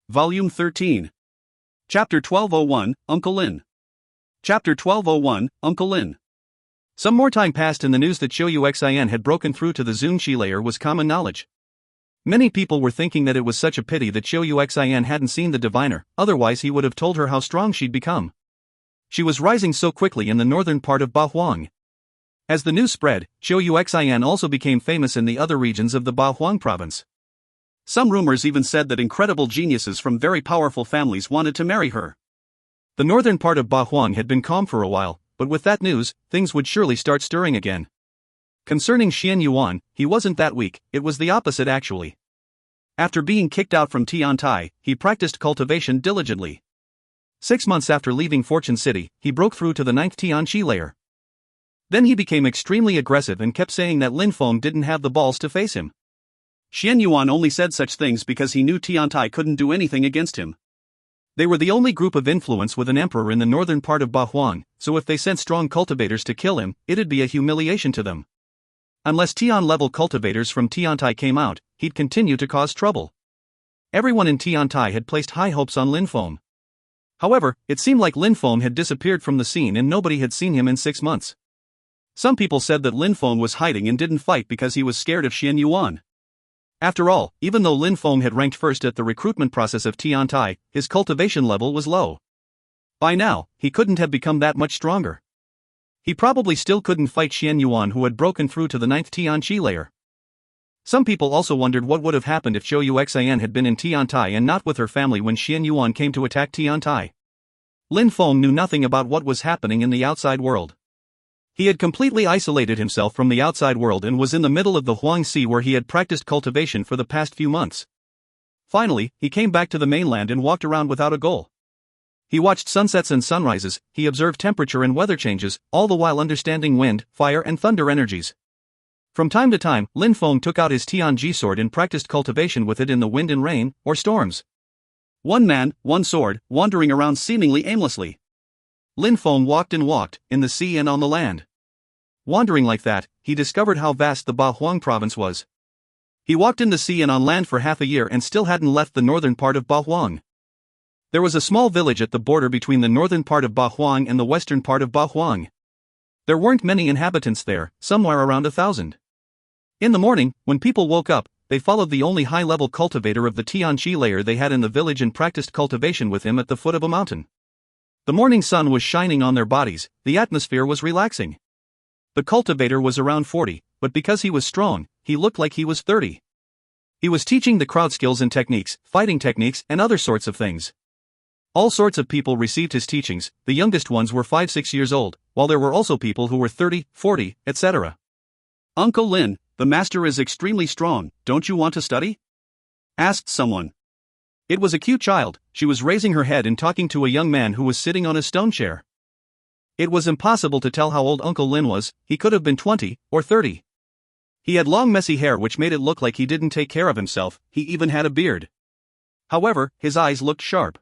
Volume 13. Chapter 1201, Uncle Lin. Chapter 1201, Uncle Lin. Some more time passed and the news that Xuin had broken through to the Zunqi layer was common knowledge. Many people were thinking that it was such a pity that Xuin hadn't seen the diviner, otherwise he would have told her how strong she'd become. She was rising so quickly in the northern part of Bahuang. As the news spread, Xuin also became famous in the other regions of the Bahuang province. Some rumors even said that incredible geniuses from very powerful families wanted to marry her. The northern part of Bahuang had been calm for a while, but with that news, things would surely start stirring again. Concerning Xian Yuan, he wasn't that weak, it was the opposite actually. After being kicked out from Tiantai, he practiced cultivation diligently. 6 months after leaving Fortune City, he broke through to the 9th Tianqi layer. Then he became extremely aggressive and kept saying that Lin Feng didn't have the balls to face him. Xian Yuan only said such things because he knew Tiantai couldn't do anything against him. They were the only group of influence with an emperor in the northern part of Bahuang, so if they sent strong cultivators to kill him, it'd be a humiliation to them. Unless Tian-level cultivators from Tiantai came out, he'd continue to cause trouble. Everyone in Tiantai had placed high hopes on Lin Feng. However, it seemed like Lin Feng had disappeared from the scene and nobody had seen him in 6 months. Some people said that Lin Feng was hiding and didn't fight because he was scared of Xian Yuan. After all, even though Lin Feng had ranked first at the recruitment process of Tiantai, his cultivation level was low. By now, he couldn't have become that much stronger. He probably still couldn't fight Xian Yuan, who had broken through to the 9th Tianqi layer. Some people also wondered what would have happened if Xuin had been in Tiantai and not with her family when Xian Yuan came to attack Tiantai. Lin Feng knew nothing about what was happening in the outside world. He had completely isolated himself from the outside world and was in the middle of the Huang Sea where he had practiced cultivation for the past few months. Finally, he came back to the mainland and walked around without a goal. He watched sunsets and sunrises, he observed temperature and weather changes, all the while understanding wind, fire and thunder energies. From time to time, Lin Feng took out his Tianji sword and practiced cultivation with it in the wind and rain, or storms. One man, one sword, wandering around seemingly aimlessly. Lin Feng walked and walked, in the sea and on the land. Wandering like that, he discovered how vast the Bahuang province was. He walked in the sea and on land for half a year and still hadn't left the northern part of Bahuang. There was a small village at the border between the northern part of Bahuang and the western part of Bahuang. There weren't many inhabitants there, somewhere around 1,000. In the morning, when people woke up, they followed the only high-level cultivator of the Tianqi layer they had in the village and practiced cultivation with him at the foot of a mountain. The morning sun was shining on their bodies, the atmosphere was relaxing. The cultivator was around 40, but because he was strong, he looked like he was 30. He was teaching the crowd skills and techniques, fighting techniques, and other sorts of things. All sorts of people received his teachings, the youngest ones were 5-6 years old, while there were also people who were 30, 40, etc. Uncle Lin, the master is extremely strong, don't you want to study? Asked someone. It was a cute child, she was raising her head and talking to a young man who was sitting on a stone chair. It was impossible to tell how old Uncle Lin was, he could have been 20 or 30. He had long messy hair which made it look like he didn't take care of himself, he even had a beard. However, his eyes looked sharp.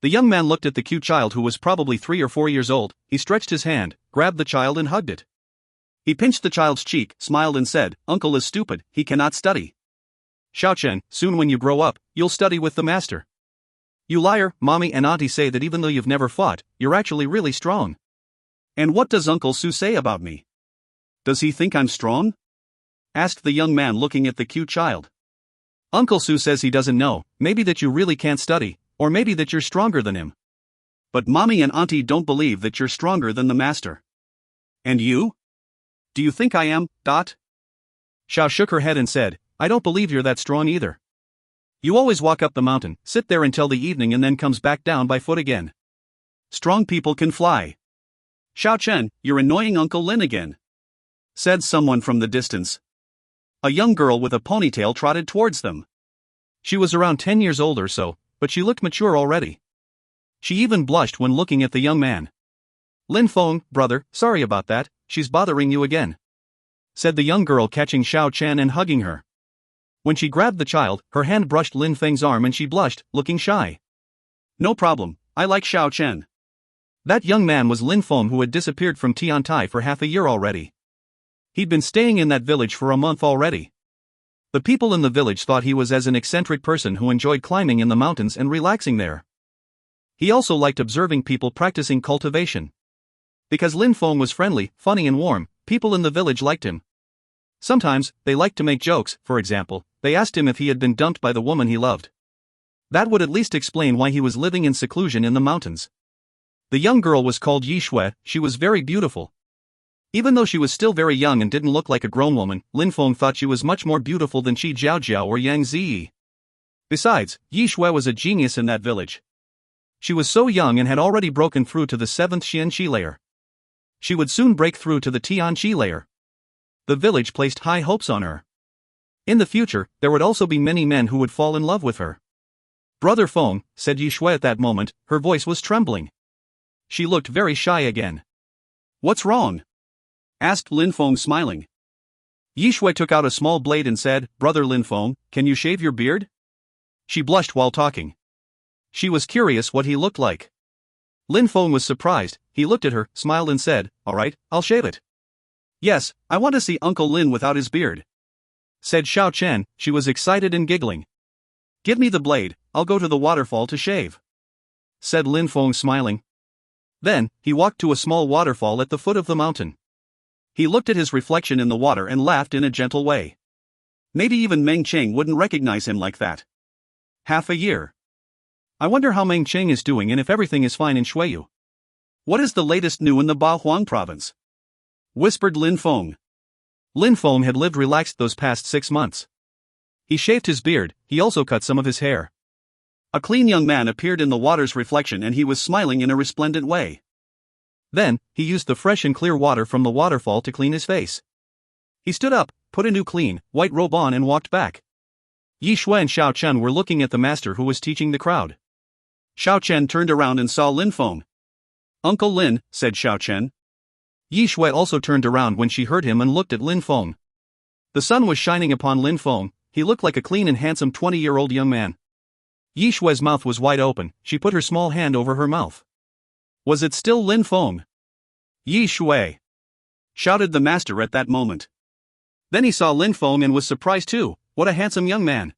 The young man looked at the cute child who was probably 3 or 4 years old, he stretched his hand, grabbed the child and hugged it. He pinched the child's cheek, smiled and said, "Uncle is stupid, he cannot study. Xiaochen, soon when you grow up, you'll study with the master." You liar, mommy and auntie say that even though you've never fought, you're actually really strong. And what does Uncle Su say about me? Does he think I'm strong? Asked the young man looking at the cute child. Uncle Su says he doesn't know, maybe that you really can't study, or maybe that you're stronger than him. But mommy and auntie don't believe that you're stronger than the master. And you? Do you think I am, Dot? Xiao shook her head and said, I don't believe you're that strong either. You always walk up the mountain, sit there until the evening and then comes back down by foot again. Strong people can fly. Xiao Chen, you're annoying Uncle Lin again, said someone from the distance. A young girl with a ponytail trotted towards them. She was around 10 years old or so, but she looked mature already. She even blushed when looking at the young man. Lin Feng, brother, sorry about that, she's bothering you again, said the young girl, catching Xiao Chen and hugging her. When she grabbed the child, her hand brushed Lin Feng's arm and she blushed, looking shy. No problem, I like Xiao Chen. That young man was Lin Feng, who had disappeared from Tiantai for half a year already. He'd been staying in that village for a month already. The people in the village thought he was as an eccentric person who enjoyed climbing in the mountains and relaxing there. He also liked observing people practicing cultivation. Because Lin Feng was friendly, funny and warm, people in the village liked him. Sometimes, they liked to make jokes. For example, they asked him if he had been dumped by the woman he loved. That would at least explain why he was living in seclusion in the mountains. The young girl was called Yi Shui. She was very beautiful. Even though she was still very young and didn't look like a grown woman, Lin Feng thought she was much more beautiful than Qi Jiaojiao or Yang Ziyi. Besides, Yi Shui was a genius in that village. She was so young and had already broken through to the 7th Xian Qi layer. She would soon break through to the Tian Qi layer. The village placed high hopes on her. In the future, there would also be many men who would fall in love with her. "Brother Feng," said Yi Shui at that moment, her voice was trembling. She looked very shy again. "What's wrong?" asked Lin Feng smiling. Yi Shui took out a small blade and said, "Brother Lin Feng, can you shave your beard?" She blushed while talking. She was curious what he looked like. Lin Feng was surprised. He looked at her, smiled and said, "Alright, I'll shave it." "Yes, I want to see Uncle Lin without his beard," said Xiao Chen. She was excited and giggling. "Give me the blade, I'll go to the waterfall to shave," said Lin Feng smiling. Then, he walked to a small waterfall at the foot of the mountain. He looked at his reflection in the water and laughed in a gentle way. Maybe even Meng Cheng wouldn't recognize him like that. Half a year. I wonder how Meng Cheng is doing and if everything is fine in Shuiyu. What is the latest new in the Baohuang province? Whispered Lin Feng. Lin Feng had lived relaxed those past 6 months. He shaved his beard, he also cut some of his hair. A clean young man appeared in the water's reflection and he was smiling in a resplendent way. Then, he used the fresh and clear water from the waterfall to clean his face. He stood up, put a new clean, white robe on and walked back. Yi Shui and Xiao Chen were looking at the master who was teaching the crowd. Xiao Chen turned around and saw Lin Feng. "Uncle Lin," said Xiao Chen. Yi Shui also turned around when she heard him and looked at Lin Feng. The sun was shining upon Lin Feng. He looked like a clean and handsome 20-year-old young man. Yi Shui's mouth was wide open. She put her small hand over her mouth. Was it still Lin Feng? "Yi Shui!" shouted the master at that moment. Then he saw Lin Feng and was surprised too. What a handsome young man.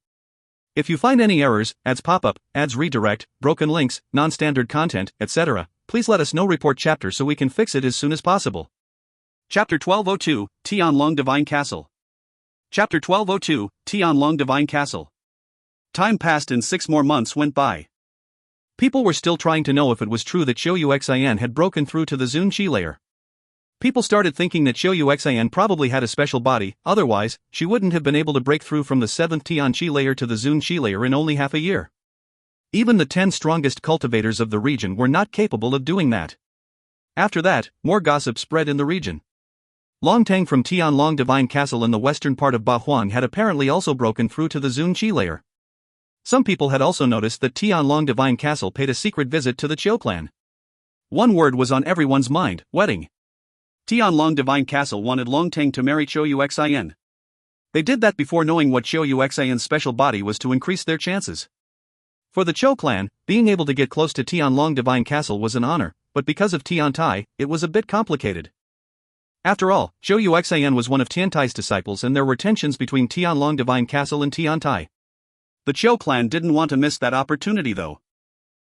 If you find any errors, ads pop up, ads redirect, broken links, non-standard content, etc., please let us know. Report chapter so we can fix it as soon as possible. Chapter 1202, Tianlong Divine Castle. Chapter 1202, Tianlong Divine Castle. Time passed and 6 more months went by. People were still trying to know if it was true that Qiu Xian had broken through to the Zun Qi layer. People started thinking that Qiu Xian probably had a special body, otherwise, she wouldn't have been able to break through from the 7th Tian Qi layer to the Zun Qi layer in only half a year. Even the 10 strongest cultivators of the region were not capable of doing that. After that, more gossip spread in the region. Long Tang from Tianlong Divine Castle in the western part of Baohuang had apparently also broken through to the Zun Qi layer. Some people had also noticed that Tianlong Divine Castle paid a secret visit to the Qiu clan. One word was on everyone's mind: wedding. Tianlong Divine Castle wanted Long Tang to marry Qiu Xian. They did that before knowing what Qiu Xian's special body was to increase their chances. For the Qiu clan, being able to get close to Tianlong Divine Castle was an honor, but because of Tian Tai, it was a bit complicated. After all, Qiu Xian was one of Tian Tai's disciples and there were tensions between Tianlong Divine Castle and Tian Tai. The Qiu clan didn't want to miss that opportunity though.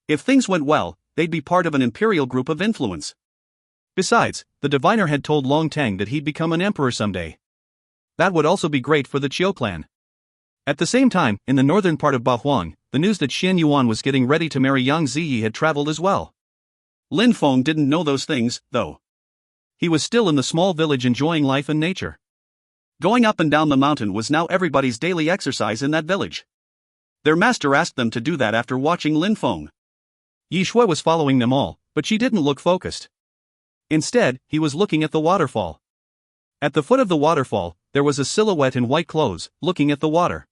If things went well, they'd be part of an imperial group of influence. Besides, the diviner had told Long Tang that he'd become an emperor someday. That would also be great for the Qiu clan. At the same time, in the northern part of Baohuang, the news that Xian Yuan was getting ready to marry Yang Ziyi had traveled as well. Lin Feng didn't know those things, though. He was still in the small village enjoying life and nature. Going up and down the mountain was now everybody's daily exercise in that village. Their master asked them to do that after watching Lin Feng. Yi Shui was following them all, but she didn't look focused. Instead, he was looking at the waterfall. At the foot of the waterfall, there was a silhouette in white clothes, looking at the water.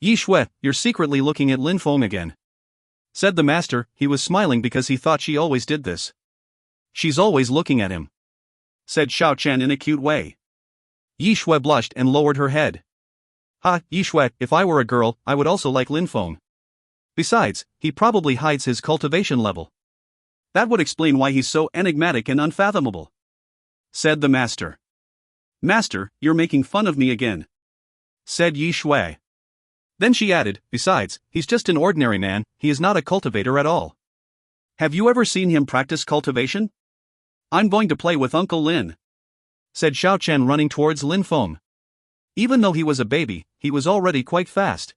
"Yi Shui, you're secretly looking at Lin Feng again," said the master. He was smiling because he thought she always did this. "She's always looking at him," said Xiao Chen in a cute way. Yi Shui blushed and lowered her head. "Ha, Yi Shui, if I were a girl, I would also like Lin Feng. Besides, he probably hides his cultivation level. That would explain why he's so enigmatic and unfathomable," said the master. "Master, you're making fun of me again," said Yi Shui. Then she added, besides, he's just an ordinary man, he is not a cultivator at all. Have you ever seen him practice cultivation? I'm going to play with Uncle Lin, said Xiao Chen, running towards Lin Feng. Even though he was a baby, he was already quite fast.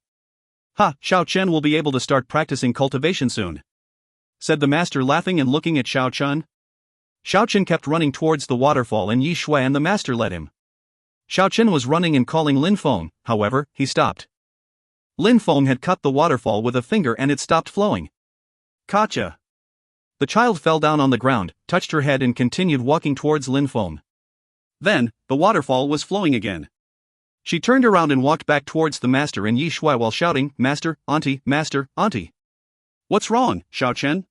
Ha, Xiao Chen will be able to start practicing cultivation soon, said the master, laughing and looking at Xiao Chen. Xiao Chen kept running towards the waterfall and Yi Shui and the master led him. Xiao Chen was running and calling Lin Feng, however, he stopped. Lin Feng had cut the waterfall with a finger and it stopped flowing. Gotcha. The child fell down on the ground, touched her head and continued walking towards Lin Feng. Then, the waterfall was flowing again. She turned around and walked back towards the master and Yi Shui while shouting, Master, Auntie, Master, Auntie. What's wrong, Xiao Chen?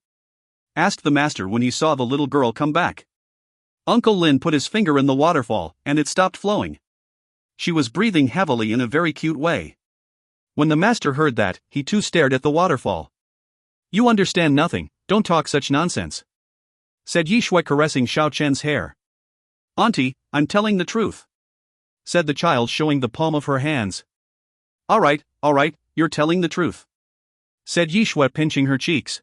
Asked the master when he saw the little girl come back. Uncle Lin put his finger in the waterfall, and it stopped flowing. She was breathing heavily in a very cute way. When the master heard that, he too stared at the waterfall. You understand nothing, don't talk such nonsense, said Yi Shui, caressing Xiao Chen's hair. Auntie, I'm telling the truth, said the child, showing the palm of her hands. All right, you're telling the truth, said Yi Shui, pinching her cheeks.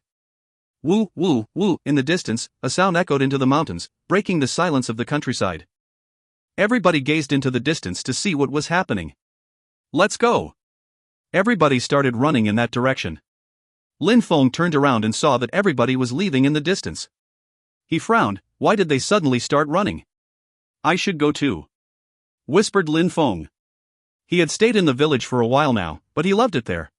Woo, woo, woo. In the distance, a sound echoed into the mountains, breaking the silence of the countryside. Everybody gazed into the distance to see what was happening. Let's go. Everybody started running in that direction. Lin Feng turned around and saw that everybody was leaving in the distance. He frowned. Why did they suddenly start running? I should go too, whispered Lin Feng. He had stayed in the village for a while now, but he loved it there.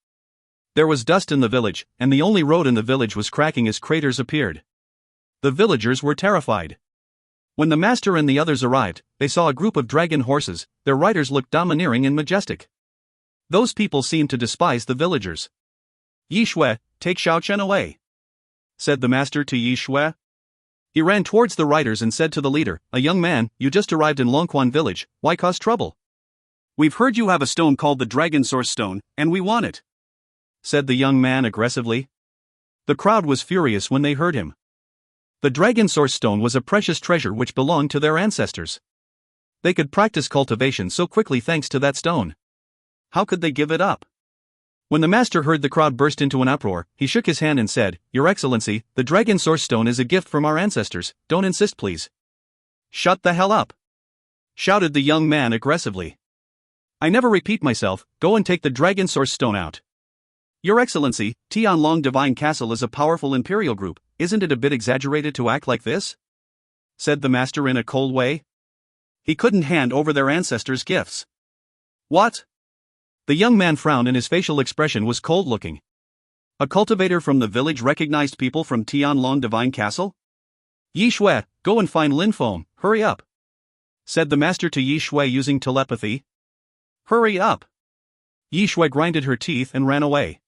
There was dust in the village, and the only road in the village was cracking as craters appeared. The villagers were terrified. When the master and the others arrived, they saw a group of dragon horses. Their riders looked domineering and majestic. Those people seemed to despise the villagers. Yi Shui, take Xiao Chen away, said the master to Yi Shui. He ran towards the riders and said to the leader, a young man, you just arrived in Longquan village, why cause trouble? We've heard you have a stone called the Dragon Source Stone, and we want it, said the young man aggressively. The crowd was furious when they heard him. The Dragon Source Stone was a precious treasure which belonged to their ancestors. They could practice cultivation so quickly thanks to that stone. How could they give it up? When the master heard the crowd burst into an uproar, he shook his hand and said, Your Excellency, the Dragon Source Stone is a gift from our ancestors, don't insist please. Shut the hell up, shouted the young man aggressively. I never repeat myself, go and take the Dragon Source Stone out. Your Excellency, Tianlong Divine Castle is a powerful imperial group, isn't it a bit exaggerated to act like this? Said the master in a cold way. He couldn't hand over their ancestors' gifts. What? The young man frowned and his facial expression was cold-looking. A cultivator from the village recognized people from Tianlong Divine Castle? Yi Shui, go and find Lin Feng, hurry up, said the master to Yi Shui using telepathy. Hurry up. Yi Shui grinded her teeth and ran away.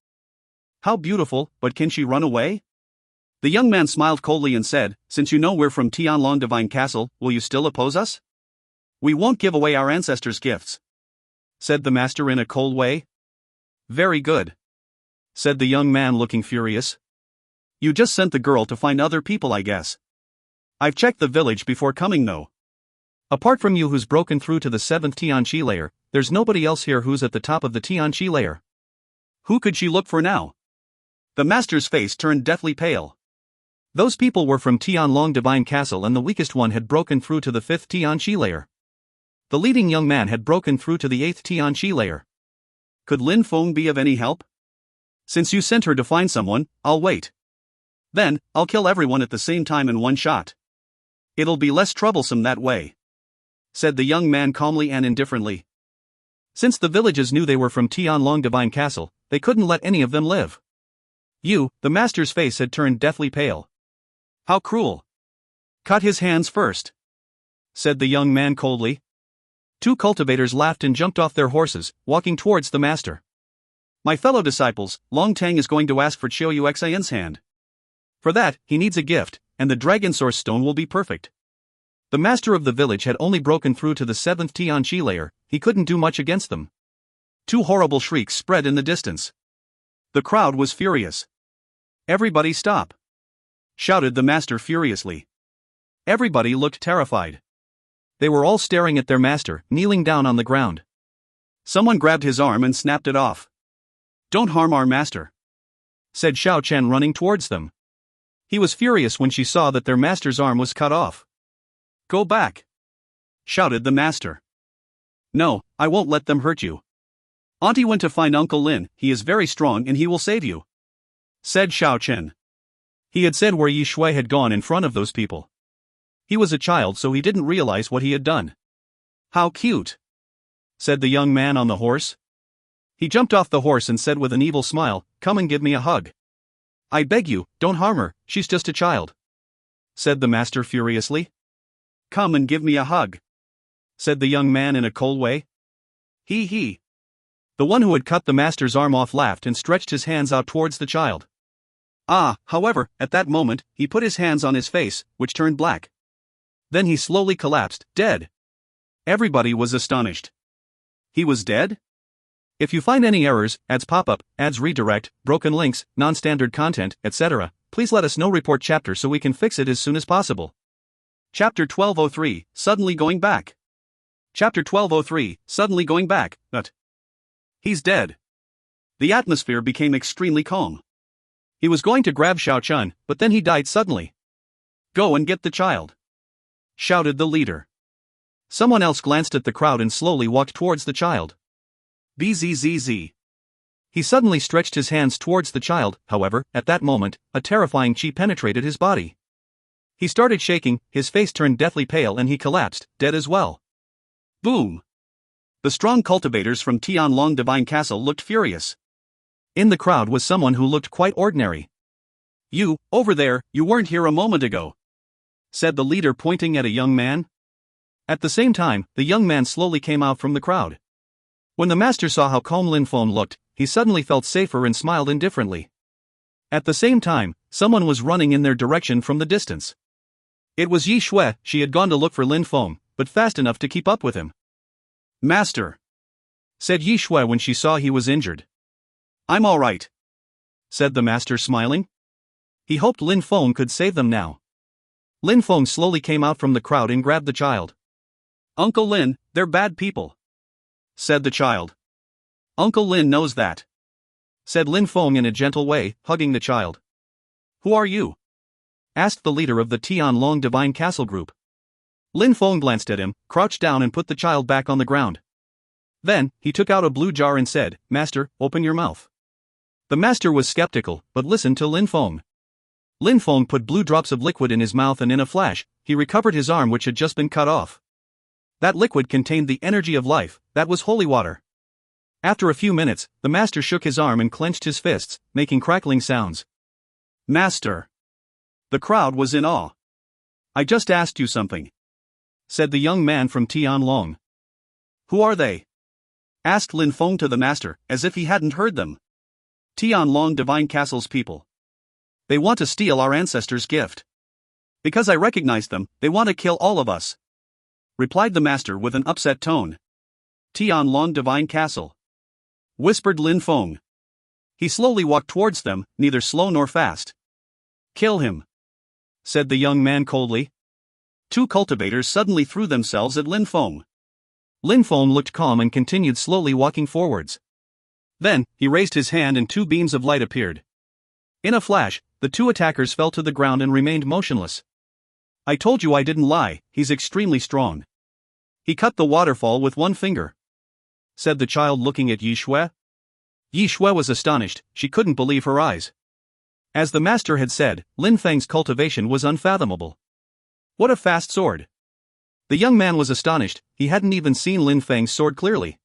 How beautiful, but can she run away? The young man smiled coldly and said, Since you know we're from Tianlong Divine Castle, will you still oppose us? We won't give away our ancestors' gifts, said the master in a cold way. Very good, said the young man looking furious. You just sent the girl to find other people, I guess. I've checked the village before coming though. Apart from you who's broken through to the 7th Tianqi layer, there's nobody else here who's at the top of the Tianqi layer. Who could she look for now? The master's face turned deathly pale. Those people were from Tianlong Divine Castle and the weakest one had broken through to the 5th Tianqi layer. The leading young man had broken through to the 8th Tianqi layer. Could Lin Feng be of any help? Since you sent her to find someone, I'll wait. Then, I'll kill everyone at the same time in one shot. It'll be less troublesome that way, said the young man calmly and indifferently. Since the villages knew they were from Tianlong Divine Castle, they couldn't let any of them live. The master's face had turned deathly pale. How cruel. Cut his hands first, said the young man coldly. Two cultivators laughed and jumped off their horses, walking towards the master. My fellow disciples, Long Tang is going to ask for Chiu Xian's hand. For that, he needs a gift, and the Dragon Source Stone will be perfect. The master of the village had only broken through to the 7th Tianqi layer, he couldn't do much against them. Two horrible shrieks spread in the distance. The crowd was furious. Everybody stop, shouted the master furiously. Everybody looked terrified. They were all staring at their master, kneeling down on the ground. Someone grabbed his arm and snapped it off. "Don't harm our master," said Xiao Chen, running towards them. He was furious when she saw that their master's arm was cut off. "Go back!" shouted the master. "No, I won't let them hurt you. Auntie went to find Uncle Lin, he is very strong and he will save you," said Xiao Chen. He had said where Yi Shui had gone in front of those people. He was a child, so he didn't realize what he had done. "How cute," said the young man on the horse. He jumped off the horse and said with an evil smile, "Come and give me a hug." "I beg you, don't harm her, she's just a child," said the master furiously. "Come and give me a hug," said the young man in a cold way. He. The one who had cut the master's arm off laughed and stretched his hands out towards the child. However, at that moment, he put his hands on his face, which turned black. Then he slowly collapsed, dead. Everybody was astonished. He was dead? If you find any errors, ads pop-up, ads redirect, broken links, non-standard content, etc., please let us know. Report chapter so we can fix it as soon as possible. Chapter 1203, Suddenly Going Back. Chapter 1203, Suddenly Going Back, but he's dead. The atmosphere became extremely calm. He was going to grab Xiao Chen, but then he died suddenly. "Go and get the child," shouted the leader. Someone else glanced at the crowd and slowly walked towards the child. Bzzz. He suddenly stretched his hands towards the child. However, at that moment, a terrifying chi penetrated his body. He started shaking, his face turned deathly pale and he collapsed, dead as well. Boom! The strong cultivators from Tianlong Divine Castle looked furious. In the crowd was someone who looked quite ordinary. "You, over there, you weren't here a moment ago," said the leader, pointing at a young man. At the same time, the young man slowly came out from the crowd. When the master saw how calm Lin Feng looked, he suddenly felt safer and smiled indifferently. At the same time, someone was running in their direction from the distance. It was Yi Shui. She had gone to look for Lin Feng, but fast enough to keep up with him. "Master," said Yi Shui when she saw he was injured. "I'm all right," said the master, smiling. He hoped Lin Feng could save them now. Lin Feng slowly came out from the crowd and grabbed the child. "Uncle Lin, they're bad people," said the child. "Uncle Lin knows that," said Lin Feng in a gentle way, hugging the child. "Who are you?" asked the leader of the Tianlong Divine Castle group. Lin Feng glanced at him, crouched down and put the child back on the ground. Then, he took out a blue jar and said, "Master, open your mouth." The master was skeptical, but listened to Lin Feng. Lin Feng put blue drops of liquid in his mouth and in a flash, he recovered his arm which had just been cut off. That liquid contained the energy of life, that was holy water. After a few minutes, the master shook his arm and clenched his fists, making crackling sounds. "Master!" The crowd was in awe. "I just asked you something," said the young man from Tianlong. "Who are they?" asked Lin Feng to the master, as if he hadn't heard them. "Tianlong Divine Castle's people. They want to steal our ancestors' gift. Because I recognize them, they want to kill all of us," replied the master with an upset tone. "Tianlong Divine Castle," whispered Lin Feng. He slowly walked towards them, neither slow nor fast. "Kill him," said the young man coldly. Two cultivators suddenly threw themselves at Lin Feng. Lin Feng looked calm and continued slowly walking forwards. Then, he raised his hand and two beams of light appeared. In a flash, the two attackers fell to the ground and remained motionless. "I told you I didn't lie, he's extremely strong. He cut the waterfall with one finger," said the child looking at Yi Shui. Yi Shui was astonished, she couldn't believe her eyes. As the master had said, Lin Feng's cultivation was unfathomable. What a fast sword! The young man was astonished, he hadn't even seen Lin Feng's sword clearly.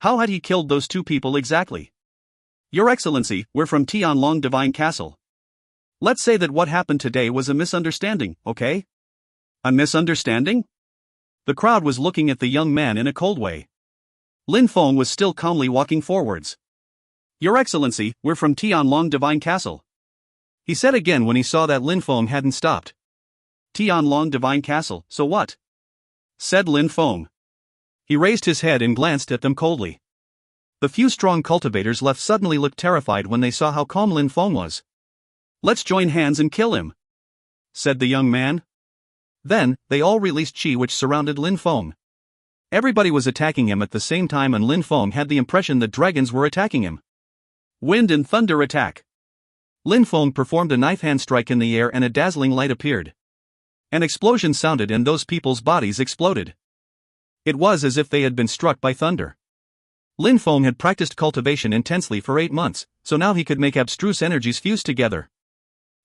How had he killed those two people exactly? "Your Excellency, we're from Tianlong Divine Castle. Let's say that what happened today was a misunderstanding, okay?" "A misunderstanding?" The crowd was looking at the young man in a cold way. Lin Feng was still calmly walking forwards. "Your Excellency, we're from Tianlong Divine Castle," he said again when he saw that Lin Feng hadn't stopped. "Tianlong Divine Castle, so what?" said Lin Feng. He raised his head and glanced at them coldly. The few strong cultivators left suddenly looked terrified when they saw how calm Lin Feng was. "Let's join hands and kill him," said the young man. Then, they all released chi which surrounded Lin Feng. Everybody was attacking him at the same time, and Lin Feng had the impression that dragons were attacking him. Wind and thunder attack. Lin Feng performed a knife hand strike in the air and a dazzling light appeared. An explosion sounded and those people's bodies exploded. It was as if they had been struck by thunder. Lin Feng had practiced cultivation intensely for 8 months, so now he could make abstruse energies fuse together.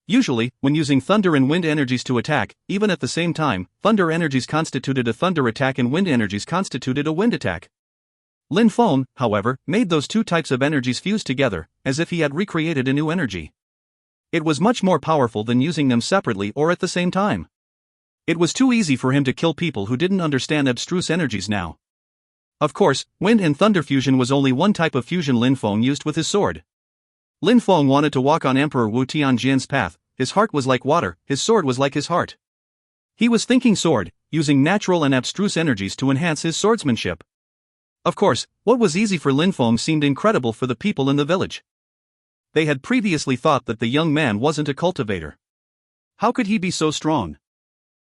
Usually, when using thunder and wind energies to attack, even at the same time, thunder energies constituted a thunder attack and wind energies constituted a wind attack. Lin Feng, however, made those two types of energies fuse together, as if he had recreated a new energy. It was much more powerful than using them separately or at the same time. It was too easy for him to kill people who didn't understand abstruse energies now. Of course, wind and thunder fusion was only one type of fusion Lin Feng used with his sword. Lin Feng wanted to walk on Emperor Wu Tianjin's path. His heart was like water, his sword was like his heart. He was thinking sword, using natural and abstruse energies to enhance his swordsmanship. Of course, what was easy for Lin Feng seemed incredible for the people in the village. They had previously thought that the young man wasn't a cultivator. How could he be so strong?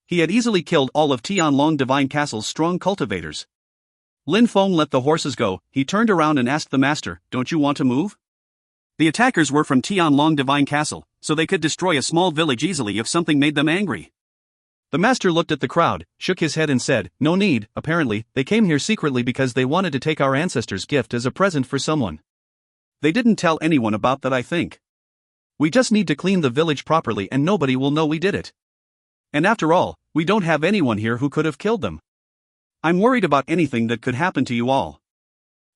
He had easily killed all of Tianlong Divine Castle's strong cultivators. Lin Feng let the horses go. He turned around and asked the master, "Don't you want to move?" The attackers were from Tianlong Divine Castle, so they could destroy a small village easily if something made them angry. The master looked at the crowd, shook his head and said, "No need. Apparently, they came here secretly because they wanted to take our ancestors' gift as a present for someone. They didn't tell anyone about that, I think. We just need to clean the village properly and nobody will know we did it. And after all, we don't have anyone here who could have killed them. I'm worried about anything that could happen to you all,"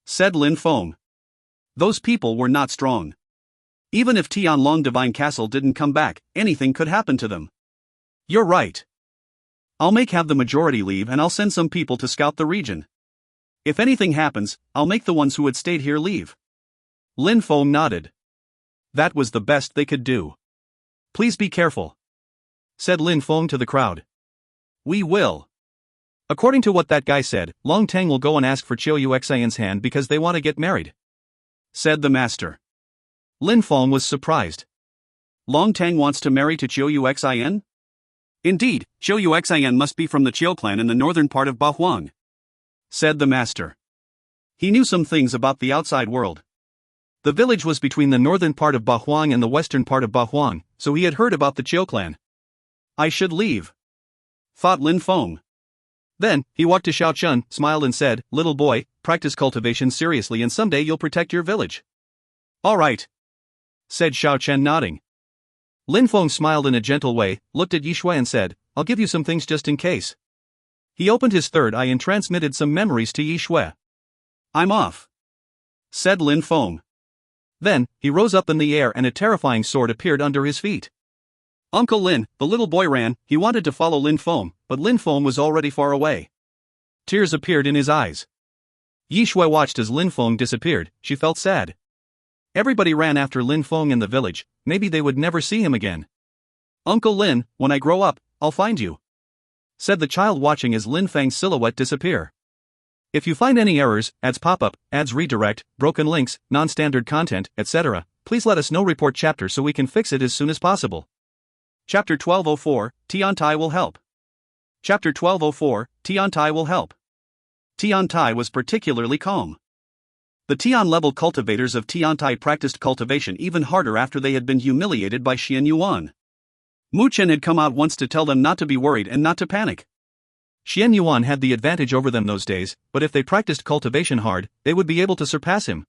said Lin Feng. Those people were not strong. Even if Tianlong Divine Castle didn't come back, anything could happen to them. "You're right. I'll have the majority leave and I'll send some people to scout the region. If anything happens, I'll make the ones who had stayed here leave." Lin Feng nodded. That was the best they could do. "Please be careful," said Lin Feng to the crowd. "We will. According to what that guy said, Long Tang will go and ask for Chiu Xian's hand because they want to get married," said the master. Lin Feng was surprised. Long Tang wants to marry to Chiu Xian? Indeed, Chiu Xian must be from the Chiu clan in the northern part of Bahuang, said the master. He knew some things about the outside world. The village was between the northern part of Bahuang and the western part of Bahuang, so he had heard about the Chiu clan. "I should leave," thought Lin Feng. Then, he walked to Xiao Chun, smiled and said, "Little boy, practice cultivation seriously and someday you'll protect your village." "All right," said Xiao Chen nodding. Lin Feng smiled in a gentle way, looked at Yishui and said, "I'll give you some things just in case." He opened his third eye and transmitted some memories to Yishui. "I'm off," said Lin Feng. Then, he rose up in the air and a terrifying sword appeared under his feet. "Uncle Lin," the little boy ran. He wanted to follow Lin Feng, but Lin Feng was already far away. Tears appeared in his eyes. Yishui watched as Lin Feng disappeared. She felt sad. Everybody ran after Lin Feng in the village. Maybe they would never see him again. "Uncle Lin, when I grow up, I'll find you," said the child watching as Lin Feng's silhouette disappear. If you find any errors, ads pop up, ads redirect, broken links, non-standard content, etc., please let us know. Report chapter so we can fix it as soon as possible. Chapter 1204, Tiantai will help. Chapter 1204, Tiantai will help. Tiantai was particularly calm. The Tian-level cultivators of Tiantai practiced cultivation even harder after they had been humiliated by Xian Yuan. Mu Chen had come out once to tell them not to be worried and not to panic. Xian Yuan had the advantage over them those days, but if they practiced cultivation hard, they would be able to surpass him.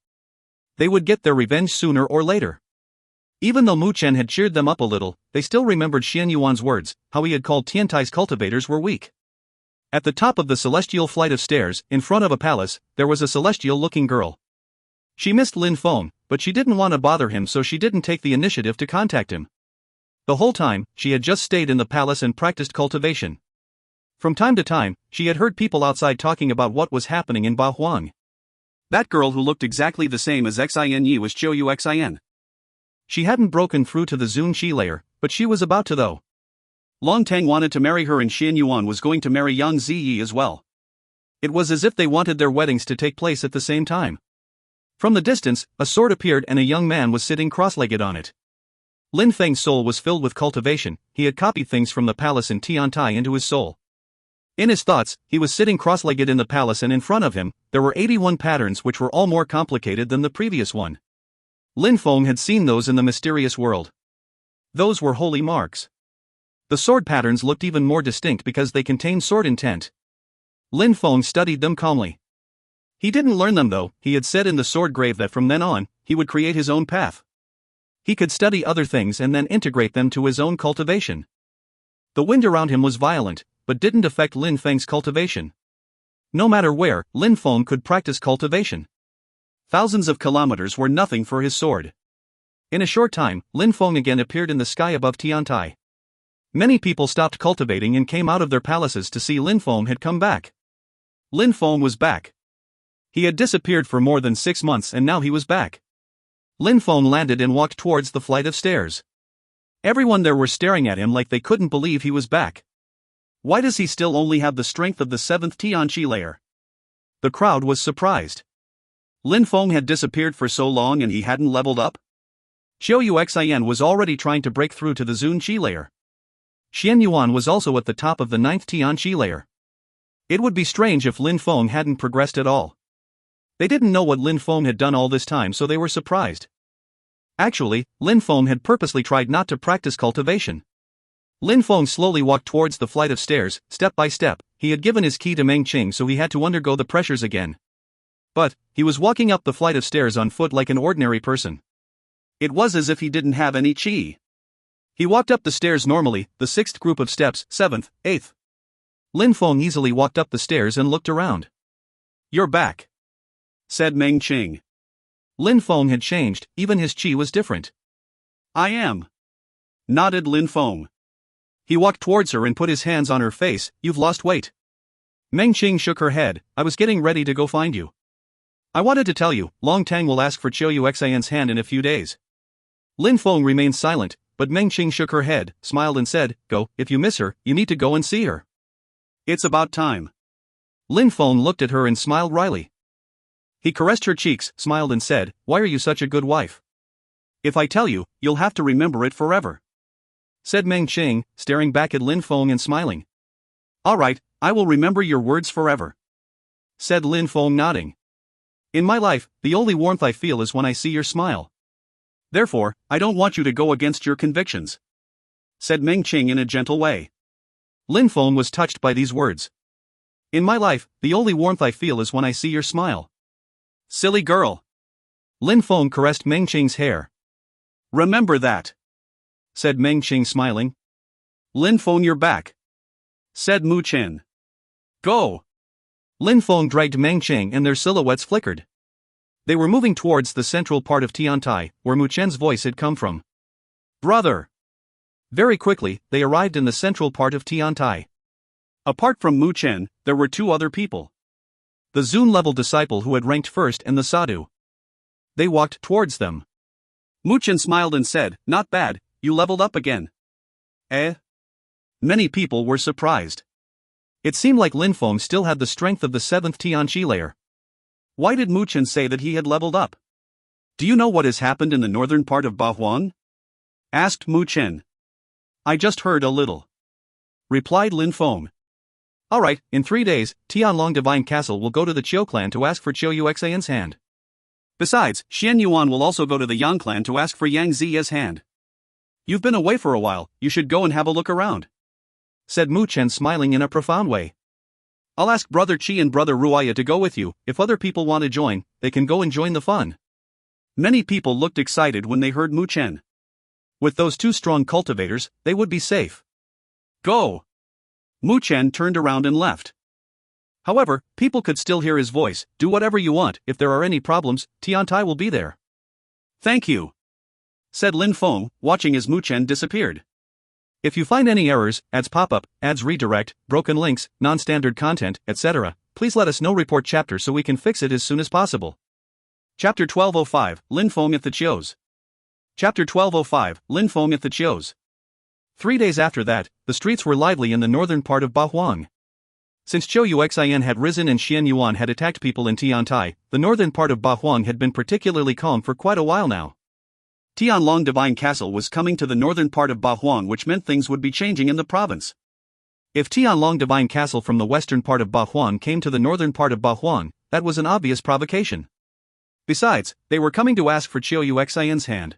They would get their revenge sooner or later. Even though Mu Chen had cheered them up a little, they still remembered Xian Yuan's words, how he had called Tiantai's cultivators were weak. At the top of the celestial flight of stairs, in front of a palace, there was a celestial-looking girl. She missed Lin Feng, but she didn't want to bother him, so she didn't take the initiative to contact him. The whole time, she had just stayed in the palace and practiced cultivation. From time to time, she had heard people outside talking about what was happening in Bahuang. That girl who looked exactly the same as Xian Yi was Chiu Xian. She hadn't broken through to the Zun Shi layer, but she was about to though. Long Tang wanted to marry her and Xian Yuan was going to marry Yang Ziyi as well. It was as if they wanted their weddings to take place at the same time. From the distance, a sword appeared and a young man was sitting cross-legged on it. Lin Feng's soul was filled with cultivation. He had copied things from the palace in Tiantai into his soul. In his thoughts, he was sitting cross-legged in the palace, and in front of him, there were 81 patterns which were all more complicated than the previous one. Lin Feng had seen those in the mysterious world. Those were holy marks. The sword patterns looked even more distinct because they contained sword intent. Lin Feng studied them calmly. He didn't learn them though. He had said in the sword grave that from then on, he would create his own path. He could study other things and then integrate them to his own cultivation. The wind around him was violent, but didn't affect Lin Feng's cultivation. No matter where, Lin Feng could practice cultivation. Thousands of kilometers were nothing for his sword. In a short time, Lin Feng again appeared in the sky above Tiantai. Many people stopped cultivating and came out of their palaces to see Lin Feng had come back. Lin Feng was back. He had disappeared for more than 6 months and now he was back. Lin Feng landed and walked towards the flight of stairs. Everyone there were staring at him like they couldn't believe he was back. Why does he still only have the strength of the 7th Tianqi layer? The crowd was surprised. Lin Feng had disappeared for so long and he hadn't leveled up? Qiu Yuxian was already trying to break through to the Zun Qi layer. Xian Yuan was also at the top of the 9th Tianqi layer. It would be strange if Lin Feng hadn't progressed at all. They didn't know what Lin Feng had done all this time, so they were surprised. Actually, Lin Feng had purposely tried not to practice cultivation. Lin Feng slowly walked towards the flight of stairs, step by step. He had given his key to Meng Qing, so he had to undergo the pressures again. But he was walking up the flight of stairs on foot like an ordinary person. It was as if he didn't have any qi. He walked up the stairs normally, the 6th group of steps, 7th, 8th. Lin Feng easily walked up the stairs and looked around. "You're back," said Meng Qing. Lin Feng had changed, even his qi was different. "I am," nodded Lin Feng. He walked towards her and put his hands on her face. "You've lost weight." Meng Qing shook her head. "I was getting ready to go find you. I wanted to tell you, Long Tang will ask for Qiu Yuxian's hand in a few days." Lin Feng remained silent, but Meng Qing shook her head, smiled and said, "Go, if you miss her, you need to go and see her." "It's about time." Lin Feng looked at her and smiled wryly. He caressed her cheeks, smiled and said, "Why are you such a good wife? If I tell you, you'll have to remember it forever," said Meng Qing, staring back at Lin Feng and smiling. "All right, I will remember your words forever," said Lin Feng, nodding. "In my life, the only warmth I feel is when I see your smile. Therefore, I don't want you to go against your convictions," said Meng Qing in a gentle way. Lin Feng was touched by these words. "In my life, the only warmth I feel is when I see your smile." "Silly girl." Lin Feng caressed Meng Qing's hair. "Remember that," said Meng Qing, smiling. "Lin Feng, you're back," said Mu Chen. "Go." Lin Feng dragged Meng Qing and their silhouettes flickered. They were moving towards the central part of Tiantai, where Mu Chen's voice had come from. "Brother!" Very quickly, they arrived in the central part of Tiantai. Apart from Mu Chen, there were 2 other people. The Zun-level disciple who had ranked first and the sadhu. They walked towards them. Mu Chen smiled and said, "Not bad, you leveled up again." "Eh?" Many people were surprised. It seemed like Lin Feng still had the strength of the 7th Tianqi layer. Why did Mu Chen say that he had leveled up? "Do you know what has happened in the northern part of Bahuang?" asked Mu Chen. "I just heard a little," replied Lin Feng. "Alright, in 3 days, Tianlong Divine Castle will go to the Qiu clan to ask for Qiu Yuxian's hand. Besides, Xian Yuan will also go to the Yang clan to ask for Yang Ziya's hand. You've been away for a while, you should go and have a look around," said Mu Chen, smiling in a profound way. "I'll ask Brother Qi and Brother Ruaya to go with you. If other people want to join, they can go and join the fun." Many people looked excited when they heard Mu Chen. With those 2 strong cultivators, they would be safe. "Go!" Mu Chen turned around and left. However, people could still hear his voice. "Do whatever you want, if there are any problems, Tiantai will be there." "Thank you," said Lin Feng, watching as Mu Chen disappeared. If you find any errors, ads pop up, ads redirect, broken links, non-standard content, etc., please let us know. Report chapter so we can fix it as soon as possible. Chapter 1205, Lin Feng at the Qiu's. Chapter 1205, Lin Feng at the Qiu's. 3 days after that, the streets were lively in the northern part of Bahuang. Since Qiu Yuxian had risen and Xian Yuan had attacked people in Tiantai, the northern part of Bahuang had been particularly calm for quite a while now. Tianlong Divine Castle was coming to the northern part of Bahuang, which meant things would be changing in the province. If Tianlong Divine Castle from the western part of Bahuan came to the northern part of Bahuan, that was an obvious provocation. Besides, they were coming to ask for Qiu Yuxian's hand.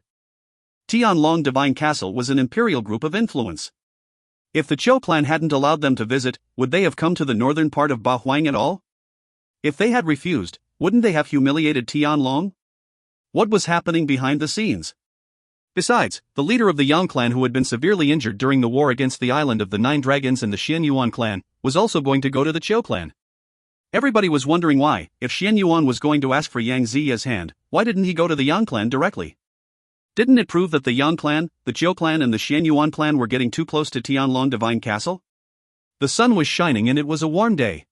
Tianlong Divine Castle was an imperial group of influence. If the Qiu clan hadn't allowed them to visit, would they have come to the northern part of Bahuang at all? If they had refused, wouldn't they have humiliated Tianlong? What was happening behind the scenes? Besides, the leader of the Yang clan who had been severely injured during the war against the island of the Nine Dragons and the Xian Yuan clan, was also going to go to the Qiu clan. Everybody was wondering why, if Xian Yuan was going to ask for Yang Ziya's hand, why didn't he go to the Yang clan directly? Didn't it prove that the Yang clan, the Qiu clan and the Xian Yuan clan were getting too close to Tianlong Divine Castle? The sun was shining and it was a warm day.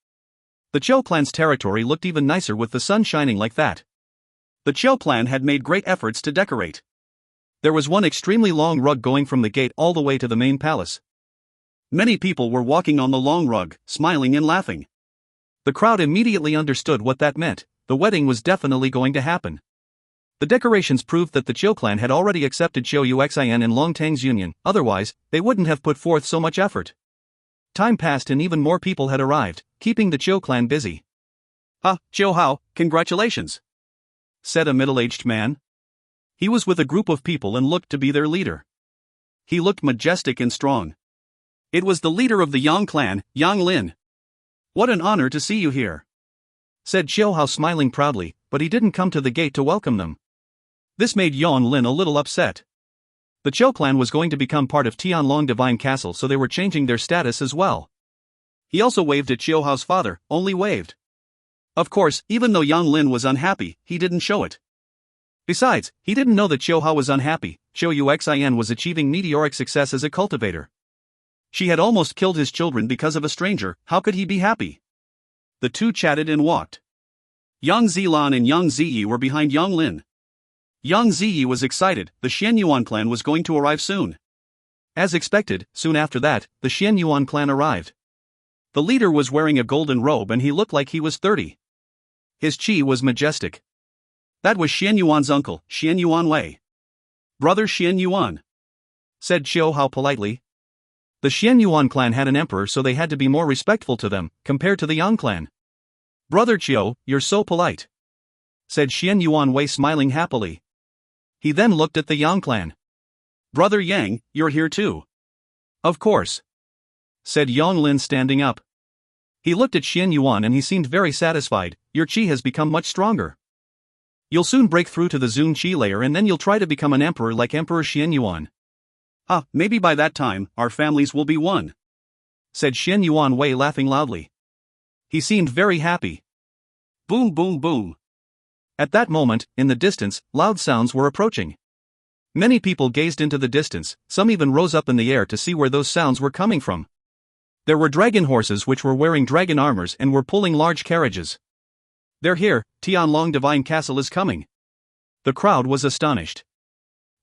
The Qiu clan's territory looked even nicer with the sun shining like that. The Qiu clan had made great efforts to decorate. There was one extremely long rug going from the gate all the way to the main palace. Many people were walking on the long rug, smiling and laughing. The crowd immediately understood what that meant. The wedding was definitely going to happen. The decorations proved that the Qiu clan had already accepted Qiu Yuxian and Long Tang's union, otherwise, they wouldn't have put forth so much effort. Time passed and even more people had arrived, keeping the Qiu clan busy. Qiu Hao, congratulations, said a middle-aged man. He was with a group of people and looked to be their leader. He looked majestic and strong. It was the leader of the Yang clan, Yang Lin. What an honor to see you here, said Qiu Hao smiling proudly, but he didn't come to the gate to welcome them. This made Yang Lin a little upset. The Qiu clan was going to become part of Tianlong Divine Castle, so they were changing their status as well. He also waved at Qiu Hao's father, only waved. Of course, even though Yang Lin was unhappy, he didn't show it. Besides, he didn't know that Qiu Hao was unhappy. Qiu Yuxian was achieving meteoric success as a cultivator. She had almost killed his children because of a stranger, how could he be happy? The two chatted and walked. Yang Zilan and Yang Ziyi were behind Yang Lin. Yang Ziyi was excited, the Xian Yuan clan was going to arrive soon. As expected, soon after that, the Xian Yuan clan arrived. The leader was wearing a golden robe and he looked like he was 30. His chi was majestic. That was Xian Yuan's uncle, Xian Yuan Wei. Brother Xian Yuan, said Qiu Hao politely. The Xian Yuan clan had an emperor, so they had to be more respectful to them, compared to the Yang clan. Brother Qiu, you're so polite, said Xian Yuan Wei smiling happily. He then looked at the Yang clan. Brother Yang, you're here too. Of course, said Yang Lin standing up. He looked at Xian Yuan and he seemed very satisfied. Your chi has become much stronger. You'll soon break through to the Zun Qi layer and then you'll try to become an emperor like Emperor Xian Yuan. Maybe by that time, our families will be one, said Xian Yuan Wei laughing loudly. He seemed very happy. Boom boom boom. At that moment, in the distance, loud sounds were approaching. Many people gazed into the distance, some even rose up in the air to see where those sounds were coming from. There were dragon horses which were wearing dragon armors and were pulling large carriages. They're here, Tianlong Divine Castle is coming. The crowd was astonished.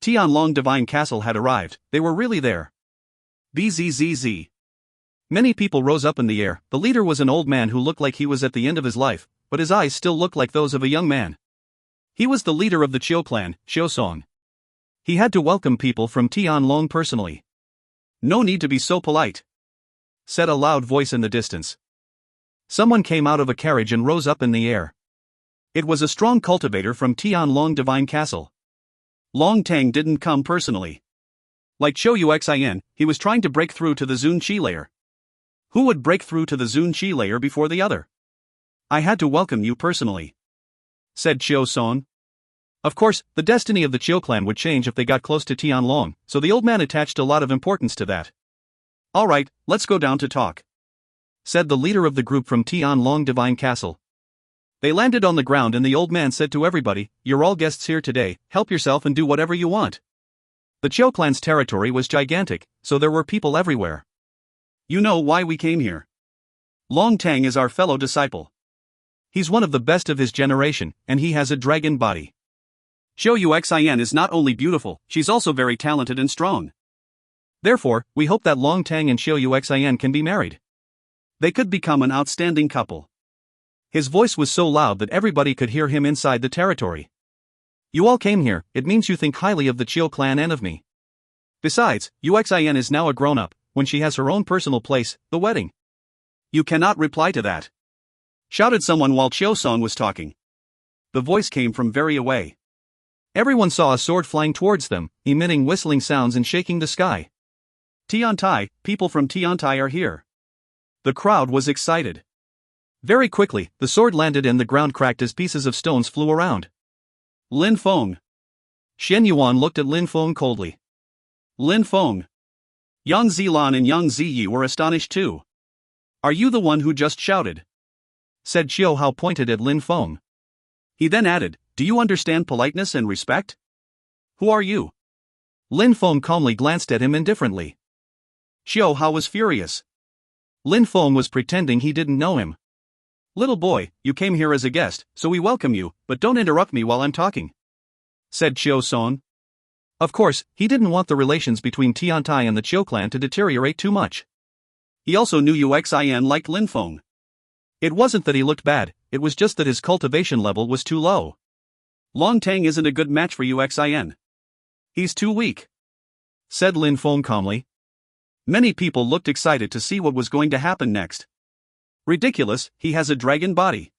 Tianlong Divine Castle had arrived, they were really there. Bzzz. Many people rose up in the air. The leader was an old man who looked like he was at the end of his life, but his eyes still looked like those of a young man. He was the leader of the Qiu clan, Qiu Song. He had to welcome people from Tianlong personally. No need to be so polite, said a loud voice in the distance. Someone came out of a carriage and rose up in the air. It was a strong cultivator from Tianlong Divine Castle. Long Tang didn't come personally. Like Qiu Yuxian, he was trying to break through to the Zun Qi layer. Who would break through to the Zun Qi layer before the other? I had to welcome you personally, said Qiu Song. Of course, the destiny of the Qiu clan would change if they got close to Tianlong, so the old man attached a lot of importance to that. Alright, let's go down to talk, said the leader of the group from Tianlong Divine Castle. They landed on the ground and the old man said to everybody, you're all guests here today, help yourself and do whatever you want. The Qiu clan's territory was gigantic, so there were people everywhere. You know why we came here. Long Tang is our fellow disciple. He's one of the best of his generation, and he has a dragon body. Qiu Yuxian is not only beautiful, she's also very talented and strong. Therefore, we hope that Long Tang and Qiu Yuxian can be married. They could become an outstanding couple. His voice was so loud that everybody could hear him inside the territory. You all came here, it means you think highly of the Qiu clan and of me. Besides, Yuxian is now a grown-up, when she has her own personal place, the wedding? You cannot reply to that, shouted someone while Chiu-song was talking. The voice came from very away. Everyone saw a sword flying towards them, emitting whistling sounds and shaking the sky. Tiantai, people from Tiantai are here. The crowd was excited. Very quickly, the sword landed and the ground cracked as pieces of stones flew around. Lin Feng. Xian Yuan looked at Lin Feng coldly. Lin Feng. Yang Zilan and Yang Ziyi were astonished too. Are you the one who just shouted? Said Xiu Hao, pointed at Lin Feng. He then added, do you understand politeness and respect? Who are you? Lin Feng calmly glanced at him indifferently. Xiu Hao was furious. Lin Feng was pretending he didn't know him. Little boy, you came here as a guest, so we welcome you, but don't interrupt me while I'm talking, said Chiu-song. Of course, he didn't want the relations between Tiantai and the Chiu clan to deteriorate too much. He also knew Uxin liked Lin Feng. It wasn't that he looked bad, it was just that his cultivation level was too low. Long Tang isn't a good match for Uxin. He's too weak, said Lin Feng calmly. Many people looked excited to see what was going to happen next. Ridiculous, he has a dragon body.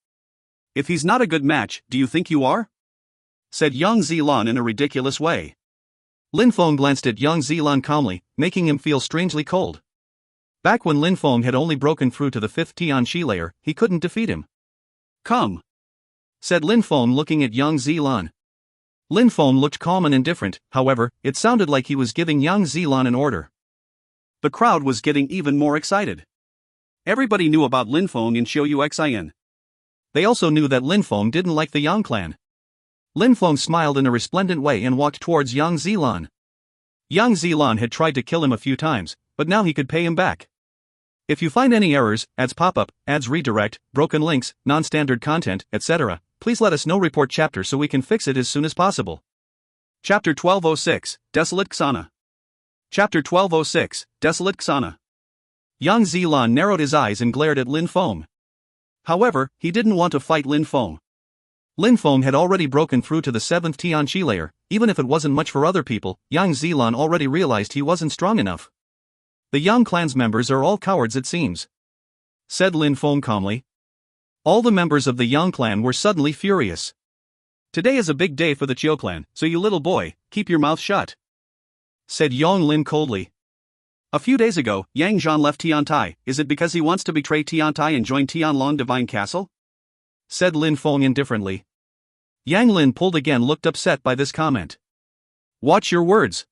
If he's not a good match, do you think you are? Said Yang Zilan in a ridiculous way. Lin Feng glanced at Yang Zilan calmly, making him feel strangely cold. Back when Lin Feng had only broken through to the 5th Tianxi layer, he couldn't defeat him. Come, said Lin Feng looking at Yang Zilan. Lin Feng looked calm and indifferent, however, it sounded like he was giving Yang Zilan an order. The crowd was getting even more excited. Everybody knew about Lin Feng and Xiu Uxin. They also knew that Lin Feng didn't like the Yang clan. Lin Feng smiled in a resplendent way and walked towards Yang Zilan. Yang Zilan had tried to kill him a few times, but now he could pay him back. If you find any errors, ads pop-up, ads redirect, broken links, non-standard content, etc., please let us know. Report chapter so we can fix it as soon as possible. Chapter 1206, Desolate Xana. Chapter 1206, Desolate Xana. Yang Zilan narrowed his eyes and glared at Lin Feng. However, he didn't want to fight Lin Feng. Lin Feng had already broken through to the 7th Tianxi layer, even if it wasn't much for other people. Yang Zilan already realized he wasn't strong enough. The Yang clan's members are all cowards, it seems, said Lin Feng calmly. All the members of the Yang clan were suddenly furious. Today is a big day for the Chiu clan, so you little boy, keep your mouth shut, said Yang Lin coldly. A few days ago, Yang Zhan left Tiantai. Is it because he wants to betray Tiantai and join Tianlong Divine Castle? Said Lin Feng indifferently. Yang Lin pulled again, looked upset by this comment. Watch your words.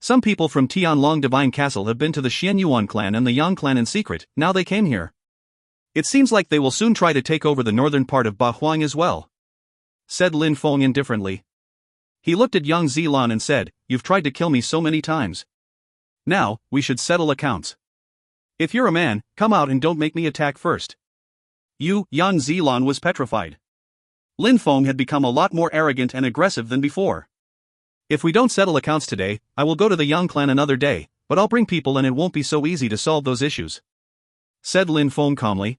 Some people from Tianlong Divine Castle have been to the Xianyuan clan and the Yang clan in secret, now they came here. It seems like they will soon try to take over the northern part of Bahuang as well, said Lin Feng indifferently. He looked at Yang Zilan and said, you've tried to kill me so many times. Now, we should settle accounts. If you're a man, come out and don't make me attack first. Yang Zilan was petrified. Lin Feng had become a lot more arrogant and aggressive than before. If we don't settle accounts today, I will go to the Yang clan another day, but I'll bring people and it won't be so easy to solve those issues, said Lin Feng calmly.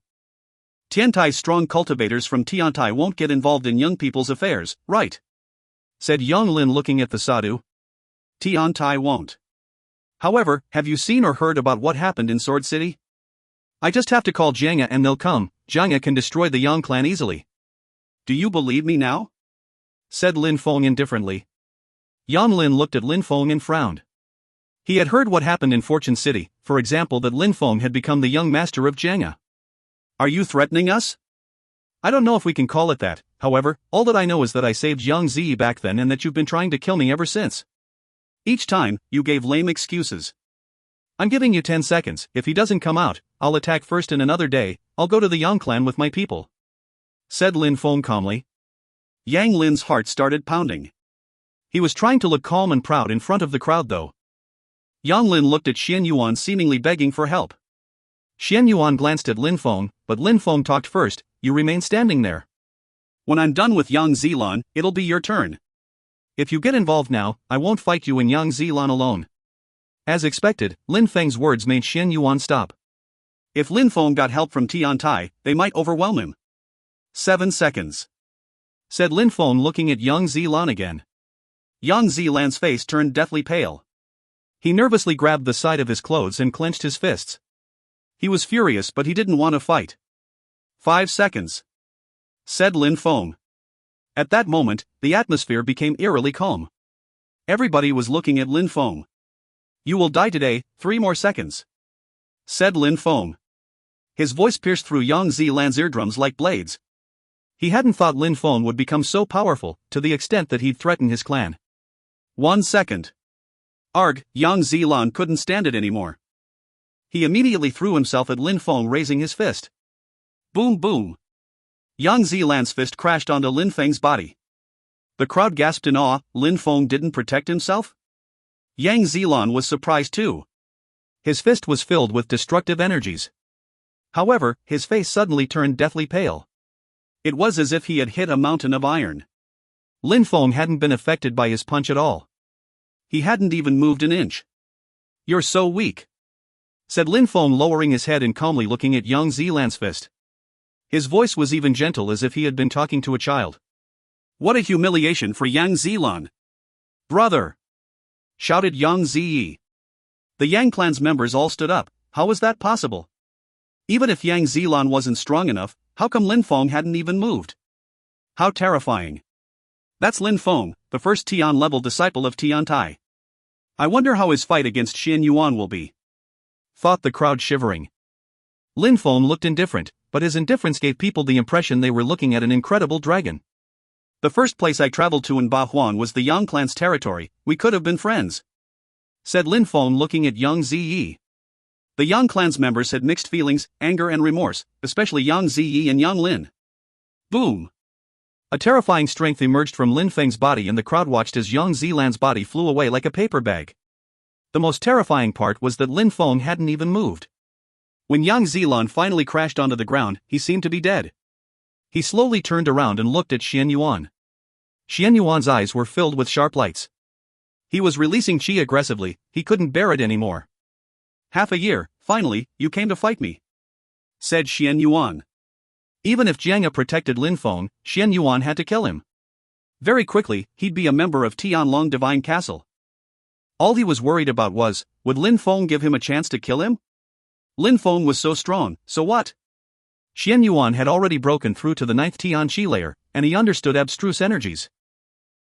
Tiantai's strong cultivators from Tiantai won't get involved in young people's affairs, right? Said Yang Lin looking at the sadhu. Tiantai won't. However, have you seen or heard about what happened in Sword City? I just have to call Jianga and they'll come. Jianga can destroy the Yang clan easily. Do you believe me now? Said Lin Feng indifferently. Yang Lin looked at Lin Feng and frowned. He had heard what happened in Fortune City, for example that Lin Feng had become the young master of Jianga. Are you threatening us? I don't know if we can call it that, however, all that I know is that I saved Yang Ziyi back then and that you've been trying to kill me ever since. Each time, you gave lame excuses. I'm giving you 10 seconds, if he doesn't come out, I'll attack first and another day, I'll go to the Yang clan with my people, said Lin Feng calmly. Yang Lin's heart started pounding. He was trying to look calm and proud in front of the crowd though. Yang Lin looked at Xian Yuan seemingly begging for help. Xian Yuan glanced at Lin Feng, but Lin Feng talked first. You remain standing there. When I'm done with Yang Zilan, it'll be your turn. If you get involved now, I won't fight you and Yang Zilan alone. As expected, Lin Feng's words made Xian Yuan stop. If Lin Feng got help from Tiantai, they might overwhelm him. 7 seconds. Said Lin Feng looking at Yang Zilan again. Yang Zilan's face turned deathly pale. He nervously grabbed the side of his clothes and clenched his fists. He was furious, but he didn't want to fight. 5 seconds, said Lin Feng. At that moment, the atmosphere became eerily calm. Everybody was looking at Lin Feng. You will die today, 3 more seconds, said Lin Feng. His voice pierced through Yang Zilan's eardrums like blades. He hadn't thought Lin Feng would become so powerful, to the extent that he'd threaten his clan. 1 second. Arg, Yang Zilan couldn't stand it anymore. He immediately threw himself at Lin Feng, raising his fist. Boom boom. Yang Zilan's fist crashed onto Lin Feng's body. The crowd gasped in awe. Lin Feng didn't protect himself? Yang Zilan was surprised too. His fist was filled with destructive energies. However, his face suddenly turned deathly pale. It was as if he had hit a mountain of iron. Lin Feng hadn't been affected by his punch at all. He hadn't even moved an inch. You're so weak, said Lin Feng, lowering his head and calmly looking at Yang Zilan's fist. His voice was even gentle, as if he had been talking to a child. What a humiliation for Yang Zilan. Brother, shouted Yang Ziyi. The Yang clan's members all stood up. How was that possible? Even if Yang Zilan wasn't strong enough, how come Lin Feng hadn't even moved? How terrifying. That's Lin Feng, the first Tian-level disciple of Tian Tai. I wonder how his fight against Xian Yuan will be, thought the crowd, shivering. Lin Feng looked indifferent, but his indifference gave people the impression they were looking at an incredible dragon. The first place I traveled to in Bahuan was the Yang clan's territory. We could have been friends, said Lin Feng, looking at Yang Ziyi. The Yang clan's members had mixed feelings, anger and remorse, especially Yang Ziyi and Yang Lin. Boom! A terrifying strength emerged from Lin Feng's body, and the crowd watched as Yang Zilan's body flew away like a paper bag. The most terrifying part was that Lin Feng hadn't even moved. When Yang Zilan finally crashed onto the ground, he seemed to be dead. He slowly turned around and looked at Xian Yuan. Xian Yuan's eyes were filled with sharp lights. He was releasing qi aggressively. He couldn't bear it anymore. Half a year, finally, you came to fight me, said Xian Yuan. Even if Jiang protected Lin Feng, Xian Yuan had to kill him. Very quickly, he'd be a member of Tianlong Divine Castle. All he was worried about was, would Lin Feng give him a chance to kill him? Lin Feng was so strong, so what? Xian Yuan had already broken through to the 9th Tian Qi layer, and he understood abstruse energies.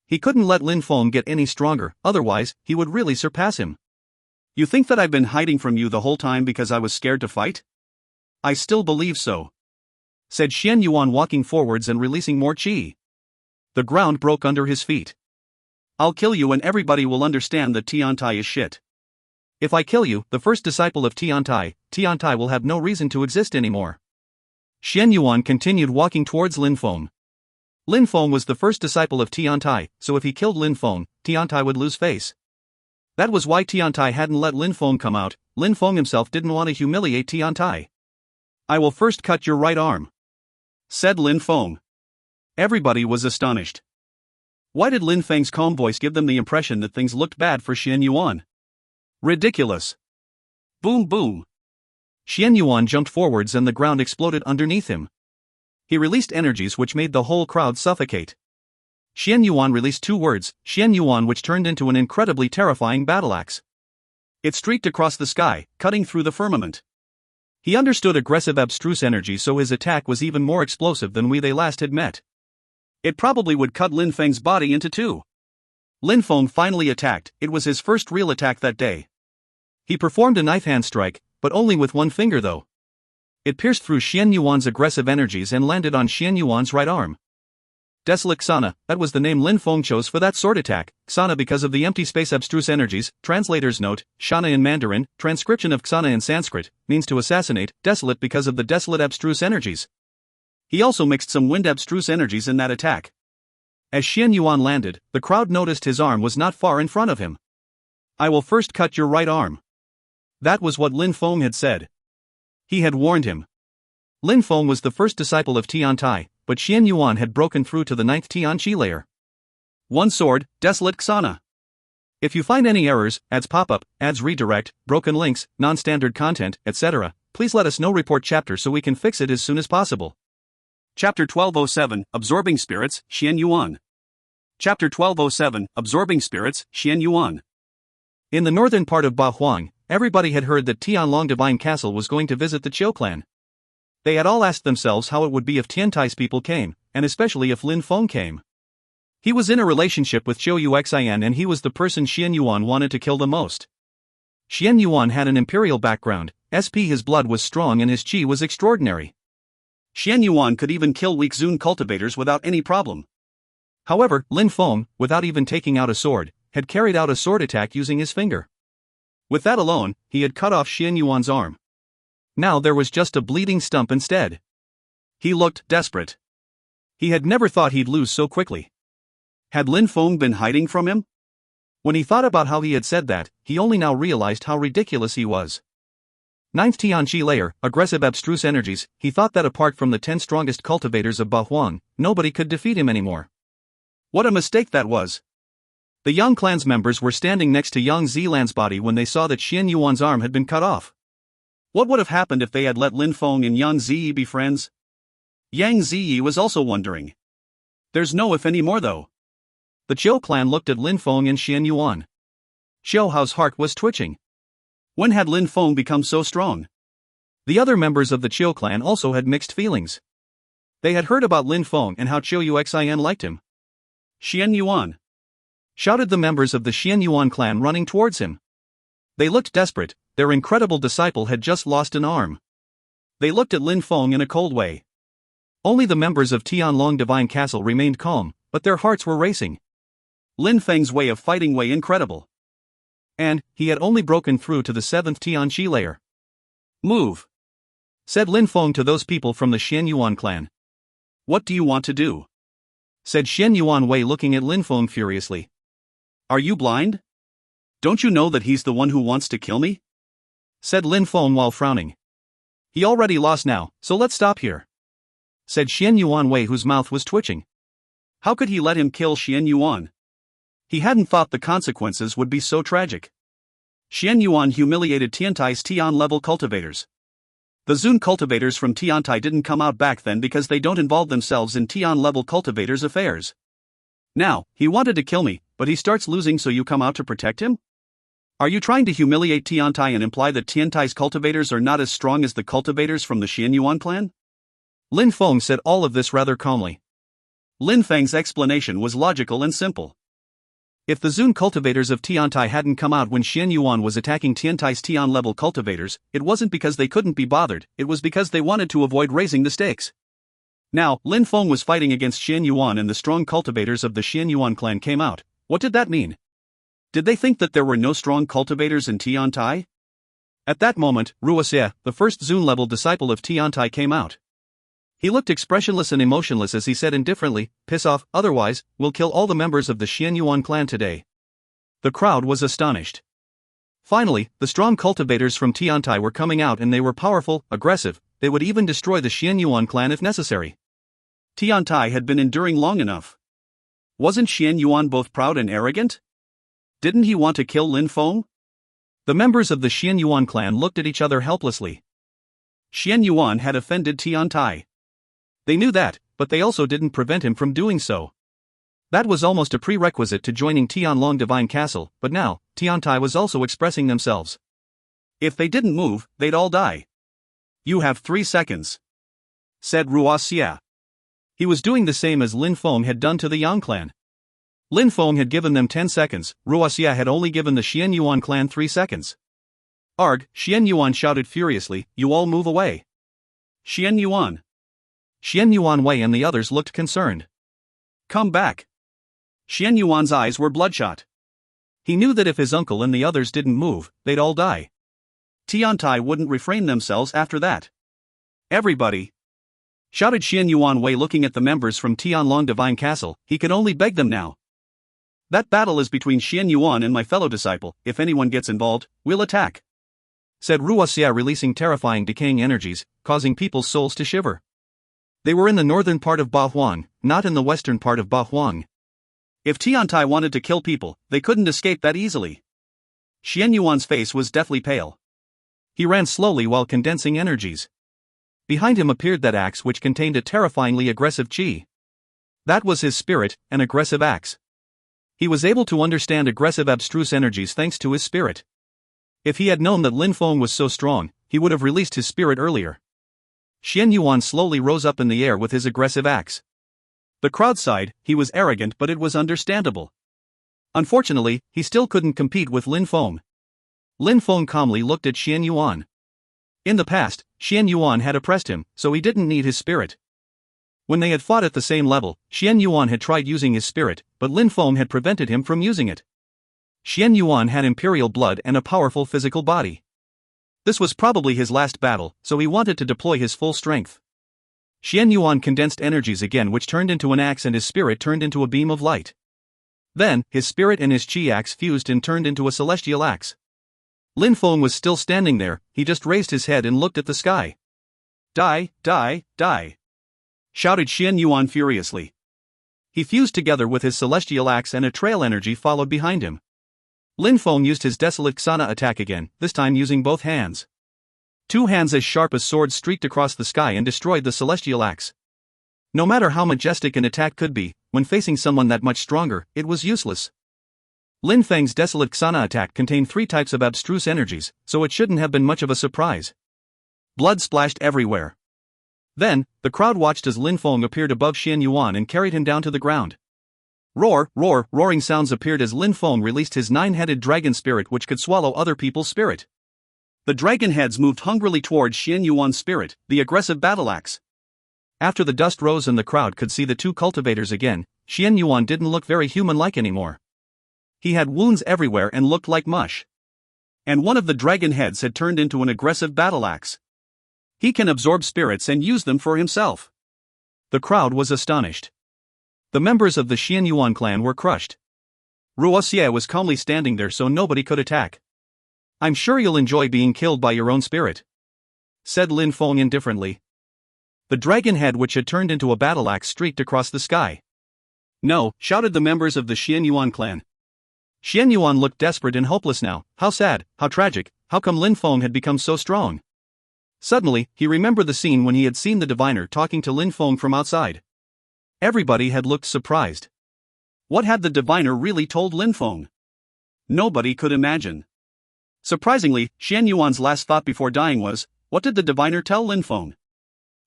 He couldn't let Lin Feng get any stronger, otherwise, he would really surpass him. You think that I've been hiding from you the whole time because I was scared to fight? I still believe so, said Xian Yuan, walking forwards and releasing more qi. The ground broke under his feet. I'll kill you and everybody will understand that Tian Tai is shit. If I kill you, the first disciple of Tian Tai will have no reason to exist anymore. Xian Yuan continued walking towards Lin Feng. Lin Feng was the first disciple of Tian Tai, so if he killed Lin Feng, Tian Tai would lose face. That was why Tian Tai hadn't let Lin Feng come out. Lin Feng himself didn't want to humiliate Tian Tai. I will first cut your right arm, said Lin Feng. Everybody was astonished. Why did Lin Feng's calm voice give them the impression that things looked bad for Xian Yuan? Ridiculous. Boom boom. Xian Yuan jumped forwards and the ground exploded underneath him. He released energies which made the whole crowd suffocate. Xian Yuan released 2 words, Xian Yuan, which turned into an incredibly terrifying battle axe. It streaked across the sky, cutting through the firmament. He understood aggressive abstruse energy, so his attack was even more explosive than when they last had met. It probably would cut Lin Feng's body into 2. Lin Feng finally attacked. It was his first real attack that day. He performed a knife hand strike, but only with 1 finger though. It pierced through Xian Yuan's aggressive energies and landed on Xian Yuan's right arm. Desolate Xana, that was the name Lin Feng chose for that sword attack. Xana because of the empty space abstruse energies. Translator's note, Shana in Mandarin, transcription of Xana in Sanskrit, means to assassinate. Desolate because of the desolate abstruse energies. He also mixed some wind abstruse energies in that attack. As Xian Yuan landed, the crowd noticed his arm was not far in front of him. I will first cut your right arm. That was what Lin Feng had said. He had warned him. Lin Feng was the first disciple of Tian Tai, but Xian Yuan had broken through to the 9th Tian Qi layer. 1 sword, Desolate Xana. If you find any errors, ads pop-up, ads redirect, broken links, non-standard content, etc., please let us know. Report chapter so we can fix it as soon as possible. Chapter 1207, Absorbing Spirits, Xian Yuan. Chapter 1207, Absorbing Spirits, Xian Yuan. In the northern part of Ba Huang, everybody had heard that Tianlong Divine Castle was going to visit the Chiu clan. They had all asked themselves how it would be if Tiantai's people came, and especially if Lin Feng came. He was in a relationship with Chiu Yuxian and he was the person Xian Yuan wanted to kill the most. Xian Yuan had an imperial background, his blood was strong and his qi was extraordinary. Xian Yuan could even kill weak Zun cultivators without any problem. However, Lin Feng, without even taking out a sword, had carried out a sword attack using his finger. With that alone, he had cut off Xian Yuan's arm. Now there was just a bleeding stump instead. He looked desperate. He had never thought he'd lose so quickly. Had Lin Feng been hiding from him? When he thought about how he had said that, he only now realized how ridiculous he was. Ninth Tianqi layer, aggressive abstruse energies, he thought that apart from the 10 strongest cultivators of Ba Huang, nobody could defeat him anymore. What a mistake that was. The Yang clan's members were standing next to Yang Zilan's body when they saw that Xian Yuan's arm had been cut off. What would have happened if they had let Lin Feng and Yang Ziyi be friends? Yang Ziyi was also wondering. There's no if anymore though. The Chiu clan looked at Lin Feng and Xian Yuan. Xiu Hao's heart was twitching. When had Lin Feng become so strong? The other members of the Chiu clan also had mixed feelings. They had heard about Lin Feng and how Chiu Yuxian liked him. Xian Yuan! Shouted the members of the Xian Yuan clan running towards him. They looked desperate, their incredible disciple had just lost an arm. They looked at Lin Feng in a cold way. Only the members of Tianlong Divine Castle remained calm, but their hearts were racing. Lin Feng's way of fighting way incredible. And, he had only broken through to the 7th Tianqi layer. Move! Said Lin Feng to those people from the Xian Yuan clan. What do you want to do? Said Xian Yuan Wei looking at Lin Feng furiously. Are you blind? Don't you know that he's the one who wants to kill me? Said Lin Feng while frowning. He already lost now, so let's stop here. Said Xian Yuan Wei whose mouth was twitching. How could he let him kill Xian Yuan? He hadn't thought the consequences would be so tragic. Xian Yuan humiliated Tiantai's Tian-level cultivators. The Zun cultivators from Tiantai didn't come out back then because they don't involve themselves in Tian-level cultivators' affairs. Now, he wanted to kill me, but he starts losing so you come out to protect him? Are you trying to humiliate Tiantai and imply that Tiantai's cultivators are not as strong as the cultivators from the Xian Yuan clan? Lin Feng said all of this rather calmly. Lin Feng's explanation was logical and simple. If the Zun cultivators of Tiantai hadn't come out when Xian Yuan was attacking Tiantai's Tian-level cultivators, it wasn't because they couldn't be bothered, it was because they wanted to avoid raising the stakes. Now, Lin Feng was fighting against Xian Yuan and the strong cultivators of the Xian Yuan clan came out. What did that mean? Did they think that there were no strong cultivators in Tiantai? At that moment, Ruoxie, the first Zun-level disciple of Tiantai came out. He looked expressionless and emotionless as he said indifferently, "Piss off, otherwise, we'll kill all the members of the Xian Yuan clan today." The crowd was astonished. Finally, the strong cultivators from Tiantai were coming out and they were powerful, aggressive, they would even destroy the Xian Yuan clan if necessary. Tiantai had been enduring long enough. Wasn't Xian Yuan both proud and arrogant? Didn't he want to kill Lin Feng? The members of the Xian Yuan clan looked at each other helplessly. Xian Yuan had offended Tiantai. They knew that, but they also didn't prevent him from doing so. That was almost a prerequisite to joining Tianlong Divine Castle, but now, Tiantai was also expressing themselves. If they didn't move, they'd all die. You have 3 seconds. Said Ruoxie. He was doing the same as Lin Feng had done to the Yang clan. Lin Feng had given them 10 seconds, Ruoxie had only given the Xian Yuan clan 3 seconds. Arg, Xian Yuan shouted furiously, you all move away. Xian Yuan. Xian Yuan Wei and the others looked concerned. Come back. Xian Yuan's eyes were bloodshot. He knew that if his uncle and the others didn't move, they'd all die. Tiantai wouldn't refrain themselves after that. Everybody! Shouted Xian Yuan Wei looking at the members from Tianlong Divine Castle, he could only beg them now. That battle is between Xian Yuan and my fellow disciple, if anyone gets involved, we'll attack. Said Ruoxie releasing terrifying decaying energies, causing people's souls to shiver. They were in the northern part of Ba Huang, not in the western part of Ba Huang. If Tiantai wanted to kill people, they couldn't escape that easily. Xian Yuan's face was deathly pale. He ran slowly while condensing energies. Behind him appeared that axe which contained a terrifyingly aggressive qi. That was his spirit, an aggressive axe. He was able to understand aggressive abstruse energies thanks to his spirit. If he had known that Lin Feng was so strong, he would have released his spirit earlier. Xian Yuan slowly rose up in the air with his aggressive axe. The crowd sighed. He was arrogant, but it was understandable. Unfortunately, he still couldn't compete with Lin Feng. Lin Feng calmly looked at Xian Yuan. In the past, Xian Yuan had oppressed him, so he didn't need his spirit. When they had fought at the same level, Xian Yuan had tried using his spirit, but Lin Feng had prevented him from using it. Xian Yuan had imperial blood and a powerful physical body. This was probably his last battle, so he wanted to deploy his full strength. Xian Yuan condensed energies again, which turned into an axe, and his spirit turned into a beam of light. Then, his spirit and his chi axe fused and turned into a celestial axe. Lin Feng was still standing there. He just raised his head and looked at the sky. Die, die, die! Shouted Xian Yuan furiously. He fused together with his celestial axe, and a trail energy followed behind him. Lin Feng used his desolate Xana attack again, this time using both hands. Two hands as sharp as swords streaked across the sky and destroyed the celestial axe. No matter how majestic an attack could be, when facing someone that much stronger, it was useless. Lin Feng's desolate Xana attack contained 3 types of abstruse energies, so it shouldn't have been much of a surprise. Blood splashed everywhere. Then, the crowd watched as Lin Feng appeared above Xian Yuan and carried him down to the ground. Roar, roar, roaring sounds appeared as Lin Feng released his 9-headed dragon spirit, which could swallow other people's spirit. The dragon heads moved hungrily towards Xian Yuan's spirit, the aggressive battle axe. After the dust rose and the crowd could see the 2 cultivators again, Xian Yuan didn't look very human-like anymore. He had wounds everywhere and looked like mush. And one of the dragon heads had turned into an aggressive battle axe. He can absorb spirits and use them for himself. The crowd was astonished. The members of the Xian Yuan clan were crushed. Ruoxie was calmly standing there so nobody could attack. I'm sure you'll enjoy being killed by your own spirit, said Lin Feng indifferently. The dragon head, which had turned into a battle axe, streaked across the sky. No, shouted the members of the Xian Yuan clan. Xian Yuan looked desperate and hopeless now. How sad, how tragic, how come Lin Feng had become so strong? Suddenly, he remembered the scene when he had seen the diviner talking to Lin Feng from outside. Everybody had looked surprised. What had the diviner really told Lin Feng? Nobody could imagine. Surprisingly, Xian Yuan's last thought before dying was, what did the diviner tell Lin Feng?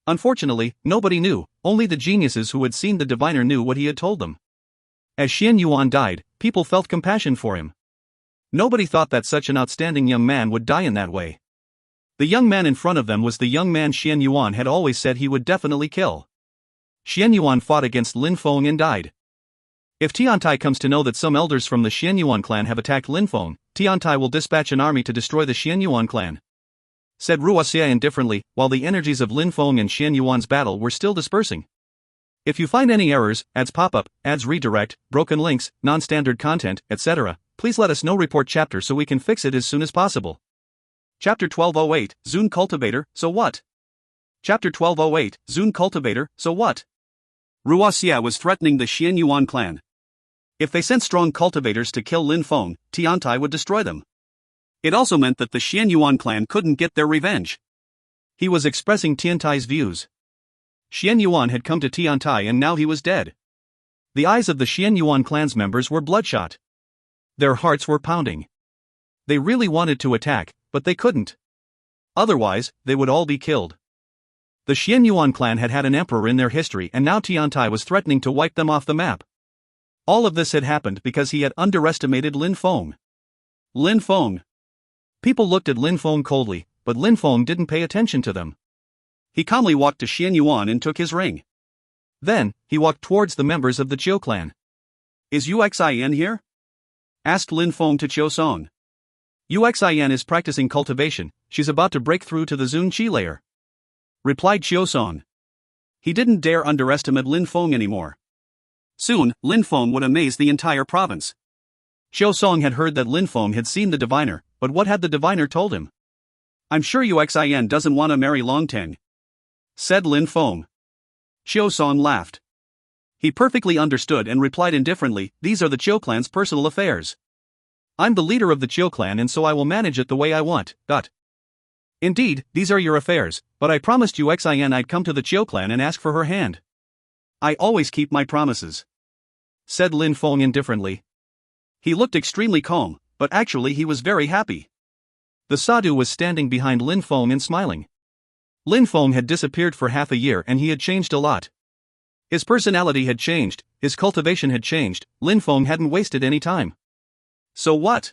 Unfortunately, nobody knew. Only the geniuses who had seen the diviner knew what he had told them. As Xian Yuan died, people felt compassion for him. Nobody thought that such an outstanding young man would die in that way. The young man in front of them was the young man Xian Yuan had always said he would definitely kill. Xian Yuan fought against Lin Feng and died. If Tiantai comes to know that some elders from the Xian Yuan clan have attacked Lin Feng, Tiantai will dispatch an army to destroy the Xian Yuan clan, said Ruoxie indifferently, while the energies of Lin Feng and Xian Yuan's battle were still dispersing. If you find any errors, ads pop-up, ads redirect, broken links, non-standard content, etc., please let us know. Report chapter so we can fix it as soon as possible. Chapter 1208, Zun Cultivator, so what? Chapter 1208, Zun Cultivator, so what? Ruoxie was threatening the Xian Yuan clan. If they sent strong cultivators to kill Lin Feng, Tiantai would destroy them. It also meant that the Xian Yuan clan couldn't get their revenge. He was expressing Tiantai's views. Xian Yuan had come to Tiantai and now he was dead. The eyes of the Xian Yuan clan's members were bloodshot. Their hearts were pounding. They really wanted to attack, but they couldn't. Otherwise, they would all be killed. The Xian Yuan clan had had an emperor in their history, and now Tiantai was threatening to wipe them off the map. All of this had happened because he had underestimated Lin Feng. Lin Feng. People looked at Lin Feng coldly, but Lin Feng didn't pay attention to them. He calmly walked to Xian Yuan and took his ring. Then, he walked towards the members of the Chiu clan. Is Uxin here? Asked Lin Feng to Chiu Song. Uxin is practicing cultivation, she's about to break through to the Zun Qi layer, replied Chiu Song. He didn't dare underestimate Lin Feng anymore. Soon, Lin Feng would amaze the entire province. Chiu Song had heard that Lin Feng had seen the diviner, but what had the diviner told him? I'm sure Uxin doesn't want to marry Longteng, said Lin Feng. Chiu Song laughed. He perfectly understood and replied indifferently, these are the Chiu clan's personal affairs. I'm the leader of the Chiu clan and so I will manage it the way I want. Indeed, these are your affairs, but I promised Uxin I'd come to the Chiu clan and ask for her hand. I always keep my promises, said Lin Feng indifferently. He looked extremely calm, but actually he was very happy. The sadhu was standing behind Lin Feng and smiling. Lin Feng had disappeared for half a year and he had changed a lot. His personality had changed, his cultivation had changed, Lin Feng hadn't wasted any time. So what?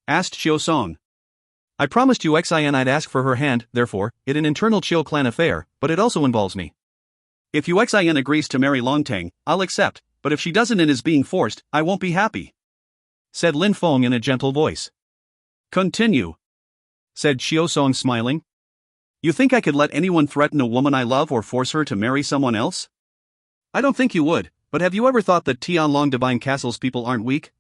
Asked Xiao Song. I promised you Xin I'd ask for her hand, therefore, it's an internal Qiu clan affair, but it also involves me. If Xin agrees to marry Longtang, I'll accept, but if she doesn't and is being forced, I won't be happy. Said Lin Feng in a gentle voice. Continue. Said Xiao Song smiling. You think I could let anyone threaten a woman I love or force her to marry someone else? I don't think you would, but have you ever thought that Tianlong Divine Castle's people aren't weak?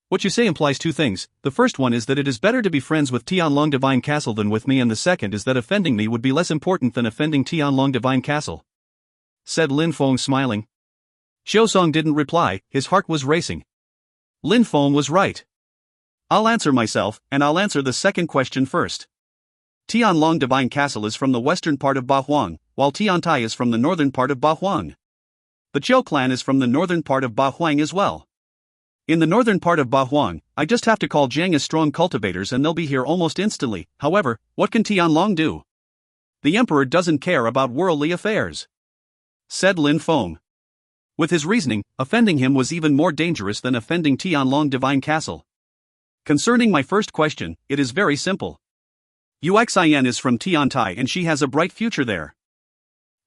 What you say implies two things. The first one is that it is better to be friends with Tianlong Divine Castle than with me, and the second is that offending me would be less important than offending Tianlong Divine Castle. Said Lin Feng smiling. Xiao Song didn't reply, his heart was racing. Lin Feng was right. I'll answer myself, and I'll answer the second question first. Tianlong Divine Castle is from the western part of Bahuang, while Tiantai is from the northern part of Bahuang. The Qiu clan is from the northern part of Bahuang as well. In the northern part of Bahuang, I just have to call Jiang as strong cultivators and they'll be here almost instantly. However, what can Tianlong do? The emperor doesn't care about worldly affairs. Said Lin Feng. With his reasoning, offending him was even more dangerous than offending Tianlong Divine Castle. Concerning my first question, it is very simple. Xin is from Tiantai and she has a bright future there.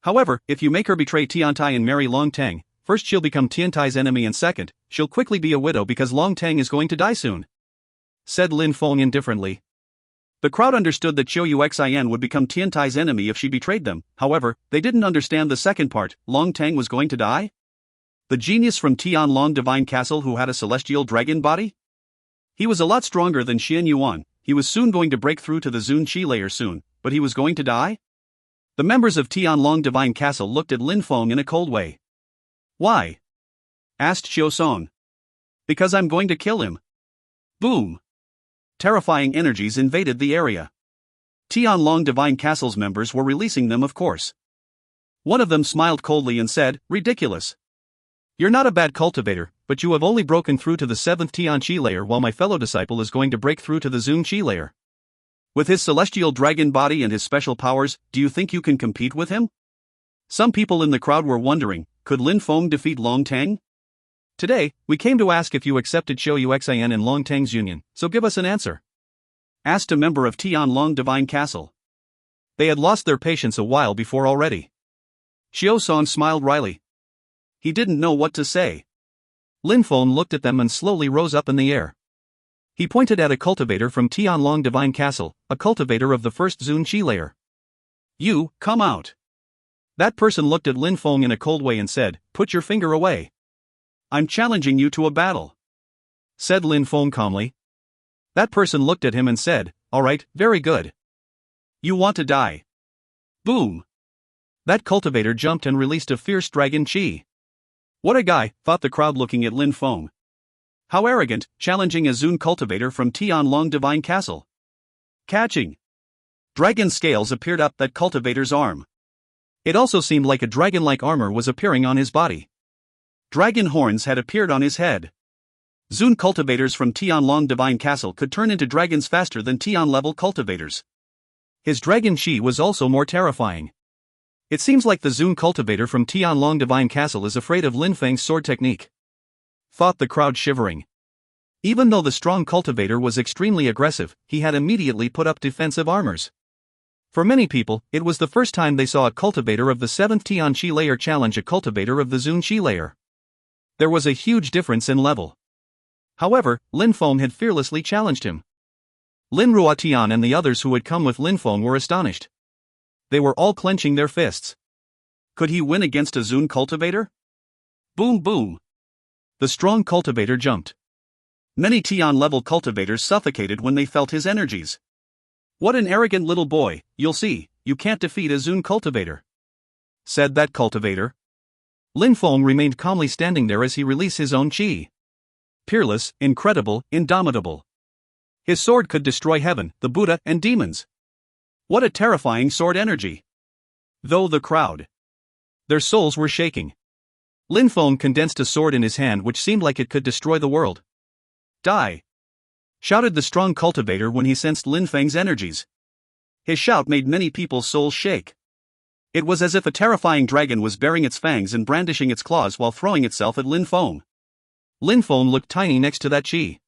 However, if you make her betray Tiantai and marry Longtang, first she'll become Tiantai's enemy and second, she'll quickly be a widow because Longtang is going to die soon. Said Lin Feng indifferently. The crowd understood that Xin would become Tiantai's enemy if she betrayed them, however, they didn't understand the second part, Longtang was going to die? The genius from Tianlong Divine Castle who had a celestial dragon body? He was a lot stronger than Xian Yuan, he was soon going to break through to the Zun Qi layer soon, but he was going to die? The members of Tianlong Divine Castle looked at Lin Feng in a cold way. Why? Asked Xiao Song. Because I'm going to kill him. Boom! Terrifying energies invaded the area. Tianlong Divine Castle's members were releasing them, of course. One of them smiled coldly and said, ridiculous. You're not a bad cultivator, but you have only broken through to the 7th Tian Qi layer while my fellow disciple is going to break through to the Zun Qi layer. With his celestial dragon body and his special powers, do you think you can compete with him? Some people in the crowd were wondering, could Lin Feng defeat Longtang? Today, we came to ask if you accepted Xin and Longtang's union, so give us an answer. Asked a member of Tianlong Divine Castle. They had lost their patience a while before already. Xiao Song smiled wryly. He didn't know what to say. Lin Feng looked at them and slowly rose up in the air. He pointed at a cultivator from Tianlong Divine Castle, a cultivator of the first Zun Qi layer. You, come out. That person looked at Lin Feng in a cold way and said, put your finger away. I'm challenging you to a battle. Said Lin Feng calmly. That person looked at him and said, alright, very good. You want to die. Boom. That cultivator jumped and released a fierce dragon qi. What a guy, thought the crowd looking at Lin Feng. How arrogant, challenging a Zun cultivator from Tianlong Divine Castle. Catching. Dragon scales appeared up that cultivator's arm. It also seemed like a dragon-like armor was appearing on his body. Dragon horns had appeared on his head. Zun cultivators from Tianlong Divine Castle could turn into dragons faster than Tian-level cultivators. His dragon qi was also more terrifying. It seems like the Zun cultivator from Tianlong Divine Castle is afraid of Lin Feng's sword technique. Thought the crowd shivering. Even though the strong cultivator was extremely aggressive, he had immediately put up defensive armors. For many people, it was the first time they saw a cultivator of the 7th Tian Qi layer challenge a cultivator of the Zun Qi layer. There was a huge difference in level. However, Lin Feng had fearlessly challenged him. Lin Ruotian and the others who had come with Lin Feng were astonished. They were all clenching their fists. Could he win against a Zun cultivator? Boom boom. The strong cultivator jumped. Many Tian-level cultivators suffocated when they felt his energies. What an arrogant little boy, you'll see, you can't defeat a Zun cultivator. Said that cultivator. Lin Feng remained calmly standing there as he released his own qi. Peerless, incredible, indomitable. His sword could destroy heaven, the Buddha, and demons. What a terrifying sword energy. Though the crowd. Their souls were shaking. Lin Feng condensed a sword in his hand which seemed like it could destroy the world. Die! Shouted the strong cultivator when he sensed Lin Feng's energies. His shout made many people's souls shake. It was as if a terrifying dragon was baring its fangs and brandishing its claws while throwing itself at Lin Feng. Lin Feng looked tiny next to that chi.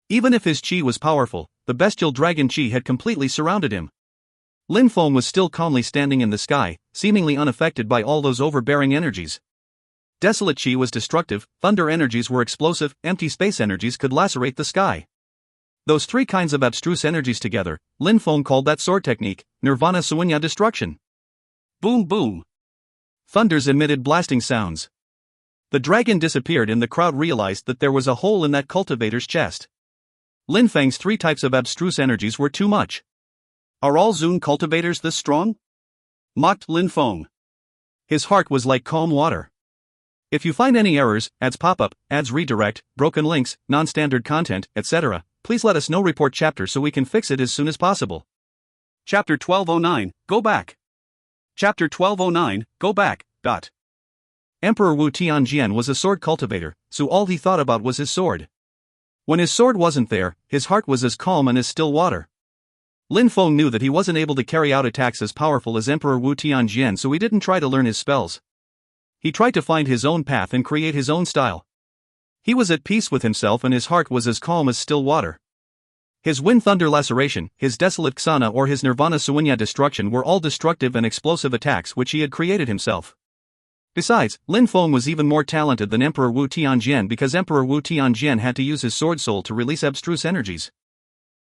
Even if his chi was powerful, the bestial dragon chi had completely surrounded him. Lin Feng was still calmly standing in the sky, seemingly unaffected by all those overbearing energies. Desolate chi was destructive, thunder energies were explosive, empty space energies could lacerate the sky. Those three kinds of abstruse energies together, Lin Feng called that sword technique, Nirvana Sunya destruction. Boom boom. Thunders emitted blasting sounds. The dragon disappeared and the crowd realized that there was a hole in that cultivator's chest. Lin Feng's three types of abstruse energies were too much. Are all Zun cultivators this strong? Mocked Lin Feng. His heart was like calm water. If you find any errors, ads pop up, ads redirect, broken links, non-standard content, etc., please let us know. Report chapter so we can fix it as soon as possible. Chapter 1209, Go Back. Chapter 1209, Go Back. Emperor Wu Tianjian was a sword cultivator, so all he thought about was his sword. When his sword wasn't there, his heart was as calm and as still water. Lin Feng knew that he wasn't able to carry out attacks as powerful as Emperor Wu Tianjian, so he didn't try to learn his spells. He tried to find his own path and create his own style. He was at peace with himself and his heart was as calm as still water. His wind thunder laceration, his desolate ksana or his nirvana sunya destruction were all destructive and explosive attacks which he had created himself. Besides, Lin Feng was even more talented than Emperor Wu Tianjian because Emperor Wu Tianjian had to use his sword soul to release abstruse energies.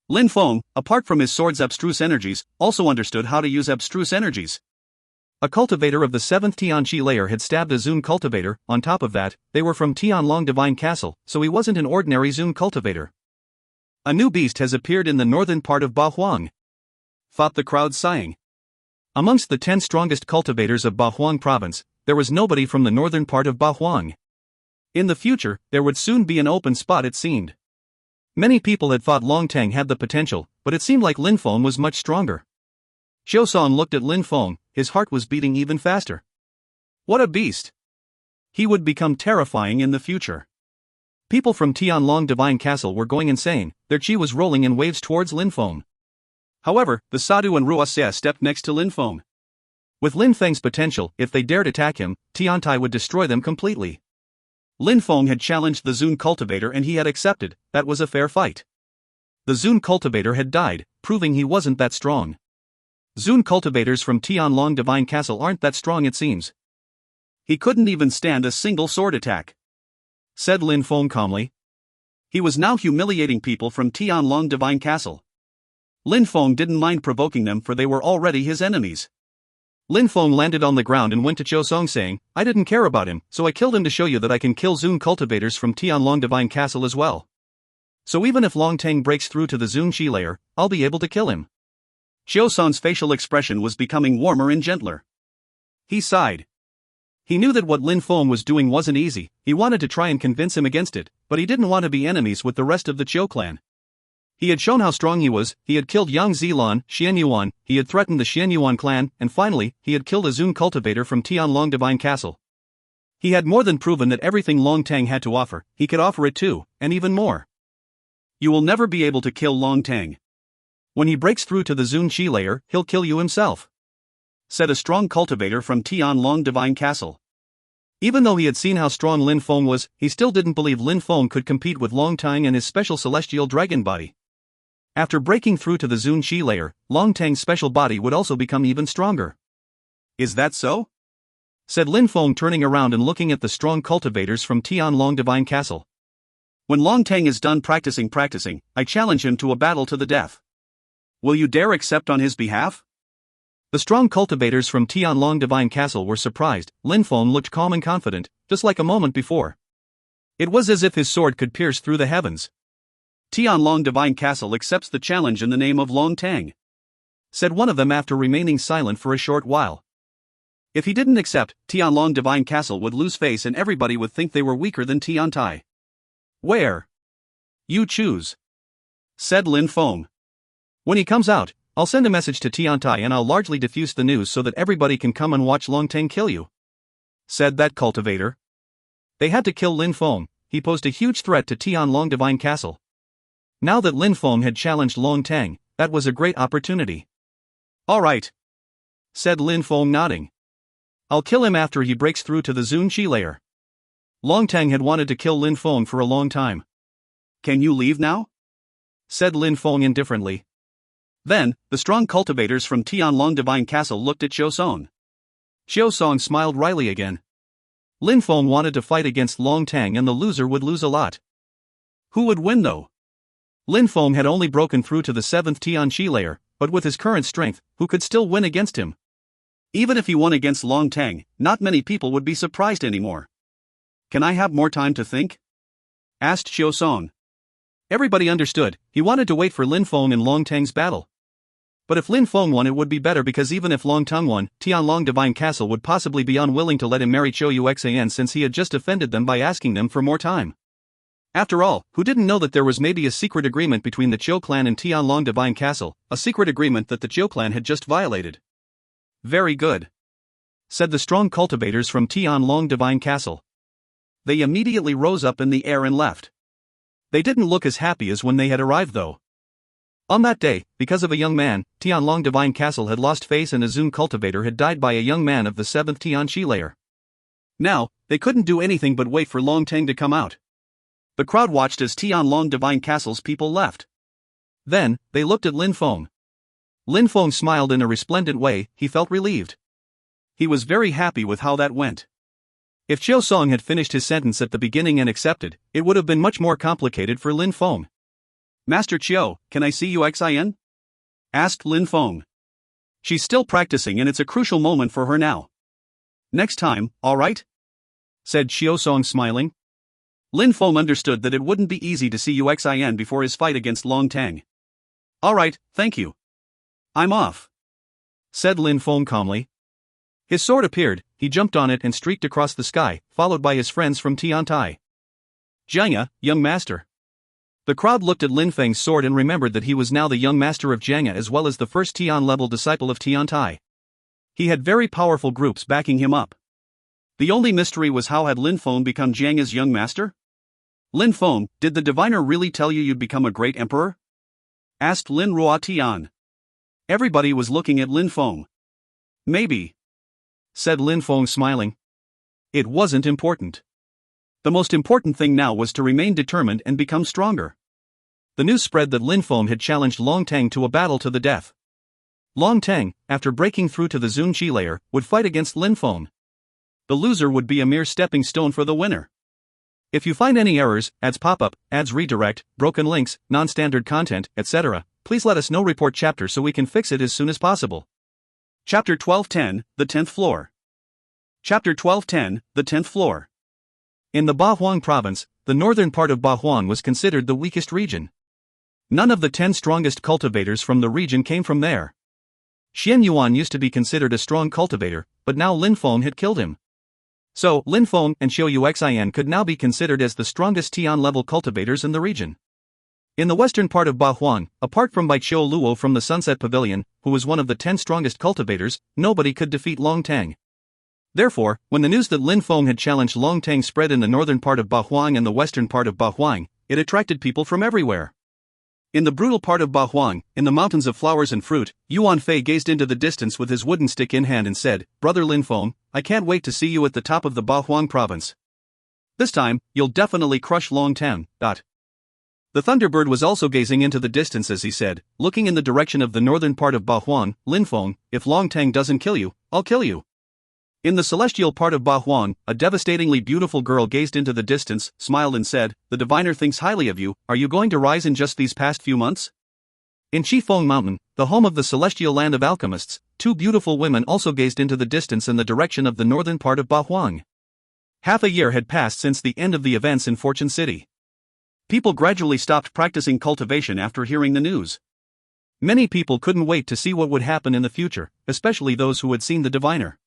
Lin Feng, apart from his sword's abstruse energies, also understood how to use abstruse energies. A cultivator of the 7th Tianqi layer had stabbed a Zun cultivator. On top of that, they were from Tianlong Divine Castle, so he wasn't an ordinary Zun cultivator. A new beast has appeared in the northern part of Bahuang, thought the crowd sighing. Amongst the 10 strongest cultivators of Bahuang province, there was nobody from the northern part of Bahuang. In the future, there would soon be an open spot, it seemed. Many people had thought Longtang had the potential, but it seemed like Lin Feng was much stronger. Xiaosan looked at Lin Feng, his heart was beating even faster. What a beast! He would become terrifying in the future. People from Tianlong Divine Castle were going insane, their chi was rolling in waves towards Lin Feng. However, the Sadhu and Ruoxia stepped next to Lin Feng. With Lin Feng's potential, if they dared attack him, Tiantai would destroy them completely. Lin Feng had challenged the Zun cultivator and he had accepted. That was a fair fight. The Zun cultivator had died, proving he wasn't that strong. Zun cultivators from Tianlong Divine Castle aren't that strong, it seems. He couldn't even stand a single sword attack, said Lin Feng calmly. He was now humiliating people from Tianlong Divine Castle. Lin Feng didn't mind provoking them for they were already his enemies. Lin Feng landed on the ground and went to Qiu Song saying, I didn't care about him, so I killed him to show you that I can kill Zun cultivators from Tianlong Divine Castle as well. So even if Longtang breaks through to the Zun Shi layer, I'll be able to kill him. Qiu Song's facial expression was becoming warmer and gentler. He sighed. He knew that what Lin Feng was doing wasn't easy, he wanted to try and convince him against it, but he didn't want to be enemies with the rest of the Qiu clan. He had shown how strong he was, he had killed Yang Zilan, Xianyuan, he had threatened the Xianyuan clan, and finally, he had killed a Zun cultivator from Tianlong Divine Castle. He had more than proven that everything Longtang had to offer, he could offer it too, and even more. You will never be able to kill Longtang. When he breaks through to the Zun Shi layer, he'll kill you himself, said a strong cultivator from Tianlong Divine Castle. Even though he had seen how strong Lin Feng was, he still didn't believe Lin Feng could compete with Longtang and his special celestial dragon body. After breaking through to the Zun Shi layer, Longtang's special body would also become even stronger. Is that so? Said Lin Feng, turning around and looking at the strong cultivators from Tianlong Divine Castle. When Longtang is done practicing, I challenge him to a battle to the death. Will you dare accept on his behalf? The strong cultivators from Tianlong Divine Castle were surprised. Lin Feng looked calm and confident, just like a moment before. It was as if his sword could pierce through the heavens. Tianlong Divine Castle accepts the challenge in the name of Longtang, said one of them after remaining silent for a short while. If he didn't accept, Tianlong Divine Castle would lose face and everybody would think they were weaker than Tiantai. Where? You choose, said Lin Feng. When he comes out, I'll send a message to Tiantai and I'll largely diffuse the news so that everybody can come and watch Longtang kill you, said that cultivator. They had to kill Lin Feng. He posed a huge threat to Tianlong Divine Castle. Now that Lin Feng had challenged Long Tang, that was a great opportunity. "All right," said Lin Feng, nodding. "I'll kill him after he breaks through to the Zun Qi layer." Long Tang had wanted to kill Lin Feng for a long time. "Can you leave now?" said Lin Feng indifferently. Then, the strong cultivators from Tianlong Divine Castle looked at Xiao Song. Xiao Song smiled wryly again. Lin Feng wanted to fight against Long Tang and the loser would lose a lot. Who would win though? Lin Feng had only broken through to the 7th Tian Qi layer, but with his current strength, who could still win against him? Even if he won against Long Tang, not many people would be surprised anymore. "Can I have more time to think?" asked Xiao Song. Everybody understood, he wanted to wait for Lin Feng and Long Tang's battle. But if Lin Feng won, it would be better because even if Long Tang won, Tianlong Divine Castle would possibly be unwilling to let him marry Chou Yuxian since he had just offended them by asking them for more time. After all, who didn't know that there was maybe a secret agreement between the Chou clan and Tianlong Divine Castle, a secret agreement that the Chou clan had just violated? "Very good," said the strong cultivators from Tianlong Divine Castle. They immediately rose up in the air and left. They didn't look as happy as when they had arrived though. On that day, because of a young man, Tianlong Divine Castle had lost face and a Zun cultivator had died by a young man of the 7th Tian Qi layer. Now, they couldn't do anything but wait for Long Tang to come out. The crowd watched as Tianlong Divine Castle's people left. Then, they looked at Lin Feng. Lin Feng smiled in a resplendent way, he felt relieved. He was very happy with how that went. If Xiao Song had finished his sentence at the beginning and accepted, it would have been much more complicated for Lin Feng. "Master Qiu, can I see Yuxian?" asked Lin Feng. "She's still practicing and it's a crucial moment for her now." "Next time, alright?" said Xiao Song smiling. Lin Feng understood that it wouldn't be easy to see Yuxian before his fight against Long Tang. "Alright, thank you. I'm off," said Lin Feng calmly. His sword appeared, he jumped on it and streaked across the sky, followed by his friends from Tiantai. "Jiangya, young master." The crowd looked at Lin Feng's sword and remembered that he was now the young master of Jiangya as well as the first Tian-level disciple of Tiantai. He had very powerful groups backing him up. The only mystery was how had Lin Feng become Jiangya's young master? "Lin Feng, did the diviner really tell you you'd become a great emperor?" asked Lin Ruotian. Everybody was looking at Lin Feng. "Maybe," said Lin Feng smiling. It wasn't important. The most important thing now was to remain determined and become stronger. The news spread that Lin Feng had challenged Long Tang to a battle to the death. Long Tang, after breaking through to the Zun Qi layer, would fight against Lin Feng. The loser would be a mere stepping stone for the winner. If you find any errors, ads pop up, ads redirect, broken links, non-standard content, etc., please let us know. Report chapter so we can fix it as soon as possible. Chapter 1210, the 10th floor. Chapter 1210, the 10th floor. In the Bahuang province, the northern part of Bahuang was considered the weakest region. None of the 10 strongest cultivators from the region came from there. Xian Yuan used to be considered a strong cultivator, but now Lin Feng had killed him. So, Lin Feng and Chou Yuxian could now be considered as the strongest Tian-level cultivators in the region. In the western part of Bahuang, apart from Bai Qiu Luo from the Sunset Pavilion, who was one of the 10 strongest cultivators, nobody could defeat Long Tang. Therefore, when the news that Lin Feng had challenged Long Tang spread in the northern part of Bahuang and the western part of Bahuang, it attracted people from everywhere. In the brutal part of Bahuang, in the mountains of flowers and fruit, Yuan Fei gazed into the distance with his wooden stick in hand and said, "Brother Lin Feng, I can't wait to see you at the top of the Bahuang province. This time, you'll definitely crush Long Tang." The Thunderbird was also gazing into the distance as he said, looking in the direction of the northern part of Bahuang, "Lin Feng, if Long Tang doesn't kill you, I'll kill you." In the celestial part of Bahuang, a devastatingly beautiful girl gazed into the distance, smiled and said, "The diviner thinks highly of you. Are you going to rise in just these past few months?" In Qifeng Mountain, the home of the celestial land of alchemists, 2 beautiful women also gazed into the distance in the direction of the northern part of Bahuang. Half a year had passed since the end of the events in Fortune City. People gradually stopped practicing cultivation after hearing the news. Many people couldn't wait to see what would happen in the future, especially those who had seen the diviner.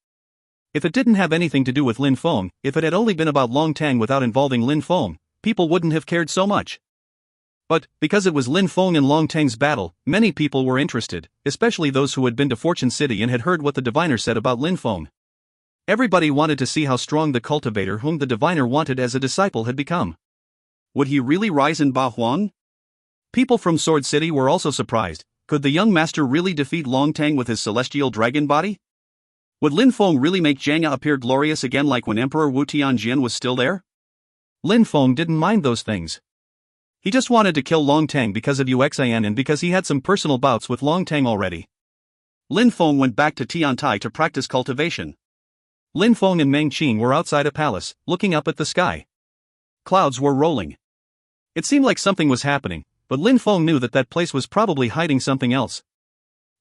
If it didn't have anything to do with Lin Feng, if it had only been about Long Tang without involving Lin Feng, people wouldn't have cared so much. But, because it was Lin Feng and Long Tang's battle, many people were interested, especially those who had been to Fortune City and had heard what the diviner said about Lin Feng. Everybody wanted to see how strong the cultivator whom the diviner wanted as a disciple had become. Would he really rise in Ba Huan? People from Sword City were also surprised. Could the young master really defeat Long Tang with his celestial dragon body? Would Lin Feng really make Jiangya appear glorious again like when Emperor Wu Tianjin was still there? Lin Feng didn't mind those things. He just wanted to kill Long Tang because of Uxian and because he had some personal bouts with Long Tang already. Lin Feng went back to Tiantai to practice cultivation. Lin Feng and Meng Qing were outside a palace, looking up at the sky. Clouds were rolling. It seemed like something was happening, but Lin Feng knew that place was probably hiding something else.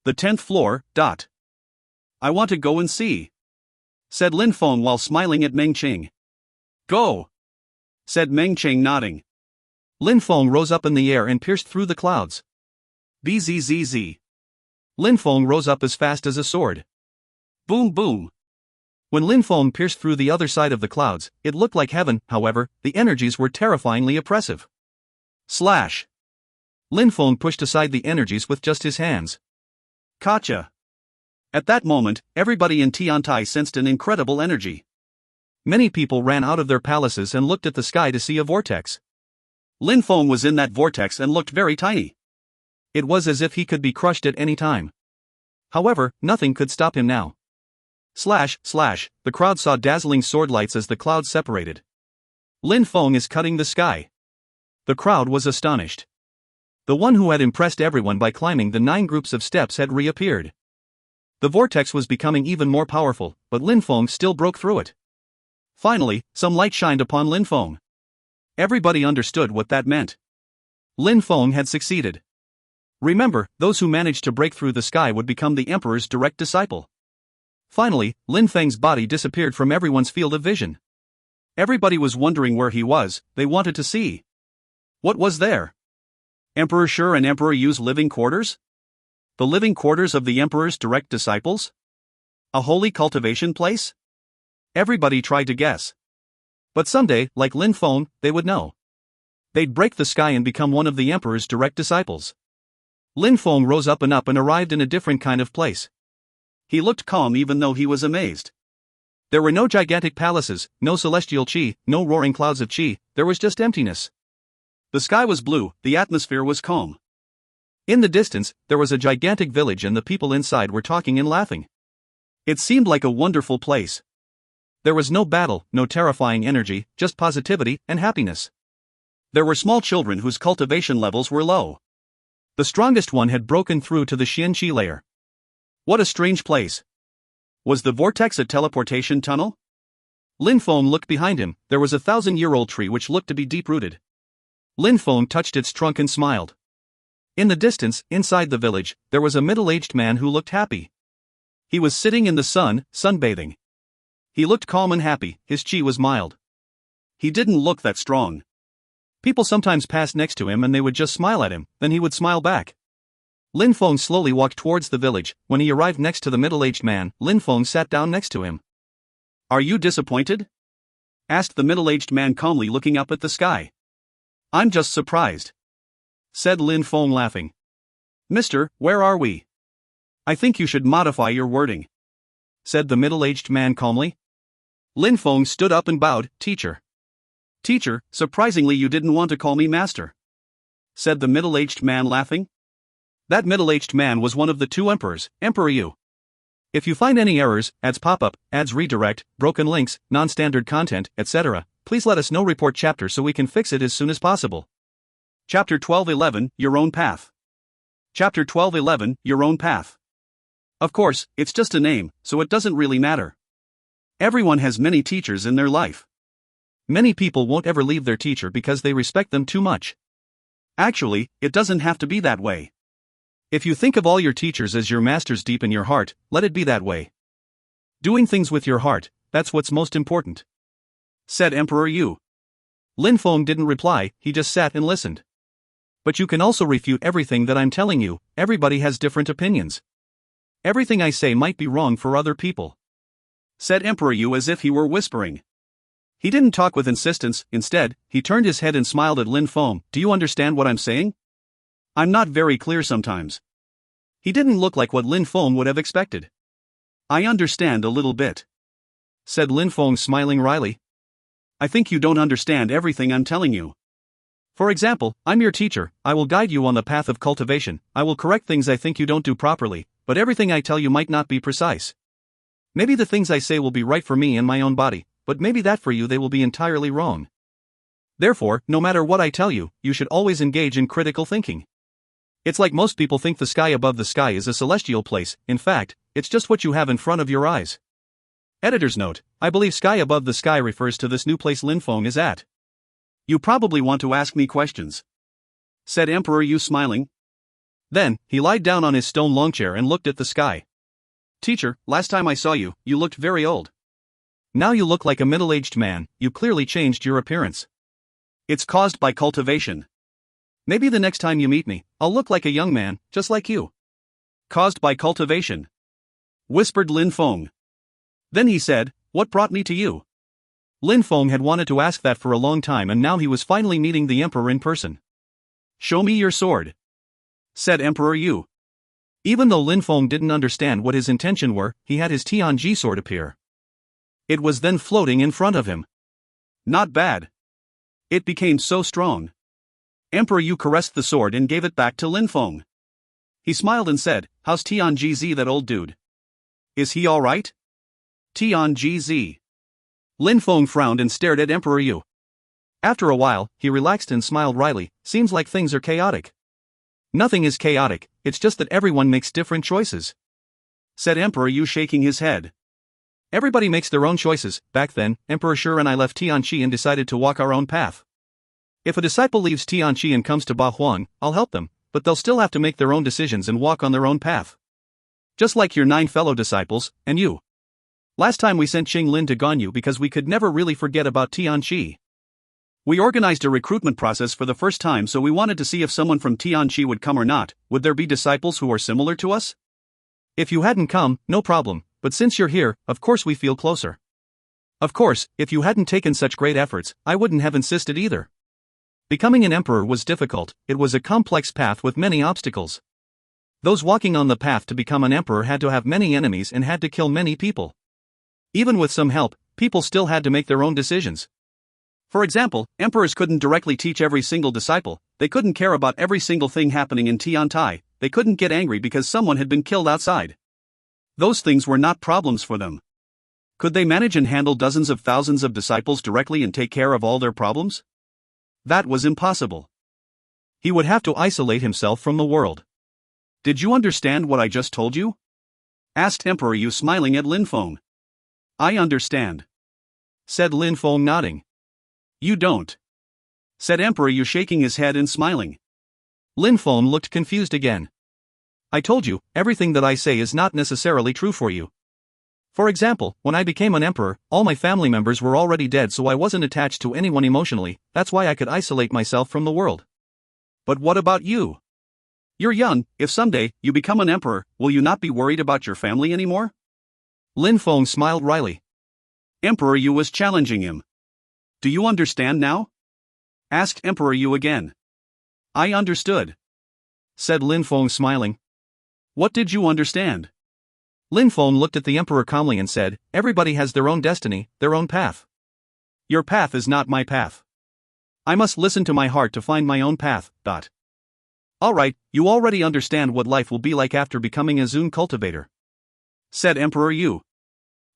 The 10th floor. I want to go and see, said Lin Feng while smiling at Meng Qing. Go, said Meng Qing nodding. Lin Feng rose up in the air and pierced through the clouds. Bzzz. Lin Feng rose up as fast as a sword. Boom boom. When Lin Feng pierced through the other side of the clouds, it looked like heaven. However, the energies were terrifyingly oppressive. Slash. Lin Feng pushed aside the energies with just his hands. Gotcha. At that moment, everybody in Tiantai sensed an incredible energy. Many people ran out of their palaces and looked at the sky to see a vortex. Lin Feng was in that vortex and looked very tiny. It was as if he could be crushed at any time. However, nothing could stop him now. Slash, the crowd saw dazzling sword lights as the clouds separated. Lin Feng is cutting the sky. The crowd was astonished. The one who had impressed everyone by climbing the 9 groups of steps had reappeared. The vortex was becoming even more powerful, but Lin Feng still broke through it. Finally, some light shined upon Lin Feng. Everybody understood what that meant. Lin Feng had succeeded. Remember, those who managed to break through the sky would become the emperor's direct disciple. Finally, Lin Feng's body disappeared from everyone's field of vision. Everybody was wondering where he was. They wanted to see. What was there? Emperor Shi and Emperor Yu's living quarters? The living quarters of the emperor's direct disciples? A holy cultivation place? Everybody tried to guess. But someday, like Lin Feng, they would know. They'd break the sky and become one of the emperor's direct disciples. Lin Feng rose up and arrived in a different kind of place. He looked calm even though he was amazed. There were no gigantic palaces, no celestial qi, no roaring clouds of qi, there was just emptiness. The sky was blue, the atmosphere was calm. In the distance, there was a gigantic village and the people inside were talking and laughing. It seemed like a wonderful place. There was no battle, no terrifying energy, just positivity and happiness. There were small children whose cultivation levels were low. The strongest one had broken through to the Xian Qi layer. What a strange place. Was the vortex a teleportation tunnel? Lin Feng looked behind him. There was a 1,000-year-old tree which looked to be deep-rooted. Lin Feng touched its trunk and smiled. In the distance, inside the village, there was a middle-aged man who looked happy. He was sitting in the sun, sunbathing. He looked calm and happy, his qi was mild. He didn't look that strong. People sometimes passed next to him and they would just smile at him, then he would smile back. Lin Feng slowly walked towards the village. When he arrived next to the middle-aged man, Lin Feng sat down next to him. Are you disappointed? Asked the middle-aged man calmly looking up at the sky. I'm just surprised, said Lin Feng laughing. Mister, where are we? I think you should modify your wording, said the middle-aged man calmly. Lin Feng stood up and bowed. Teacher. Teacher, surprisingly you didn't want to call me master, said the middle-aged man laughing. That middle-aged man was one of the 2 emperors, Emperor Yu. If you find any errors, ads pop up, ads redirect, broken links, non-standard content, etc., please let us know. Report chapter so we can fix it as soon as possible. Chapter 12:11, Your Own Path. Chapter 12:11, Your Own Path. Of course, it's just a name, so it doesn't really matter. Everyone has many teachers in their life. Many people won't ever leave their teacher because they respect them too much. Actually, it doesn't have to be that way. If you think of all your teachers as your masters deep in your heart, let it be that way. Doing things with your heart, that's what's most important, said Emperor Yu. Lin Feng didn't reply, he just sat and listened. But you can also refute everything that I'm telling you. Everybody has different opinions. Everything I say might be wrong for other people, said Emperor Yu as if he were whispering. He didn't talk with insistence. Instead, he turned his head and smiled at Lin Feng. Do you understand what I'm saying? I'm not very clear sometimes. He didn't look like what Lin Feng would have expected. I understand a little bit, said Lin Feng, smiling wryly. I think you don't understand everything I'm telling you. For example, I'm your teacher, I will guide you on the path of cultivation, I will correct things I think you don't do properly, but everything I tell you might not be precise. Maybe the things I say will be right for me and my own body, but maybe that for you they will be entirely wrong. Therefore, no matter what I tell you, you should always engage in critical thinking. It's like most people think the sky above the sky is a celestial place, in fact, it's just what you have in front of your eyes. Editor's note, I believe sky above the sky refers to this new place Lin Feng is at. You probably want to ask me questions, said Emperor Yu, smiling. Then, he lied down on his stone longchair and looked at the sky. Teacher, last time I saw you, you looked very old. Now you look like a middle-aged man, you clearly changed your appearance. It's caused by cultivation. Maybe the next time you meet me, I'll look like a young man, just like you. Caused by cultivation, whispered Lin Feng. Then he said, what brought me to you? Lin Feng had wanted to ask that for a long time, and now he was finally meeting the Emperor in person. Show me your sword, said Emperor Yu. Even though Lin Feng didn't understand what his intention were, he had his Tianji sword appear. It was then floating in front of him. Not bad. It became so strong. Emperor Yu caressed the sword and gave it back to Lin Feng. He smiled and said, how's Tianji Z, that old dude? Is he alright? Tianji Z. Lin Feng frowned and stared at Emperor Yu. After a while, he relaxed and smiled wryly, seems like things are chaotic. Nothing is chaotic, it's just that everyone makes different choices, said Emperor Yu, shaking his head. Everybody makes their own choices. Back then, Emperor Shi and I left Tianqi and decided to walk our own path. If a disciple leaves Tianqi and comes to Ba Huang, I'll help them, but they'll still have to make their own decisions and walk on their own path. Just like your 9 fellow disciples, and you. Last time we sent Qing Lin to Ganyu because we could never really forget about Tianqi. We organized a recruitment process for the first time, so we wanted to see if someone from Tianqi would come or not. Would there be disciples who are similar to us? If you hadn't come, no problem, but since you're here, of course we feel closer. Of course, if you hadn't taken such great efforts, I wouldn't have insisted either. Becoming an emperor was difficult, it was a complex path with many obstacles. Those walking on the path to become an emperor had to have many enemies and had to kill many people. Even with some help, people still had to make their own decisions. For example, emperors couldn't directly teach every single disciple, they couldn't care about every single thing happening in Tiantai, they couldn't get angry because someone had been killed outside. Those things were not problems for them. Could they manage and handle dozens of thousands of disciples directly and take care of all their problems? That was impossible. He would have to isolate himself from the world. Did you understand what I just told you? Asked Emperor Yu, smiling at Lin Feng. I understand, said Lin Feng, nodding. You don't, said Emperor Yu, shaking his head and smiling. Lin Feng looked confused again. I told you, everything that I say is not necessarily true for you. For example, when I became an emperor, all my family members were already dead, so I wasn't attached to anyone emotionally, that's why I could isolate myself from the world. But what about you? You're young, if someday you become an emperor, will you not be worried about your family anymore? Lin Feng smiled wryly. Emperor Yu was challenging him. Do you understand now? Asked Emperor Yu again. I understood, said Lin Feng, smiling. What did you understand? Lin Feng looked at the emperor calmly and said, everybody has their own destiny, their own path. Your path is not my path. I must listen to my heart to find my own path. Alright, you already understand what life will be like after becoming a Zun cultivator, said Emperor Yu.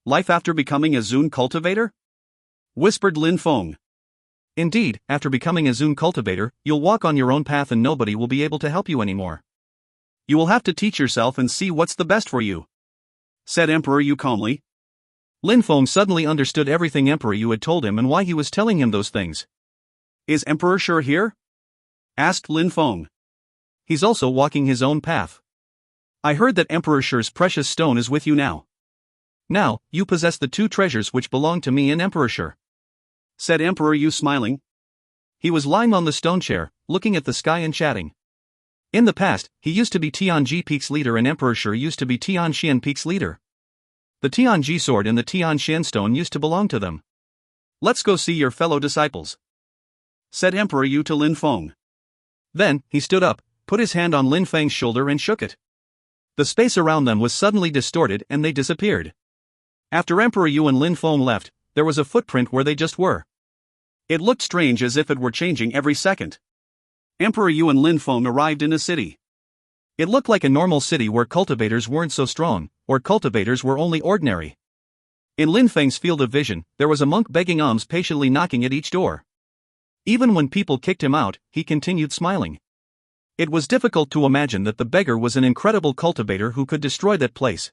Life after becoming a Zun cultivator? Whispered Lin Feng. Indeed, after becoming a Zun cultivator, you'll walk on your own path and nobody will be able to help you anymore. You will have to teach yourself and see what's the best for you, said Emperor Yu calmly. Lin Feng suddenly understood everything Emperor Yu had told him and why he was telling him those things. Is Emperor Shi here? Asked Lin Feng. He's also walking his own path. I heard that Emperor Shi's precious stone is with you now. Now, you possess the 2 treasures which belong to me and Emperor Shi, said Emperor Yu, smiling. He was lying on the stone chair, looking at the sky and chatting. In the past, he used to be Tianji Peak's leader and Emperor Shi used to be Tianxian Peak's leader. The Tianji sword and the Tianxian stone used to belong to them. Let's go see your fellow disciples, said Emperor Yu to Lin Feng. Then, he stood up, put his hand on Lin Feng's shoulder and shook it. The space around them was suddenly distorted and they disappeared. After Emperor Yu and Lin Feng left, there was a footprint where they just were. It looked strange, as if it were changing every second. Emperor Yu and Lin Feng arrived in a city. It looked like a normal city where cultivators weren't so strong, or cultivators were only ordinary. In Lin Feng's field of vision, there was a monk begging alms, patiently knocking at each door. Even when people kicked him out, he continued smiling. It was difficult to imagine that the beggar was an incredible cultivator who could destroy that place.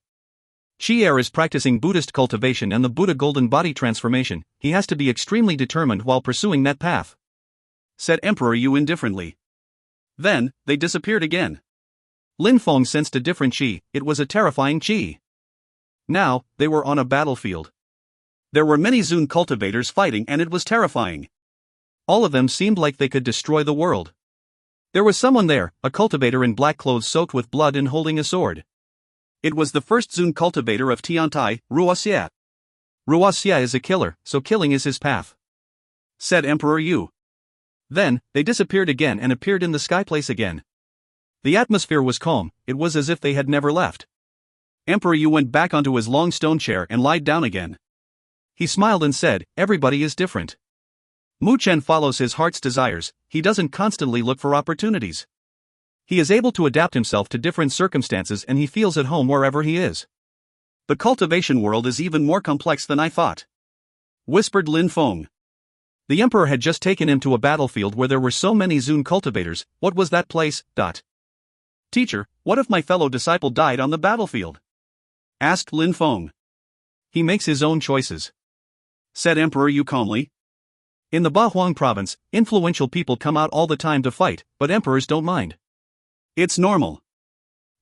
Chi'er is practicing Buddhist cultivation and the Buddha golden body transformation. He has to be extremely determined while pursuing that path, said Emperor Yu indifferently. Then, they disappeared again. Lin Feng sensed a different chi. It was a terrifying chi. Now, they were on a battlefield. There were many Zun cultivators fighting, and it was terrifying. All of them seemed like they could destroy the world. There was someone there, a cultivator in black clothes soaked with blood and holding a sword. It was the first Zun cultivator of Tiantai, Ruoxia. Ruoxia is a killer, so killing is his path, said Emperor Yu. Then, they disappeared again and appeared in the sky place again. The atmosphere was calm. It was as if they had never left. Emperor Yu went back onto his long stone chair and lied down again. He smiled and said, "Everybody is different. Mu Chen follows his heart's desires. He doesn't constantly look for opportunities. He is able to adapt himself to different circumstances, and he feels at home wherever he is. The cultivation world is even more complex than I thought," whispered Lin Feng. The emperor had just taken him to a battlefield where there were so many Zun cultivators. What was that place? Teacher, what if my fellow disciple died on the battlefield? Asked Lin Feng. He makes his own choices, said Emperor Yu calmly. In the Bahuang province, influential people come out all the time to fight, but emperors don't mind. It's normal.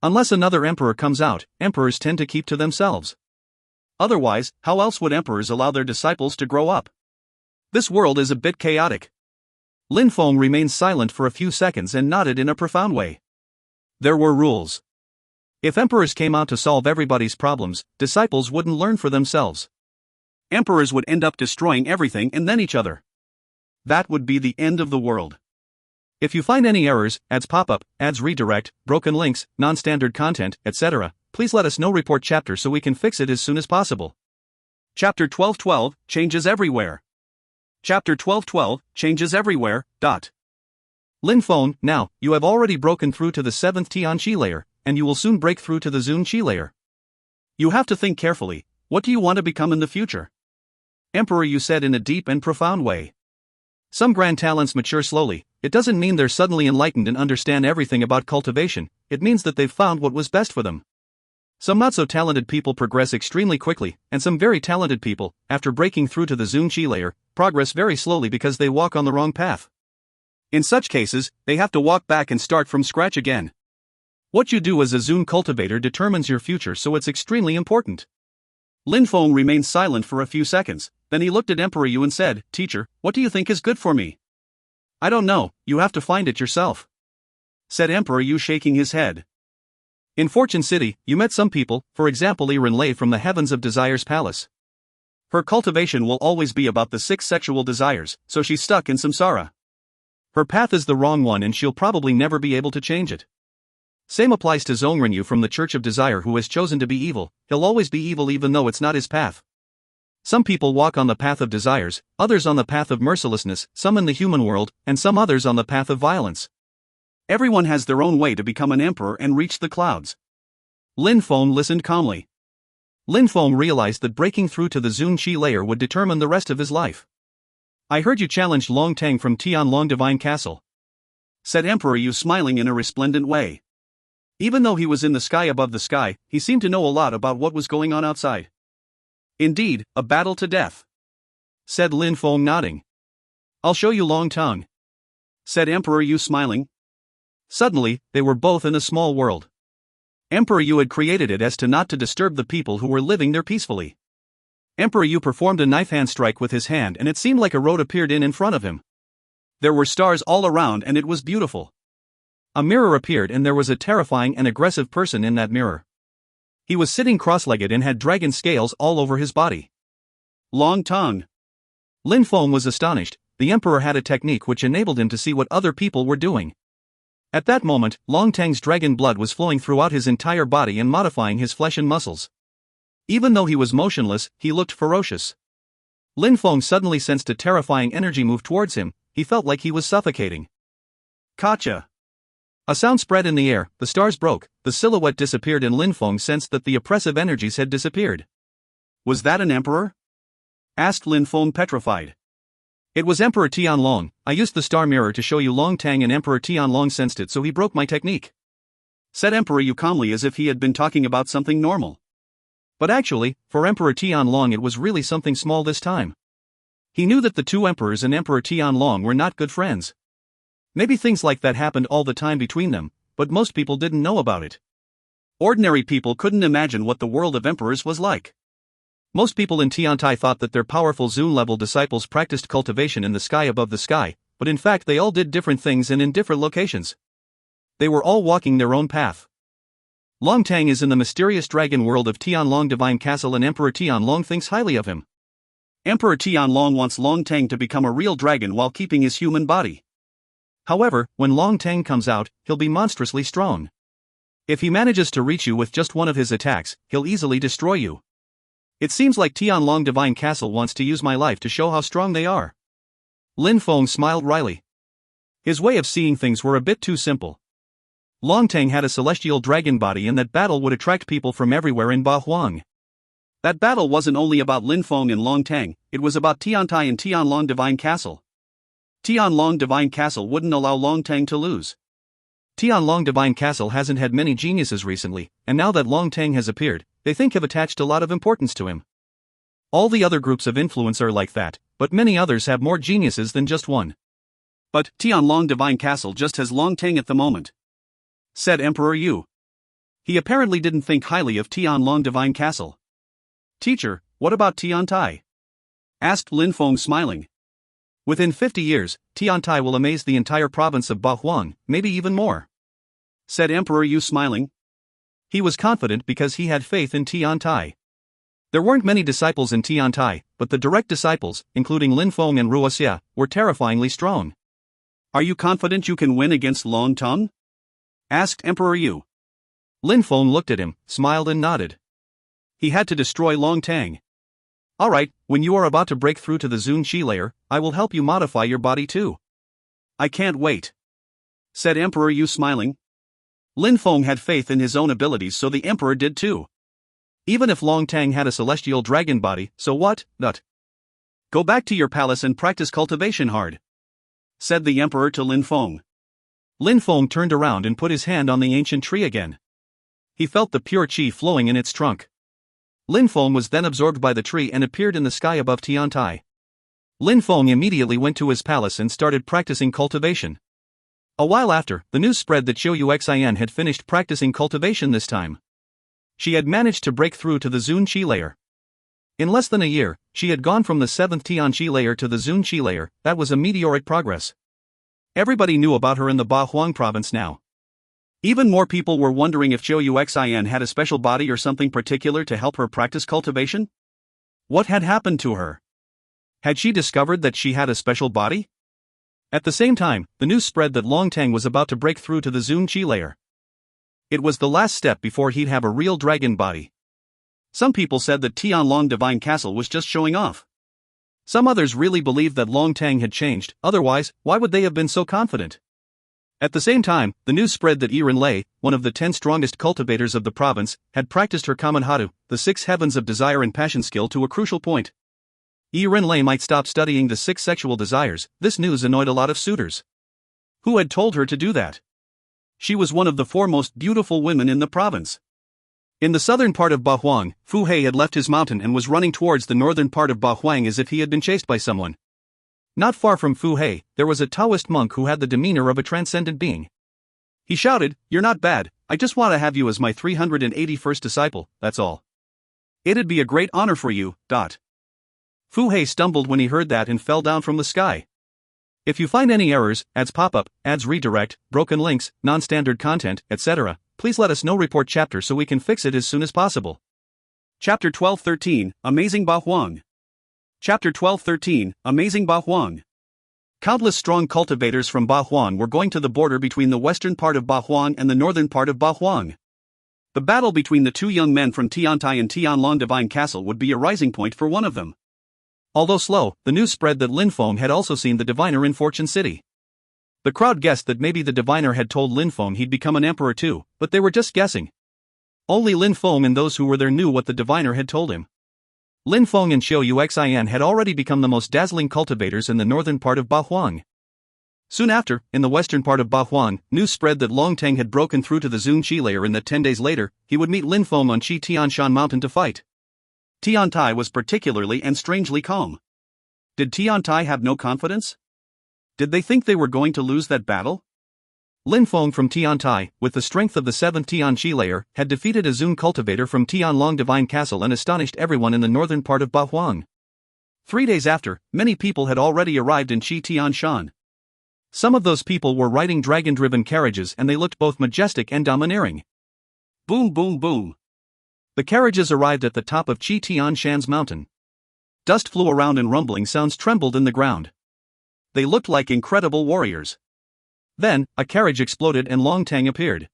Unless another emperor comes out, emperors tend to keep to themselves. Otherwise, how else would emperors allow their disciples to grow up? This world is a bit chaotic. Lin Feng remained silent for a few seconds and nodded in a profound way. There were rules. If emperors came out to solve everybody's problems, disciples wouldn't learn for themselves. Emperors would end up destroying everything and then each other. That would be the end of the world. If you find any errors, ads pop up, ads redirect, broken links, non-standard content, etc., please let us know. Report chapter so we can fix it as soon as possible. Chapter 12:12, Changes Everywhere. Chapter 12:12, Changes Everywhere. Lin Feng, now, you have already broken through to the 7th Tian Qi layer, and you will soon break through to the Zun Qi layer. You have to think carefully. What do you want to become in the future? Emperor Yu said in a deep and profound way. Some grand talents mature slowly. It doesn't mean they're suddenly enlightened and understand everything about cultivation. It means that they've found what was best for them. Some not so talented people progress extremely quickly, and some very talented people, after breaking through to the Zun Qi layer, progress very slowly because they walk on the wrong path. In such cases, they have to walk back and start from scratch again. What you do as a Zun cultivator determines your future, so it's extremely important. Lin Feng remained silent for a few seconds, then he looked at Emperor Yu and said, "Teacher, what do you think is good for me?" "I don't know, you have to find it yourself," said Emperor Yu, shaking his head. In Fortune City, you met some people, for example Iren Lei from the Heavens of Desire's palace. Her cultivation will always be about the 6 sexual desires, so she's stuck in samsara. Her path is the wrong one and she'll probably never be able to change it. Same applies to Zhongrenyu from the Church of Desire, who has chosen to be evil. He'll always be evil even though it's not his path. Some people walk on the path of desires, others on the path of mercilessness, some in the human world, and some others on the path of violence. Everyone has their own way to become an emperor and reach the clouds. Lin Feng listened calmly. Lin Feng realized that breaking through to the Zun Qi layer would determine the rest of his life. "I heard you challenged Long Tang from Tianlong Divine Castle," said Emperor Yu, smiling in a resplendent way. Even though he was in the sky above the sky, he seemed to know a lot about what was going on outside. "Indeed, a battle to death," said Lin Feng, nodding. "I'll show you Long Tang," said Emperor Yu, smiling. Suddenly, they were both in a small world. Emperor Yu had created it as to not to disturb the people who were living there peacefully. Emperor Yu performed a knife hand strike with his hand and it seemed like a road appeared in front of him. There were stars all around and it was beautiful. A mirror appeared and there was a terrifying and aggressive person in that mirror. He was sitting cross-legged and had dragon scales all over his body. Long Tang. Lin Feng was astonished. The emperor had a technique which enabled him to see what other people were doing. At that moment, Long Tang's dragon blood was flowing throughout his entire body and modifying his flesh and muscles. Even though he was motionless, he looked ferocious. Lin Feng suddenly sensed a terrifying energy move towards him. He felt like he was suffocating. Gotcha! A sound spread in the air, the stars broke, the silhouette disappeared, and Lin Feng sensed that the oppressive energies had disappeared. Was that an emperor? Asked Lin Feng, petrified. It was Emperor Tianlong. I used the star mirror to show you Long Tang, and Emperor Tianlong sensed it, so he broke my technique. Said Emperor Yu calmly, as if he had been talking about something normal. But actually, for Emperor Tianlong it was really something small this time. He knew that the two emperors and Emperor Tianlong were not good friends. Maybe things like that happened all the time between them, but most people didn't know about it. Ordinary people couldn't imagine what the world of emperors was like. Most people in Tiantai thought that their powerful Zun-level disciples practiced cultivation in the sky above the sky, but in fact they all did different things and in different locations. They were all walking their own path. Long Tang is in the mysterious dragon world of Tianlong Divine Castle, and Emperor Tianlong thinks highly of him. Emperor Tianlong wants Long Tang to become a real dragon while keeping his human body. However, when Long Tang comes out, he'll be monstrously strong. If he manages to reach you with just one of his attacks, he'll easily destroy you. It seems like Tianlong Divine Castle wants to use my life to show how strong they are. Lin Feng smiled wryly. His way of seeing things were a bit too simple. Long Tang had a celestial dragon body, and that battle would attract people from everywhere in Ba Huang. That battle wasn't only about Lin Feng and Long Tang, it was about Tiantai and Tianlong Divine Castle. Tianlong Divine Castle wouldn't allow Long Tang to lose. Tianlong Divine Castle hasn't had many geniuses recently, and now that Long Tang has appeared, they think have attached a lot of importance to him. All the other groups of influence are like that, but many others have more geniuses than just one. But Tianlong Divine Castle just has Long Tang at the moment, said Emperor Yu. He apparently didn't think highly of Tianlong Divine Castle. Teacher, what about Tiantai? Asked Lin Feng, smiling. Within 50 years, Tiantai will amaze the entire province of Ba Huang, maybe even more, said Emperor Yu, smiling. He was confident because he had faith in Tiantai. There weren't many disciples in Tiantai, but the direct disciples, including Lin Feng and Ruoxia, were terrifyingly strong. Are you confident you can win against Long Tang? Asked Emperor Yu. Lin Feng looked at him, smiled and nodded. He had to destroy Long Tang. Alright, when you are about to break through to the Zun Qi layer, I will help you modify your body too. I can't wait, said Emperor Yu, smiling. Lin Feng had faith in his own abilities, so the Emperor did too. Even if Long Tang had a celestial dragon body, so what, nut? Go back to your palace and practice cultivation hard, said the Emperor to Lin Feng. Lin Feng turned around and put his hand on the ancient tree again. He felt the pure qi flowing in its trunk. Lin Feng was then absorbed by the tree and appeared in the sky above Tiantai. Lin Feng immediately went to his palace and started practicing cultivation. A while after, the news spread that Xiu Yuxian had finished practicing cultivation this time. She had managed to break through to the Zun Qi layer. In less than a year, she had gone from the 7th Tian Qi layer to the Zun Qi layer. That was a meteoric progress. Everybody knew about her in the Ba Huang province now. Even more people were wondering if Xiu Yuxian had a special body or something particular to help her practice cultivation. What had happened to her? Had she discovered that she had a special body? At the same time, the news spread that Long Tang was about to break through to the Zun Qi layer. It was the last step before he'd have a real dragon body. Some people said that Tianlong Divine Castle was just showing off. Some others really believed that Long Tang had changed, otherwise, why would they have been so confident? At the same time, the news spread that Yiren Lei, one of the 10 strongest cultivators of the province, had practiced her Kamen Hatu, the 6 heavens of desire and passion skill, to a crucial point. Yiren Lei might stop studying the 6 sexual desires. This news annoyed a lot of suitors. Who had told her to do that? She was one of the 4 most beautiful women in the province. In the southern part of Ba Huang, Fu Hei had left his mountain and was running towards the northern part of Ba Huang as if he had been chased by someone. Not far from Fu Hei, there was a Taoist monk who had the demeanor of a transcendent being. He shouted, "You're not bad, I just want to have you as my 381st disciple, that's all. It'd be a great honor for you, dot." Fu Hei stumbled when he heard that and fell down from the sky. If you find any errors, ads pop-up, ads redirect, broken links, non-standard content, etc., please let us know. Report chapter so we can fix it as soon as possible. Chapter 12-13, Amazing Ba Huang. Chapter 12-13, Amazing Ba Huang. Countless strong cultivators from Ba Huang were going to the border between the western part of Ba Huang and the northern part of Ba Huang. The battle between the two young men from Tiantai and Tianlong Divine Castle would be a rising point for one of them. Although slow, the news spread that Lin Feng had also seen the diviner in Fortune City. The crowd guessed that maybe the diviner had told Lin Feng he'd become an emperor too, but they were just guessing. Only Lin Feng and those who were there knew what the diviner had told him. Lin Feng and Xiao Yuxian had already become the most dazzling cultivators in the northern part of Bahuang. Soon after, in the western part of Bahuang, news spread that Long Teng had broken through to the Zun Qi layer and that 10 days later, he would meet Lin Feng on Qi Tianshan Mountain to fight. Tiantai was particularly and strangely calm. Did Tiantai have no confidence? Did they think they were going to lose that battle? Lin Feng from Tiantai, with the strength of the 7th Tianqi layer, had defeated a Zun cultivator from Tianlong Divine Castle and astonished everyone in the northern part of Bahuang. 3 days after, many people had already arrived in Qi Tianshan. Some of those people were riding dragon-driven carriages and they looked both majestic and domineering. Boom boom boom. The carriages arrived at the top of Qi Tianshan's mountain. Dust flew around and rumbling sounds trembled in the ground. They looked like incredible warriors. Then, a carriage exploded and Long Teng appeared.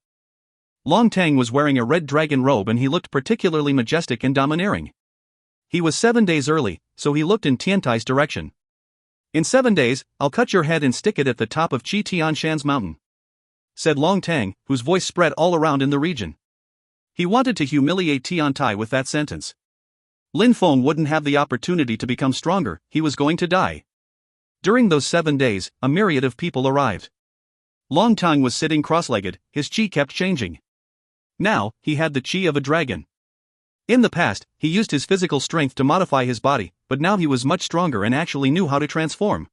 Long Teng was wearing a red dragon robe and he looked particularly majestic and domineering. He was 7 days early, so he looked in Tiantai's direction. In 7 days, I'll cut your head and stick it at the top of Qi Tianshan's mountain, said Long Teng, whose voice spread all around in the region. He wanted to humiliate Tiantai with that sentence. Lin Feng wouldn't have the opportunity to become stronger, he was going to die. During those 7 days, a myriad of people arrived. Long Teng was sitting cross-legged, his qi kept changing. Now, he had the qi of a dragon. In the past, he used his physical strength to modify his body, but now he was much stronger and actually knew how to transform.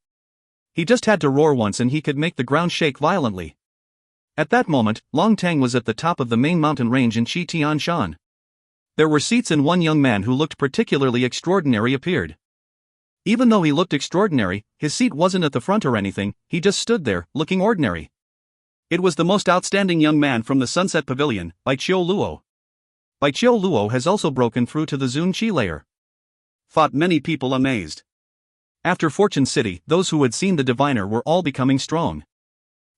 He just had to roar once and he could make the ground shake violently. At that moment, Long Teng was at the top of the main mountain range in Qi Tianshan. There were seats and one young man who looked particularly extraordinary appeared. Even though he looked extraordinary, his seat wasn't at the front or anything, he just stood there, looking ordinary. It was the most outstanding young man from the Sunset Pavilion, Bai Qiu Luo. Bai Qiu Luo has also broken through to the Zun Qi layer. Thought many people amazed. After Fortune City, those who had seen the diviner were all becoming strong.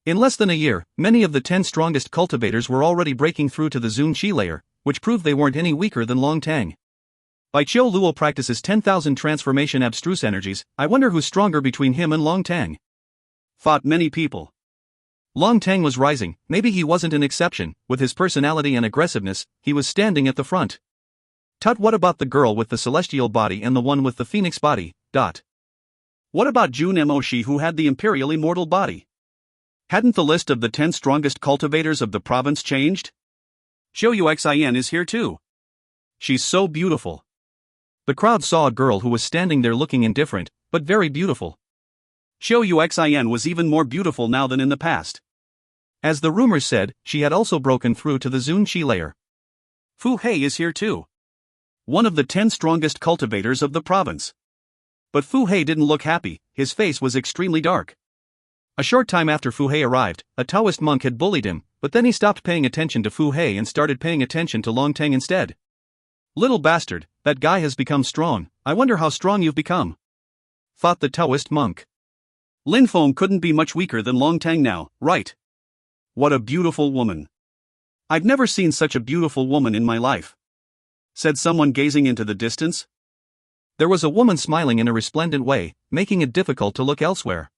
In less than a year, many of the 10 strongest cultivators were already breaking through to the Zun Qi layer, which proved they weren't any weaker than Long Teng. Bai Qiu Luo practices 10,000 transformation abstruse energies, I wonder who's stronger between him and Long Teng. Thought many people. Long Teng was rising, maybe he wasn't an exception, with his personality and aggressiveness, he was standing at the front. Tut, what about the girl with the celestial body and the one with the phoenix body, dot. What about Jun Moshi who had the imperial immortal body? Hadn't the list of the 10 strongest cultivators of the province changed? Xiao Yuxian is here too. She's so beautiful. The crowd saw a girl who was standing there looking indifferent, but very beautiful. Xiao Yuxian was even more beautiful now than in the past. As the rumors said, she had also broken through to the Zun Qi layer. Fu Hei is here too. One of the 10 strongest cultivators of the province. But Fu Hei didn't look happy, his face was extremely dark. A short time after Fu Hei arrived, a Taoist monk had bullied him, but then he stopped paying attention to Fu Hei and started paying attention to Long Teng instead. Little bastard, that guy has become strong, I wonder how strong you've become, thought the Taoist monk. Lin Feng couldn't be much weaker than Long Teng now, right? What a beautiful woman. I've never seen such a beautiful woman in my life, said someone gazing into the distance. There was a woman smiling in a resplendent way, making it difficult to look elsewhere.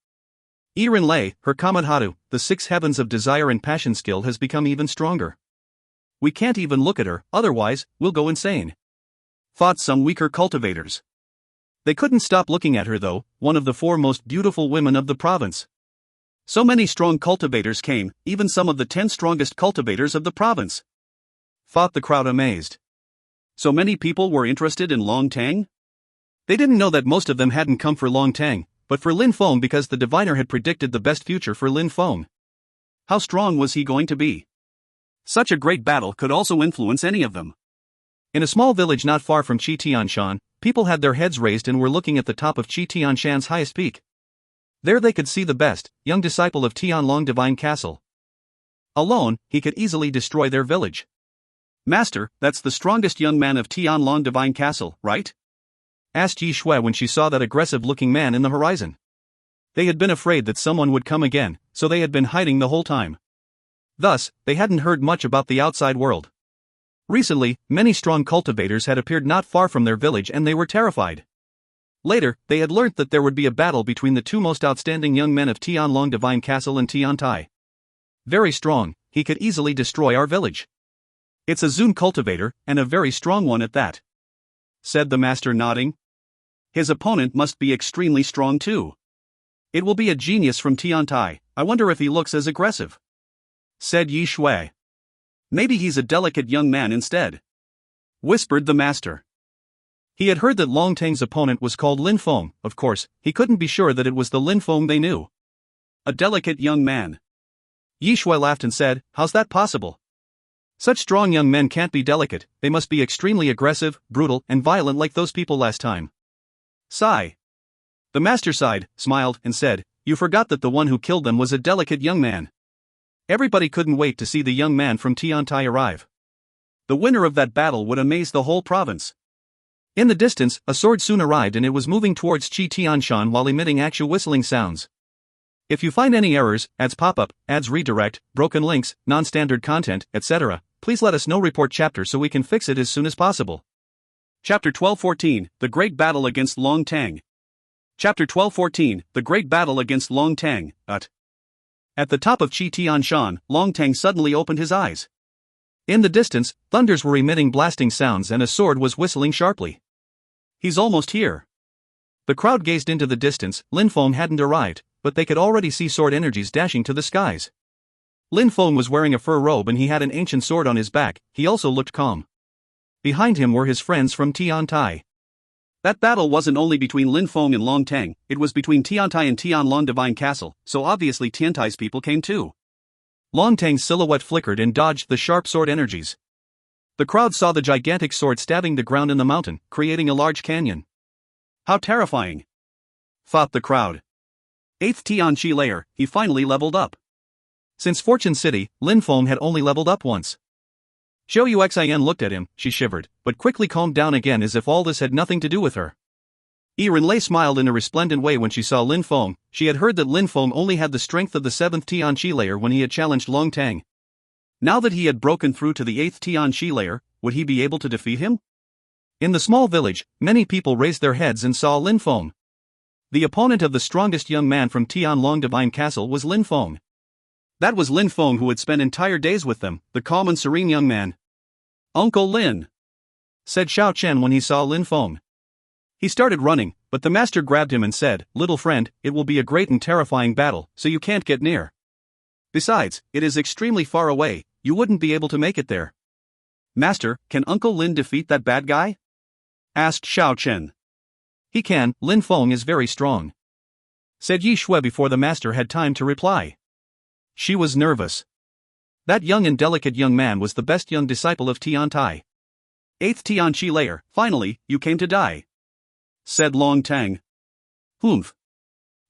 Yiren Lei, her Kamadhatu, the 6 heavens of desire and passion skill has become even stronger. We can't even look at her, otherwise, we'll go insane, thought some weaker cultivators. They couldn't stop looking at her though, one of the 4 most beautiful women of the province. So many strong cultivators came, even some of the 10 strongest cultivators of the province, thought the crowd amazed. So many people were interested in Long Teng? They didn't know that most of them hadn't come for Long Teng, but for Lin Feng because the diviner had predicted the best future for Lin Feng. How strong was he going to be? Such a great battle could also influence any of them. In a small village not far from Qi Tianshan, people had their heads raised and were looking at the top of Qi Tianshan's highest peak. There they could see the best, young disciple of Tianlong Divine Castle. Alone, he could easily destroy their village. Master, that's the strongest young man of Tianlong Divine Castle, right? Asked Yi Shui when she saw that aggressive-looking man in the horizon. They had been afraid that someone would come again, so they had been hiding the whole time. Thus, they hadn't heard much about the outside world. Recently, many strong cultivators had appeared not far from their village and they were terrified. Later, they had learnt that there would be a battle between the two most outstanding young men of Tianlong Divine Castle and Tiantai. Very strong, he could easily destroy our village. It's a Zun cultivator, and a very strong one at that, said the master, nodding. His opponent must be extremely strong too. It will be a genius from Tiantai. I wonder if he looks as aggressive, said Yi Shui. Maybe he's a delicate young man instead, whispered the master. He had heard that Long Tang's opponent was called Lin Feng. Of course, he couldn't be sure that it was the Lin Feng they knew. A delicate young man. Yi Shui laughed and said, how's that possible? Such strong young men can't be delicate, they must be extremely aggressive, brutal, and violent like those people last time. Sigh. The master sighed, smiled, and said, you forgot that the one who killed them was a delicate young man. Everybody couldn't wait to see the young man from Tiantai arrive. The winner of that battle would amaze the whole province. In the distance, a sword soon arrived and it was moving towards Qi Tianshan while emitting actual whistling sounds. If you find any errors, ads pop up, ads redirect, broken links, non-standard content, etc., please let us know. Report chapter so we can fix it as soon as possible. Chapter 1214, The Great Battle Against Long Tang. Chapter 1214, The Great Battle Against Long Tang. At the top of Qi Tianshan, Long Tang suddenly opened his eyes. In the distance, thunders were emitting blasting sounds and a sword was whistling sharply. He's almost here. The crowd gazed into the distance. Lin Feng hadn't arrived, but they could already see sword energies dashing to the skies. Lin Feng was wearing a fur robe and he had an ancient sword on his back. He also looked calm. Behind him were his friends from Tiantai. That battle wasn't only between Lin Feng and Long Tang, it was between Tiantai and Tianlong Divine Castle, so obviously Tiantai's people came too. Long Tang's silhouette flickered and dodged the sharp sword energies. The crowd saw the gigantic sword stabbing the ground in the mountain, creating a large canyon. How terrifying, thought the crowd. 8th Tianqi layer, he finally leveled up. Since Fortune City, Lin Feng had only leveled up once. Zhou Yuxian looked at him, she shivered, but quickly calmed down again as if all this had nothing to do with her. Yi Renlei smiled in a resplendent way when she saw Lin Feng. She had heard that Lin Feng only had the strength of the 7th Tianqi layer when he had challenged Long Tang. Now that he had broken through to the 8th Tianqi layer, would he be able to defeat him? In the small village, many people raised their heads and saw Lin Feng. The opponent of the strongest young man from Tianlong Divine Castle was Lin Feng. That was Lin Feng who had spent entire days with them, the calm and serene young man. Uncle Lin, said Xiao Chen when he saw Lin Feng. He started running, but the master grabbed him and said, little friend, it will be a great and terrifying battle, so you can't get near. Besides, it is extremely far away, you wouldn't be able to make it there. Master, can Uncle Lin defeat that bad guy? Asked Xiao Chen. He can, Lin Feng is very strong, said Yi Shui before the master had time to reply. She was nervous. That young and delicate young man was the best young disciple of Tiantai. 8th Tianqi layer, finally, you came to die, said Long Tang. Humph.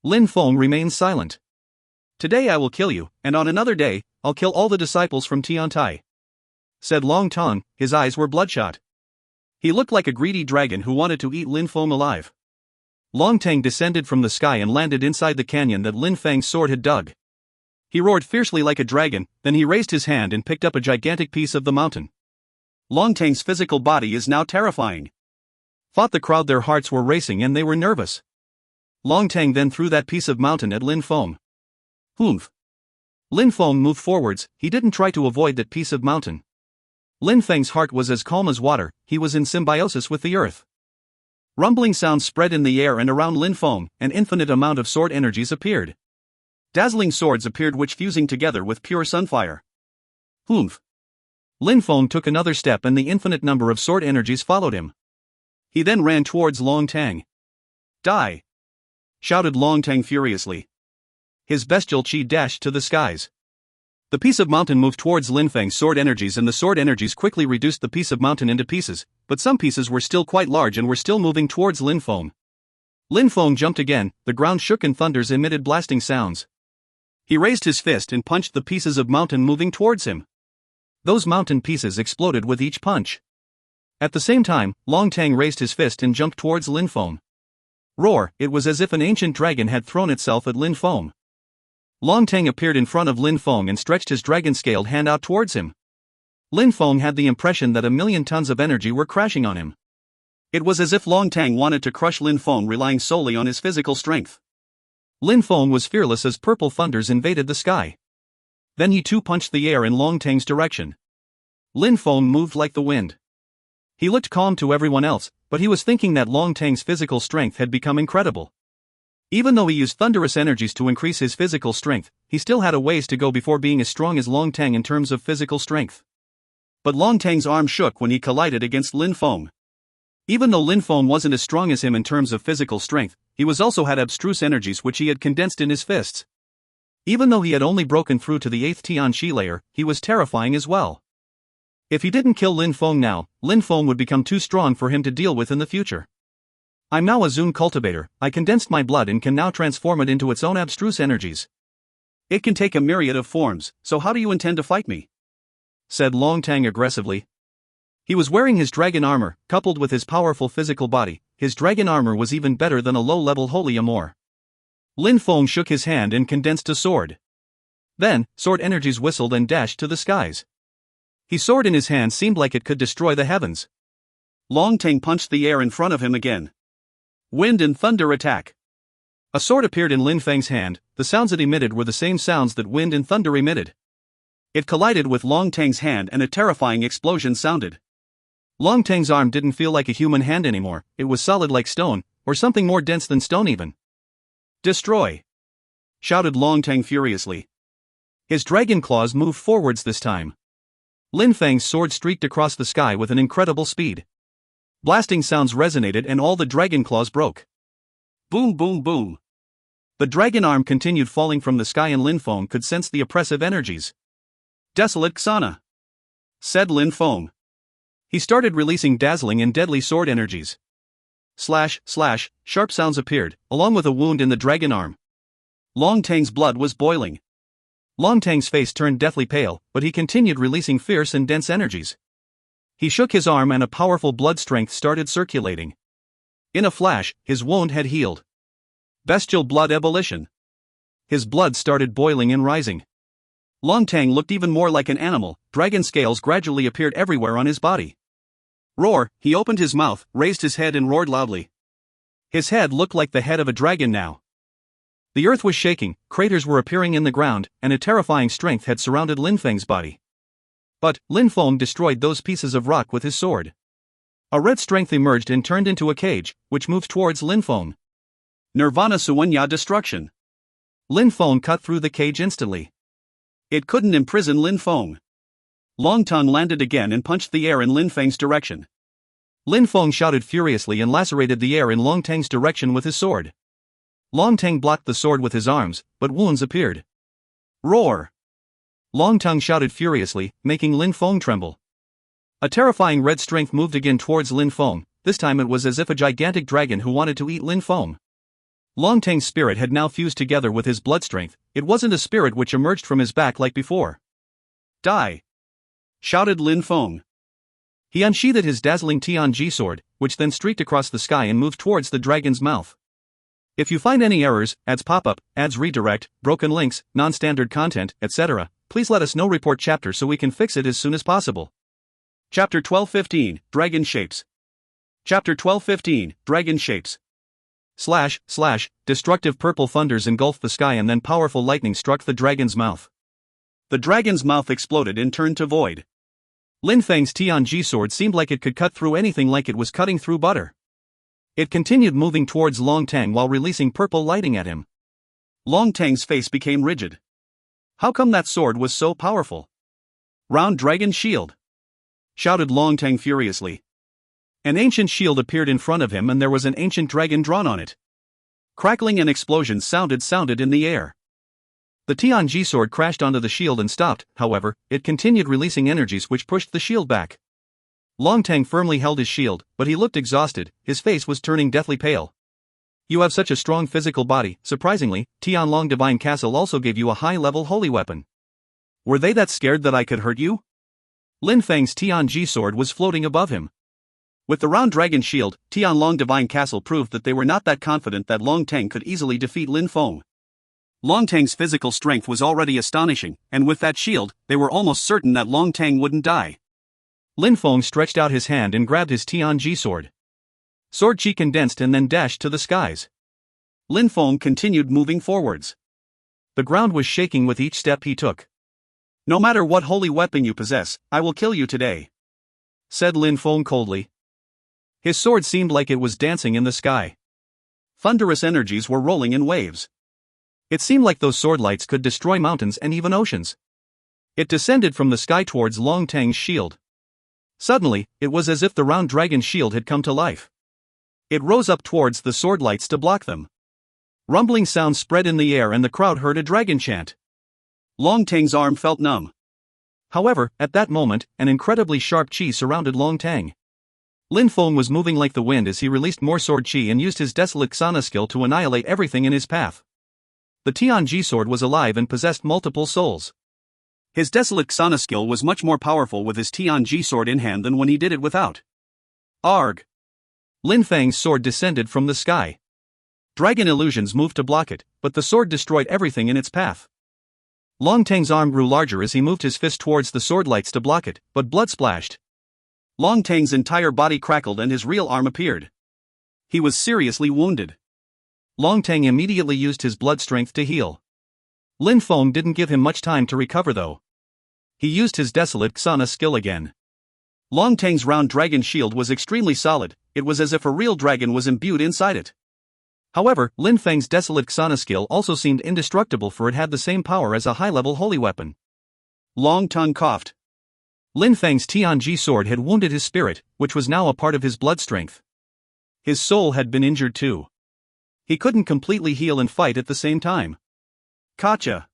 Lin Feng remained silent. Today I will kill you, and on another day, I'll kill all the disciples from Tiantai, said Long Tang. His eyes were bloodshot. He looked like a greedy dragon who wanted to eat Lin Feng alive. Long Tang descended from the sky and landed inside the canyon that Lin Feng's sword had dug. He roared fiercely like a dragon, then he raised his hand and picked up a gigantic piece of the mountain. Long Tang's physical body is now terrifying, thought the crowd. Their hearts were racing and they were nervous. Long Tang then threw that piece of mountain at Lin Feng. Humph. Lin Feng moved forwards. He didn't try to avoid that piece of mountain. Lin Feng's heart was as calm as water. He was in symbiosis with the earth. Rumbling sounds spread in the air and around Lin Feng. An infinite amount of sword energies appeared. Dazzling swords appeared which fusing together with pure sunfire. Humph. Lin Feng took another step and the infinite number of sword energies followed him. He then ran towards Long Tang. Die! Shouted Long Tang furiously. His bestial chi dashed to the skies. The piece of mountain moved towards Lin Feng's sword energies and the sword energies quickly reduced the piece of mountain into pieces, but some pieces were still quite large and were still moving towards Lin Feng. Lin Feng jumped again, the ground shook and thunders emitted blasting sounds. He raised his fist and punched the pieces of mountain moving towards him. Those mountain pieces exploded with each punch. At the same time, Long Tang raised his fist and jumped towards Lin Feng. Roar! It was as if an ancient dragon had thrown itself at Lin Feng. Long Tang appeared in front of Lin Feng and stretched his dragon-scaled hand out towards him. Lin Feng had the impression that a million tons of energy were crashing on him. It was as if Long Tang wanted to crush Lin Feng, relying solely on his physical strength. Lin Feng was fearless as purple thunders invaded the sky. Then he too punched the air in Long Tang's direction. Lin Feng moved like the wind. He looked calm to everyone else, but he was thinking that Long Tang's physical strength had become incredible. Even though he used thunderous energies to increase his physical strength, he still had a ways to go before being as strong as Long Tang in terms of physical strength. But Long Tang's arm shook when he collided against Lin Feng. Even though Lin Feng wasn't as strong as him in terms of physical strength, he also had abstruse energies which he had condensed in his fists. Even though he had only broken through to the 8th Tianqi layer, he was terrifying as well. If he didn't kill Lin Feng now, Lin Feng would become too strong for him to deal with in the future. I'm now a Zun Cultivator. I condensed my blood and can now transform it into its own abstruse energies. It can take a myriad of forms, so how do you intend to fight me? Said Long Tang aggressively. He was wearing his dragon armor, coupled with his powerful physical body. His dragon armor was even better than a low-level holy armor. Lin Feng shook his hand and condensed a sword. Then, sword energies whistled and dashed to the skies. His sword in his hand seemed like it could destroy the heavens. Long Tang punched the air in front of him again. Wind and thunder attack. A sword appeared in Lin Feng's hand. The sounds it emitted were the same sounds that wind and thunder emitted. It collided with Long Tang's hand and a terrifying explosion sounded. Long Tang's arm didn't feel like a human hand anymore. It was solid like stone, or something more dense than stone even. Destroy! Shouted Long Tang furiously. His dragon claws moved forwards this time. Lin Feng's sword streaked across the sky with an incredible speed. Blasting sounds resonated and all the dragon claws broke. Boom boom boom. The dragon arm continued falling from the sky and Lin Feng could sense the oppressive energies. Desolate Xana, said Lin Feng. He started releasing dazzling and deadly sword energies. Slash, slash, sharp sounds appeared, along with a wound in the dragon arm. Long Tang's blood was boiling. Long Tang's face turned deathly pale, but he continued releasing fierce and dense energies. He shook his arm and a powerful blood strength started circulating. In a flash, his wound had healed. Bestial blood ebullition. His blood started boiling and rising. Long Tang looked even more like an animal. Dragon scales gradually appeared everywhere on his body. Roar! He opened his mouth, raised his head and roared loudly. His head looked like the head of a dragon now. The earth was shaking, craters were appearing in the ground, and a terrifying strength had surrounded Lin Feng's body. But Lin Feng destroyed those pieces of rock with his sword. A red strength emerged and turned into a cage, which moved towards Lin Feng. Nirvana Suanya destruction. Lin Feng cut through the cage instantly. It couldn't imprison Lin Feng. Long Tang landed again and punched the air in Lin Feng's direction. Lin Feng shouted furiously and lacerated the air in Long Tang's direction with his sword. Long Tang blocked the sword with his arms, but wounds appeared. Roar! Long Tang shouted furiously, making Lin Feng tremble. A terrifying red strength moved again towards Lin Feng. This time it was as if a gigantic dragon who wanted to eat Lin Feng. Long Tang's spirit had now fused together with his blood strength. It wasn't a spirit which emerged from his back like before. Die! Shouted Lin Feng. He unsheathed his dazzling Tianji sword, which then streaked across the sky and moved towards the dragon's mouth. If you find any errors, ads pop up, ads redirect, broken links, non-standard content, etc., please let us know. Report chapter so we can fix it as soon as possible. Chapter 12:15, Dragon Shapes. Chapter 12:15, Dragon Shapes. Slash, slash, destructive purple thunders engulfed the sky and then powerful lightning struck the dragon's mouth. The dragon's mouth exploded and turned to void. Lin Feng's Tianji sword seemed like it could cut through anything, like it was cutting through butter. It continued moving towards Long Tang while releasing purple lighting at him. Long Tang's face became rigid. How come that sword was so powerful? Round dragon shield! Shouted Long Tang furiously. An ancient shield appeared in front of him and there was an ancient dragon drawn on it. Crackling and explosions sounded in the air. The Tianji sword crashed onto the shield and stopped. However, it continued releasing energies which pushed the shield back. Long Tang firmly held his shield, but he looked exhausted. His face was turning deathly pale. You have such a strong physical body. Surprisingly, Tianlong Divine Castle also gave you a high-level holy weapon. Were they that scared that I could hurt you? Lin Feng's Tianji sword was floating above him. With the round dragon shield, Tianlong Divine Castle proved that they were not that confident that Long Tang could easily defeat Lin Feng. Long Tang's physical strength was already astonishing, and with that shield, they were almost certain that Long Tang wouldn't die. Lin Feng stretched out his hand and grabbed his Tianji sword. Sword chi condensed and then dashed to the skies. Lin Feng continued moving forwards. The ground was shaking with each step he took. "No matter what holy weapon you possess, I will kill you today," said Lin Feng coldly. His sword seemed like it was dancing in the sky. Thunderous energies were rolling in waves. It seemed like those sword lights could destroy mountains and even oceans. It descended from the sky towards Long Tang's shield. Suddenly, it was as if the round dragon's shield had come to life. It rose up towards the sword lights to block them. Rumbling sounds spread in the air and the crowd heard a dragon chant. Long Tang's arm felt numb. However, at that moment, an incredibly sharp chi surrounded Long Tang. Lin Feng was moving like the wind as he released more sword chi and used his desolate Xana skill to annihilate everything in his path. The Tianji sword was alive and possessed multiple souls. His desolate Xana skill was much more powerful with his Tianji sword in hand than when he did it without. Arg! Lin Feng's sword descended from the sky. Dragon illusions moved to block it, but the sword destroyed everything in its path. Long Tang's arm grew larger as he moved his fist towards the sword lights to block it, but blood splashed. Long Tang's entire body crackled and his real arm appeared. He was seriously wounded. Long Tang immediately used his blood strength to heal. Lin Feng didn't give him much time to recover though. He used his desolate Xana skill again. Long Tang's round dragon shield was extremely solid, it was as if a real dragon was imbued inside it. However, Lin Feng's desolate Xana skill also seemed indestructible, for it had the same power as a high-level holy weapon. Long Tang coughed. Lin Feng's Tianji sword had wounded his spirit, which was now a part of his blood strength. His soul had been injured too. He couldn't completely heal and fight at the same time. Gotcha!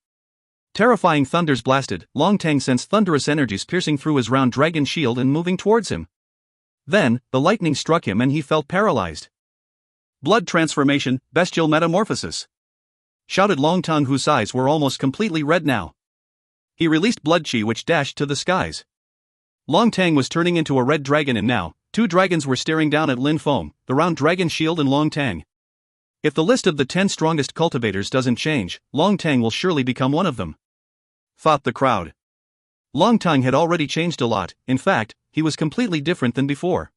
Terrifying thunders blasted. Long Tang sensed thunderous energies piercing through his round dragon shield and moving towards him. Then, the lightning struck him and he felt paralyzed. Blood transformation, bestial metamorphosis! Shouted Long Tang, whose eyes were almost completely red now. He released blood chi which dashed to the skies. Long Tang was turning into a red dragon and now, two dragons were staring down at Lin Feng, the round dragon shield and Long Tang. If the list of the 10 strongest cultivators doesn't change, Long Tang will surely become one of them, thought the crowd. Long Tang had already changed a lot, in fact, he was completely different than before.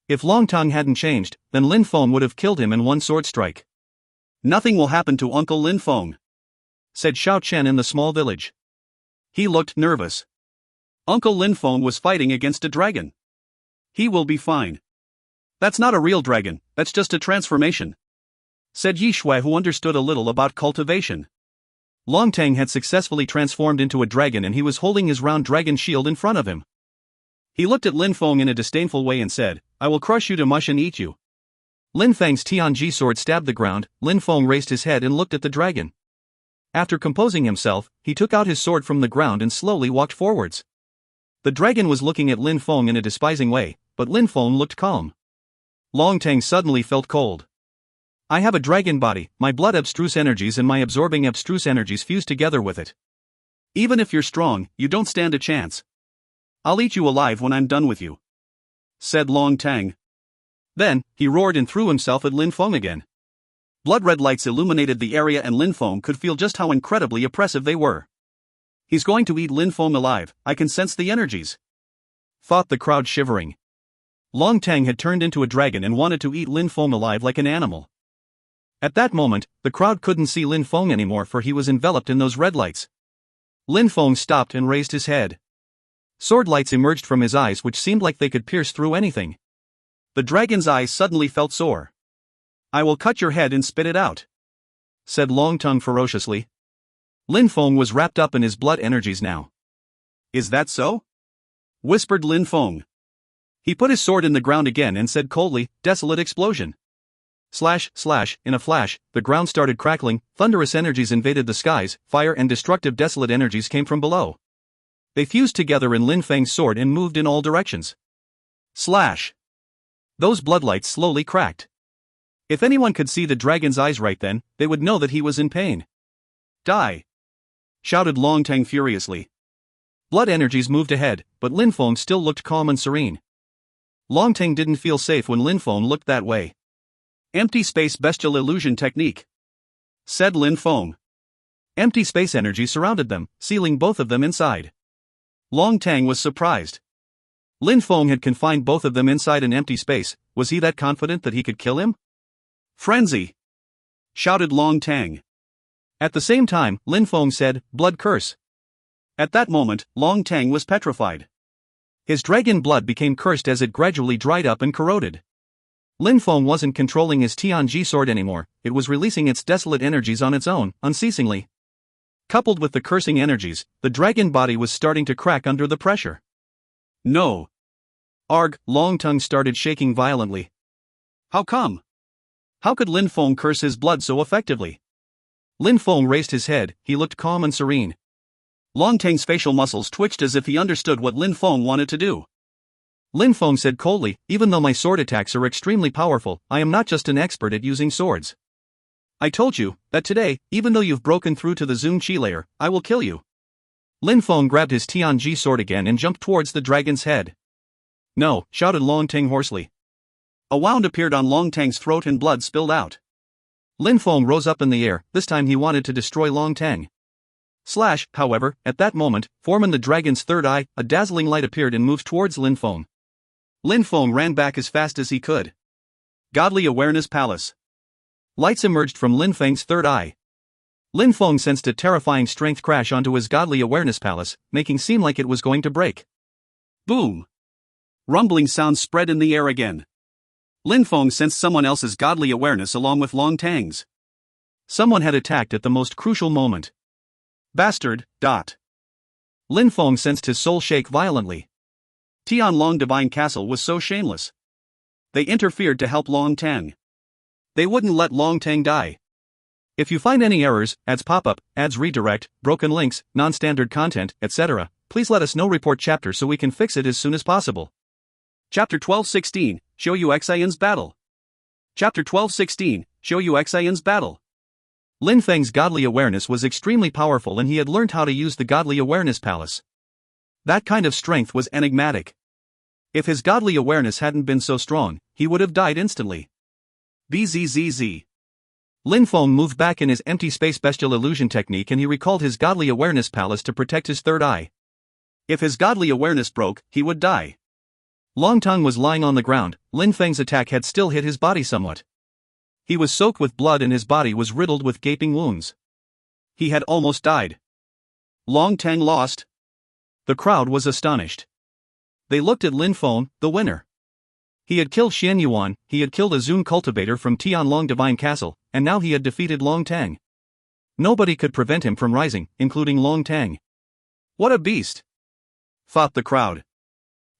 If Long Tang hadn't changed, then Lin Feng would have killed him in one sword strike. "Nothing will happen to Uncle Lin Feng," said Xiao Chen in the small village. He looked nervous. Uncle Lin Feng was fighting against a dragon. "He will be fine. That's not a real dragon, that's just a transformation," said Yi Shui, who understood a little about cultivation. Long Tang had successfully transformed into a dragon and he was holding his round dragon shield in front of him. He looked at Lin Feng in a disdainful way and said, "I will crush you to mush and eat you." Lin Feng's Tianji sword stabbed the ground. Lin Feng raised his head and looked at the dragon. After composing himself, he took out his sword from the ground and slowly walked forwards. The dragon was looking at Lin Feng in a despising way, but Lin Feng looked calm. Long Tang suddenly felt cold. "I have a dragon body, my blood abstruse energies and my absorbing abstruse energies fuse together with it. Even if you're strong, you don't stand a chance. I'll eat you alive when I'm done with you," said Long Tang. Then, he roared and threw himself at Lin Feng again. Blood-red lights illuminated the area and Lin Feng could feel just how incredibly oppressive they were. "He's going to eat Lin Feng alive, I can sense the energies," thought the crowd, shivering. Long Tang had turned into a dragon and wanted to eat Lin Feng alive like an animal. At that moment, the crowd couldn't see Lin Feng anymore, for he was enveloped in those red lights. Lin Feng stopped and raised his head. Sword lights emerged from his eyes which seemed like they could pierce through anything. The dragon's eyes suddenly felt sore. "I will cut your head and spit it out," said Long Tang ferociously. Lin Feng was wrapped up in his blood energies now. "Is that so?" whispered Lin Feng. He put his sword in the ground again and said coldly, "Desolate explosion." Slash, slash, in a flash, the ground started crackling, thunderous energies invaded the skies, fire and destructive desolate energies came from below. They fused together in Lin Feng's sword and moved in all directions. Slash! Those bloodlights slowly cracked. If anyone could see the dragon's eyes right then, they would know that he was in pain. "Die!" shouted Long Tang furiously. Blood energies moved ahead, but Lin Feng still looked calm and serene. Long Tang didn't feel safe when Lin Feng looked that way. "Empty space bestial illusion technique," said Lin Feng. Empty space energy surrounded them, sealing both of them inside. Long Tang was surprised. Lin Feng had confined both of them inside an empty space. Was he that confident that he could kill him? Frenzy! Shouted Long Tang. At the same time, Lin Feng said, "Blood curse." At that moment, Long Tang was petrified. His dragon blood became cursed as it gradually dried up and corroded. Lin Feng wasn't controlling his Tianji sword anymore, it was releasing its desolate energies on its own, unceasingly. Coupled with the cursing energies, the dragon body was starting to crack under the pressure. No. Arg, Long Tongue started shaking violently. How come? How could Lin Feng curse his blood so effectively? Lin Feng raised his head, he looked calm and serene. Long Tang's facial muscles twitched as if he understood what Lin Feng wanted to do. Lin Feng said coldly, "Even though my sword attacks are extremely powerful, I am not just an expert at using swords. I told you that today, even though you've broken through to the Zun Qi layer, I will kill you." Lin Feng grabbed his Tianji sword again and jumped towards the dragon's head. "No," shouted Long Tang hoarsely. A wound appeared on Long Tang's throat and blood spilled out. Lin Feng rose up in the air, this time he wanted to destroy Long Tang. Slash, however, at that moment, forming the dragon's third eye, a dazzling light appeared and moved towards Lin Feng. Lin Feng ran back as fast as he could. Godly Awareness Palace. Lights emerged from Lin Feng's third eye. Lin Feng sensed a terrifying strength crash onto his Godly Awareness Palace, making seem like it was going to break. Boom! Rumbling sounds spread in the air again. Lin Feng sensed someone else's godly awareness along with Long Tang's. Someone had attacked at the most crucial moment. Bastard. Lin Feng sensed his soul shake violently. Tianlong Divine Castle was so shameless. They interfered to help Long Tang. They wouldn't let Long Tang die. If you find any errors, ads pop up, ads redirect, broken links, non-standard content, etc., please let us know. Report chapter so we can fix it as soon as possible. Chapter 12:16, Xiaoyu Xian's Battle. Chapter 12:16, Xiaoyu Xian's Battle. Lin Feng's godly awareness was extremely powerful and he had learned how to use the Godly Awareness Palace. That kind of strength was enigmatic. If his godly awareness hadn't been so strong, he would have died instantly. Bzzz. Lin Feng moved back in his empty space bestial illusion technique and he recalled his Godly Awareness Palace to protect his third eye. If his godly awareness broke, he would die. Long Tongue was lying on the ground, Lin Feng's attack had still hit his body somewhat. He was soaked with blood and his body was riddled with gaping wounds. He had almost died. Long Tang lost? The crowd was astonished. They looked at Lin Feng, the winner. He had killed Xian Yuan, he had killed a Zun cultivator from Tianlong Divine Castle, and now he had defeated Long Tang. Nobody could prevent him from rising, including Long Tang. What a beast! Thought the crowd.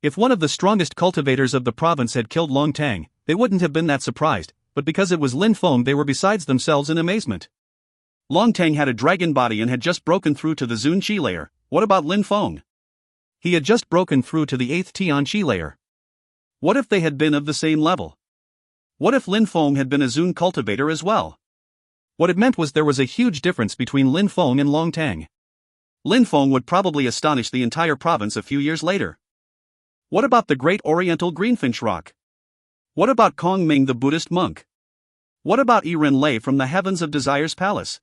If one of the strongest cultivators of the province had killed Long Tang, they wouldn't have been that surprised, but because it was Lin Feng they were besides themselves in amazement. Long Tang had a dragon body and had just broken through to the Zun Qi layer. What about Lin Feng? He had just broken through to the 8th Tian Qi layer. What if they had been of the same level? What if Lin Feng had been a Zun cultivator as well? What it meant was there was a huge difference between Lin Feng and Long Tang. Lin Feng would probably astonish the entire province a few years later. What about the great Oriental Greenfinch Rock? What about Kong Ming the Buddhist monk? What about Yiren Lei from the Heavens of Desire's palace?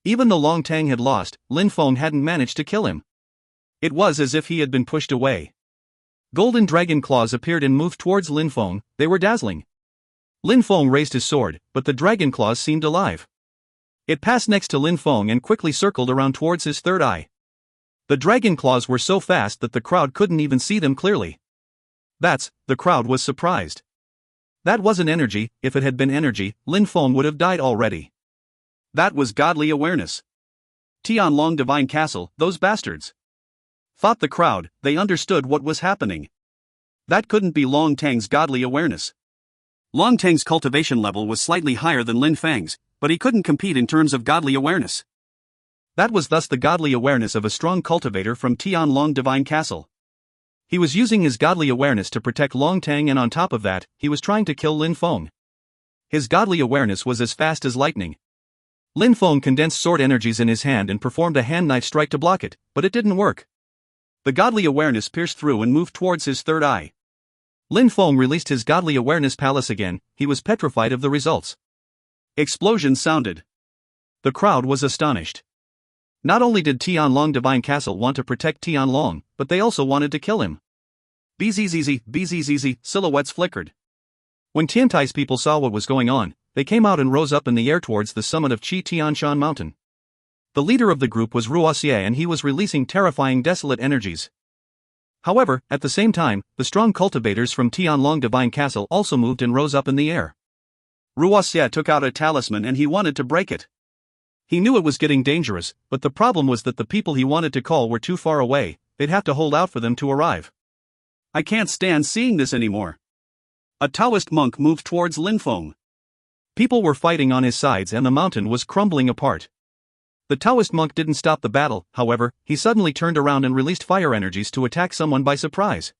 Even though Long Tang had lost, Lin Feng hadn't managed to kill him. It was as if he had been pushed away. Golden dragon claws appeared and moved towards Lin Feng, they were dazzling. Lin Feng raised his sword, but the dragon claws seemed alive. It passed next to Lin Feng and quickly circled around towards his third eye. The dragon claws were so fast that the crowd couldn't even see them clearly. The crowd was surprised. That wasn't energy, if it had been energy, Lin Feng would have died already. That was godly awareness. Tianlong Divine Castle, those bastards. Thought the crowd, they understood what was happening. That couldn't be Long Tang's godly awareness. Long Tang's cultivation level was slightly higher than Lin Feng's, but he couldn't compete in terms of godly awareness. That was thus the godly awareness of a strong cultivator from Tianlong Divine Castle. He was using his godly awareness to protect Long Tang and on top of that, he was trying to kill Lin Feng. His godly awareness was as fast as lightning. Lin Feng condensed sword energies in his hand and performed a hand knife strike to block it, but it didn't work. The godly awareness pierced through and moved towards his third eye. Lin Feng released his godly awareness palace again, he was petrified of the results. Explosions sounded. The crowd was astonished. Not only did Tianlong Divine Castle want to protect Tianlong, but they also wanted to kill him. bzzz, silhouettes flickered. When Tiantai's people saw what was going on, they came out and rose up in the air towards the summit of Chi Tianshan Mountain. The leader of the group was Ruoxie and he was releasing terrifying desolate energies. However, at the same time, the strong cultivators from Tianlong Divine Castle also moved and rose up in the air. Ruoxie took out a talisman and he wanted to break it. He knew it was getting dangerous, but the problem was that the people he wanted to call were too far away, they'd have to hold out for them to arrive. I can't stand seeing this anymore. A Taoist monk moved towards Lin Feng. People were fighting on his sides and the mountain was crumbling apart. The Taoist monk didn't stop the battle, however, he suddenly turned around and released fire energies to attack someone by surprise.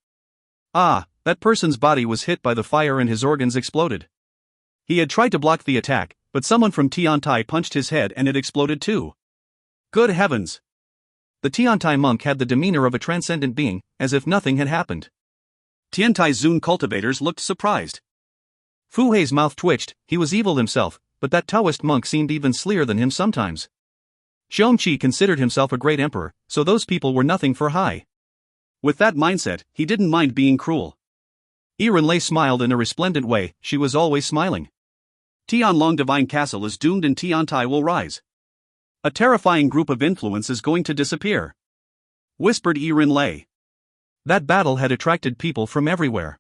Ah, that person's body was hit by the fire and his organs exploded. He had tried to block the attack, but someone from Tiantai punched his head and it exploded too. Good heavens! The Tiantai monk had the demeanor of a transcendent being, as if nothing had happened. Tiantai's Zun cultivators looked surprised. Fu Hei's mouth twitched, he was evil himself, but that Taoist monk seemed even sleer than him sometimes. Xiongqi considered himself a great emperor, so those people were nothing for Hai. With that mindset, he didn't mind being cruel. Yiren Lei smiled in a resplendent way, she was always smiling. Tianlong Divine Castle is doomed and Tiantai will rise. A terrifying group of influence is going to disappear, whispered Yiren Lei. That battle had attracted people from everywhere.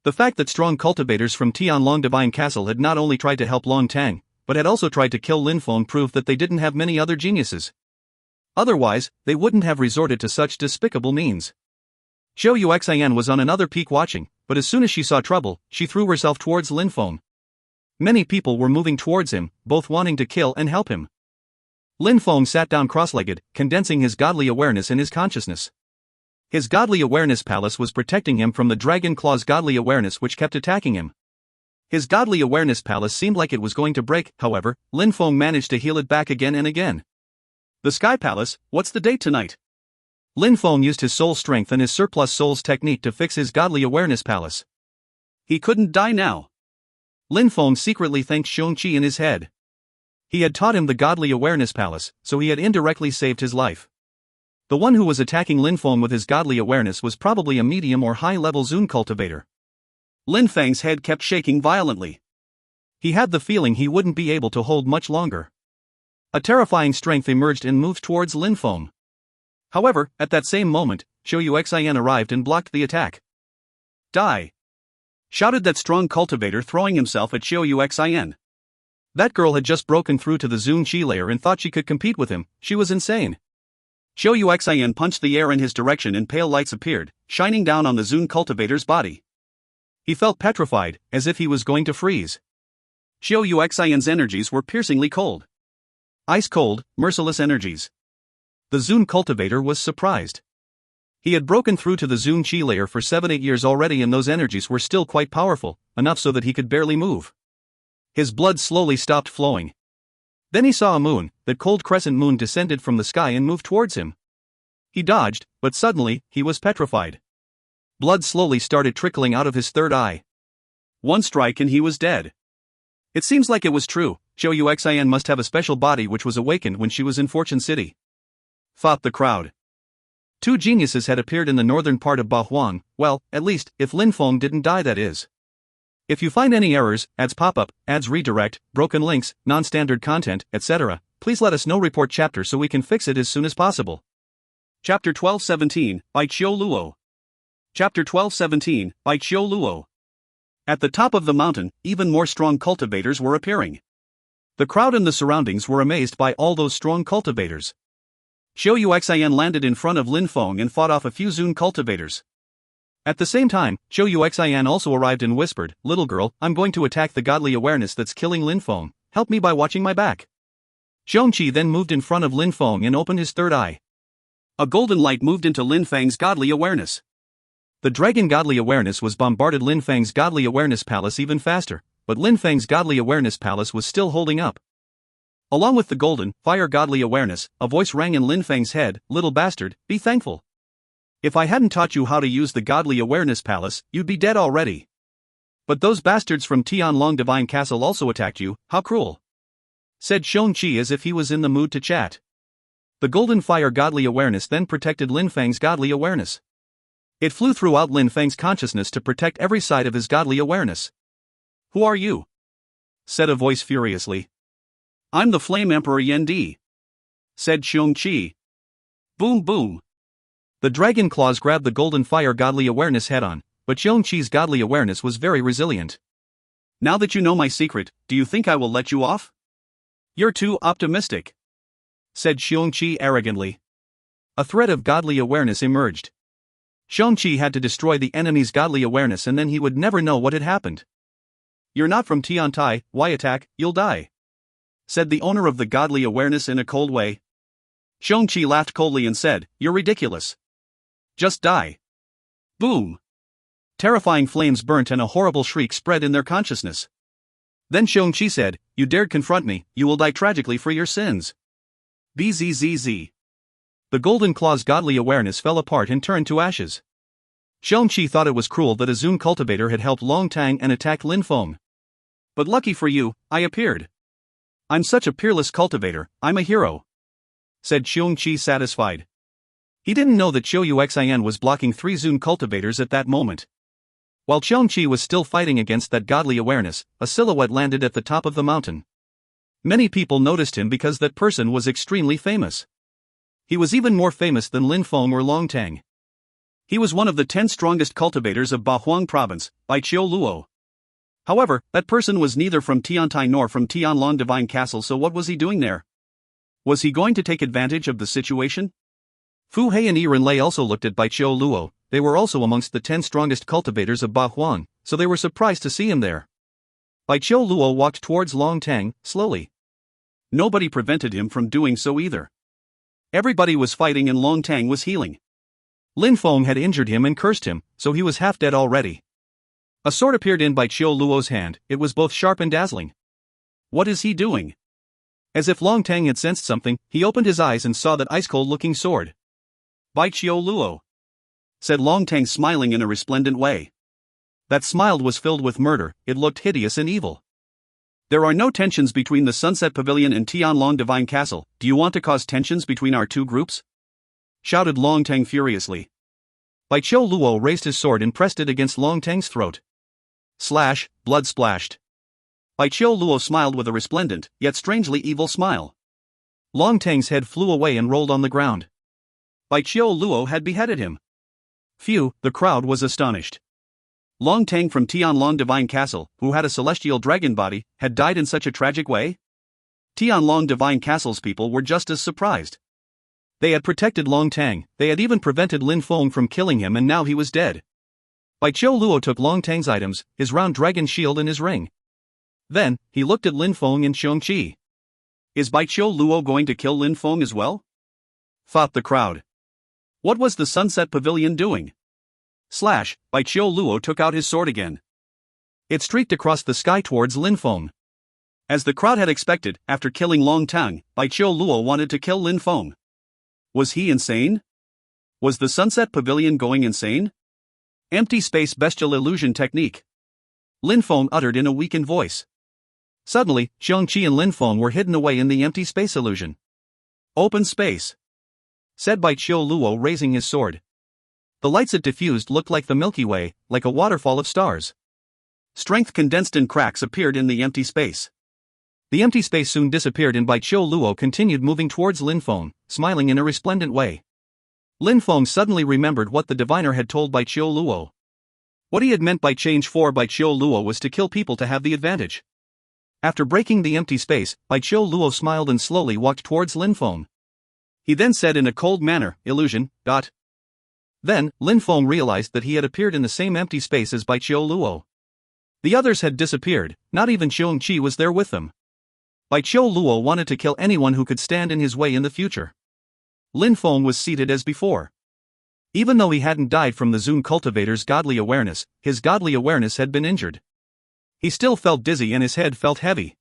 The fact that strong cultivators from Tianlong Divine Castle had not only tried to help Long Tang, but had also tried to kill Lin Feng proved that they didn't have many other geniuses. Otherwise, they wouldn't have resorted to such despicable means. Xiao Yuxian was on another peak watching, but as soon as she saw trouble, she threw herself towards Lin Feng. Many people were moving towards him, both wanting to kill and help him. Lin Feng sat down cross-legged, condensing his godly awareness in his consciousness. His godly awareness palace was protecting him from the Dragon Claw's godly awareness which kept attacking him. His godly awareness palace seemed like it was going to break, however, Lin Feng managed to heal it back again and again. The Sky Palace, what's the date tonight? Lin Feng used his soul strength and his surplus souls technique to fix his godly awareness palace. He couldn't die now. Lin Feng secretly thanked Xiongqi in his head. He had taught him the godly awareness palace, so he had indirectly saved his life. The one who was attacking Lin Feng with his godly awareness was probably a medium or high-level Zun cultivator. Lin Feng's head kept shaking violently. He had the feeling he wouldn't be able to hold much longer. A terrifying strength emerged and moved towards Lin Feng. However, at that same moment, Xiao Yuxian arrived and blocked the attack. Die! Shouted that strong cultivator, throwing himself at Xiao Yuxian. That girl had just broken through to the Zun Qi layer and thought she could compete with him, she was insane. Xiao Yuxian punched the air in his direction and pale lights appeared, shining down on the Zun cultivator's body. He felt petrified, as if he was going to freeze. Xiao Yuxian's energies were piercingly cold. Ice-cold, merciless energies. The Zun cultivator was surprised. He had broken through to the Zun Qi layer for 7-8 years already and those energies were still quite powerful, enough so that he could barely move. His blood slowly stopped flowing. Then he saw a moon, that cold crescent moon descended from the sky and moved towards him. He dodged, but suddenly, he was petrified. Blood slowly started trickling out of his third eye. One strike and he was dead. It seems like it was true, Xiao Yuxian must have a special body which was awakened when she was in Fortune City. Thought the crowd. Two geniuses had appeared in the northern part of Bahuang, well, at least, if Lin Feng didn't die that is. If you find any errors, ads pop up, ads redirect, broken links, non-standard content, etc., please let us know. Report chapter so we can fix it as soon as possible. Chapter 1217, by Qiu Luo. Chapter 1217, by Qiu Luo. At the top of the mountain, even more strong cultivators were appearing. The crowd and the surroundings were amazed by all those strong cultivators. Xiao Yuxian landed in front of Lin Feng and fought off a few Zun cultivators. At the same time, Xiao Yuxian also arrived and whispered, "Little girl, I'm going to attack the godly awareness that's killing Lin Feng, help me by watching my back." Xiongqi then moved in front of Lin Feng and opened his third eye. A golden light moved into Lin Feng's godly awareness. The dragon godly awareness was bombarded Lin Feng's godly awareness palace even faster, but Lin Feng's godly awareness palace was still holding up. Along with the golden, fire godly awareness, a voice rang in Lin Feng's head, "Little bastard, be thankful. If I hadn't taught you how to use the godly awareness palace, you'd be dead already. But those bastards from Tianlong Divine Castle also attacked you, how cruel," said Xiongqi as if he was in the mood to chat. The golden fire godly awareness then protected Lin Feng's godly awareness. It flew throughout Lin Feng's consciousness to protect every side of his godly awareness. "Who are you?" said a voice furiously. "I'm the Flame Emperor Yen Di," said Xiongqi. Boom boom. The dragon claws grabbed the golden fire godly awareness head-on, but Xiongqi's godly awareness was very resilient. "Now that you know my secret, do you think I will let you off?" "You're too optimistic," said Xiongqi arrogantly. A thread of godly awareness emerged. Xiongqi had to destroy the enemy's godly awareness and then he would never know what had happened. "You're not from Tiantai, why attack, you'll die," said the owner of the godly awareness in a cold way. Xiongqi laughed coldly and said, "You're ridiculous. Just die." Boom! Terrifying flames burnt and a horrible shriek spread in their consciousness. Then Xiongqi said, "You dared confront me, you will die tragically for your sins." Bzzz. The golden claw's godly awareness fell apart and turned to ashes. Xiongqi thought it was cruel that a Zun cultivator had helped Long Tang and attacked Lin Feng. "But lucky for you, I appeared. I'm such a peerless cultivator, I'm a hero," said Xiongqi satisfied. He didn't know that Xiuyuxian was blocking 3 Zun cultivators at that moment. While Xiongqi was still fighting against that godly awareness, a silhouette landed at the top of the mountain. Many people noticed him because that person was extremely famous. He was even more famous than Lin Feng or Long Tang. He was one of the 10 strongest cultivators of Bahuang province, by Qiu Luo. However, that person was neither from Tiantai nor from Tianlong Divine Castle, so what was he doing there? Was he going to take advantage of the situation? Fu Hei and Yiren Lei also looked at Bai Qiu Luo. They were also amongst the 10 strongest cultivators of Bahuang, so they were surprised to see him there. Bai Qiu Luo walked towards Long Tang, slowly. Nobody prevented him from doing so either. Everybody was fighting and Long Tang was healing. Lin Feng had injured him and cursed him, so he was half dead already. A sword appeared in Bai Qiu Luo's hand, it was both sharp and dazzling. What is he doing? As if Long Tang had sensed something, he opened his eyes and saw that ice-cold-looking sword. "Bai Qiu Luo," said Long Tang, smiling in a resplendent way. That smile was filled with murder, it looked hideous and evil. "There are no tensions between the Sunset Pavilion and Tianlong Divine Castle, do you want to cause tensions between our 2 groups?" shouted Long Tang furiously. Bai Qiu Luo raised his sword and pressed it against Long Tang's throat. Slash, blood splashed. Bai Qiu Luo smiled with a resplendent, yet strangely evil smile. Long Tang's head flew away and rolled on the ground. Bai Qiu Luo had beheaded him. Phew, the crowd was astonished. Long Tang from Tianlong Divine Castle, who had a celestial dragon body, had died in such a tragic way? Tianlong Divine Castle's people were just as surprised. They had protected Long Tang, they had even prevented Lin Feng from killing him, and now he was dead. Bai Qiu Luo took Long Tang's items, his round dragon shield and his ring. Then, he looked at Lin Feng and Xiongqi. "Is Bai Qiu Luo going to kill Lin Feng as well?" thought the crowd. What was the Sunset Pavilion doing? Slash, Bai Qiu Luo took out his sword again. It streaked across the sky towards Lin Feng. As the crowd had expected, after killing Long Tang, Bai Qiu Luo wanted to kill Lin Feng. Was he insane? Was the Sunset Pavilion going insane? Empty space bestial illusion technique. Lin Feng uttered in a weakened voice. Suddenly, Xiongqi and Lin Feng were hidden away in the empty space illusion. "Open space," said Bai Qiu Luo, raising his sword. The lights it diffused looked like the Milky Way, like a waterfall of stars. Strength condensed and cracks appeared in the empty space. The empty space soon disappeared and Bai Qiu Luo continued moving towards Lin Feng, smiling in a resplendent way. Lin Feng suddenly remembered what the diviner had told Bai Qiu Luo. What he had meant by change for Bai Qiu Luo was to kill people to have the advantage. After breaking the empty space, Bai Qiu Luo smiled and slowly walked towards Lin Feng. He then said in a cold manner, "Illusion, dot." Then, Lin Feng realized that he had appeared in the same empty space as Bai Qiu Luo. The others had disappeared, not even Xiongqi was there with them. Bai Qiu Luo wanted to kill anyone who could stand in his way in the future. Lin Feng was seated as before. Even though he hadn't died from the Zun cultivator's godly awareness, his godly awareness had been injured. He still felt dizzy and his head felt heavy.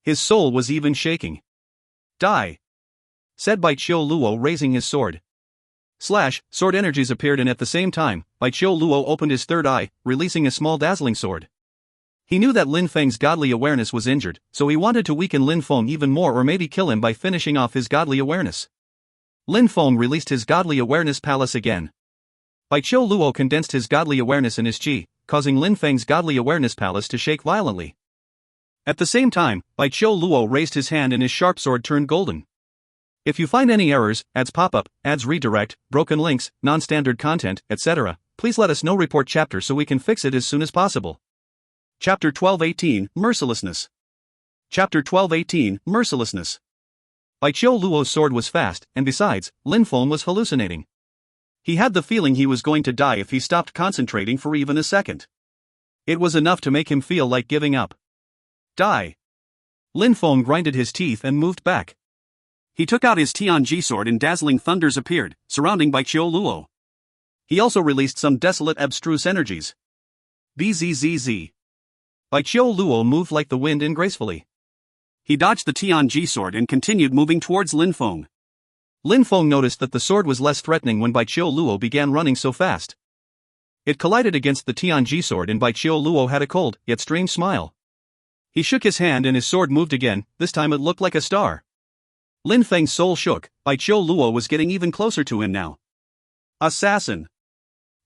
His soul was even shaking. "Die," said Bai Qiu Luo, raising his sword. Slash, sword energies appeared and at the same time, Bai Qiu Luo opened his third eye, releasing a small dazzling sword. He knew that Lin Feng's godly awareness was injured, so he wanted to weaken Lin Feng even more or maybe kill him by finishing off his godly awareness. Lin Feng released his godly awareness palace again. Bai Qiu Luo condensed his godly awareness in his qi, causing Lin Feng's godly awareness palace to shake violently. At the same time, Bai Qiu Luo raised his hand and his sharp sword turned golden. If you find any errors, ads pop up, ads redirect, broken links, non-standard content, etc., please let us know. Report chapter so we can fix it as soon as possible. Chapter 12:18 Mercilessness. Chapter 12:18 Mercilessness. Bai Qiu Luo's sword was fast, and besides, Lin Feng was hallucinating. He had the feeling he was going to die if he stopped concentrating for even a second. It was enough to make him feel like giving up. Die. Lin Feng grinded his teeth and moved back. He took out his Tianji sword and dazzling thunders appeared, surrounding Bai Qiu Luo. He also released some desolate abstruse energies. Bzzz. Bai Qiu Luo moved like the wind and gracefully. He dodged the Tianji sword and continued moving towards Lin Feng. Lin Feng noticed that the sword was less threatening when Bai Qiu Luo began running so fast. It collided against the Tianji sword and Bai Qiu Luo had a cold, yet strange smile. He shook his hand and his sword moved again, this time it looked like a star. Lin Feng's soul shook, Bai Qiu Luo was getting even closer to him now. Assassin.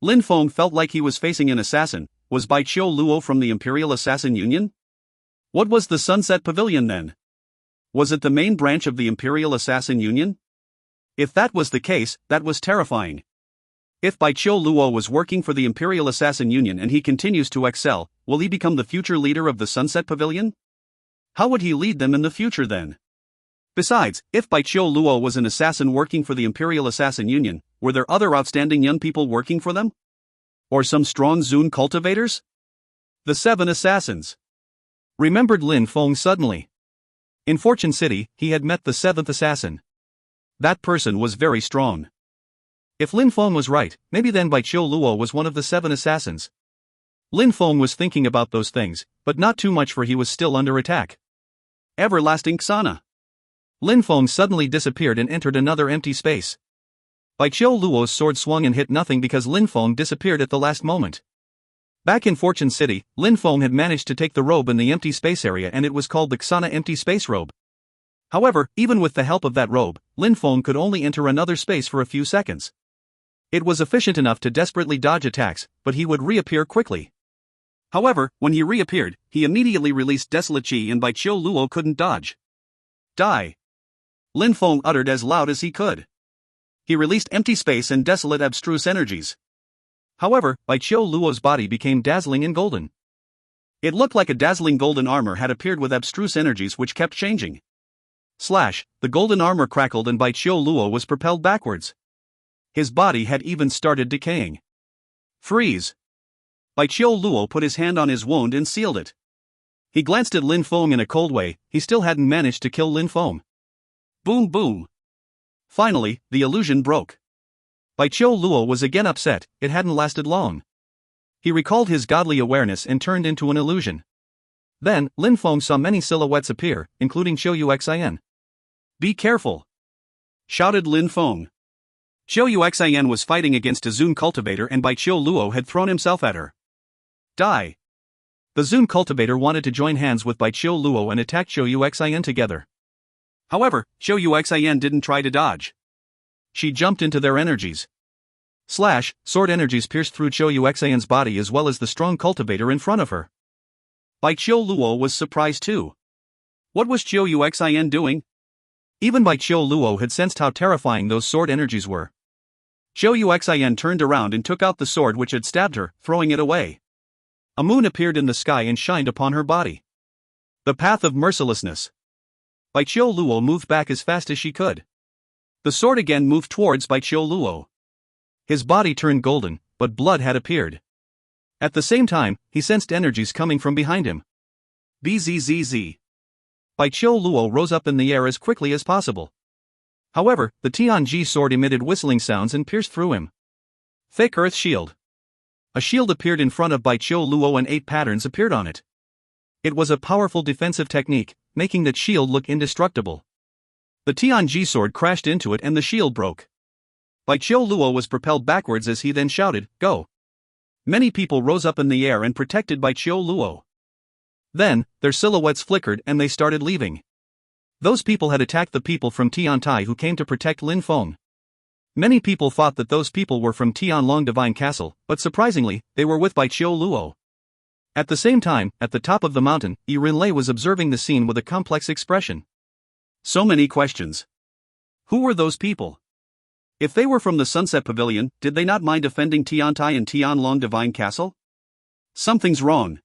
Lin Feng felt like he was facing an assassin. Was Bai Qiu Luo from the Imperial Assassin Union? What was the Sunset Pavilion then? Was it the main branch of the Imperial Assassin Union? If that was the case, that was terrifying. If Bai Qiu Luo was working for the Imperial Assassin Union and he continues to excel, will he become the future leader of the Sunset Pavilion? How would he lead them in the future then? Besides, if Bai Qiu Luo was an assassin working for the Imperial Assassin Union, were there other outstanding young people working for them? Or some strong Zun cultivators? The 7 assassins. Remembered Lin Feng suddenly. In Fortune City, he had met the 7th assassin. That person was very strong. If Lin Feng was right, maybe then Bai Qiu Luo was one of the 7 assassins. Lin Feng was thinking about those things, but not too much for he was still under attack. Everlasting Xana. Lin Feng suddenly disappeared and entered another empty space. Bai Qiu Luo's sword swung and hit nothing because Lin Feng disappeared at the last moment. Back in Fortune City, Lin Feng had managed to take the robe in the empty space area and it was called the Xana Empty Space Robe. However, even with the help of that robe, Lin Feng could only enter another space for a few seconds. It was efficient enough to desperately dodge attacks, but he would reappear quickly. However, when he reappeared, he immediately released Desolate Qi and Bai Qiu Luo couldn't dodge. Die. Lin Feng uttered as loud as he could. He released empty space and desolate abstruse energies. However, Bai Qiu Luo's body became dazzling and golden. It looked like a dazzling golden armor had appeared with abstruse energies which kept changing. The golden armor crackled and Bai Qiu Luo was propelled backwards. His body had even started decaying. Freeze. Bai Qiu Luo put his hand on his wound and sealed it. He glanced at Lin Feng in a cold way, he still hadn't managed to kill Lin Feng. Boom boom. Finally, the illusion broke. Bai Qiu Luo was again upset, it hadn't lasted long. He recalled his godly awareness and turned into an illusion. Then, Lin Feng saw many silhouettes appear, including Xiu Be careful! Shouted Lin Feng. Xiu was fighting against a Zun cultivator and Bai Qiu Luo had thrown himself at her. Die! The Zun cultivator wanted to join hands with Bai Qiu Luo and attack Xiu together. However, Xiu didn't try to dodge. She jumped into their energies. Sword energies pierced through Xiu body as well as the strong cultivator in front of her. Bai Qiu Luo was surprised too. What was Xiu doing? Even Bai Qiu Luo had sensed how terrifying those sword energies were. Xiu turned around and took out the sword which had stabbed her, throwing it away. A moon appeared in the sky and shined upon her body. The path of mercilessness. Bai Qiu Luo moved back as fast as she could. The sword again moved towards Bai Qiu Luo. His body turned golden, but blood had appeared. At the same time, he sensed energies coming from behind him. Bzzz. Bai Qiu Luo rose up in the air as quickly as possible. However, the Tianji sword emitted whistling sounds and pierced through him. Thick earth shield. A shield appeared in front of Bai Qiu Luo and 8 patterns appeared on it. It was a powerful defensive technique, making that shield look indestructible. The Tianji sword crashed into it and the shield broke. Bai Qiu Luo was propelled backwards as he then shouted, "Go!" Many people rose up in the air and protected Bai Qiu Luo. Then, their silhouettes flickered and they started leaving. Those people had attacked the people from Tiantai who came to protect Lin Feng. Many people thought that those people were from Tianlong Divine Castle, but surprisingly, they were with Bai Qiu Luo. At the same time, at the top of the mountain, Yi Rinlei was observing the scene with a complex expression. So many questions. Who were those people? If they were from the Sunset Pavilion, did they not mind defending Tiantai and Tianlong Divine Castle? Something's wrong.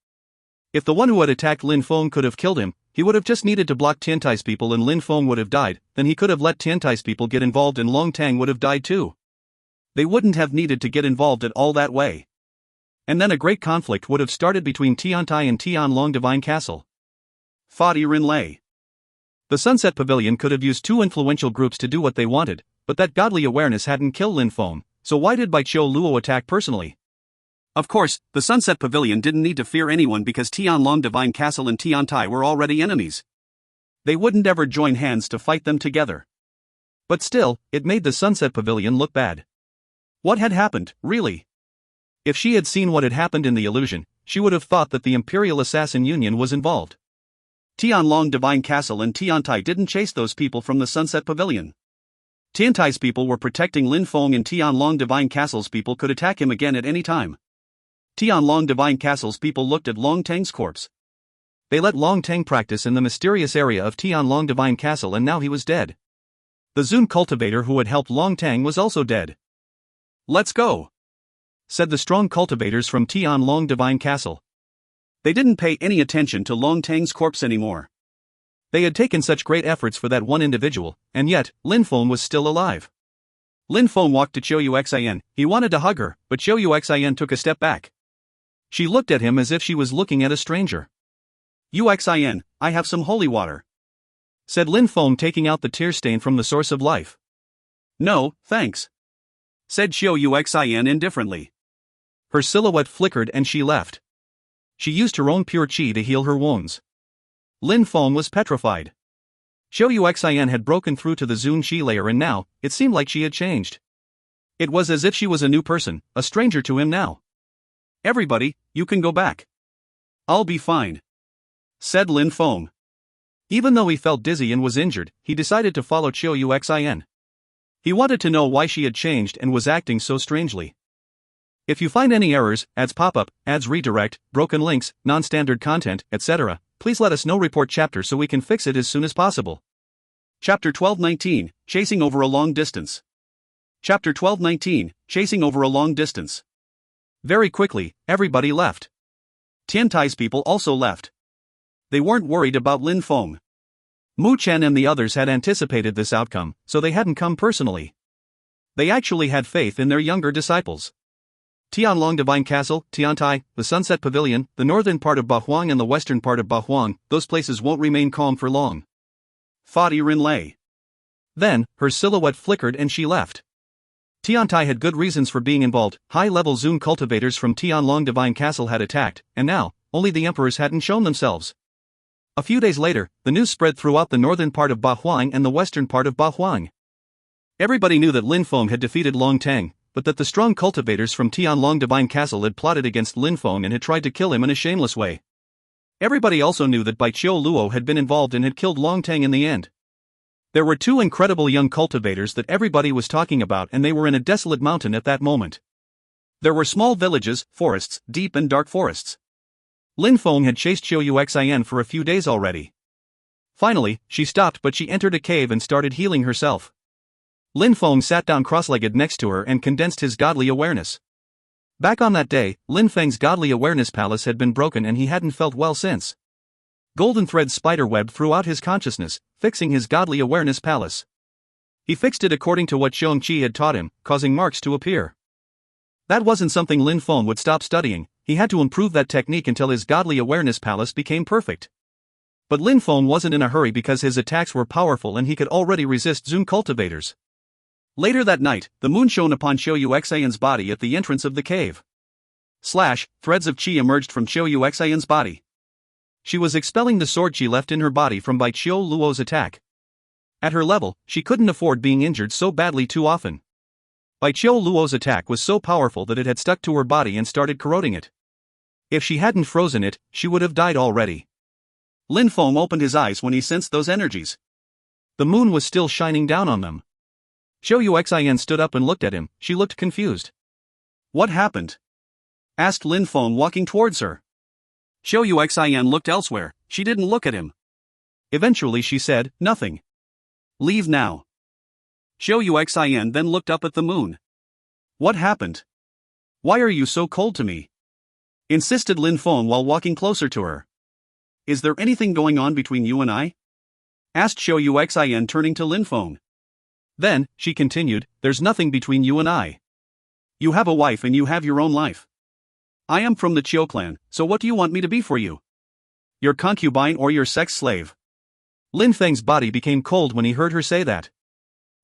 If the one who had attacked Lin Feng could have killed him, he would have just needed to block Tiantai's people and Lin Feng would have died, then he could have let Tiantai's people get involved and Long Tang would have died too. They wouldn't have needed to get involved at all that way. And then a great conflict would have started between Tiantai and Tianlong Divine Castle. Thought Yi Rinlei. The Sunset Pavilion could have used two influential groups to do what they wanted, but that godly awareness hadn't killed Lin Feng, so why did Bai Qiu Luo attack personally? Of course, the Sunset Pavilion didn't need to fear anyone because Tianlong Divine Castle and Tiantai were already enemies. They wouldn't ever join hands to fight them together. But still, it made the Sunset Pavilion look bad. What had happened, really? If she had seen what had happened in the illusion, she would have thought that the Imperial Assassin Union was involved. Tianlong Divine Castle and Tiantai didn't chase those people from the Sunset Pavilion. Tiantai's people were protecting Lin Feng and Tianlong Divine Castle's people could attack him again at any time. Tianlong Divine Castle's people looked at Long Tang's corpse. They let Long Tang practice in the mysterious area of Tianlong Divine Castle and now he was dead. The Zun cultivator who had helped Long Tang was also dead. Let's go, said the strong cultivators from Tianlong Divine Castle. They didn't pay any attention to Long Tang's corpse anymore. They had taken such great efforts for that one individual, and yet, Lin Feng was still alive. Lin Feng walked to Qiu Yuxian, he wanted to hug her, but Qiu Yuxian took a step back. She looked at him as if she was looking at a stranger. Yuxian, I have some holy water, said Lin Feng taking out the tear stain from the source of life. No, thanks, said Qiu Yuxian indifferently. Her silhouette flickered and she left. She used her own pure qi to heal her wounds. Lin Feng was petrified. Qiu Yuxian had broken through to the Zun Qi layer and now, it seemed like she had changed. It was as if she was a new person, a stranger to him now. Everybody, you can go back. I'll be fine, said Lin Feng. Even though he felt dizzy and was injured, he decided to follow Qiu Yuxian. He wanted to know why she had changed and was acting so strangely. If you find any errors, ads pop up, ads redirect, broken links, non-standard content, etc., please let us know. Report chapter so we can fix it as soon as possible. Chapter 12:19, Chasing Over a Long Distance. Chapter 12:19, Chasing Over a Long Distance. Very quickly, everybody left. Tiantai's people also left. They weren't worried about Lin Feng. Mu Chen and the others had anticipated this outcome, so they hadn't come personally. They actually had faith in their younger disciples. Tianlong Divine Castle, Tiantai, the Sunset Pavilion, the northern part of Bahuang and the western part of Bahuang, those places won't remain calm for long, thought Yi Rinlei. Then, her silhouette flickered and she left. Tiantai had good reasons for being involved. High-level Zun cultivators from Tianlong Divine Castle had attacked, and now, only the emperors hadn't shown themselves. A few days later, the news spread throughout the northern part of Bahuang and the western part of Bahuang. Everybody knew that Lin Feng had defeated Long Tang, but that the strong cultivators from Tianlong Divine Castle had plotted against Lin Feng and had tried to kill him in a shameless way. Everybody also knew that Bai Qiu Luo had been involved and had killed Long Tang in the end. There were two incredible young cultivators that everybody was talking about and they were in a desolate mountain at that moment. There were small villages, forests, deep and dark forests. Lin Feng had chased Qiu Yuxian for a few days already. Finally, she stopped but she entered a cave and started healing herself. Lin Feng sat down cross-legged next to her and condensed his godly awareness. Back on that day, Lin Feng's godly awareness palace had been broken and he hadn't felt well since. Golden thread spiderweb throughout his consciousness, fixing his godly awareness palace. He fixed it according to what Xiong Qi had taught him, causing marks to appear. That wasn't something Lin Feng would stop studying, he had to improve that technique until his godly awareness palace became perfect. But Lin Feng wasn't in a hurry because his attacks were powerful and he could already resist Zun cultivators. Later that night, the moon shone upon Qiu Yuxian's body at the entrance of the cave. Threads of qi emerged from Qiu Yuxian's body. She was expelling the sword qi left in her body from Bai Qiu Luo's attack. At her level, she couldn't afford being injured so badly too often. Bai Qiu Luo's attack was so powerful that it had stuck to her body and started corroding it. If she hadn't frozen it, she would have died already. Lin Feng opened his eyes when he sensed those energies. The moon was still shining down on them. Xiao stood up and looked at him. She looked confused. What happened? Asked Lin Feng, walking towards her. Xiao looked elsewhere. She didn't look at him. Eventually she said, nothing. Leave now. Xiao then looked up at the moon. What happened? Why are you so cold to me? Insisted Lin Feng while walking closer to her. Is there anything going on between you and I? Asked Xiao turning to Lin Feng. Then, she continued, there's nothing between you and I. You have a wife and you have your own life. I am from the Qiu clan, so what do you want me to be for you? Your concubine or your sex slave? Lin Feng's body became cold when he heard her say that.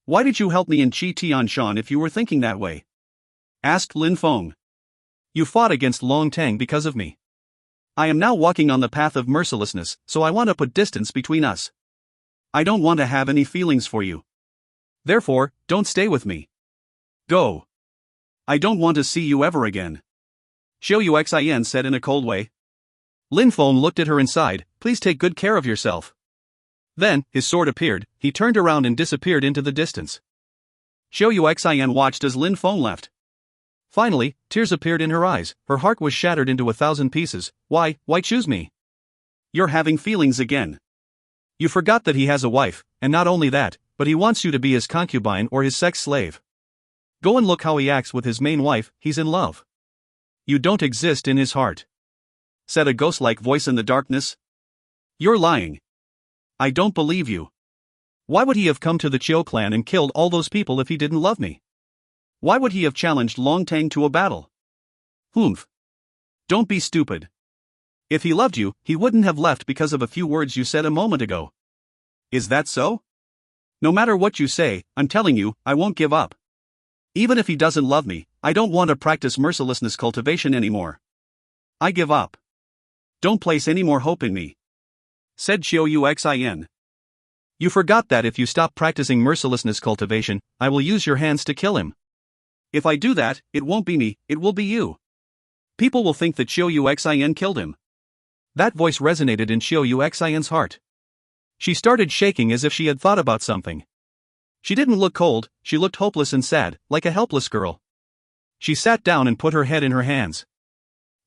Why did you help me in Qi Tianshan if you were thinking that way? Asked Lin Feng. You fought against Long Tang because of me. I am now walking on the path of mercilessness, so I want to put distance between us. I don't want to have any feelings for you. Therefore, don't stay with me. Go. I don't want to see you ever again. Xiao said in a cold way. Lin Feng looked at her and sighed, please take good care of yourself. Then, his sword appeared, he turned around and disappeared into the distance. Xiao watched as Lin Feng left. Finally, tears appeared in her eyes, her heart was shattered into 1,000 pieces. Why choose me? You're having feelings again. You forgot that he has a wife, and not only that, but he wants you to be his concubine or his sex slave. Go and look how he acts with his main wife, he's in love. You don't exist in his heart. Said a ghost-like voice in the darkness. You're lying. I don't believe you. Why would he have come to the Qiu clan and killed all those people if he didn't love me? Why would he have challenged Long Tang to a battle? Humph. Don't be stupid. If he loved you, he wouldn't have left because of a few words you said a moment ago. Is that so? No matter what you say, I'm telling you, I won't give up. Even if he doesn't love me, I don't want to practice mercilessness cultivation anymore. I give up. Don't place any more hope in me. Said Xiao. You forgot that if you stop practicing mercilessness cultivation, I will use your hands to kill him. If I do that, it won't be me, it will be you. People will think that Xiao killed him. That voice resonated in Xiao heart. She started shaking as if she had thought about something. She didn't look cold, she looked hopeless and sad, like a helpless girl. She sat down and put her head in her hands.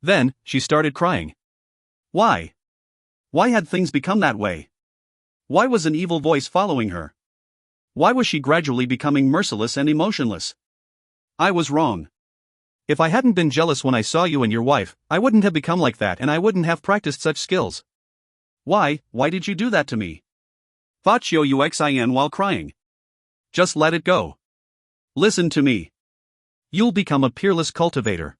Then, she started crying. Why? Why had things become that way? Why was an evil voice following her? Why was she gradually becoming merciless and emotionless? I was wrong. If I hadn't been jealous when I saw you and your wife, I wouldn't have become like that and I wouldn't have practiced such skills. Why did you do that to me? Thought Xiao while crying. Just let it go. Listen to me. You'll become a peerless cultivator.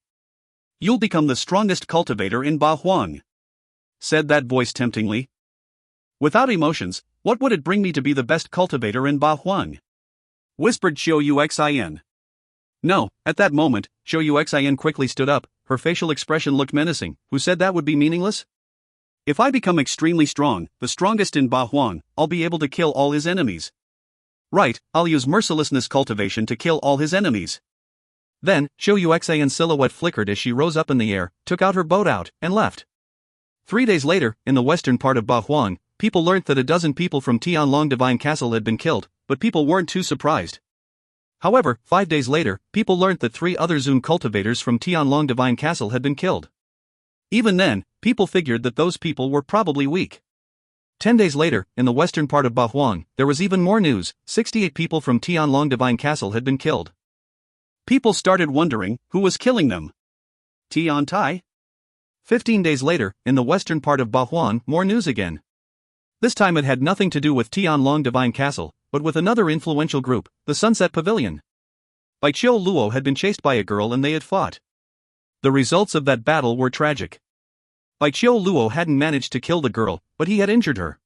You'll become the strongest cultivator in Ba Huang. Said that voice temptingly. Without emotions, what would it bring me to be the best cultivator in Ba Huang? Whispered Xiao. No, at that moment, Xiao quickly stood up, her facial expression looked menacing. Who said that would be meaningless? If I become extremely strong, the strongest in Ba Huang, I'll be able to kill all his enemies. Right, I'll use mercilessness cultivation to kill all his enemies. Then, Xiao silhouette flickered as she rose up in the air, took out her boat out, and left. 3 days later, in the western part of Ba Huang, people learnt that a dozen people from Tianlong Divine Castle had been killed, but people weren't too surprised. However, 5 days later, people learnt that 3 other Zun cultivators from Tianlong Divine Castle had been killed. Even then, people figured that those people were probably weak. 10 days later, in the western part of Ba Huang, there was even more news. 68 people from Tianlong Divine Castle had been killed. People started wondering, who was killing them? Tian Tai? 15 days later, in the western part of Ba Huang, more news again. This time it had nothing to do with Tianlong Divine Castle, but with another influential group, the Sunset Pavilion. Bai Qiu Luo had been chased by a girl and they had fought. The results of that battle were tragic. Bai Qiu Luo hadn't managed to kill the girl, but he had injured her.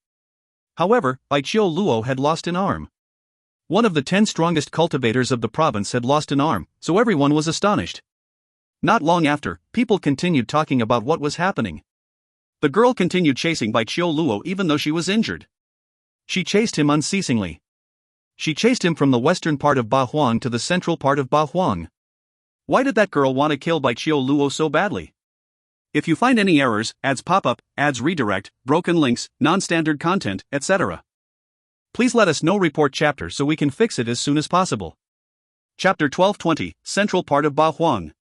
However, Bai Qiu Luo had lost an arm. One of the 10 strongest cultivators of the province had lost an arm, so everyone was astonished. Not long after, people continued talking about what was happening. The girl continued chasing Bai Qiu Luo even though she was injured. She chased him unceasingly. She chased him from the western part of Ba Huang to the central part of Ba Huang. Why did that girl want to kill Bai Qiu Luo so badly? If you find any errors, ads pop up, ads redirect, broken links, non-standard content, etc., please let us know. Report chapter so we can fix it as soon as possible. Chapter 1220, Central Part of Ba Huang.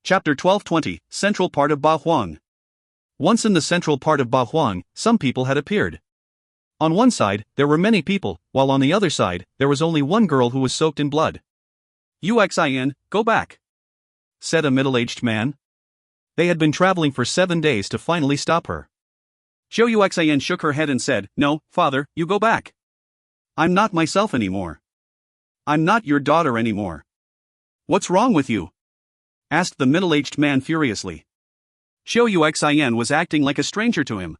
Chapter 1220, Central Part of Ba Huang. Once in the central part of Ba Huang, some people had appeared. On one side, there were many people, while on the other side, there was only one girl who was soaked in blood. "Uxin, go back," said a middle-aged man. They had been traveling for 7 days to finally stop her. Uxin shook her head and said, "No, father, you go back. I'm not myself anymore. I'm not your daughter anymore." "What's wrong with you?" asked the middle-aged man furiously. Uxin was acting like a stranger to him.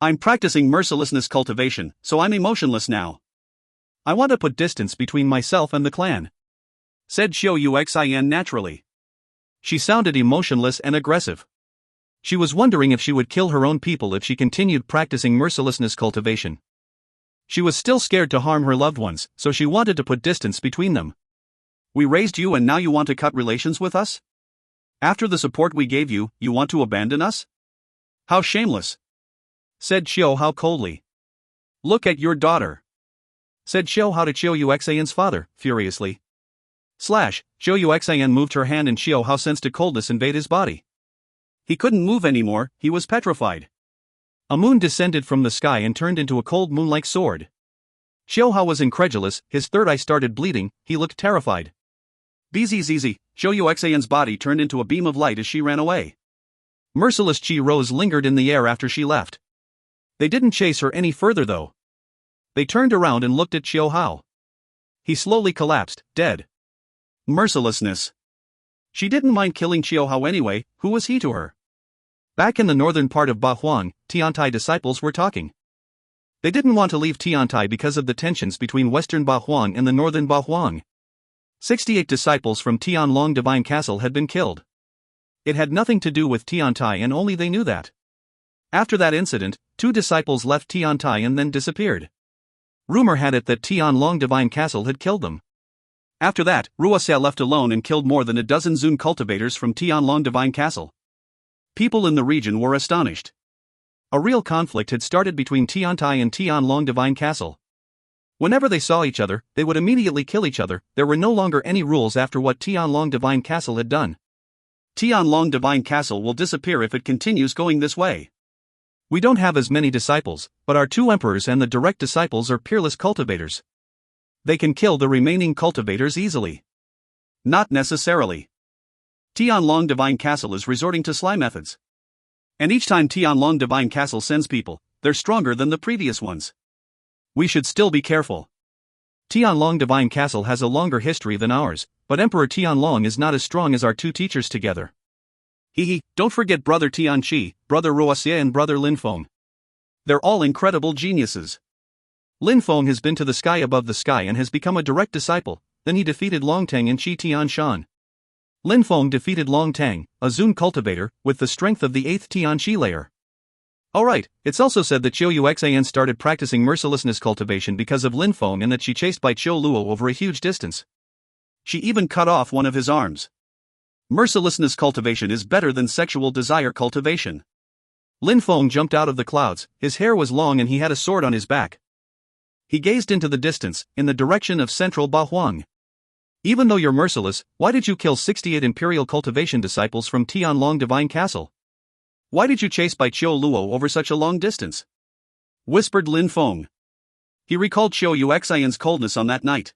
"I'm practicing mercilessness cultivation, so I'm emotionless now. I want to put distance between myself and the clan," said Uxin naturally. She sounded emotionless and aggressive. She was wondering if she would kill her own people if she continued practicing mercilessness cultivation. She was still scared to harm her loved ones, so she wanted to put distance between them. "We raised you and now you want to cut relations with us? After the support we gave you, you want to abandon us? How shameless," said Xiao Hao coldly. "Look at your daughter," said Xiao Hao to Uxin's father, furiously. Uxin moved her hand and Xiao Hao sensed a coldness invade his body. He couldn't move anymore, he was petrified. A moon descended from the sky and turned into a cold moon-like sword. Xiao Hao was incredulous, his third eye started bleeding, he looked terrified. Bzzz, Uxin's body turned into a beam of light as she ran away. Merciless Qi Rose lingered in the air after she left. They didn't chase her any further though. They turned around and looked at Xiao Hao. He slowly collapsed, dead. Mercilessness. She didn't mind killing Xiao Hao anyway, who was he to her? Back in the northern part of Ba Huang, Tiantai disciples were talking. They didn't want to leave Tiantai because of the tensions between western Ba Huang and the northern Ba Huang. 68 disciples from Tianlong Divine Castle had been killed. It had nothing to do with Tiantai and only they knew that. After that incident, 2 disciples left Tiantai and then disappeared. Rumor had it that Tianlong Divine Castle had killed them. After that, Ruoxia left alone and killed more than a dozen Zun cultivators from Tianlong Divine Castle. People in the region were astonished. A real conflict had started between Tiantai and Tianlong Divine Castle. Whenever they saw each other, they would immediately kill each other. There were no longer any rules after what Tianlong Divine Castle had done. Tianlong Divine Castle will disappear if it continues going this way. We don't have as many disciples, but our 2 emperors and the direct disciples are peerless cultivators. They can kill the remaining cultivators easily. Not necessarily. Tianlong Divine Castle is resorting to sly methods. And each time Tianlong Divine Castle sends people, they're stronger than the previous ones. We should still be careful. Tianlong Divine Castle has a longer history than ours, but Emperor Tianlong is not as strong as our 2 teachers together. Don't forget Brother Tianqi, Brother Ruoxia and Brother Lin Feng. They're all incredible geniuses. Lin Feng has been to the sky above the sky and has become a direct disciple, then he defeated Long Teng and Qi Tianshan. Lin Feng defeated Long Teng, a Zun cultivator, with the strength of the 8th Tianqi layer. Alright, it's also said that Uxin started practicing mercilessness cultivation because of Lin Feng and that she chased Bai Qiu Luo over a huge distance. She even cut off one of his arms. Mercilessness cultivation is better than sexual desire cultivation. Lin Feng jumped out of the clouds, his hair was long and he had a sword on his back. He gazed into the distance, in the direction of central Ba Huang. "Even though you're merciless, why did you kill 68 imperial cultivation disciples from Tianlong Divine Castle? Why did you chase Bai Qiu Luo over such a long distance?" whispered Lin Feng. He recalled Uxin's coldness on that night.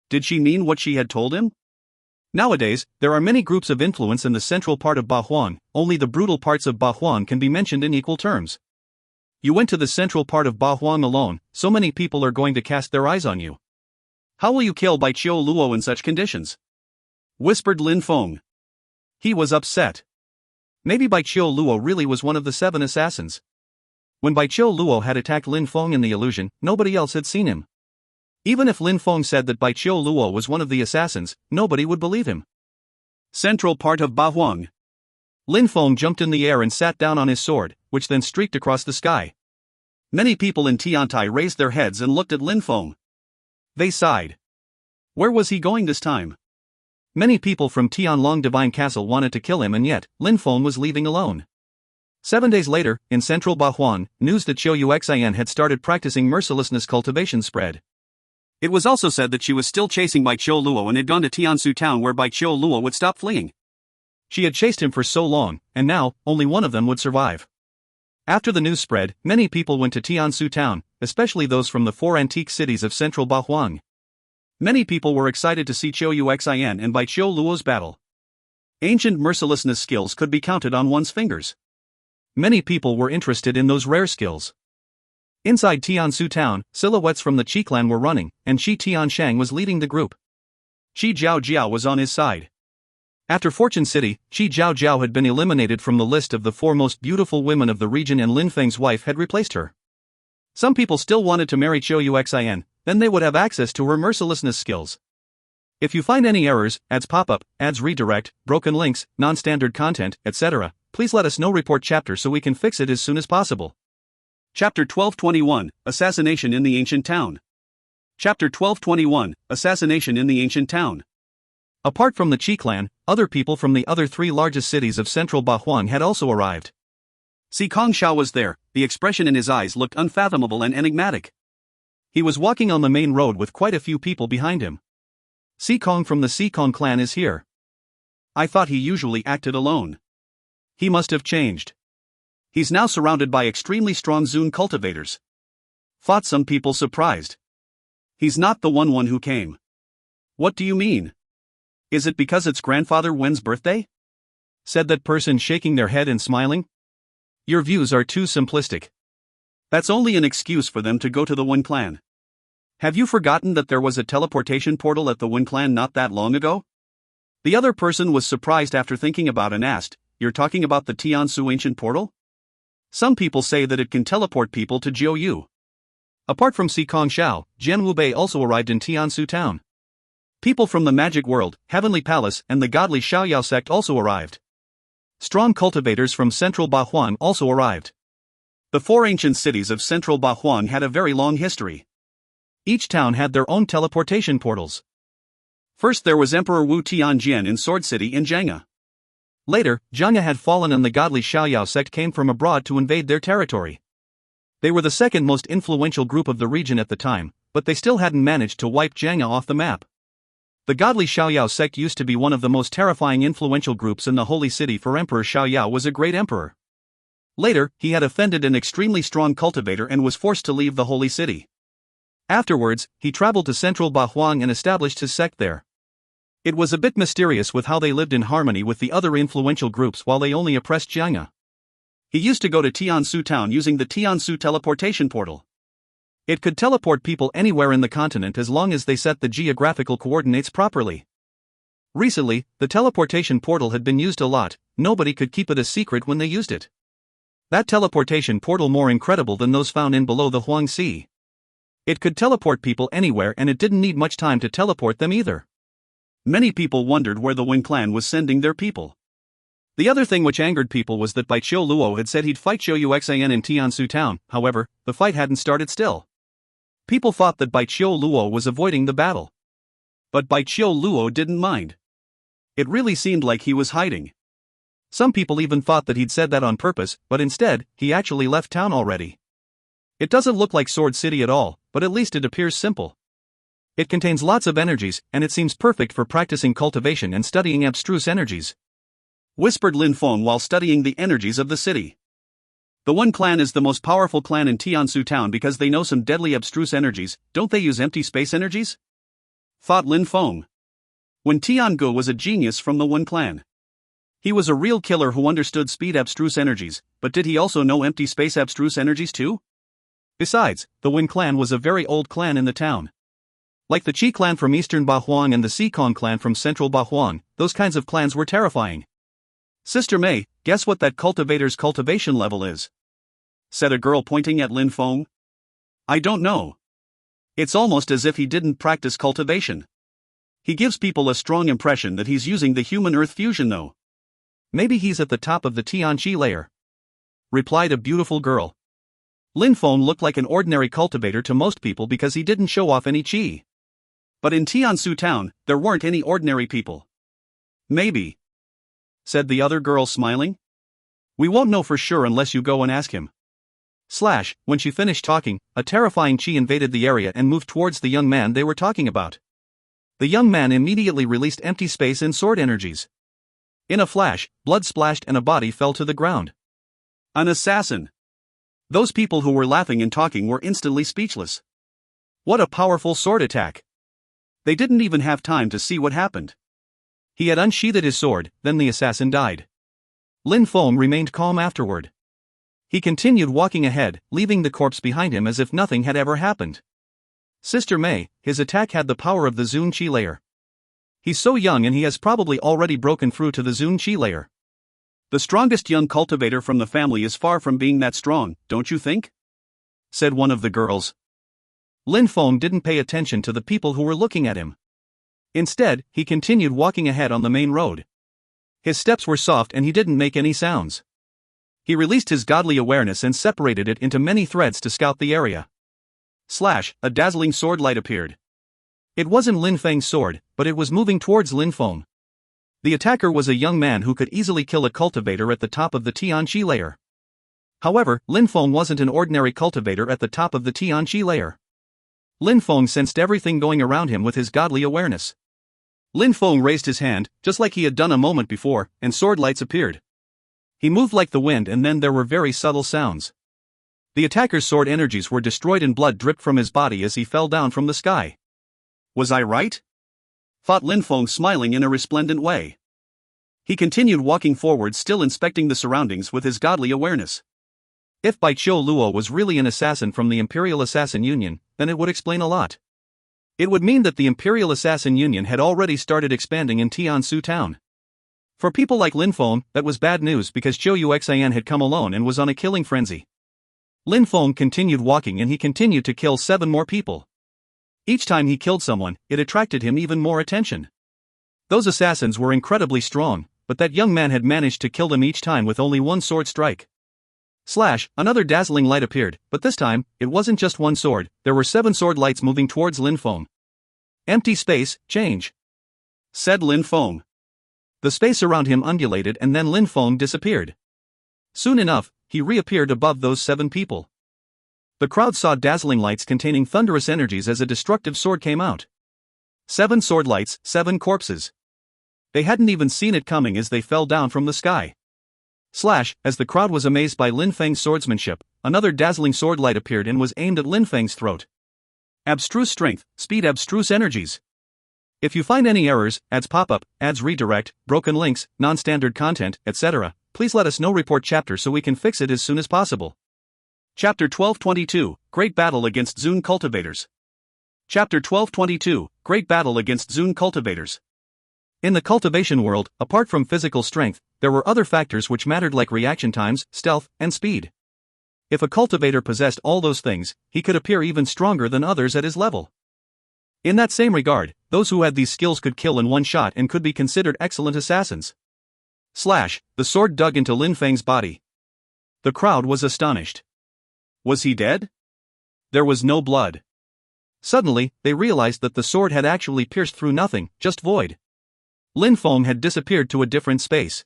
Did she mean what she had told him? Nowadays, there are many groups of influence in the central part of Ba Huang, only the brutal parts of Ba Huang can be mentioned in equal terms. You went to the central part of Ba Huang alone, so many people are going to cast their eyes on you. How will you kill Bai Qiu Luo in such conditions? Whispered Lin Feng. He was upset. Maybe Bai Qiu Luo really was one of the 7 assassins. When Bai Qiu Luo had attacked Lin Feng in the illusion, nobody else had seen him. Even if Lin Feng said that Bai Qiu Luo was one of the assassins, nobody would believe him. Central part of Ba Huang. Lin Feng jumped in the air and sat down on his sword, which then streaked across the sky. Many people in Tiantai raised their heads and looked at Lin Feng. They sighed. Where was he going this time? Many people from Tianlong Divine Castle wanted to kill him and yet, Lin Feng was leaving alone. 7 days later, in central Ba Huang, news that Uxin had started practicing mercilessness cultivation spread. It was also said that she was still chasing Bai Qiu Luo and had gone to Tiansu town where Bai Qiu Luo would stop fleeing. She had chased him for so long, and now, only one of them would survive. After the news spread, many people went to Tiansu town, especially those from the 4 antique cities of central Bahuang. Many people were excited to see Qiu Yuxian and Bai Qiu Luo's battle. Ancient mercilessness skills could be counted on one's fingers. Many people were interested in those rare skills. Inside Tiansu town, silhouettes from the Qi clan were running, and Qi Tianshang was leading the group. Qi Jiao was on his side. After Fortune City, Qi Jiao had been eliminated from the list of the 4 most beautiful women of the region and Lin Feng's wife had replaced her. Some people still wanted to marry Qiu Yuxian, then they would have access to her mercilessness skills. If you find any errors, ads pop up, ads redirect, broken links, non-standard content, etc., please let us know. Report chapter so we can fix it as soon as possible. Chapter 1221, Assassination in the Ancient Town. Chapter 1221, Assassination in the Ancient Town. Apart from the Qi clan, other people from the other 3 largest cities of central Bahuang had also arrived. Si Kongshao was there, the expression in his eyes looked unfathomable and enigmatic. He was walking on the main road with quite a few people behind him. Si Kong from the Si Kong clan is here. I thought he usually acted alone. He must have changed. He's now surrounded by extremely strong Zun cultivators. Thought some people surprised. He's not the one who came. What do you mean? Is it because it's grandfather Wen's birthday? Said that person, shaking their head and smiling. Your views are too simplistic. That's only an excuse for them to go to the Wen clan. Have you forgotten that there was a teleportation portal at the Wen clan not that long ago? The other person was surprised after thinking about and asked, you're talking about the Tiansu ancient portal? Some people say that it can teleport people to Jiu. Apart from Si Kongshao, Jian Wubei also arrived in Tiansu town. People from the Magic World, Heavenly Palace, and the godly Xiaoyao sect also arrived. Strong cultivators from central Bahuang also arrived. The 4 ancient cities of central Bahuang had a very long history. Each town had their own teleportation portals. First there was Emperor Wu Tianjian in Sword City in Jianghe. Later, Jianghe had fallen and the godly Xiaoyao sect came from abroad to invade their territory. They were the second most influential group of the region at the time, but they still hadn't managed to wipe Jianghe off the map. The godly Xiaoyao sect used to be one of the most terrifying influential groups in the holy city, for Emperor Xiaoyao was a great emperor. Later, he had offended an extremely strong cultivator and was forced to leave the holy city. Afterwards, he traveled to central Bahuang and established his sect there. It was a bit mysterious with how they lived in harmony with the other influential groups while they only oppressed Jianghe. He used to go to Tiansu town using the Tiansu teleportation portal. It could teleport people anywhere in the continent as long as they set the geographical coordinates properly. Recently, the teleportation portal had been used a lot, nobody could keep it a secret when they used it. That teleportation portal more incredible than those found in below the Huang Sea. It could teleport people anywhere and it didn't need much time to teleport them either. Many people wondered where the Wen clan was sending their people. The other thing which angered people was that Bai Qiu Luo had said he'd fight Qiu Yuxian in Tiansu town, however, the fight hadn't started still. People thought that Bai Qiu Luo was avoiding the battle. But Bai Qiu Luo didn't mind. It really seemed like he was hiding. Some people even thought that he'd said that on purpose, but instead, he actually left town already. It doesn't look like Sword City at all, but at least it appears simple. It contains lots of energies, and it seems perfect for practicing cultivation and studying abstruse energies. Whispered Lin Feng while studying the energies of the city. The Wen clan is the most powerful clan in Tiansu town because they know some deadly abstruse energies. Don't they use empty space energies? Thought Lin Feng. When Tiangu was a genius from the Wen clan. He was a real killer who understood speed abstruse energies, but did he also know empty space abstruse energies too? Besides, the Wen clan was a very old clan in the town. Like the Qi clan from eastern Bahuang and the Si Kong clan from central Bahuang, those kinds of clans were terrifying. Sister May, guess what that cultivator's cultivation level is? Said a girl pointing at Lin Feng. I don't know. It's almost as if he didn't practice cultivation. He gives people a strong impression that he's using the human earth fusion though. Maybe he's at the top of the Tianqi layer. Replied a beautiful girl. Lin Feng looked like an ordinary cultivator to most people because he didn't show off any qi. But in Tiansu town, there weren't any ordinary people. Maybe. Said the other girl smiling. We won't know for sure unless you go and ask him. When she finished talking, a terrifying chi invaded the area and moved towards the young man they were talking about. The young man immediately released empty space and sword energies. In a flash, blood splashed and a body fell to the ground. An assassin! Those people who were laughing and talking were instantly speechless. What a powerful sword attack! They didn't even have time to see what happened. He had unsheathed his sword, then the assassin died. Lin Feng remained calm afterward. He continued walking ahead, leaving the corpse behind him as if nothing had ever happened. Sister Mei, his attack had the power of the Zun Qi layer. He's so young and he has probably already broken through to the Zun Qi layer. The strongest young cultivator from the family is far from being that strong, don't you think? Said one of the girls. Lin Feng didn't pay attention to the people who were looking at him. Instead, he continued walking ahead on the main road. His steps were soft and he didn't make any sounds. He released his godly awareness and separated it into many threads to scout the area. A dazzling sword light appeared. It wasn't Lin Feng's sword, but it was moving towards Lin Feng. The attacker was a young man who could easily kill a cultivator at the top of the Tianqi layer. However, Lin Feng wasn't an ordinary cultivator at the top of the Tianqi layer. Lin Feng sensed everything going around him with his godly awareness. Lin Feng raised his hand, just like he had done a moment before, and sword lights appeared. He moved like the wind and then there were very subtle sounds. The attacker's sword energies were destroyed and blood dripped from his body as he fell down from the sky. Was I right? Thought Lin Feng, smiling in a resplendent way. He continued walking forward, still inspecting the surroundings with his godly awareness. If Bai Qiu Luo was really an assassin from the Imperial Assassin Union, then it would explain a lot. It would mean that the Imperial Assassin Union had already started expanding in Tiansu town. For people like Lin Feng, that was bad news because Zhou Yuxian had come alone and was on a killing frenzy. Lin Feng continued walking and he continued to kill 7 more people. Each time he killed someone, it attracted him even more attention. Those assassins were incredibly strong, but that young man had managed to kill them each time with only one sword strike. Another dazzling light appeared, but this time, it wasn't just one sword, there were 7 sword lights moving towards Lin Feng. Empty space, change. Said Lin Feng. The space around him undulated and then Lin Feng disappeared. Soon enough, he reappeared above those 7 people. The crowd saw dazzling lights containing thunderous energies as a destructive sword came out. 7 sword lights, 7 corpses. They hadn't even seen it coming as they fell down from the sky. As the crowd was amazed by Lin Feng's swordsmanship, another dazzling sword light appeared and was aimed at Lin Feng's throat. Abstruse strength, speed, abstruse energies. If you find any errors, ads pop up, ads redirect, broken links, non-standard content, etc., please let us know. Report chapter so we can fix it as soon as possible. Chapter 1222, Great Battle Against Zun Cultivators. Chapter 1222, Great Battle Against Zun Cultivators. In the cultivation world, apart from physical strength, there were other factors which mattered like reaction times, stealth, and speed. If a cultivator possessed all those things, he could appear even stronger than others at his level. In that same regard, those who had these skills could kill in one shot and could be considered excellent assassins. The sword dug into Lin Feng's body. The crowd was astonished. Was he dead? There was no blood. Suddenly, they realized that the sword had actually pierced through nothing, just void. Lin Feng had disappeared to a different space.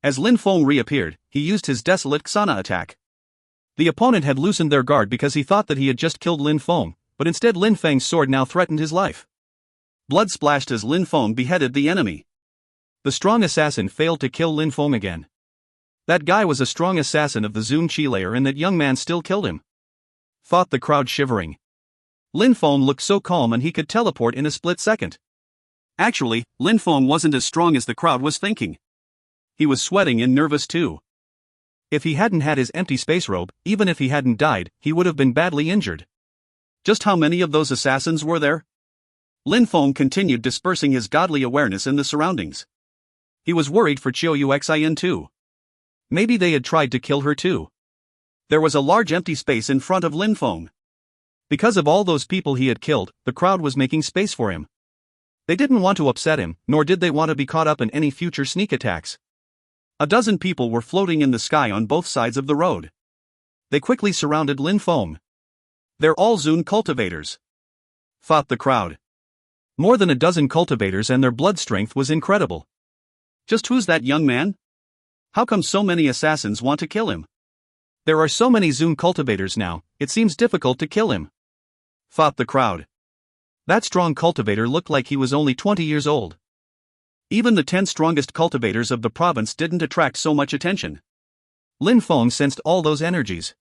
As Lin Feng reappeared, he used his desolate Xana attack. The opponent had loosened their guard because he thought that he had just killed Lin Feng, but instead Lin Feng's sword now threatened his life. Blood splashed as Lin Feng beheaded the enemy. The strong assassin failed to kill Lin Feng again. That guy was a strong assassin of the Zun Qi layer and that young man still killed him. Thought the crowd, shivering. Lin Feng looked so calm and he could teleport in a split second. Actually, Lin Feng wasn't as strong as the crowd was thinking. He was sweating and nervous too. If he hadn't had his empty space robe, even if he hadn't died, he would have been badly injured. Just how many of those assassins were there? Lin Feng continued dispersing his godly awareness in the surroundings. He was worried for Zhou Yuxian too. Maybe they had tried to kill her too. There was a large empty space in front of Lin Feng. Because of all those people he had killed, the crowd was making space for him. They didn't want to upset him, nor did they want to be caught up in any future sneak attacks. A dozen people were floating in the sky on both sides of the road. They quickly surrounded Lin Feng. They're all Zun cultivators. Thought the crowd. More than a dozen cultivators and their blood strength was incredible. Just who's that young man? How come so many assassins want to kill him? There are so many Zoom cultivators now, it seems difficult to kill him, thought the crowd. That strong cultivator looked like he was only 20 years old. Even the 10 strongest cultivators of the province didn't attract so much attention. Lin Feng sensed all those energies.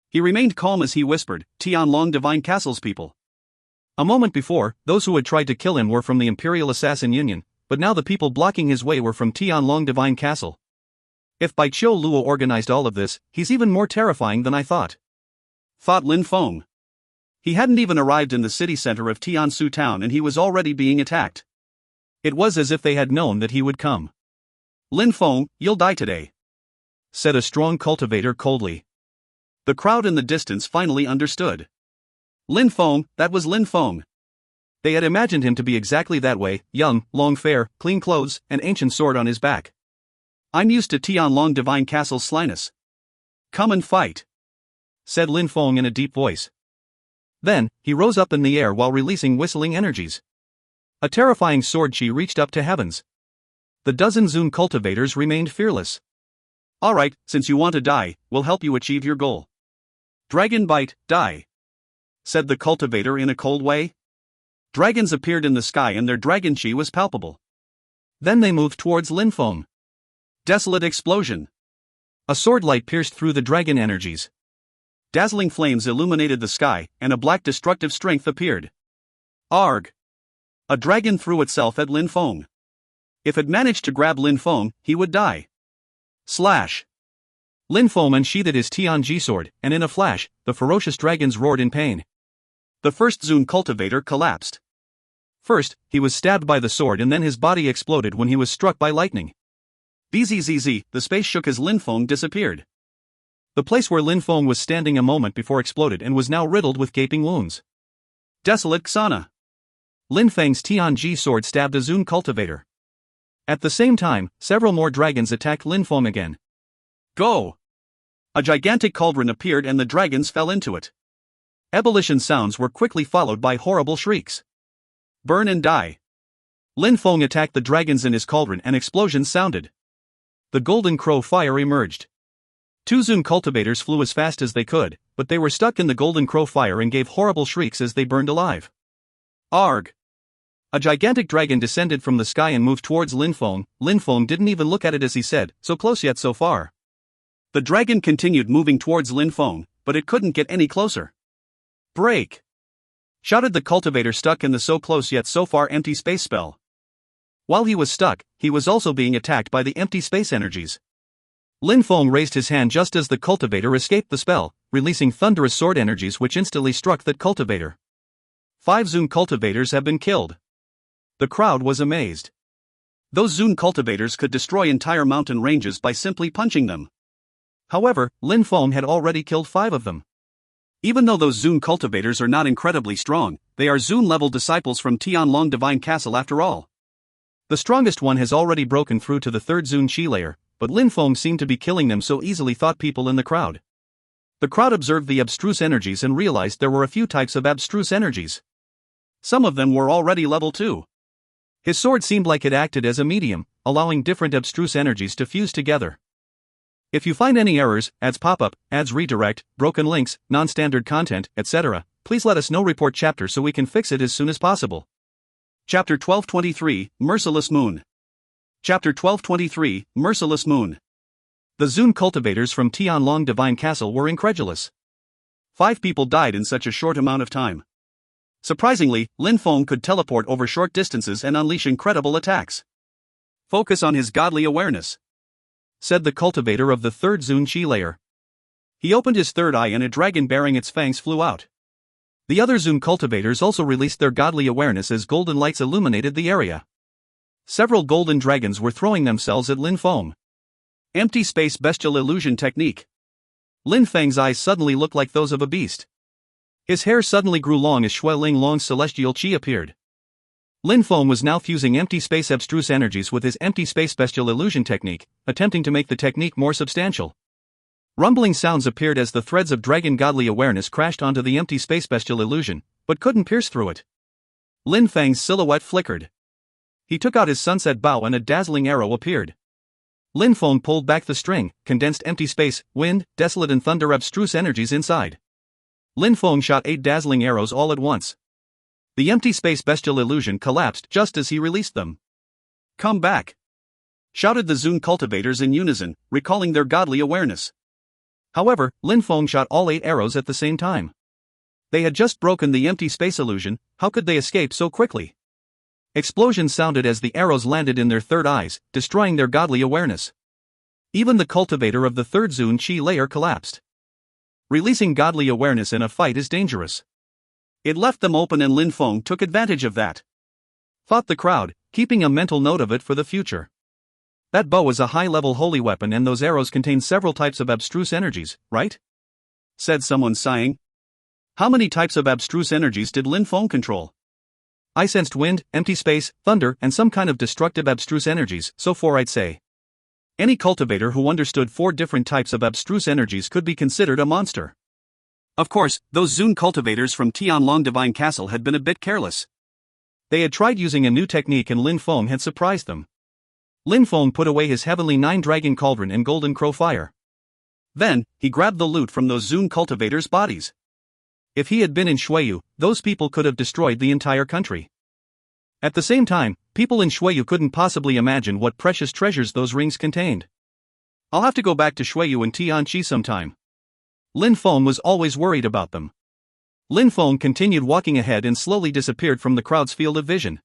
He remained calm as he whispered, "Tianlong Divine Castle's people." A moment before, those who had tried to kill him were from the Imperial Assassin Union, but now the people blocking his way were from Tianlong Divine Castle. If Bai Qiu Luo organized all of this, he's even more terrifying than I thought Lin Feng. He hadn't even arrived in the city center of Tiansu town and he was already being attacked. It was as if they had known that he would come. "Lin Feng, you'll die today," said a strong cultivator coldly. The crowd in the distance finally understood. Lin Feng, that was Lin Feng. They had imagined him to be exactly that way, young, long fair, clean clothes, and ancient sword on his back. "I'm used to Tianlong Divine Castle's slyness. Come and fight," said Lin Feng in a deep voice. Then, he rose up in the air while releasing whistling energies. A terrifying sword chi reached up to heavens. The dozen Zun cultivators remained fearless. "Alright, since you want to die, we'll help you achieve your goal. Dragon bite, die," said the cultivator in a cold way. Dragons appeared in the sky and their dragon chi was palpable. Then they moved towards Lin Feng. Desolate explosion. A sword light pierced through the dragon energies. Dazzling flames illuminated the sky, and a black destructive strength appeared. Arg! A dragon threw itself at Lin Feng. If it managed to grab Lin Feng, he would die. Slash! Lin Feng unsheathed his Tianji sword, and in a flash, the ferocious dragons roared in pain. The first Zun cultivator collapsed. First, he was stabbed by the sword and then his body exploded when he was struck by lightning. Bzzz, the space shook as Lin Feng disappeared. The place where Lin Feng was standing a moment before exploded and was now riddled with gaping wounds. Desolate Xana. Lin Feng's Tianji sword stabbed a Zun cultivator. At the same time, several more dragons attacked Lin Feng again. Go! A gigantic cauldron appeared and the dragons fell into it. Ebullition sounds were quickly followed by horrible shrieks. Burn and die. Lin Feng attacked the dragons in his cauldron and explosions sounded. The golden crow fire emerged. 2 Zun cultivators flew as fast as they could, but they were stuck in the golden crow fire and gave horrible shrieks as they burned alive. Arg! A gigantic dragon descended from the sky and moved towards Lin Feng. Lin Feng didn't even look at it as he said, "So close yet so far." The dragon continued moving towards Lin Feng, but it couldn't get any closer. Break! Shouted the cultivator stuck in the so close yet so far empty space spell. While he was stuck, he was also being attacked by the empty space energies. Lin Feng raised his hand just as the cultivator escaped the spell, releasing thunderous sword energies which instantly struck that cultivator. 5 Zun cultivators have been killed. The crowd was amazed. Those Zun cultivators could destroy entire mountain ranges by simply punching them. However, Lin Feng had already killed 5 of them. Even though those Zun cultivators are not incredibly strong, they are Zun-level disciples from Tianlong Divine Castle after all. The strongest one has already broken through to the 3rd Zun Chi layer, but Lin Feng seemed to be killing them so easily, thought people in the crowd. The crowd observed the abstruse energies and realized there were a few types of abstruse energies. Some of them were already level 2. His sword seemed like it acted as a medium, allowing different abstruse energies to fuse together. If you find any errors, ads pop-up, ads redirect, broken links, non-standard content, etc., please let us know. Report chapter so we can fix it as soon as possible. Chapter 1223, Merciless Moon. Chapter 1223, Merciless Moon. The Zun cultivators from Tianlong Divine Castle were incredulous. 5 people died in such a short amount of time. Surprisingly, Lin Feng could teleport over short distances and unleash incredible attacks. Focus on his godly awareness, said the cultivator of the 3rd Zun Chi layer. He opened his third eye and a dragon bearing its fangs flew out. The other Zun cultivators also released their godly awareness as golden lights illuminated the area. Several golden dragons were throwing themselves at Lin Feng. Empty space bestial illusion technique. Lin Feng's eyes suddenly looked like those of a beast. His hair suddenly grew long as Shui Ling Long's celestial chi appeared. Lin Feng was now fusing empty space abstruse energies with his empty space bestial illusion technique, attempting to make the technique more substantial. Rumbling sounds appeared as the threads of dragon godly awareness crashed onto the empty space bestial illusion, but couldn't pierce through it. Lin Feng's silhouette flickered. He took out his sunset bow and a dazzling arrow appeared. Lin Feng pulled back the string, condensed empty space, wind, desolate and thunder abstruse energies inside. Lin Feng shot 8 dazzling arrows all at once. The empty space bestial illusion collapsed just as he released them. "Come back!" shouted the Zune cultivators in unison, recalling their godly awareness. However, Lin Feng shot all 8 arrows at the same time. They had just broken the empty space illusion, how could they escape so quickly? Explosions sounded as the arrows landed in their third eyes, destroying their godly awareness. Even the cultivator of the third Zune Qi layer collapsed. Releasing godly awareness in a fight is dangerous. It left them open and Lin Feng took advantage of that. Thought the crowd, keeping a mental note of it for the future. That bow is a high-level holy weapon and those arrows contain several types of abstruse energies, right? Said someone sighing. How many types of abstruse energies did Lin Feng control? I sensed wind, empty space, thunder, and some kind of destructive abstruse energies, so 4 I'd say. Any cultivator who understood 4 different types of abstruse energies could be considered a monster. Of course, those Zune cultivators from Tianlong Divine Castle had been a bit careless. They had tried using a new technique and Lin Feng had surprised them. Lin Feng put away his heavenly 9-dragon cauldron and golden crow fire. Then, he grabbed the loot from those Zune cultivators' bodies. If he had been in Shuiyu, those people could have destroyed the entire country. At the same time, people in Shuiyu couldn't possibly imagine what precious treasures those rings contained. I'll have to go back to Shuiyu and Tianqi sometime. Lin Feng was always worried about them. Lin Feng continued walking ahead and slowly disappeared from the crowd's field of vision.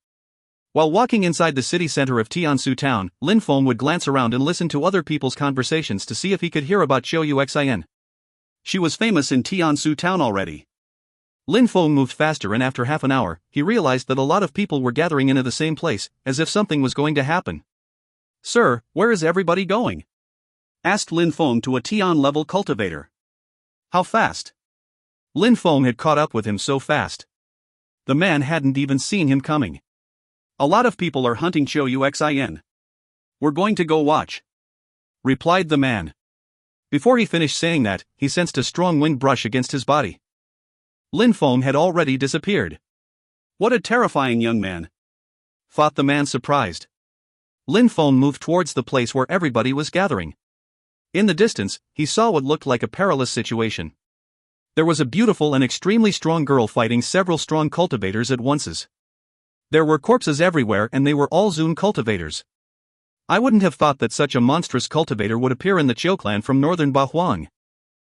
While walking inside the city center of Tiansu town, Lin Feng would glance around and listen to other people's conversations to see if he could hear about Qiu Xin. She was famous in Tiansu town already. Lin Feng moved faster and after half an hour, he realized that a lot of people were gathering in the same place, as if something was going to happen. "Sir, where is everybody going?" asked Lin Feng to a Tian-level cultivator. "How fast?" Lin Feng had caught up with him so fast. The man hadn't even seen him coming. "A lot of people are hunting Qiu Xin. We're going to go watch," replied the man. Before he finished saying that, he sensed a strong wind brush against his body. Lin Feng had already disappeared. "What a terrifying young man," thought the man surprised. Lin Feng moved towards the place where everybody was gathering. In the distance, he saw what looked like a perilous situation. There was a beautiful and extremely strong girl fighting several strong cultivators at once. There were corpses everywhere and they were all Zune cultivators. I wouldn't have thought that such a monstrous cultivator would appear in the Qiu clan from northern Bahuang.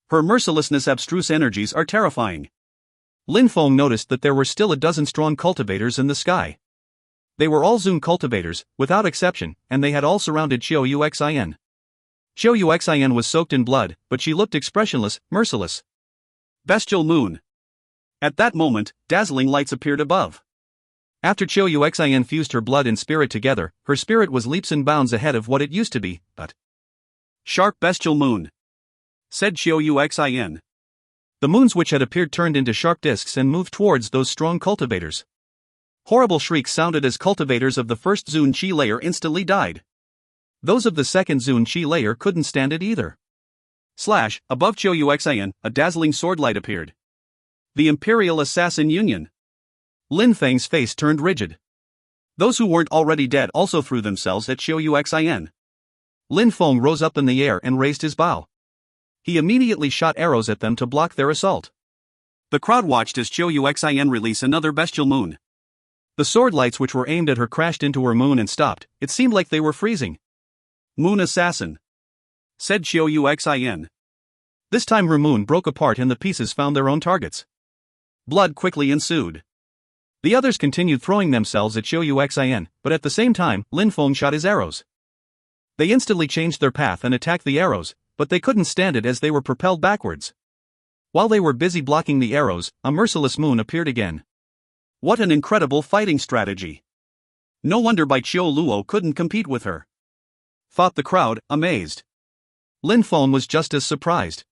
Her mercilessness abstruse energies are terrifying. Lin Feng noticed that there were still a dozen strong cultivators in the sky. They were all Zune cultivators, without exception, and they had all surrounded Qiu Xin. Qiu Xin was soaked in blood, but she looked expressionless, merciless. Bestial moon. At that moment, dazzling lights appeared above. After Qiu Xin fused her blood and spirit together, her spirit was leaps and bounds ahead of what it used to be, but... "Sharp bestial moon," said Qiu Xin. The moons which had appeared turned into sharp discs and moved towards those strong cultivators. Horrible shrieks sounded as cultivators of the first Zune Qi layer instantly died. Those of the second Zune Qi layer couldn't stand it either. Slash, above Qiu Xin, a dazzling sword light appeared. The Imperial Assassin Union. Lin Feng's face turned rigid. Those who weren't already dead also threw themselves at Qiu Xin. Lin Feng rose up in the air and raised his bow. He immediately shot arrows at them to block their assault. The crowd watched as Qiu Xin release another bestial moon. The sword lights which were aimed at her crashed into her moon and stopped. It seemed like they were freezing. "Moon assassin," said Qiu Xin. This time her moon broke apart and the pieces found their own targets. Blood quickly ensued. The others continued throwing themselves at Qiu Xin, but at the same time, Lin Feng shot his arrows. They instantly changed their path and attacked the arrows, but they couldn't stand it as they were propelled backwards. While they were busy blocking the arrows, a merciless moon appeared again. What an incredible fighting strategy! No wonder Bai Qiu Luo couldn't compete with her, thought the crowd, amazed. Lin Feng was just as surprised.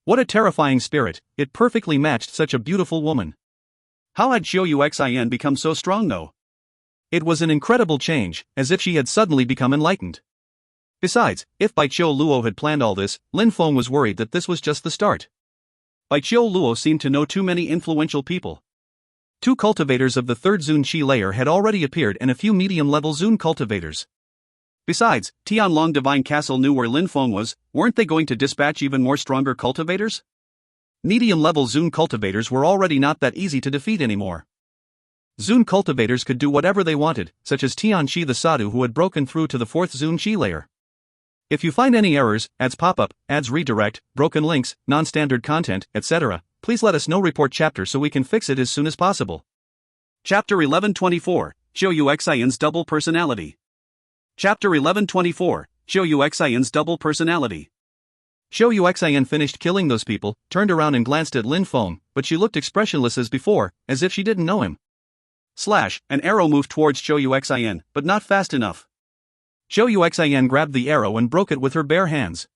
What a terrifying spirit, it perfectly matched such a beautiful woman. How had Qiu Xin become so strong though? It was an incredible change, as if she had suddenly become enlightened. Besides, if Bai Qiu Luo had planned all this, Lin Feng was worried that this was just the start. Bai Qiu Luo seemed to know too many influential people. 2 cultivators of the third Zune Qi layer had already appeared and a few medium-level Zune cultivators. Besides, Tianlong Divine Castle knew where Lin Feng was. Weren't they going to dispatch even more stronger cultivators? Medium-level Zune cultivators were already not that easy to defeat anymore. Zune cultivators could do whatever they wanted, such as Tianxi the Sadhu who had broken through to the 4th Zune Qi layer. If you find any errors, ads pop-up, ads redirect, broken links, non-standard content, etc., please let us know. Report chapter so we can fix it as soon as possible. Chapter 1124, Xiu Yuxian's Double Personality. Chapter 1124, Xiu Yuxian's Double Personality. Xiu Yuxian finished killing those people, turned around and glanced at Lin Feng, but she looked expressionless as before, as if she didn't know him. An arrow moved towards Xiu Yuxian, but not fast enough. Xiu Yuxian grabbed the arrow and broke it with her bare hands.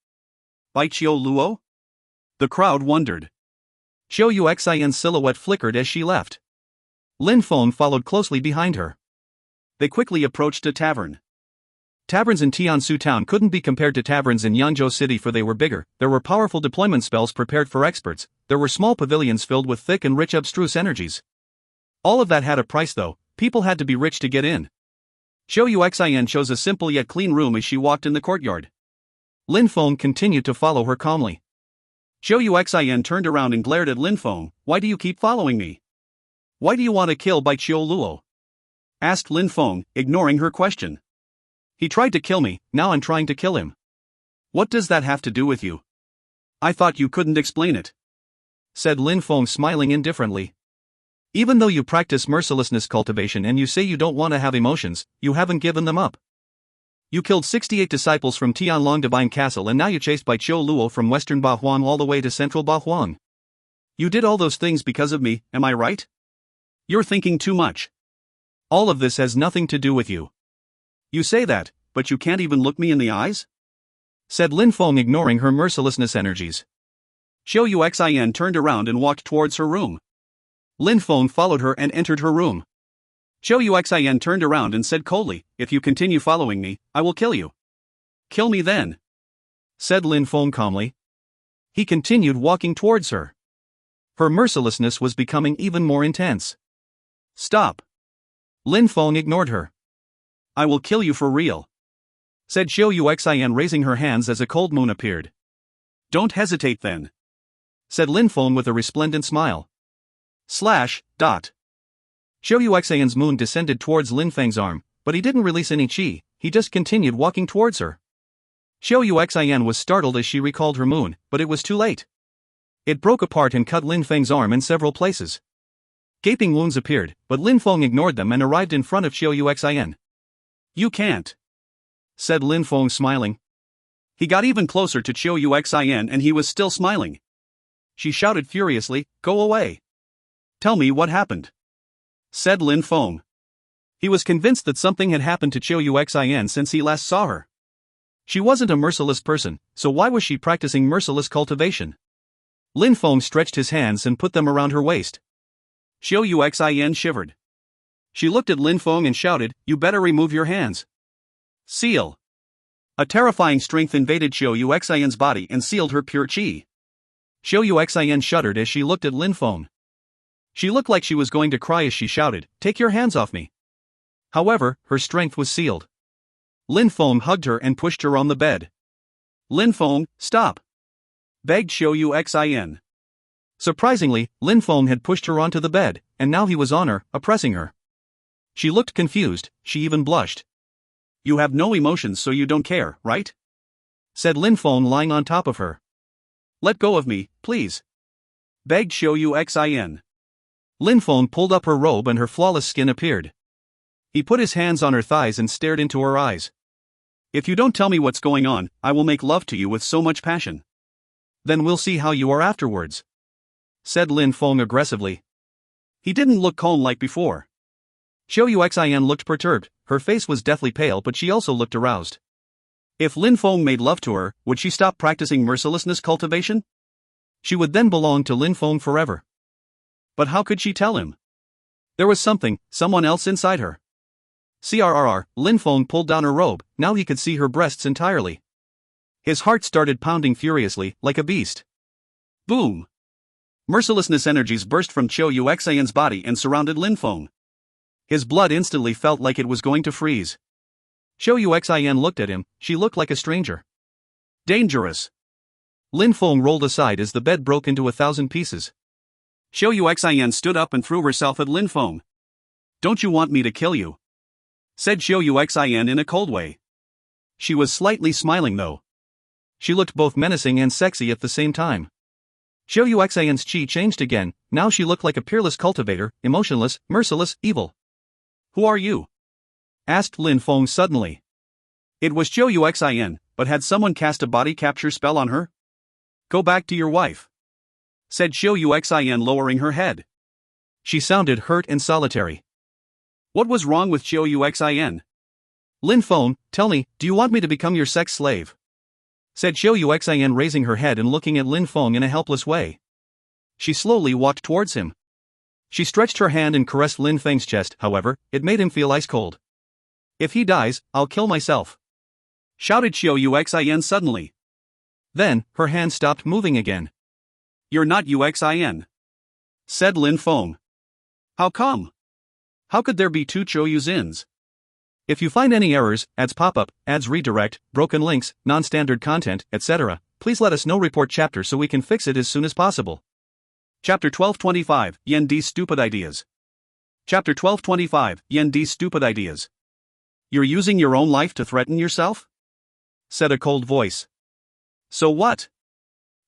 Bai Qiu Luo? The crowd wondered. Xiu Yuxian's silhouette flickered as she left. Lin Feng followed closely behind her. They quickly approached a tavern. Taverns in Tiansu town couldn't be compared to taverns in Yangzhou city, for they were bigger. There were powerful deployment spells prepared for experts. There were small pavilions filled with thick and rich abstruse energies. All of that had a price though. People had to be rich to get in. Xiu Yuxian chose a simple yet clean room as she walked in the courtyard. Lin Feng continued to follow her calmly. Xiu Yuxian turned around and glared at Lin Feng. Why do you keep following me? Why do you want to kill Bai Qiu Luo? Asked Lin Feng, ignoring her question. He tried to kill me, now I'm trying to kill him. What does that have to do with you? I thought you couldn't explain it. Said Lin Feng, smiling indifferently. Even though you practice mercilessness cultivation and you say you don't want to have emotions, you haven't given them up. You killed 68 disciples from Tianlong Divine Castle and now you chased Bai Qiu Luo from western Bahuang all the way to central Bahuang. You did all those things because of me, am I right? You're thinking too much. All of this has nothing to do with you. You say that, but you can't even look me in the eyes? Said Lin Feng, ignoring her mercilessness energies. Xiu Yuxian turned around and walked towards her room. Lin Feng followed her and entered her room. Xiu Yuxian turned around and said coldly, if you continue following me, I will kill you. Kill me then. Said Lin Feng calmly. He continued walking towards her. Her mercilessness was becoming even more intense. Stop. Lin Feng ignored her. I will kill you for real. Said Xiu Yuxian, raising her hands as a cold moon appeared. Don't hesitate then. Said Lin Feng with a resplendent smile. Xiu Yuxian's moon descended towards Lin Feng's arm, but he didn't release any qi, he just continued walking towards her. Xiu Yuxian was startled as she recalled her moon, but it was too late. It broke apart and cut Lin Feng's arm in several places. Gaping wounds appeared, but Lin Feng ignored them and arrived in front of Xiu Yuxian. You can't. Said Lin Feng, smiling. He got even closer to Xiu Yuxian and he was still smiling. She shouted furiously, go away. Tell me what happened. Said Lin Feng. He was convinced that something had happened to Xiu Yuxian since he last saw her. She wasn't a merciless person, so why was she practicing merciless cultivation? Lin Feng stretched his hands and put them around her waist. Xiu Yuxian shivered. She looked at Lin Feng and shouted, you better remove your hands. Seal. A terrifying strength invaded Xiu Yuxian's body and sealed her pure qi. Xiu Yuxian shuddered as she looked at Lin Feng. She looked like she was going to cry as she shouted, take your hands off me. However, her strength was sealed. Lin Feng hugged her and pushed her on the bed. Lin Feng, stop. Begged Xiu Yuxian. Surprisingly, Lin Feng had pushed her onto the bed, and now he was on her, oppressing her. She looked confused, she even blushed. You have no emotions, so you don't care, right? Said Lin Feng, lying on top of her. Let go of me, please. Begged Xiu Yuxian. Lin Feng pulled up her robe and her flawless skin appeared. He put his hands on her thighs and stared into her eyes. If you don't tell me what's going on, I will make love to you with so much passion. Then we'll see how you are afterwards. Said Lin Feng aggressively. He didn't look calm like before. Xiu Yuxian looked perturbed, her face was deathly pale, but she also looked aroused. If Lin Feng made love to her, would she stop practicing mercilessness cultivation? She would then belong to Lin Feng forever. But how could she tell him? There was someone else inside her. Lin Feng pulled down her robe, now he could see her breasts entirely. His heart started pounding furiously, like a beast. Boom! Mercilessness energies burst from Xiu Yuxian's body and surrounded Lin Feng. His blood instantly felt like it was going to freeze. Xiao Yuxian looked at him, she looked like a stranger. Dangerous. Lin Feng rolled aside as the bed broke into 1,000 pieces. Xiao Yuxian stood up and threw herself at Lin Feng. Don't you want me to kill you? Said Xiao Yuxian in a cold way. She was slightly smiling though. She looked both menacing and sexy at the same time. Xiao Yuxian's chi changed again, now she looked like a peerless cultivator, emotionless, merciless, evil. Who are you? Asked Lin Feng suddenly. It was Xiao Yuxian, but had someone cast a body capture spell on her? Go back to your wife. Said Xiao Yuxian lowering her head. She sounded hurt and solitary. What was wrong with Xiao Yuxian? Lin Feng, tell me, do you want me to become your sex slave? Said Xiao Yuxian raising her head and looking at Lin Feng in a helpless way. She slowly walked towards him. She stretched her hand and caressed Lin Feng's chest, however, it made him feel ice cold. If he dies, I'll kill myself. Shouted Xiao Yuxian suddenly. Then, her hand stopped moving again. You're not Yuxian. Said Lin Feng. How come? How could there be two Xiao Yuzins? If you find any errors, ads pop-up, ads redirect, broken links, non-standard content, etc., please let us know. Report chapter so we can fix it as soon as possible. Chapter 1225, Yen D's Stupid Ideas. Chapter 1225, Yen D's Stupid Ideas. You're using your own life to threaten yourself? Said a cold voice. So what?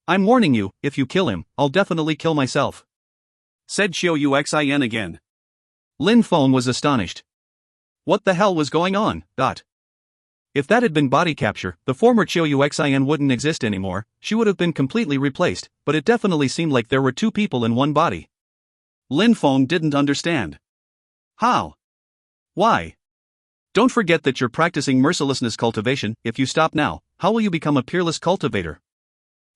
I'm warning you, if you kill him, I'll definitely kill myself. Said Xiao Yuxian again. Lin Feng was astonished. What the hell was going on? If that had been body capture, the former Xiao Yuxian wouldn't exist anymore, she would have been completely replaced, but it definitely seemed like there were two people in one body. Lin Feng didn't understand. How? Why? Don't forget that you're practicing mercilessness cultivation. If you stop now, how will you become a peerless cultivator?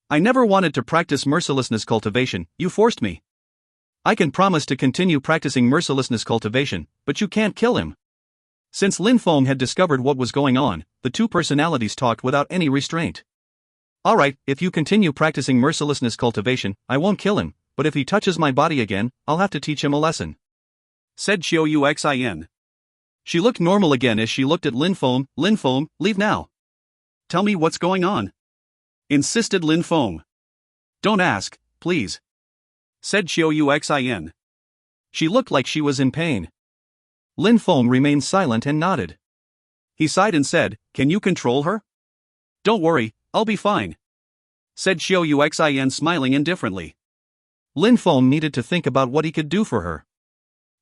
I never wanted to practice mercilessness cultivation, you forced me. I can promise to continue practicing mercilessness cultivation, but you can't kill him. Since Lin Feng had discovered what was going on, the two personalities talked without any restraint. Alright, if you continue practicing mercilessness cultivation, I won't kill him, but if he touches my body again, I'll have to teach him a lesson. Said Xiao Yuxian. She looked normal again as she looked at Lin Feng. Lin Feng, leave now. Tell me what's going on. Insisted Lin Feng. Don't ask, please. Said Xiao Yuxian. She looked like she was in pain. Lin Feng remained silent and nodded. He sighed and said, can you control her? Don't worry, I'll be fine. Said Xiao Yuxian smiling indifferently. Lin Feng needed to think about what he could do for her.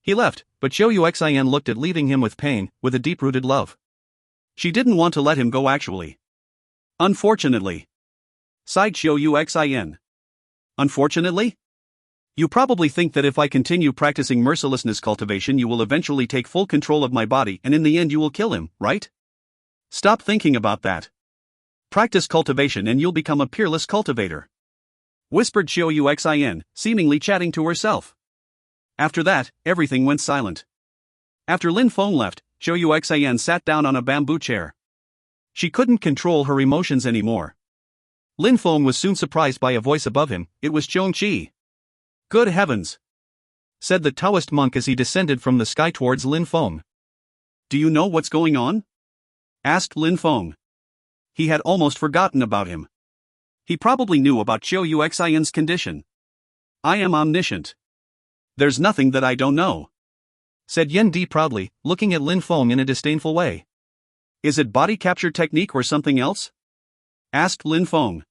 He left, but Xiao Yuxian looked at leaving him with pain, with a deep-rooted love. She didn't want to let him go actually. Unfortunately. Sighed Xiao Yuxian. Unfortunately? You probably think that if I continue practicing mercilessness cultivation you will eventually take full control of my body and in the end you will kill him, right? Stop thinking about that. Practice cultivation and you'll become a peerless cultivator. Whispered Xiao Yuxian, seemingly chatting to herself. After that, everything went silent. After Lin Feng left, Xiao Yuxian sat down on a bamboo chair. She couldn't control her emotions anymore. Lin Feng was soon surprised by a voice above him. It was Zhongqi. Good heavens! Said the Taoist monk as he descended from the sky towards Lin Feng. Do you know what's going on? Asked Lin Feng. He had almost forgotten about him. He probably knew about Xiao Yuxian's condition. I am omniscient. There's nothing that I don't know. Said Yen Di proudly, looking at Lin Feng in a disdainful way. Is it body capture technique or something else? Asked Lin Feng.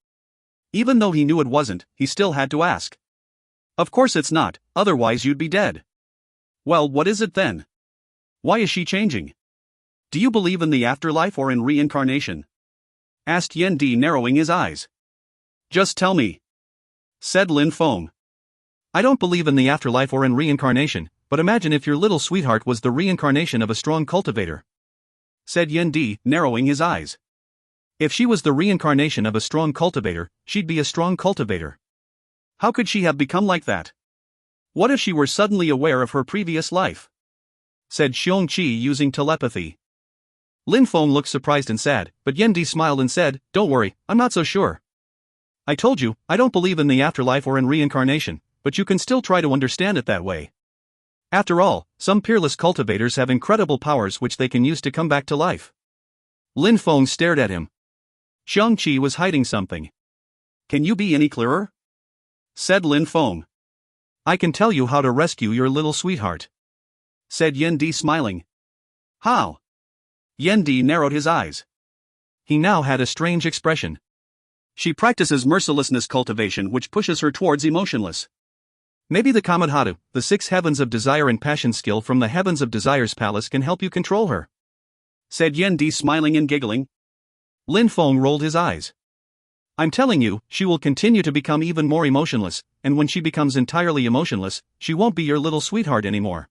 Even though he knew it wasn't, he still had to ask. Of course it's not, otherwise you'd be dead. Well, what is it then? Why is she changing? Do you believe in the afterlife or in reincarnation? Asked Yen Di, narrowing his eyes. Just tell me. Said Lin Feng. I don't believe in the afterlife or in reincarnation, but imagine if your little sweetheart was the reincarnation of a strong cultivator. Said Yen Di, narrowing his eyes. If she was the reincarnation of a strong cultivator, she'd be a strong cultivator. How could she have become like that? What if she were suddenly aware of her previous life? Said Zhongqi using telepathy. Lin Feng looked surprised and sad, but Yen Di smiled and said, don't worry, I'm not so sure. I told you, I don't believe in the afterlife or in reincarnation, but you can still try to understand it that way. After all, some peerless cultivators have incredible powers which they can use to come back to life. Lin Feng stared at him. Shang-Chi was hiding something. Can you be any clearer? Said Lin Feng. I can tell you how to rescue your little sweetheart. Said Yen Di smiling. How? Yen Di narrowed his eyes. He now had a strange expression. She practices mercilessness cultivation, which pushes her towards emotionless. Maybe the Kamadhatu, the 6 heavens of desire and passion skill from the Heavens of Desire's palace, can help you control her. Said Yen Di smiling and giggling. Lin Feng rolled his eyes. I'm telling you, she will continue to become even more emotionless, and when she becomes entirely emotionless, she won't be your little sweetheart anymore.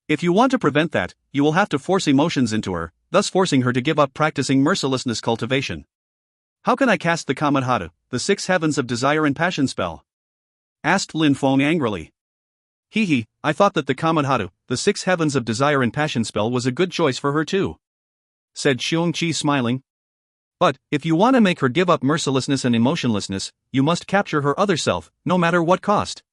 If you want to prevent that, you will have to force emotions into her, thus forcing her to give up practicing mercilessness cultivation. How can I cast the Kamadhatu, the 6 heavens of desire and passion spell? Asked Lin Feng angrily. Hee, I thought that the Kamadhatu, the 6 heavens of desire and passion spell, was a good choice for her too. Said Shang-Chi smiling. But, if you want to make her give up mercilessness and emotionlessness, you must capture her other self, no matter what cost.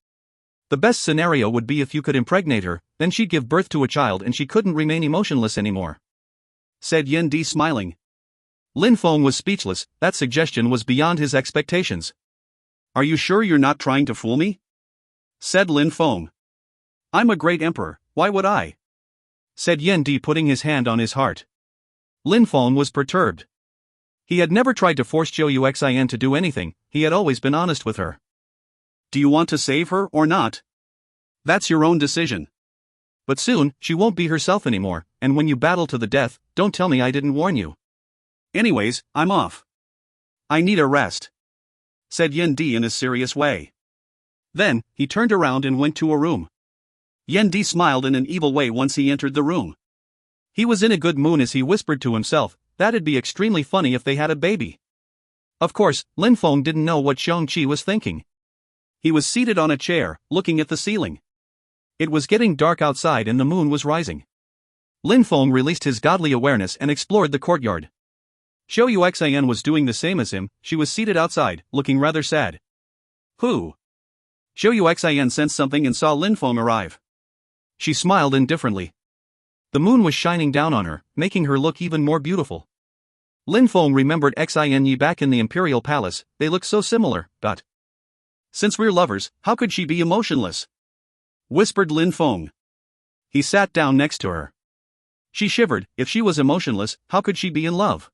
The best scenario would be if you could impregnate her, then she'd give birth to a child and she couldn't remain emotionless anymore. Said Yen Di smiling. Lin Feng was speechless. That suggestion was beyond his expectations. Are you sure you're not trying to fool me? Said Lin Feng. I'm a great emperor, why would I? Said Yen Di, putting his hand on his heart. Lin Feng was perturbed. He had never tried to force Zhou Yuxian to do anything, he had always been honest with her. Do you want to save her or not? That's your own decision. But soon, she won't be herself anymore, and when you battle to the death, don't tell me I didn't warn you. Anyways, I'm off. I need a rest. Said Yen Di in a serious way. Then, he turned around and went to a room. Yen Di smiled in an evil way once he entered the room. He was in a good mood as he whispered to himself, that'd be extremely funny if they had a baby. Of course, Lin Feng didn't know what Shang-Chi was thinking. He was seated on a chair, looking at the ceiling. It was getting dark outside and the moon was rising. Lin Feng released his godly awareness and explored the courtyard. Zhou Yuxian was doing the same as him. She was seated outside, looking rather sad. Who? Zhou Yuxian sensed something and saw Lin Feng arrive. She smiled indifferently. The moon was shining down on her, making her look even more beautiful. Lin Feng remembered Xin Yi back in the Imperial Palace. They looked so similar, but since we're lovers, how could she be emotionless? Whispered Lin Feng. He sat down next to her. She shivered. If she was emotionless, how could she be in love?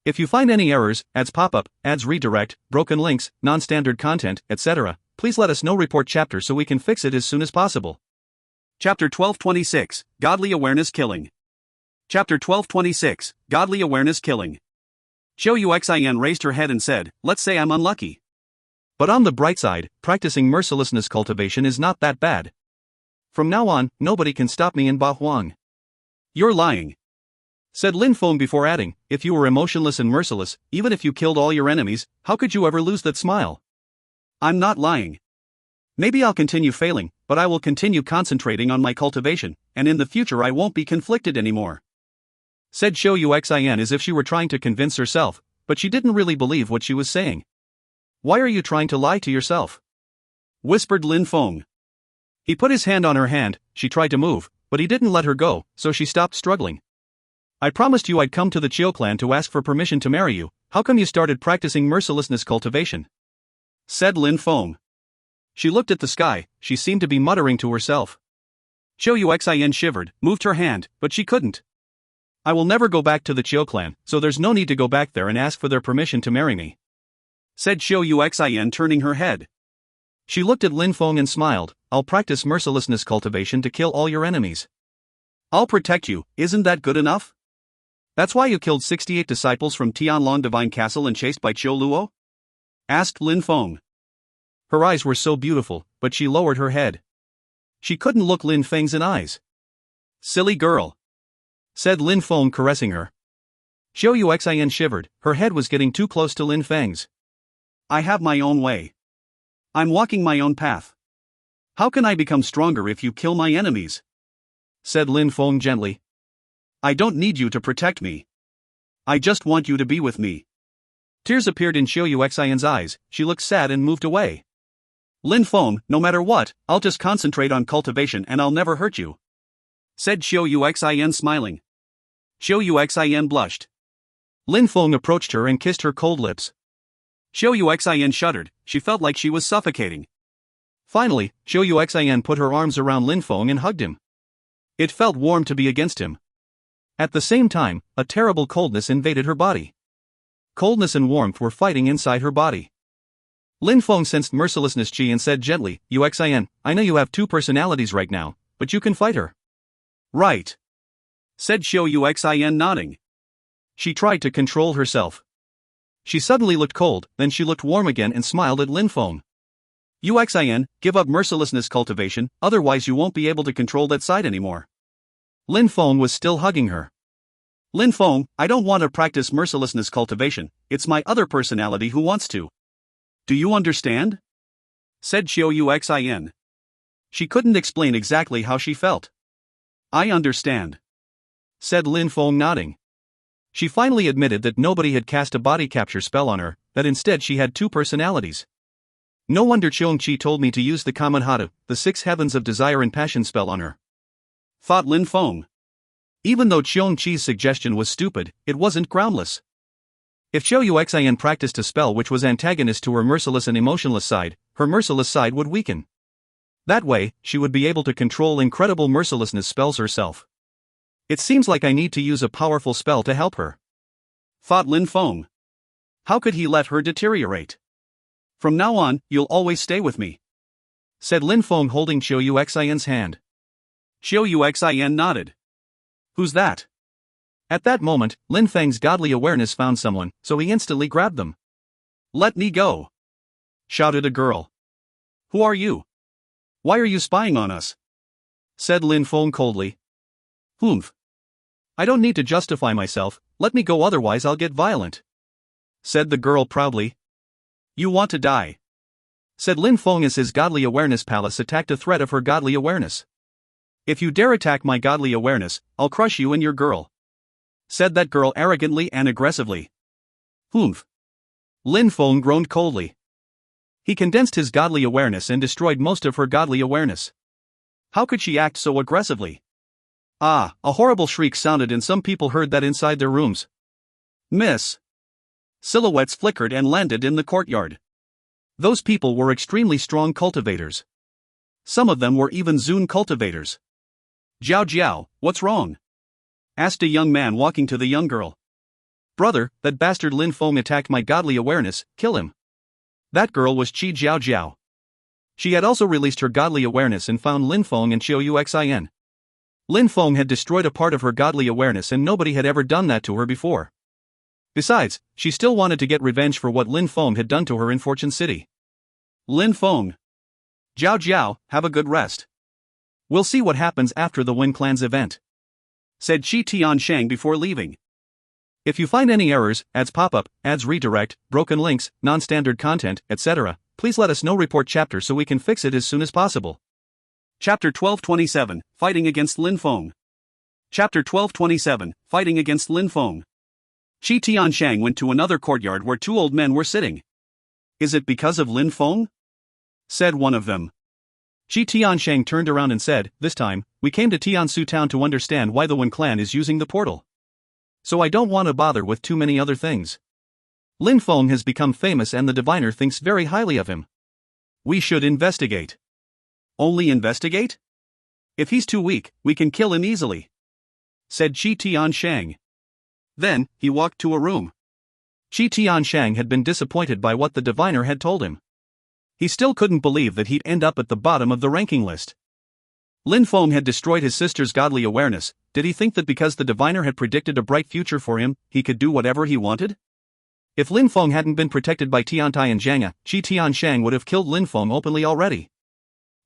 If you find any errors, ads pop up, ads redirect, broken links, non-standard content, etc., please let us know. Report chapter so we can fix it as soon as possible. Chapter 1226, Godly Awareness Killing. Chapter 1226, Godly Awareness Killing. Zhou Yuxian raised her head and said, let's say I'm unlucky. But on the bright side, practicing mercilessness cultivation is not that bad. From now on, nobody can stop me in Ba Huang. You're lying. Said Lin Feng before adding, if you were emotionless and merciless, even if you killed all your enemies, how could you ever lose that smile? I'm not lying. Maybe I'll continue failing, but I will continue concentrating on my cultivation, and in the future I won't be conflicted anymore. Said Zhou Yuxian as if she were trying to convince herself, but she didn't really believe what she was saying. Why are you trying to lie to yourself? Whispered Lin Feng. He put his hand on her hand. She tried to move, but he didn't let her go, so she stopped struggling. I promised you I'd come to the Chiu clan to ask for permission to marry you. How come you started practicing mercilessness cultivation? Said Lin Feng. She looked at the sky. She seemed to be muttering to herself. Zhou Yuxian shivered, moved her hand, but she couldn't. I will never go back to the Chiu clan, so there's no need to go back there and ask for their permission to marry me. Said Zhou Yuxian, turning her head. She looked at Lin Feng and smiled. I'll practice mercilessness cultivation to kill all your enemies. I'll protect you, isn't that good enough? That's why you killed 68 disciples from Tianlong Divine Castle and chased by Qiu Luo? Asked Lin Feng. Her eyes were so beautiful, but she lowered her head. She couldn't look Lin Feng's in eyes. Silly girl. Said Lin Feng, caressing her. Zhou Yuxian shivered. Her head was getting too close to Lin Feng's. I have my own way. I'm walking my own path. How can I become stronger if you kill my enemies? Said Lin Feng gently. I don't need you to protect me. I just want you to be with me. Tears appeared in Zhou Yuxian's eyes. She looked sad and moved away. Lin Feng, no matter what, I'll just concentrate on cultivation and I'll never hurt you. Said Zhou Yuxian, smiling. Zhou Yuxian blushed. Lin Feng approached her and kissed her cold lips. Xiao Yuxian shuddered, she felt like she was suffocating. Finally, Xiao Yuxian put her arms around Lin Feng and hugged him. It felt warm to be against him. At the same time, a terrible coldness invaded her body. Coldness and warmth were fighting inside her body. Lin Feng sensed mercilessness chi and said gently, Yuxian, I know you have two personalities right now, but you can fight her. Right. Said Xiao Yuxian nodding. She tried to control herself. She suddenly looked cold, then she looked warm again and smiled at Lin Feng. Yuxian, give up mercilessness cultivation, otherwise you won't be able to control that side anymore. Lin Feng was still hugging her. Lin Feng, I don't want to practice mercilessness cultivation, it's my other personality who wants to. Do you understand? Said Xiao Yuxian. She couldn't explain exactly how she felt. I understand. Said Lin Feng nodding. She finally admitted that nobody had cast a body capture spell on her, that instead she had two personalities. No wonder Qiongqi told me to use the Kamen-hata, the 6 heavens of desire and passion spell on her. Thought Lin Feng. Even though Qiongqi's suggestion was stupid, it wasn't groundless. If Xiao Yuxian practiced a spell which was antagonist to her merciless and emotionless side, her merciless side would weaken. That way, she would be able to control incredible mercilessness spells herself. It seems like I need to use a powerful spell to help her. Thought Lin Feng. How could he let her deteriorate? From now on, you'll always stay with me. Said Lin Feng holding Xiao Yuxian's hand. Xiao Yuxian nodded. Who's that? At that moment, Lin Feng's godly awareness found someone, so he instantly grabbed them. Let me go! Shouted a girl. Who are you? Why are you spying on us? Said Lin Feng coldly. Humph. I don't need to justify myself, let me go otherwise I'll get violent. Said the girl proudly. You want to die. Said Lin Feng as his godly awareness palace attacked a threat of her godly awareness. If you dare attack my godly awareness, I'll crush you and your girl. Said that girl arrogantly and aggressively. Humph. Lin Feng groaned coldly. He condensed his godly awareness and destroyed most of her godly awareness. How could she act so aggressively? Ah, a horrible shriek sounded and some people heard that inside their rooms. Miss. Silhouettes flickered and landed in the courtyard. Those people were extremely strong cultivators. Some of them were even Zun cultivators. Jiao Jiao, what's wrong? Asked a young man walking to the young girl. Brother, that bastard Lin Feng attacked my godly awareness, kill him. That girl was Qi Jiao Jiao. She had also released her godly awareness and found Lin Feng and Xiao Yuxian. Lin Feng had destroyed a part of her godly awareness and nobody had ever done that to her before. Besides, she still wanted to get revenge for what Lin Feng had done to her in Fortune City. Lin Feng. Jiao Jiao, have a good rest. We'll see what happens after the Wen Clan's event. Said Qi Tianshang before leaving. If you find any errors, ads pop-up, ads redirect, broken links, non-standard content, etc., please let us know. Report chapter so we can fix it as soon as possible. Chapter 1227, Fighting Against Lin Feng. Chapter 1227, Fighting Against Lin Feng. Qi Tianshang went to another courtyard where two old men were sitting. Is it because of Lin Feng? Said one of them. Qi Tianshang turned around and said, this time, we came to Tiansu town to understand why the Wen clan is using the portal. So I don't want to bother with too many other things. Lin Feng has become famous and the diviner thinks very highly of him. We should investigate. Only investigate? If he's too weak, we can kill him easily. Said Qi Tianshang. Then, he walked to a room. Qi Tianshang had been disappointed by what the diviner had told him. He still couldn't believe that he'd end up at the bottom of the ranking list. Lin Feng had destroyed his sister's godly awareness. Did he think that because the diviner had predicted a bright future for him, he could do whatever he wanted? If Lin Feng hadn't been protected by Tiantai and Zhanga, Qi Tianshang would have killed Lin Feng openly already.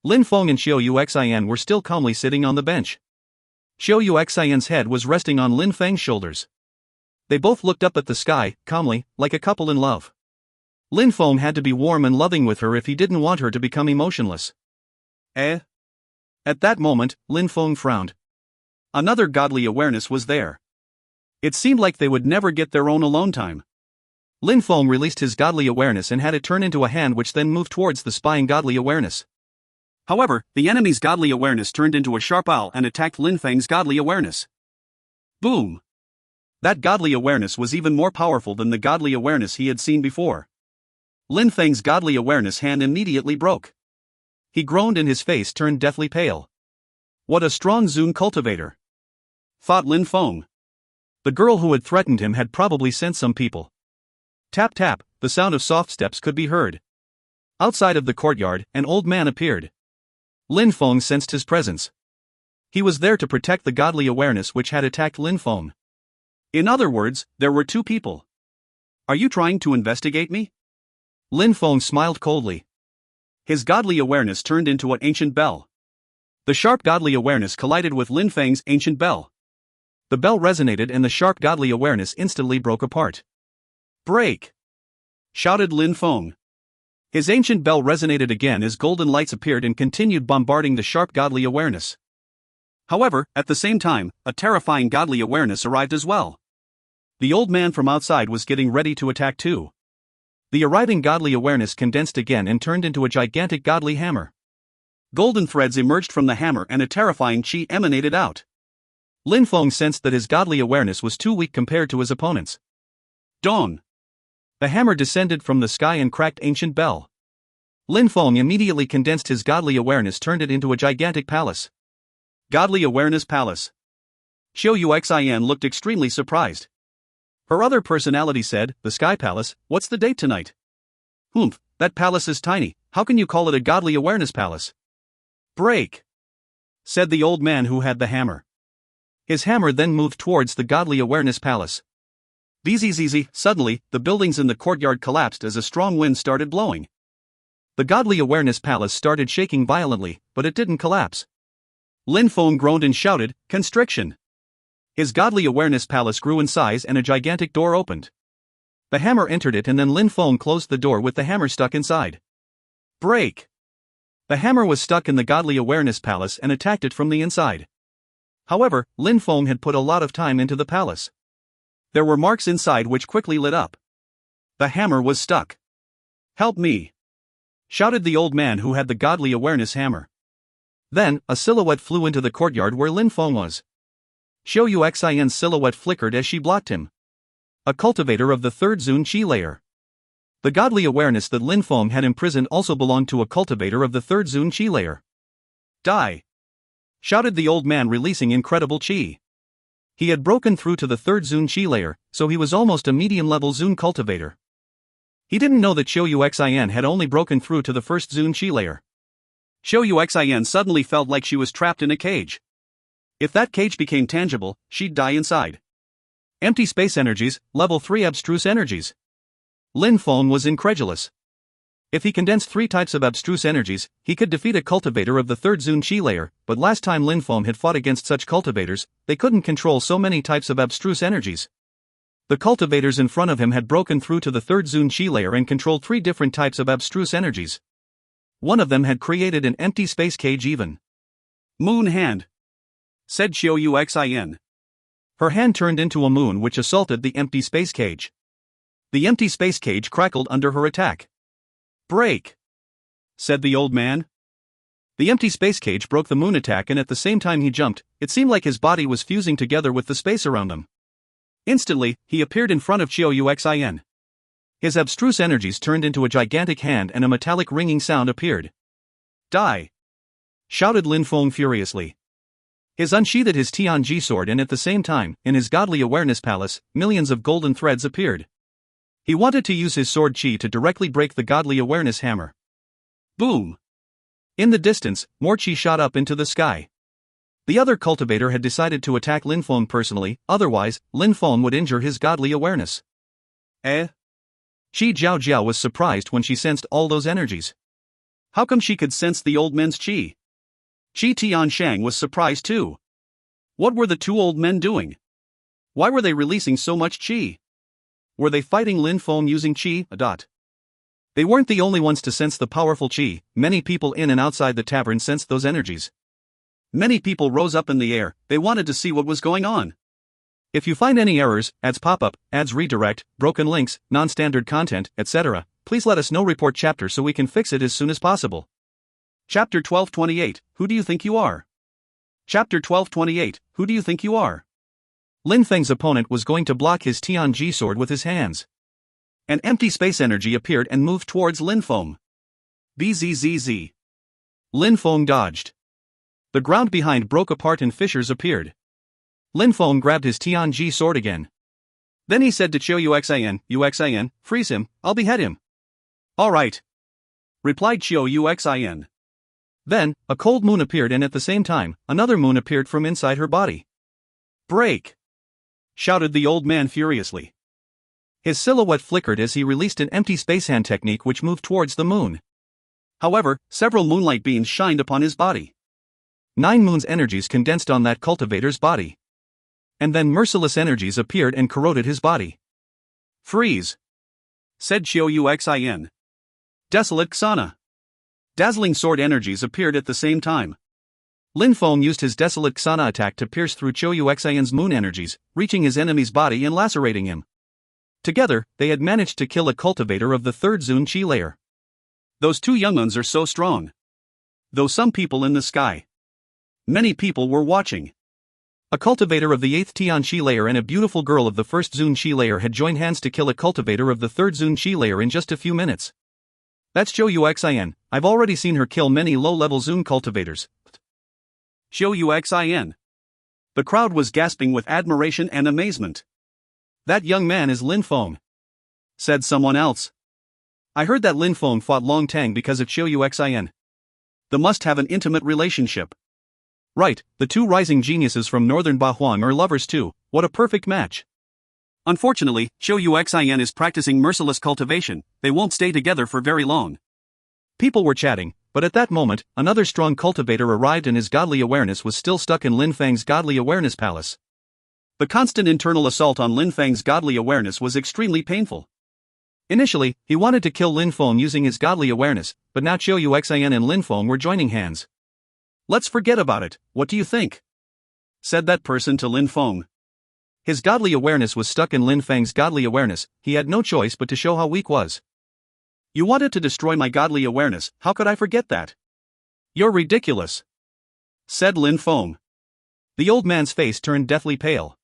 Lin Feng and Xiao Yuxian were still calmly sitting on the bench. Xiao Yuxian's head was resting on Lin Feng's shoulders. They both looked up at the sky, calmly, like a couple in love. Lin Feng had to be warm and loving with her if he didn't want her to become emotionless. Eh? At that moment, Lin Feng frowned. Another godly awareness was there. It seemed like they would never get their own alone time. Lin Feng released his godly awareness and had it turn into a hand which then moved towards the spying godly awareness. However, the enemy's godly awareness turned into a sharp owl and attacked Lin Feng's godly awareness. Boom! That godly awareness was even more powerful than the godly awareness he had seen before. Lin Feng's godly awareness hand immediately broke. He groaned and his face turned deathly pale. What a strong Zun cultivator! Thought Lin Feng. The girl who had threatened him had probably sent some people. Tap tap, the sound of soft steps could be heard. Outside of the courtyard, an old man appeared. Lin Feng sensed his presence. He was there to protect the godly awareness which had attacked Lin Feng. In other words, there were two people. Are you trying to investigate me? Lin Feng smiled coldly. His godly awareness turned into an ancient bell. The sharp godly awareness collided with Lin Feng's ancient bell. The bell resonated and the sharp godly awareness instantly broke apart. Break! Shouted Lin Feng. His ancient bell resonated again as golden lights appeared and continued bombarding the sharp godly awareness. However, at the same time, a terrifying godly awareness arrived as well. The old man from outside was getting ready to attack too. The arriving godly awareness condensed again and turned into a gigantic godly hammer. Golden threads emerged from the hammer and a terrifying chi emanated out. Lin Feng sensed that his godly awareness was too weak compared to his opponents. Dong! The hammer descended from the sky and cracked ancient bell. Lin Feng immediately condensed his godly awareness, turned it into a gigantic palace. Godly Awareness Palace. Xiao Yuxian looked extremely surprised. Her other personality said, "The Sky Palace, what's the date tonight?" "Humph, that palace is tiny, how can you call it a Godly Awareness Palace?" "Break!" said the old man who had the hammer. His hammer then moved towards the Godly Awareness Palace. Bzzz, suddenly, the buildings in the courtyard collapsed as a strong wind started blowing. The Godly Awareness Palace started shaking violently, but it didn't collapse. Lin Feng groaned and shouted, "Constriction!" His Godly Awareness Palace grew in size and a gigantic door opened. The hammer entered it and then Lin Feng closed the door with the hammer stuck inside. Break! The hammer was stuck in the Godly Awareness Palace and attacked it from the inside. However, Lin Feng had put a lot of time into the palace. There were marks inside which quickly lit up. The hammer was stuck. "Help me!" shouted the old man who had the Godly Awareness hammer. Then, a silhouette flew into the courtyard where Lin Feng was. Xiao Yuxian's silhouette flickered as she blocked him. A cultivator of the third Zun Qi layer. The godly awareness that Lin Feng had imprisoned also belonged to a cultivator of the third Zun Qi layer. Die! Shouted the old man, releasing incredible qi. He had broken through to the third Zun Qi layer, so he was almost a medium-level Zun cultivator. He didn't know that Xiao Yuxian had only broken through to the first Zun Qi layer. Xiao Yuxian suddenly felt like she was trapped in a cage. If that cage became tangible, she'd die inside. Empty space energies, level 3 abstruse energies. Lin Feng was incredulous. If he condensed 3 types of abstruse energies, he could defeat a cultivator of the third Zun Qi layer, but last time Lin Feng had fought against such cultivators, they couldn't control so many types of abstruse energies. The cultivators in front of him had broken through to the third Zun Qi layer and controlled 3 different types of abstruse energies. One of them had created an empty space cage even. "Moon hand," said Xiao Yuxian. Her hand turned into a moon which assaulted the empty space cage. The empty space cage crackled under her attack. "Break!" said the old man. The empty space cage broke the moon attack, and at the same time he jumped, it seemed like his body was fusing together with the space around him. Instantly, he appeared in front of Xiao Yuxian. His abstruse energies turned into a gigantic hand and a metallic ringing sound appeared. "Die!" shouted Lin Feng furiously. His unsheathed his Tianji sword, and at the same time, in his godly awareness palace, millions of golden threads appeared. He wanted to use his sword chi to directly break the godly awareness hammer. Boom! In the distance, more chi shot up into the sky. The other cultivator had decided to attack Lin Feng personally, otherwise, Lin Feng would injure his godly awareness. Qi Jiao Jiao was surprised when she sensed all those energies. How come she could sense the old men's qi? Qi Tianshang was surprised too. What were the 2 old men doing? Why were they releasing so much qi? Were they fighting Lin Feng using qi? They weren't the only ones to sense the powerful qi, many people in and outside the tavern sensed those energies. Many people rose up in the air, they wanted to see what was going on. If you find any errors, ads pop up, ads redirect, broken links, non-standard content, etc., please let us know. Report chapter so we can fix it as soon as possible. Chapter 1228, Who do you think you are? Chapter 1228, Who do you think you are? Lin Feng's opponent was going to block his Tianji sword with his hands. An empty space energy appeared and moved towards Lin Feng. Bzzz. Lin Feng dodged. The ground behind broke apart and fissures appeared. Lin Feng grabbed his Tianji sword again. Then he said to Qiu Uxin, freeze him, I'll behead him. Alright, replied Qiu Uxin. Then, a cold moon appeared and at the same time, another moon appeared from inside her body. Break! Shouted the old man furiously. His silhouette flickered as he released an empty space hand technique which moved towards the moon. However, several moonlight beams shined upon his body. 9 moon's energies condensed on that cultivator's body. And then merciless energies appeared and corroded his body. Freeze! Said Qiu Uxin. Desolate Xana. Dazzling sword energies appeared at the same time. Lin Feng used his Desolate Xana attack to pierce through Qiu Uxin's moon energies, reaching his enemy's body and lacerating him. Together, they had managed to kill a cultivator of the 3rd Zun Qi layer. Those two younguns are so strong. Though some people in the sky. Many people were watching. A cultivator of the 8th Tian Qi layer and a beautiful girl of the 1st Zun Qi layer had joined hands to kill a cultivator of the 3rd Zun Qi layer in just a few minutes. That's Qiu Uxin, I've already seen her kill many low-level Zun cultivators. Qiu Uxin. The crowd was gasping with admiration and amazement. That young man is Lin Feng, said someone else. I heard that Lin Feng fought Long Tang because of Qiu Uxin. They must have an intimate relationship. Right, the two rising geniuses from northern Bahuang are lovers too, what a perfect match. Unfortunately, Qiu Uxin is practicing merciless cultivation, they won't stay together for very long. People were chatting, but at that moment, another strong cultivator arrived and his godly awareness was still stuck in Lin Feng's godly awareness palace. The constant internal assault on Lin Feng's godly awareness was extremely painful. Initially, he wanted to kill Lin Feng using his godly awareness, but now Qiu Uxin and Lin Feng were joining hands. Let's forget about it, what do you think? Said that person to Lin Feng. His godly awareness was stuck in Lin Feng's godly awareness, he had no choice but to show how weak was. You wanted to destroy my godly awareness, how could I forget that? You're ridiculous. Said Lin Feng. The old man's face turned deathly pale.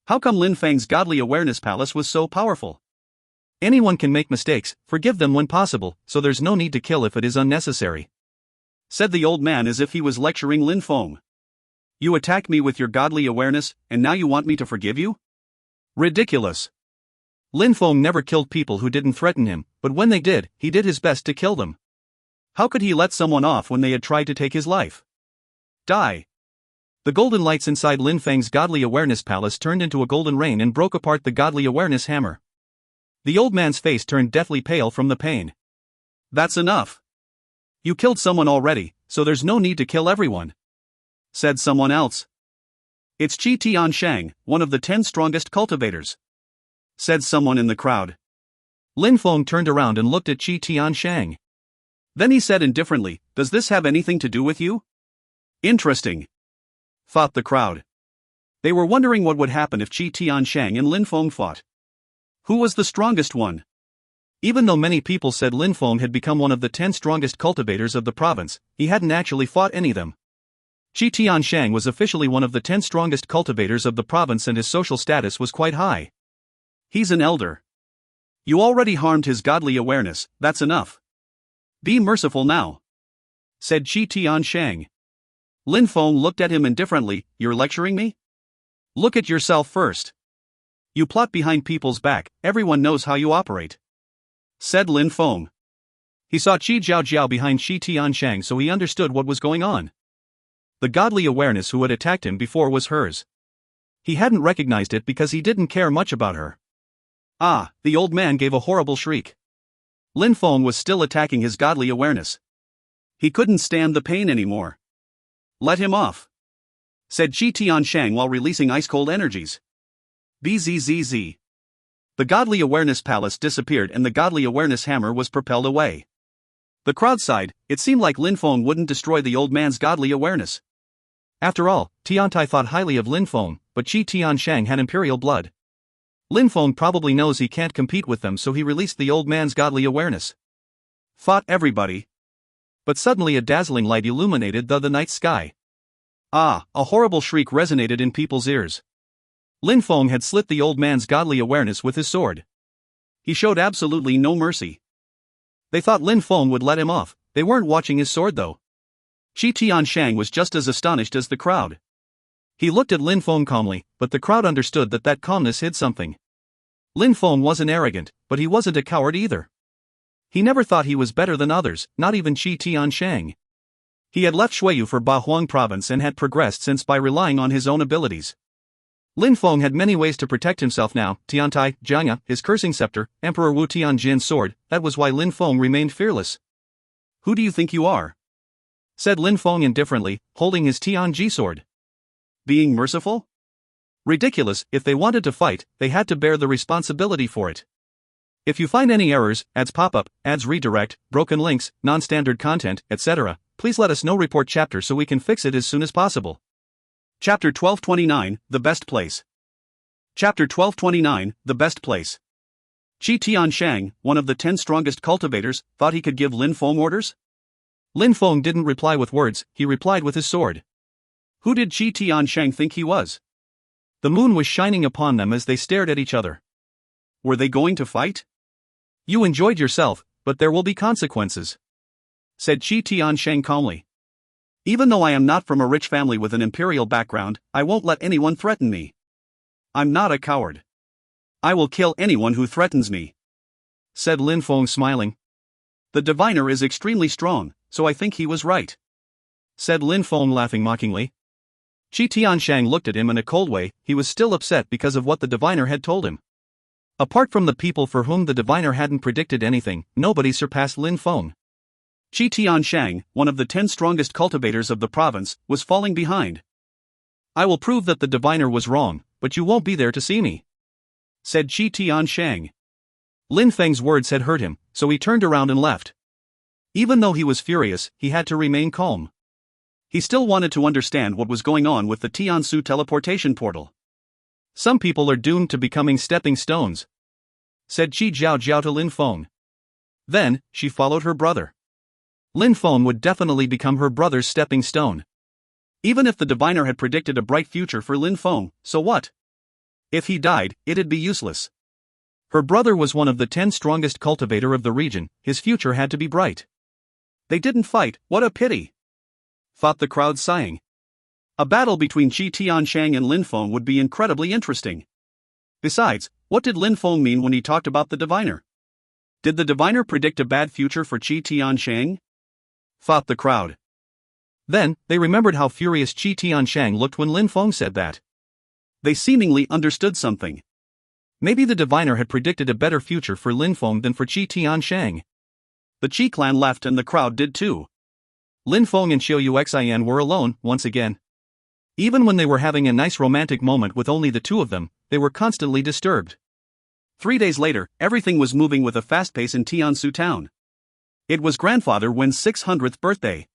How come Lin Feng's godly awareness palace was so powerful? Anyone can make mistakes, forgive them when possible, so there's no need to kill if it is unnecessary. Said the old man as if he was lecturing Lin Feng. You attacked me with your godly awareness, and now you want me to forgive you? Ridiculous. Lin Feng never killed people who didn't threaten him, but when they did, he did his best to kill them. How could he let someone off when they had tried to take his life? Die. The golden lights inside Lin Feng's godly awareness palace turned into a golden rain and broke apart the godly awareness hammer. The old man's face turned deathly pale from the pain. That's enough. You killed someone already, so there's no need to kill everyone. Said someone else. It's Qi Tianshang, one of the 10 strongest cultivators. Said someone in the crowd. Lin Feng turned around and looked at Qi Tianshang. Then he said indifferently, does this have anything to do with you? Interesting. Thought the crowd. They were wondering what would happen if Qi Tianshang and Lin Feng fought. Who was the strongest one? Even though many people said Lin Feng had become one of the 10 strongest cultivators of the province, he hadn't actually fought any of them. Qi Tianshang was officially one of the 10 strongest cultivators of the province and his social status was quite high. He's an elder. You already harmed his godly awareness, that's enough. Be merciful now. Said Qi Tianshang. Lin Feng looked at him indifferently, you're lecturing me? Look at yourself first. You plot behind people's back, everyone knows how you operate. Said Lin Feng. He saw Qi Zhaojiao behind Qi Tianshang so he understood what was going on. The godly awareness who had attacked him before was hers. He hadn't recognized it because he didn't care much about her. Ah, the old man gave a horrible shriek. Lin Feng was still attacking his godly awareness. He couldn't stand the pain anymore. Let him off. Said Qi Tianshang while releasing ice-cold energies. Bzzz. The godly awareness palace disappeared and the godly awareness hammer was propelled away. The crowd sighed, it seemed like Lin Feng wouldn't destroy the old man's godly awareness. After all, Tiantai thought highly of Lin Feng, but Qi Tianshang had imperial blood. Lin Feng probably knows he can't compete with them so he released the old man's godly awareness. Fought everybody. But suddenly a dazzling light illuminated the night sky. Ah, a horrible shriek resonated in people's ears. Lin Feng had slit the old man's godly awareness with his sword. He showed absolutely no mercy. They thought Lin Feng would let him off. They weren't watching his sword though. Qi Tianshang was just as astonished as the crowd. He looked at Lin Feng calmly, but the crowd understood that calmness hid something. Lin Feng wasn't arrogant, but he wasn't a coward either. He never thought he was better than others, not even Qi Tianshang. He had left Shuiyu for Bahuang province and had progressed since by relying on his own abilities. Lin Feng had many ways to protect himself now: Tiantai, Jiangya, his cursing scepter, Emperor Wu Tianjin's sword. That was why Lin Feng remained fearless. "Who do you think you are?" said Lin Feng indifferently, holding his Tianji sword. "Being merciful? Ridiculous. If they wanted to fight, they had to bear the responsibility for it. If you find any errors, ads pop up, ads redirect, broken links, non-standard content, etc., please let us know. Report chapter so we can fix it as soon as possible." Chapter 1229, The Best Place. Chapter 1229, The Best Place. Qi Tianshang, one of the 10 strongest cultivators, thought he could give Lin Feng orders? Lin Feng didn't reply with words, he replied with his sword. Who did Qi Tianshang think he was? The moon was shining upon them as they stared at each other. Were they going to fight? "You enjoyed yourself, but there will be consequences," said Qi Tianshang calmly. "Even though I am not from a rich family with an imperial background, I won't let anyone threaten me. I'm not a coward. I will kill anyone who threatens me," said Lin Feng smiling. "The diviner is extremely strong, so I think he was right," said Lin Feng laughing mockingly. Qi Tianshang looked at him in a cold way. He was still upset because of what the diviner had told him. Apart from the people for whom the diviner hadn't predicted anything, nobody surpassed Lin Feng. Qi Tianshang, one of the 10 strongest cultivators of the province, was falling behind. "I will prove that the diviner was wrong, but you won't be there to see me," said Qi Tianshang. Lin Feng's words had hurt him, so he turned around and left. Even though he was furious, he had to remain calm. He still wanted to understand what was going on with the Tiansu teleportation portal. "Some people are doomed to becoming stepping stones," said Qi Jiao to Lin Feng. Then, she followed her brother. Lin Feng would definitely become her brother's stepping stone. Even if the diviner had predicted a bright future for Lin Feng, so what? If he died, it'd be useless. Her brother was one of the 10 strongest cultivator of the region, his future had to be bright. They didn't fight, what a pity, thought the crowd sighing. A battle between Qi Tianshang and Lin Feng would be incredibly interesting. Besides, what did Lin Feng mean when he talked about the diviner? Did the diviner predict a bad future for Qi Tianshang? Thought the crowd. Then, they remembered how furious Qi Tianshang looked when Lin Feng said that. They seemingly understood something. Maybe the diviner had predicted a better future for Lin Feng than for Qi Tianshang. The Qi clan left and the crowd did too. Lin Feng and Xiuxin were alone, once again. Even when they were having a nice romantic moment with only the two of them, they were constantly disturbed. 3 days later, everything was moving with a fast pace in Tiansu town. It was Grandfather Wen's 600th birthday.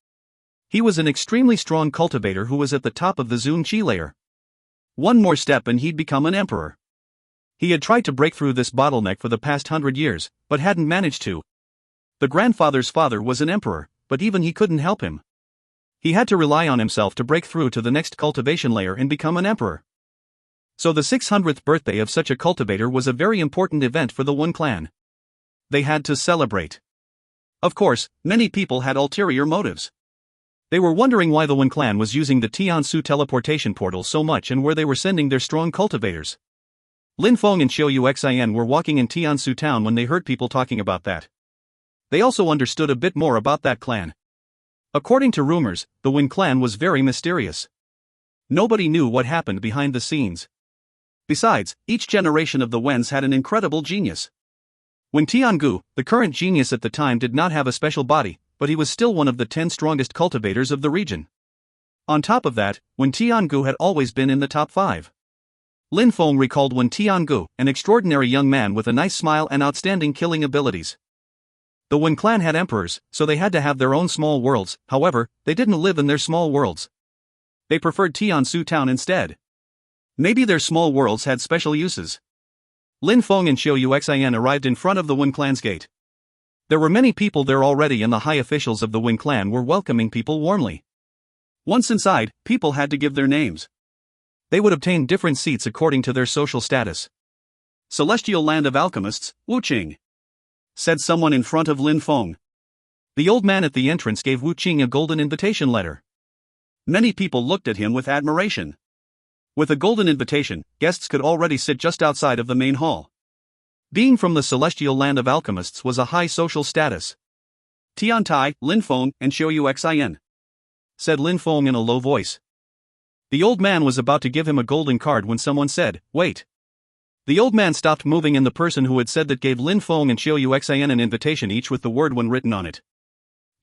He was an extremely strong cultivator who was at the top of the Zun Qi layer. One more step and he'd become an emperor. He had tried to break through this bottleneck for the past 100 years, but hadn't managed to. The grandfather's father was an emperor, but even he couldn't help him. He had to rely on himself to break through to the next cultivation layer and become an emperor. So the 600th birthday of such a cultivator was a very important event for the Wen clan. They had to celebrate. Of course, many people had ulterior motives. They were wondering why the Wen clan was using the Tiansu teleportation portal so much and where they were sending their strong cultivators. Lin Feng and Xiuxin were walking in Tiansu town when they heard people talking about that. They also understood a bit more about that clan. According to rumors, the Wen clan was very mysterious. Nobody knew what happened behind the scenes. Besides, each generation of the Wens had an incredible genius. When Tiangu, the current genius at the time, did not have a special body, but he was still one of the 10 strongest cultivators of the region. On top of that, Wen Tiangu had always been in the top 5. Lin Feng recalled Wen Tiangu, an extraordinary young man with a nice smile and outstanding killing abilities. The Wen clan had emperors, so they had to have their own small worlds. However, they didn't live in their small worlds. They preferred Tiansu town instead. Maybe their small worlds had special uses. Lin Feng and Xiuxin arrived in front of the Wen clan's gate. There were many people there already and the high officials of the Wen clan were welcoming people warmly. Once inside, people had to give their names. They would obtain different seats according to their social status. Celestial land of alchemists, Wuqing, said someone in front of Lin Feng. The old man at the entrance gave Wuqing a golden invitation letter. Many people looked at him with admiration. With a golden invitation, guests could already sit just outside of the main hall. Being from the celestial land of alchemists was a high social status. Tian Tai, Lin Feng, and Xiu Xin, said Lin Feng in a low voice. The old man was about to give him a golden card when someone said, "Wait." The old man stopped moving, and the person who had said that gave Lin Feng and Xiu Xin an invitation, each with the word "one" written on it.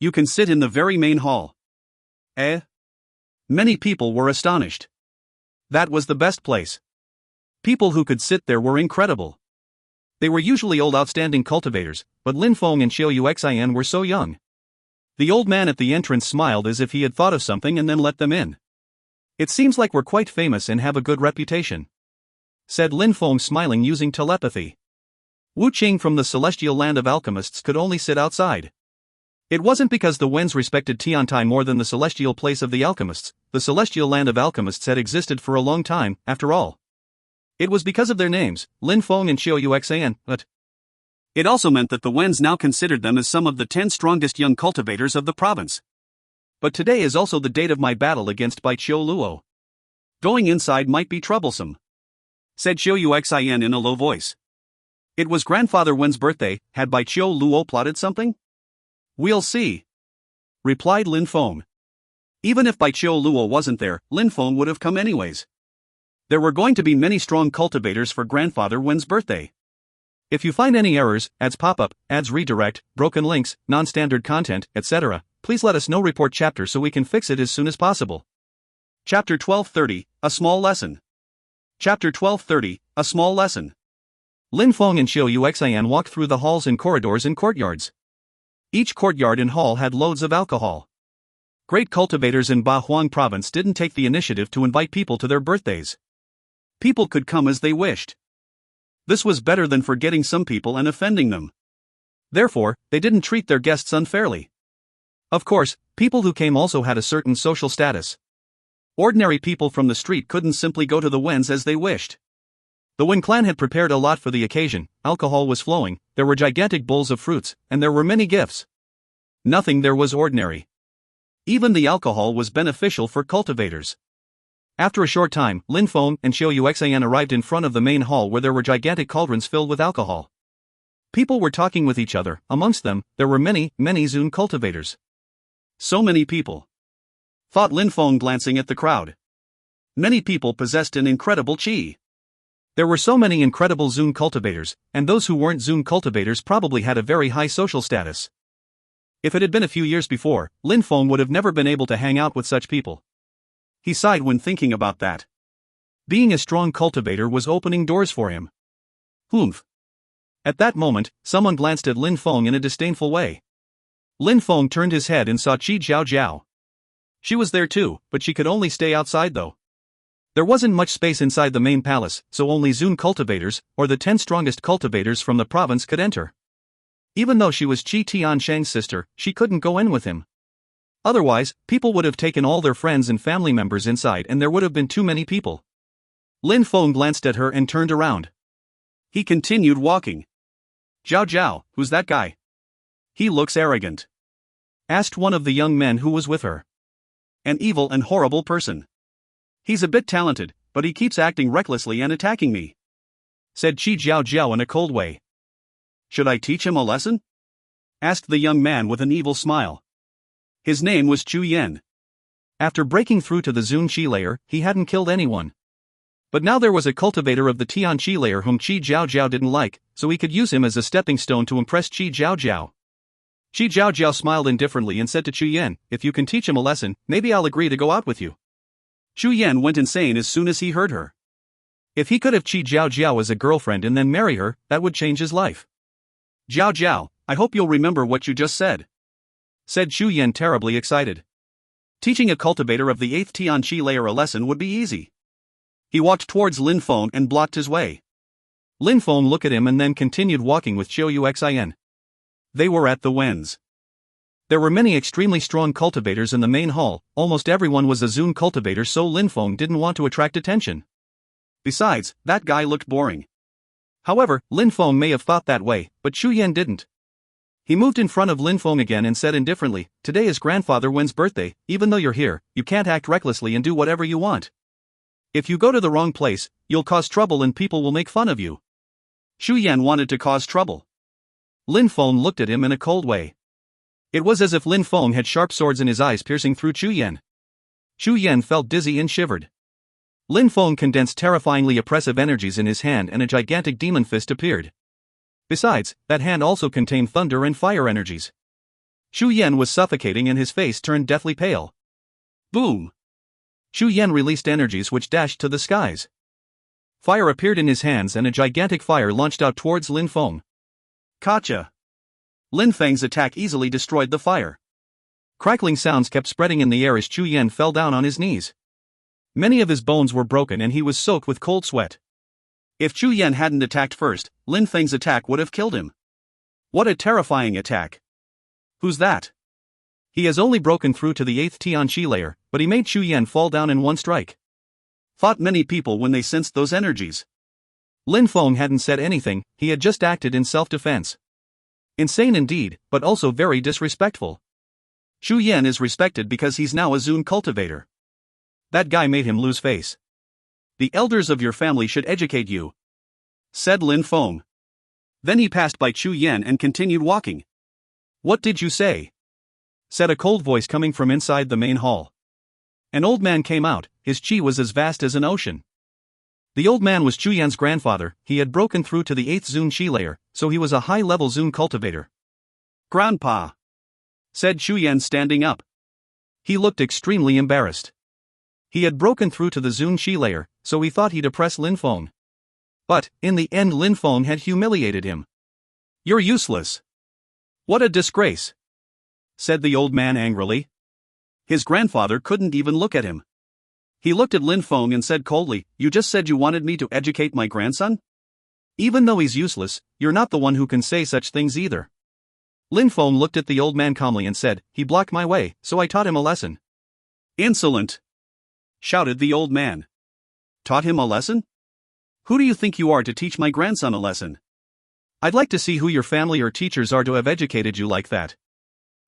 "You can sit in the very main hall." Eh? Many people were astonished. That was the best place. People who could sit there were incredible. They were usually old outstanding cultivators, but Lin Feng and Xiu Xin were so young. The old man at the entrance smiled as if he had thought of something and then let them in. "It seems like we're quite famous and have a good reputation," said Lin Feng, smiling using telepathy. Wuqing from the celestial land of alchemists could only sit outside. It wasn't because the Wens respected Tiantai more than the celestial place of the alchemists. The celestial land of alchemists had existed for a long time, after all. It was because of their names, Lin Feng and Xiu Xin, but it also meant that the Wens now considered them as some of the 10 strongest young cultivators of the province. But today is also the date of my battle against Bai Qiu Luo. Going inside might be troublesome, said Xiu Xin in a low voice. It was Grandfather Wen's birthday. Had Bai Qiu Luo plotted something? "We'll see," replied Lin Feng. Even if Bai Qiu Luo wasn't there, Lin Feng would have come anyways. There were going to be many strong cultivators for Grandfather Wen's birthday. If you find any errors, ads pop up, ads redirect, broken links, non-standard content, etc., please let us know. Report chapter so we can fix it as soon as possible. Chapter 1230, A Small Lesson. Chapter 1230, A Small Lesson. Lin Feng and Xiu Xin walked through the halls and corridors and courtyards. Each courtyard and hall had loads of alcohol. Great cultivators in Ba Huang province didn't take the initiative to invite people to their birthdays. People could come as they wished. This was better than forgetting some people and offending them. Therefore, they didn't treat their guests unfairly. Of course, people who came also had a certain social status. Ordinary people from the street couldn't simply go to the Wens as they wished. The Wen clan had prepared a lot for the occasion. Alcohol was flowing, there were gigantic bowls of fruits, and there were many gifts. Nothing there was ordinary. Even the alcohol was beneficial for cultivators. After a short time, Lin Feng and Xiu Xin arrived in front of the main hall where there were gigantic cauldrons filled with alcohol. People were talking with each other. Amongst them, there were many Zun cultivators. So many people, thought Lin Feng, glancing at the crowd. Many people possessed an incredible qi. There were so many incredible Zun cultivators, and those who weren't Zun cultivators probably had a very high social status. If it had been a few years before, Lin Feng would have never been able to hang out with such people. He sighed when thinking about that. Being a strong cultivator was opening doors for him. Humph. At that moment, someone glanced at Lin Feng in a disdainful way. Lin Feng turned his head and saw Qi Jiao Jiao. She was there too, but she could only stay outside though. There wasn't much space inside the main palace, so only Zun cultivators, or the 10 strongest cultivators from the province, could enter. Even though she was Qi Tianshang's sister, she couldn't go in with him. Otherwise, people would have taken all their friends and family members inside and there would have been too many people. Lin Feng glanced at her and turned around. He continued walking. "Jiao Jiao, who's that guy? He looks arrogant," asked one of the young men who was with her. "An evil and horrible person. He's a bit talented, but he keeps acting recklessly and attacking me," said Qi Jiao Jiao in a cold way. "Should I teach him a lesson?" asked the young man with an evil smile. His name was Chu Yen. After breaking through to the Zun Qi layer, he hadn't killed anyone. But now there was a cultivator of the Tian Qi layer whom Qi Jiao Jiao didn't like, so he could use him as a stepping stone to impress Qi Jiao Jiao. Qi Jiao Jiao smiled indifferently and said to Chu Yen, "If you can teach him a lesson, maybe I'll agree to go out with you." Chu Yen went insane as soon as he heard her. If he could have Qi Jiao Jiao as a girlfriend and then marry her, that would change his life. "Jiao Jiao, I hope you'll remember what you just said," said Chu Yen, terribly excited. Teaching a cultivator of the 8th Tian Qi layer a lesson would be easy. He walked towards Lin Feng and blocked his way. Lin Feng looked at him and then continued walking with Xiu Xin. They were at the Wens. There were many extremely strong cultivators in the main hall, almost everyone was a Zun cultivator, so Lin Feng didn't want to attract attention. Besides, that guy looked boring. However, Lin Feng may have thought that way, but Chu Yan didn't. He moved in front of Lin Feng again and said indifferently, "Today is Grandfather Wen's birthday. Even though you're here, you can't act recklessly and do whatever you want. If you go to the wrong place, you'll cause trouble and people will make fun of you." Chu Yan wanted to cause trouble. Lin Feng looked at him in a cold way. It was as if Lin Feng had sharp swords in his eyes piercing through Chu Yan. Chu Yan felt dizzy and shivered. Lin Feng condensed terrifyingly oppressive energies in his hand and a gigantic demon fist appeared. Besides, that hand also contained thunder and fire energies. Chu Yan was suffocating and his face turned deathly pale. Boom! Chu Yan released energies which dashed to the skies. Fire appeared in his hands and a gigantic fire launched out towards Lin Feng. Gotcha! Lin Feng's attack easily destroyed the fire. Crackling sounds kept spreading in the air as Chu Yan fell down on his knees. Many of his bones were broken and he was soaked with cold sweat. If Chu Yan hadn't attacked first, Lin Feng's attack would have killed him. What a terrifying attack! Who's that? He has only broken through to the 8th Tianqi layer, but he made Chu Yan fall down in one strike. Fought many people when they sensed those energies. Lin Feng hadn't said anything, he had just acted in self-defense. Insane indeed, but also very disrespectful. Chu Yan is respected because he's now a Zun cultivator. That guy made him lose face. The elders of your family should educate you, said Lin Feng. Then he passed by Chu Yan and continued walking. What did you say? Said a cold voice coming from inside the main hall. An old man came out, his chi was as vast as an ocean. The old man was Chu Yan's grandfather, he had broken through to the 8th Zun Qi layer, so he was a high-level Zun cultivator. Grandpa, said Chu Yan standing up. He looked extremely embarrassed. He had broken through to the Zun Qi layer, so he thought he'd oppress Lin Feng. But, in the end Lin Feng had humiliated him. You're useless. What a disgrace, said the old man angrily. His grandfather couldn't even look at him. He looked at Lin Feng and said coldly, "You just said you wanted me to educate my grandson? Even though he's useless, you're not the one who can say such things either." Lin Feng looked at the old man calmly and said, "He blocked my way, so I taught him a lesson." Insolent! Shouted the old man. Taught him a lesson? Who do you think you are to teach my grandson a lesson? I'd like to see who your family or teachers are to have educated you like that.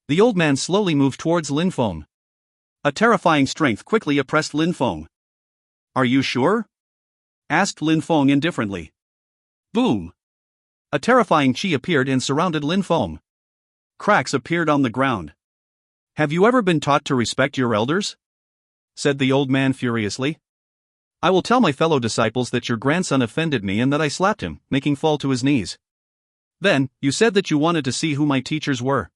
The old man slowly moved towards Lin Feng. A terrifying strength quickly oppressed Lin Feng. Are you sure? Asked Lin Feng indifferently. Boom! A terrifying chi appeared and surrounded Lin Feng. Cracks appeared on the ground. Have you ever been taught to respect your elders? Said the old man furiously. I will tell my fellow disciples that your grandson offended me and that I slapped him, making fall to his knees. Then, you said that you wanted to see who my teachers were.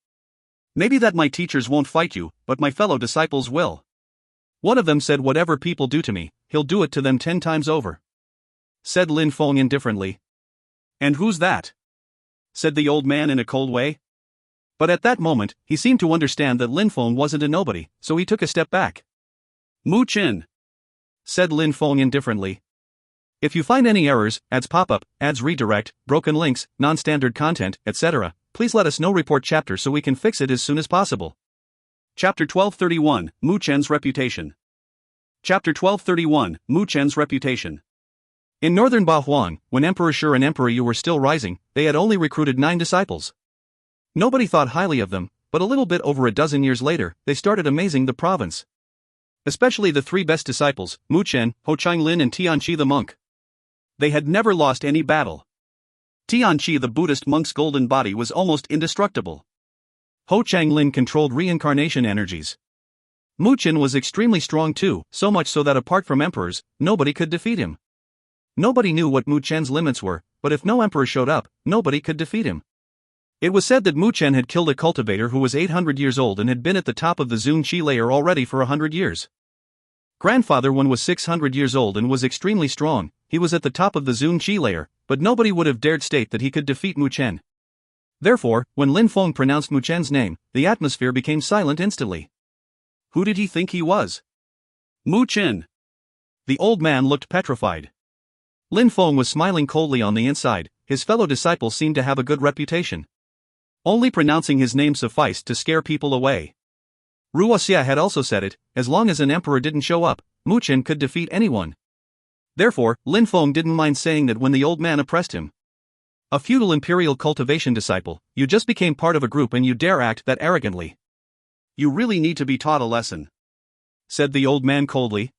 Maybe that my teachers won't fight you, but my fellow disciples will. One of them said whatever people do to me, he'll do it to them 10 times over. Said Lin Feng indifferently. And who's that? Said the old man in a cold way. But at that moment, he seemed to understand that Lin Feng wasn't a nobody, so he took a step back. Mu Qin, said Lin Feng indifferently. If you find any errors, ads pop-up, ads redirect, broken links, non-standard content, etc., please let us know. Report chapter so we can fix it as soon as possible. Chapter 1231, Mu Chen's Reputation. Chapter 1231, Mu Chen's Reputation. In northern Bahuang, when Emperor Shi and Emperor Yu were still rising, they had only recruited 9 disciples. Nobody thought highly of them, but a little bit over a dozen years later, they started amazing the province. Especially the 3 best disciples, Mu Chen, Ho Changlin and Tianqi the monk. They had never lost any battle. Tianqi the Buddhist monk's golden body was almost indestructible. Ho Changlin controlled reincarnation energies. Mu Chen was extremely strong too, so much so that apart from emperors, nobody could defeat him. Nobody knew what Mu Chen's limits were, but if no emperor showed up, nobody could defeat him. It was said that Mu Chen had killed a cultivator who was 800 years old and had been at the top of the Zun Qi layer already for 100 years. Grandfather Wen was 600 years old and was extremely strong, he was at the top of the Zun Qi layer, but nobody would have dared state that he could defeat Mu Chen. Therefore, when Lin Feng pronounced Mu Chen's name, the atmosphere became silent instantly. Who did he think he was? Mu Chen. The old man looked petrified. Lin Feng was smiling coldly on the inside, his fellow disciples seemed to have a good reputation. Only pronouncing his name sufficed to scare people away. Ruo Xia had also said it, as long as an emperor didn't show up, Mu Chen could defeat anyone. Therefore, Lin Feng didn't mind saying that when the old man oppressed him. A feudal imperial cultivation disciple, you just became part of a group and you dare act that arrogantly. You really need to be taught a lesson, said the old man coldly.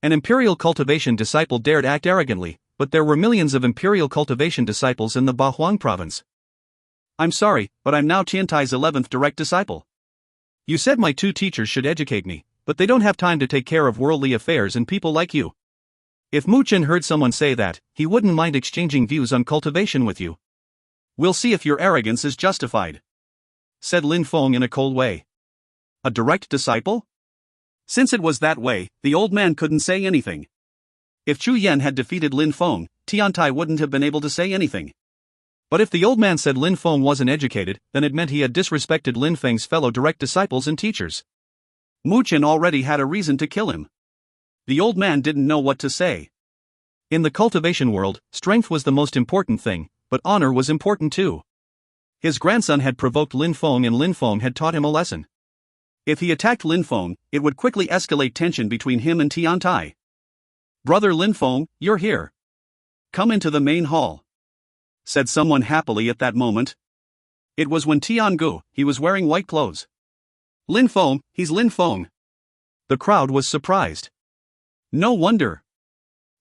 An imperial cultivation disciple dared act arrogantly, but there were millions of imperial cultivation disciples in the Bahuang province. I'm sorry, but I'm now Tiantai's 11th direct disciple. You said my 2 teachers should educate me, but they don't have time to take care of worldly affairs and people like you. If Mu Chen heard someone say that, he wouldn't mind exchanging views on cultivation with you. We'll see if your arrogance is justified, said Lin Feng in a cold way. A direct disciple? Since it was that way, the old man couldn't say anything. If Chu Yan had defeated Lin Feng, Tiantai wouldn't have been able to say anything. But if the old man said Lin Feng wasn't educated, then it meant he had disrespected Lin Feng's fellow direct disciples and teachers. Mu Chen already had a reason to kill him. The old man didn't know what to say. In the cultivation world, strength was the most important thing, but honor was important too. His grandson had provoked Lin Feng and Lin Feng had taught him a lesson. If he attacked Lin Feng, it would quickly escalate tension between him and Tiantai. Brother Lin Feng, you're here. Come into the main hall, said someone happily at that moment. It was when Tiangu, he was wearing white clothes. Lin Feng, he's Lin Feng. The crowd was surprised. No wonder.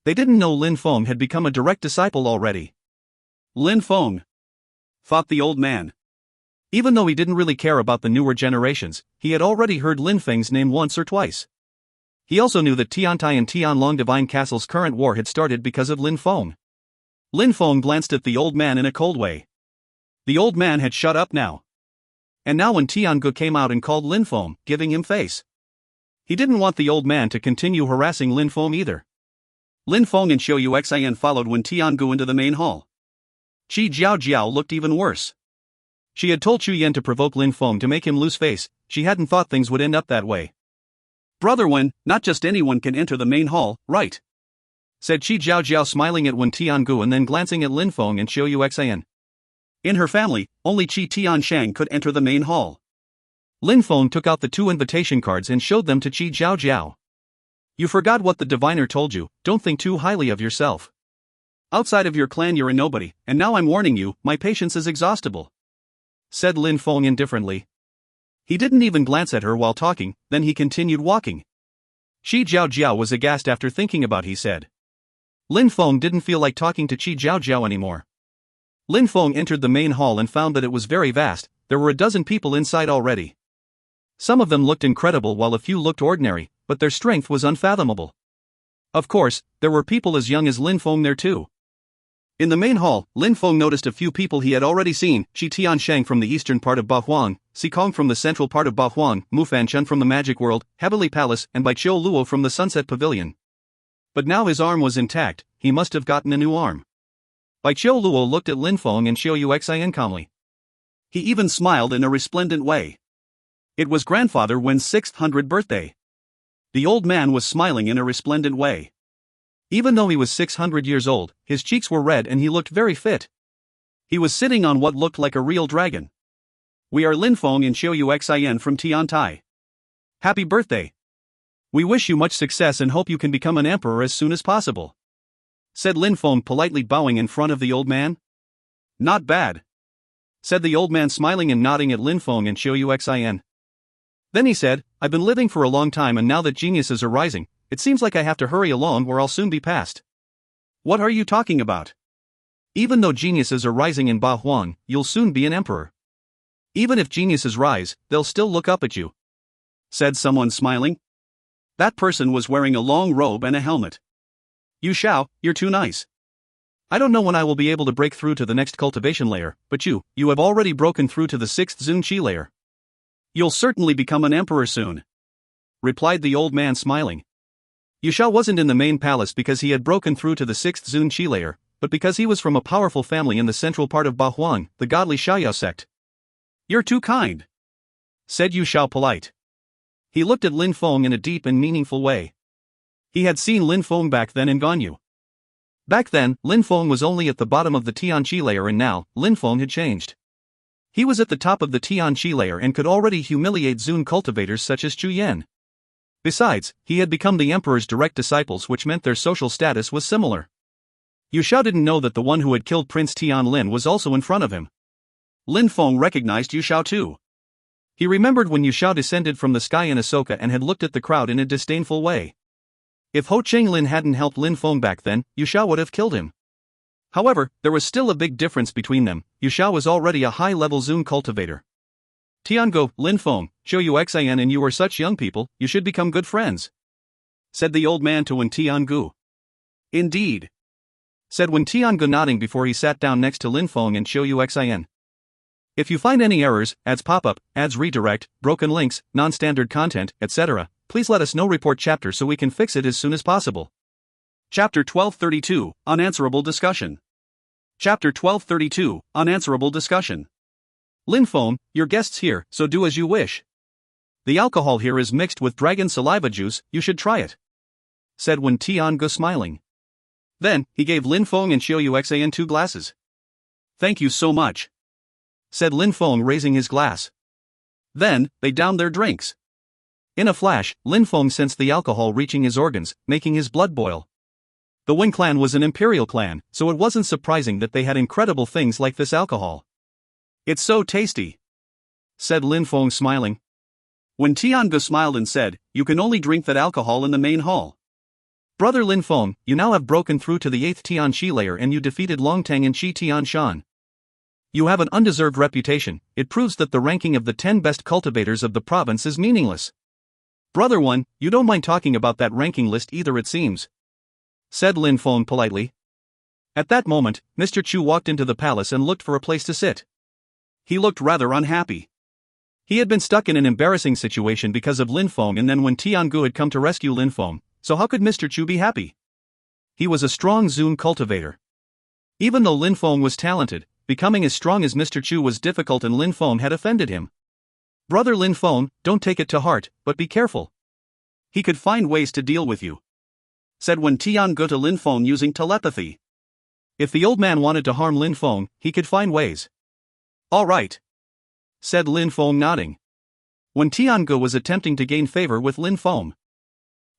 They didn't know Lin Feng had become a direct disciple already. Lin Feng, thought the old man. Even though he didn't really care about the newer generations, he had already heard Lin Feng's name once or twice. He also knew that Tiantai and Tianlong Divine Castle's current war had started because of Lin Feng. Lin Feng glanced at the old man in a cold way. The old man had shut up now. And now when Tiangu came out and called Lin Feng, giving him face. He didn't want the old man to continue harassing Lin Feng either. Lin Feng and Xiu Yuxian followed when Tiangu into the main hall. Qi Jiao looked even worse. She had told Chu Yan to provoke Lin Feng to make him lose face. She hadn't thought things would end up that way. Brother Wen, not just anyone can enter the main hall, right? Said Qi Jiao smiling at Wen Tiangu and then glancing at Lin Feng and Xiu Yuxian. In her family, only Qi Tianshang could enter the main hall. Lin Feng took out the 2 invitation cards and showed them to Qi Jiao. You forgot what the diviner told you, don't think too highly of yourself. Outside of your clan you're a nobody, and now I'm warning you, my patience is exhaustible, said Lin Feng indifferently. He didn't even glance at her while talking, then he continued walking. Qi Jiao was aghast after thinking about he said. Lin Feng didn't feel like talking to Qi Jiao anymore. Lin Feng entered the main hall and found that it was very vast. There were a dozen people inside already. Some of them looked incredible while a few looked ordinary, but their strength was unfathomable. Of course, there were people as young as Lin Feng there too. In the main hall, Lin Feng noticed a few people he had already seen: Qi Tianshang from the eastern part of Bahuang, Xikong from the central part of Bahuang, Mu Fanchun from the Magic World, Heavenly Palace, and Baiqiu Luo from the Sunset Pavilion. But now his arm was intact, he must have gotten a new arm. Baiqiu Luo looked at Lin Feng and Xiu Yuxian calmly. He even smiled in a resplendent way. It was Grandfather Wen's 600th birthday. The old man was smiling in a resplendent way. Even though he was 600 years old, his cheeks were red and he looked very fit. He was sitting on what looked like a real dragon. We are Lin Feng and Xiu Yuxian from Tiantai. Happy birthday. We wish you much success and hope you can become an emperor as soon as possible, said Lin Feng politely bowing in front of the old man. Not bad, said the old man smiling and nodding at Lin Feng and Xiu Yuxian. Then he said, I've been living for a long time and now that geniuses are rising, it seems like I have to hurry along or I'll soon be past. What are you talking about? Even though geniuses are rising in Bahuang, you'll soon be an emperor. Even if geniuses rise, they'll still look up at you, said someone smiling. That person was wearing a long robe and a helmet. Yu Shao, you're too nice. I don't know when I will be able to break through to the next cultivation layer, but you have already broken through to the 6th Zun Qi layer. You'll certainly become an emperor soon, replied the old man smiling. Yu Shao wasn't in the main palace because he had broken through to the 6th Zun Qi layer, but because he was from a powerful family in the central part of Bahuang, the godly Xiaoyao sect. You're too kind, said Yu Shao polite. He looked at Lin Feng in a deep and meaningful way. He had seen Lin Feng back then in Ganyu. Back then, Lin Feng was only at the bottom of the Tianqi layer and now, Lin Feng had changed. He was at the top of the Tianqi layer and could already humiliate Zun cultivators such as Chu Yan. Besides, he had become the emperor's direct disciples, which meant their social status was similar. Yu Xiao didn't know that the one who had killed Prince Tianlin was also in front of him. Lin Feng recognized Yu Xiao too. He remembered when Yu Xiao descended from the sky in Ahsoka and had looked at the crowd in a disdainful way. If Ho Chenglin hadn't helped Lin Feng back then, Yu Xiao would have killed him. However, there was still a big difference between them. Yu Xiao was already a high-level Zun cultivator. Tiango, Lin Feng, Zhou Yuxian and you are such young people, you should become good friends, said the old man to Wen Tiangu. Indeed, said Wen Tiangu, nodding before he sat down next to Lin Feng and Zhou Yuxian. If you find any errors, ads pop-up, ads redirect, broken links, non-standard content, etc., please let us know. Report chapter so we can fix it as soon as possible. Chapter 1232, Unanswerable Discussion. Chapter 1232, Unanswerable Discussion. Lin Feng, your guest's here, so do as you wish. The alcohol here is mixed with dragon saliva juice, you should try it, said Wen Tiangu, smiling. Then, he gave Lin Feng and Zhou Yuxian 2 glasses. Thank you so much, said Lin Feng, raising his glass. Then, they downed their drinks. In a flash, Lin Feng sensed the alcohol reaching his organs, making his blood boil. The Wen clan was an imperial clan, so it wasn't surprising that they had incredible things like this alcohol. It's so tasty, said Lin Feng, smiling. Wen Tiangu smiled and said, you can only drink that alcohol in the main hall. Brother Lin Feng, you now have broken through to the 8th Tianqi layer and you defeated Longtang and Shi Tianshan. You have an undeserved reputation. It proves that the ranking of the 10 best cultivators of the province is meaningless. Brother One, you don't mind talking about that ranking list either, it seems, said Lin Feng politely. At that moment, Mr. Chu walked into the palace and looked for a place to sit. He looked rather unhappy. He had been stuck in an embarrassing situation because of Lin Feng, and then when Tiangu had come to rescue Lin Feng, so how could Mr. Chu be happy? He was a strong Zun cultivator. Even though Lin Feng was talented, becoming as strong as Mr. Chu was difficult, and Lin Feng had offended him. Brother Lin Feng, don't take it to heart, but be careful. He could find ways to deal with you, said Wen Tiangu to Lin Feng using telepathy. If the old man wanted to harm Lin Feng, he could find ways. All right, said Lin Feng, nodding. Wen Tiangu was attempting to gain favor with Lin Feng.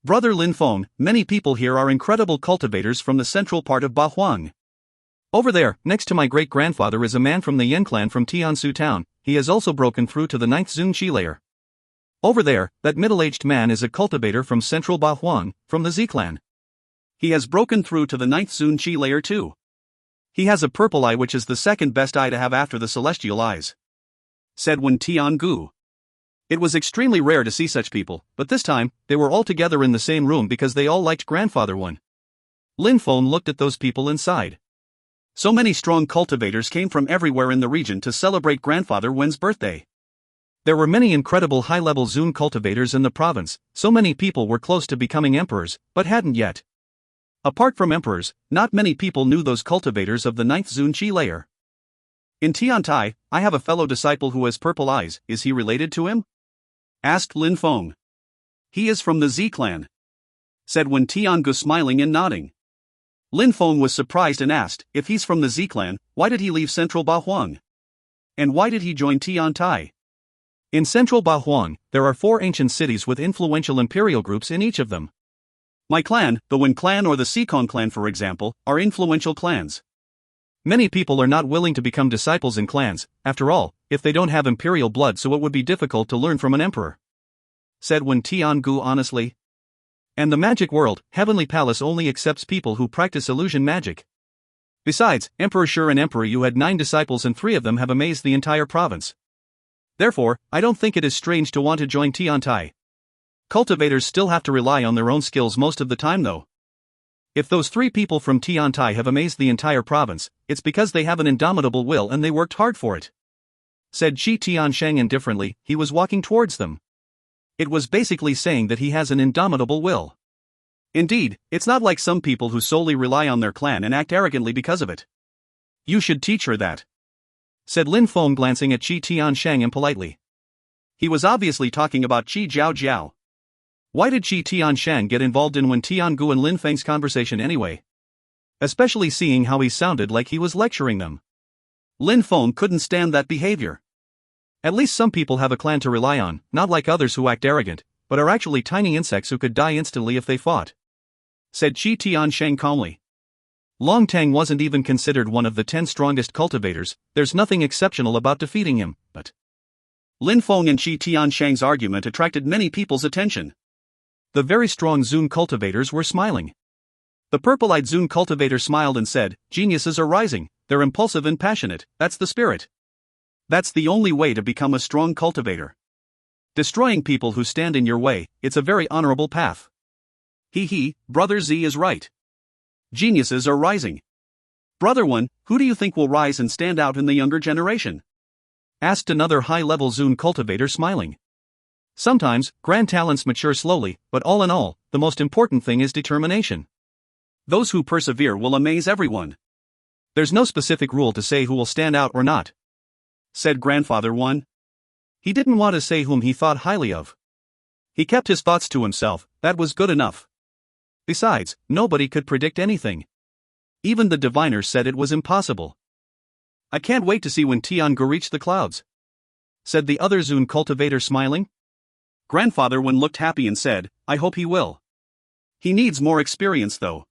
Brother Lin Feng, many people here are incredible cultivators from the central part of Bahuang. Over there, next to my great-grandfather, is a man from the Yen clan from Tiansu town. He has also broken through to the 9th Zunqi layer. Over there, that middle-aged man is a cultivator from central Bahuang, from the Z clan. He has broken through to the 9th Zunqi layer too. He has a purple eye, which is the second best eye to have after the celestial eyes, said Wen Tiangu. It was extremely rare to see such people, but this time, they were all together in the same room because they all liked Grandfather Wen. Lin Feng looked at those people inside. So many strong cultivators came from everywhere in the region to celebrate Grandfather Wen's birthday. There were many incredible high-level Zun cultivators in the province. So many people were close to becoming emperors, but hadn't yet. Apart from emperors, not many people knew those cultivators of the 9th Zunqi layer. In Tiantai, I have a fellow disciple who has purple eyes. Is he related to him? Asked Lin Feng. He is from the Z clan, said Wen Tiangu, smiling and nodding. Lin Feng was surprised and asked, if he's from the Z clan, why did he leave central Bahuang? And why did he join Tiantai? In central Bahuang, there are 4 ancient cities with influential imperial groups in each of them. My clan, the Wen clan or the Sikong clan for example, are influential clans. Many people are not willing to become disciples in clans, after all, if they don't have imperial blood, so it would be difficult to learn from an emperor, said Wen Tiangu honestly. And the magic world, Heavenly Palace, only accepts people who practice illusion magic. Besides, Emperor Shi and Emperor Yu had 9 disciples and 3 of them have amazed the entire province. Therefore, I don't think it is strange to want to join Tiantai. Cultivators still have to rely on their own skills most of the time though. If those 3 people from Tiantai have amazed the entire province, it's because they have an indomitable will and they worked hard for it, said Shi Tianshang indifferently. He was walking towards them. It was basically saying that he has an indomitable will. Indeed, it's not like some people who solely rely on their clan and act arrogantly because of it. You should teach her that, said Lin Feng, glancing at Shi Tianshang impolitely. He was obviously talking about Qi Jiao Jiao. Why did Shi Tianshang get involved in Wen Tiangu and Lin Feng's conversation anyway? Especially seeing how he sounded like he was lecturing them. Lin Feng couldn't stand that behavior. At least some people have a clan to rely on, not like others who act arrogant, but are actually tiny insects who could die instantly if they fought," said Qi Tiansheng calmly. Long Tang wasn't even considered one of the 10 strongest cultivators. There's nothing exceptional about defeating him, but Lin Feng and Qi Tiansheng's argument attracted many people's attention. The very strong Zun cultivators were smiling. The purple-eyed Zun cultivator smiled and said, "Geniuses are rising, they're impulsive and passionate, that's the spirit. That's the only way to become a strong cultivator. Destroying people who stand in your way, it's a very honorable path." Brother Z is right. Geniuses are rising. Brother One, who do you think will rise and stand out in the younger generation? Asked another high-level Zun cultivator smiling. Sometimes, grand talents mature slowly, but all in all, the most important thing is determination. Those who persevere will amaze everyone. There's no specific rule to say who will stand out or not, said Grandfather One. He didn't want to say whom he thought highly of. He kept his thoughts to himself, that was good enough. Besides, nobody could predict anything. Even the diviners said it was impossible. "I can't wait to see when Tiangu reach the clouds," said the other Zun cultivator smiling. Grandfather One looked happy and said, "I hope he will. He needs more experience though.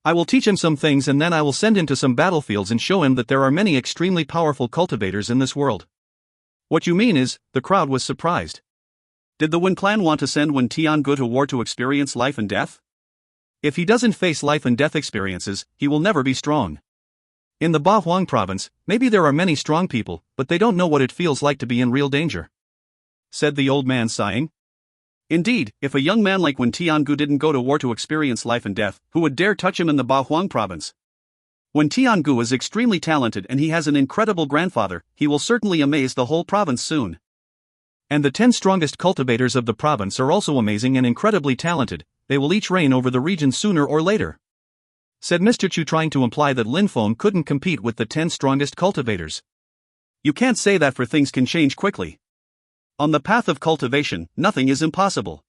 I will teach him some things and then I will send him to some battlefields and show him that there are many extremely powerful cultivators in this world." "What you mean is," the crowd was surprised. "Did the Wen clan want to send Wen Tiangu to war to experience life and death? If he doesn't face life and death experiences, he will never be strong. In the Ba Huang province, maybe there are many strong people, but they don't know what it feels like to be in real danger," said the old man sighing. Indeed, if a young man like Wen Tiangu didn't go to war to experience life and death, who would dare touch him in the Ba Huang province? Wen Tiangu is extremely talented and he has an incredible grandfather, he will certainly amaze the whole province soon. And the 10 strongest cultivators of the province are also amazing and incredibly talented, they will each reign over the region sooner or later," said Mr. Chu, trying to imply that Lin Feng couldn't compete with the 10 strongest cultivators. "You can't say that, for things can change quickly. On the path of cultivation, nothing is impossible.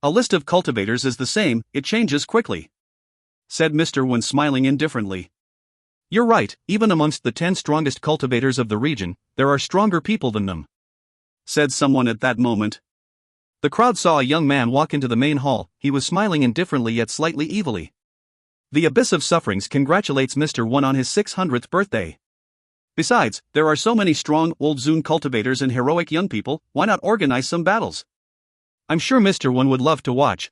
A list of cultivators is the same, it changes quickly," said Mr. Wen smiling indifferently. "You're right, even amongst the 10 strongest cultivators of the region, there are stronger people than them," said someone at that moment. The crowd saw a young man walk into the main hall. He was smiling indifferently yet slightly evilly. "The Abyss of Sufferings congratulates Mr. One on his 600th birthday. Besides, there are so many strong, old Zun cultivators and heroic young people, why not organize some battles? I'm sure Mr. One would love to watch.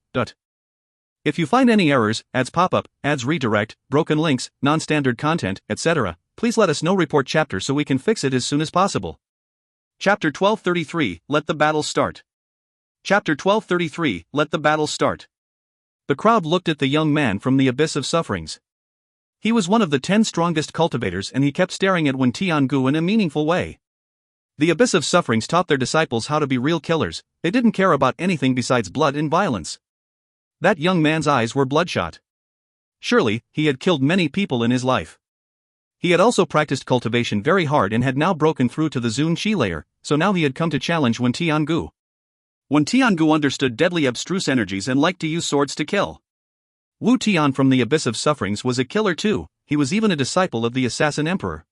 If you find any errors, ads pop up, ads redirect, broken links, non-standard content, etc., please let us know. Report chapter so we can fix it as soon as possible." Chapter 1233, Let the Battle Start. Chapter 1233, Let the Battle Start. The crowd looked at the young man from the Abyss of Sufferings. He was one of the 10 strongest cultivators and he kept staring at Wen Tiangu in a meaningful way. The Abyss of Sufferings taught their disciples how to be real killers, they didn't care about anything besides blood and violence. That young man's eyes were bloodshot. Surely, he had killed many people in his life. He had also practiced cultivation very hard and had now broken through to the Zun Qi layer, so now he had come to challenge Wen Tiangu. Wen Tiangu understood deadly abstruse energies and liked to use swords to kill. Wu Tian from the Abyss of Sufferings was a killer too, he was even a disciple of the Assassin Emperor.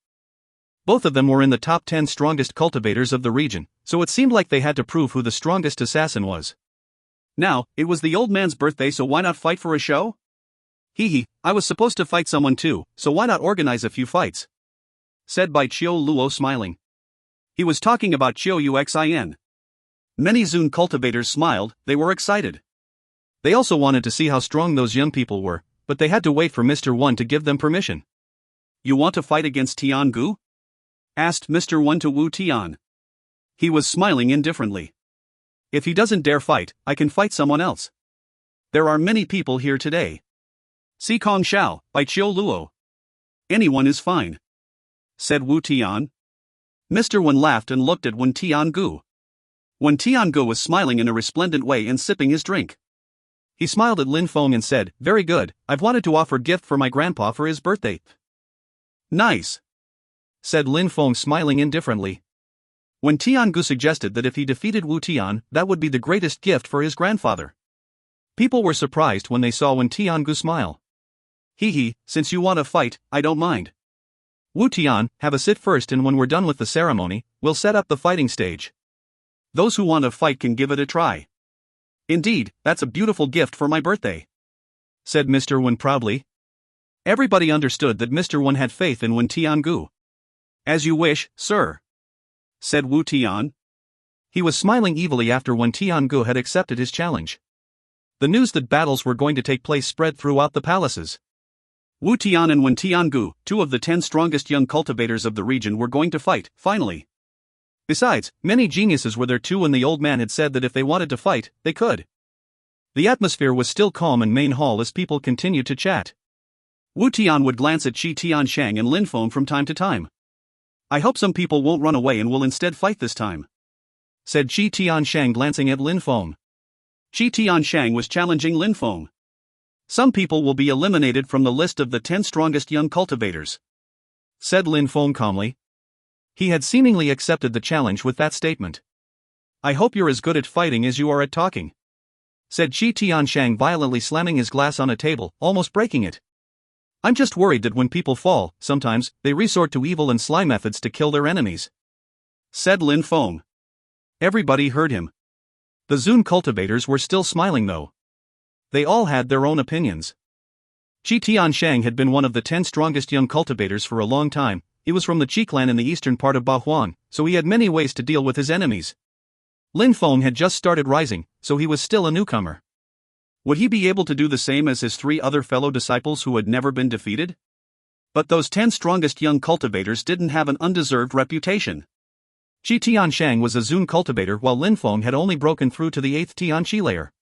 Both of them were in the top 10 strongest cultivators of the region, so it seemed like they had to prove who the strongest assassin was. Now, it was the old man's birthday, so why not fight for a show? I was supposed to fight someone too, so why not organize a few fights? Said Bai Chiu Luo smiling. He was talking about Chiu Uxin. Many Zun cultivators smiled, they were excited. They also wanted to see how strong those young people were, but they had to wait for Mr. One to give them permission. "You want to fight against Tiangu?" asked Mr. One to Wu Tian. He was smiling indifferently. "If he doesn't dare fight, I can fight someone else. There are many people here today. Si Kong Shao, Bai Chiu Luo. Anyone is fine," said Wu Tian. Mr. One laughed and looked at Wen Tiangu. Wen Tiangu was smiling in a resplendent way and sipping his drink. He smiled at Lin Feng and said, "Very good, I've wanted to offer gift for my grandpa for his birthday." "Nice," said Lin Feng smiling indifferently. Wen Tiangu suggested that if he defeated Wu Tian, that would be the greatest gift for his grandfather. People were surprised when they saw Wen Tiangu smile. Since you want to fight, I don't mind." Wu Tian, have a sit first, and when we're done with the ceremony, we'll set up the fighting stage. Those who want to fight can give it a try. Indeed, that's a beautiful gift for my birthday, said Mr. Wen proudly. Everybody understood that Mr. Wen had faith in Wen Tiangu. As you wish, sir, said Wu Tian. He was smiling evilly after Wen Tiangu had accepted his challenge. The news that battles were going to take place spread throughout the palaces. Wu Tian and Wen Tiangu, 2 of the 10 strongest young cultivators of the region, were going to fight, finally. Besides, many geniuses were there too, and the old man had said that if they wanted to fight, they could. The atmosphere was still calm in main hall as people continued to chat. Wu Tian would glance at Qi Tianshang and Lin Feng from time to time. I hope some people won't run away and will instead fight this time, said Qi Tianshang, glancing at Lin Feng. Qi Tianshang was challenging Lin Feng. Some people will be eliminated from the list of the 10 strongest young cultivators, said Lin Feng calmly. He had seemingly accepted the challenge with that statement. I hope you're as good at fighting as you are at talking, said Qi Tianshang, violently slamming his glass on a table, almost breaking it. I'm just worried that when people fall, sometimes, they resort to evil and sly methods to kill their enemies, said Lin Feng. Everybody heard him. The Zun cultivators were still smiling though. They all had their own opinions. Qi Tianshang had been one of the 10 strongest young cultivators for a long time. He was from the Qi clan in the eastern part of Bahuan, so he had many ways to deal with his enemies. Lin Feng had just started rising, so he was still a newcomer. Would he be able to do the same as his 3 other fellow disciples who had never been defeated? But those 10 strongest young cultivators didn't have an undeserved reputation. Qi Tianshang was a Zun cultivator while Lin Feng had only broken through to the 8th Tianqi layer.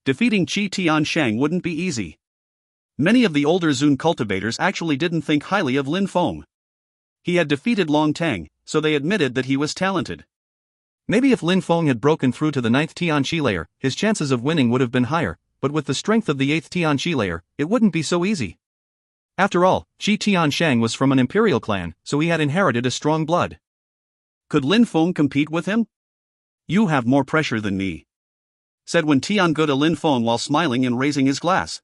Defeating Qi Tianshang wouldn't be easy. Many of the older Zun cultivators actually didn't think highly of Lin Feng. He had defeated Long Tang, so they admitted that he was talented. Maybe if Lin Feng had broken through to the 9th Tianqi layer, his chances of winning would have been higher, but with the strength of the 8th Tianqi layer, it wouldn't be so easy. After all, Qi Tianshang was from an imperial clan, so he had inherited a strong blood. Could Lin Feng compete with him? You have more pressure than me, said Wen Tiangu to Lin Feng while smiling and raising his glass.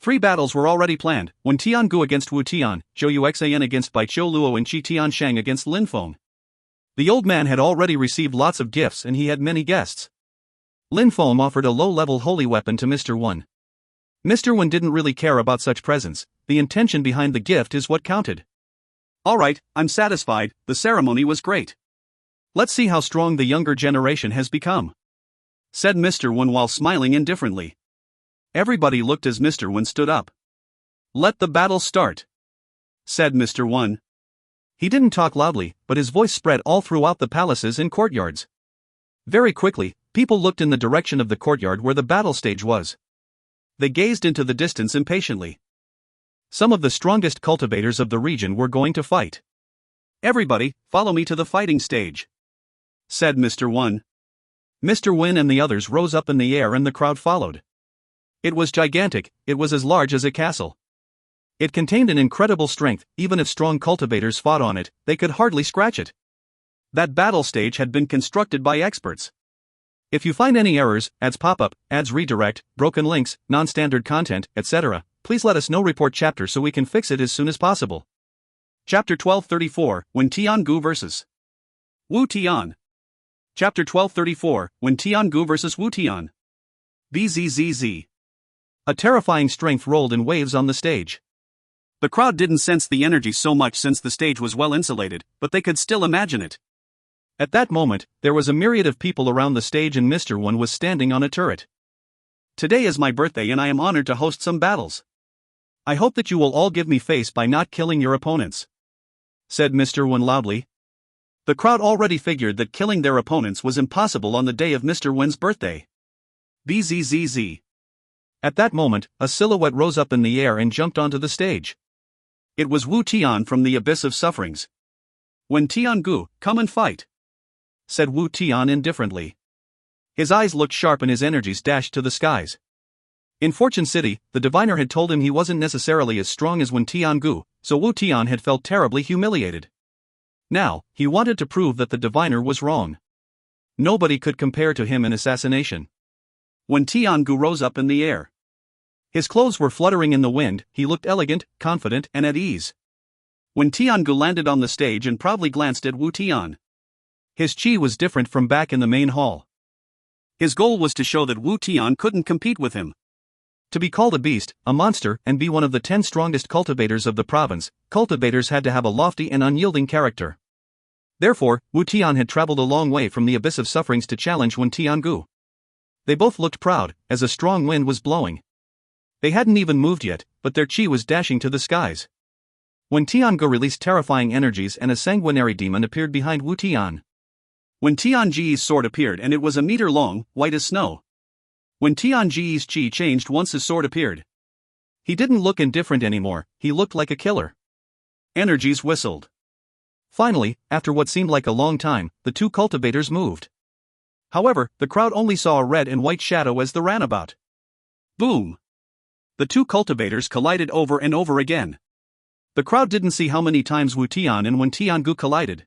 3 battles were already planned: Wen Tiangu against Wu Tian, Zhou Yuxian against Bai Qiu Luo, and Qi Tianshang against Lin Feng. The old man had already received lots of gifts and he had many guests. Lin Feng offered a low-level holy weapon to Mr. Wen. Mr. Wen didn't really care about such presents, the intention behind the gift is what counted. Alright, I'm satisfied, the ceremony was great. Let's see how strong the younger generation has become, said Mr. Wen while smiling indifferently. Everybody looked as Mr. Wen stood up. Let the battle start, said Mr. Wen. He didn't talk loudly, but his voice spread all throughout the palaces and courtyards. Very quickly, people looked in the direction of the courtyard where the battle stage was. They gazed into the distance impatiently. Some of the strongest cultivators of the region were going to fight. Everybody, follow me to the fighting stage, said Mr. Wen. Mr. Wen and the others rose up in the air and the crowd followed. It was gigantic, it was as large as a castle. It contained an incredible strength, even if strong cultivators fought on it, they could hardly scratch it. That battle stage had been constructed by experts. If you find any errors, ads pop up, ads redirect, broken links, non-standard content, etc., please let us know. Report chapter so we can fix it as soon as possible. Chapter 1234, Wen Tiangu vs. Wu Tian. Chapter 1234, Wen Tiangu vs. Wu Tian. Bzzz. A terrifying strength rolled in waves on the stage. The crowd didn't sense the energy so much since the stage was well insulated, but they could still imagine it. At that moment, there was a myriad of people around the stage and Mr. Wen was standing on a turret. Today is my birthday and I am honored to host some battles. I hope that you will all give me face by not killing your opponents, said Mr. Wen loudly. The crowd already figured that killing their opponents was impossible on the day of Mr. Wen's birthday. Bzzz. At that moment, a silhouette rose up in the air and jumped onto the stage. It was Wu Tian from the Abyss of Sufferings. Wen Tiangu, come and fight, said Wu Tian indifferently. His eyes looked sharp and his energies dashed to the skies. In Fortune City, the diviner had told him he wasn't necessarily as strong as Wen Tiangu, so Wu Tian had felt terribly humiliated. Now, he wanted to prove that the diviner was wrong. Nobody could compare to him in assassination. Wen Tiangu rose up in the air. His clothes were fluttering in the wind, he looked elegant, confident, and at ease. Wen Tiangu landed on the stage and proudly glanced at Wu Tian. His chi was different from back in the main hall. His goal was to show that Wu Tian couldn't compete with him. To be called a beast, a monster, and be one of the 10 strongest cultivators of the province, cultivators had to have a lofty and unyielding character. Therefore, Wu Tian had traveled a long way from the abyss of sufferings to challenge Wen Tiangu. They both looked proud, as a strong wind was blowing. They hadn't even moved yet, but their chi was dashing to the skies. Wen Tiangu released terrifying energies and a sanguinary demon appeared behind Wu Tian. Wen Tianji's sword appeared and it was a meter long, white as snow. Wen Tianji's chi changed once his sword appeared. He didn't look indifferent anymore, he looked like a killer. Energies whistled. Finally, after what seemed like a long time, the two cultivators moved. However, the crowd only saw a red and white shadow as they ran about. Boom! The two cultivators collided over and over again. The crowd didn't see how many times Wu Tian and Wen Tiangu collided.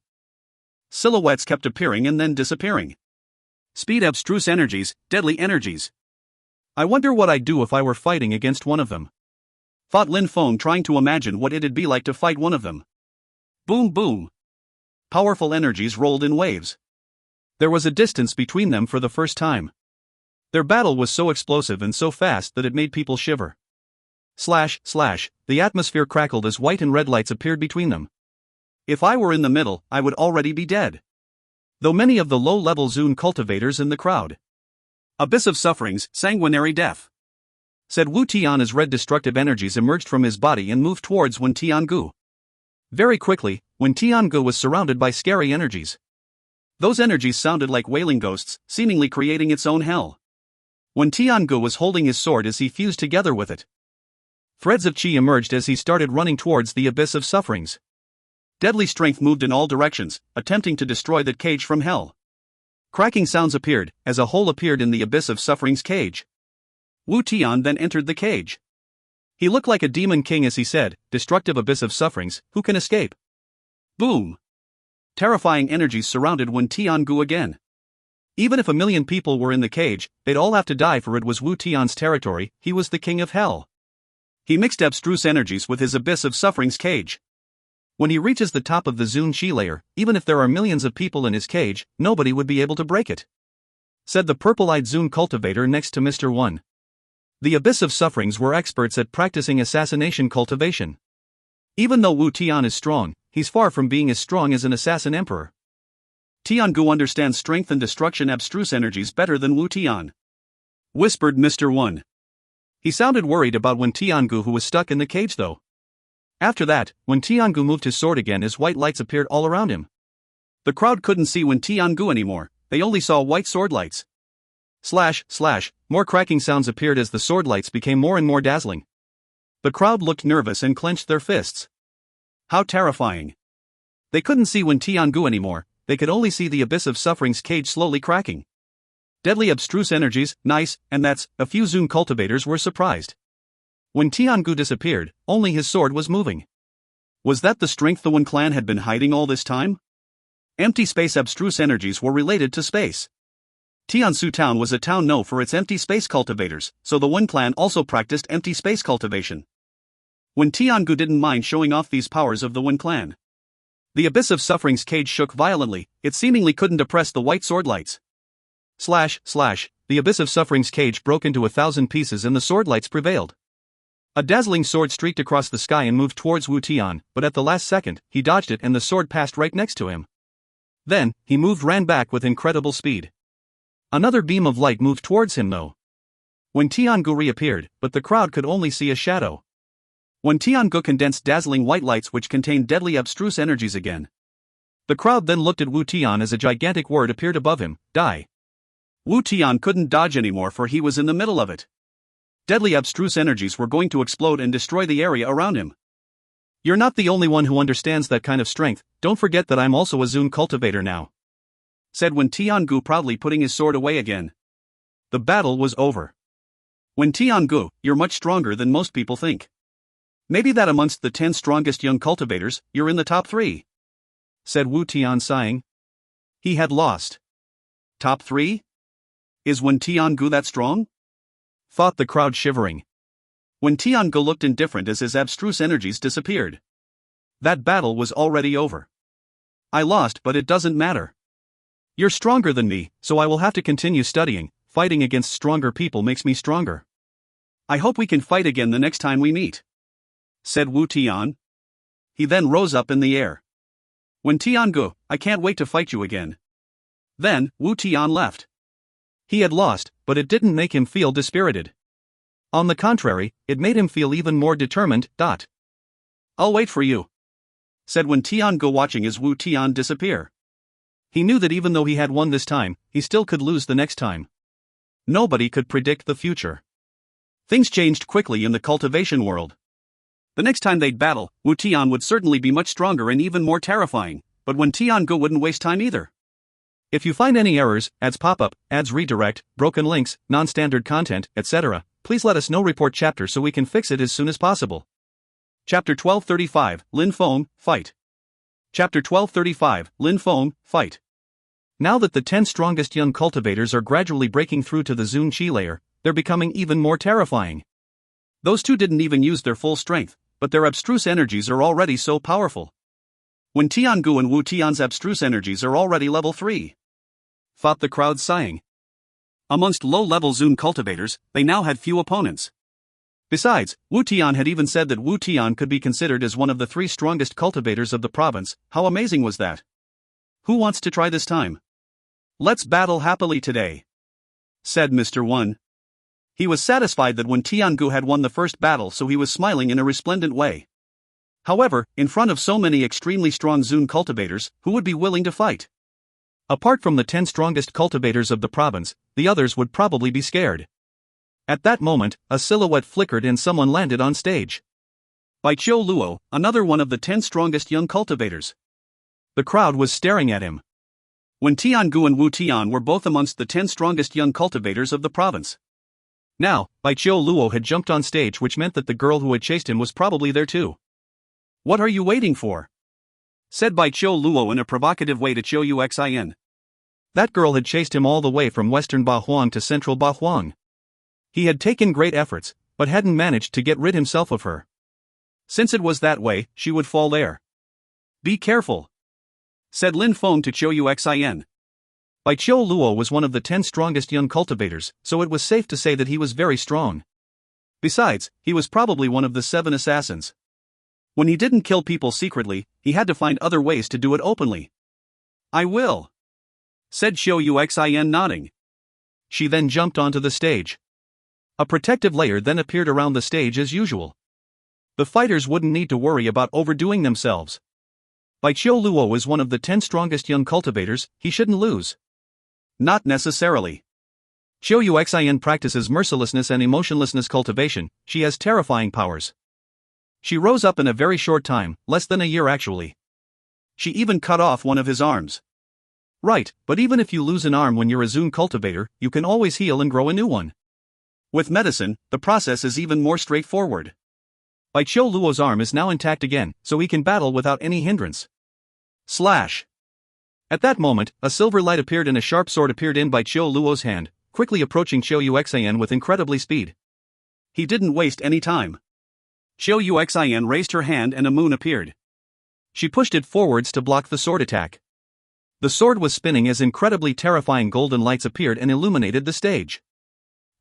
Silhouettes kept appearing and then disappearing. Speed abstruse energies, deadly energies. I wonder what I'd do if I were fighting against one of them. Thought Lin Feng, trying to imagine what it'd be like to fight one of them. Boom boom. Powerful energies rolled in waves. There was a distance between them for the first time. Their battle was so explosive and so fast that it made people shiver. Slash, slash, the atmosphere crackled as white and red lights appeared between them. If I were in the middle, I would already be dead. Though many of the low-level Zune cultivators in the crowd. Abyss of sufferings, sanguinary death. Said Wu Tian as red destructive energies emerged from his body and moved towards Wen Tiangu. Very quickly, Wen Tiangu was surrounded by scary energies. Those energies sounded like wailing ghosts, seemingly creating its own hell. Wen Tiangu was holding his sword as he fused together with it. Threads of chi emerged as he started running towards the abyss of sufferings. Deadly strength moved in all directions, attempting to destroy that cage from hell. Cracking sounds appeared, as a hole appeared in the abyss of sufferings cage. Wu Tian then entered the cage. He looked like a demon king as he said, "Destructive abyss of sufferings, who can escape?" Boom! Terrifying energies surrounded Wen Tiangu again. Even if 1,000,000 people were in the cage, they'd all have to die, for it was Wu Tian's territory, he was the king of hell. He mixed abstruse energies with his abyss of sufferings cage. When he reaches the top of the Zune Shi layer, even if there are millions of people in his cage, nobody would be able to break it. Said the purple-eyed Zune cultivator next to Mr. 1. The Abyss of Sufferings were experts at practicing assassination cultivation. Even though Wu Tian is strong, he's far from being as strong as an assassin emperor. Tiangu understands strength and destruction abstruse energies better than Wu Tian. Whispered Mr. 1. He sounded worried about Wen Tiangu, who was stuck in the cage though. After that, Wen Tiangu moved his sword again as white lights appeared all around him. The crowd couldn't see Wen Tiangu anymore, they only saw white sword lights. Slash, slash, more cracking sounds appeared as the sword lights became more and more dazzling. The crowd looked nervous and clenched their fists. How terrifying. They couldn't see Wen Tiangu anymore, they could only see the Abyss of Suffering's cage slowly cracking. Deadly abstruse energies, nice, and that's, a few Zune cultivators were surprised. When Tiangu disappeared, only his sword was moving. Was that the strength the Wen clan had been hiding all this time? Empty space abstruse energies were related to space. Tiansu town was a town known for its empty space cultivators, so the Wen clan also practiced empty space cultivation. When Tiangu didn't mind showing off these powers of the Wen clan. The Abyss of Suffering's cage shook violently, it seemingly couldn't depress the white sword lights. Slash, slash, the Abyss of Suffering's cage broke into 1,000 pieces and the sword lights prevailed. A dazzling sword streaked across the sky and moved towards Wu Tian, but at the last second, he dodged it and the sword passed right next to him. Then, he ran back with incredible speed. Another beam of light moved towards him though. When Tiangu reappeared, but the crowd could only see a shadow. When Tiangu condensed dazzling white lights which contained deadly abstruse energies again. The crowd then looked at Wu Tian as a gigantic word appeared above him, die. Wu Tian couldn't dodge anymore for he was in the middle of it. Deadly abstruse energies were going to explode and destroy the area around him. You're not the only one who understands that kind of strength, don't forget that I'm also a Zune cultivator now. Said Wen Tiangu, proudly putting his sword away again. The battle was over. Wen Tiangu, you're much stronger than most people think. Maybe that amongst the 10 strongest young cultivators, you're in the top 3. Said Wu Tian sighing. He had lost. Top 3? Is Wen Tiangu that strong? Thought the crowd shivering. When Tiangu looked indifferent as his abstruse energies disappeared. That battle was already over. I lost, but it doesn't matter. You're stronger than me, so I will have to continue studying. Fighting against stronger people makes me stronger. I hope we can fight again the next time we meet," said Wu Tian. He then rose up in the air. "When Tiangu, I can't wait to fight you again." Then, Wu Tian left. He had lost, but it didn't make him feel dispirited. On the contrary, it made him feel even more determined. "I'll wait for you," said Wen Tiangu, watching as Wu Tian disappear. He knew that even though he had won this time, he still could lose the next time. Nobody could predict the future. Things changed quickly in the cultivation world. The next time they'd battle, Wu Tian would certainly be much stronger and even more terrifying, but Wen Tiangu wouldn't waste time either. If you find any errors, ads pop up, ads redirect, broken links, non-standard content, etc., please let us know. Report chapter so we can fix it as soon as possible. Chapter 1235, Lin Feng, Fight. Chapter 1235, Lin Feng, Fight. Now that the 10 strongest young cultivators are gradually breaking through to the Zun Qi layer, they're becoming even more terrifying. Those two didn't even use their full strength, but their abstruse energies are already so powerful. When Tiangu and Wu Tian's abstruse energies are already level 3. Thought the crowd, sighing. Amongst low-level Zun cultivators, they now had few opponents. Besides, Wu Tian had even said that Wu Tian could be considered as one of the 3 strongest cultivators of the province. How amazing was that? Who wants to try this time? Let's battle happily today, said Mr. One. He was satisfied that Wen Tiangu had won the first battle, so he was smiling in a resplendent way. However, in front of so many extremely strong Zun cultivators, who would be willing to fight? Apart from the 10 strongest cultivators of the province, the others would probably be scared. At that moment, a silhouette flickered and someone landed on stage. By Qiu Luo, another one of the 10 strongest young cultivators. The crowd was staring at him. Wen Tiangu and Wu Tian were both amongst the 10 strongest young cultivators of the province. Now, Bai Qiu Luo had jumped on stage, which meant that the girl who had chased him was probably there too. "What are you waiting for?" said Bai Qiu Luo in a provocative way to Qiu Yuxin. That girl had chased him all the way from western Bahuang to central Bahuang. He had taken great efforts, but hadn't managed to get rid himself of her. Since it was that way, she would fall there. "Be careful," said Lin Feng to Qiu Yuxin. Bai Qiu Luo was one of the 10 strongest young cultivators, so it was safe to say that he was very strong. Besides, he was probably one of the 7 assassins. When he didn't kill people secretly, he had to find other ways to do it openly. "I will," said Qiu Yuxin, nodding. She then jumped onto the stage. A protective layer then appeared around the stage as usual. The fighters wouldn't need to worry about overdoing themselves. Bai Qiu Luo is one of the 10 strongest young cultivators, he shouldn't lose. Not necessarily. Qiu Yuxin practices mercilessness and emotionlessness cultivation. She has terrifying powers. She rose up in a very short time, less than a year actually. She even cut off one of his arms. Right, but even if you lose an arm when you're a Zun cultivator, you can always heal and grow a new one. With medicine, the process is even more straightforward. Bai Qiu Luo's arm is now intact again, so he can battle without any hindrance. Slash! At that moment, a silver light appeared and a sharp sword appeared in Bai Qiu Luo's hand, quickly approaching Qiu Yuxin with incredibly speed. He didn't waste any time. Qiu Yuxin raised her hand and a moon appeared. She pushed it forwards to block the sword attack. The sword was spinning as incredibly terrifying golden lights appeared and illuminated the stage.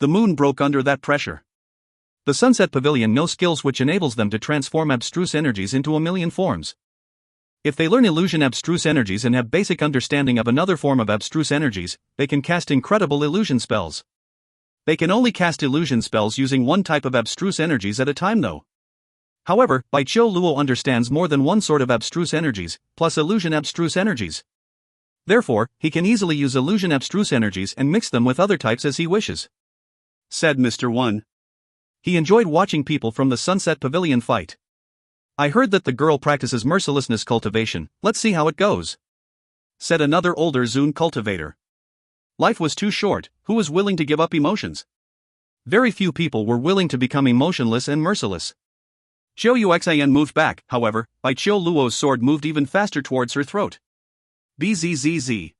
The moon broke under that pressure. The Sunset Pavilion knows skills which enables them to transform abstruse energies into a million forms. If they learn illusion abstruse energies and have basic understanding of another form of abstruse energies, they can cast incredible illusion spells. They can only cast illusion spells using one type of abstruse energies at a time though. However, Bai Qiu Luo understands more than one sort of abstruse energies, plus illusion abstruse energies. Therefore, he can easily use illusion abstruse energies and mix them with other types as he wishes. Said Mr. One. He enjoyed watching people from the Sunset Pavilion fight. I heard that the girl practices mercilessness cultivation, let's see how it goes. Said another older Zun cultivator. Life was too short, who was willing to give up emotions? Very few people were willing to become emotionless and merciless. Qiu Yuxin moved back, however, Bai Qiu Luo's sword moved even faster towards her throat. Bzzz.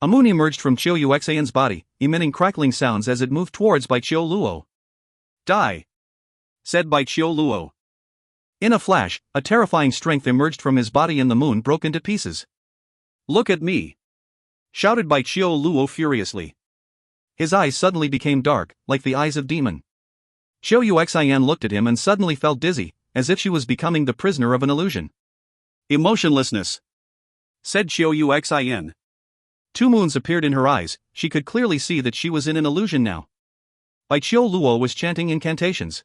A moon emerged from Qiu Yuxin's body, emitting crackling sounds as it moved towards Bai Qiu Luo. Die! Said Bai Qiu Luo. In a flash, a terrifying strength emerged from his body and the moon broke into pieces. "Look at me!" shouted Bai Qiu Luo furiously. His eyes suddenly became dark, like the eyes of demon. Qiu Yuxian looked at him and suddenly felt dizzy, as if she was becoming the prisoner of an illusion. "Emotionlessness," said Qiu Yuxian. Two moons appeared in her eyes. She could clearly see that she was in an illusion now. Bai Qiu Luo was chanting incantations.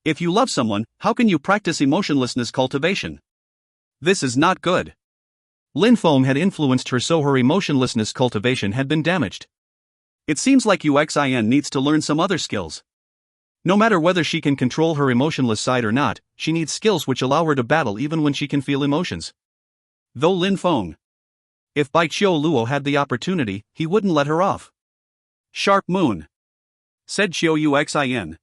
"If you love someone, how can you practice emotionlessness cultivation? This is not good." Lin Feng had influenced her, so her emotionlessness cultivation had been damaged. It seems like Yuxian needs to learn some other skills. No matter whether she can control her emotionless side or not, she needs skills which allow her to battle even when she can feel emotions. Though Lin Feng, if Bai Qiu Luo had the opportunity, he wouldn't let her off. "Sharp moon," said Qiu Yuxian.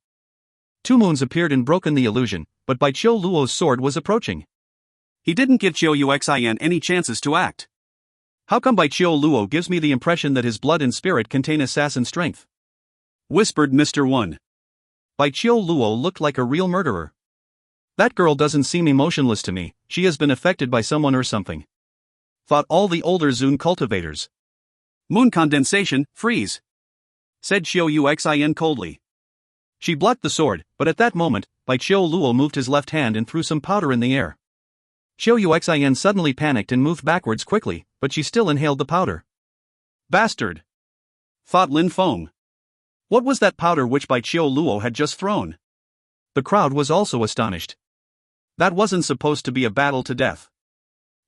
Two moons appeared and broken the illusion, but Bai Qiu Luo's sword was approaching. He didn't give Qiu Yuxian any chances to act. How come Bai Qiu Luo gives me the impression that his blood and spirit contain assassin strength? Whispered Mr. One. Bai Qiu Luo looked like a real murderer. That girl doesn't seem emotionless to me, she has been affected by someone or something. Thought all the older Zun cultivators. "Moon condensation, freeze," said Qiu Yuxian coldly. She blocked the sword, but at that moment, Bai Qiu Luo moved his left hand and threw some powder in the air. Qiu Yuxian suddenly panicked and moved backwards quickly, but she still inhaled the powder. "Bastard!" thought Lin Feng. What was that powder which Bai Qiu Luo had just thrown? The crowd was also astonished. That wasn't supposed to be a battle to death.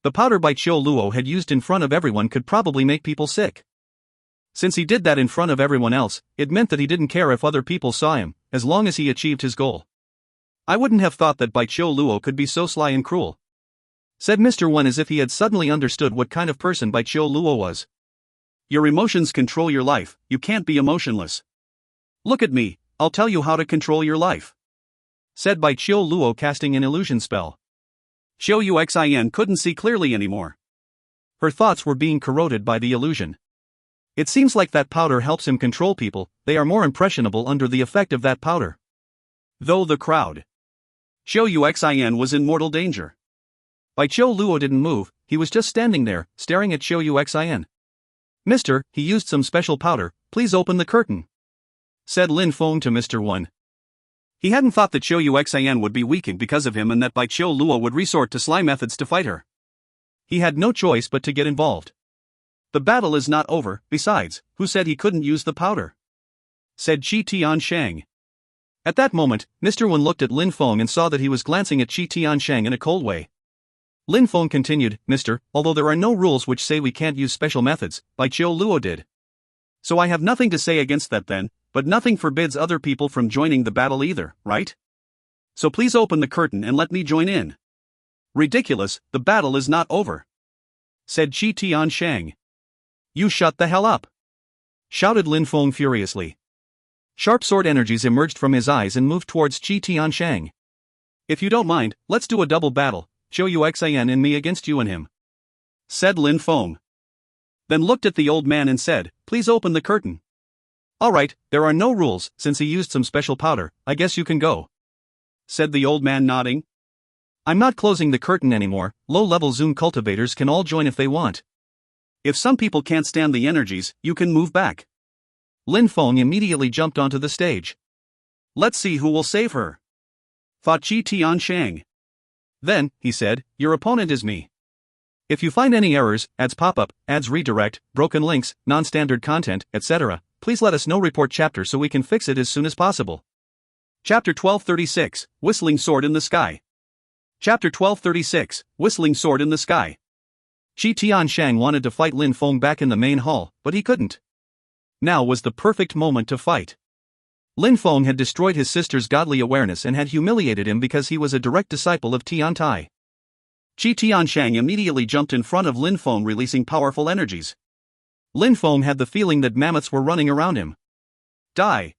The powder Bai Qiu Luo had used in front of everyone could probably make people sick. Since he did that in front of everyone else, it meant that he didn't care if other people saw him, as long as he achieved his goal. "I wouldn't have thought that Bai Qiu Luo could be so sly and cruel," said Mr. One, as if he had suddenly understood what kind of person Bai Qiu Luo was. "Your emotions control your life, you can't be emotionless. Look at me, I'll tell you how to control your life," said Bai Qiu Luo, casting an illusion spell. Qiu Yuxian couldn't see clearly anymore. Her thoughts were being corroded by the illusion. It seems like that powder helps him control people, they are more impressionable under the effect of that powder. Though the crowd. Qiu Yuxian was in mortal danger. Bai Qiu Luo didn't move, he was just standing there, staring at Qiu Yuxian. "Mister, he used some special powder, please open the curtain," said Lin Feng to Mr. One. He hadn't thought that Qiu Yuxian would be weakened because of him and that Bai Qiu Luo would resort to sly methods to fight her. He had no choice but to get involved. "The battle is not over, besides, who said he couldn't use the powder?" said Qi Tianshang. At that moment, Mr. One looked at Lin Feng and saw that he was glancing at Qi Tianshang in a cold way. Lin Feng continued, "Mister, although there are no rules which say we can't use special methods, Bai Qiu Luo did. So I have nothing to say against that then, but nothing forbids other people from joining the battle either, right? So please open the curtain and let me join in." "Ridiculous, the battle is not over," said Qi Tianshang. "You shut the hell up," shouted Lin Feng furiously. Sharp sword energies emerged from his eyes and moved towards Qi Tianshang. "If you don't mind, let's do a double battle, Qiu Yuxian and me against you and him," said Lin Feng. Then looked at the old man and said, "Please open the curtain." "Alright, there are no rules, since he used some special powder, I guess you can go," said the old man, nodding. "I'm not closing the curtain anymore, low-level Zun cultivators can all join if they want. If some people can't stand the energies, you can move back." Lin Feng immediately jumped onto the stage. "Let's see who will save her," thought Qi Tianshang. Then, he said, "Your opponent is me. If you find any errors, ads pop up, ads redirect, broken links, non-standard content, etc., please let us know. Report chapter so we can fix it as soon as possible." Chapter 1236, Whistling Sword in the Sky. Chapter 1236, Whistling Sword in the Sky. Qi Tianshang wanted to fight Lin Feng back in the main hall, but he couldn't. Now was the perfect moment to fight. Lin Feng had destroyed his sister's godly awareness and had humiliated him because he was a direct disciple of Tian Tai. Qi Tianshang immediately jumped in front of Lin Feng, releasing powerful energies. Lin Feng had the feeling that mammoths were running around him. "Die,"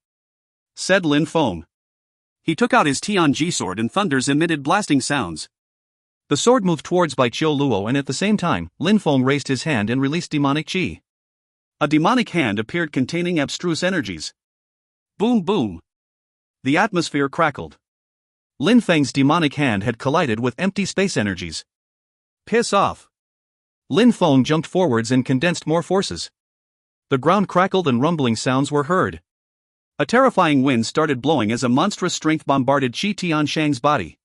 said Lin Feng. He took out his Tianji sword and thunders emitted blasting sounds. The sword moved towards Bai Qiu Luo, and at the same time, Lin Feng raised his hand and released demonic qi. A demonic hand appeared containing abstruse energies. Boom boom. The atmosphere crackled. Lin Feng's demonic hand had collided with empty space energies. Piss off! Lin Feng jumped forwards and condensed more forces. The ground crackled and rumbling sounds were heard. A terrifying wind started blowing as a monstrous strength bombarded Qi Tianshang's body.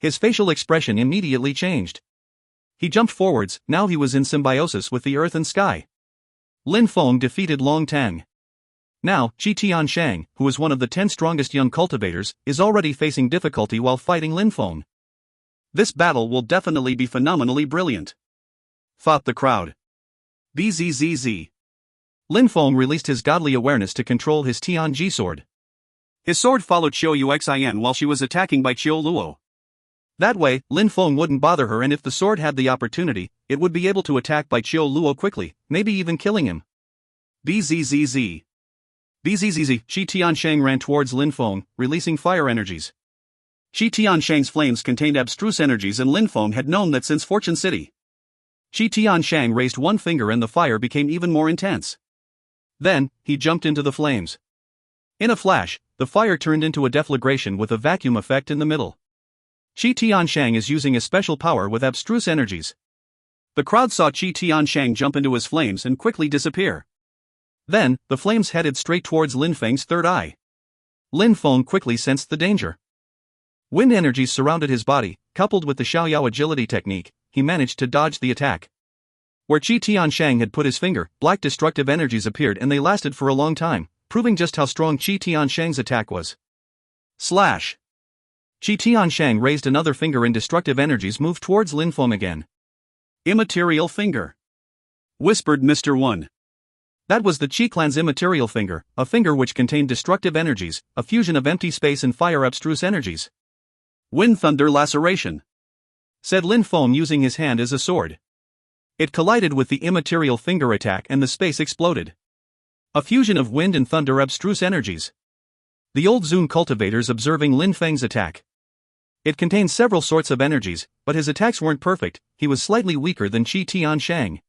His facial expression immediately changed. He jumped forwards, now he was in symbiosis with the earth and sky. Lin Feng defeated Long Tang. Now, Qi Tianshang, who is one of the 10 strongest young cultivators, is already facing difficulty while fighting Lin Feng. This battle will definitely be phenomenally brilliant, thought the crowd. Bzzz. Lin Feng released his godly awareness to control his Tianji sword. His sword followed Qiu Yuxin while she was attacking by Qiu Luo. That way, Lin Feng wouldn't bother her, and if the sword had the opportunity, it would be able to attack by Qiu Luo quickly, maybe even killing him. Bzzz. Bzzz. Qi Tianshang ran towards Lin Feng, releasing fire energies. Qi Tianshang's flames contained abstruse energies, and Lin Feng had known that since Fortune City. Qi Tianshang raised one finger and the fire became even more intense. Then, he jumped into the flames. In a flash, the fire turned into a deflagration with a vacuum effect in the middle. Qi Tianshang is using a special power with abstruse energies. The crowd saw Qi Tianshang jump into his flames and quickly disappear. Then, the flames headed straight towards Lin Feng's third eye. Lin Feng quickly sensed the danger. Wind energies surrounded his body, coupled with the Xiaoyao agility technique, he managed to dodge the attack. Where Qi Tianshang had put his finger, black destructive energies appeared and they lasted for a long time, proving just how strong Qi Tianshang's attack was. Slash! Qi Tianshang raised another finger and destructive energies moved towards Lin Feng again. Immaterial finger, whispered Mr. One. That was the Qi clan's immaterial finger, a finger which contained destructive energies, a fusion of empty space and fire abstruse energies. Wind thunder laceration, said Lin Feng using his hand as a sword. It collided with the immaterial finger attack and the space exploded. A fusion of wind and thunder abstruse energies. The old Zun cultivators observing Lin Feng's attack. It contained several sorts of energies, but his attacks weren't perfect, he was slightly weaker than Qi Tianshang.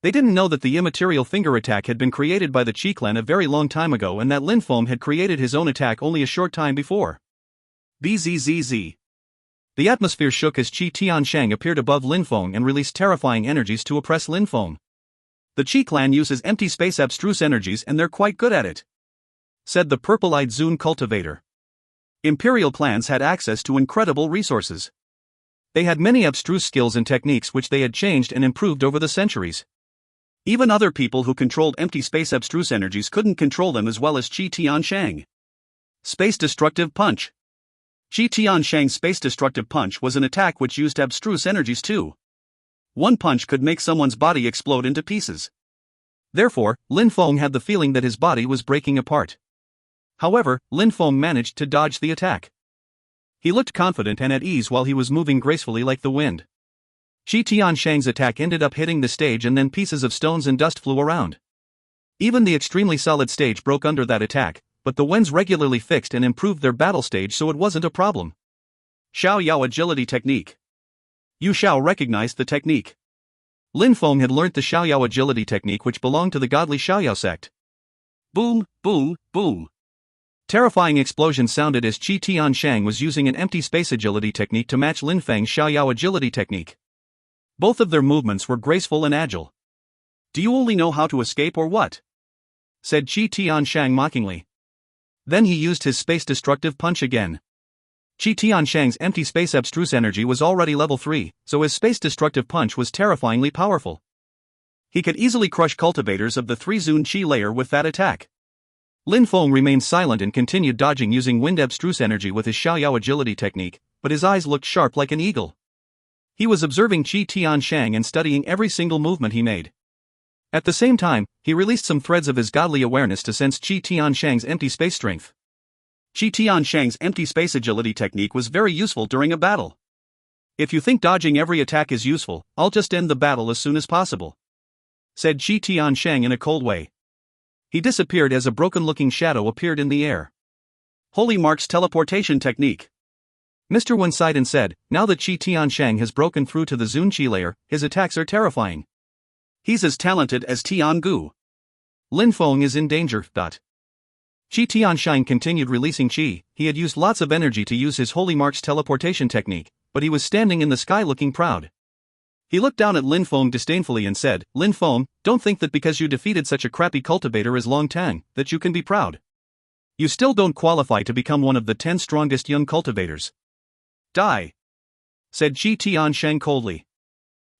They didn't know that the immaterial finger attack had been created by the Qi clan a very long time ago and that Lin Feng had created his own attack only a short time before. Bzzz. The atmosphere shook as Qi Tianshang appeared above Lin Feng and released terrifying energies to oppress Lin Feng. The Qi clan uses empty space abstruse energies and they're quite good at it, said the purple-eyed Zun cultivator. Imperial clans had access to incredible resources. They had many abstruse skills and techniques which they had changed and improved over the centuries. Even other people who controlled empty space abstruse energies couldn't control them as well as Qi Tianshang. Space Destructive Punch. Qi Tianshang's Space Destructive Punch was an attack which used abstruse energies too. One punch could make someone's body explode into pieces. Therefore, Lin Feng had the feeling that his body was breaking apart. However, Lin Feng managed to dodge the attack. He looked confident and at ease while he was moving gracefully like the wind. Qi Tianshang's attack ended up hitting the stage and then pieces of stones and dust flew around. Even the extremely solid stage broke under that attack, but the winds regularly fixed and improved their battle stage so it wasn't a problem. Xiaoyao agility technique. Yu Xiao recognized the technique. Lin Feng had learnt the Xiaoyao agility technique which belonged to the godly Xiaoyao sect. Boom, boom, boom. Terrifying explosions sounded as Qi Tianshang was using an empty space agility technique to match Lin Feng's Xiaoyao agility technique. Both of their movements were graceful and agile. Do you only know how to escape or what? Said Qi Tianshang mockingly. Then he used his space destructive punch again. Qi Tianshang's empty space abstruse energy was already level 3, so his space destructive punch was terrifyingly powerful. He could easily crush cultivators of the 3 Zun Qi layer with that attack. Lin Feng remained silent and continued dodging using wind abstruse energy with his Xiaoyao agility technique, but his eyes looked sharp like an eagle. He was observing Qi Tianshang and studying every single movement he made. At the same time, he released some threads of his godly awareness to sense Qi Tianshang's empty space strength. Qi Tianshang's empty space agility technique was very useful during a battle. If you think dodging every attack is useful, I'll just end the battle as soon as possible, said Qi Tianshang in a cold way. He disappeared as a broken-looking shadow appeared in the air. Holy Mark's teleportation technique. Mr. Wen sighed and said, now that Qi Tianshang has broken through to the Zun Qi layer, his attacks are terrifying. He's as talented as Tian Gu. Lin Feng is in danger. Qi Tianshang continued releasing qi. He had used lots of energy to use his holy mark's teleportation technique, but he was standing in the sky looking proud. He looked down at Lin Feng disdainfully and said, "Lin Feng, don't think that because you defeated such a crappy cultivator as Long Tang, that you can be proud. You still don't qualify to become one of the 10 strongest young cultivators." "Die," said Qi Tianshang coldly.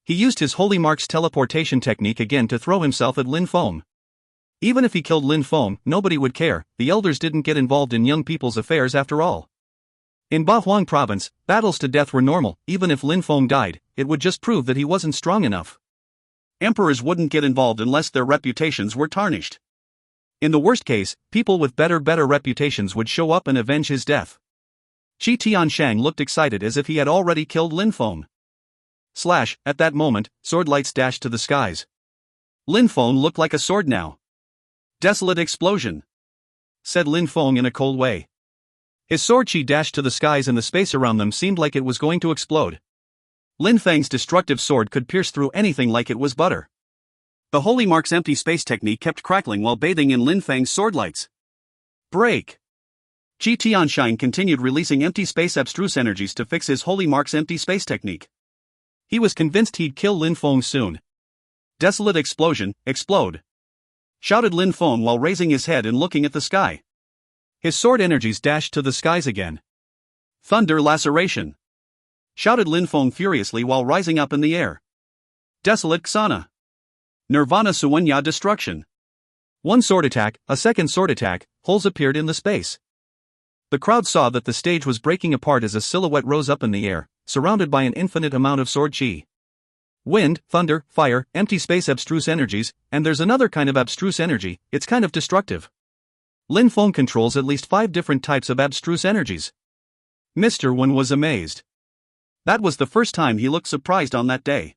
He used his holy mark's teleportation technique again to throw himself at Lin Feng. Even if he killed Lin Feng, nobody would care. The elders didn't get involved in young people's affairs after all. In Bahuang province, battles to death were normal. Even if Lin Feng died, it would just prove that he wasn't strong enough. Emperors wouldn't get involved unless their reputations were tarnished. In the worst case, people with better reputations would show up and avenge his death. Qi Tianshang looked excited as if he had already killed Lin Feng. Slash, at that moment, sword lights dashed to the skies. Lin Feng looked like a sword now. "Desolate explosion," said Lin Feng in a cold way. His sword qi dashed to the skies and the space around them seemed like it was going to explode. Lin Feng's destructive sword could pierce through anything like it was butter. The holy mark's empty space technique kept crackling while bathing in Lin Feng's sword lights. Break. Qi Tianshang continued releasing empty space abstruse energies to fix his holy mark's empty space technique. He was convinced he'd kill Lin Feng soon. "Desolate explosion, explode!" shouted Lin Feng while raising his head and looking at the sky. His sword energies dashed to the skies again. "Thunder laceration!" shouted Lin Feng furiously while rising up in the air. "Desolate Xana! Nirvana Suwanya destruction!" One sword attack, a second sword attack, holes appeared in the space. The crowd saw that the stage was breaking apart as a silhouette rose up in the air, surrounded by an infinite amount of sword qi. Wind, thunder, fire, empty space abstruse energies, and there's another kind of abstruse energy, it's kind of destructive. Lin Feng controls at least 5 different types of abstruse energies. Mr. Wen was amazed. That was the first time he looked surprised on that day.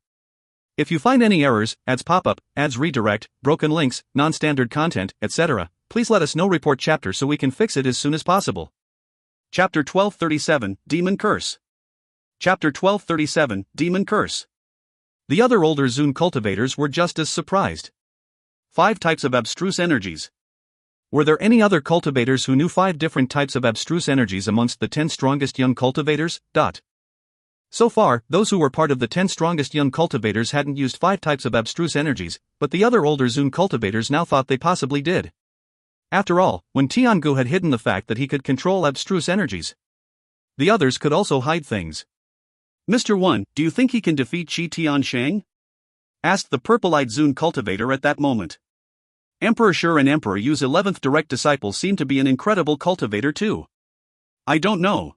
If you find any errors, ads pop up, ads redirect, broken links, non-standard content, etc., please let us know. Report chapter so we can fix it as soon as possible. Chapter 1237, Demon Curse. Chapter 1237, Demon Curse. The other older Zun cultivators were just as surprised. 5 types of abstruse energies. Were there any other cultivators who knew 5 different types of abstruse energies amongst the 10 strongest young cultivators? So far, those who were part of the 10 strongest young cultivators hadn't used 5 types of abstruse energies, but the other older Zun cultivators now thought they possibly did. After all, when Tiangu had hidden the fact that he could control abstruse energies, the others could also hide things. "Mr. Wen, do you think he can defeat Qi Tianshang?" asked the purple-eyed Zun cultivator at that moment. Emperor Shi and Emperor Yu's 11th direct disciple seemed to be an incredible cultivator too. "I don't know.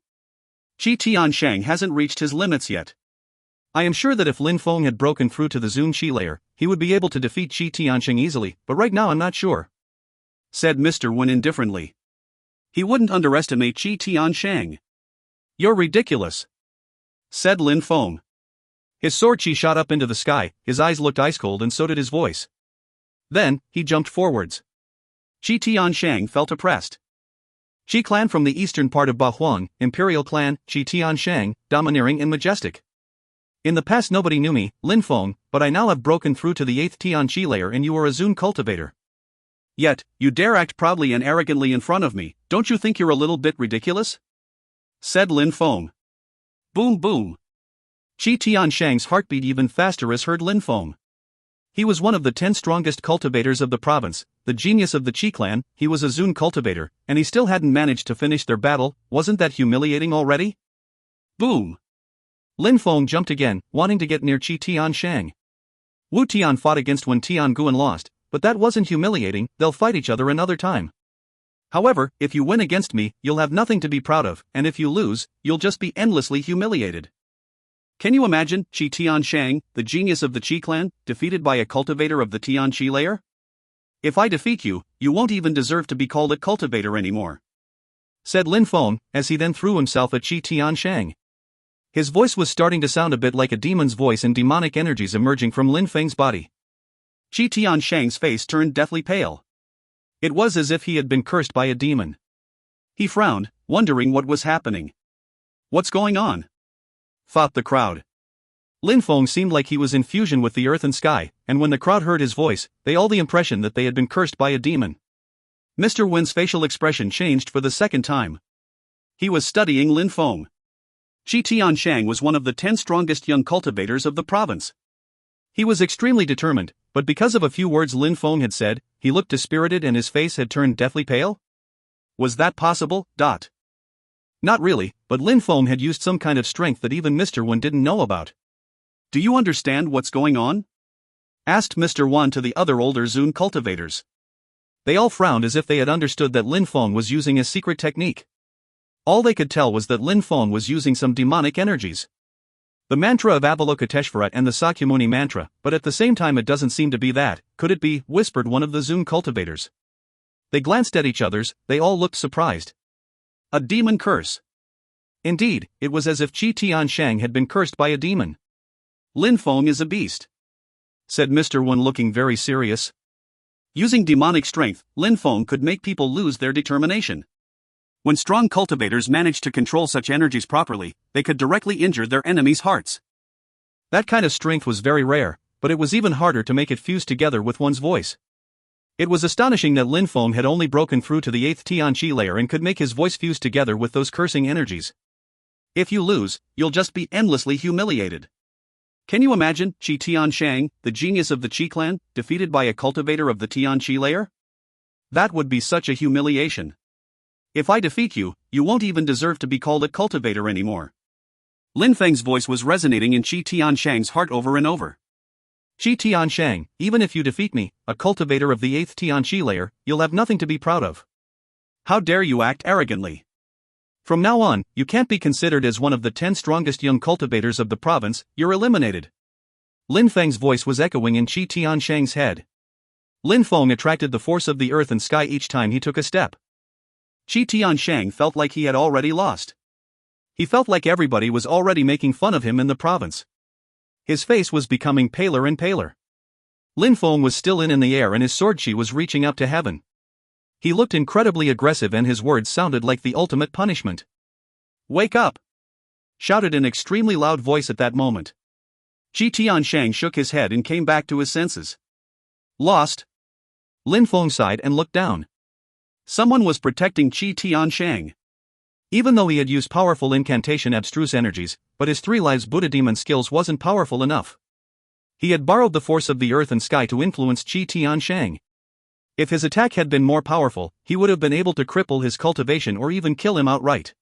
Qi Tianshang hasn't reached his limits yet. I am sure that if Lin Feng had broken through to the Zun Qi layer, he would be able to defeat Qi Tianshang easily, but right now I'm not sure," said Mr. Wen indifferently. "He wouldn't underestimate Qi Tianshang." "You're ridiculous," said Lin Feng. His sword qi shot up into the sky, his eyes looked ice cold and so did his voice. Then, he jumped forwards. Qi Tianshang felt oppressed. Qi clan from the eastern part of Bahuang, Imperial clan, Qi Tianshang, domineering and majestic. "In the past nobody knew me, Lin Feng, but I now have broken through to the 8th Tianqi layer and you are a Zun cultivator. Yet, you dare act proudly and arrogantly in front of me, don't you think you're a little bit ridiculous?" said Lin Feng. Boom boom. Qi Tianshang's heart beat even faster as heard Lin Feng. He was one of the 10 strongest cultivators of the province, the genius of the Qi clan. He was a Zun cultivator, and he still hadn't managed to finish their battle. Wasn't that humiliating already? Boom. Lin Feng jumped again, wanting to get near Qi Tianshang. Wu Tian fought against Wen Tiangu and lost, but that wasn't humiliating. They'll fight each other another time. However, if you win against me, you'll have nothing to be proud of, and if you lose, you'll just be endlessly humiliated. Can you imagine Qi Tianshang, the genius of the Qi clan, defeated by a cultivator of the Tianqi layer? "If I defeat you, you won't even deserve to be called a cultivator anymore," said Lin Feng, as he then threw himself at Qi Tianshang. His voice was starting to sound a bit like a demon's voice and demonic energies emerging from Lin Feng's body. Qi Tianshang's face turned deathly pale. It was as if he had been cursed by a demon. He frowned, wondering what was happening. "What's going on?" thought the crowd. Lin Feng seemed like he was in fusion with the earth and sky, and when the crowd heard his voice, they all the impression that they had been cursed by a demon. Mr. Wen's facial expression changed for the second time. He was studying Lin Feng. Qi Tianshang was one of the 10 strongest young cultivators of the province. He was extremely determined, but because of a few words Lin Feng had said, he looked dispirited and his face had turned deathly pale? Was that possible? Not really, but Lin Feng had used some kind of strength that even Mr. Wen didn't know about. Do you understand what's going on? Asked Mr. Wan to the other older Zun cultivators. They all frowned as if they had understood that Lin Feng was using a secret technique. All they could tell was that Lin Feng was using some demonic energies. The mantra of Avalokiteshvara and the Sakyamuni mantra, but at the same time it doesn't seem to be that, could it be, whispered one of the Zun cultivators. They glanced at each other's, they all looked surprised. A demon curse. Indeed, it was as if Qi Tianshang had been cursed by a demon. Lin Feng is a beast, said Mr. Wen looking very serious. Using demonic strength, Lin Feng could make people lose their determination. When strong cultivators managed to control such energies properly, they could directly injure their enemies' hearts. That kind of strength was very rare, but it was even harder to make it fuse together with one's voice. It was astonishing that Lin Feng had only broken through to the 8th Tianqi layer and could make his voice fuse together with those cursing energies. If you lose, you'll just be endlessly humiliated. Can you imagine Qi Tianshang, the genius of the Qi clan, defeated by a cultivator of the Tianqi layer? That would be such a humiliation. If I defeat you, you won't even deserve to be called a cultivator anymore. Lin Feng's voice was resonating in Qi Tianshang's heart over and over. Qi Tianshang, even if you defeat me, a cultivator of the 8th Tianqi layer, you'll have nothing to be proud of. How dare you act arrogantly? From now on, you can't be considered as one of the 10 strongest young cultivators of the province, you're eliminated. Lin Feng's voice was echoing in Qi Tianshang's head. Lin Feng attracted the force of the earth and sky each time he took a step. Qi Tianshang felt like he had already lost. He felt like everybody was already making fun of him in the province. His face was becoming paler and paler. Lin Feng was still in the air and his sword chi was reaching up to heaven. He looked incredibly aggressive and his words sounded like the ultimate punishment. Wake up! Shouted an extremely loud voice at that moment. Qi Tianshang shook his head and came back to his senses. Lost? Lin Feng sighed and looked down. Someone was protecting Qi Tianshang. Even though he had used powerful incantation abstruse energies, but his 3 lives Buddha demon skills wasn't powerful enough. He had borrowed the force of the earth and sky to influence Qi Tianshang. If his attack had been more powerful, he would have been able to cripple his cultivation or even kill him outright.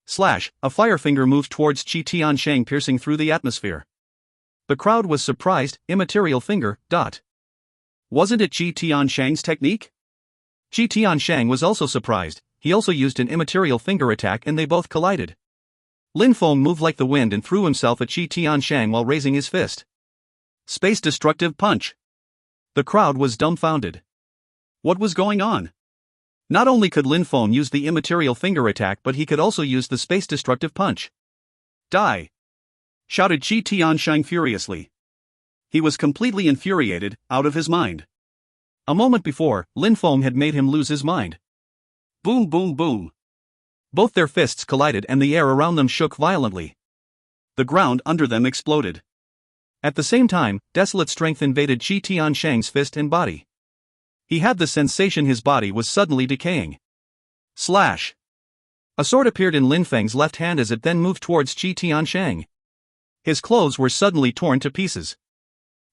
Slash, a fire finger moved towards Qi Tianshang piercing through the atmosphere. The crowd was surprised, immaterial finger, Wasn't it Qi Tianshang's technique? Qi Tianshang was also surprised, he also used an immaterial finger attack and they both collided. Lin Feng moved like the wind and threw himself at Qi Tianshang while raising his fist. Space destructive punch. The crowd was dumbfounded. What was going on? Not only could Lin Feng use the immaterial finger attack but he could also use the space destructive punch. Die! Shouted Qi Tianshang furiously. He was completely infuriated, out of his mind. A moment before, Lin Feng had made him lose his mind. Boom boom boom. Both their fists collided and the air around them shook violently. The ground under them exploded. At the same time, desolate strength invaded Qi Tianshang's fist and body. He had the sensation his body was suddenly decaying. Slash! A sword appeared in Lin Feng's left hand as it then moved towards Qi Tianshang. His clothes were suddenly torn to pieces.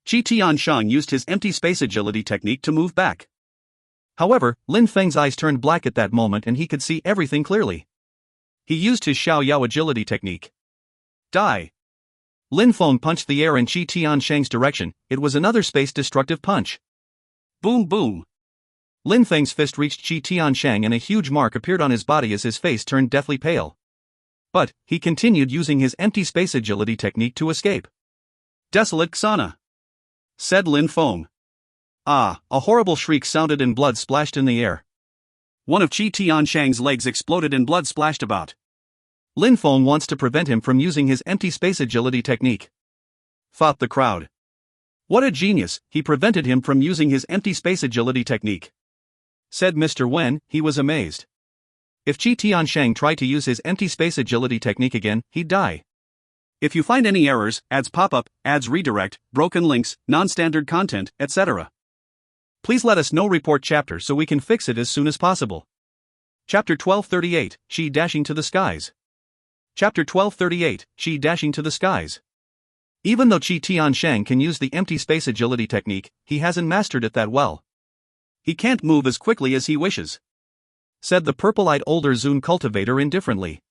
Qi Tianshang used his empty space agility technique to move back. However, Lin Feng's eyes turned black at that moment and he could see everything clearly. He used his Xiao Yao agility technique. Die! Lin Feng punched the air in Qi Tianshang's direction, it was another space-destructive punch. Boom boom! Lin Feng's fist reached Qi Tianshang and a huge mark appeared on his body as his face turned deathly pale. But, he continued using his empty space agility technique to escape. Desolate Xana! Said Lin Feng. Ah, a horrible shriek sounded and blood splashed in the air. One of Qi Tianshang's legs exploded and blood splashed about. Lin Feng wants to prevent him from using his empty space agility technique. Thought the crowd. What a genius, he prevented him from using his empty space agility technique. Said Mr. Wen, he was amazed. If Qi Tianshang tried to use his empty space agility technique again, he'd die. If you find any errors, ads pop up, ads redirect, broken links, non-standard content, etc. Please let us know report chapter so we can fix it as soon as possible. Chapter 1238, She Dashing to the Skies. Chapter 1238, She Dashing to the Skies. Even though Qi Tiansheng can use the empty space agility technique, he hasn't mastered it that well. He can't move as quickly as he wishes, said the purple-eyed older Zun cultivator indifferently.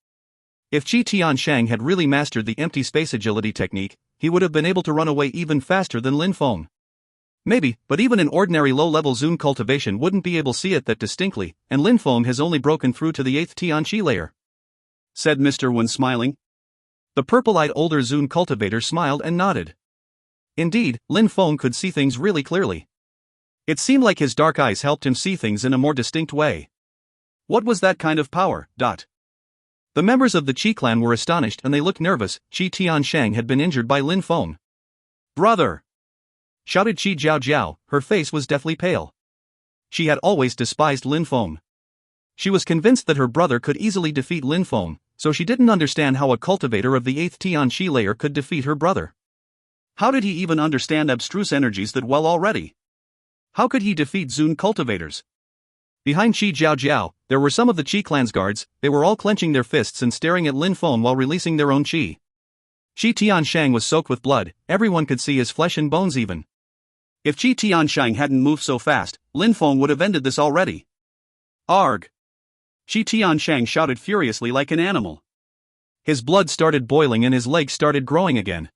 If Qi Tiansheng had really mastered the empty space agility technique, he would have been able to run away even faster than Lin Feng. Maybe, but even an ordinary low-level Zun cultivation wouldn't be able to see it that distinctly, and Lin Feng has only broken through to the 8th Tianqi layer, said Mr. Wen smiling. The purple-eyed older Zun cultivator smiled and nodded. Indeed, Lin Feng could see things really clearly. It seemed like his dark eyes helped him see things in a more distinct way. What was that kind of power? The members of the Qi clan were astonished and they looked nervous. Qi Tiansheng had been injured by Lin Feng. Brother! Shouted Qi Jiao. Her face was deathly pale. She had always despised Lin Feng. She was convinced that her brother could easily defeat Lin Feng, so she didn't understand how a cultivator of the 8th Tianqi layer could defeat her brother. How did he even understand abstruse energies that well already? How could he defeat Zun cultivators? Behind Qi Jiao, there were some of the Qi clan's guards. They were all clenching their fists and staring at Lin Feng while releasing their own qi. Qi Tiansheng was soaked with blood, everyone could see his flesh and bones even. If Qi Tiansheng hadn't moved so fast, Lin Feng would have ended this already. Arg! Qi Tiansheng shouted furiously like an animal. His blood started boiling and his legs started growing again.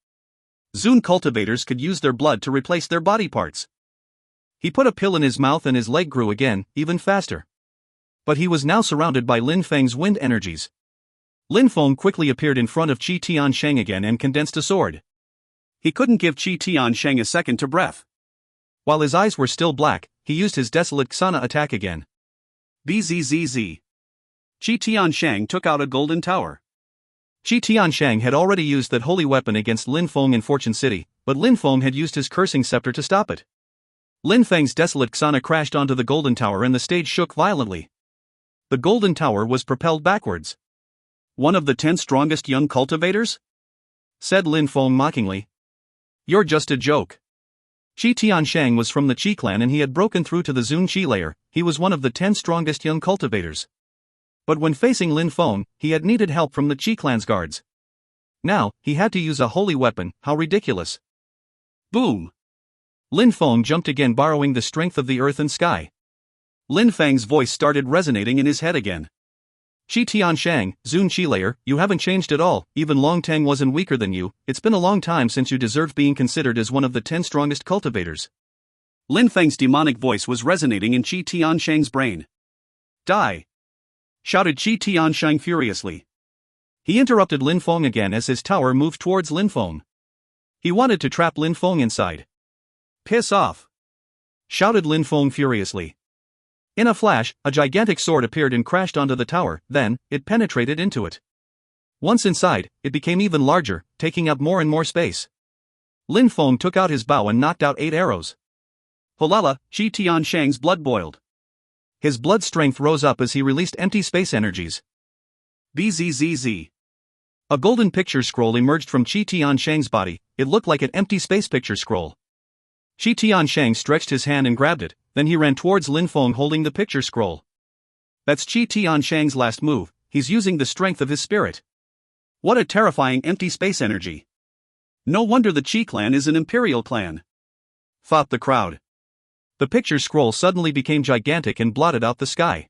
Zun cultivators could use their blood to replace their body parts. He put a pill in his mouth and his leg grew again, even faster. But he was now surrounded by Lin Feng's wind energies. Lin Feng quickly appeared in front of Qi Tiansheng again and condensed a sword. He couldn't give Qi Tiansheng a second to breath. While his eyes were still black, he used his desolate Xana attack again. Bzzz. Qi Tiansheng took out a golden tower. Qi Tiansheng had already used that holy weapon against Lin Feng in Fortune City, but Lin Feng had used his cursing scepter to stop it. Lin Feng's desolate Xana crashed onto the golden tower and the stage shook violently. The golden tower was propelled backwards. One of the 10 strongest young cultivators? Said Lin Feng mockingly. You're just a joke. Qi Tiansheng was from the Qi clan and he had broken through to the Zun Qi layer. He was one of the 10 strongest young cultivators. But when facing Lin Feng, he had needed help from the Qi clan's guards. Now, he had to use a holy weapon. How ridiculous. Boom! Lin Feng jumped again, borrowing the strength of the earth and sky. Lin Feng's voice started resonating in his head again. Qi Tiansheng, Zun Qi layer, you haven't changed at all. Even Long Teng wasn't weaker than you. It's been a long time since you deserved being considered as one of the 10 strongest cultivators. Lin Feng's demonic voice was resonating in Qi Tiansheng's brain. Die! Shouted Qi Tiansheng furiously. He interrupted Lin Feng again as his tower moved towards Lin Feng. He wanted to trap Lin Feng inside. Piss off! Shouted Lin Feng furiously. In a flash, a gigantic sword appeared and crashed onto the tower, then, it penetrated into it. Once inside, it became even larger, taking up more and more space. Lin Feng took out his bow and knocked out 8 arrows. Holala, Qi Tiansheng's blood boiled. His blood strength rose up as he released empty space energies. Bzzz. A golden picture scroll emerged from Qi Tiansheng's body. It looked like an empty space picture scroll. Qi Tiansheng stretched his hand and grabbed it, then he ran towards Lin Feng holding the picture scroll. That's Qi Tiansheng's last move, he's using the strength of his spirit. What a terrifying empty space energy. No wonder the Qi clan is an imperial clan, thought the crowd. The picture scroll suddenly became gigantic and blotted out the sky.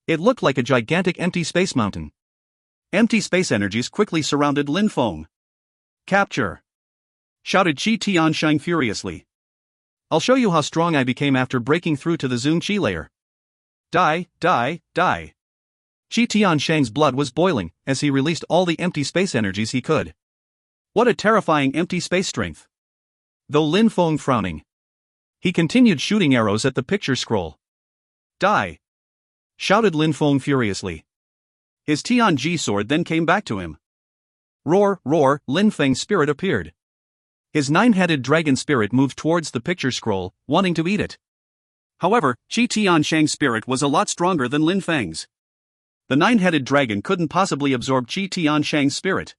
It looked like a gigantic empty space mountain. Empty space energies quickly surrounded Lin Feng. Capture! Shouted Qi Tiansheng furiously. I'll show you how strong I became after breaking through to the Zun Qi layer. Die! Qi Tiansheng's blood was boiling as he released all the empty space energies he could. What a terrifying empty space strength. Though Lin Feng frowning, he continued shooting arrows at the picture scroll. Die! Shouted Lin Feng furiously. His Tianji sword then came back to him. Roar, roar, Lin Feng's spirit appeared. His 9-headed dragon spirit moved towards the picture scroll, wanting to eat it. However, Qi Tiansheng's spirit was a lot stronger than Lin Feng's. The 9-headed dragon couldn't possibly absorb Qi Tiansheng's spirit.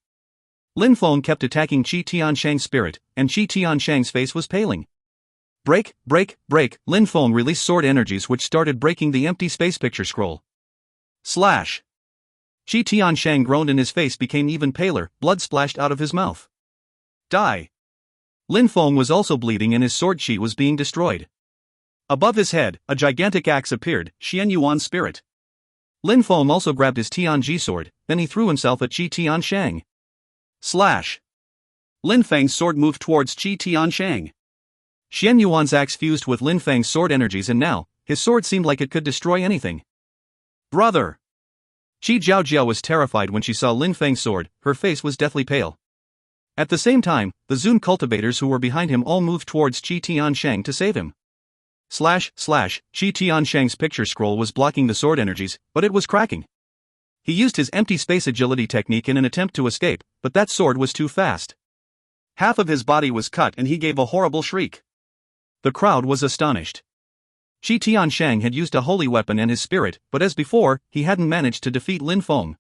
Lin Feng kept attacking Qi Tiansheng's spirit, and Qi Tiansheng's face was paling. Break, break, break. Lin Feng released sword energies which started breaking the empty space picture scroll. Slash. Qi Tianshang groaned and his face became even paler, blood splashed out of his mouth. Die. Lin Feng was also bleeding and his sword Qi was being destroyed. Above his head, a gigantic axe appeared, Xian Yuan's spirit. Lin Feng also grabbed his Tianji sword, then he threw himself at Qi Tianshang. Slash. Lin Feng's sword moved towards Qi Tianshang. Xian Yuan's axe fused with Lin Feng's sword energies and now, his sword seemed like it could destroy anything. Brother! Qi Jiaojiao was terrified when she saw Lin Feng's sword, her face was deathly pale. At the same time, the Zun cultivators who were behind him all moved towards Qi Tianshang to save him. Slash, slash, Qi Tianshang's picture scroll was blocking the sword energies, but it was cracking. He used his empty space agility technique in an attempt to escape, but that sword was too fast. Half of his body was cut and he gave a horrible shriek. The crowd was astonished. Qi Tianshang had used a holy weapon and his spirit, but as before, he hadn't managed to defeat Lin Feng.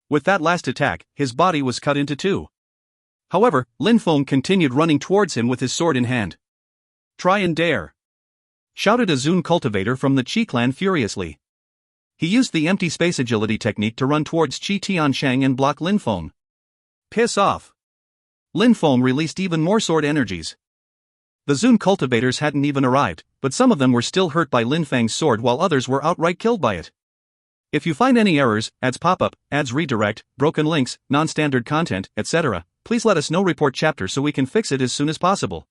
With that last attack, his body was cut into two. However, Lin Feng continued running towards him with his sword in hand. Try and dare! Shouted a Zun cultivator from the Qi clan furiously. He used the empty space agility technique to run towards Qi Tianshang and block Lin Feng. Piss off! Lin Feng released even more sword energies. The Zun cultivators hadn't even arrived, but some of them were still hurt by Lin Feng's sword while others were outright killed by it. If you find any errors, ads pop-up, ads redirect, broken links, non-standard content, etc., please let us know. Report chapter so we can fix it as soon as possible.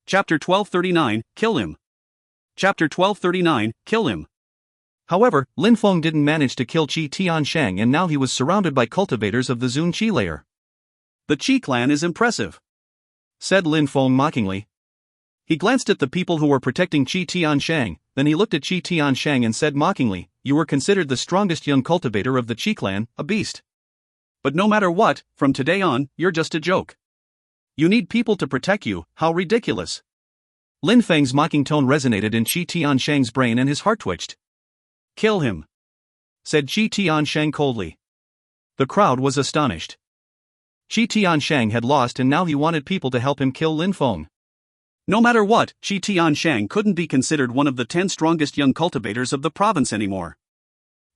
Chapter 1239, Kill Him. Chapter 1239, Kill Him. However, Lin Feng didn't manage to kill Qi Tianshang and now he was surrounded by cultivators of the Zun Qi layer. The Qi clan is impressive, said Lin Feng mockingly. He glanced at the people who were protecting Qi Tianshang, then he looked at Qi Tianshang and said mockingly, "You were considered the strongest young cultivator of the Qi clan, a beast. But no matter what, from today on, you're just a joke. You need people to protect you, how ridiculous." Lin Feng's mocking tone resonated in Qi Tianshang's brain and his heart twitched. "Kill him," said Qi Tianshang coldly. The crowd was astonished. Qi Tianshang had lost and now he wanted people to help him kill Lin Feng. No matter what, Qi Tianshang couldn't be considered one of the 10 strongest young cultivators of the province anymore.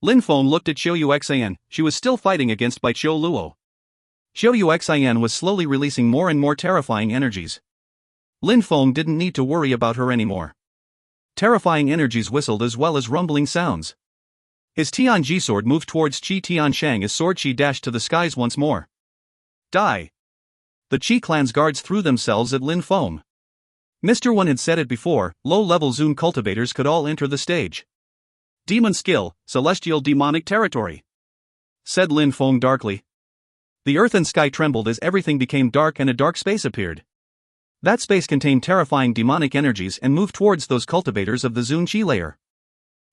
Lin Feng looked at Xiu Yuxian, she was still fighting against by Qiu Luo. Xiu Yuxian was slowly releasing more and more terrifying energies. Lin Feng didn't need to worry about her anymore. Terrifying energies whistled as well as rumbling sounds. His Tianji sword moved towards Qi Tianshang as sword Qi dashed to the skies once more. Die! The Qi clan's guards threw themselves at Lin Feng. Mr. One had said it before, low-level Zun cultivators could all enter the stage. Demon skill, celestial demonic territory, said Lin Feng darkly. The earth and sky trembled as everything became dark and a dark space appeared. That space contained terrifying demonic energies and moved towards those cultivators of the Zun Qi layer.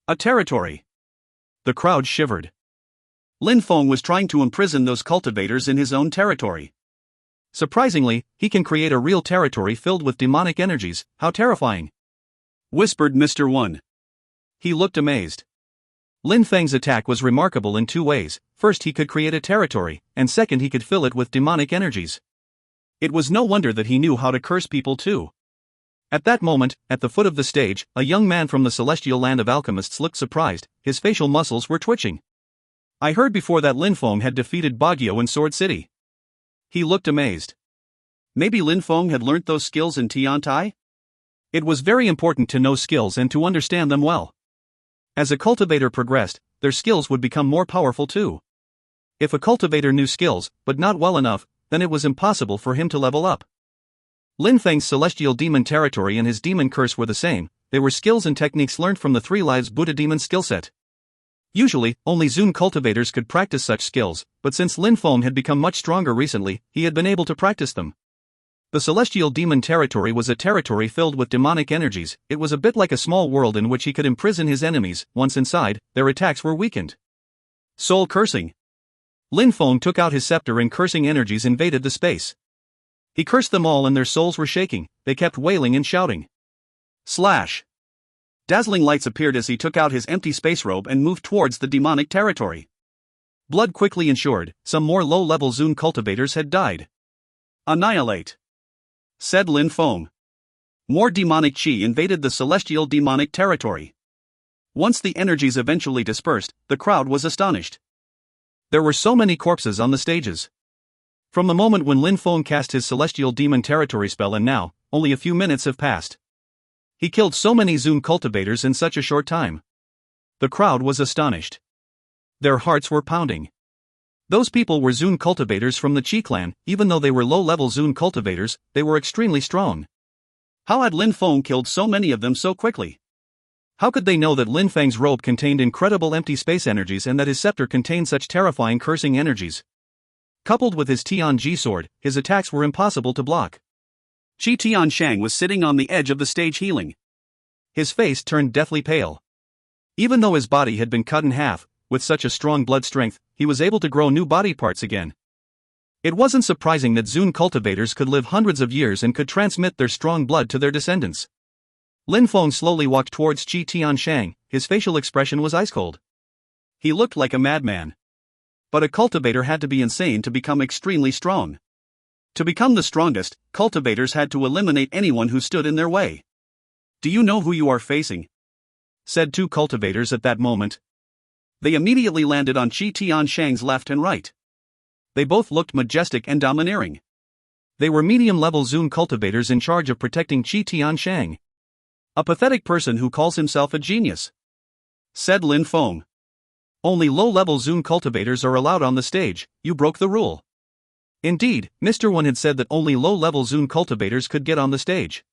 A territory. The crowd shivered. Lin Feng was trying to imprison those cultivators in his own territory. Surprisingly, he can create a real territory filled with demonic energies, how terrifying! Whispered Mr. One. He looked amazed. Lin Feng's attack was remarkable in two ways: first he could create a territory, and second he could fill it with demonic energies. It was no wonder that he knew how to curse people too. At that moment, at the foot of the stage, a young man from the celestial land of alchemists looked surprised, his facial muscles were twitching. I heard before that Lin Feng had defeated Baguio in Sword City. He looked amazed. Maybe Lin Feng had learnt those skills in Tiantai? It was very important to know skills and to understand them well. As a cultivator progressed, their skills would become more powerful too. If a cultivator knew skills, but not well enough, then it was impossible for him to level up. Lin Feng's celestial demon territory and his demon curse were the same, they were skills and techniques learned from the Three Lives Buddha demon skill set. Usually, only Zun cultivators could practice such skills, but since Lin Feng had become much stronger recently, he had been able to practice them. The celestial demon territory was a territory filled with demonic energies. It was a bit like a small world in which he could imprison his enemies. Once inside, their attacks were weakened. Soul cursing. Lin Feng took out his scepter and cursing energies invaded the space. He cursed them all and their souls were shaking, they kept wailing and shouting. Slash. Dazzling lights appeared as he took out his empty space robe and moved towards the demonic territory. Blood quickly ensured, some more low-level Zun cultivators had died. Annihilate, said Lin Feng. More demonic chi invaded the celestial demonic territory. Once the energies eventually dispersed, the crowd was astonished. There were so many corpses on the stages. From the moment when Lin Feng cast his celestial demon territory spell and now, only a few minutes have passed. He killed so many Zune cultivators in such a short time. The crowd was astonished. Their hearts were pounding. Those people were Zune cultivators from the Qi clan. Even though they were low-level Zune cultivators, they were extremely strong. How had Lin Feng killed so many of them so quickly? How could they know that Lin Feng's robe contained incredible empty space energies and that his scepter contained such terrifying cursing energies? Coupled with his Tianji sword, his attacks were impossible to block. Qi Tianshang was sitting on the edge of the stage healing. His face turned deathly pale. Even though his body had been cut in half, with such a strong blood strength, he was able to grow new body parts again. It wasn't surprising that Zune cultivators could live hundreds of years and could transmit their strong blood to their descendants. Lin Feng slowly walked towards Qi Tianshang. His facial expression was ice cold. He looked like a madman. But a cultivator had to be insane to become extremely strong. To become the strongest, cultivators had to eliminate anyone who stood in their way. "Do you know who you are facing?" said two cultivators at that moment. They immediately landed on Qi Tianshang's left and right. They both looked majestic and domineering. They were medium-level Zune cultivators in charge of protecting Qi Tianshang. "A pathetic person who calls himself a genius," said Lin Feng. "Only low-level Zune cultivators are allowed on the stage. You broke the rule." Indeed, Mr. Wen had said that only low-level Zune cultivators could get on the stage.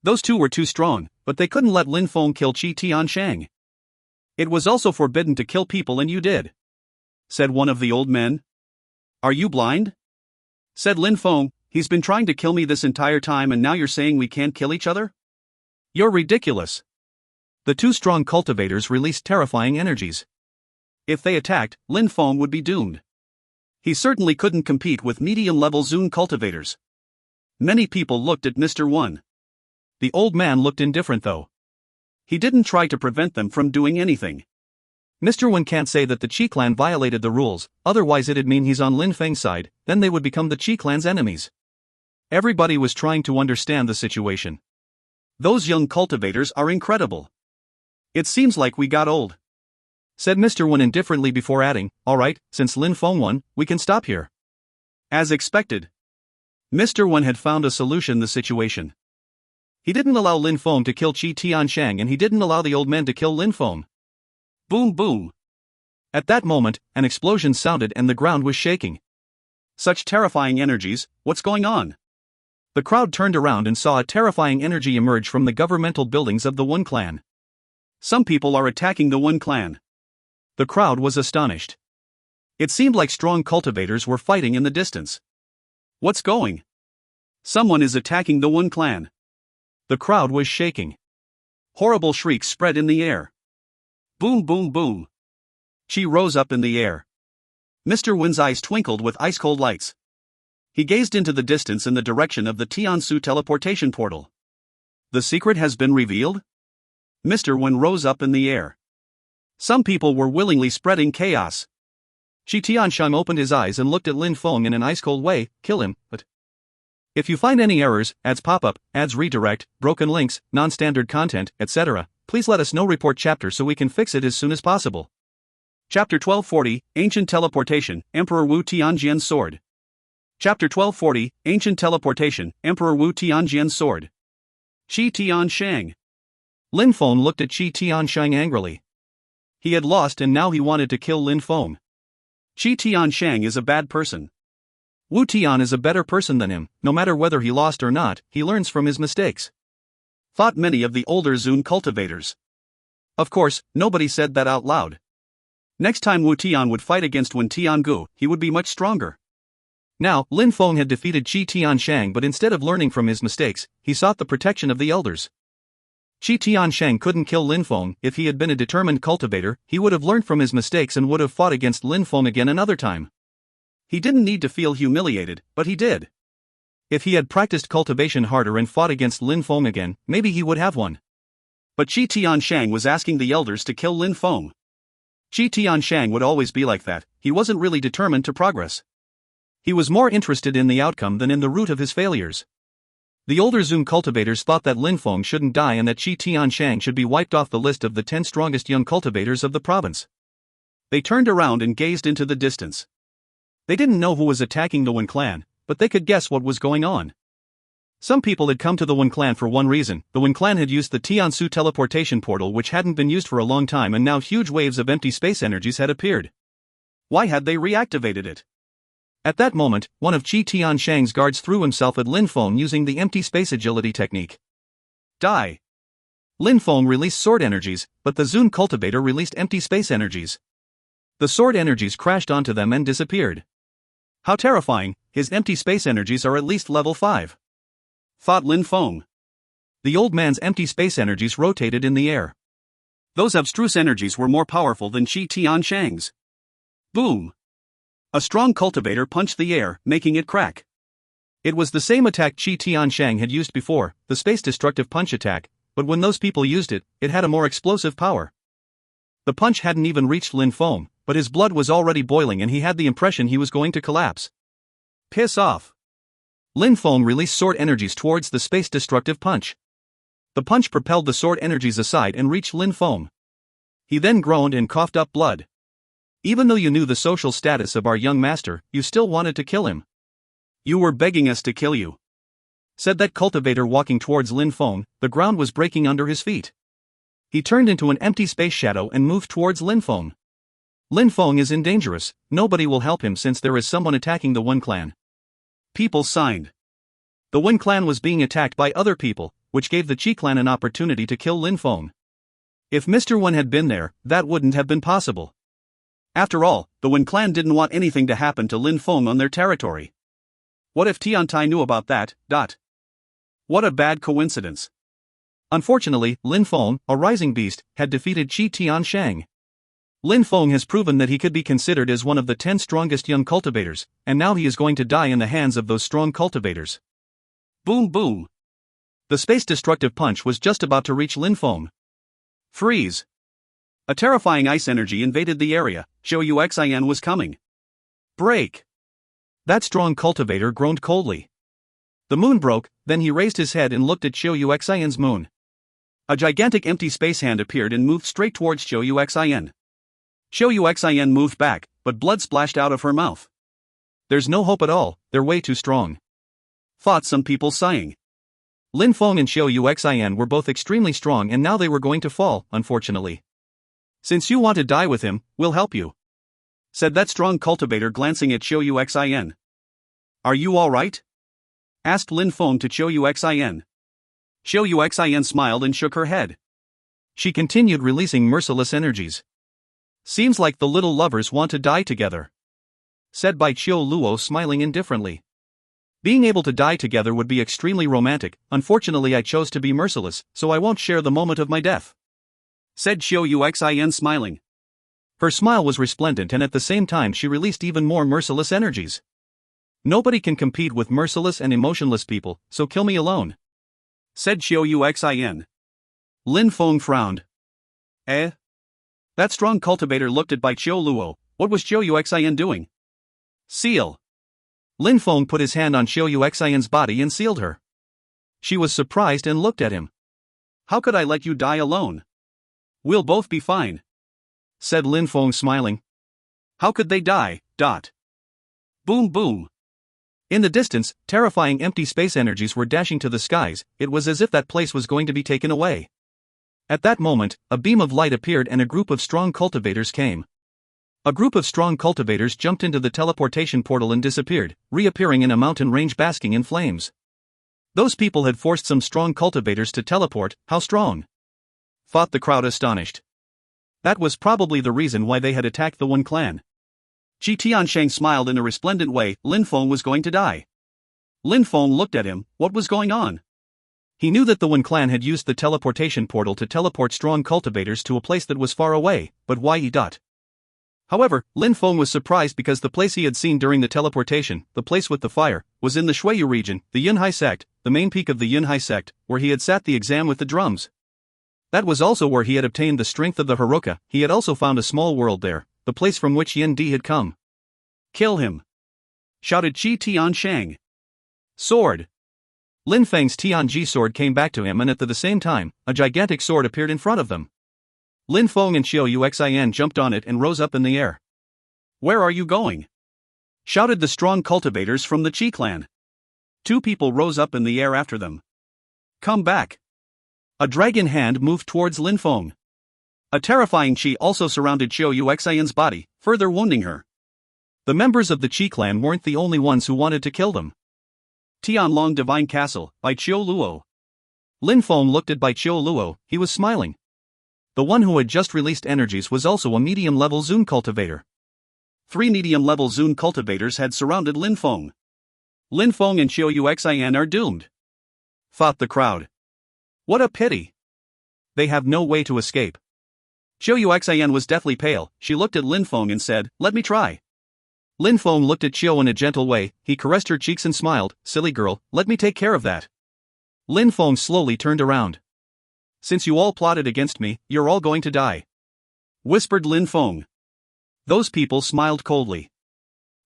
Those two were too strong, but they couldn't let Lin Feng kill Qi Tianshang. "It was also forbidden to kill people and you did," said one of the old men. "Are you blind?" said Lin Feng. "He's been trying to kill me this entire time and now you're saying we can't kill each other? You're ridiculous." The two strong cultivators released terrifying energies. If they attacked, Lin Feng would be doomed. He certainly couldn't compete with medium-level Zune cultivators. Many people looked at Mr. Wen. The old man looked indifferent though. He didn't try to prevent them from doing anything. Mr. Wen can't say that the Qi clan violated the rules, otherwise it'd mean he's on Lin Feng's side, then they would become the Qi clan's enemies. Everybody was trying to understand the situation. "Those young cultivators are incredible. It seems like we got old," said Mr. Wen indifferently before adding, "Alright, since Lin Feng won, we can stop here." As expected, Mr. Wen had found a solution to the situation. He didn't allow Lin Feng to kill Qi Tianshang and he didn't allow the old men to kill Lin Feng. Boom boom. At that moment, an explosion sounded and the ground was shaking. Such terrifying energies, what's going on? The crowd turned around and saw a terrifying energy emerge from the governmental buildings of the Wen clan. Some people are attacking the Wen clan. The crowd was astonished. It seemed like strong cultivators were fighting in the distance. What's going? Someone is attacking the Wen clan. The crowd was shaking. Horrible shrieks spread in the air. Boom boom boom. Qi rose up in the air. Mr. Wen's eyes twinkled with ice-cold lights. He gazed into the distance in the direction of the Tiansu teleportation portal. The secret has been revealed? Mr. Wen rose up in the air. Some people were willingly spreading chaos. Qi Tianshang opened his eyes and looked at Lin Feng in an ice-cold way. "Kill him, but..." If you find any errors, ads pop-up, ads redirect, broken links, non-standard content, etc., please let us know. Report chapter so we can fix it as soon as possible. Chapter 1240, Ancient Teleportation, Emperor Wu Tianjian's Sword. Chapter 1240, Ancient Teleportation, Emperor Wu Tianjian's Sword. Qi Tianshang. Lin Feng looked at Qi Tianshang angrily. He had lost and now he wanted to kill Lin Feng. Qi Tianshang is a bad person. Wu Tian is a better person than him. No matter whether he lost or not, he learns from his mistakes, thought many of the older Zune cultivators. Of course, nobody said that out loud. Next time Wu Tian would fight against Wen Tiangu, he would be much stronger. Now, Lin Feng had defeated Qi Tianshang, but instead of learning from his mistakes, he sought the protection of the elders. Qi Tianshang couldn't kill Lin Feng. If he had been a determined cultivator, he would have learned from his mistakes and would have fought against Lin Feng again another time. He didn't need to feel humiliated, but he did. If he had practiced cultivation harder and fought against Lin Feng again, maybe he would have won. But Qi Tianshang was asking the elders to kill Lin Feng. Qi Tianshang would always be like that. He wasn't really determined to progress. He was more interested in the outcome than in the root of his failures. The older Zoom cultivators thought that Lin Feng shouldn't die and that Qi Tianshang should be wiped off the list of the 10 strongest young cultivators of the province. They turned around and gazed into the distance. They didn't know who was attacking the Wen clan, but they could guess what was going on. Some people had come to the Wen clan for one reason. The Wen clan had used the Tiansu teleportation portal, which hadn't been used for a long time, and now huge waves of empty space energies had appeared. Why had they reactivated it? At that moment, one of Qi Tianshang's guards threw himself at Lin Feng using the empty space agility technique. Die! Lin Feng released sword energies, but the Zun cultivator released empty space energies. The sword energies crashed onto them and disappeared. How terrifying, his empty space energies are at least level 5. Thought Lin Feng. The old man's empty space energies rotated in the air. Those abstruse energies were more powerful than Qi Tianshang's. Boom! A strong cultivator punched the air, making it crack. It was the same attack Qi Tianshang had used before, the space-destructive punch attack, but when those people used it, it had a more explosive power. The punch hadn't even reached Lin Feng, but his blood was already boiling and he had the impression he was going to collapse. Piss off! Lin Feng released sword energies towards the space-destructive punch. The punch propelled the sword energies aside and reached Lin Feng. He then groaned and coughed up blood. Even though you knew the social status of our young master, you still wanted to kill him. You were begging us to kill you, said that cultivator walking towards Lin Feng. The ground was breaking under his feet. He turned into an empty space shadow and moved towards Lin Feng. Lin Feng is dangerous. Nobody will help him since there is someone attacking the Wen clan. People signed. The Wen clan was being attacked by other people, which gave the Qi clan an opportunity to kill Lin Feng. If Mr. Wen had been there, that wouldn't have been possible. After all, the Wen clan didn't want anything to happen to Lin Feng on their territory. What if Tiantai knew about that? What a bad coincidence. Unfortunately, Lin Feng, a rising beast, had defeated Qi Tianshang. Lin Feng has proven that he could be considered as one of the 10 strongest young cultivators, and now he is going to die in the hands of those strong cultivators. Boom boom. The space-destructive punch was just about to reach Lin Feng. Freeze. A terrifying ice energy invaded the area. Xiu Yuxian was coming. Break. That strong cultivator groaned coldly. The moon broke, then he raised his head and looked at Xiu Yuxian's moon. A gigantic empty space hand appeared and moved straight towards Xiu Yuxian. Xiu Yuxian moved back, but blood splashed out of her mouth. There's no hope at all, they're way too strong, thought some people sighing. Lin Feng and Xiu Yuxian were both extremely strong and now they were going to fall, unfortunately. Since you want to die with him, we'll help you, said that strong cultivator glancing at Xiu Yuxian. Are you alright? Asked Lin Feng to Xiu Yuxian. Xiu Yuxian smiled and shook her head. She continued releasing merciless energies. Seems like the little lovers want to die together, said Bai Qiu Luo, smiling indifferently. Being able to die together would be extremely romantic. Unfortunately, I chose to be merciless, so I won't share the moment of my death, said Xiu Yuxian, smiling. Her smile was resplendent and at the same time she released even more merciless energies. Nobody can compete with merciless and emotionless people, so kill me alone, said Xiu Yuxian. Lin Feng frowned. That strong cultivator looked at Bai Qiu Luo. What was Xiu Yuxian doing? Seal. Lin Feng put his hand on Xiu Yuxian's body and sealed her. She was surprised and looked at him. How could I let you die alone? We'll both be fine, said Lin Feng, smiling. How could they die? Boom boom. In the distance, terrifying empty space energies were dashing to the skies. It was as if that place was going to be taken away. At that moment, a beam of light appeared and a group of strong cultivators came. A group of strong cultivators jumped into the teleportation portal and disappeared, reappearing in a mountain range basking in flames. Those people had forced some strong cultivators to teleport. How strong? Thought the crowd, astonished. That was probably the reason why they had attacked the Wen clan. Qi Tianshang smiled in a resplendent way. Lin Feng was going to die. Lin Feng looked at him. What was going on? He knew that the Wen clan had used the teleportation portal to teleport strong cultivators to a place that was far away, but why he? However, Lin Feng was surprised because the place he had seen during the teleportation, the place with the fire, was in the Shuiyu region, the Yunhai sect, the main peak of the Yunhai sect, where he had sat the exam with the drums. That was also where he had obtained the strength of the Haruka. He had also found a small world there, the place from which Yin Di had come. Kill him! Shouted Qi Tianshang. Sword! Lin Feng's Tianji sword came back to him, and at the same time, a gigantic sword appeared in front of them. Lin Feng and Qiu Yuxian jumped on it and rose up in the air. "Where are you going?" shouted the strong cultivators from the Qi clan. Two people rose up in the air after them. "Come back." A dragon hand moved towards Lin Feng. A terrifying Qi also surrounded Qiu Yuxian's body, further wounding her. The members of the Qi clan weren't the only ones who wanted to kill them. Tianlong Divine Castle, by Qiu Luo. Lin Feng looked at Bai Qiu Luo, he was smiling. The one who had just released energies was also a medium-level Zun cultivator. 3 medium-level Zun cultivators had surrounded Lin Feng. Lin Feng and Qiu Yuxian are doomed, thought the crowd. What a pity. They have no way to escape. Qiu Yuxian was deathly pale. She looked at Lin Feng and said, "Let me try." Lin Feng looked at Qiu in a gentle way, he caressed her cheeks and smiled, "Silly girl, let me take care of that." Lin Feng slowly turned around. "Since you all plotted against me, you're all going to die," whispered Lin Feng. Those people smiled coldly.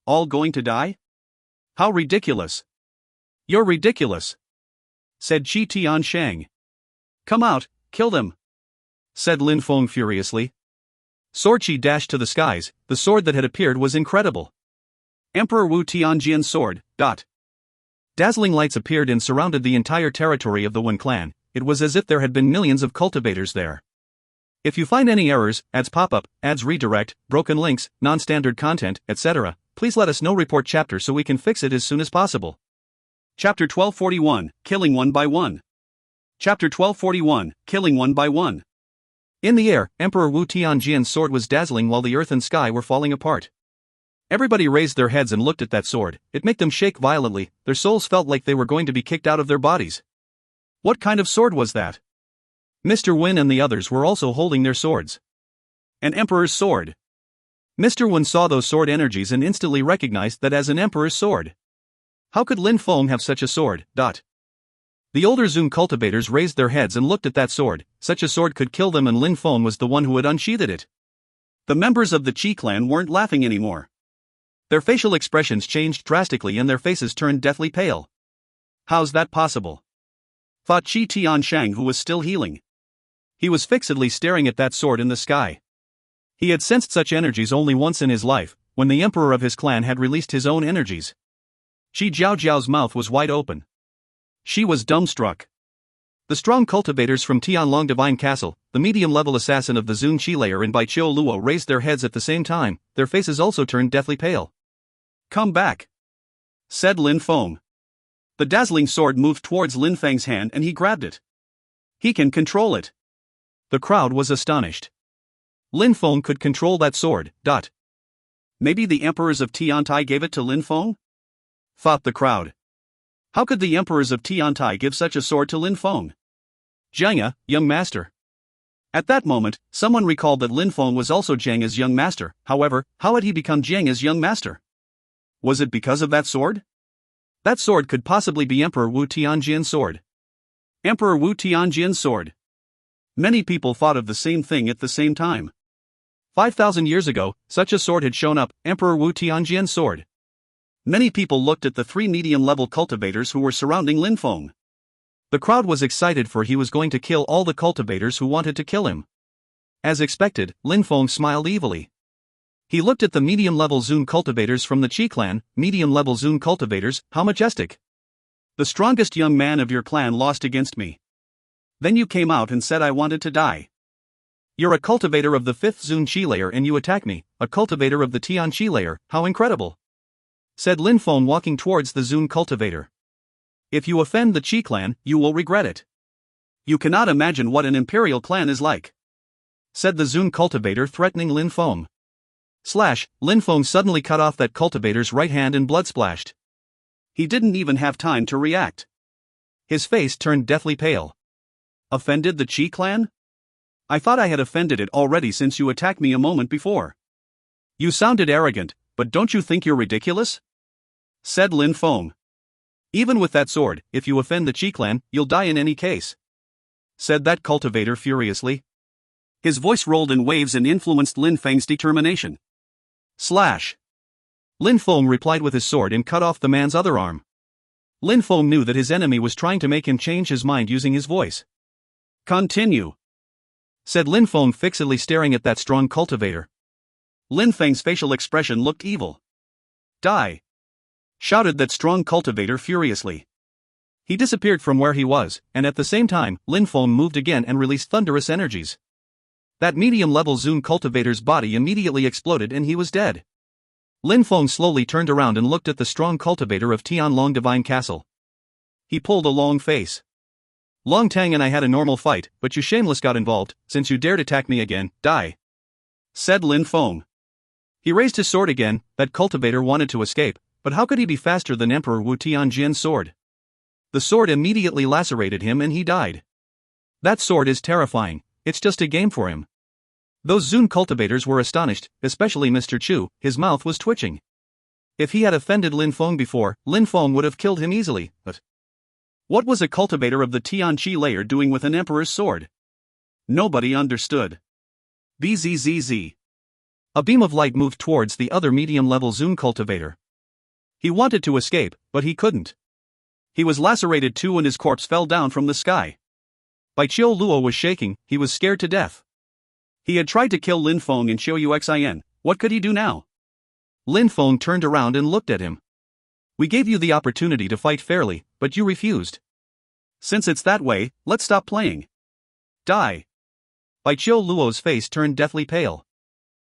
"All going to die? How ridiculous." "You're ridiculous," said Qi Tian Shang. "Come out, kill them," said Lin Feng furiously. Sword Qi dashed to the skies. The sword that had appeared was incredible. Emperor Wu Tianjian's sword. Dazzling lights appeared and surrounded the entire territory of the Wen clan. It was as if there had been millions of cultivators there. If you find any errors, ads pop up, ads redirect, broken links, non-standard content, etc., please let us know. Report chapter so we can fix it as soon as possible. Chapter 1241, Killing One by One. Chapter 1241, Killing One by One. In the air, Emperor Wu Tianjian's sword was dazzling while the earth and sky were falling apart. Everybody raised their heads and looked at that sword. It made them shake violently. Their souls felt like they were going to be kicked out of their bodies. What kind of sword was that? Mr. Wen and the others were also holding their swords. An emperor's sword. Mr. Wen saw those sword energies and instantly recognized that as an emperor's sword. How could Lin Feng have such a sword? The older Zun cultivators raised their heads and looked at that sword. Such a sword could kill them, and Lin Feng was the one who had unsheathed it. The members of the Qi clan weren't laughing anymore. Their facial expressions changed drastically and their faces turned deathly pale. How's that possible? Thought Qi Tian Shang, who was still healing. He was fixedly staring at that sword in the sky. He had sensed such energies only once in his life, when the emperor of his clan had released his own energies. Qi Jiaojiao's mouth was wide open. She was dumbstruck. The strong cultivators from Tianlong Divine Castle, the medium-level assassin of the Zun Qi layer, and Bai Qiu Luo raised their heads at the same time. Their faces also turned deathly pale. "Come back," said Lin Feng. The dazzling sword moved towards Lin Feng's hand and he grabbed it. He can control it. The crowd was astonished. Lin Feng could control that sword. Maybe the emperors of Tiantai gave it to Lin Feng? Thought the crowd. How could the emperors of Tiantai give such a sword to Lin Feng? Zhang, young master. At that moment, someone recalled that Lin Feng was also Zhang's young master. However, how had he become Zhang's young master? Was it because of that sword? That sword could possibly be Emperor Wu Tianjian's sword. Emperor Wu Tianjian's sword. Many people thought of the same thing at the same time. 5,000 years ago, such a sword had shown up, Emperor Wu Tianjian's sword. Many people looked at the 3 medium-level cultivators who were surrounding Lin Feng. The crowd was excited, for he was going to kill all the cultivators who wanted to kill him. As expected, Lin Feng smiled evilly. He looked at the medium-level Zun cultivators from the Qi clan. Medium-level Zun cultivators, how majestic. The strongest young man of your clan lost against me. Then you came out and said I wanted to die. You're a cultivator of the 5th Zun Qi layer and you attack me, a cultivator of the Tian Qi layer, how incredible, said Lin Feng, walking towards the Zun cultivator. If you offend the Qi clan, you will regret it. You cannot imagine what an imperial clan is like, said the Zun cultivator, threatening Lin Feng. Lin Feng suddenly cut off that cultivator's right hand and blood splashed. He didn't even have time to react. His face turned deathly pale. Offended the Qi clan? I thought I had offended it already since you attacked me a moment before. You sounded arrogant, but don't you think you're ridiculous? Said Lin Feng. Even with that sword, if you offend the Qi clan, you'll die in any case, said that cultivator furiously. His voice rolled in waves and influenced Lin Feng's determination. Lin Feng replied with his sword and cut off the man's other arm. Lin Feng knew that his enemy was trying to make him change his mind using his voice. "Continue," said Lin Feng, fixedly staring at that strong cultivator. Lin Feng's facial expression looked evil. "Die!" shouted that strong cultivator furiously. He disappeared from where he was, and at the same time, Lin Feng moved again and released thunderous energies. That medium-level Zun cultivator's body immediately exploded and he was dead. Lin Feng slowly turned around and looked at the strong cultivator of Tianlong Divine Castle. He pulled a long face. "Long Tang and I had a normal fight, but you shameless got involved. Since you dared attack me again, die," said Lin Feng. He raised his sword again. That cultivator wanted to escape, but how could he be faster than Emperor Wu Tianjian's sword? The sword immediately lacerated him and he died. That sword is terrifying, it's just a game for him. Those Zun cultivators were astonished, especially Mr. Chu, his mouth was twitching. If he had offended Lin Feng before, Lin Feng would have killed him easily, but what was a cultivator of the Tianqi layer doing with an emperor's sword? Nobody understood. Bzzz. A beam of light moved towards the other medium-level Zun cultivator. He wanted to escape, but he couldn't. He was lacerated too and his corpse fell down from the sky. Bai Qiu Luo was shaking, he was scared to death. He had tried to kill Lin Feng and Qiu Yuxin, what could he do now? Lin Feng turned around and looked at him. "We gave you the opportunity to fight fairly, but you refused. Since it's that way, let's stop playing. Die." Bai Qiu Luo's face turned deathly pale.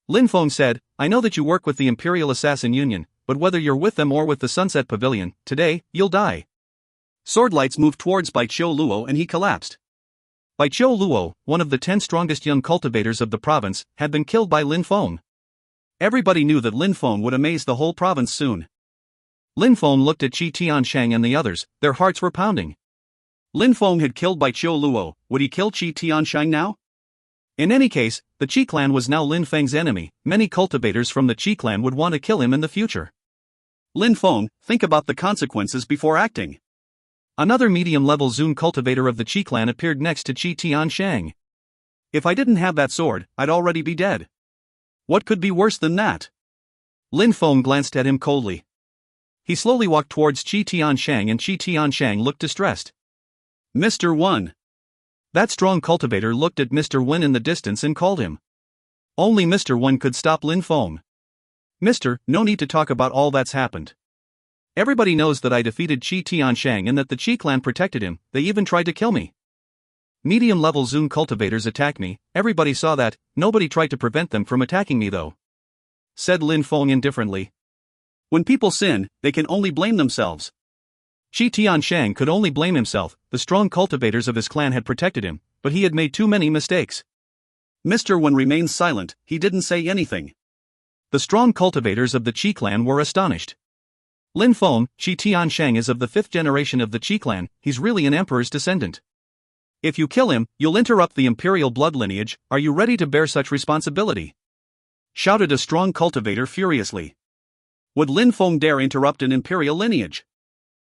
Lin Feng said, "I know that you work with the Imperial Assassin Union, but whether you're with them or with the Sunset Pavilion, today, you'll die." Sword lights moved towards Bai Qiu Luo and he collapsed. Bai Qiu Luo, one of the 10 strongest young cultivators of the province, had been killed by Lin Feng. Everybody knew that Lin Feng would amaze the whole province soon. Lin Feng looked at Qi Tianshang and the others, their hearts were pounding. Lin Feng had killed Bai Qiu Luo, would he kill Qi Tianshang now? In any case, the Qi clan was now Lin Feng's enemy, many cultivators from the Qi clan would want to kill him in the future. Lin Feng, think about the consequences before acting. Another medium-level Zun cultivator of the Qi clan appeared next to Qi Tianshang. "If I didn't have that sword, I'd already be dead. What could be worse than that?" Lin Feng glanced at him coldly. He slowly walked towards Qi Tianshang and Qi Tianshang looked distressed. "Mr. Wen." That strong cultivator looked at Mr. Wen in the distance and called him. Only Mr. Wen could stop Lin Feng. "Mister, no need to talk about all that's happened. Everybody knows that I defeated Qi Tianshang and that the Qi clan protected him, they even tried to kill me. Medium-level Zun cultivators attacked me, everybody saw that, nobody tried to prevent them from attacking me though," said Lin Feng indifferently. "When people sin, they can only blame themselves." Qi Tianshang could only blame himself, the strong cultivators of his clan had protected him, but he had made too many mistakes. Mr. Wen remained silent, he didn't say anything. The strong cultivators of the Qi clan were astonished. "Lin Feng, Qi Tianshang is of the 5th generation of the Qi clan, he's really an emperor's descendant. If you kill him, you'll interrupt the imperial blood lineage, are you ready to bear such responsibility?" shouted a strong cultivator furiously. Would Lin Feng dare interrupt an imperial lineage?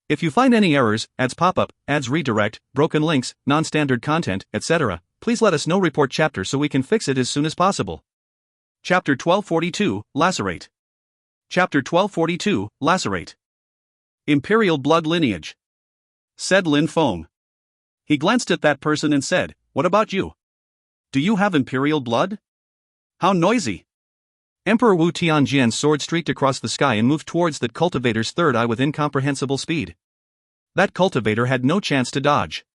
If you find any errors, ads pop-up, ads redirect, broken links, non-standard content, etc., please let us know. Report chapter so we can fix it as soon as possible. Chapter 1242, Lacerate. Chapter 1242, Lacerate. Imperial blood lineage, said Lin Feng. He glanced at that person and said, "What about you? Do you have imperial blood? How noisy." Emperor Wu Tianjian's sword streaked across the sky and moved towards that cultivator's third eye with incomprehensible speed. That cultivator had no chance to dodge.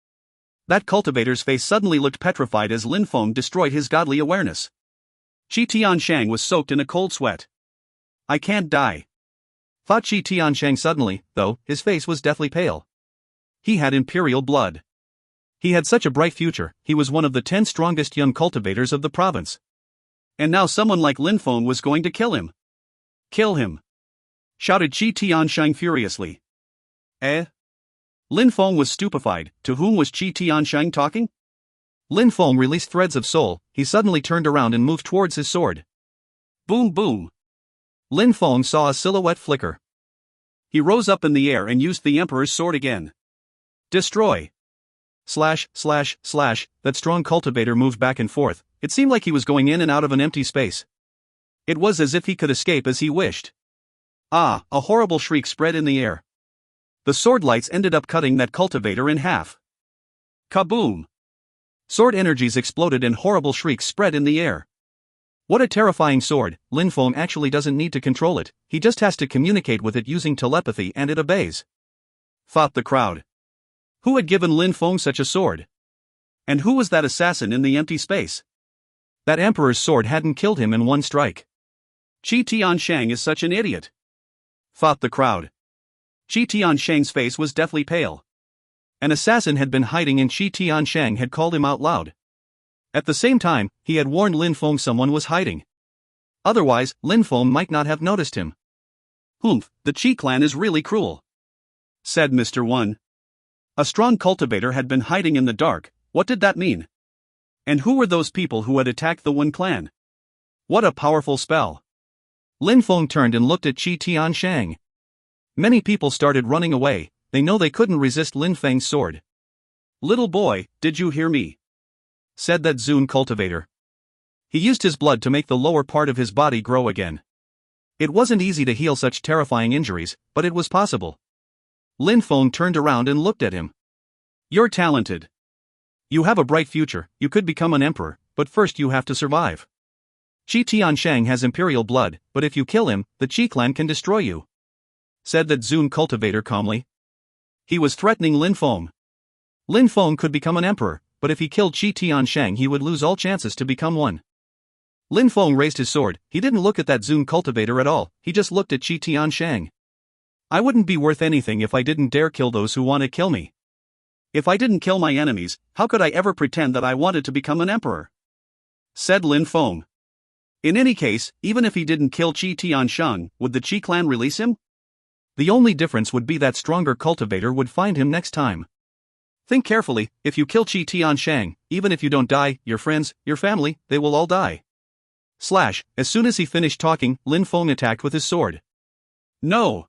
That cultivator's face suddenly looked petrified as Lin Feng destroyed his godly awareness. Qi Tianshang was soaked in a cold sweat. "I can't die," thought Qi Tianshang suddenly, though, his face was deathly pale. He had imperial blood. He had such a bright future, he was one of the 10 strongest young cultivators of the province. And now someone like Lin Feng was going to kill him. "Kill him!" shouted Qi Tianshang furiously. Eh? Lin Feng was stupefied, to whom was Qi Tianshang talking? Lin Feng released threads of soul, he suddenly turned around and moved towards his sword. Boom boom! Lin Feng saw a silhouette flicker. He rose up in the air and used the Emperor's sword again. Destroy! Slash, slash, slash, that strong cultivator moved back and forth, it seemed like he was going in and out of an empty space. It was as if he could escape as he wished. Ah, a horrible shriek spread in the air. The sword lights ended up cutting that cultivator in half. Kaboom! Sword energies exploded and horrible shrieks spread in the air. What a terrifying sword! Lin Feng actually doesn't need to control it, he just has to communicate with it using telepathy and it obeys. Thought the crowd. Who had given Lin Feng such a sword? And who was that assassin in the empty space? That emperor's sword hadn't killed him in one strike. Qi Tianshang is such an idiot. Thought the crowd. Qi Tianshang's face was deathly pale. An assassin had been hiding and Qi Tianshang had called him out loud. At the same time, he had warned Lin Feng someone was hiding. Otherwise, Lin Feng might not have noticed him. "Humph, the Qi clan is really cruel," said Mr. One. A strong cultivator had been hiding in the dark. What did that mean? And who were those people who had attacked the One clan? What a powerful spell. Lin Feng turned and looked at Qi Tianshang. Many people started running away, they know they couldn't resist Lin Feng's sword. "Little boy, did you hear me?" said that Zun cultivator. He used his blood to make the lower part of his body grow again. It wasn't easy to heal such terrifying injuries, but it was possible. Lin Feng turned around and looked at him. "You're talented. You have a bright future, you could become an emperor, but first you have to survive. Qi Tianshang has imperial blood, but if you kill him, the Qi clan can destroy you," said that Zun cultivator calmly. He was threatening Lin Feng. Lin Feng could become an emperor, but if he killed Qi Tianshang he would lose all chances to become one. Lin Feng raised his sword, he didn't look at that Zun cultivator at all, he just looked at Qi Tianshang. "I wouldn't be worth anything if I didn't dare kill those who want to kill me. If I didn't kill my enemies, how could I ever pretend that I wanted to become an emperor?" said Lin Feng. In any case, even if he didn't kill Qi Tianshang, would the Qi clan release him? The only difference would be that stronger cultivator would find him next time. Think carefully, if you kill Qi Tianshang, even if you don't die, your friends, your family, they will all die. As soon as he finished talking, Lin Feng attacked with his sword. "No!"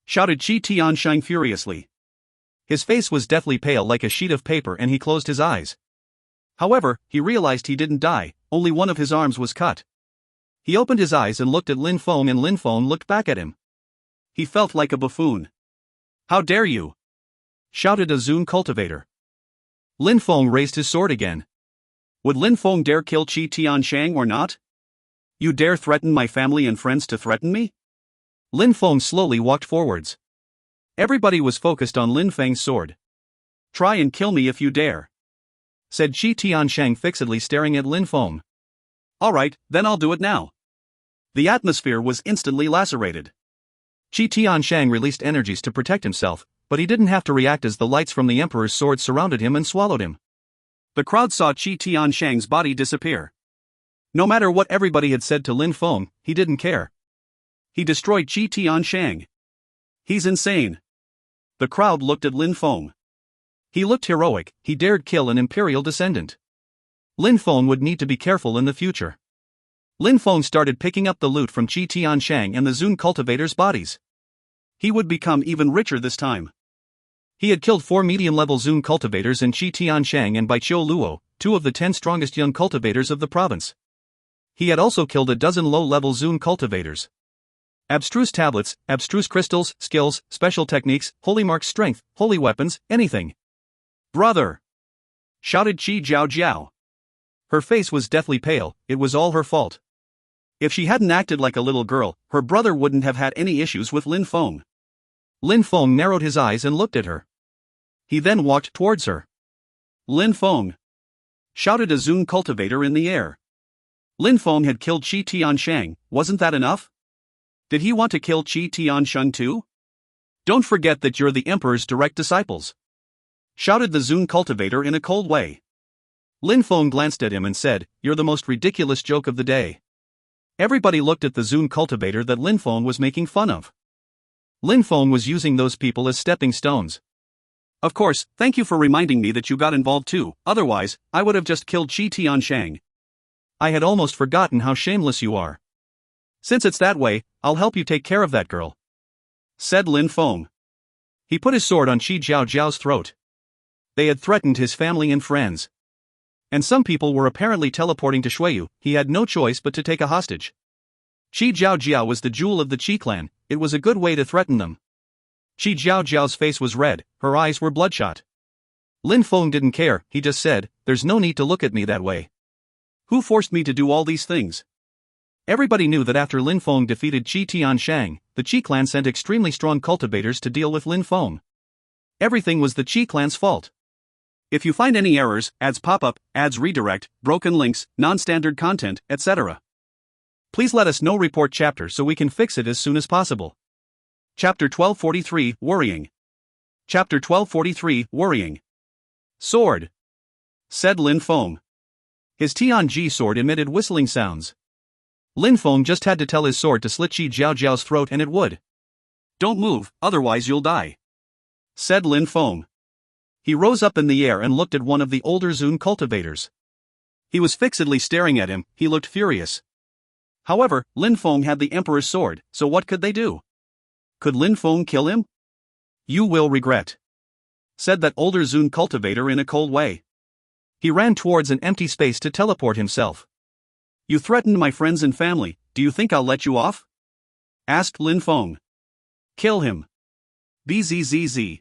shouted Qi Tianshang furiously. His face was deathly pale like a sheet of paper and he closed his eyes. However, he realized he didn't die, only one of his arms was cut. He opened his eyes and looked at Lin Feng and Lin Feng looked back at him. He felt like a buffoon. "How dare you!" shouted a Zun cultivator. Lin Feng raised his sword again. Would Lin Feng dare kill Qi Tianshang or not? "You dare threaten my family and friends to threaten me?" Lin Feng slowly walked forwards. Everybody was focused on Lin Feng's sword. "Try and kill me if you dare," said Qi Tianshang fixedly staring at Lin Feng. "Alright, then I'll do it now." The atmosphere was instantly lacerated. Qi Tianshang released energies to protect himself, but he didn't have to react as the lights from the Emperor's sword surrounded him and swallowed him. The crowd saw Qi Tianshang's body disappear. No matter what everybody had said to Lin Feng, he didn't care. He destroyed Qi Tianshang. He's insane. The crowd looked at Lin Feng. He looked heroic, he dared kill an imperial descendant. Lin Feng would need to be careful in the future. Lin Feng started picking up the loot from Qi Tianshang and the Zun cultivators' bodies. He would become even richer this time. He had killed 4 medium-level Zun cultivators and Qi Tianshang and Baiqiu Luo, 2 of the 10 strongest young cultivators of the province. He had also killed a dozen low-level Zun cultivators. Abstruse tablets, abstruse crystals, skills, special techniques, holy mark strength, holy weapons, anything. "Brother!" shouted Qi Jiao Jiao. Her face was deathly pale, it was all her fault. If she hadn't acted like a little girl, her brother wouldn't have had any issues with Lin Feng. Lin Feng narrowed his eyes and looked at her. He then walked towards her. "Lin Feng!" shouted a Zun cultivator in the air. Lin Feng had killed Qi Tianshang, wasn't that enough? Did he want to kill Qi Tianshang too? "Don't forget that you're the Emperor's direct disciples," shouted the Zun cultivator in a cold way. Lin Feng glanced at him and said, "You're the most ridiculous joke of the day." Everybody looked at the Zun cultivator that Lin Feng was making fun of. Lin Feng was using those people as stepping stones. "Of course, thank you for reminding me that you got involved too, otherwise, I would have just killed Qi Tianshang. I had almost forgotten how shameless you are. Since it's that way, I'll help you take care of that girl," said Lin Feng. He put his sword on Qi Jiao Jiao's throat. They had threatened his family and friends. And some people were apparently teleporting to Shuiyu, he had no choice but to take a hostage. Qi Jiao Jiao was the jewel of the Qi clan, it was a good way to threaten them. Qi Jiaojiao's face was red, her eyes were bloodshot. Lin Feng didn't care, he just said, "There's no need to look at me that way. Who forced me to do all these things?" Everybody knew that after Lin Feng defeated Qi Tianshang, the Qi clan sent extremely strong cultivators to deal with Lin Feng. Everything was the Qi clan's fault. If you find any errors, ads pop up, ads redirect, broken links, non-standard content, etc., please let us know. Report chapter so we can fix it as soon as possible. Chapter 1243, Worrying. Chapter 1243, Worrying. Sword, said Lin Feng. His Tianji sword emitted whistling sounds. Lin Feng just had to tell his sword to slit Qi Jiaojiao's throat and it would. "Don't move, otherwise you'll die," said Lin Feng. He rose up in the air and looked at one of the older Zun cultivators. He was fixedly staring at him, he looked furious. However, Lin Feng had the Emperor's sword, so what could they do? Could Lin Feng kill him? "You will regret," said that older Zun cultivator in a cold way. He ran towards an empty space to teleport himself. "You threatened my friends and family, do you think I'll let you off?" asked Lin Feng. "Kill him. Bzzz."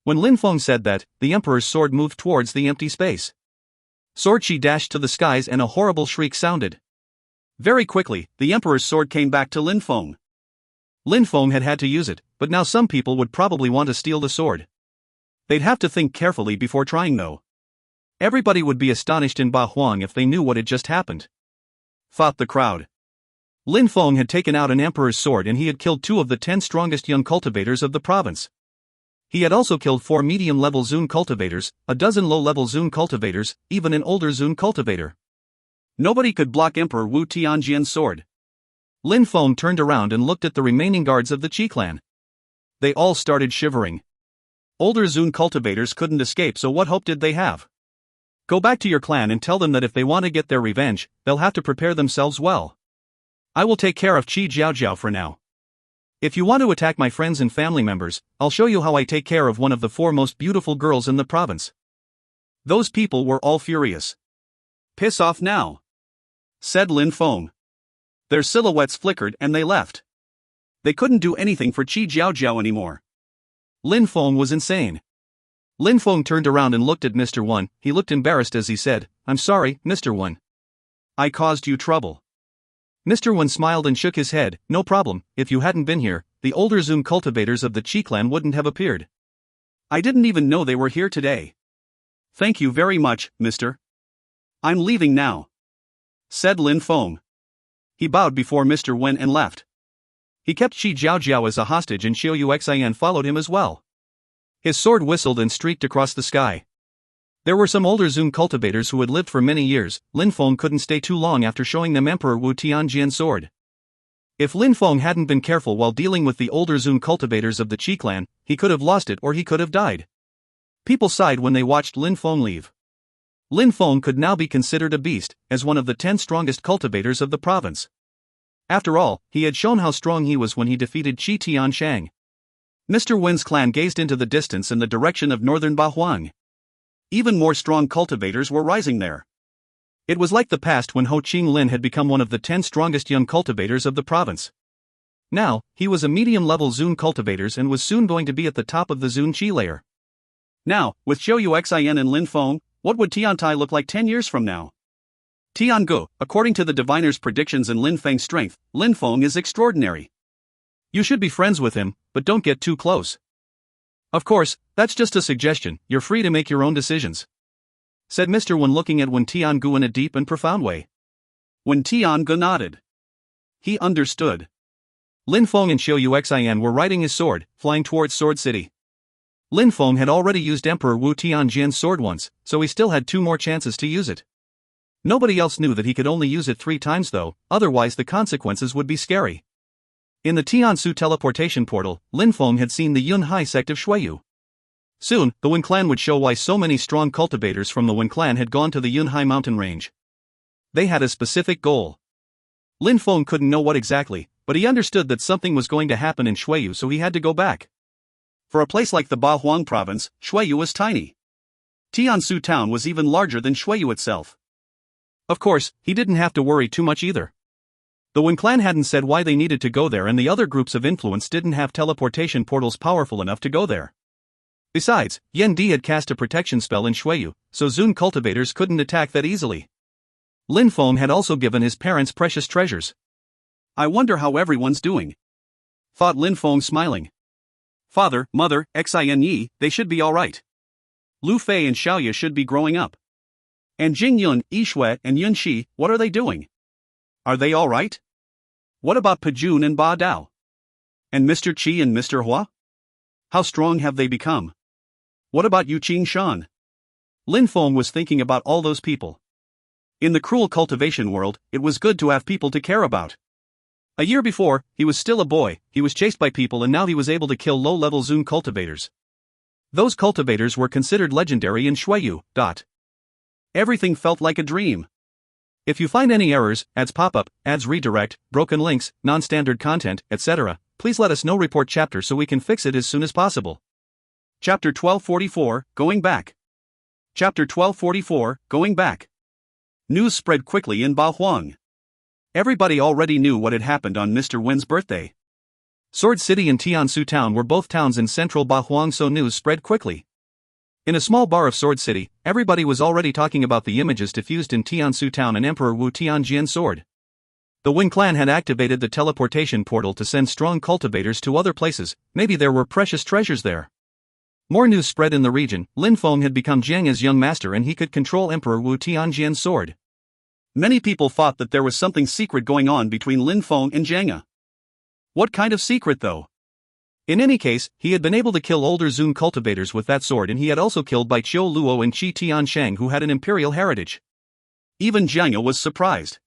When Lin Feng said that, the Emperor's sword moved towards the empty space. Sword Qi dashed to the skies and a horrible shriek sounded. Very quickly, the Emperor's sword came back to Lin Feng. Lin Feng had to use it, but now some people would probably want to steal the sword. They'd have to think carefully before trying though. Everybody would be astonished in Ba Huang if they knew what had just happened, thought the crowd. Lin Feng had taken out an Emperor's sword and he had killed 2 of the 10 strongest young cultivators of the province. He had also killed 4 medium-level Zun cultivators, a dozen low-level Zun cultivators, even an older Zun cultivator. Nobody could block Emperor Wu Tianjian's sword. Lin Feng turned around and looked at the remaining guards of the Qi clan. They all started shivering. Older Zun cultivators couldn't escape, so what hope did they have? Go back to your clan and tell them that if they want to get their revenge, they'll have to prepare themselves well. I will take care of Qi Jiaojiao for now. If you want to attack my friends and family members, I'll show you how I take care of one of the 4 most beautiful girls in the province. Those people were all furious. Piss off now, said Lin Feng. Their silhouettes flickered and they left. They couldn't do anything for Qi Jiaojiao anymore. Lin Feng was insane. Lin Feng turned around and looked at Mr. Wen. He looked embarrassed as he said, "I'm sorry, Mr. Wen. I caused you trouble." Mr. Wen smiled and shook his head. "No problem, if you hadn't been here, the older Zun cultivators of the Qi clan wouldn't have appeared. I didn't even know they were here today. Thank you very much, mister. I'm leaving now," said Lin Feng. He bowed before Mr. Wen and left. He kept Qi Jiaojiao as a hostage and Xiu Yuxian followed him as well. His sword whistled and streaked across the sky. There were some older Zun cultivators who had lived for many years. Lin Feng couldn't stay too long after showing them Emperor Wu Tianjian's sword. If Lin Feng hadn't been careful while dealing with the older Zun cultivators of the Qi clan, he could have lost it or he could have died. People sighed when they watched Lin Feng leave. Lin Feng could now be considered a beast, as one of the 10 strongest cultivators of the province. After all, he had shown how strong he was when he defeated Qi Tianshang. Mr. Wen's clan gazed into the distance in the direction of northern Ba Huang. Even more strong cultivators were rising there. It was like the past when Ho Qing Lin had become one of the 10 strongest young cultivators of the province. Now, he was a medium-level Zun cultivators and was soon going to be at the top of the Zun Qi layer. Now, with Xiu Yuxian and Lin Feng, what would Tiantai look like 10 years from now? Tiangu, according to the diviner's predictions and Lin Feng's strength, Lin Feng is extraordinary. You should be friends with him, but don't get too close. Of course, that's just a suggestion, you're free to make your own decisions, said Mr. Wen looking at Wen Tiangu in a deep and profound way. Wen Tiangu nodded. He understood. Lin Feng and Xiu Yuxian were riding his sword, flying towards Sword City. Lin Feng had already used Emperor Wu Tianjian's sword once, so he still had 2 more chances to use it. Nobody else knew that he could only use it 3 times though, otherwise the consequences would be scary. In the Tiansu teleportation portal, Lin Feng had seen the Yunhai sect of Shuiyu. Soon, the Wen clan would show why so many strong cultivators from the Wen clan had gone to the Yunhai mountain range. They had a specific goal. Lin Feng couldn't know what exactly, but he understood that something was going to happen in Shuiyu, so he had to go back. For a place like the Ba Huang province, Shuiyu was tiny. Tiansu town was even larger than Shuiyu itself. Of course, he didn't have to worry too much either. The Wen clan hadn't said why they needed to go there, and the other groups of influence didn't have teleportation portals powerful enough to go there. Besides, Yen Di had cast a protection spell in Shuiyu, so Zun cultivators couldn't attack that easily. Lin Feng had also given his parents precious treasures. I wonder how everyone's doing, thought Lin Feng, smiling. Father, mother, Xin Yi, they should be alright. Lu Fei and Xiaoya should be growing up. And Jing Yun, Yi Shui, and Yun Shi, what are they doing? Are they alright? What about Pajun and Ba Dao? And Mr. Qi and Mr. Hua? How strong have they become? What about Yu Qing Shan? Lin Feng was thinking about all those people. In the cruel cultivation world, it was good to have people to care about. A year before, he was still a boy, he was chased by people, and now he was able to kill low-level Zun cultivators. Those cultivators were considered legendary in Shuiyu. Everything felt like a dream. If you find any errors, ads pop up, ads redirect, broken links, non-standard content, etc., please let us know. Report chapter so we can fix it as soon as possible. Chapter 1244, Going Back. Chapter 1244, Going Back. News spread quickly in Baohuang. Everybody already knew what had happened on Mr. Wen's birthday. Sword City and Tiansu Town were both towns in central Baohuang, so news spread quickly. In a small bar of Sword City, everybody was already talking about the images diffused in Tiansu Town and Emperor Wu Tianjian's sword. The Wen clan had activated the teleportation portal to send strong cultivators to other places. Maybe there were precious treasures there. More news spread in the region. Lin Feng had become Jiang's young master and he could control Emperor Wu Tianjian's sword. Many people thought that there was something secret going on between Lin Feng and Jiang. What kind of secret though? In any case, he had been able to kill older Zun cultivators with that sword, and he had also killed Bai Qiu Luo and Qi Tiansheng, who had an imperial heritage. Even Jiang was surprised.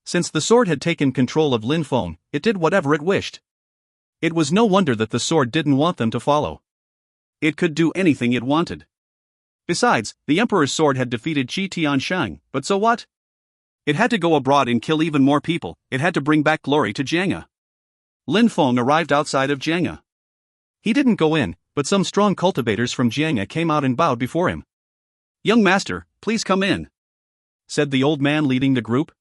Since the sword had taken control of Lin Feng, it did whatever it wished. It was no wonder that the sword didn't want them to follow. It could do anything it wanted. Besides, the emperor's sword had defeated Qi Tiansheng, but so what? It had to go abroad and kill even more people. It had to bring back glory to Jiang. Lin Feng arrived outside of Jiang. He didn't go in, but some strong cultivators from Jiang came out and bowed before him. Young master, please come in, said the old man leading the group.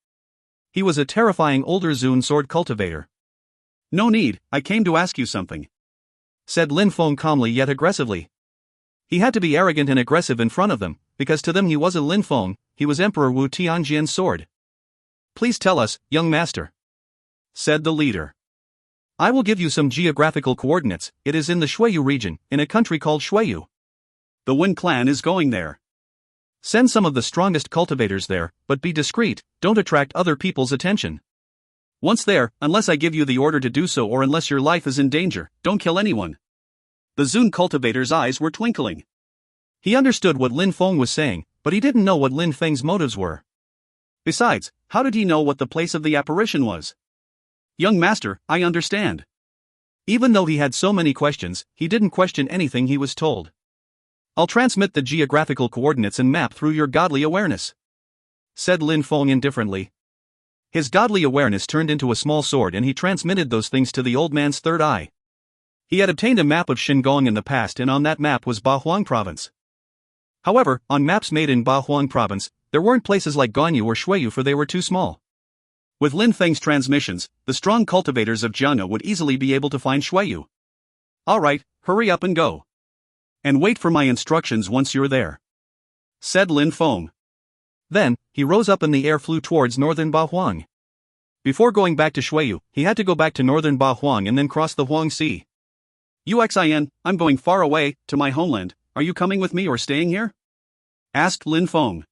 He was a terrifying older Zun sword cultivator. No need, I came to ask you something, said Lin Feng calmly yet aggressively. He had to be arrogant and aggressive in front of them, because to them he wasn't Lin Feng, he was Emperor Wu Tianjian's sword. Please tell us, young master, said the leader. I will give you some geographical coordinates. It is in the Shuiyu region, in a country called Shuiyu. The Wen clan is going there. Send some of the strongest cultivators there, but be discreet, don't attract other people's attention. Once there, unless I give you the order to do so or unless your life is in danger, don't kill anyone. The Zun cultivator's eyes were twinkling. He understood what Lin Feng was saying, but he didn't know what Lin Feng's motives were. Besides, how did he know what the place of the apparition was? Young master, I understand. Even though he had so many questions, he didn't question anything he was told. I'll transmit the geographical coordinates and map through your godly awareness, said Lin Feng indifferently. His godly awareness turned into a small sword and he transmitted those things to the old man's third eye. He had obtained a map of Xingong in the past, and on that map was Baohuang province. However, on maps made in Baohuang province, there weren't places like Ganyu or Shuiyu, for they were too small. With Lin Feng's transmissions, the strong cultivators of Jiang would easily be able to find Shuiyu. Alright, hurry up and go. And wait for my instructions once you're there, said Lin Feng. Then, he rose up in the air, flew towards northern Baohuang. Before going back to Shuiyu, he had to go back to northern Baohuang and then cross the Huang Sea. Xin, I'm going far away, to my homeland. Are you coming with me or staying here? Asked Lin Feng.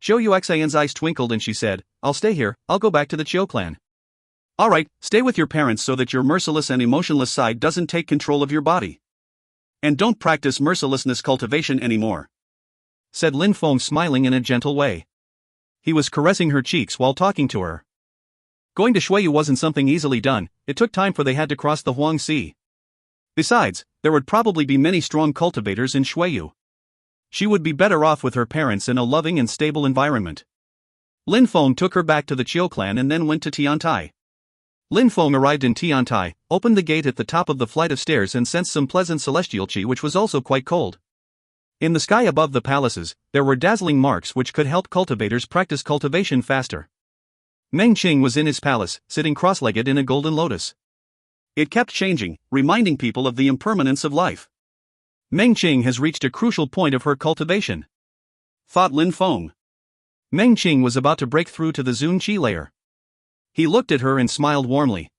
Zhou Yuxian's eyes twinkled and she said, I'll stay here, I'll go back to the Qiu clan. Alright, stay with your parents so that your merciless and emotionless side doesn't take control of your body. And don't practice mercilessness cultivation anymore, said Lin Feng, smiling in a gentle way. He was caressing her cheeks while talking to her. Going to Shuiyu wasn't something easily done, it took time, for they had to cross the Huang Sea. Besides, there would probably be many strong cultivators in Shuiyu. She would be better off with her parents in a loving and stable environment. Lin Feng took her back to the Qiu clan and then went to Tiantai. Lin Feng arrived in Tiantai, opened the gate at the top of the flight of stairs and sensed some pleasant celestial qi, which was also quite cold. In the sky above the palaces, there were dazzling marks which could help cultivators practice cultivation faster. Meng Qing was in his palace, sitting cross-legged in a golden lotus. It kept changing, reminding people of the impermanence of life. Meng Qing has reached a crucial point of her cultivation, thought Lin Feng. Meng Qing was about to break through to the Zun Qi layer. He looked at her and smiled warmly.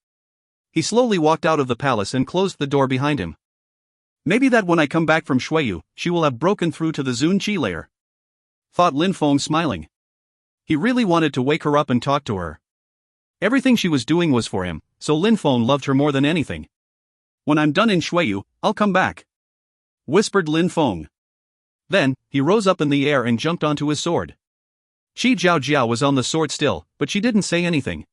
He slowly walked out of the palace and closed the door behind him. Maybe that when I come back from Shuiyu, she will have broken through to the Zun Qi layer, thought Lin Feng, smiling. He really wanted to wake her up and talk to her. Everything she was doing was for him, so Lin Feng loved her more than anything. When I'm done in Shuiyu, I'll come back, whispered Lin Feng. Then, he rose up in the air and jumped onto his sword. Qi Jiao was on the sword still, but she didn't say anything.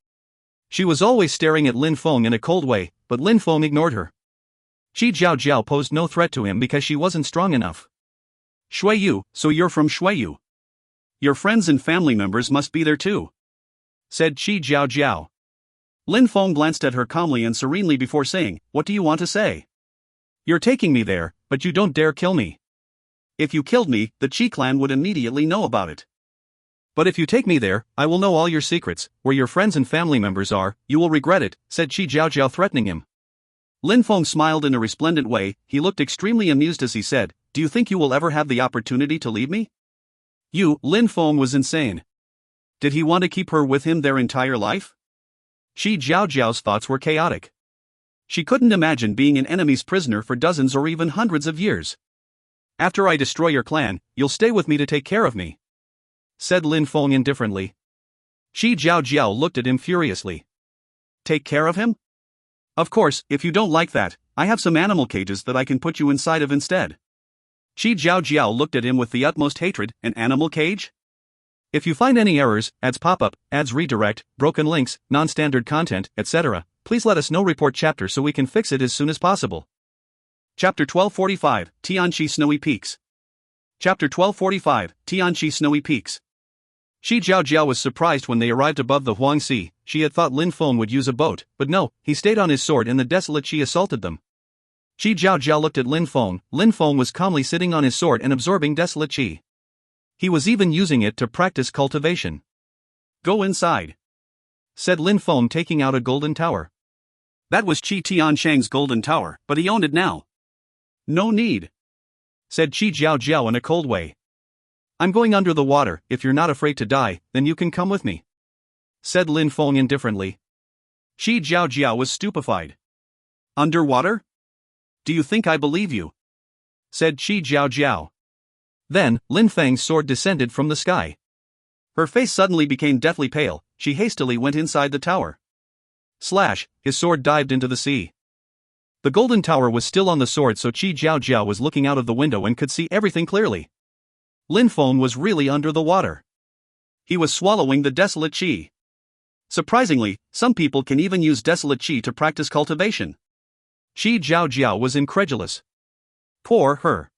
She was always staring at Lin Feng in a cold way, but Lin Feng ignored her. Qi Jiao posed no threat to him because she wasn't strong enough. Shuiyu, so you're from Shuiyu. Your friends and family members must be there too, said Qi Jiao. Lin Feng glanced at her calmly and serenely before saying, what do you want to say? You're taking me there, but you don't dare kill me. If you killed me, the Qi clan would immediately know about it. But if you take me there, I will know all your secrets, where your friends and family members are, you will regret it, said Qi Jiao, threatening him. Lin Feng smiled in a resplendent way. He looked extremely amused as he said, do you think you will ever have the opportunity to leave me? Lin Feng was insane. Did he want to keep her with him their entire life? Qi Jiao's thoughts were chaotic. She couldn't imagine being an enemy's prisoner for dozens or even hundreds of years. After I destroy your clan, you'll stay with me to take care of me, said Lin Feng indifferently. Qi Jiao looked at him furiously. Take care of him? Of course, if you don't like that, I have some animal cages that I can put you inside of instead. Qi Jiao looked at him with the utmost hatred. An animal cage? If you find any errors, ads pop up, ads redirect, broken links, non-standard content, etc., please let us know. Report chapter so we can fix it as soon as possible. Chapter 1245, Tianqi Snowy Peaks. Chapter 1245, Tianqi Snowy Peaks. Qi Jiao was surprised when they arrived above the Huang Sea. She had thought Lin Feng would use a boat, but no, he stayed on his sword and the desolate Qi assaulted them. Qi Jiao looked at Lin Feng. Lin Feng was calmly sitting on his sword and absorbing desolate Qi. He was even using it to practice cultivation. Go inside, said Lin Feng, taking out a golden tower. That was Qi Tianshang's golden tower, but he owned it now. No need, said Qi Jiao in a cold way. I'm going under the water. If you're not afraid to die, then you can come with me, said Lin Feng indifferently. Qi Jiao was stupefied. Underwater? Do you think I believe you? Said Qi Jiao. Then, Lin Feng's sword descended from the sky. Her face suddenly became deathly pale. She hastily went inside the tower. Slash, his sword dived into the sea. The golden tower was still on the sword, so Qi Jiao was looking out of the window and could see everything clearly. Lin Feng was really under the water. He was swallowing the desolate Qi. Surprisingly, some people can even use desolate Qi to practice cultivation. Qi Jiao was incredulous. Poor her.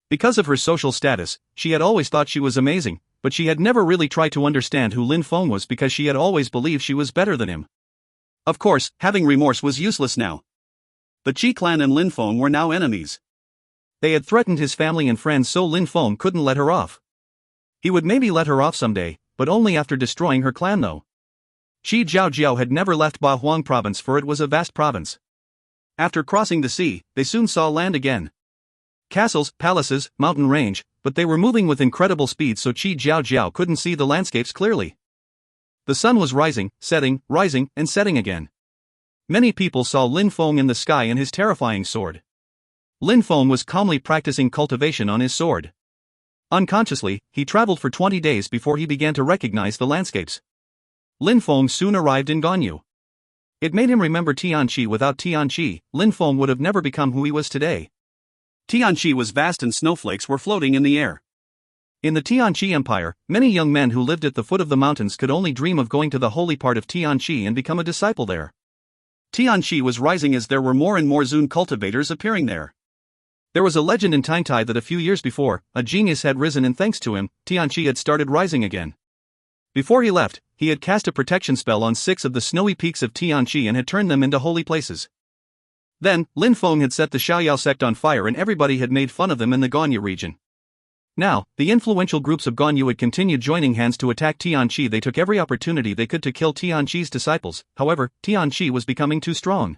Because of her social status, she had always thought she was amazing, but she had never really tried to understand who Lin Feng was because she had always believed she was better than him. Of course, having remorse was useless now. The Qi clan and Lin Feng were now enemies. They had threatened his family and friends, so Lin Feng couldn't let her off. He would maybe let her off someday, but only after destroying her clan though. Qi Jiao had never left Ba Huang province, for it was a vast province. After crossing the sea, they soon saw land again. Castles, palaces, mountain range, but they were moving with incredible speed, so Qi Jiao couldn't see the landscapes clearly. The sun was rising, and setting again. Many people saw Lin Feng in the sky and his terrifying sword. Lin Feng was calmly practicing cultivation on his sword. Unconsciously, he traveled for 20 days before he began to recognize the landscapes. Lin Feng soon arrived in Ganyu. It made him remember Tianqi. Without Tianqi, Lin Feng would have never become who he was today. Tianqi was vast and snowflakes were floating in the air. In the Tianqi Empire, many young men who lived at the foot of the mountains could only dream of going to the holy part of Tianqi and become a disciple there. Tianqi was rising as there were more and more Zun cultivators appearing there. There was a legend in Tangtai that a few years before, a genius had risen and thanks to him, Tianqi had started rising again. Before he left, he had cast a protection spell on 6 of the snowy peaks of Tianqi and had turned them into holy places. Then, Lin Feng had set the Xiaoyao sect on fire and everybody had made fun of them in the Ganyu region. Now, the influential groups of Ganyu had continued joining hands to attack Tianqi. They took every opportunity they could to kill Tianqi's disciples. However, Tianqi was becoming too strong.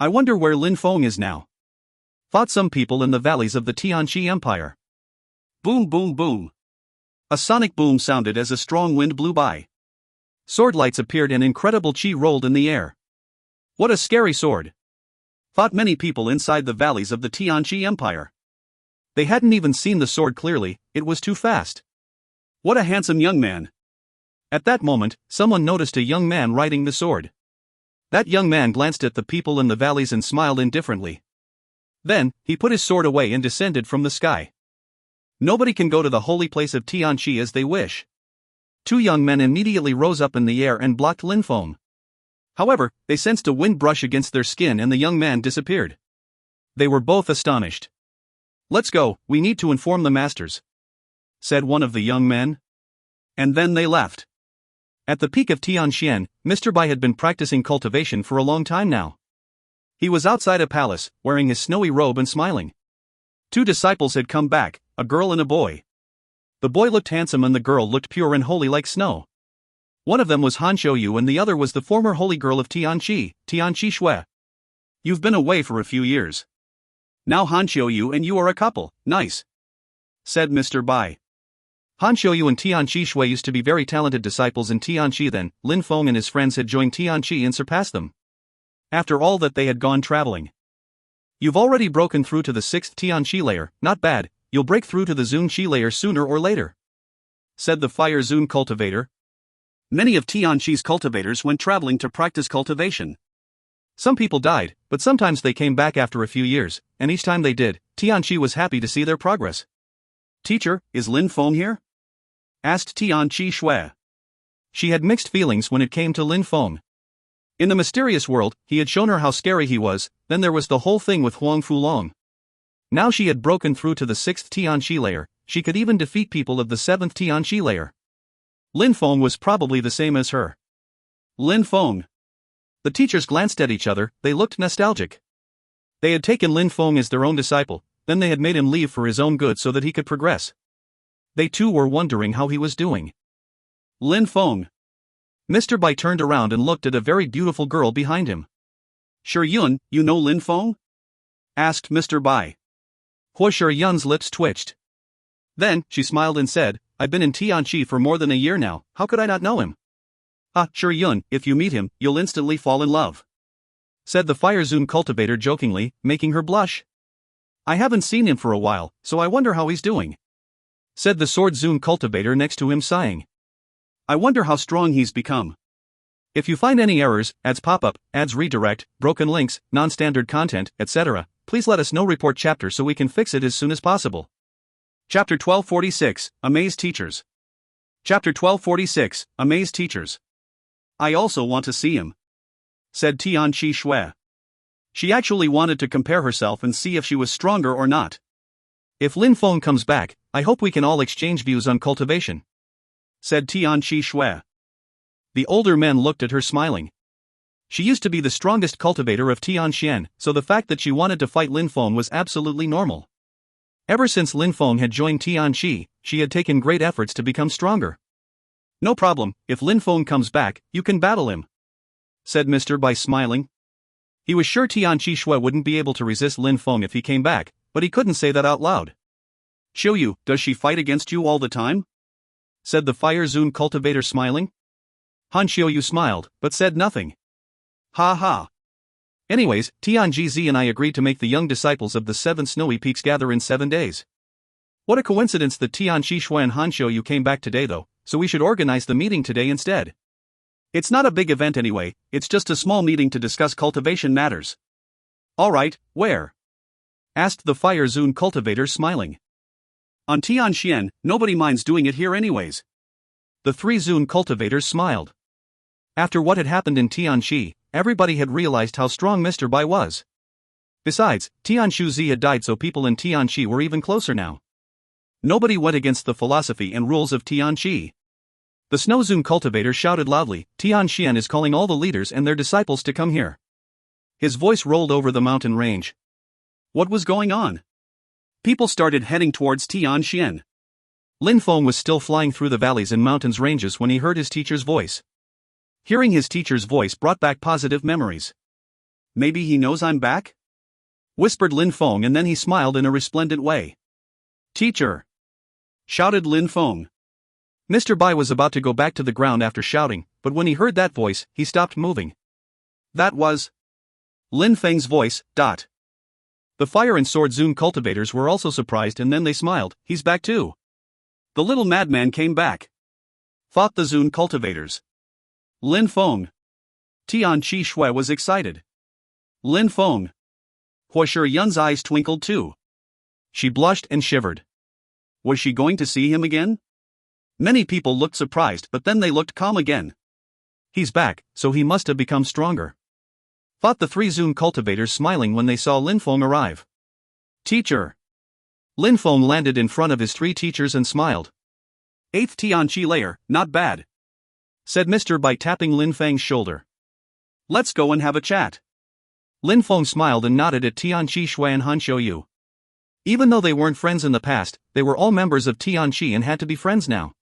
I wonder where Lin Feng is now, thought some people in the valleys of the Tianqi Empire. Boom boom boom. A sonic boom sounded as a strong wind blew by. Sword lights appeared and incredible chi rolled in the air. What a scary sword, thought many people inside the valleys of the Tianqi Empire. They hadn't even seen the sword clearly, it was too fast. What a handsome young man. At that moment, someone noticed a young man riding the sword. That young man glanced at the people in the valleys and smiled indifferently. Then, he put his sword away and descended from the sky. Nobody can go to the holy place of Tianqi as they wish. Two young men immediately rose up in the air and blocked Lin Feng. However, they sensed a wind brush against their skin and the young man disappeared. They were both astonished. Let's go, we need to inform the masters, said one of the young men. And then they left. At the peak of Tianxian, Mr. Bai had been practicing cultivation for a long time now. He was outside a palace, wearing his snowy robe and smiling. Two disciples had come back, a girl and a boy. The boy looked handsome and the girl looked pure and holy like snow. One of them was Han Xiuyu and the other was the former holy girl of Tianqi, Tianqi Shui. You've been away for a few years. Now Han Xiuyu and you are a couple, nice, said Mr. Bai. Han Xiuyu and Tianqi Shui used to be very talented disciples in Tianqi. Then, Lin Feng and his friends had joined Tianqi and surpassed them. After all that they had gone traveling. You've already broken through to the 6th Tianqi layer, not bad, you'll break through to the Zun Qi layer sooner or later, said the Fire Zun Cultivator. Many of Tianqi's cultivators went traveling to practice cultivation. Some people died, but sometimes they came back after a few years, and each time they did, Tianqi was happy to see their progress. Teacher, is Lin Feng here? Asked Tianqi Shui. She had mixed feelings when it came to Lin Feng. In the mysterious world, he had shown her how scary he was, then there was the whole thing with Huang Fulong. Now she had broken through to the 6th Tianqi layer, she could even defeat people of the 7th Tianqi layer. Lin Feng was probably the same as her. Lin Feng. The teachers glanced at each other, they looked nostalgic. They had taken Lin Feng as their own disciple, then they had made him leave for his own good so that he could progress. They too were wondering how he was doing. Lin Feng. Mr. Bai turned around and looked at a very beautiful girl behind him. Yun, you know Lin Feng? Asked Mr. Bai. Yun's lips twitched. Then, she smiled and said, I've been in Tianqi for more than a year now, how could I not know him? Yun, if you meet him, you'll instantly fall in love, said the Fire Zun Cultivator jokingly, making her blush. I haven't seen him for a while, so I wonder how he's doing, said the Sword Zun Cultivator next to him sighing. I wonder how strong he's become. If you find any errors, ads pop up, ads redirect, broken links, non-standard content, etc., please let us know. Report chapter so we can fix it as soon as possible. Chapter 1246, Amazed Teachers. Chapter 1246, Amazed Teachers. I also want to see him, said Tianqi Shui. She actually wanted to compare herself and see if she was stronger or not. If Lin Feng comes back, I hope we can all exchange views on cultivation, said Tianqi Shui. The older men looked at her smiling. She used to be the strongest cultivator of Tianxian, so the fact that she wanted to fight Lin Feng was absolutely normal. Ever since Lin Feng had joined Tianqi, she had taken great efforts to become stronger. No problem, if Lin Feng comes back, you can battle him, said Mr. Bai smiling. He was sure Tianqi Shui wouldn't be able to resist Lin Feng if he came back, but he couldn't say that out loud. Xiuyu, does she fight against you all the time? Said the Fire Zun Cultivator smiling. Han Xiuyu smiled, but said nothing. Ha ha. Anyways, Tianji Z and I agreed to make the young disciples of the 7 snowy peaks gather in 7 days. What a coincidence that Tianqi Shui and Han Xiuyu came back today though, so we should organize the meeting today instead. It's not a big event anyway, it's just a small meeting to discuss cultivation matters. Alright, where? Asked the Fire Zun Cultivator smiling. On Tianxian, nobody minds doing it here anyways. The 3 Zun Cultivators smiled. After what had happened in Tianqi, everybody had realized how strong Mr. Bai was. Besides, Tianshu Zi had died, so people in Tianqi were even closer now. Nobody went against the philosophy and rules of Tianqi. The Snow Zun Cultivator shouted loudly, Tianxian is calling all the leaders and their disciples to come here. His voice rolled over the mountain range. What was going on? People started heading towards Tianxian. Lin Feng was still flying through the valleys and mountains ranges when he heard his teacher's voice. Hearing his teacher's voice brought back positive memories. Maybe he knows I'm back? Whispered Lin Feng, and then he smiled in a resplendent way. Teacher! Shouted Lin Feng. Mr. Bai was about to go back to the ground after shouting, but when he heard that voice, he stopped moving. That was Lin Feng's voice. The Fire and Sword Zoom cultivators were also surprised, and then they smiled. He's back too. The little madman came back. Thought the Zoom cultivators. Lin Feng. Tian Qi Shui was excited. Lin Feng. Huo Yun's eyes twinkled too. She blushed and shivered. Was she going to see him again? Many people looked surprised, but then they looked calm again. He's back, so he must have become stronger. Thought the three Zoom cultivators, smiling when they saw Lin Feng arrive. Teacher! Lin Feng landed in front of his three teachers and smiled. 8th Tianqi layer, not bad. Said Mr. Bai, tapping Lin Feng's shoulder. Let's go and have a chat. Lin Feng smiled and nodded at Tianqi Shui and Han Xiuyu. Even though they weren't friends in the past, they were all members of Tianqi and had to be friends now.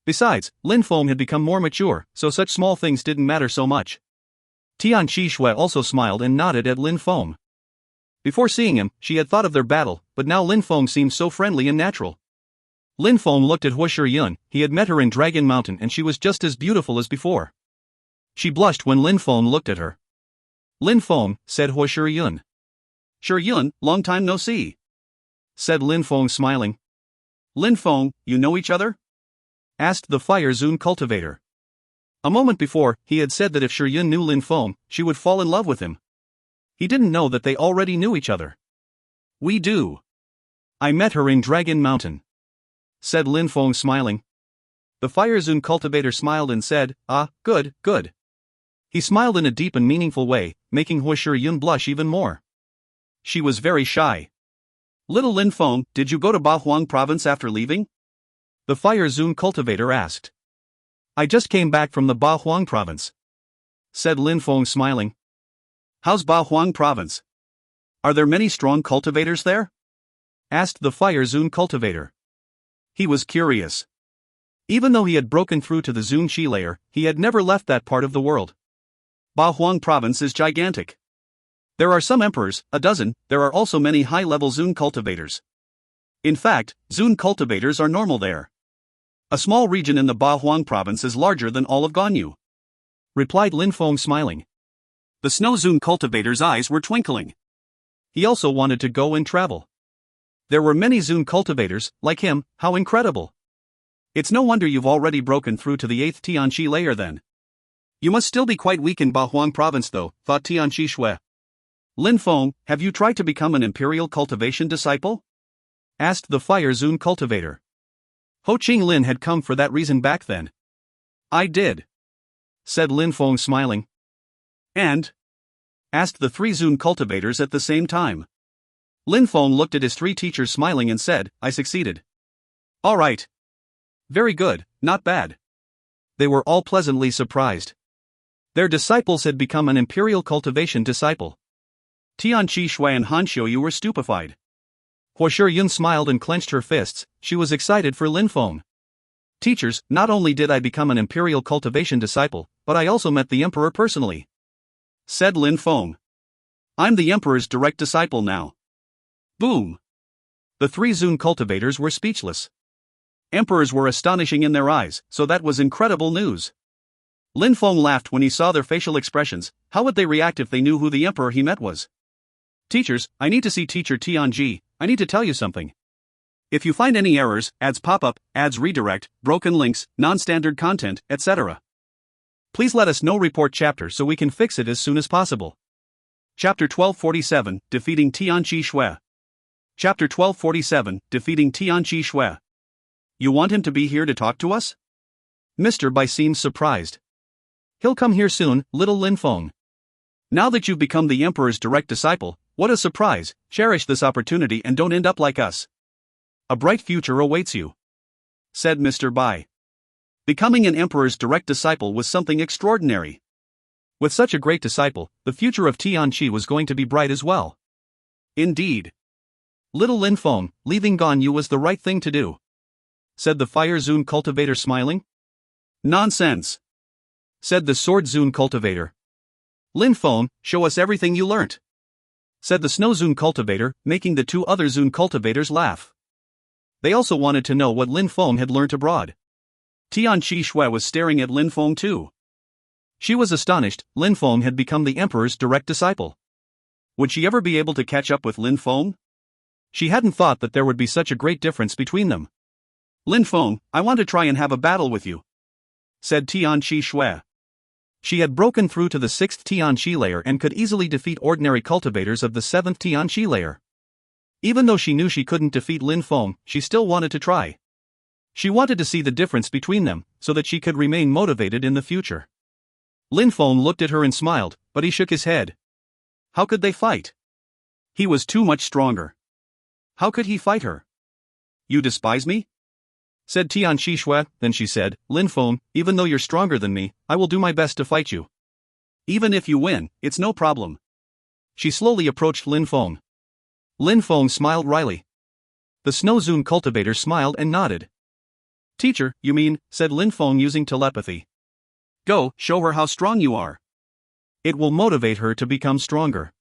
Besides, Lin Feng had become more mature, so such small things didn't matter so much. Tianqi Shui also smiled and nodded at Lin Feng. Before seeing him, she had thought of their battle, but now Lin Feng seemed so friendly and natural. Lin Feng looked at Huo Yun. He had met her in Dragon Mountain and she was just as beautiful as before. She blushed when Lin Feng looked at her. Lin Feng, said Huo Yun. Yun, long time no see. Said Lin Feng, smiling. Lin Feng, you know each other? Asked the Fire Zoom cultivator. A moment before, he had said that if Yun knew Lin Feng, she would fall in love with him. He didn't know that they already knew each other. We do. I met her in Dragon Mountain. Said Lin Feng, smiling. The Fire Zoom cultivator smiled and said, Ah, good, good. He smiled in a deep and meaningful way, making Huo Yun blush even more. She was very shy. Little Lin Feng, did you go to Bahuang province after leaving? The Fire Zoom cultivator asked. I just came back from the Bahuang province. Said Lin Feng, smiling. How's Bahuang province? Are there many strong cultivators there? Asked the Fire Zoom cultivator. He was curious. Even though he had broken through to the Zoom Qi layer, he had never left that part of the world. Bahuang province is gigantic. There are some emperors, a dozen. There are also many high-level Zoom cultivators. In fact, Zoom cultivators are normal there. A small region in the Bahuang province is larger than all of Ganyu. Replied Lin Feng, smiling. The Snow Zoom cultivator's eyes were twinkling. He also wanted to go and travel. There were many Zoom cultivators, like him. How incredible. It's no wonder you've already broken through to the 8th Tianqi layer then. You must still be quite weak in Bahuang province though, thought Tianqi Shui. Lin Feng, have you tried to become an imperial cultivation disciple? Asked the Fire Zoom cultivator. Ho Ching Lin had come for that reason back then. I did. Said Lin Feng, smiling. And? Asked the three Zoom cultivators at the same time. Lin Feng looked at his three teachers, smiling, and said, I succeeded. All right. Very good, not bad. They were all pleasantly surprised. Their disciples had become an imperial cultivation disciple. Tianqi Shui and Han Xiuyu were stupefied. Huo Yun smiled and clenched her fists. She was excited for Lin Feng. Teachers, not only did I become an imperial cultivation disciple, but I also met the emperor personally. Said Lin Feng. I'm the emperor's direct disciple now. Boom. The three Zoom cultivators were speechless. Emperors were astonishing in their eyes, so that was incredible news. Lin Feng laughed when he saw their facial expressions. How would they react if they knew who the emperor he met was? Teachers, I need to see Teacher Tianji. I need to tell you something. If you find any errors, ads pop up, ads redirect, broken links, non-standard content, etc., please let us know. Report chapter so we can fix it as soon as possible. Chapter 1247, Defeating Tianqi Shui. Chapter 1247, Defeating Tianqi Shui. You want him to be here to talk to us? Mr. Bai seems surprised. He'll come here soon, little Lin Feng. Now that you've become the emperor's direct disciple, what a surprise. Cherish this opportunity and don't end up like us. A bright future awaits you. Said Mr. Bai. Becoming an emperor's direct disciple was something extraordinary. With such a great disciple, the future of Tianqi was going to be bright as well. Indeed. Little Lin Feng, leaving Ganyu was the right thing to do. said the Fire Zone Cultivator smiling. Nonsense, said the Sword Zone Cultivator. Lin Feng, show us everything you learnt, said the Snow Zone Cultivator, making the two other Zone Cultivators laugh. They also wanted to know what Lin Feng had learnt abroad. Tianqi Shui was staring at Lin Feng too. She was astonished. Lin Feng had become the Emperor's direct disciple. Would she ever be able to catch up with Lin Feng? She hadn't thought that there would be such a great difference between them. Lin Feng, I want to try and have a battle with you, said Tianqi Shui. She had broken through to the 6th Tianqi layer and could easily defeat ordinary cultivators of the 7th Tianqi layer. Even though she knew she couldn't defeat Lin Feng, she still wanted to try. She wanted to see the difference between them, so that she could remain motivated in the future. Lin Feng looked at her and smiled, but he shook his head. How could they fight? He was too much stronger. How could he fight her? You despise me? Said Tianqi Shui. Then she said, Lin Feng, even though you're stronger than me, I will do my best to fight you. Even if you win, it's no problem. She slowly approached Lin Feng. Lin Feng smiled wryly. The Snow Zone Cultivator smiled and nodded. Teacher, you mean, said Lin Feng using telepathy. Go, show her how strong you are. It will motivate her to become stronger,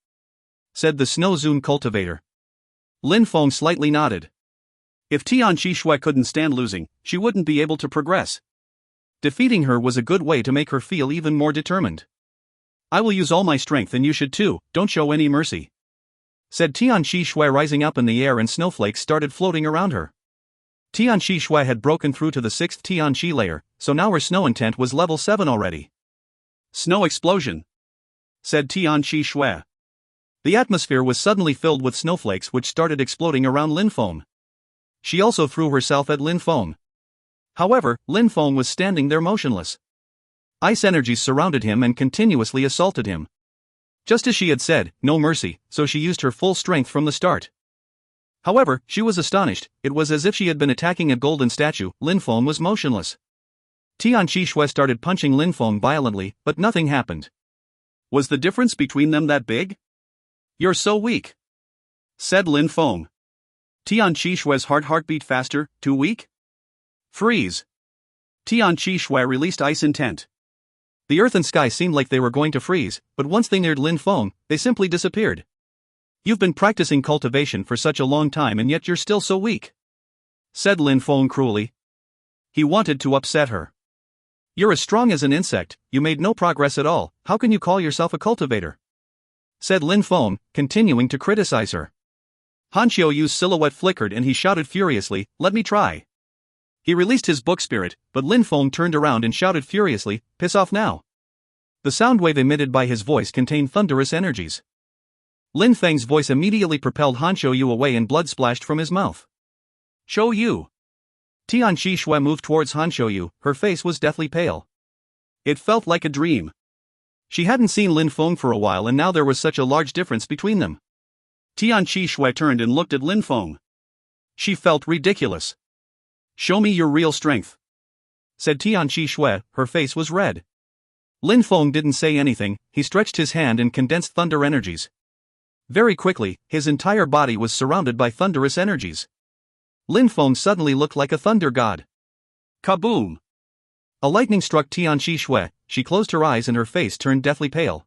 said the Snow Zone Cultivator. Lin Feng slightly nodded. If Tianqi Shui couldn't stand losing, she wouldn't be able to progress. Defeating her was a good way to make her feel even more determined. I will use all my strength and you should too, don't show any mercy, said Tianqi Shui, rising up in the air and snowflakes started floating around her. Tianqi Shui had broken through to the 6th Tianqi layer, so now her snow intent was level 7 already. Snow explosion, said Tianqi Shui. The atmosphere was suddenly filled with snowflakes which started exploding around Lin Feng. She also threw herself at Lin Feng. However, Lin Feng was standing there motionless. Ice energies surrounded him and continuously assaulted him. Just as she had said, no mercy, so she used her full strength from the start. However, she was astonished. It was as if she had been attacking a golden statue. Lin Feng was motionless. Tianqi Shui started punching Lin Feng violently, but nothing happened. Was the difference between them that big? You're so weak, said Lin Feng. Tianqi Shui's heart beat faster. Too weak? Freeze. Tianqi Shui released ice intent. The earth and sky seemed like they were going to freeze, but once they neared Lin Feng, they simply disappeared. You've been practicing cultivation for such a long time and yet you're still so weak, said Lin Feng cruelly. He wanted to upset her. You're as strong as an insect, you made no progress at all, how can you call yourself a cultivator? Said Lin Feng, continuing to criticize her. Han Xiuyu's silhouette flickered and he shouted furiously, let me try. He released his book spirit, but Lin Feng turned around and shouted furiously, piss off now. The sound wave emitted by his voice contained thunderous energies. Lin Feng's voice immediately propelled Han Xiuyu away and blood splashed from his mouth. Xiuyu. Tianqi Shui moved towards Han Xiuyu, her face was deathly pale. It felt like a dream. She hadn't seen Lin Feng for a while and now there was such a large difference between them. Tianqi Shui turned and looked at Lin Feng. She felt ridiculous. Show me your real strength, said Tianqi Shui, her face was red. Lin Feng didn't say anything, he stretched his hand and condensed thunder energies. Very quickly, his entire body was surrounded by thunderous energies. Lin Feng suddenly looked like a thunder god. Kaboom! A lightning struck Tianqi Shui, she closed her eyes and her face turned deathly pale.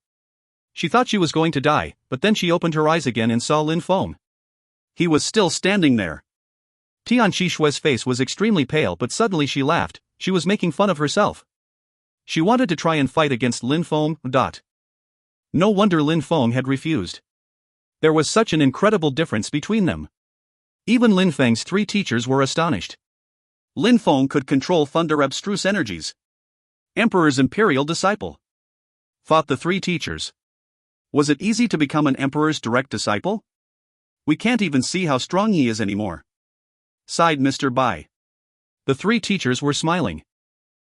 She thought she was going to die, but then she opened her eyes again and saw Lin Feng. He was still standing there. Tianqi Shui's face was extremely pale but suddenly she laughed, she was making fun of herself. She wanted to try and fight against Lin Feng. No wonder Lin Feng had refused. There was such an incredible difference between them. Even Lin Feng's 3 teachers were astonished. Lin Feng could control thunder abstruse energies. Emperor's imperial disciple, thought the 3 teachers. Was it easy to become an emperor's direct disciple? We can't even see how strong he is anymore, sighed Mr. Bai. The 3 teachers were smiling.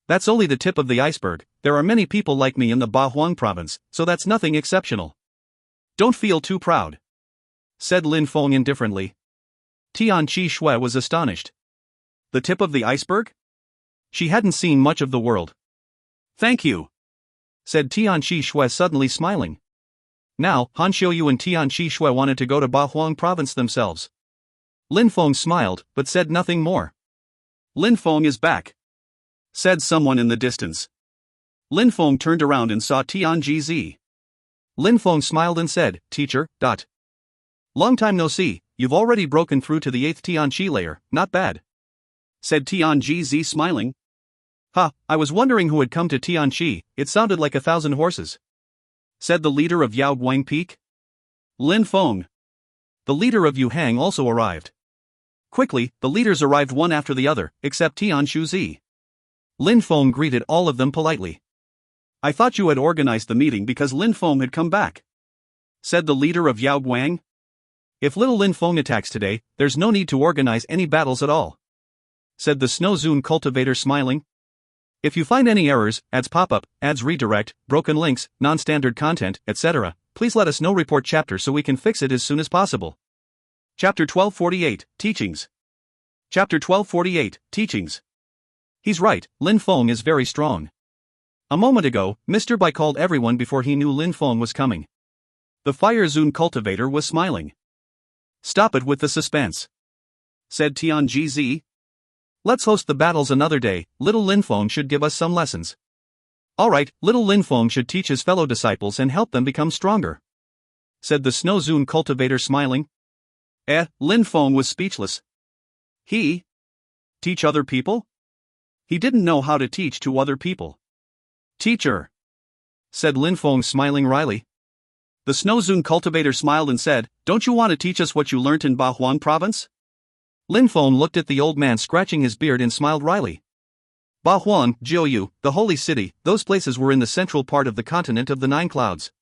That's only the tip of the iceberg, there are many people like me in the Bahuang province, so that's nothing exceptional. Don't feel too proud, said Lin Feng indifferently. Tianqi Shui was astonished. The tip of the iceberg? She hadn't seen much of the world. Thank you, said Tianqi Shui suddenly smiling. Now, Han Xiuyu and Tianqi Shui wanted to go to Bahuang province themselves. Lin Feng smiled, but said nothing more. Lin Feng is back, said someone in the distance. Lin Feng turned around and saw Tianji Zi. Lin Feng smiled and said, Teacher, long time no see, you've already broken through to the 8th Tianqi layer, not bad, said Tianji Zi smiling. I was wondering who had come to Tianqi, it sounded like 1,000 horses, said the leader of Yao Guang Peak. Lin Feng. The leader of Yu Hang also arrived. Quickly, the leaders arrived one after the other, except Tianshu Zi. Lin Feng greeted all of them politely. I thought you had organized the meeting because Lin Feng had come back, said the leader of Yao Guang. If little Lin Feng attacks today, there's no need to organize any battles at all, said the Snow Zone Cultivator smiling. If you find any errors, ads pop-up, ads redirect, broken links, non-standard content, etc., please let us know. Report chapter so we can fix it as soon as possible. Chapter 1248, Teachings. Chapter 1248, Teachings. He's right, Lin Feng is very strong. A moment ago, Mr. Bai called everyone before he knew Lin Feng was coming. The Fire Zone Cultivator was smiling. Stop it with the suspense, said Tianji Zi. Let's host the battles another day, little Lin Feng should give us some lessons. Alright, little Lin Feng should teach his fellow disciples and help them become stronger, said the Snow Zone Cultivator smiling. Lin Feng was speechless. He? Teach other people? He didn't know how to teach to other people. Teacher, said Lin Feng smiling wryly. The Snow Zone Cultivator smiled and said, Don't you want to teach us what you learnt in Bahuang province? Lin Feng looked at the old man scratching his beard and smiled wryly. Bahuang, Jiuyu, the holy city, those places were in the central part of the continent of the 9 clouds.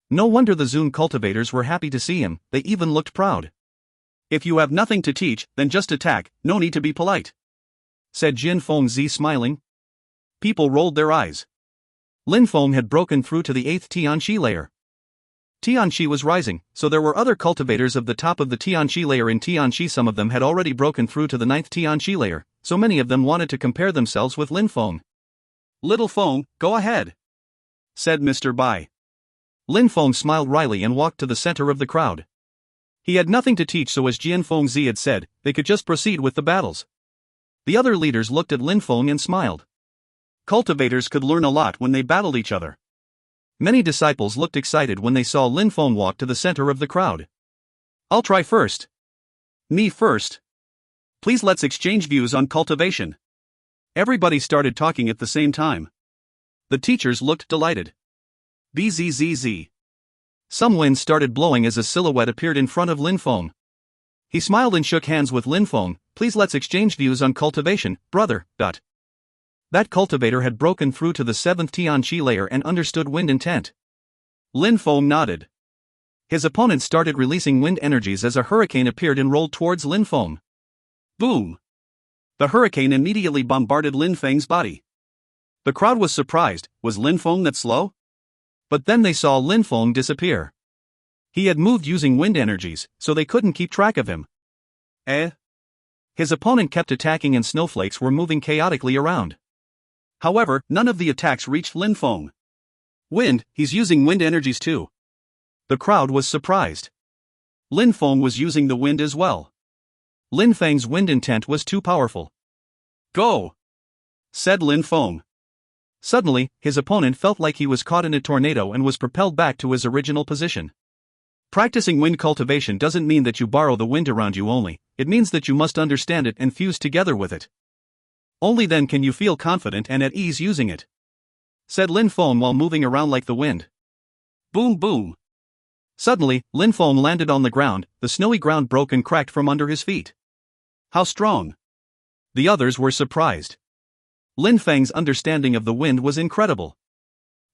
No wonder the Zone cultivators were happy to see him, they even looked proud. If you have nothing to teach, then just attack, no need to be polite, said Jin Feng Zi smiling. People rolled their eyes. Lin Feng had broken through to the 8th Tianqi layer. Tianqi was rising, so there were other cultivators of the top of the Tianqi layer in Tianqi. Some of them had already broken through to the 9th Tianqi layer, so many of them wanted to compare themselves with Lin Feng. Little Feng, go ahead, said Mr. Bai. Lin Feng smiled wryly and walked to the center of the crowd. He had nothing to teach, so as Jian Feng Zi had said, they could just proceed with the battles. The other leaders looked at Lin Feng and smiled. Cultivators could learn a lot when they battled each other. Many disciples looked excited when they saw Lin Feng walk to the center of the crowd. I'll try first. Me first. Please let's exchange views on cultivation. Everybody started talking at the same time. The teachers looked delighted. Bzzz. Some wind started blowing as a silhouette appeared in front of Lin Feng. He smiled and shook hands with Lin Feng. Please let's exchange views on cultivation, brother. That cultivator had broken through to the 7th Tianqi layer and understood wind intent. Lin Feng nodded. His opponent started releasing wind energies as a hurricane appeared and rolled towards Lin Feng. Boom! The hurricane immediately bombarded Lin Feng's body. The crowd was surprised. Was Lin Feng that slow? But then they saw Lin Feng disappear. He had moved using wind energies, so they couldn't keep track of him. His opponent kept attacking and snowflakes were moving chaotically around. However, none of the attacks reached Lin Feng. Wind, he's using wind energies too. The crowd was surprised. Lin Feng was using the wind as well. Lin Feng's wind intent was too powerful. Go! Said Lin Feng. Suddenly, his opponent felt like he was caught in a tornado and was propelled back to his original position. Practicing wind cultivation doesn't mean that you borrow the wind around you only, it means that you must understand it and fuse together with it. Only then can you feel confident and at ease using it, said Lin Feng while moving around like the wind. Boom boom. Suddenly, Lin Feng landed on the ground, the snowy ground broke and cracked from under his feet. How strong! The others were surprised. Lin Feng's understanding of the wind was incredible.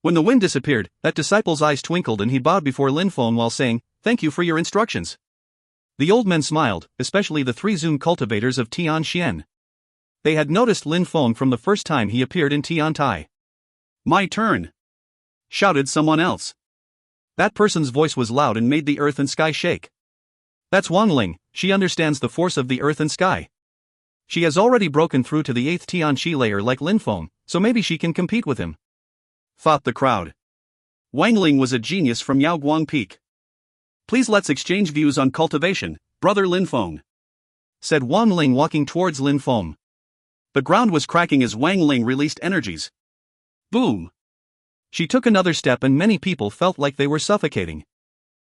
When the wind disappeared, that disciple's eyes twinkled and he bowed before Lin Feng while saying, Thank you for your instructions. The old men smiled, especially the 3 Zun cultivators of Tianxian. They had noticed Lin Feng from the first time he appeared in Tiantai. My turn! Shouted someone else. That person's voice was loud and made the earth and sky shake. That's Wang Ling, she understands the force of the earth and sky. She has already broken through to the 8th Tianqi layer like Lin Feng, so maybe she can compete with him, thought the crowd. Wang Ling was a genius from Yaoguang Peak. Please let's exchange views on cultivation, brother Lin Feng, said Wang Ling walking towards Lin Feng. The ground was cracking as Wang Ling released energies. Boom! She took another step and many people felt like they were suffocating.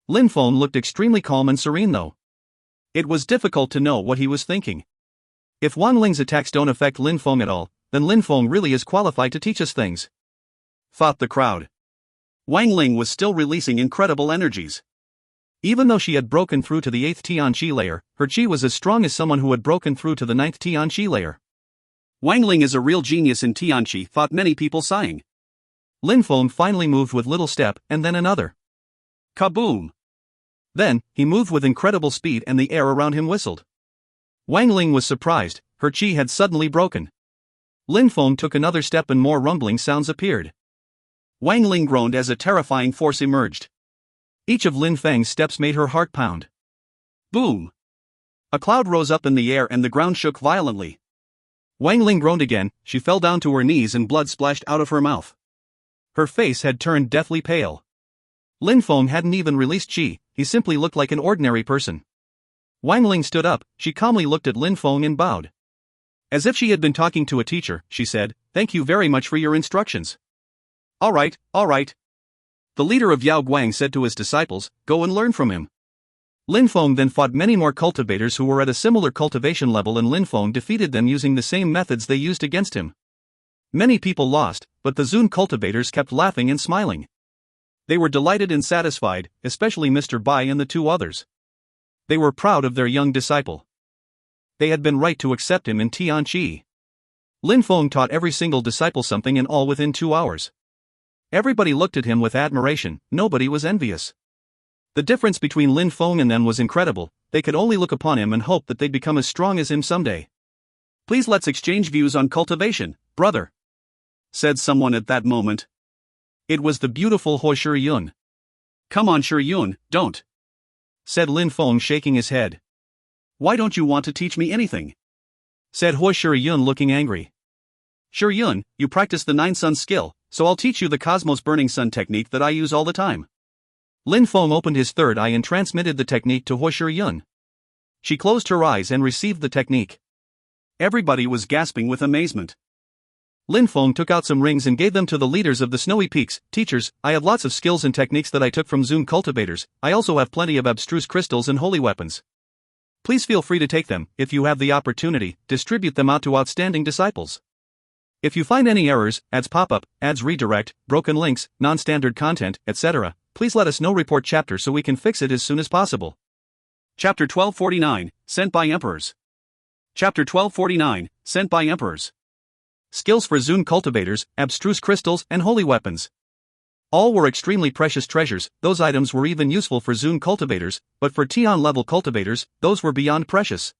Lin Feng looked extremely calm and serene though. It was difficult to know what he was thinking. If Wang Ling's attacks don't affect Lin Feng at all, then Lin Feng really is qualified to teach us things, thought the crowd. Wang Ling was still releasing incredible energies. Even though she had broken through to the 8th Tianqi layer, her qi was as strong as someone who had broken through to the 9th Tianqi layer. Wang Ling is a real genius in Tianqi, thought many people sighing. Lin Feng finally moved with little step and then another. Kaboom! Then, he moved with incredible speed and the air around him whistled. Wang Ling was surprised, her qi had suddenly broken. Lin Feng took another step and more rumbling sounds appeared. Wang Ling groaned as a terrifying force emerged. Each of Lin Feng's steps made her heart pound. Boom! A cloud rose up in the air and the ground shook violently. Wang Ling groaned again, she fell down to her knees and blood splashed out of her mouth. Her face had turned deathly pale. Lin Feng hadn't even released qi, he simply looked like an ordinary person. Wang Ling stood up, she calmly looked at Lin Feng and bowed. As if she had been talking to a teacher, she said, "Thank you very much for your instructions." All right. The leader of Yao Guang said to his disciples, "Go and learn from him." Lin Feng then fought many more cultivators who were at a similar cultivation level and Lin Feng defeated them using the same methods they used against him. Many people lost, but the Zun cultivators kept laughing and smiling. They were delighted and satisfied, especially Mr. Bai and the two others. They were proud of their young disciple. They had been right to accept him in Tianqi. Lin Feng taught every single disciple something and all within 2 hours. Everybody looked at him with admiration, nobody was envious. The difference between Lin Feng and them was incredible, they could only look upon him and hope that they'd become as strong as him someday. "Please let's exchange views on cultivation, brother," said someone at that moment. It was the beautiful He Shiyun. "Come on Shiyun, don't," said Lin Feng shaking his head. "Why don't you want to teach me anything?" said He Shiyun looking angry. "Shiyun, you practice the 9 sun skill, so I'll teach you the Cosmos Burning Sun technique that I use all the time." Lin Feng opened his third eye and transmitted the technique to He Shiyun. She closed her eyes and received the technique. Everybody was gasping with amazement. Lin Feng took out some rings and gave them to the leaders of the snowy peaks. "Teachers, I have lots of skills and techniques that I took from Zun cultivators. I also have plenty of abstruse crystals and holy weapons. Please feel free to take them, if you have the opportunity, distribute them out to outstanding disciples. If you find any errors, ads pop-up, ads redirect, broken links, non-standard content, etc., please let us know. Report chapter so we can fix it as soon as possible." Chapter 1249, Sent by Emperors. Chapter 1249, Sent by Emperors. Skills for Zun cultivators, abstruse crystals, and holy weapons. All were extremely precious treasures, those items were even useful for Zun cultivators, but for Tian-level cultivators, those were beyond precious.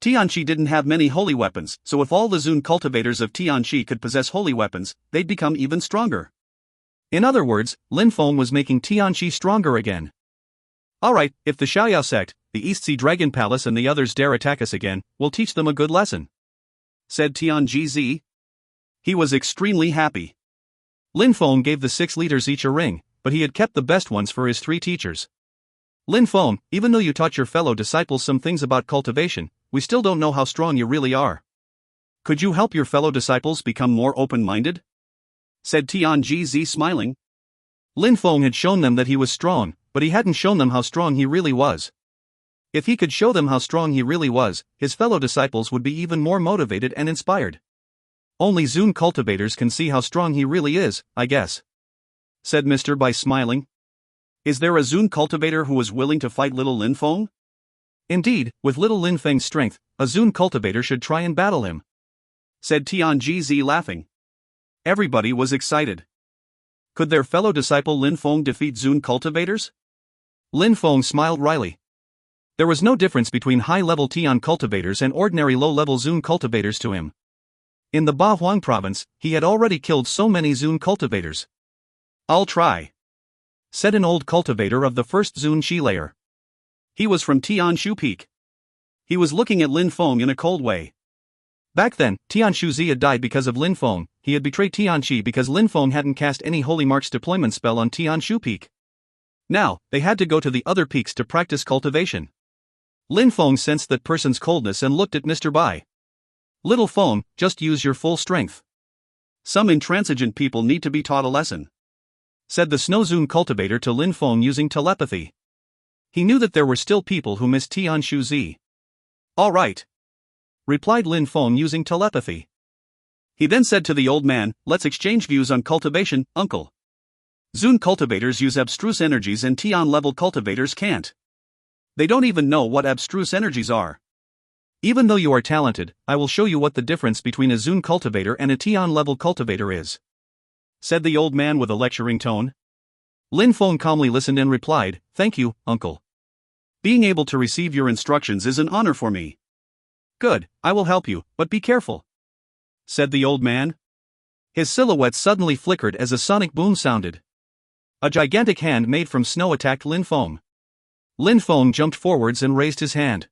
Tianqi didn't have many holy weapons, so if all the Zun cultivators of Tianqi could possess holy weapons, they'd become even stronger. In other words, Lin Feng was making Tianqi stronger again. "Alright, if the Xiaoyao sect, the East Sea Dragon Palace and the others dare attack us again, we'll teach them a good lesson," said Tianji. He was extremely happy. Lin Feng gave the 6 leaders each a ring, but he had kept the best ones for his 3 teachers. "Lin Feng, even though you taught your fellow disciples some things about cultivation, we still don't know how strong you really are. Could you help your fellow disciples become more open-minded?" said Tianji smiling. Lin Feng had shown them that he was strong, but he hadn't shown them how strong he really was. If he could show them how strong he really was, his fellow disciples would be even more motivated and inspired. "Only Zun cultivators can see how strong he really is, I guess," said Mr. Bai smiling. "Is there a Zun cultivator who is willing to fight little Lin Feng?" "Indeed, with little Lin Feng's strength, a Zun cultivator should try and battle him," said Tianji laughing. Everybody was excited. Could their fellow disciple Lin Feng defeat Zun cultivators? Lin Feng smiled wryly. There was no difference between high-level Tian cultivators and ordinary low-level Zun cultivators to him. In the Ba Huang province, he had already killed so many Zun cultivators. "I'll try," said an old cultivator of the first Zun Shi layer. He was from Tianshu Peak. He was looking at Lin Feng in a cold way. Back then, Tianshu Zi had died because of Lin Feng. He had betrayed Tianqi because Lin Feng hadn't cast any Holy Mark's deployment spell on Tianshu Peak. Now, they had to go to the other peaks to practice cultivation. Lin Feng sensed that person's coldness and looked at Mr. Bai. Little Feng, just use your full strength. Some intransigent people need to be taught a lesson, said the Snow Zoom Cultivator to Lin Feng using telepathy. He knew that there were still people who missed Tianshu Zi. All right, replied Lin Feng using telepathy. He then said to the old man, let's exchange views on cultivation, uncle. Zun cultivators use abstruse energies and Tian-level cultivators can't. They don't even know what abstruse energies are. Even though you are talented, I will show you what the difference between a Zun cultivator and a Tian-level cultivator is, said the old man with a lecturing tone. Lin Feng calmly listened and replied, thank you, uncle. Being able to receive your instructions is an honor for me. Good, I will help you, but be careful, said the old man. His silhouette suddenly flickered as a sonic boom sounded. A gigantic hand made from snow attacked Lin Feng. Lin Feng jumped forwards and raised his hand.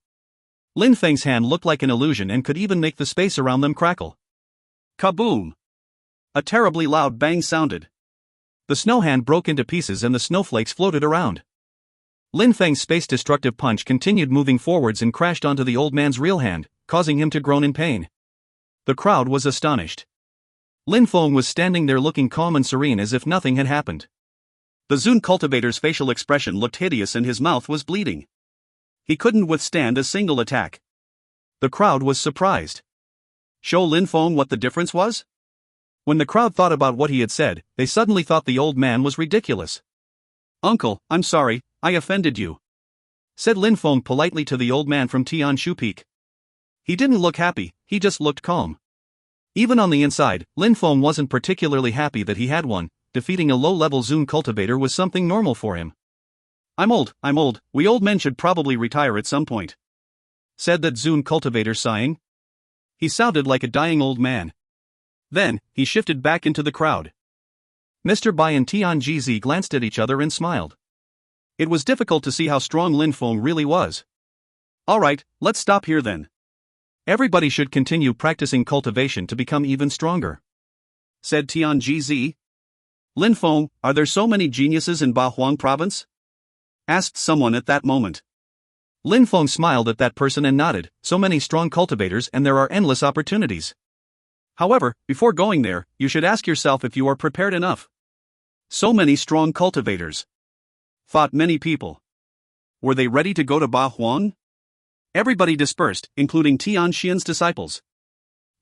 Lin Feng's hand looked like an illusion and could even make the space around them crackle. Kaboom! A terribly loud bang sounded. The snow hand broke into pieces and the snowflakes floated around. Lin Feng's space-destructive punch continued moving forwards and crashed onto the old man's real hand, causing him to groan in pain. The crowd was astonished. Lin Feng was standing there looking calm and serene as if nothing had happened. The Zun cultivator's facial expression looked hideous and his mouth was bleeding. He couldn't withstand a single attack. The crowd was surprised. Show Lin Feng what the difference was? When the crowd thought about what he had said, they suddenly thought the old man was ridiculous. Uncle, I'm sorry, I offended you, said Lin Feng politely to the old man from Tianshu Peak. He didn't look happy, he just looked calm. Even on the inside, Lin Feng wasn't particularly happy that he had won. Defeating a low-level Zun cultivator was something normal for him. I'm old, we old men should probably retire at some point, said that Zun cultivator sighing. He sounded like a dying old man. Then, he shifted back into the crowd. Mr. Bai and Tian Jizi glanced at each other and smiled. It was difficult to see how strong Lin Feng really was. Alright, let's stop here then. Everybody should continue practicing cultivation to become even stronger, said Tian Jizi. Lin Feng, are there so many geniuses in Bahuang province? Asked someone at that moment. Lin Feng smiled at that person and nodded, so many strong cultivators and there are endless opportunities. However, before going there, you should ask yourself if you are prepared enough. So many strong cultivators, thought many people. Were they ready to go to Bahuang? Everybody dispersed, including Tian Xian's disciples.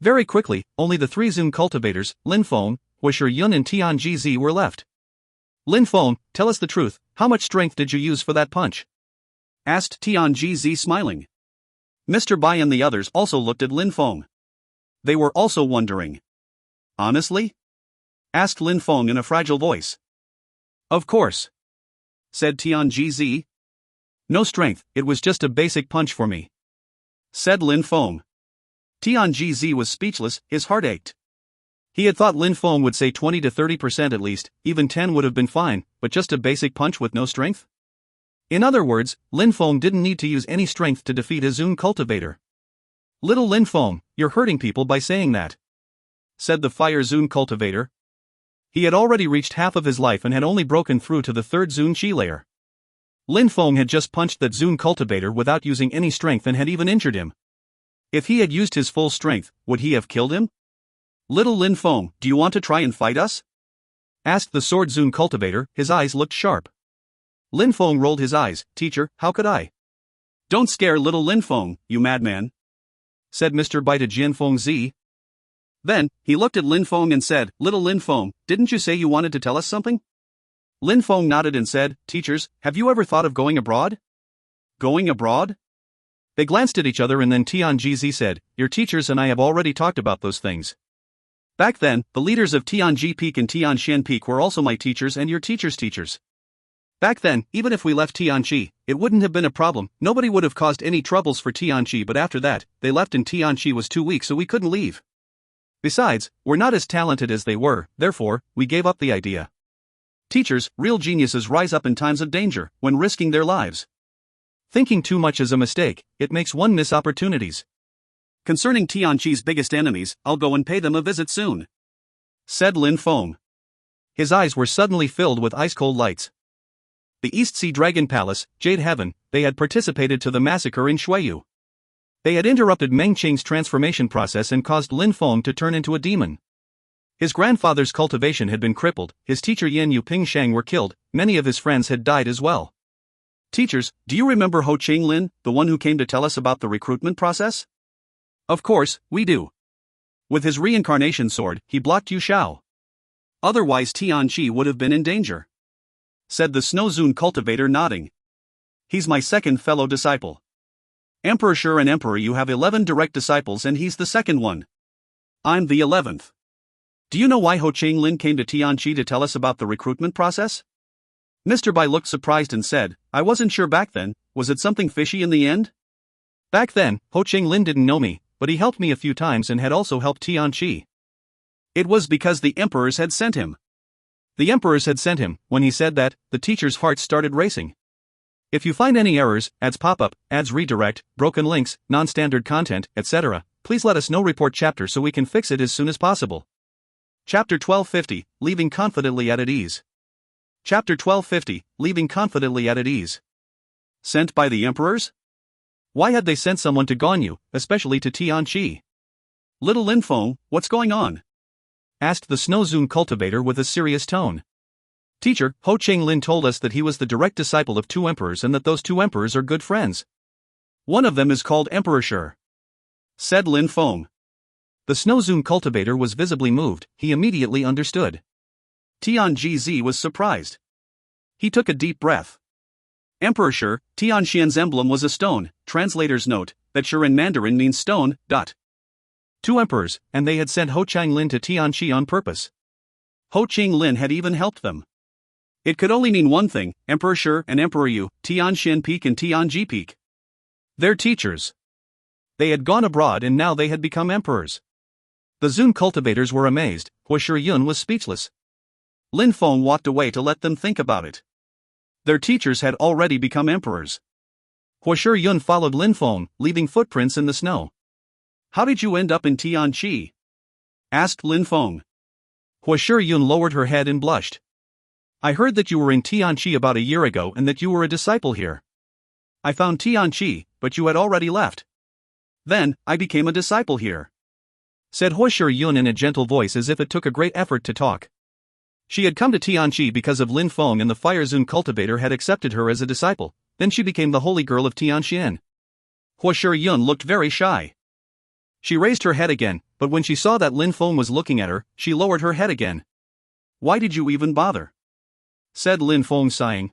Very quickly, only the three Zun cultivators, Lin Feng, Huisher Yun and Tian Jizi were left. Lin Feng, tell us the truth, how much strength did you use for that punch? Asked Tian Jizi smiling. Mr. Bai and the others also looked at Lin Feng. They were also wondering. Honestly? Asked Lin Feng in a fragile voice. Of course, said Tian Jizi. No strength, it was just a basic punch for me, said Lin Feng. Tian Jizi was speechless, his heart ached. He had thought Lin Feng would say 20 to 30% at least, even 10 would have been fine, but just a basic punch with no strength? In other words, Lin Feng didn't need to use any strength to defeat a Zun cultivator. Little Lin Feng, you're hurting people by saying that, said the Fire Zun cultivator. He had already reached half of his life and had only broken through to the third Zun Qi layer. Lin Feng had just punched that Zun cultivator without using any strength and had even injured him. If he had used his full strength, would he have killed him? Little Lin Feng, do you want to try and fight us? Asked the Sword Zun cultivator, his eyes looked sharp. Lin Feng rolled his eyes, teacher, how could I? Don't scare little Lin Feng, you madman, said Mr. Bai to Jian Feng Zi. Then, he looked at Lin Feng and said, little Lin Feng, didn't you say you wanted to tell us something? Lin Feng nodded and said, teachers, have you ever thought of going abroad? Going abroad? They glanced at each other and then Tian Jizi said, your teachers and I have already talked about those things. Back then, the leaders of Tianji Peak and Tianshan Peak were also my teachers and your teachers' teachers. Back then, even if we left Tianchi, it wouldn't have been a problem, nobody would have caused any troubles for Tianchi, but after that, they left and Tianchi was too weak so we couldn't leave. Besides, we're not as talented as they were, therefore, we gave up the idea. Teachers, real geniuses rise up in times of danger, when risking their lives. Thinking too much is a mistake, it makes one miss opportunities. Concerning Tianchi's biggest enemies, I'll go and pay them a visit soon, said Lin Feng. His eyes were suddenly filled with ice-cold lights. The East Sea Dragon Palace, Jade Heaven, they had participated to the massacre in Shuiyu. They had interrupted Meng Qing's transformation process and caused Lin Feng to turn into a demon. His grandfather's cultivation had been crippled, his teacher Yin Yu Ping Shang were killed, many of his friends had died as well. Teachers, do you remember Ho Ching Lin, the one who came to tell us about the recruitment process? Of course, we do. With his reincarnation sword, he blocked Yu Shao. Otherwise Tianqi would have been in danger, said the Snow Zune cultivator, nodding. He's my second fellow disciple. Emperor Shi and Emperor Yu have 11 direct disciples and he's the second one. I'm the 11th. Do you know why Ho Ching Lin came to Tianqi to tell us about the recruitment process? Mr. Bai looked surprised and said, I wasn't sure back then, was it something fishy in the end? Back then, Ho Ching Lin didn't know me, but he helped me a few times and had also helped Tianqi. It was because the emperors had sent him. The emperors had sent him. When he said that, the teacher's heart started racing. If you find any errors, ads pop up, ads redirect, broken links, non-standard content, etc., please let us know. Report chapter so we can fix it as soon as possible. Chapter 1250, Leaving Confidently at Ease. Chapter 1250, Leaving Confidently at Ease. Sent by the emperors? Why had they sent someone to Ganyu, especially to Tianqi? Little Lin Feng, what's going on? Asked the Snow Zune cultivator with a serious tone. Teacher, Ho Ching Lin told us that he was the direct disciple of 2 emperors and that those 2 emperors are good friends. One of them is called Emperor Shi, said Lin Feng. The Snow Zune cultivator was visibly moved, he immediately understood. Tianji was surprised. He took a deep breath. Emperor Shi, Tianxian's emblem was a stone, translator's note, that Shi in Mandarin means stone, 2 emperors, and they had sent Ho Ching Lin to Tianqi on purpose. Ho Ching Lin had even helped them. It could only mean one thing, Emperor Shi and Emperor Yu, Tianxian Peak and Tianji Peak. Their teachers. They had gone abroad and now they had become emperors. The Zune cultivators were amazed, Hua Shi Yun was speechless. Lin Feng walked away to let them think about it. Their teachers had already become emperors. Hua Shi Yun followed Lin Feng, leaving footprints in the snow. How did you end up in Tianqi? Asked Lin Feng. Hua Shi Yun lowered her head and blushed. I heard that you were in Tianqi about a year ago and that you were a disciple here. I found Tianqi, but you had already left. Then, I became a disciple here, said Hua Shi Yun in a gentle voice as if it took a great effort to talk. She had come to Tianqi because of Lin Feng and the Fire Zune cultivator had accepted her as a disciple, then she became the holy girl of Tianxian. Hua Shi Yun looked very shy. She raised her head again, but when she saw that Lin Feng was looking at her, she lowered her head again. Why did you even bother? Said Lin Feng, sighing.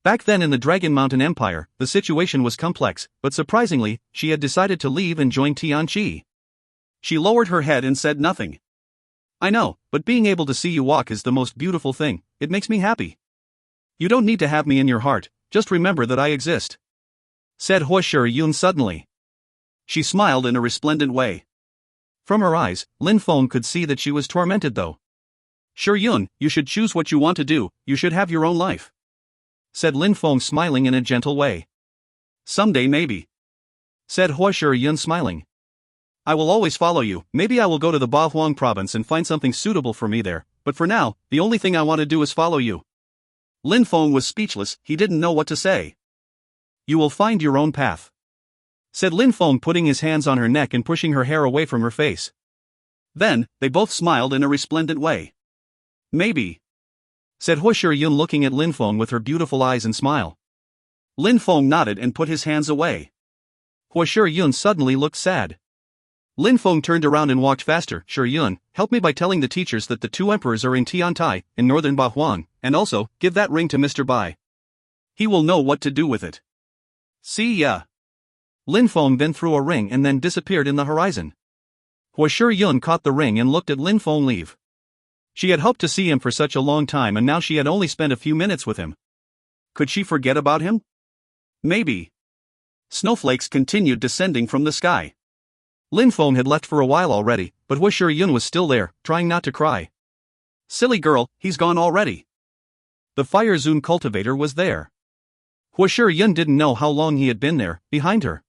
Back then in the Dragon Mountain Empire, the situation was complex, but surprisingly, she had decided to leave and join Tianqi. She lowered her head and said nothing. I know, but being able to see you walk is the most beautiful thing, it makes me happy. You don't need to have me in your heart, just remember that I exist, said Hua Shi Yun suddenly. She smiled in a resplendent way. From her eyes, Lin Feng could see that she was tormented though. Shi Yun, you should choose what you want to do, you should have your own life, said Lin Feng, smiling in a gentle way. Someday maybe, said Hua Shi Yun, smiling. I will always follow you, maybe I will go to the Ba Huang province and find something suitable for me there, but for now, the only thing I want to do is follow you. Lin Feng was speechless, he didn't know what to say. You will find your own path, said Lin Feng, putting his hands on her neck and pushing her hair away from her face. Then, they both smiled in a resplendent way. Maybe, said Hua Shi Yun, looking at Lin Feng with her beautiful eyes and smile. Lin Feng nodded and put his hands away. Hua Shi Yun suddenly looked sad. Lin Feng turned around and walked faster. Shi Yun, help me by telling the teachers that the 2 emperors are in Tiantai, in northern Ba Huang, and also, give that ring to Mr. Bai. He will know what to do with it. See ya. Lin Feng then threw a ring and then disappeared in the horizon. Hua Shi Yun caught the ring and looked at Lin Feng leave. She had hoped to see him for such a long time and now she had only spent a few minutes with him. Could she forget about him? Maybe. Snowflakes continued descending from the sky. Lin Feng had left for a while already, but Hua Shi Yun was still there, trying not to cry. Silly girl, he's gone already. The Fire Zune cultivator was there. Hua Shi Yun didn't know how long he had been there, behind her.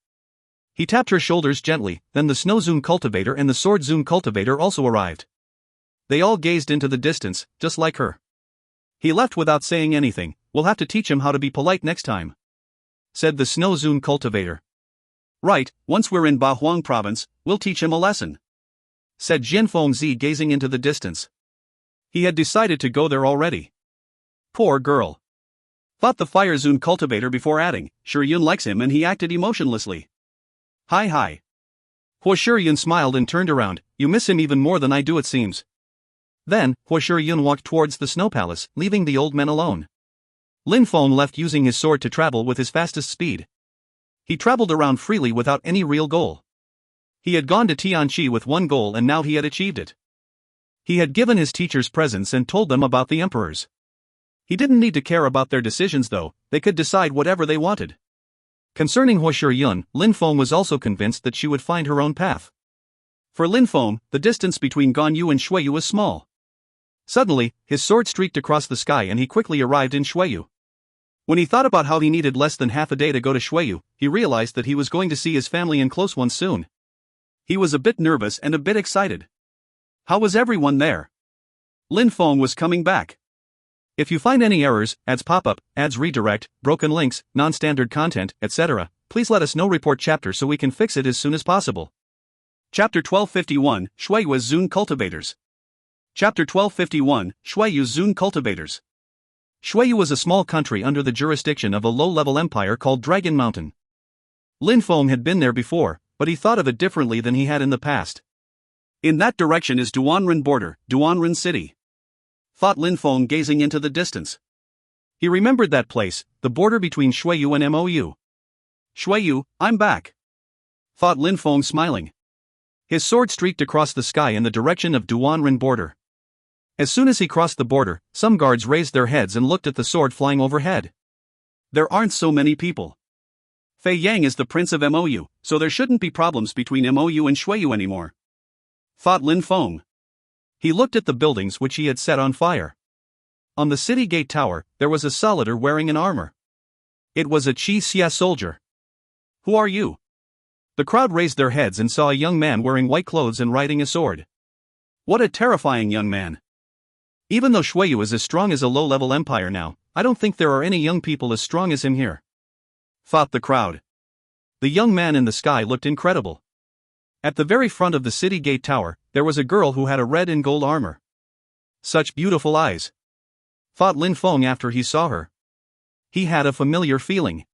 He tapped her shoulders gently, then the Snow Zune cultivator and the Sword Zune cultivator also arrived. They all gazed into the distance, just like her. He left without saying anything. We'll have to teach him how to be polite next time, said the Snow Zune cultivator. Right, once we're in Ba Huang province, we'll teach him a lesson, said Jin Fengzi gazing into the distance. He had decided to go there already. Poor girl, thought the Fire Zone cultivator before adding, Shiyun likes him and he acted emotionlessly. Hi. Hua Shiyun smiled and turned around, you miss him even more than I do it seems. Then, Hua Shiyun walked towards the snow palace, leaving the old men alone. Lin Feng left using his sword to travel with his fastest speed. He traveled around freely without any real goal. He had gone to Tianqi with one goal and now he had achieved it. He had given his teachers presents and told them about the emperors. He didn't need to care about their decisions though, they could decide whatever they wanted. Concerning Hua Shiyun, Lin Feng was also convinced that she would find her own path. For Lin Feng, the distance between Ganyu and Shuiyu was small. Suddenly, his sword streaked across the sky and he quickly arrived in Shuiyu. When he thought about how he needed less than half a day to go to Shuiyu, he realized that he was going to see his family and close ones soon. He was a bit nervous and a bit excited. How was everyone there? Lin Feng was coming back. If you find any errors, ads pop-up, ads redirect, broken links, non-standard content, etc., please let us know. Report chapter so we can fix it as soon as possible. Chapter 1251, Shuiyu Zone Cultivators. Chapter 1251, Shuiyu Zone Cultivators. Shuiyu was a small country under the jurisdiction of a low-level empire called Dragon Mountain. Lin Feng had been there before, but he thought of it differently than he had in the past. In that direction is Duanren border, Duanren city, thought Lin Feng gazing into the distance. He remembered that place, the border between Shuiyu and Mou. Shuiyu, I'm back, thought Lin Feng smiling. His sword streaked across the sky in the direction of Duanren border. As soon as he crossed the border, some guards raised their heads and looked at the sword flying overhead. There aren't so many people. Fei Yang is the prince of Mou, so there shouldn't be problems between Mou and Shuiyu anymore, thought Lin Feng. He looked at the buildings which he had set on fire. On the city gate tower, there was a soldier wearing an armor. It was a Qi Xia soldier. Who are you? The crowd raised their heads and saw a young man wearing white clothes and riding a sword. What a terrifying young man. Even though Shuiyu is as strong as a low-level empire now, I don't think there are any young people as strong as him here, thought the crowd. The young man in the sky looked incredible. At the very front of the city gate tower, there was a girl who had a red and gold armor. Such beautiful eyes, thought Lin Feng after he saw her. He had a familiar feeling.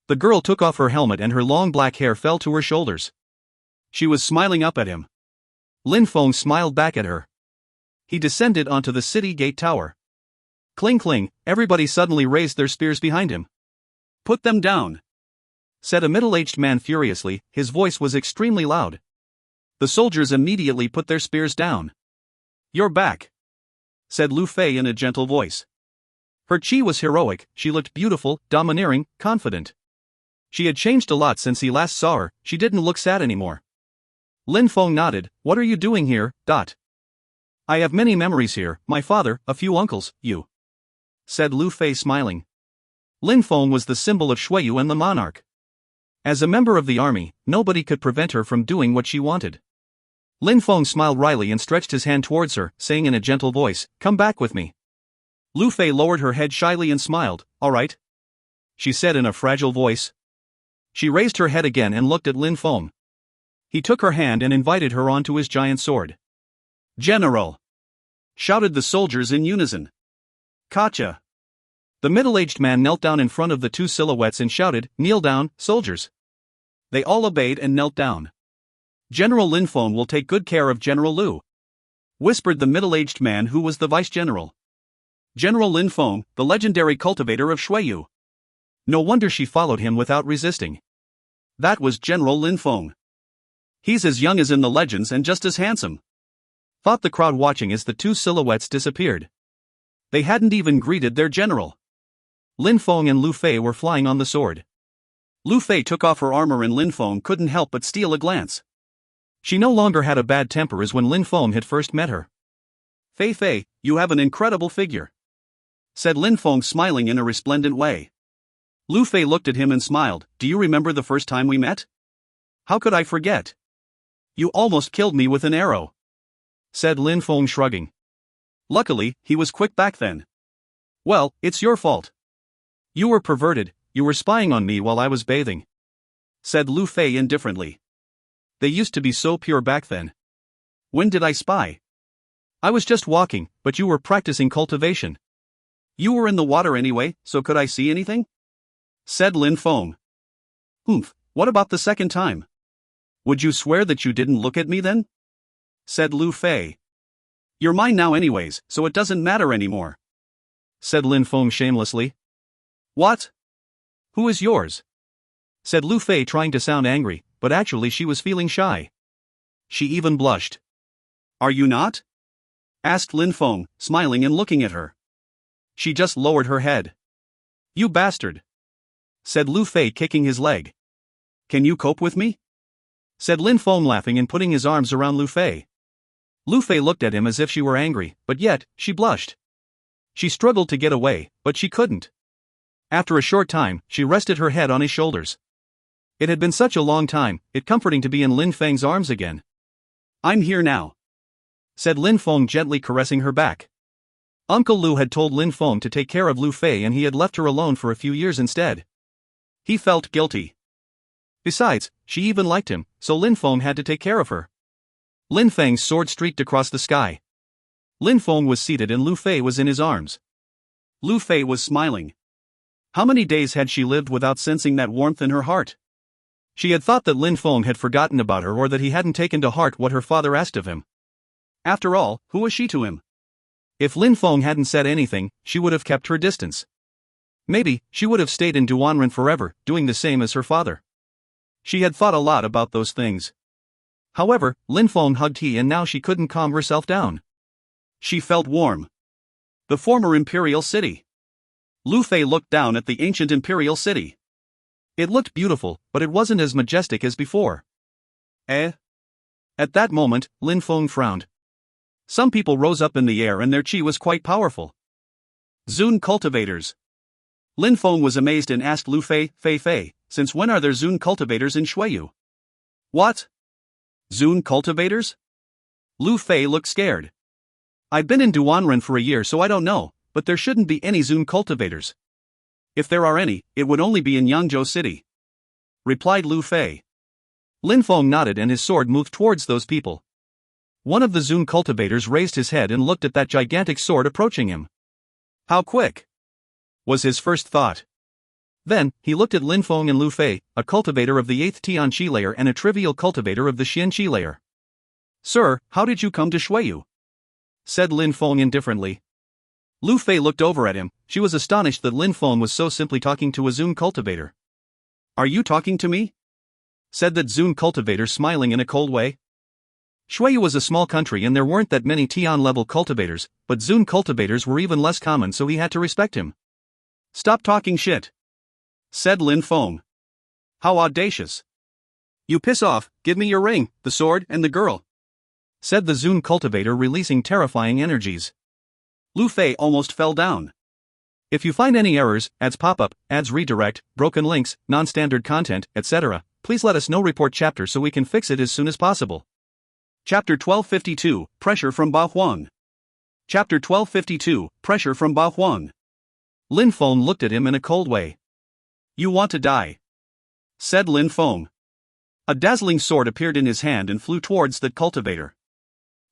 The girl took off her helmet and her long black hair fell to her shoulders. She was smiling up at him. Lin Feng smiled back at her. He descended onto the city gate tower. Cling cling, everybody suddenly raised their spears behind him. Put them down, said a middle-aged man furiously, his voice was extremely loud. The soldiers immediately put their spears down. You're back, said Lu Fei in a gentle voice. Her chi was heroic, she looked beautiful, domineering, confident. She had changed a lot since he last saw her, she didn't look sad anymore. Lin Feng nodded, what are you doing here, I have many memories here, my father, a few uncles, you, said Lu Fei smiling. Lin Feng was the symbol of Shuiyu and the monarch. As a member of the army, nobody could prevent her from doing what she wanted. Lin Feng smiled wryly and stretched his hand towards her, saying in a gentle voice, come back with me. Lu Fei lowered her head shyly and smiled, all right, she said in a fragile voice. She raised her head again and looked at Lin Feng. He took her hand and invited her onto his giant sword. General, shouted the soldiers in unison. Kacha. The middle-aged man knelt down in front of the two silhouettes and shouted, kneel down, soldiers. They all obeyed and knelt down. General Lin Feng will take good care of General Lu, whispered the middle-aged man who was the vice-general. General Lin Feng, the legendary cultivator of Shuiyu. No wonder she followed him without resisting. That was General Lin Feng. He's as young as in the legends and just as handsome, thought the crowd watching as the two silhouettes disappeared. They hadn't even greeted their general. Lin Feng and Lu Fei were flying on the sword. Lu Fei took off her armor and Lin Feng couldn't help but steal a glance. She no longer had a bad temper as when Lin Feng had first met her. Fei, you have an incredible figure, said Lin Feng smiling in a resplendent way. Lu Fei looked at him and smiled, do you remember the first time we met? How could I forget? You almost killed me with an arrow, said Lin Feng shrugging. Luckily, he was quick back then. Well, it's your fault. You were perverted, you were spying on me while I was bathing. said Lu Fei indifferently. They used to be so pure back then. When did I spy? I was just walking, but you were practicing cultivation. You were in the water anyway, so could I see anything? Said Lin Feng. What about the second time? Would you swear that you didn't look at me then? Said Lu Fei. You're mine now anyways, so it doesn't matter anymore. Said Lin Feng shamelessly. What? Who is yours? Said Lu Fei, trying to sound angry, but actually she was feeling shy. She even blushed. Are you not? Asked Lin Feng, smiling and looking at her. She just lowered her head. You bastard! Said Lu Fei, kicking his leg. Can you cope with me? Said Lin Feng, laughing and putting his arms around Lu Fei. Lu Fei looked at him as if she were angry, but yet, she blushed. She struggled to get away, but she couldn't. After a short time, she rested her head on his shoulders. It had been such a long time, it comforting to be in Lin Feng's arms again. I'm here now, said Lin Feng, gently caressing her back. Uncle Lu had told Lin Feng to take care of Lu Fei and he had left her alone for a few years instead. He felt guilty. Besides, she even liked him, so Lin Feng had to take care of her. Lin Feng's sword streaked across the sky. Lin Feng was seated and Lu Fei was in his arms. Lu Fei was smiling. How many days had she lived without sensing that warmth in her heart? She had thought that Lin Feng had forgotten about her or that he hadn't taken to heart what her father asked of him. After all, who was she to him? If Lin Feng hadn't said anything, she would have kept her distance. Maybe, she would have stayed in Duanren forever, doing the same as her father. She had thought a lot about those things. However, Lin Feng hugged he and now she couldn't calm herself down. She felt warm. The former imperial city. Lu Fei looked down at the ancient imperial city. It looked beautiful, but it wasn't as majestic as before. At that moment, Lin Feng frowned. Some people rose up in the air and their chi was quite powerful. Zun cultivators. Lin Feng was amazed and asked Lu Fei, Fei, since when are there Zun cultivators in Shuiyu? What? Zun cultivators? Lu Fei looked scared. I've been in Duanren for a year so I don't know, but there shouldn't be any Zun cultivators. If there are any, it would only be in Yangzhou City, replied Lu Fei. Lin Feng nodded and his sword moved towards those people. One of the Zun cultivators raised his head and looked at that gigantic sword approaching him. How quick? Was his first thought. Then, he looked at Lin Feng and Lu Fei, a cultivator of the 8th Tian Qi layer and a trivial cultivator of the Xian Qi layer. Sir, how did you come to Shuiyu? Said Lin Feng indifferently. Lu Fei looked over at him. She was astonished that Lin Feng was so simply talking to a Zun cultivator. Are you talking to me? Said that Zun cultivator, smiling in a cold way. Shuiyu was a small country and there weren't that many Tian-level cultivators, but Zun cultivators were even less common so he had to respect him. Stop talking shit, said Lin Feng. How audacious. You piss off, give me your ring, the sword, and the girl, said the Zun cultivator, releasing terrifying energies. Lu Fei almost fell down. If you find any errors, ads pop up, ads redirect, broken links, non-standard content, etc., please let us know. Report chapter so we can fix it as soon as possible. Chapter 1252, Pressure from Ba Huang. Chapter 1252, Pressure from Ba Huang. Lin Feng looked at him in a cold way. You want to die, said Lin Feng. A dazzling sword appeared in his hand and flew towards that cultivator.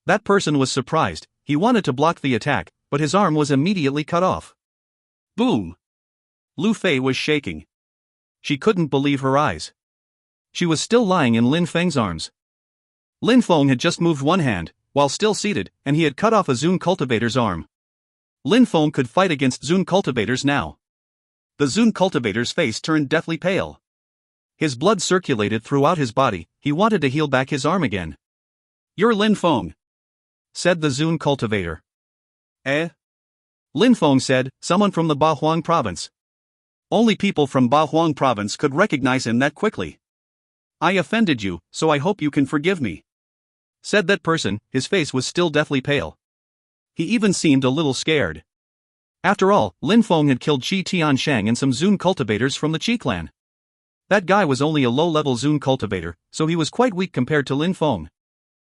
That person was surprised. He wanted to block the attack, but his arm was immediately cut off. Boom! Lu Fei was shaking. She couldn't believe her eyes. She was still lying in Lin Feng's arms. Lin Feng had just moved one hand, while still seated, and he had cut off a Zun cultivator's arm. Lin Feng could fight against Zun cultivators now. The Zun cultivator's face turned deathly pale. His blood circulated throughout his body. He wanted to heal back his arm again. You're Lin Feng, said the Zun cultivator. Lin Feng said, someone from the Ba Huang province. Only people from Ba Huang province could recognize him that quickly. I offended you, so I hope you can forgive me, said that person. His face was still deathly pale. He even seemed a little scared. After all, Lin Feng had killed Qi Tianshang and some Zun cultivators from the Qi clan. That guy was only a low-level Zun cultivator, so he was quite weak compared to Lin Feng.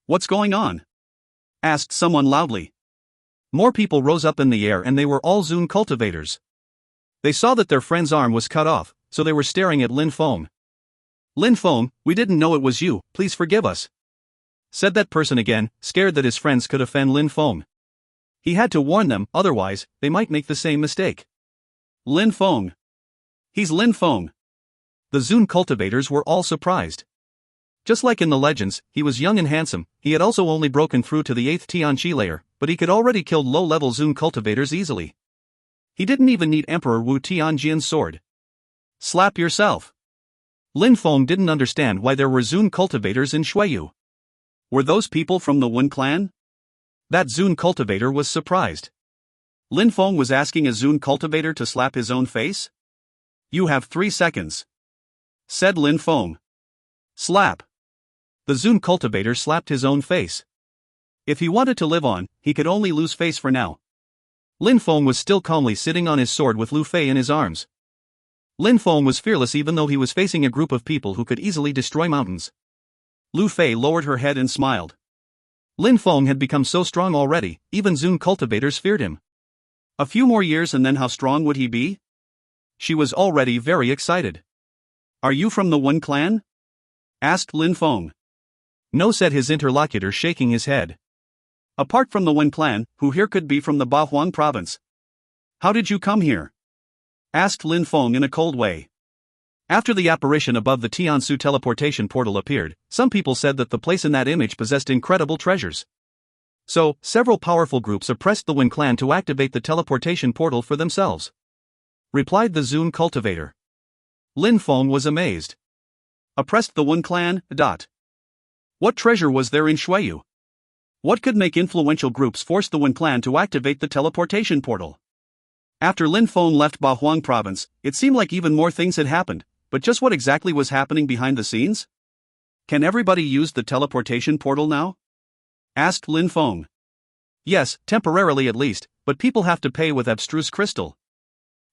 What's going on? Asked someone loudly. More people rose up in the air and they were all Zun cultivators. They saw that their friend's arm was cut off, so they were staring at Lin Feng. Lin Feng, we didn't know it was you, please forgive us. Said that person again, scared that his friends could offend Lin Feng. He had to warn them, otherwise, they might make the same mistake. Lin Feng. He's Lin Feng. The Zun cultivators were all surprised. Just like in the legends, he was young and handsome. He had also only broken through to the 8th Tianqi layer, but he could already kill low-level Zun cultivators easily. He didn't even need Emperor Wu Tianjian's sword. Slap yourself. Lin Feng didn't understand why there were Zun cultivators in Xueyu. Were those people from the Wen clan? That Zun cultivator was surprised. Lin Feng was asking a Zun cultivator to slap his own face? You have 3 seconds. Said Lin Feng. Slap. The Zun cultivator slapped his own face. If he wanted to live on, he could only lose face for now. Lin Feng was still calmly sitting on his sword with Lu Fei in his arms. Lin Feng was fearless even though he was facing a group of people who could easily destroy mountains. Lu Fei lowered her head and smiled. Lin Feng had become so strong already, even Zun cultivators feared him. A few more years and then how strong would he be? She was already very excited. Are you from the Wen clan? Asked Lin Feng. No, said his interlocutor, shaking his head. Apart from the Wen clan, who here could be from the Bahuang province? How did you come here? Asked Lin Feng in a cold way. After the apparition above the Tiansu teleportation portal appeared, some people said that the place in that image possessed incredible treasures. So, several powerful groups oppressed the Wen clan to activate the teleportation portal for themselves. Replied the Zun cultivator. Lin Feng was amazed. Oppressed the Wen clan? What treasure was there in Xueyu? What could make influential groups force the Wen clan to activate the teleportation portal? After Lin Feng left Bahuang province, it seemed like even more things had happened, but just what exactly was happening behind the scenes? Can everybody use the teleportation portal now? Asked Lin Feng. Yes, temporarily at least, but people have to pay with abstruse crystal.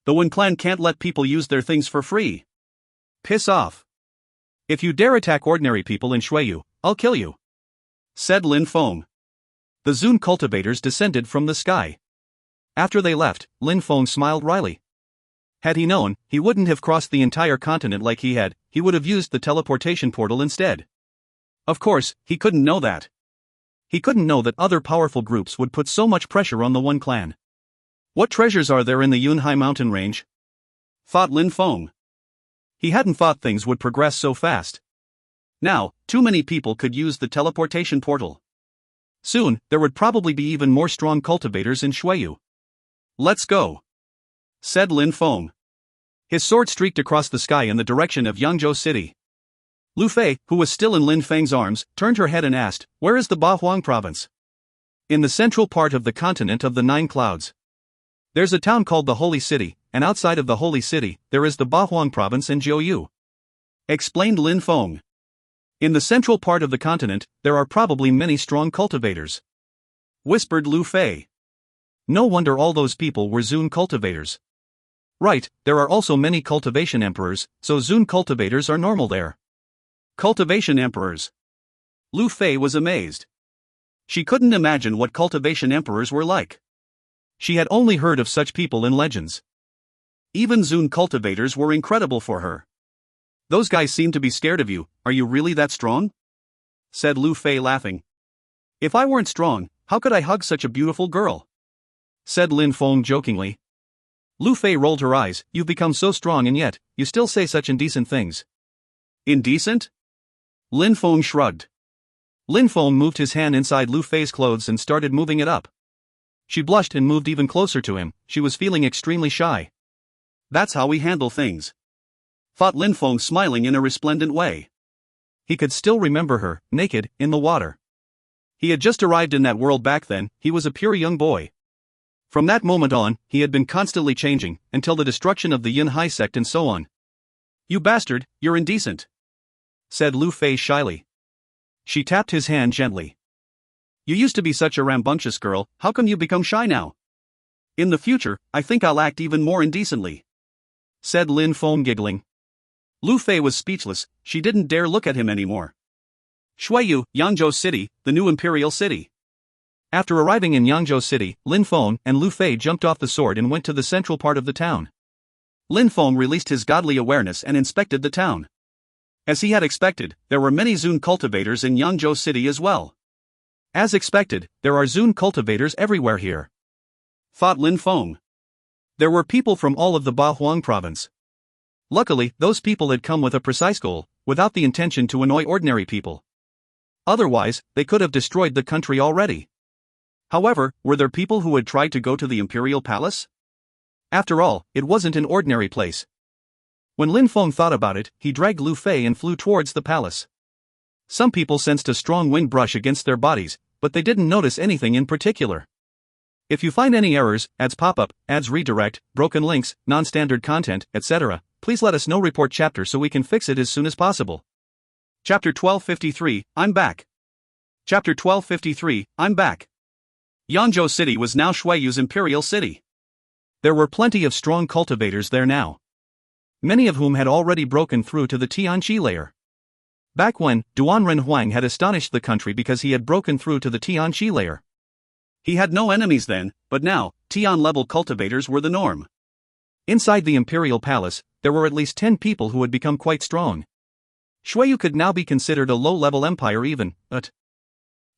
The Wen clan can't let people use their things for free. Piss off. If you dare attack ordinary people in Xueyu, I'll kill you. Said Lin Feng. The Zun cultivators descended from the sky. After they left, Lin Feng smiled wryly. Had he known, he wouldn't have crossed the entire continent like he had, he would have used the teleportation portal instead. Of course, he couldn't know that. He couldn't know that other powerful groups would put so much pressure on the Wen clan. What treasures are there in the Yunhai mountain range? Thought Lin Feng. He hadn't thought things would progress so fast. Now, too many people could use the teleportation portal. Soon, there would probably be even more strong cultivators in Xueyu. Let's go. Said Lin Feng. His sword streaked across the sky in the direction of Yangzhou City. Lu Fei, who was still in Lin Feng's arms, turned her head and asked, Where is the Bahuang province? In the central part of the continent of the 9 clouds. There's a town called the Holy City, and outside of the Holy City, there is the Bahuang province and Jiuyu. Explained Lin Feng. In the central part of the continent, there are probably many strong cultivators. Whispered Lu Fei. No wonder all those people were Zun cultivators. Right, there are also many cultivation emperors, so Zun cultivators are normal there. Cultivation emperors. Lu Fei was amazed. She couldn't imagine what cultivation emperors were like. She had only heard of such people in legends. Even Zun cultivators were incredible for her. Those guys seem to be scared of you, are you really that strong? Said Lu Fei laughing. If I weren't strong, how could I hug such a beautiful girl? Said Lin Feng jokingly. Lu Fei rolled her eyes, you've become so strong and yet, you still say such indecent things. Indecent? Lin Feng shrugged. Lin Feng moved his hand inside Lu Fei's clothes and started moving it up. She blushed and moved even closer to him, she was feeling extremely shy. That's how we handle things. Thought Lin Feng, smiling in a resplendent way. He could still remember her, naked, in the water. He had just arrived in that world back then, he was a pure young boy. From that moment on, he had been constantly changing, until the destruction of the Yunhai sect and so on. You bastard, you're indecent. Said Lu Fei shyly. She tapped his hand gently. You used to be such a rambunctious girl, how come you become shy now? In the future, I think I'll act even more indecently. Said Lin Feng giggling. Lu Fei was speechless, she didn't dare look at him anymore. Xueyu, Yangzhou City, the new imperial city. After arriving in Yangzhou City, Lin Feng and Lu Fei jumped off the sword and went to the central part of the town. Lin Feng released his godly awareness and inspected the town. As he had expected, there were many Zune cultivators in Yangzhou City as well. As expected, there are Zune cultivators everywhere here, thought Lin Feng. There were people from all of the Bahuang province. Luckily, those people had come with a precise goal, without the intention to annoy ordinary people. Otherwise, they could have destroyed the country already. However, were there people who had tried to go to the Imperial Palace? After all, it wasn't an ordinary place. When Lin Feng thought about it, he dragged Lu Fei and flew towards the palace. Some people sensed a strong wind brush against their bodies, but they didn't notice anything in particular. If you find any errors, ads pop-up, ads redirect, broken links, non-standard content, etc., please let us know. Report chapter so we can fix it as soon as possible. Chapter 1253, I'm back. Chapter 1253, I'm back. Yangzhou City was now Shuiyu's imperial city. There were plenty of strong cultivators there now, many of whom had already broken through to the Tianqi layer. Back when, Duanren Huang had astonished the country because he had broken through to the Tianqi layer. He had no enemies then, but now, Tian-level cultivators were the norm. Inside the Imperial Palace, there were at least 10 people who had become quite strong. Shuiyu could now be considered a low-level empire even, but...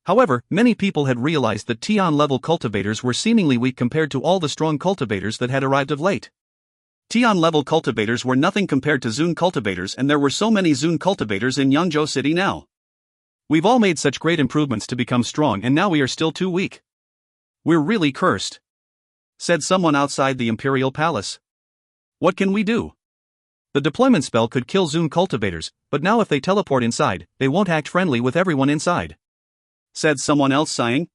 However, many people had realized that Tian-level cultivators were seemingly weak compared to all the strong cultivators that had arrived of late. Tian-level cultivators were nothing compared to Zune cultivators, and there were so many Zune cultivators in Yangzhou City now. We've all made such great improvements to become strong, and now we are still too weak. We're really cursed, said someone outside the Imperial Palace. What can we do? The deployment spell could kill Zune cultivators, but now if they teleport inside, they won't act friendly with everyone inside, said someone else sighing.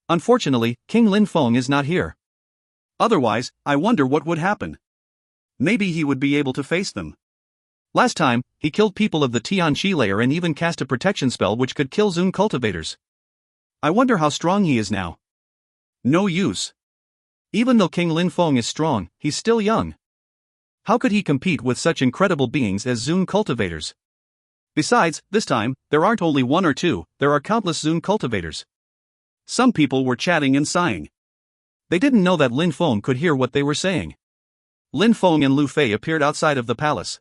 Unfortunately, King Lin Feng is not here. Otherwise, I wonder what would happen. Maybe he would be able to face them. Last time, he killed people of the Tianqi layer and even cast a protection spell which could kill Zune cultivators. I wonder how strong he is now. No use. Even though King Lin Feng is strong, he's still young. How could he compete with such incredible beings as Zune cultivators? Besides, this time, there aren't only one or two, there are countless Zune cultivators. Some people were chatting and sighing. They didn't know that Lin Feng could hear what they were saying. Lin Feng and Lu Fei appeared outside of the palace.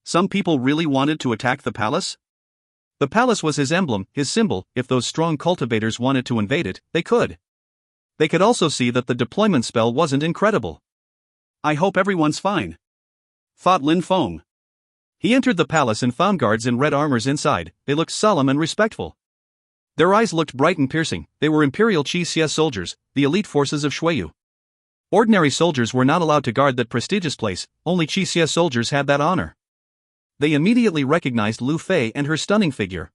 Some people really wanted to attack the palace? The palace was his emblem, his symbol. If those strong cultivators wanted to invade it, they could. They could also see that the deployment spell wasn't incredible. I hope everyone's fine, thought Lin Feng. He entered the palace and found guards in red armors inside. They looked solemn and respectful. Their eyes looked bright and piercing. They were Imperial Qi Xie soldiers, the elite forces of Shuiyu. Ordinary soldiers were not allowed to guard that prestigious place, only Qi Xie soldiers had that honor. They immediately recognized Lu Fei and her stunning figure.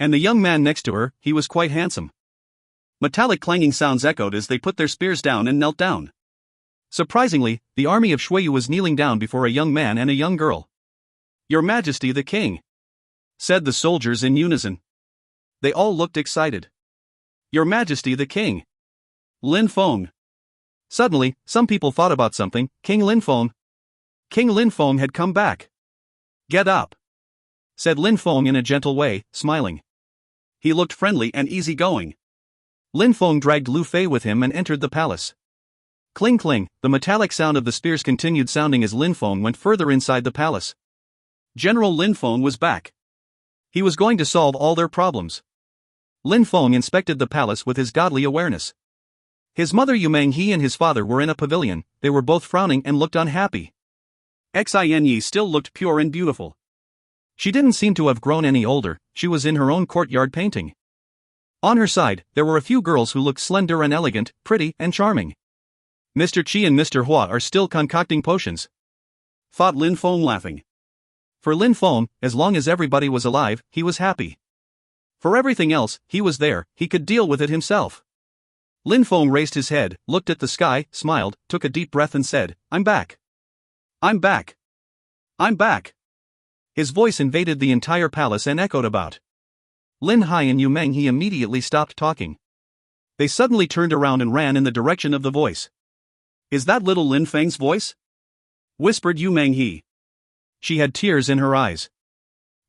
And the young man next to her, he was quite handsome. Metallic clanging sounds echoed as they put their spears down and knelt down. Surprisingly, the army of Shuiyu was kneeling down before a young man and a young girl. Your Majesty the King, said the soldiers in unison. They all looked excited. Your Majesty the King. Lin Feng. Suddenly, some people thought about something. King Lin Feng. King Lin Feng had come back. Get up, said Lin Feng in a gentle way, smiling. He looked friendly and easygoing. Lin Feng dragged Lu Fei with him and entered the palace. Cling cling, the metallic sound of the spears continued sounding as Lin Feng went further inside the palace. General Lin Feng was back. He was going to solve all their problems. Lin Feng inspected the palace with his godly awareness. His mother Yumeng He and his father were in a pavilion. They were both frowning and looked unhappy. Xin Yi still looked pure and beautiful. She didn't seem to have grown any older. She was in her own courtyard painting. On her side, there were a few girls who looked slender and elegant, pretty and charming. Mr. Qi and Mr. Hua are still concocting potions, thought Lin Feng laughing. For Lin Feng, as long as everybody was alive, he was happy. For everything else, he was there, he could deal with it himself. Lin Feng raised his head, looked at the sky, smiled, took a deep breath and said, I'm back. I'm back. I'm back. His voice invaded the entire palace and echoed about. Lin Hai and Yumeng He immediately stopped talking. They suddenly turned around and ran in the direction of the voice. Is that little Lin Feng's voice? Whispered Yumeng He. She had tears in her eyes.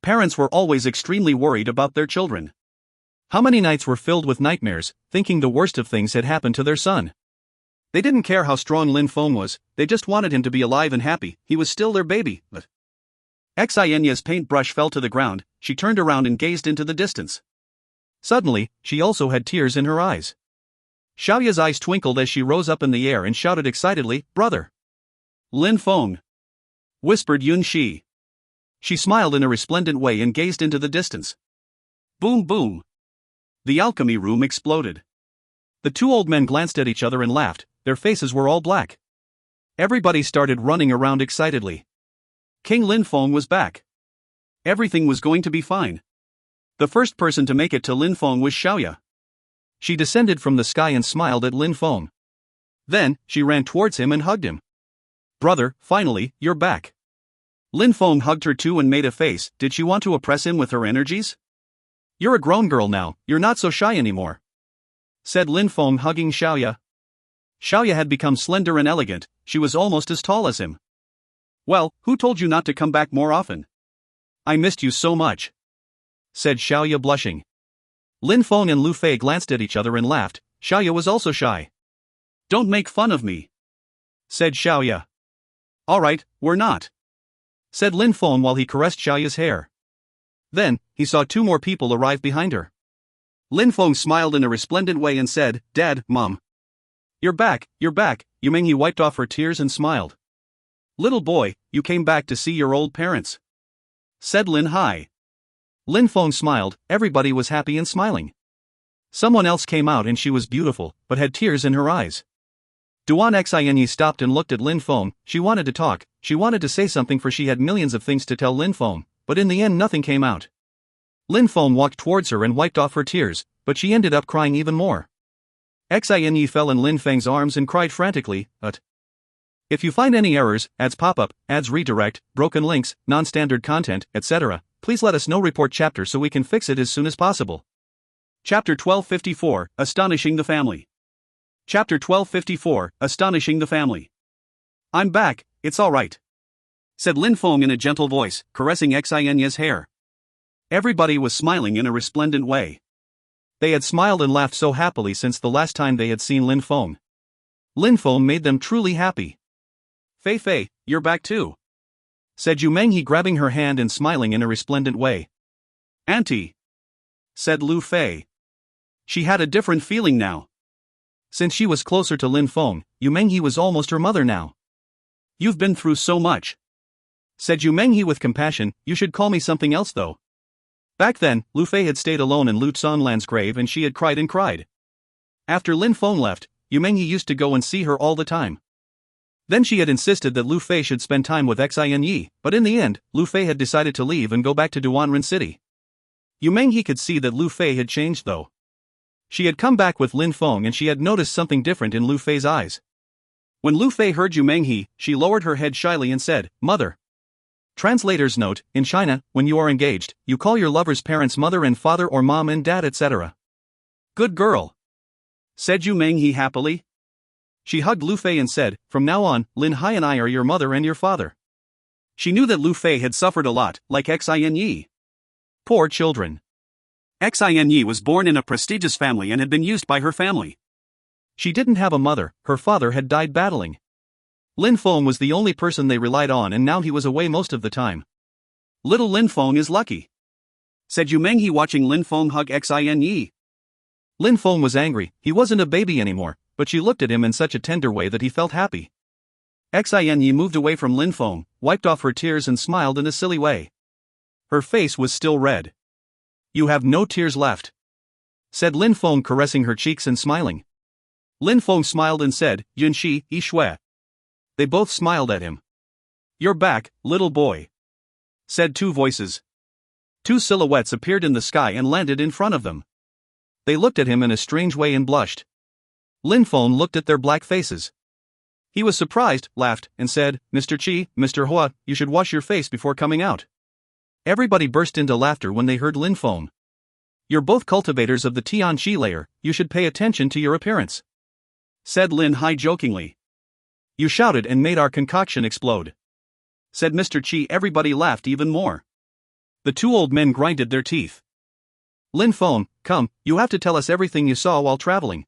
Parents were always extremely worried about their children. How many nights were filled with nightmares, thinking the worst of things had happened to their son. They didn't care how strong Lin Feng was, they just wanted him to be alive and happy. He was still their baby, but... Xianya's paintbrush fell to the ground. She turned around and gazed into the distance. Suddenly, she also had tears in her eyes. Xiaoya's eyes twinkled as she rose up in the air and shouted excitedly, "Brother!" "Lin Feng!" whispered Yun Shi. She smiled in a resplendent way and gazed into the distance. Boom boom! The alchemy room exploded. The two old men glanced at each other and laughed. Their faces were all black. Everybody started running around excitedly. King Lin Feng was back. Everything was going to be fine. The first person to make it to Lin Feng was Xiaoya. She descended from the sky and smiled at Lin Feng. Then, she ran towards him and hugged him. "Brother, finally, you're back." Lin Feng hugged her too and made a face. Did she want to oppress him with her energies? "You're a grown girl now, you're not so shy anymore," said Lin Feng, hugging Xiaoya. Xiaoya had become slender and elegant. She was almost as tall as him. "Well, who told you not to come back more often? I missed you so much," said Xiaoya, blushing. Lin Feng and Lu Fei glanced at each other and laughed. Xiaoya was also shy. "Don't make fun of me," said Xiaoya. "Alright, we're not," said Lin Feng while he caressed Xiaoya's hair. Then, he saw two more people arrive behind her. Lin Feng smiled in a resplendent way and said, "Dad, Mom. You're back, you're back." Yumenghe wiped off her tears and smiled. "Little boy, you came back to see your old parents," said Lin Hai. Lin Feng smiled. Everybody was happy and smiling. Someone else came out and she was beautiful, but had tears in her eyes. Duan Xianyi stopped and looked at Lin Feng. She wanted to talk, she wanted to say something for she had millions of things to tell Lin Feng, but in the end nothing came out. Lin Feng walked towards her and wiped off her tears, but she ended up crying even more. Xianyi fell in Lin Feng's arms and cried frantically, If you find any errors, ads pop up, ads redirect, broken links, non-standard content, etc., please let us know. Report chapter so we can fix it as soon as possible. Chapter 1254, Astonishing the Family. Chapter 1254, Astonishing the Family. "I'm back, it's alright," said Lin Feng in a gentle voice, caressing Xianya's hair. Everybody was smiling in a resplendent way. They had smiled and laughed so happily since the last time they had seen Lin Feng. Lin Feng made them truly happy. "Fei Fei, you're back too," said Yumenghe, grabbing her hand and smiling in a resplendent way. "Auntie," said Lu Fei. She had a different feeling now. Since she was closer to Lin Feng, Yumenghe was almost her mother now. "You've been through so much," said Yumenghe with compassion. "You should call me something else though." Back then, Lu Fei had stayed alone in Lu Tsonlan's grave and she had cried and cried. After Lin Feng left, Yumenghe used to go and see her all the time. Then she had insisted that Lu Fei should spend time with Xianyi, but in the end, Lu Fei had decided to leave and go back to Duanren City. Yumenghe could see that Lu Fei had changed though. She had come back with Lin Feng and she had noticed something different in Lu Fei's eyes. When Lu Fei heard Yumenghe, she lowered her head shyly and said, "Mother." Translator's note: in China, when you are engaged, you call your lover's parents mother and father or mom and dad, etc. "Good girl," said Yumenghe happily. She hugged Lu Fei and said, "From now on, Lin Hai and I are your mother and your father." She knew that Lu Fei had suffered a lot, like Xianyi. Poor children. Xianyi was born in a prestigious family and had been used by her family. She didn't have a mother, her father had died battling. Lin Feng was the only person they relied on and now he was away most of the time. "Little Lin Feng is lucky," said Yumenghe watching Lin Feng hug Xianyi. Lin Feng was angry, he wasn't a baby anymore, but she looked at him in such a tender way that he felt happy. Xianyi moved away from Lin Feng, wiped off her tears and smiled in a silly way. Her face was still red. "You have no tears left," said Lin Feng, caressing her cheeks and smiling. Lin Feng smiled and said, "Yunxi, Yi Shui." They both smiled at him. "You're back, little boy," said two voices. Two silhouettes appeared in the sky and landed in front of them. They looked at him in a strange way and blushed. Lin Feng looked at their black faces. He was surprised, laughed, and said, "Mr. Qi, Mr. Hua, you should wash your face before coming out." Everybody burst into laughter when they heard Lin Feng. "You're both cultivators of the Tianqi layer, you should pay attention to your appearance," said Lin Hai jokingly. "You shouted and made our concoction explode," said Mr. Qi. Everybody laughed even more. The two old men grinded their teeth. "Lin Feng, come, you have to tell us everything you saw while traveling,"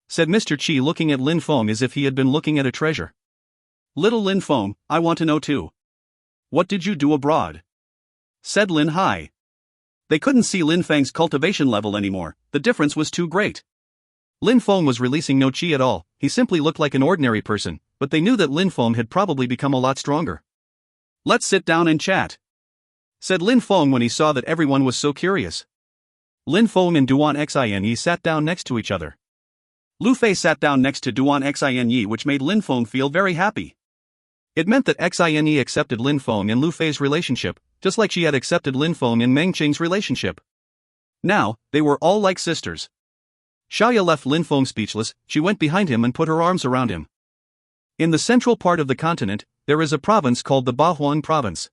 said Mr. Qi, looking at Lin Feng as if he had been looking at a treasure. "Little Lin Feng, I want to know too. What did you do abroad? Said Lin Hai. They couldn't see Lin Feng's cultivation level anymore, the difference was too great. Lin Feng was releasing no qi at all, he simply looked like an ordinary person, but they knew that Lin Feng had probably become a lot stronger. Let's sit down and chat, said Lin Feng when he saw that everyone was so curious. Lin Feng and Duan Xinyi sat down next to each other. Lu Fei sat down next to Duan Xinyi, which made Lin Feng feel very happy. It meant that Xinyi accepted Lin Feng and Lu Fei's relationship, just like she had accepted Lin Feng and Meng Qing's relationship. Now, they were all like sisters. Xiaoya left Lin Feng speechless, she went behind him and put her arms around him. In the central part of the continent, there is a province called the Bahuang province.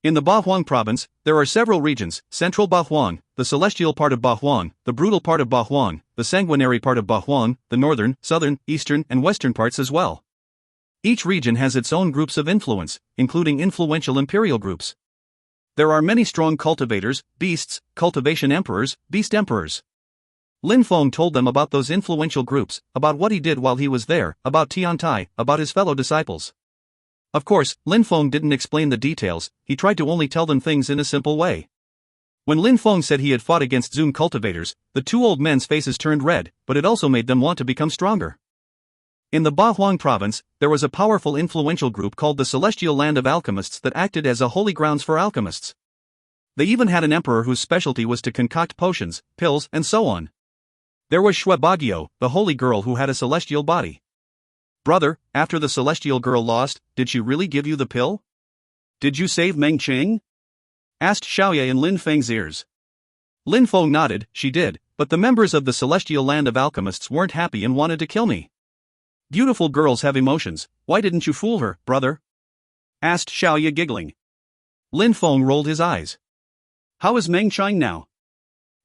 In the Bahuang province, there are several regions: Central Bahuang, the celestial part of Bahuang, the brutal part of Bahuang, the sanguinary part of Bahuang, the northern, southern, eastern, and western parts as well. Each region has its own groups of influence, including influential imperial groups. There are many strong cultivators, beasts, cultivation emperors, beast emperors. Lin Feng told them about those influential groups, about what he did while he was there, about Tiantai, about his fellow disciples. Of course, Lin Feng didn't explain the details, he tried to only tell them things in a simple way. When Lin Feng said he had fought against Zun cultivators, the two old men's faces turned red, but it also made them want to become stronger. In the Bahuang province, there was a powerful influential group called the Celestial Land of Alchemists that acted as a holy grounds for alchemists. They even had an emperor whose specialty was to concoct potions, pills, and so on. There was Shui Bagio, the holy girl who had a celestial body. Brother, after the celestial girl lost, did she really give you the pill? Did you save Meng Qing? Asked Xiaoya in Lin Feng's ears. Lin Feng nodded, she did, but the members of the Celestial Land of Alchemists weren't happy and wanted to kill me. Beautiful girls have emotions, why didn't you fool her, brother? Asked Xiaoya giggling. Lin Feng rolled his eyes. How is Meng Qing now?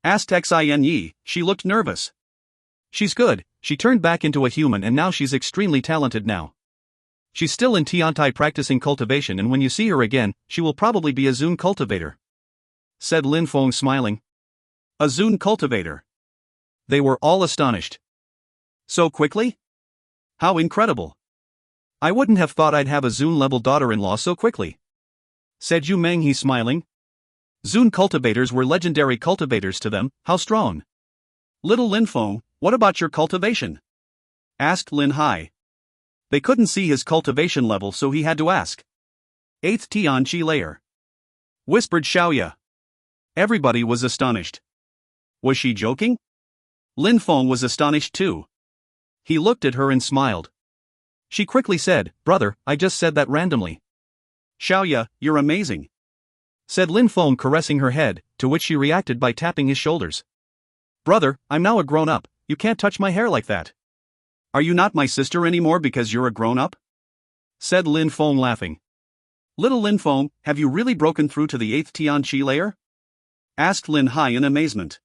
Asked Xinyi, she looked nervous. She's good, she turned back into a human and now she's extremely talented now. She's still in Tiantai practicing cultivation, and when you see her again, she will probably be a Zun cultivator. Said Lin Feng smiling. A Zun cultivator. They were all astonished. So quickly? How incredible. I wouldn't have thought I'd have a Zun-level daughter-in-law so quickly. Said Yu Menghe smiling. Zun cultivators were legendary cultivators to them, how strong. Little Lin Feng, what about your cultivation? Asked Lin Hai. They couldn't see his cultivation level, so he had to ask. 8th Tian Qi layer. Whispered Xiaoya. Everybody was astonished. Was she joking? Lin Feng was astonished too. He looked at her and smiled. She quickly said, brother, I just said that randomly. Xiaoya, you're amazing. Said Lin Feng, caressing her head, to which she reacted by tapping his shoulders. Brother, I'm now a grown-up, you can't touch my hair like that. Are you not my sister anymore because you're a grown-up? Said Lin Feng laughing. Little Lin Feng, have you really broken through to the 8th Tian Qi layer? Asked Lin Hai in amazement.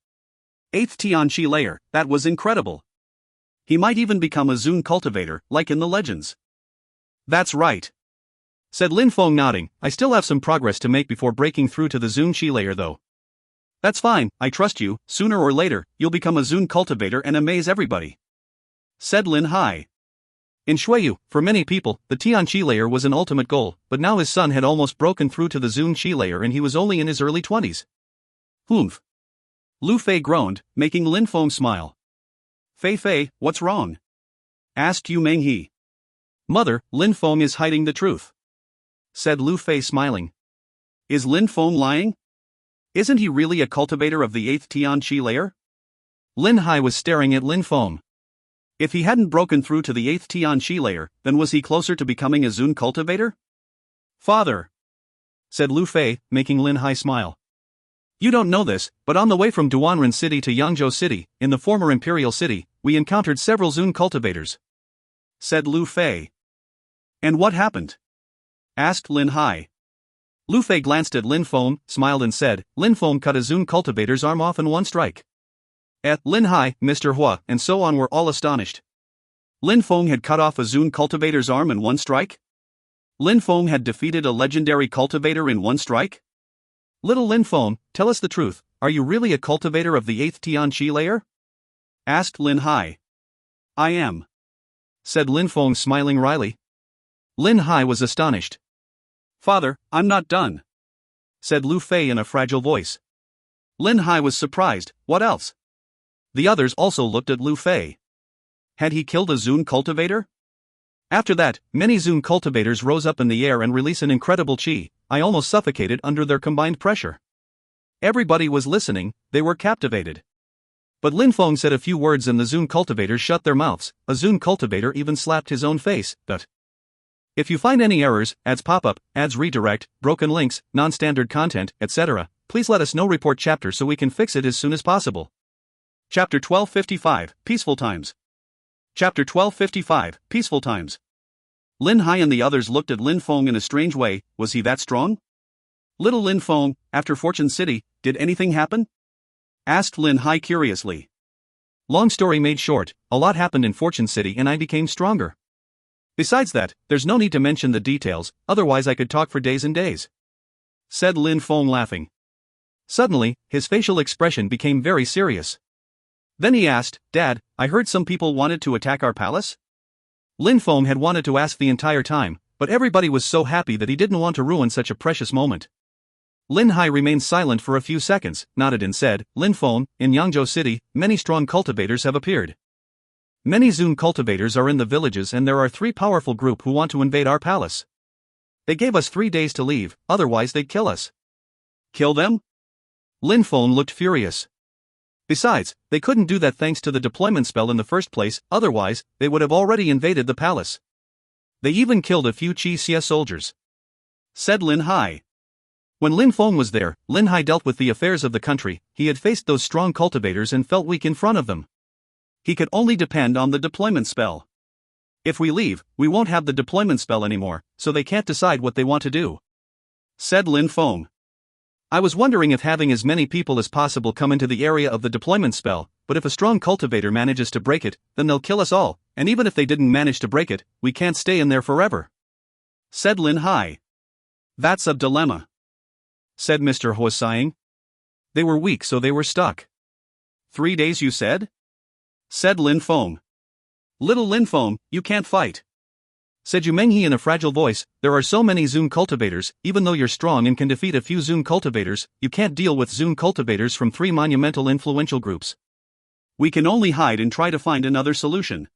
8th Tian Qi layer, that was incredible. He might even become a Zun cultivator, like in the legends. That's right. Said Lin Feng nodding, I still have some progress to make before breaking through to the Zun Qi layer though. That's fine, I trust you, sooner or later, you'll become a Zun cultivator and amaze everybody. Said Lin Hai. In Shuiyu, for many people, the Tian Qi layer was an ultimate goal, but now his son had almost broken through to the Zun Qi layer and he was only in his early 20s. Humph. Lu Fei groaned, making Lin Feng smile. Fei, what's wrong? Asked Yu Menghe. Mother, Lin Feng is hiding the truth. Said Lu Fei smiling. Is Lin Feng lying? Isn't he really a cultivator of the 8th Tian Qi layer? Lin Hai was staring at Lin Feng. If he hadn't broken through to the 8th Tian Qi layer, then was he closer to becoming a Zun cultivator? Father. Said Lu Fei, making Lin Hai smile. You don't know this, but on the way from Duanren City to Yangzhou City, in the former imperial city, we encountered several Zun cultivators. Said Lu Fei. And what happened? Asked Lin Hai. Lu Fei glanced at Lin Feng, smiled and said, Lin Feng cut a Zun cultivator's arm off in one strike. Lin Hai, Mr. Hua, and so on were all astonished. Lin Feng had cut off a Zun cultivator's arm in one strike? Lin Feng had defeated a legendary cultivator in one strike? Little Lin Feng, tell us the truth, are you really a cultivator of the 8th Tian Qi layer? Asked Lin Hai. I am. Said Lin Feng, smiling wryly. Lin Hai was astonished. Father, I'm not done, said Lu Fei in a fragile voice. Lin Hai was surprised. What else? The others also looked at Lu Fei. Had he killed a Zun cultivator? After that, many Zun cultivators rose up in the air and released an incredible qi. I almost suffocated under their combined pressure. Everybody was listening, they were captivated. But Lin Feng said a few words and the Zun cultivators shut their mouths. A Zun cultivator even slapped his own face. But if you find any errors, ads pop up, ads redirect, broken links, non-standard content, etc., please let us know. Report chapter so we can fix it as soon as possible. Chapter 1255, Peaceful Times. Chapter 1255, Peaceful Times. Lin Hai and the others looked at Lin Feng in a strange way. Was he that strong? Little Lin Feng, after Fortune City, did anything happen? Asked Lin Hai curiously. Long story made short, a lot happened in Fortune City and I became stronger. Besides that, there's no need to mention the details, otherwise I could talk for days and days, said Lin Feng laughing. Suddenly, his facial expression became very serious. Then he asked, Dad, I heard some people wanted to attack our palace? Lin Feng had wanted to ask the entire time, but everybody was so happy that he didn't want to ruin such a precious moment. Lin Hai remained silent for a few seconds, nodded and said, Lin Feng, in Yangzhou City, many strong cultivators have appeared. Many Zun cultivators are in the villages and there are 3 powerful groups who want to invade our palace. They gave us 3 days to leave, otherwise they'd kill us. Kill them? Lin Feng looked furious. Besides, they couldn't do that thanks to the deployment spell in the first place, otherwise, they would have already invaded the palace. They even killed a few Qi Xie soldiers, said Lin Hai. When Lin Feng was there, Lin Hai dealt with the affairs of the country. He had faced those strong cultivators and felt weak in front of them. He could only depend on the deployment spell. If we leave, we won't have the deployment spell anymore, so they can't decide what they want to do, said Lin Feng. I was wondering if having as many people as possible come into the area of the deployment spell, but if a strong cultivator manages to break it, then they'll kill us all, and even if they didn't manage to break it, we can't stay in there forever, said Lin Hai. That's a dilemma, said Mr. Ho sighing. They were weak so they were stuck. 3 days you said? Said Lin Feng. Little Lin Feng, you can't fight, said Yu Menghe in a fragile voice. There are so many Zun cultivators, even though you're strong and can defeat a few Zun cultivators, you can't deal with Zun cultivators from 3 monumental influential groups. We can only hide and try to find another solution.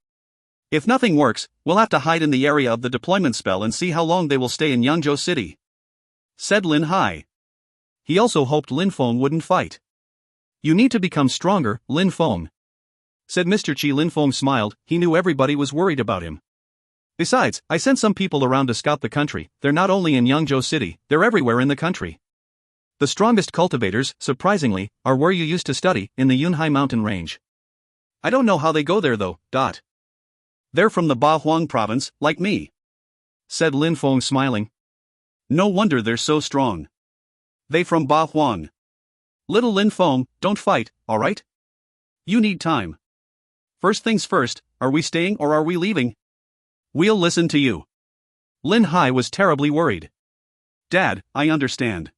If nothing works, we'll have to hide in the area of the deployment spell and see how long they will stay in Yangzhou City, said Lin Hai. He also hoped Lin Feng wouldn't fight. You need to become stronger, Lin Feng, said Mr. Qi. Lin Feng smiled. He knew everybody was worried about him. Besides, I sent some people around to scout the country. They're not only in Yangzhou City, they're everywhere in the country. The strongest cultivators, surprisingly, are where you used to study, in the Yunhai mountain range. I don't know how they go there though. They're from the Ba Huang province, like me, said Lin Feng smiling. No wonder they're so strong. They from Ba Huang. Little Lin Feng, don't fight, alright? You need time. First things first, are we staying or are we leaving? We'll listen to you. Lin Hai was terribly worried. Dad, I understand,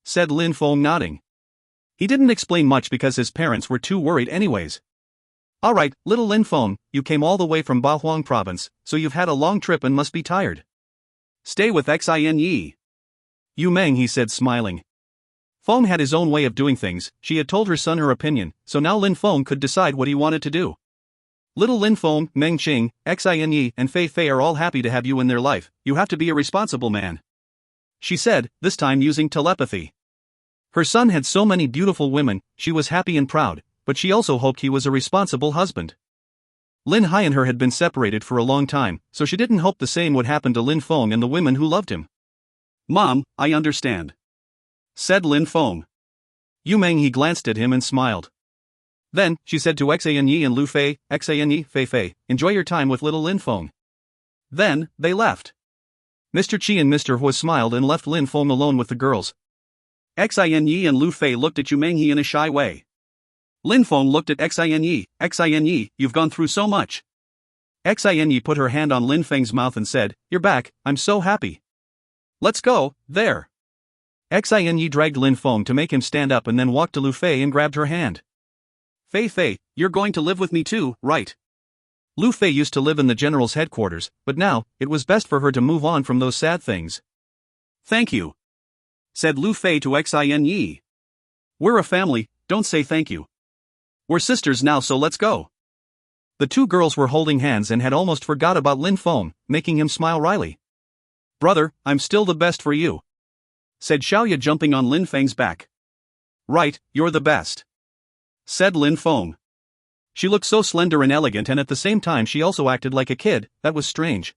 said Lin Feng nodding. He didn't explain much because his parents were too worried anyways. Alright, little Lin Feng, you came all the way from Ba Huang province, so you've had a long trip and must be tired. Stay with Xin Yi. Yu Meng, he said smiling. Feng had his own way of doing things. She had told her son her opinion, so now Lin Feng could decide what he wanted to do. Little Lin Feng, Meng Qing, Xin Yi and Fei Fei are all happy to have you in their life. You have to be a responsible man, she said, this time using telepathy. Her son had so many beautiful women, she was happy and proud, but she also hoped he was a responsible husband. Lin Hai and her had been separated for a long time, so she didn't hope the same would happen to Lin Feng and the women who loved him. Mom, I understand, said Lin Feng. Yu Meng, he glanced at him and smiled. Then, she said to Xin Yi and Lu Fei, Xin Yi, Fei Fei, enjoy your time with little Lin Feng. Then, they left. Mr. Qi and Mr. Hu smiled and left Lin Feng alone with the girls. Xin Yi and Lu Fei looked at Yu Menghe in a shy way. Lin Feng looked at Xin Yi, you've gone through so much. Xin Yi put her hand on Lin Feng's mouth and said, you're back, I'm so happy. Let's go, there. Xin Yi dragged Lin Feng to make him stand up and then walked to Lu Fei and grabbed her hand. Fei Fei, you're going to live with me too, right? Lu Fei used to live in the general's headquarters, but now, it was best for her to move on from those sad things. Thank you, said Lu Fei to Xin Yi. We're a family, don't say thank you. We're sisters now, so let's go. The two girls were holding hands and had almost forgot about Lin Feng, making him smile wryly. Brother, I'm still the best for you, said Xiaoya, jumping on Lin Feng's back. Right, you're the best, said Lin Feng. She looked so slender and elegant, and at the same time she also acted like a kid. That was strange.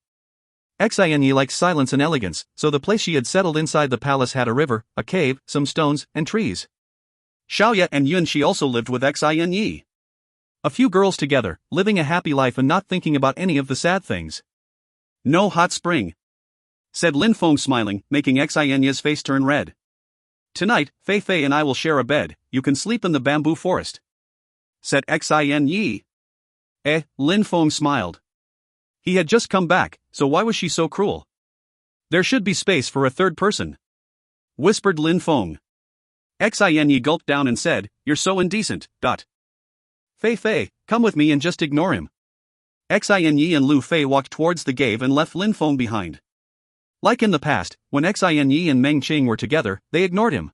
Xin Yi liked silence and elegance, so the place she had settled inside the palace had a river, a cave, some stones, and trees. Xiaoya and Yunxi also lived with Xin Yi. A few girls together, living a happy life and not thinking about any of the sad things. No hot spring, said Lin Feng, smiling, making Xin Yi's face turn red. Tonight, Fei Fei and I will share a bed. You can sleep in the bamboo forest, said Xin Yi. Lin Feng smiled. He had just come back, so why was she so cruel? There should be space for a third person, whispered Lin Feng. Xin Yi gulped down and said, You're so indecent. Fei Fei, come with me and just ignore him. Xin Yi and Lu Fei walked towards the cave and left Lin Feng behind. Like in the past, when Xin Yi and Meng Qing were together, they ignored him.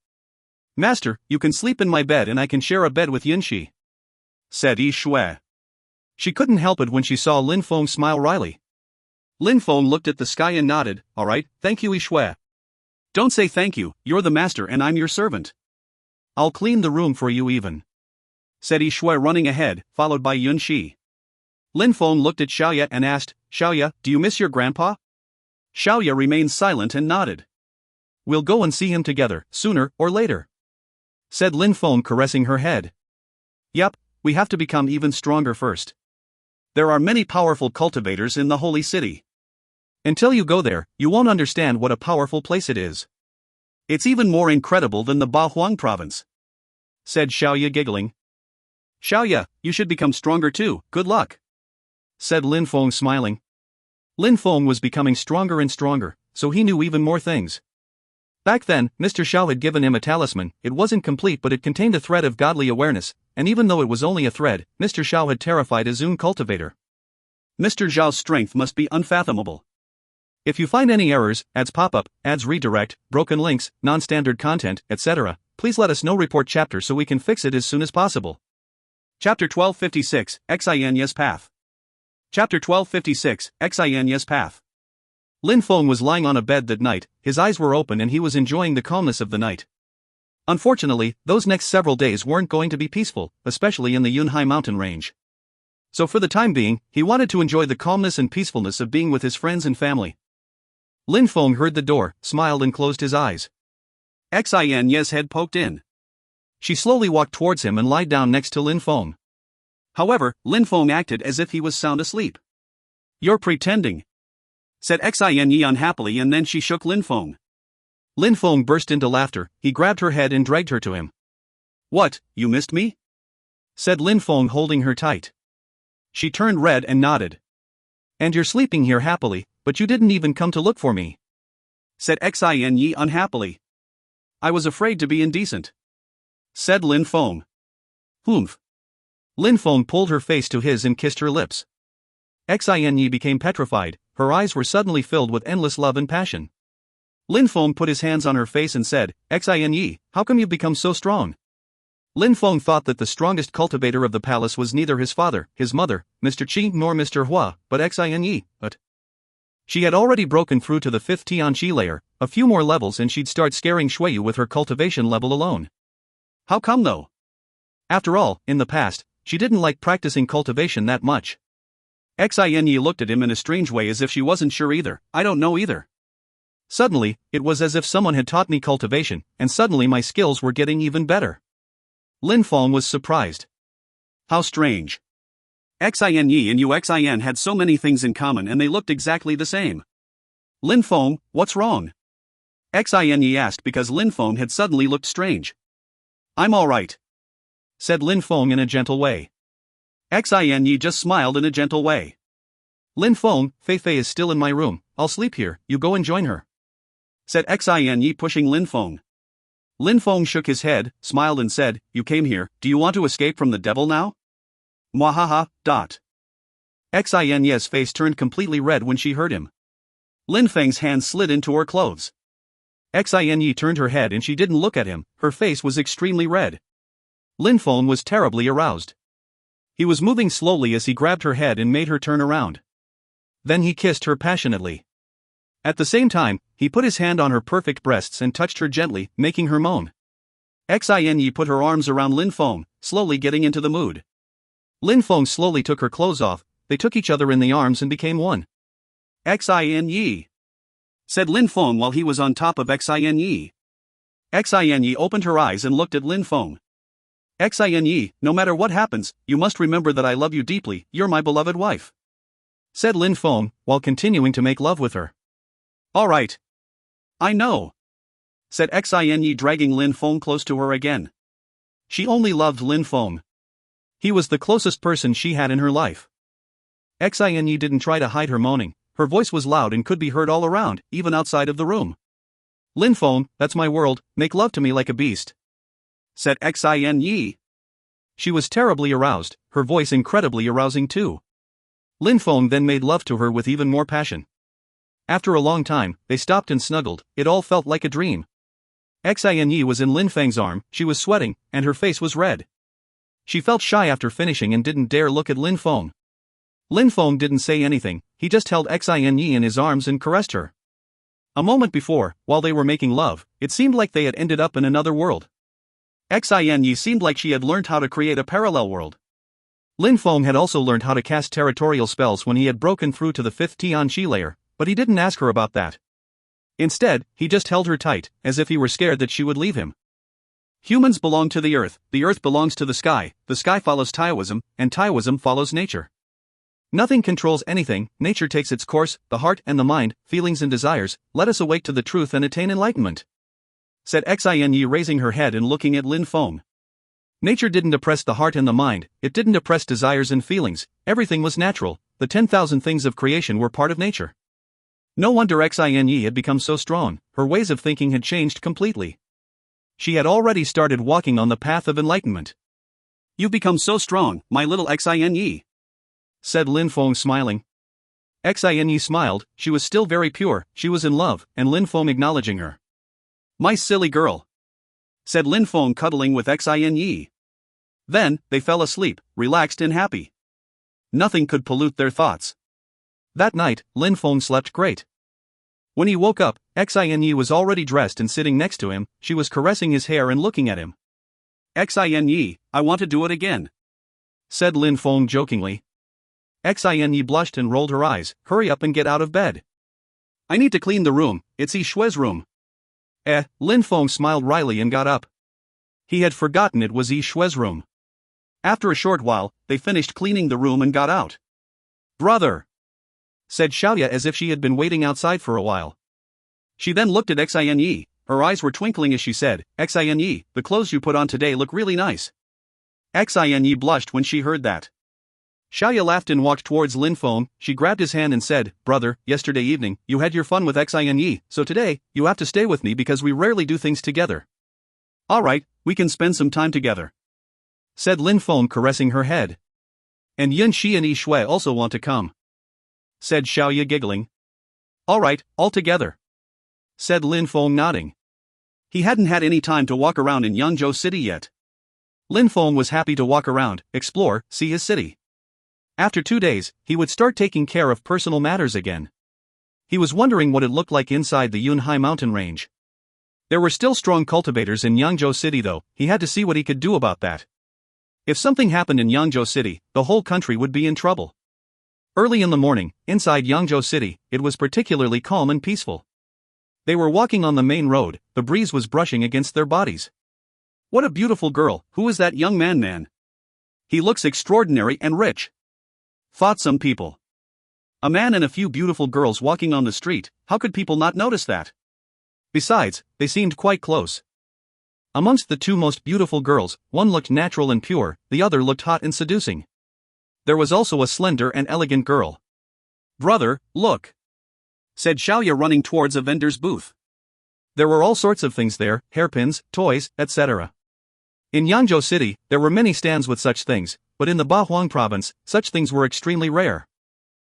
Master, you can sleep in my bed and I can share a bed with Yunxi, said Yi Shui. She couldn't help it when she saw Lin Feng smile wryly. Lin Feng looked at the sky and nodded. All right, thank you, Yi Shui. Don't say thank you, you're the master and I'm your servant. I'll clean the room for you even, said Yi Shui, running ahead, followed by Yunxi. Lin Feng looked at Xiaoya and asked, Xiaoya, do you miss your grandpa? Xiaoya remained silent and nodded. We'll go and see him together, sooner or later, said Lin Feng, caressing her head. Yup, we have to become even stronger first. There are many powerful cultivators in the holy city. Until you go there, you won't understand what a powerful place it is. It's even more incredible than the Bahuang province, said Xiaoya, giggling. Xiaoya, you should become stronger too, good luck, said Lin Feng, smiling. Lin Feng was becoming stronger and stronger, so he knew even more things. Back then, Mr. Xiao had given him a talisman. It wasn't complete, but it contained a thread of godly awareness, and even though it was only a thread, Mr. Xiao had terrified a Zun cultivator. Mr. Zhao's strength must be unfathomable. If you find any errors, ads pop up, ads redirect, broken links, non-standard content, etc., please let us know. Report chapter so we can fix it as soon as possible. Chapter 1256, Xin Yi's Path. Chapter 1256, Xin Yi's Path. Lin Feng was lying on a bed that night. His eyes were open and he was enjoying the calmness of the night. Unfortunately, those next several days weren't going to be peaceful, especially in the Yunhai mountain range. So for the time being, he wanted to enjoy the calmness and peacefulness of being with his friends and family. Lin Feng heard the door, smiled and closed his eyes. Xin Yi's head poked in. She slowly walked towards him and lied down next to Lin Feng. However, Lin Feng acted as if he was sound asleep. You're pretending, said Xin Yi unhappily, and then she shook Lin Feng. Lin Feng burst into laughter. He grabbed her head and dragged her to him. What, you missed me? Said Lin Feng, holding her tight. She turned red and nodded. And you're sleeping here happily, but you didn't even come to look for me, said Xin Yi unhappily. I was afraid to be indecent, said Lin Feng. Humph. Lin Feng pulled her face to his and kissed her lips. Xin Yi became petrified. Her eyes were suddenly filled with endless love and passion. Lin Feng put his hands on her face and said, Xin Yi, how come you've become so strong? Lin Feng thought that the strongest cultivator of the palace was neither his father, his mother, Mr. Qi nor Mr. Hua, but Xin Yi, but she had already broken through to the 5th Tianqi layer. A few more levels and she'd start scaring Shuiyu with her cultivation level alone. How come though? After all, in the past, she didn't like practicing cultivation that much. Xin Yi looked at him in a strange way as if she wasn't sure either. I don't know either. Suddenly, it was as if someone had taught me cultivation, and suddenly my skills were getting even better. Lin Feng was surprised. How strange. Xin Yi and Xin had so many things in common and they looked exactly the same. Lin Feng, what's wrong? Xin Yi asked because Lin Feng had suddenly looked strange. I'm alright, said Lin Feng in a gentle way. Xin Yi just smiled in a gentle way. Lin Feng, Fei Fei is still in my room. I'll sleep here, you go and join her, said Xin Yi, pushing Lin Feng. Lin Feng shook his head, smiled and said, You came here, do you want to escape from the devil now? Mwahaha. Xin Yi's face turned completely red when she heard him. Lin Feng's hand slid into her clothes. Xinyi turned her head and she didn't look at him, her face was extremely red. Lin Feng was terribly aroused. He was moving slowly as he grabbed her head and made her turn around. Then he kissed her passionately. At the same time, he put his hand on her perfect breasts and touched her gently, making her moan. Xinyi put her arms around Lin Feng, slowly getting into the mood. Lin Feng slowly took her clothes off, they took each other in the arms and became one. Xinyi, said Lin Feng while he was on top of Xinyi. Xinyi opened her eyes and looked at Lin Feng. Xinyi, no matter what happens, you must remember that I love you deeply, you're my beloved wife, said Lin Feng, while continuing to make love with her. Alright. I know, said Xinyi, dragging Lin Feng close to her again. She only loved Lin Feng. He was the closest person she had in her life. Xinyi didn't try to hide her moaning, her voice was loud and could be heard all around, even outside of the room. Lin Feng, that's my world, make love to me like a beast, said Xinyi. She was terribly aroused, her voice incredibly arousing too. Lin Feng then made love to her with even more passion. After a long time, they stopped and snuggled, it all felt like a dream. Xinyi was in Lin Feng's arm, she was sweating, and her face was red. She felt shy after finishing and didn't dare look at Lin Feng. Lin Feng didn't say anything, he just held Xinyi in his arms and caressed her. A moment before, while they were making love, it seemed like they had ended up in another world. Xinyi seemed like she had learned how to create a parallel world. Lin Feng had also learned how to cast territorial spells when he had broken through to the 5th Tianqi layer, but he didn't ask her about that. Instead, he just held her tight, as if he were scared that she would leave him. Humans belong to the earth belongs to the sky follows Taoism, and Taoism follows nature. Nothing controls anything, nature takes its course, the heart and the mind, feelings and desires, let us awake to the truth and attain enlightenment, said Xinyi, raising her head and looking at Lin Feng. Nature didn't oppress the heart and the mind, it didn't oppress desires and feelings, everything was natural, the 10,000 things of creation were part of nature. No wonder Xinyi had become so strong, her ways of thinking had changed completely. She had already started walking on the path of enlightenment. You've become so strong, my little Xinyi, said Lin Feng, smiling. Xinyi smiled, she was still very pure, she was in love, and Lin Feng acknowledging her. My silly girl, said Lin Feng, cuddling with Xinyi. Then, they fell asleep, relaxed and happy. Nothing could pollute their thoughts. That night, Lin Feng slept great. When he woke up, Xinyi was already dressed and sitting next to him, she was caressing his hair and looking at him. Xinyi, I want to do it again, said Lin Feng jokingly. Xinyi blushed and rolled her eyes, hurry up and get out of bed. I need to clean the room, it's Yi Shui's room. Lin Feng smiled wryly and got up. He had forgotten it was Yi Shui's room. After a short while, they finished cleaning the room and got out. Brother, said Xiaoya as if she had been waiting outside for a while. She then looked at Xinyi, her eyes were twinkling as she said, Xinyi, the clothes you put on today look really nice. Xinyi blushed when she heard that. Xiaoya laughed and walked towards Lin Feng, she grabbed his hand and said, Brother, yesterday evening, you had your fun with Xinyi, so today, you have to stay with me because we rarely do things together. Alright, we can spend some time together, said Lin Feng, caressing her head. And Yun Shi and Yi Shui also want to come, said Xiaoya, giggling. Alright, all together, said Lin Feng, nodding. He hadn't had any time to walk around in Yangzhou City yet. Lin Feng was happy to walk around, explore, see his city. After 2 days, he would start taking care of personal matters again. He was wondering what it looked like inside the Yunhai mountain range. There were still strong cultivators in Yangzhou City though, he had to see what he could do about that. If something happened in Yangzhou City, the whole country would be in trouble. Early in the morning, inside Yangzhou City, it was particularly calm and peaceful. They were walking on the main road, the breeze was brushing against their bodies. What a beautiful girl, who is that young man? He looks extraordinary and rich, thought some people. A man and a few beautiful girls walking on the street, how could people not notice that? Besides, they seemed quite close. Amongst the two most beautiful girls, one looked natural and pure, the other looked hot and seducing. There was also a slender and elegant girl. Brother, look, said Xiaoya, running towards a vendor's booth. There were all sorts of things there, hairpins, toys, etc. In Yangzhou City, there were many stands with such things, but in the Bahuang province, such things were extremely rare.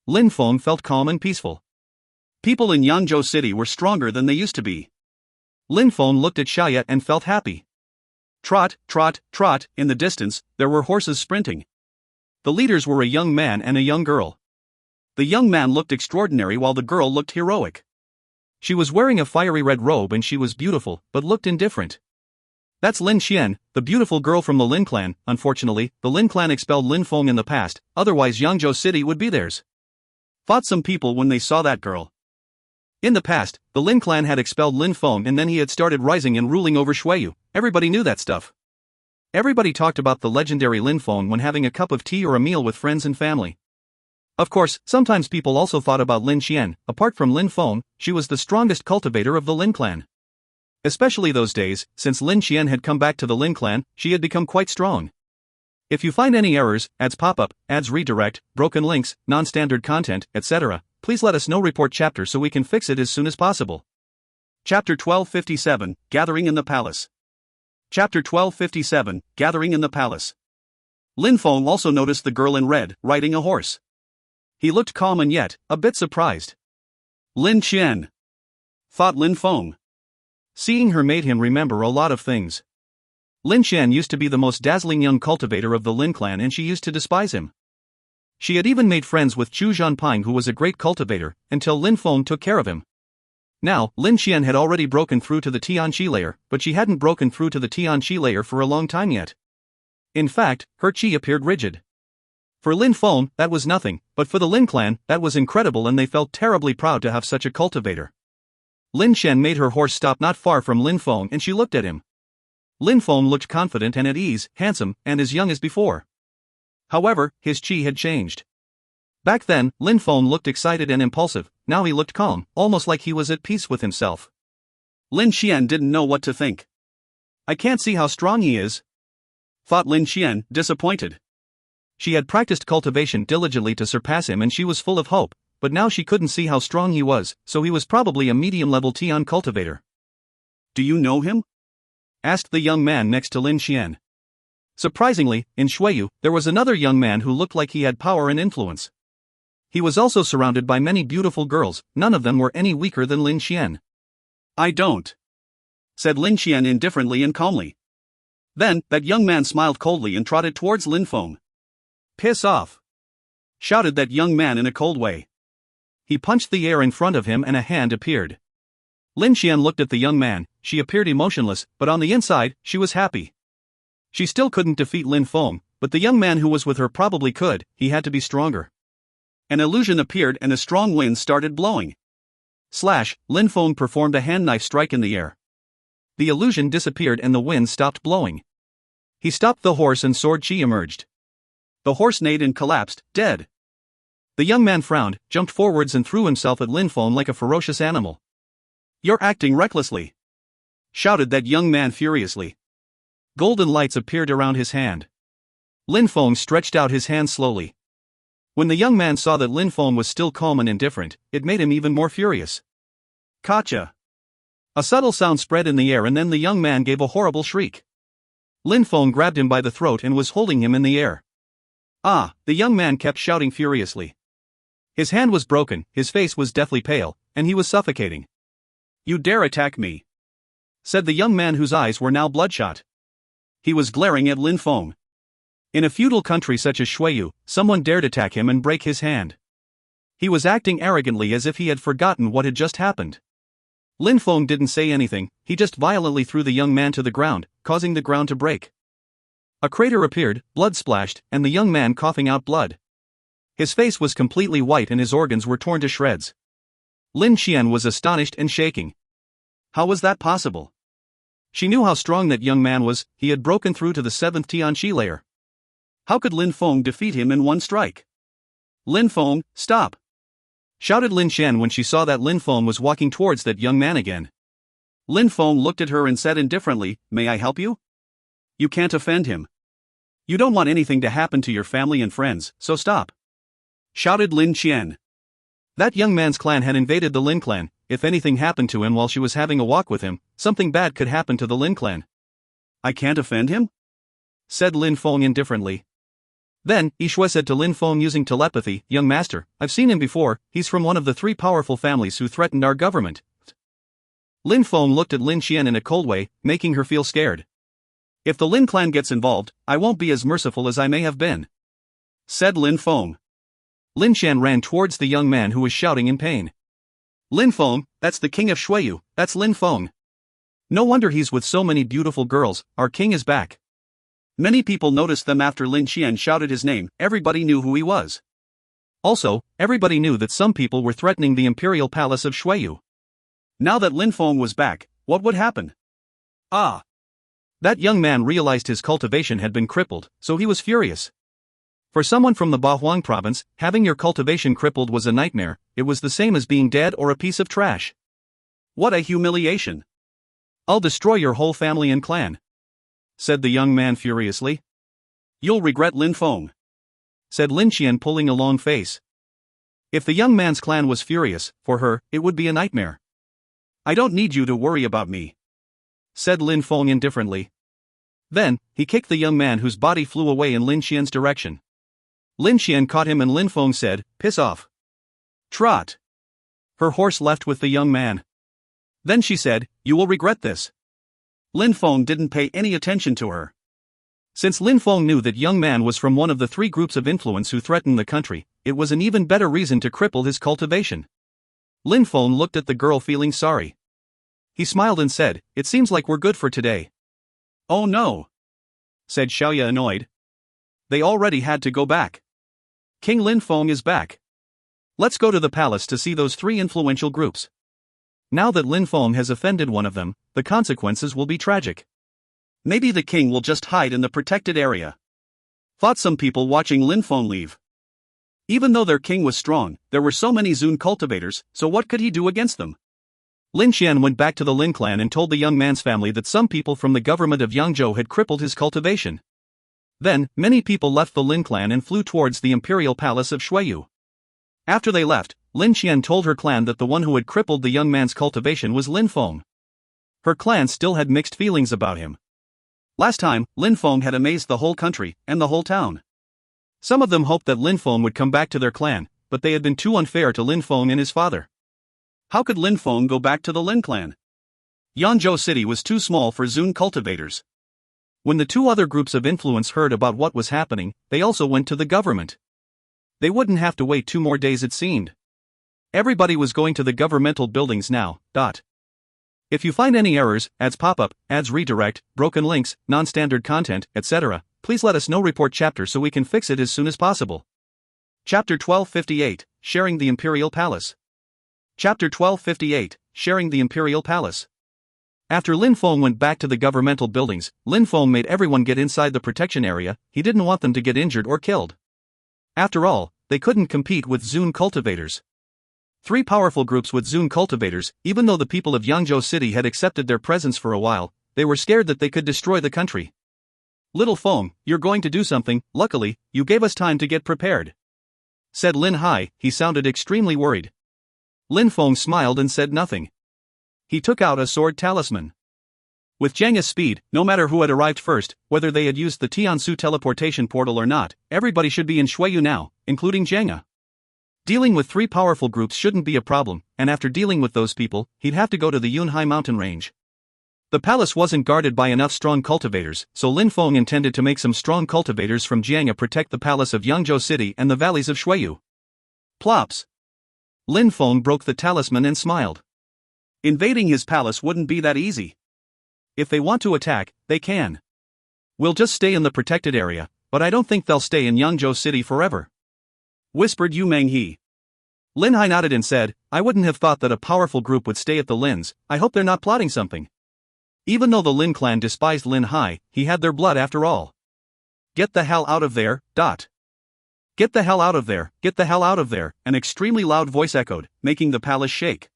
Lin Feng felt calm and peaceful. People in Yangzhou City were stronger than they used to be. Lin Feng looked at Xiaoyet and felt happy. Trot, trot, trot, in the distance, there were horses sprinting. The leaders were a young man and a young girl. The young man looked extraordinary while the girl looked heroic. She was wearing a fiery red robe and she was beautiful, but looked indifferent. That's Lin Xian, the beautiful girl from the Lin clan. Unfortunately, the Lin clan expelled Lin Feng in the past, otherwise Yangzhou City would be theirs. Thought some people when they saw that girl. In the past, the Lin clan had expelled Lin Feng and then he had started rising and ruling over Shuiyu. Everybody knew that stuff. Everybody talked about the legendary Lin Feng when having a cup of tea or a meal with friends and family. Of course, sometimes people also thought about Lin Xian. Apart from Lin Feng, she was the strongest cultivator of the Lin clan. Especially those days, since Lin Xian had come back to the Lin clan, she had become quite strong. If you find any errors, ads pop up, ads redirect, broken links, non-standard content, etc., please let us know. Report chapter so we can fix it as soon as possible. Chapter 1257, Gathering in the Palace. Chapter 1257, Gathering in the Palace. Lin Feng also noticed the girl in red, riding a horse. He looked calm and yet, a bit surprised. Lin Qian, thought Lin Feng. Seeing her made him remember a lot of things. Lin Qian used to be the most dazzling young cultivator of the Lin clan and she used to despise him. She had even made friends with Chu Zhanping, who was a great cultivator, until Lin Feng took care of him. Now, Lin Qian had already broken through to the Tianqi layer, but she hadn't broken through to the Tianqi layer for a long time yet. In fact, her qi appeared rigid. For Lin Feng, that was nothing, but for the Lin clan, that was incredible and they felt terribly proud to have such a cultivator. Lin Qian made her horse stop not far from Lin Feng and she looked at him. Lin Feng looked confident and at ease, handsome, and as young as before. However, his qi had changed. Back then, Lin Feng looked excited and impulsive, now he looked calm, almost like he was at peace with himself. Lin Xian didn't know what to think. I can't see how strong he is, thought Lin Xian, disappointed. She had practiced cultivation diligently to surpass him and she was full of hope, but now she couldn't see how strong he was, so he was probably a medium-level Tian cultivator. Do you know him? Asked the young man next to Lin Xian. Surprisingly, in Shuiyu, there was another young man who looked like he had power and influence. He was also surrounded by many beautiful girls, none of them were any weaker than Lin Xian. I don't, said Lin Xian indifferently and calmly. Then, that young man smiled coldly and trotted towards Lin Feng. Piss off, shouted that young man in a cold way. He punched the air in front of him and a hand appeared. Lin Xian looked at the young man, she appeared emotionless, but on the inside, she was happy. She still couldn't defeat Lin Feng, but the young man who was with her probably could, he had to be stronger. An illusion appeared and a strong wind started blowing. Slash, Lin Feng performed a hand knife strike in the air. The illusion disappeared and the wind stopped blowing. He stopped the horse and sword qi emerged. The horse neighed and collapsed, dead. The young man frowned, jumped forwards and threw himself at Lin Feng like a ferocious animal. You're acting recklessly, shouted that young man furiously. Golden lights appeared around his hand. Lin Feng stretched out his hand slowly. When the young man saw that Lin Feng was still calm and indifferent, it made him even more furious. Gotcha! A subtle sound spread in the air and then the young man gave a horrible shriek. Lin Feng grabbed him by the throat and was holding him in the air. Ah, the young man kept shouting furiously. His hand was broken, his face was deathly pale, and he was suffocating. You dare attack me, said the young man whose eyes were now bloodshot. He was glaring at Lin Feng. In a feudal country such as Shuiyu, someone dared attack him and break his hand. He was acting arrogantly as if he had forgotten what had just happened. Lin Feng didn't say anything, he just violently threw the young man to the ground, causing the ground to break. A crater appeared, blood splashed, and the young man coughing out blood. His face was completely white and his organs were torn to shreds. Lin Xian was astonished and shaking. How was that possible? She knew how strong that young man was, he had broken through to the 7th Tianqi layer. How could Lin Feng defeat him in one strike? Lin Feng, stop! Shouted Lin Xian when she saw that Lin Feng was walking towards that young man again. Lin Feng looked at her and said indifferently, May I help you? You can't offend him. You don't want anything to happen to your family and friends, so stop. Shouted Lin Xian. That young man's clan had invaded the Lin clan, if anything happened to him while she was having a walk with him, something bad could happen to the Lin clan. I can't offend him? Said Lin Feng indifferently. Then, Yishui said to Lin Feng using telepathy, Young master, I've seen him before, he's from one of the 3 powerful families who threatened our government. Lin Feng looked at Lin Qian in a cold way, making her feel scared. If the Lin clan gets involved, I won't be as merciful as I may have been, said Lin Feng. Lin Qian ran towards the young man who was shouting in pain. Lin Feng, that's the king of Shuiyu, that's Lin Feng. No wonder he's with so many beautiful girls, our king is back. Many people noticed them after Lin Qian shouted his name, everybody knew who he was. Also, everybody knew that some people were threatening the imperial palace of Shuiyu. Now that Lin Feng was back, what would happen? That young man realized his cultivation had been crippled, so he was furious. For someone from the Bahuang province, having your cultivation crippled was a nightmare. It was the same as being dead or a piece of trash. What a humiliation! I'll destroy your whole family and clan, said the young man furiously. You'll regret, Lin Feng, said Lin Qian, pulling a long face. If the young man's clan was furious, for her, it would be a nightmare. I don't need you to worry about me, said Lin Feng indifferently. Then, he kicked the young man whose body flew away in Lin Qian's direction. Lin Qian caught him and Lin Feng said, piss off. Trot. Her horse left with the young man. Then she said, you will regret this. Lin Feng didn't pay any attention to her. Since Lin Feng knew that young man was from one of the 3 groups of influence who threatened the country, it was an even better reason to cripple his cultivation. Lin Feng looked at the girl feeling sorry. He smiled and said, it seems like we're good for today. Oh no, said Xiaoya annoyed. They already had to go back. King Lin Feng is back. Let's go to the palace to see those 3 influential groups. Now that Lin Feng has offended one of them, the consequences will be tragic. Maybe the king will just hide in the protected area, thought some people watching Lin Feng leave. Even though their king was strong, there were so many Zun cultivators, so what could he do against them? Lin Qian went back to the Lin clan and told the young man's family that some people from the government of Yangzhou had crippled his cultivation. Then, many people left the Lin clan and flew towards the imperial palace of Shuiyu. After they left, Lin Qian told her clan that the one who had crippled the young man's cultivation was Lin Feng. Her clan still had mixed feelings about him. Last time, Lin Feng had amazed the whole country, and the whole town. Some of them hoped that Lin Feng would come back to their clan, but they had been too unfair to Lin Feng and his father. How could Lin Feng go back to the Lin clan? Yangzhou city was too small for Zun cultivators. When the 2 other groups of influence heard about what was happening, they also went to the government. They wouldn't have to wait 2 more days, it seemed. Everybody was going to the governmental buildings now. If you find any errors, ads pop up, ads redirect, broken links, non-standard content, etc., please let us know. Report chapter so we can fix it as soon as possible. Chapter 1258, Sharing the Imperial Palace. Chapter 1258, Sharing the Imperial Palace. After Lin Feng went back to the governmental buildings, Lin Feng made everyone get inside the protection area. He didn't want them to get injured or killed. After all, they couldn't compete with Zun cultivators. 3 powerful groups with Zun cultivators. Even though the people of Yangzhou city had accepted their presence for a while, they were scared that they could destroy the country. Little Feng, you're going to do something. Luckily, you gave us time to get prepared, said Lin Hai. He sounded extremely worried. Lin Feng smiled and said nothing. He took out a sword talisman. With Zhang's speed, no matter who had arrived first, whether they had used the Tiansu teleportation portal or not, everybody should be in Shuiyu now, including Zhang. Dealing with 3 powerful groups shouldn't be a problem, and after dealing with those people, he'd have to go to the Yunhai mountain range. The palace wasn't guarded by enough strong cultivators, so Lin Feng intended to make some strong cultivators from Jiang'a protect the palace of Yangzhou city and the valleys of Shuiyu. Plops! Lin Feng broke the talisman and smiled. Invading his palace wouldn't be that easy. If they want to attack, they can. We'll just stay in the protected area, but I don't think they'll stay in Yangzhou city forever, whispered Yu Menghe. Lin Hai nodded and said, I wouldn't have thought that a powerful group would stay at the Lins. I hope they're not plotting something. Even though the Lin clan despised Lin Hai, he had their blood after all. Get the hell out of there, Get the hell out of there, get the hell out of there, an extremely loud voice echoed, making the palace shake.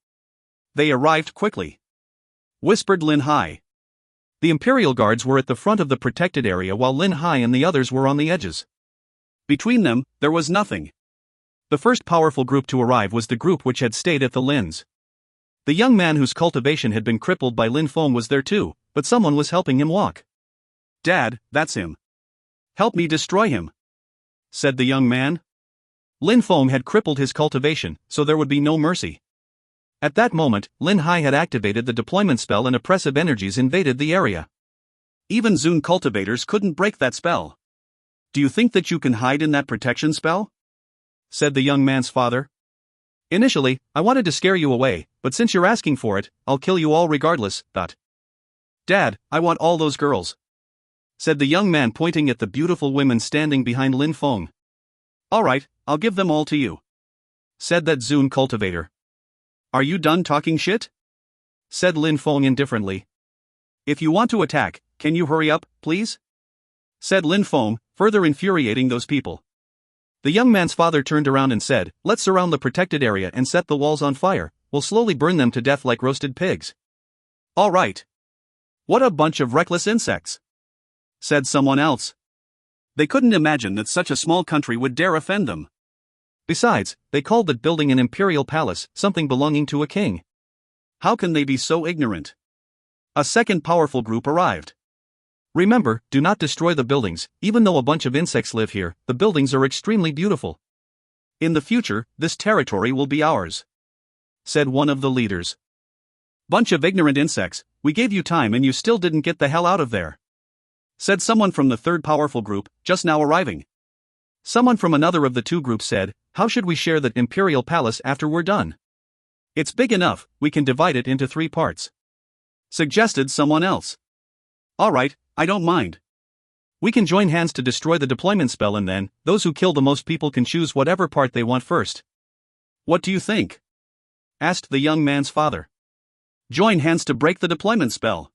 They arrived quickly, whispered Lin Hai. The Imperial Guards were at the front of the protected area while Lin Hai and the others were on the edges. Between them, there was nothing. The first powerful group to arrive was the group which had stayed at the Lins. The young man whose cultivation had been crippled by Lin Feng was there too, but someone was helping him walk. Dad, that's him. Help me destroy him, said the young man. Lin Feng had crippled his cultivation, so there would be no mercy. At that moment, Lin Hai had activated the deployment spell and oppressive energies invaded the area. Even Zune cultivators couldn't break that spell. Do you think that you can hide in that protection spell? Said the young man's father. Initially, I wanted to scare you away, but since you're asking for it, I'll kill you all regardless. Dad, I want all those girls. Said the young man pointing at the beautiful women standing behind Lin Feng. Alright, I'll give them all to you. Said that Zune cultivator. Are you done talking shit? Said Lin Feng indifferently. If you want to attack, can you hurry up, please? Said Lin Feng, further infuriating those people. The young man's father turned around and said, let's surround the protected area and set the walls on fire, we'll slowly burn them to death like roasted pigs. Alright. What a bunch of reckless insects. Said someone else. They couldn't imagine that such a small country would dare offend them. Besides, they called that building an imperial palace, something belonging to a king. How can they be so ignorant? A second powerful group arrived. Remember, do not destroy the buildings, even though a bunch of insects live here, the buildings are extremely beautiful. In the future, this territory will be ours. Said one of the leaders. Bunch of ignorant insects, we gave you time and you still didn't get the hell out of there. Said someone from the third powerful group, just now arriving. Someone from another of the two groups said, how should we share that imperial palace after we're done? It's big enough, we can divide it into 3 parts. Suggested someone else. Alright, I don't mind. We can join hands to destroy the deployment spell and then, those who kill the most people can choose whatever part they want first. What do you think? Asked the young man's father. Join hands to break the deployment spell.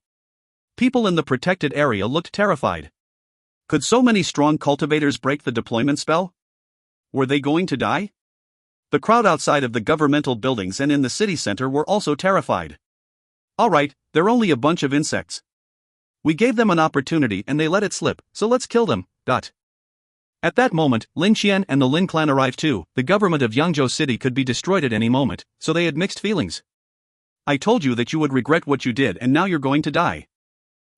People in the protected area looked terrified. Could so many strong cultivators break the deployment spell? Were they going to die? The crowd outside of the governmental buildings and in the city center were also terrified. Alright, they're only a bunch of insects. We gave them an opportunity and they let it slip, so let's kill them. At that moment, Lin Qian and the Lin clan arrived too. The government of Yangzhou City could be destroyed at any moment, so they had mixed feelings. I told you that you would regret what you did and now you're going to die.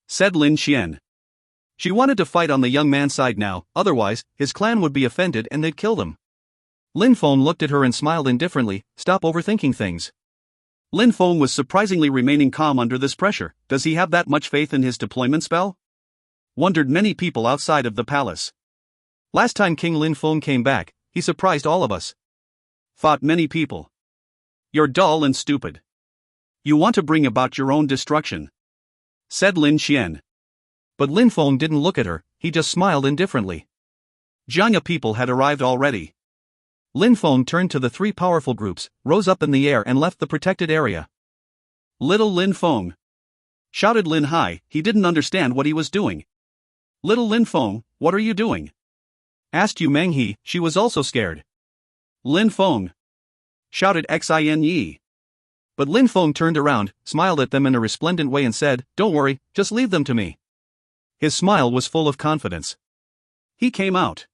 Said Lin Qian. She wanted to fight on the young man's side now, otherwise, his clan would be offended and they'd kill them. Lin Feng looked at her and smiled indifferently, stop overthinking things. Lin Feng was surprisingly remaining calm under this pressure. Does he have that much faith in his deployment spell? Wondered many people outside of the palace. Last time King Lin Feng came back, he surprised all of us. Thought many people. You're dull and stupid. You want to bring about your own destruction. Said Lin Qian. But Lin Feng didn't look at her, he just smiled indifferently. Jiangya people had arrived already. Lin Feng turned to the 3 powerful groups, rose up in the air and left the protected area. Little Lin Feng! Shouted Lin Hai, he didn't understand what he was doing. Little Lin Feng, what are you doing? Asked Yu Menghe, she was also scared. Lin Feng! Shouted Xin Yi. But Lin Feng turned around, smiled at them in a resplendent way and said, don't worry, just leave them to me. His smile was full of confidence. He came out.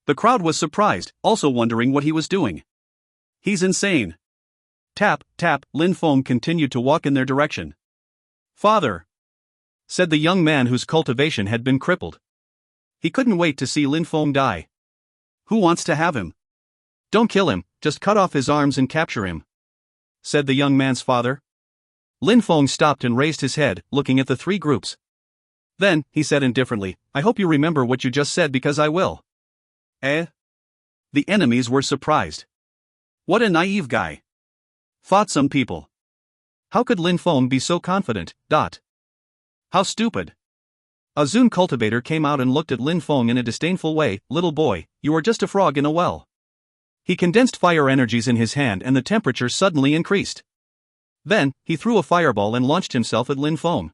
The crowd was surprised, also wondering what he was doing. He's insane. Tap, tap, Lin Feng continued to walk in their direction. Father! Said the young man whose cultivation had been crippled. He couldn't wait to see Lin Feng die. Who wants to have him? Don't kill him, just cut off his arms and capture him. Said the young man's father. Lin Feng stopped and raised his head, looking at the 3 groups. Then, he said indifferently, I hope you remember what you just said because I will. Eh? The enemies were surprised. What a naive guy. Thought some people. How could Lin Feng be so confident? How stupid. A Zune cultivator came out and looked at Lin Feng in a disdainful way. Little boy, you are just a frog in a well. He condensed fire energies in his hand and the temperature suddenly increased. Then, he threw a fireball and launched himself at Lin Feng.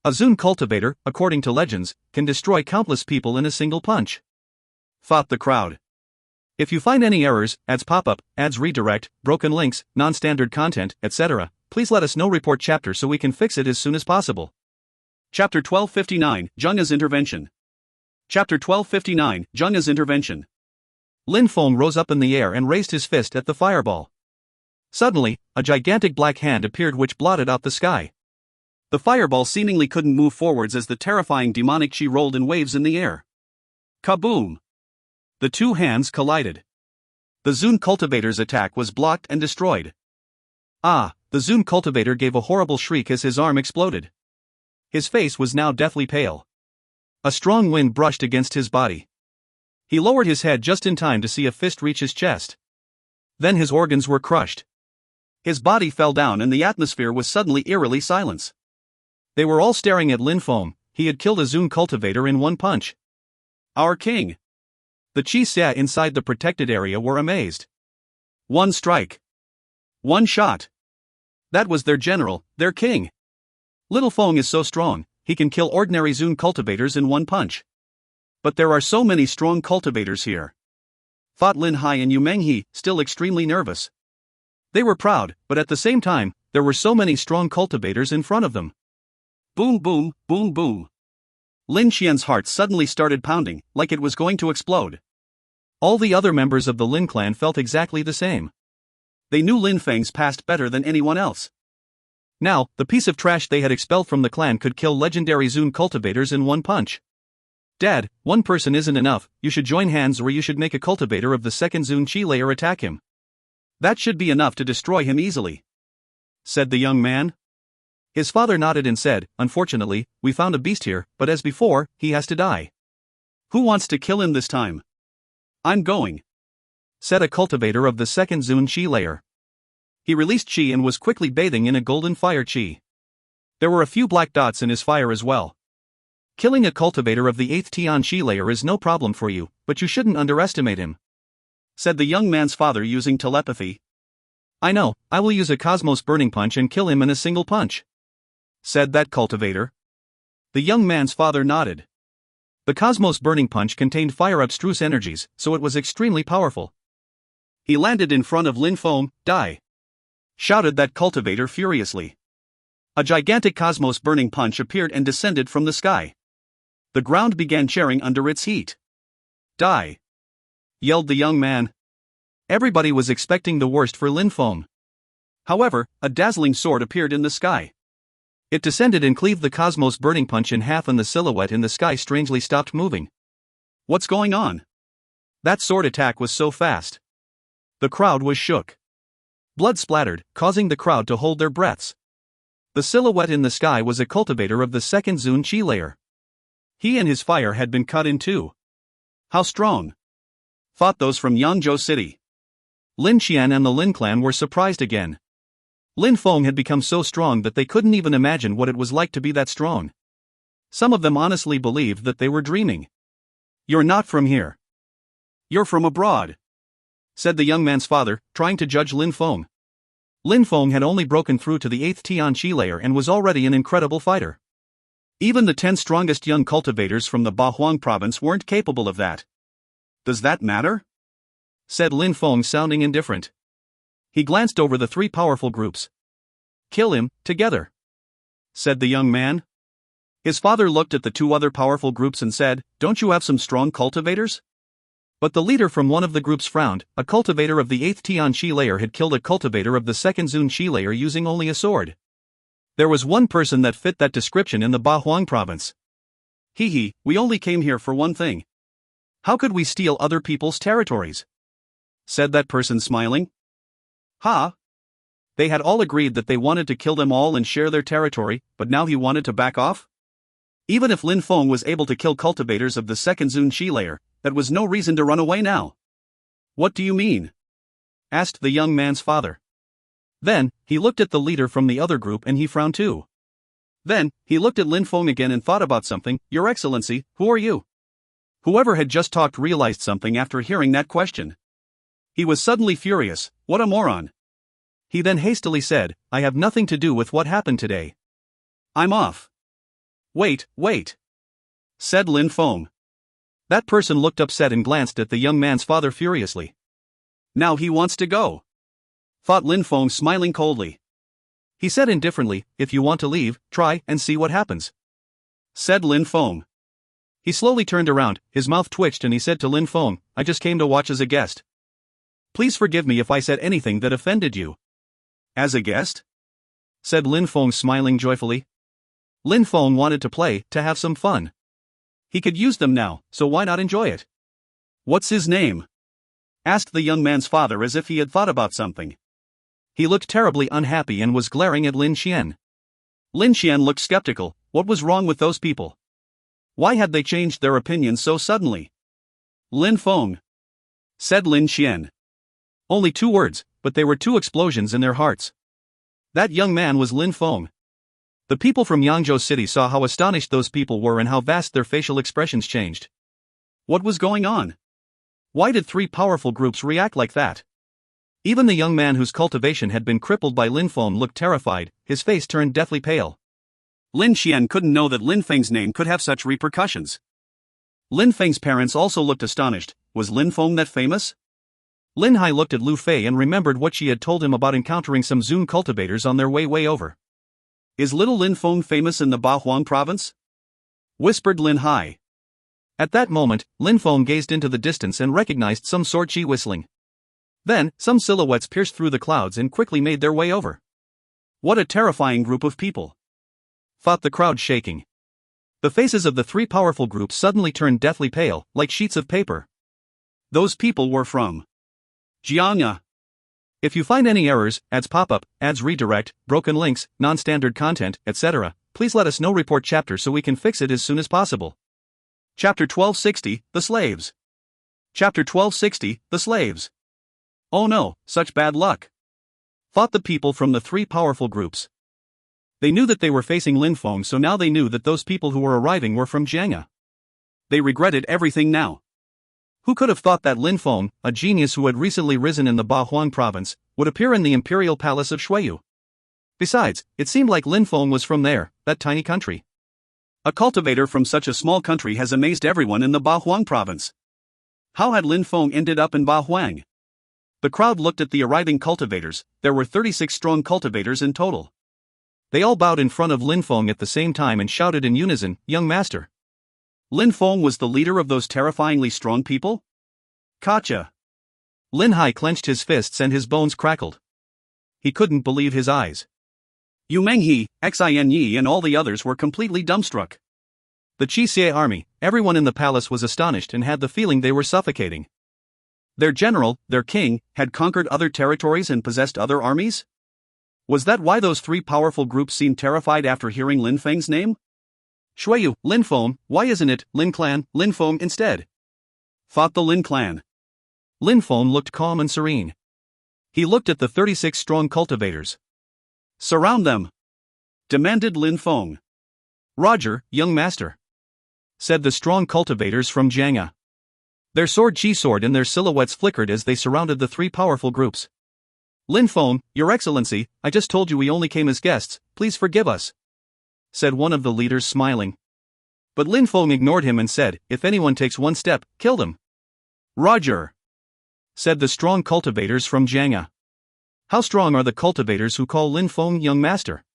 A Zune cultivator, according to legends, can destroy countless people in a single punch. Thought the crowd. If you find any errors, ads pop-up, ads redirect, broken links, non-standard content, etc., please let us know. Report chapter so we can fix it as soon as possible. Chapter 1259, Zheng's Intervention. Chapter 1259, Zheng's Intervention. Lin Feng rose up in the air and raised his fist at the fireball. Suddenly, a gigantic black hand appeared which blotted out the sky. The fireball seemingly couldn't move forwards as the terrifying demonic chi rolled in waves in the air. Kaboom! The 2 hands collided. The Zune cultivator's attack was blocked and destroyed. Ah! The Zoom cultivator gave a horrible shriek as his arm exploded. His face was now deathly pale. A strong wind brushed against his body. He lowered his head just in time to see a fist reach his chest. Then his organs were crushed. His body fell down and the atmosphere was suddenly eerily silence. They were all staring at Lin Feng. He had killed a Zoom cultivator in one punch. Our king! The Chi Xia inside the protected area were amazed. One strike. One shot. That was their general, their king. Little Feng is so strong, he can kill ordinary Zoom cultivators in one punch. But there are so many strong cultivators here. Thought Lin Hai and Yu Menghe, still extremely nervous. They were proud, but at the same time, there were so many strong cultivators in front of them. Boom boom, boom boom. Lin Qian's heart suddenly started pounding, like it was going to explode. All the other members of the Lin clan felt exactly the same. They knew Lin Feng's past better than anyone else. Now, the piece of trash they had expelled from the clan could kill legendary Zoom cultivators in one punch. Dad, one person isn't enough, you should join hands or you should make a cultivator of the second Zoom Chi layer attack him. That should be enough to destroy him easily, said the young man. His father nodded and said, unfortunately, we found a beast here, but as before, he has to die. Who wants to kill him this time? I'm going, said a cultivator of the second Zoom Chi layer. He released Chi and was quickly bathing in a golden fire Chi. There were a few black dots in his fire as well. Killing a cultivator of the 8th Tian Chi layer is no problem for you, but you shouldn't underestimate him, said the young man's father using telepathy. I know, I will use a Cosmos Burning Punch and kill him in a single punch, said that cultivator. The young man's father nodded. The Cosmos Burning Punch contained fire abstruse energies, so it was extremely powerful. He landed in front of Lin Feng. Die! Shouted that cultivator furiously. A gigantic Cosmos Burning Punch appeared and descended from the sky. The ground began cheering under its heat. Die! Yelled the young man. Everybody was expecting the worst for Lin Feng. However, a dazzling sword appeared in the sky. It descended and cleaved the Cosmos Burning Punch in half and the silhouette in the sky strangely stopped moving. What's going on? That sword attack was so fast. The crowd was shook. Blood splattered, causing the crowd to hold their breaths. The silhouette in the sky was a cultivator of the second Zoom Chi layer. He and his fire had been cut in two. How strong! Thought those from Yangzhou City. Lin Qian and the Lin clan were surprised again. Lin Feng had become so strong that they couldn't even imagine what it was like to be that strong. Some of them honestly believed that they were dreaming. You're not from here. You're from abroad, said the young man's father, trying to judge Lin Feng. Lin Feng had only broken through to the 8th Tian Chi layer and was already an incredible fighter. Even the 10 strongest young cultivators from the Bahuang province weren't capable of that. Does that matter? Said Lin Feng, sounding indifferent. He glanced over the 3 powerful groups. Kill him, together, said the young man. His father looked at the 2 other powerful groups and said, don't you have some strong cultivators? But the leader from one of the groups frowned. A cultivator of the 8th Tian Chi layer had killed a cultivator of the second Zoom Chi layer using only a sword. There was one person that fit that description in the Bahuang province. Hee, we only came here for one thing. How could we steal other people's territories? Said that person, smiling. Ha! They had all agreed that they wanted to kill them all and share their territory, but now he wanted to back off? Even if Lin Feng was able to kill cultivators of the second Zoom Chi layer, that was no reason to run away now. What do you mean? Asked the young man's father. Then, he looked at the leader from the other group and he frowned too. Then, he looked at Lin Feng again and thought about something. Your Excellency, who are you? Whoever had just talked realized something after hearing that question. He was suddenly furious. What a moron. He then hastily said, I have nothing to do with what happened today. I'm off. Wait, said Lin Feng. That person looked upset and glanced at the young man's father furiously. Now he wants to go, thought Lin Feng, smiling coldly. He said indifferently, if you want to leave, try and see what happens, said Lin Feng. He slowly turned around, his mouth twitched and he said to Lin Feng, I just came to watch as a guest. Please forgive me if I said anything that offended you. As a guest? Said Lin Feng, smiling joyfully. Lin Feng wanted to play, to have some fun. He could use them now, so why not enjoy it? What's his name? Asked the young man's father as if he had thought about something. He looked terribly unhappy and was glaring at Lin Qian. Lin Qian looked skeptical. What was wrong with those people? Why had they changed their opinions so suddenly? Lin Feng, said Lin Qian. Only 2 words, but they were 2 explosions in their hearts. That young man was Lin Feng. The people from Yangzhou City saw how astonished those people were and how vast their facial expressions changed. What was going on? Why did 3 powerful groups react like that? Even the young man whose cultivation had been crippled by Lin Feng looked terrified, his face turned deathly pale. Lin Qian couldn't know that Lin Feng's name could have such repercussions. Lin Feng's parents also looked astonished. Was Lin Feng that famous? Lin Hai looked at Lu Fei and remembered what she had told him about encountering some Zun cultivators on their way over. Is little Lin Feng famous in the Bahuang province? Whispered Lin Hai. At that moment, Lin Feng gazed into the distance and recognized some sword chi whistling. Then, some silhouettes pierced through the clouds and quickly made their way over. What a terrifying group of people! Thought the crowd shaking. The faces of the 3 powerful groups suddenly turned deathly pale, like sheets of paper. Those people were from Jiangya. If you find any errors, ads pop up, ads redirect, broken links, non-standard content, etc., please let us know. Report chapter so we can fix it as soon as possible. Chapter 1260, The Slaves. Chapter 1260, The Slaves. Oh no, such bad luck! Thought the people from the 3 powerful groups. They knew that they were facing Lin Feng, so now they knew that those people who were arriving were from Jiangya. They regretted everything now. Who could have thought that Lin Feng, a genius who had recently risen in the Bahuang province, would appear in the imperial palace of Shuiyu? Besides, it seemed like Lin Feng was from there, that tiny country. A cultivator from such a small country has amazed everyone in the Bahuang province. How had Lin Feng ended up in Bahuang? The crowd looked at the arriving cultivators. There were 36 strong cultivators in total. They all bowed in front of Lin Feng at the same time and shouted in unison, "Young master." Lin Feng was the leader of those terrifyingly strong people? Gotcha! Lin Hai clenched his fists and his bones crackled. He couldn't believe his eyes. Yu Menghe, Xin Yi and all the others were completely dumbstruck. The Qixie army, everyone in the palace was astonished and had the feeling they were suffocating. Their general, their king, had conquered other territories and possessed other armies? Was that why those 3 powerful groups seemed terrified after hearing Lin Feng's name? Shuiyu, Lin Feng, why isn't it Lin Clan, Lin Feng instead? Thought the Lin Clan. Lin Feng looked calm and serene. He looked at the 36 strong cultivators. Surround them! Demanded Lin Feng. Roger, young master, said the strong cultivators from Jiangya. Their sword chi sword and their silhouettes flickered as they surrounded the 3 powerful groups. Lin Feng, your excellency, I just told you we only came as guests, please forgive us, said one of the leaders smiling. But Lin Feng ignored him and said, if anyone takes 1 step, kill them. Roger, said the strong cultivators from Jiangya. How strong are the cultivators who call Lin Feng young master?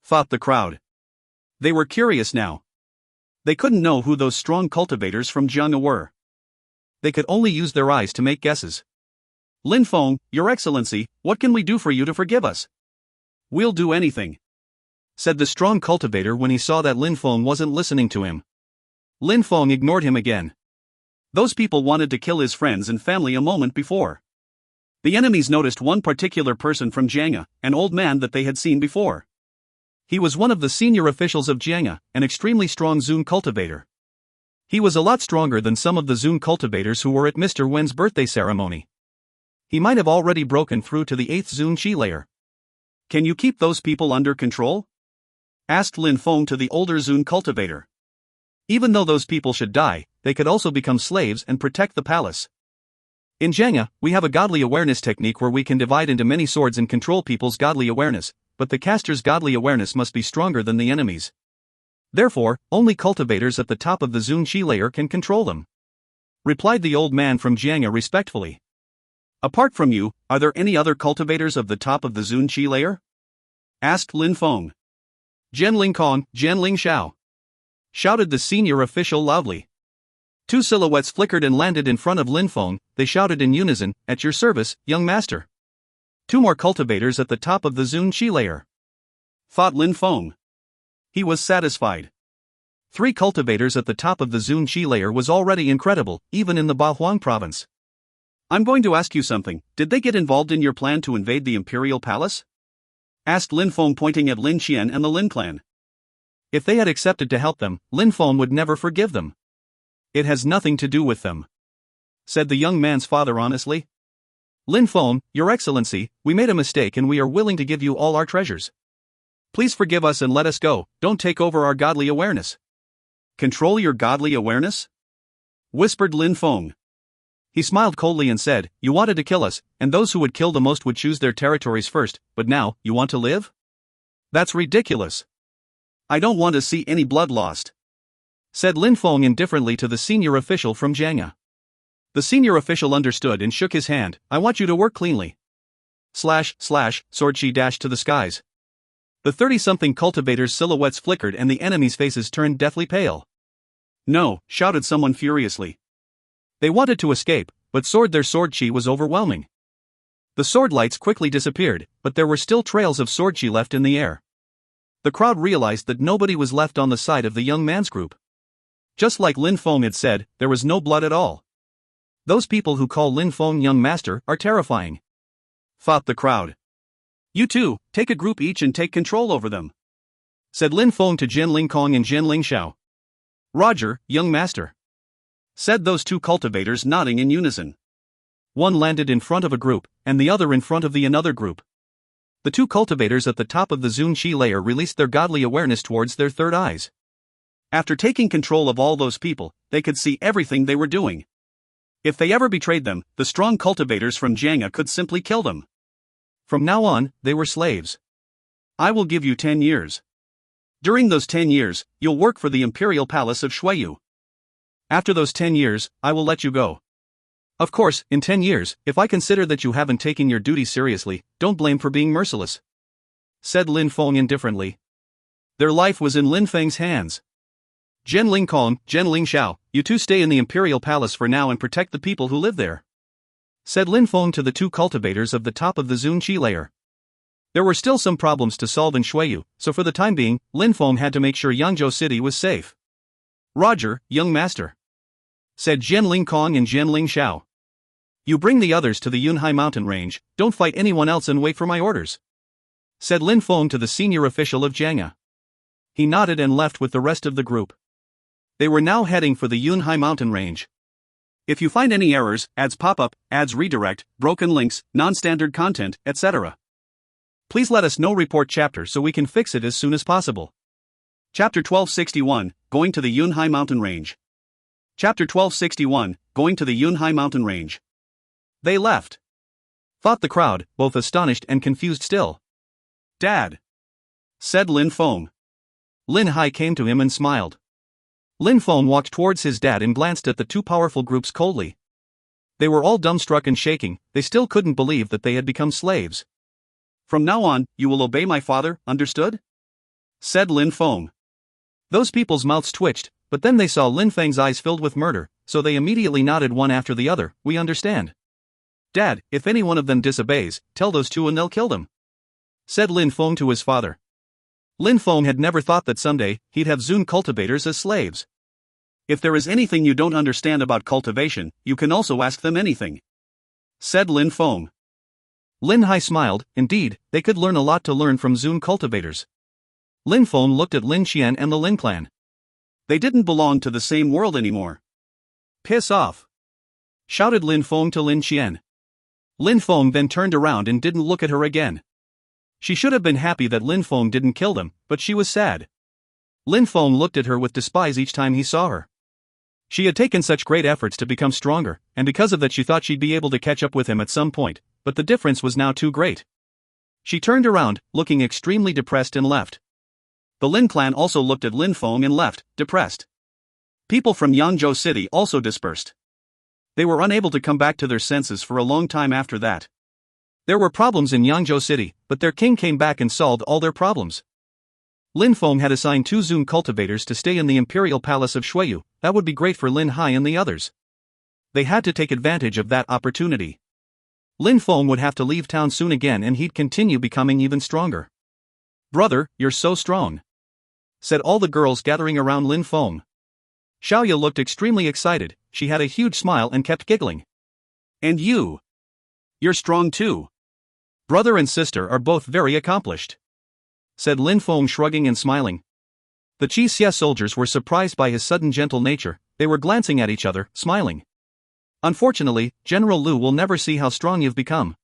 Thought the crowd. They were curious now. They couldn't know who those strong cultivators from Jiangya were. They could only use their eyes to make guesses. Lin Feng, your excellency, what can we do for you to forgive us? We'll do anything, said the strong cultivator when he saw that Lin Feng wasn't listening to him. Lin Feng ignored him again. Those people wanted to kill his friends and family a moment before. The enemies noticed one particular person from Jiangya, an old man that they had seen before. He was one of the senior officials of Jiangya, an extremely strong Zun cultivator. He was a lot stronger than some of the Zun cultivators who were at Mr. Wen's birthday ceremony. He might have already broken through to the 8th Zun Qi layer. Can you keep those people under control? Asked Lin Feng to the older Zun cultivator. Even though those people should die, they could also become slaves and protect the palace. In Jiangya, we have a godly awareness technique where we can divide into many swords and control people's godly awareness, but the caster's godly awareness must be stronger than the enemy's. Therefore, only cultivators at the top of the Zun Qi layer can control them, replied the old man from Jiangya respectfully. Apart from you, are there any other cultivators of the top of the Zun Qi layer? Asked Lin Feng. Jian Ling Kong, Jian Ling Xiao, shouted the senior official loudly. 2 silhouettes flickered and landed in front of Lin Feng. They shouted in unison, at your service, young master. 2 more cultivators at the top of the Zun Qi layer. Thought Lin Feng. He was satisfied. 3 cultivators at the top of the Zun Qi layer was already incredible, even in the Bahuang province. I'm going to ask you something. Did they get involved in your plan to invade the Imperial Palace? Asked Lin Feng, pointing at Lin Qian and the Lin clan. If they had accepted to help them, Lin Feng would never forgive them. It has nothing to do with them, said the young man's father honestly. Lin Feng, Your Excellency, we made a mistake and we are willing to give you all our treasures. Please forgive us and let us go. Don't take over our godly awareness. Control your godly awareness? Whispered Lin Feng. He smiled coldly and said, You wanted to kill us, and those who would kill the most would choose their territories first, but now, you want to live? That's ridiculous. I don't want to see any blood lost, said Lin Feng indifferently to the senior official from Jianghe. The senior official understood and shook his hand. I want you to work cleanly. Slash, sword she dashed to the skies. The 30-something cultivators' silhouettes flickered and the enemies' faces turned deathly pale. No, shouted someone furiously. They wanted to escape, but their sword chi was overwhelming. The sword lights quickly disappeared, but there were still trails of sword chi left in the air. The crowd realized that nobody was left on the side of the young man's group. Just like Lin Feng had said, there was no blood at all. Those people who call Lin Feng young master are terrifying, thought the crowd. You two, take a group each and take control over them, said Lin Feng to Jian Lingkong and Jian Lingxiao. Roger, young master, said those two cultivators, nodding in unison. One landed in front of a group, and the other in front of the another group. The two cultivators at the top of the Zun Qi layer released their godly awareness towards their third eyes. After taking control of all those people, they could see everything they were doing. If they ever betrayed them, the strong cultivators from Jianghe could simply kill them. From now on, they were slaves. I will give you 10 years. During those 10 years, you'll work for the Imperial Palace of Shuiyu. After those 10 years, I will let you go. Of course, in 10 years, if I consider that you haven't taken your duty seriously, don't blame for being merciless, said Lin Feng indifferently. Their life was in Lin Feng's hands. Jian Lingkong, Jian Lingxiao, you two stay in the Imperial Palace for now and protect the people who live there, said Lin Feng to the two cultivators of the top of the Zun Qi layer. There were still some problems to solve in Shuiyu, so for the time being, Lin Feng had to make sure Yangzhou City was safe. Roger, young master, said Jian Lingkong and Jian Lingxiao. You bring the others to the Yunhai mountain range, don't fight anyone else and wait for my orders, said Lin Feng to the senior official of Jianghe. He nodded and left with the rest of the group. They were now heading for the Yunhai mountain range. If you find any errors, ads pop up, ads redirect, broken links, non-standard content, etc., please let us know. Report chapter so we can fix it as soon as possible. Chapter 1261, Going to the Yunhai mountain range. Chapter 1261, Going to the Yunhai mountain range. They left, thought the crowd, both astonished and confused still. Dad, said Lin Feng. Lin Hai came to him and smiled. Lin Feng walked towards his dad and glanced at the two powerful groups coldly. They were all dumbstruck and shaking, they still couldn't believe that they had become slaves. From now on, you will obey my father, understood? Said Lin Feng. Those people's mouths twitched, but then they saw Lin Feng's eyes filled with murder, so they immediately nodded one after the other. We understand. Dad, if any one of them disobeys, tell those two and they'll kill them, said Lin Feng to his father. Lin Feng had never thought that someday, he'd have Zun cultivators as slaves. If there is anything you don't understand about cultivation, you can also ask them anything, said Lin Feng. Lin Hai smiled. Indeed, they could learn a lot to learn from Zun cultivators. Lin Feng looked at Lin Qian and the Lin clan. They didn't belong to the same world anymore. Piss off, shouted Lin Feng to Lin Qian. Lin Feng then turned around and didn't look at her again. She should have been happy that Lin Feng didn't kill them, but she was sad. Lin Feng looked at her with despise each time he saw her. She had taken such great efforts to become stronger, and because of that she thought she'd be able to catch up with him at some point, but the difference was now too great. She turned around, looking extremely depressed, and left. The Lin clan also looked at Lin Feng and left, depressed. People from Yangzhou City also dispersed. They were unable to come back to their senses for a long time after that. There were problems in Yangzhou City, but their king came back and solved all their problems. Lin Feng had assigned 2 Zun cultivators to stay in the Imperial Palace of Shuiyu. That would be great for Lin Hai and the others. They had to take advantage of that opportunity. Lin Feng would have to leave town soon again and he'd continue becoming even stronger. Brother, you're so strong, said all the girls gathering around Lin Feng. Xiaoya looked extremely excited, she had a huge smile and kept giggling. And you. You're strong too. Brother and sister are both very accomplished, said Lin Feng, shrugging and smiling. The Qi Xie soldiers were surprised by his sudden gentle nature. They were glancing at each other, smiling. Unfortunately, General Lu will never see how strong you've become.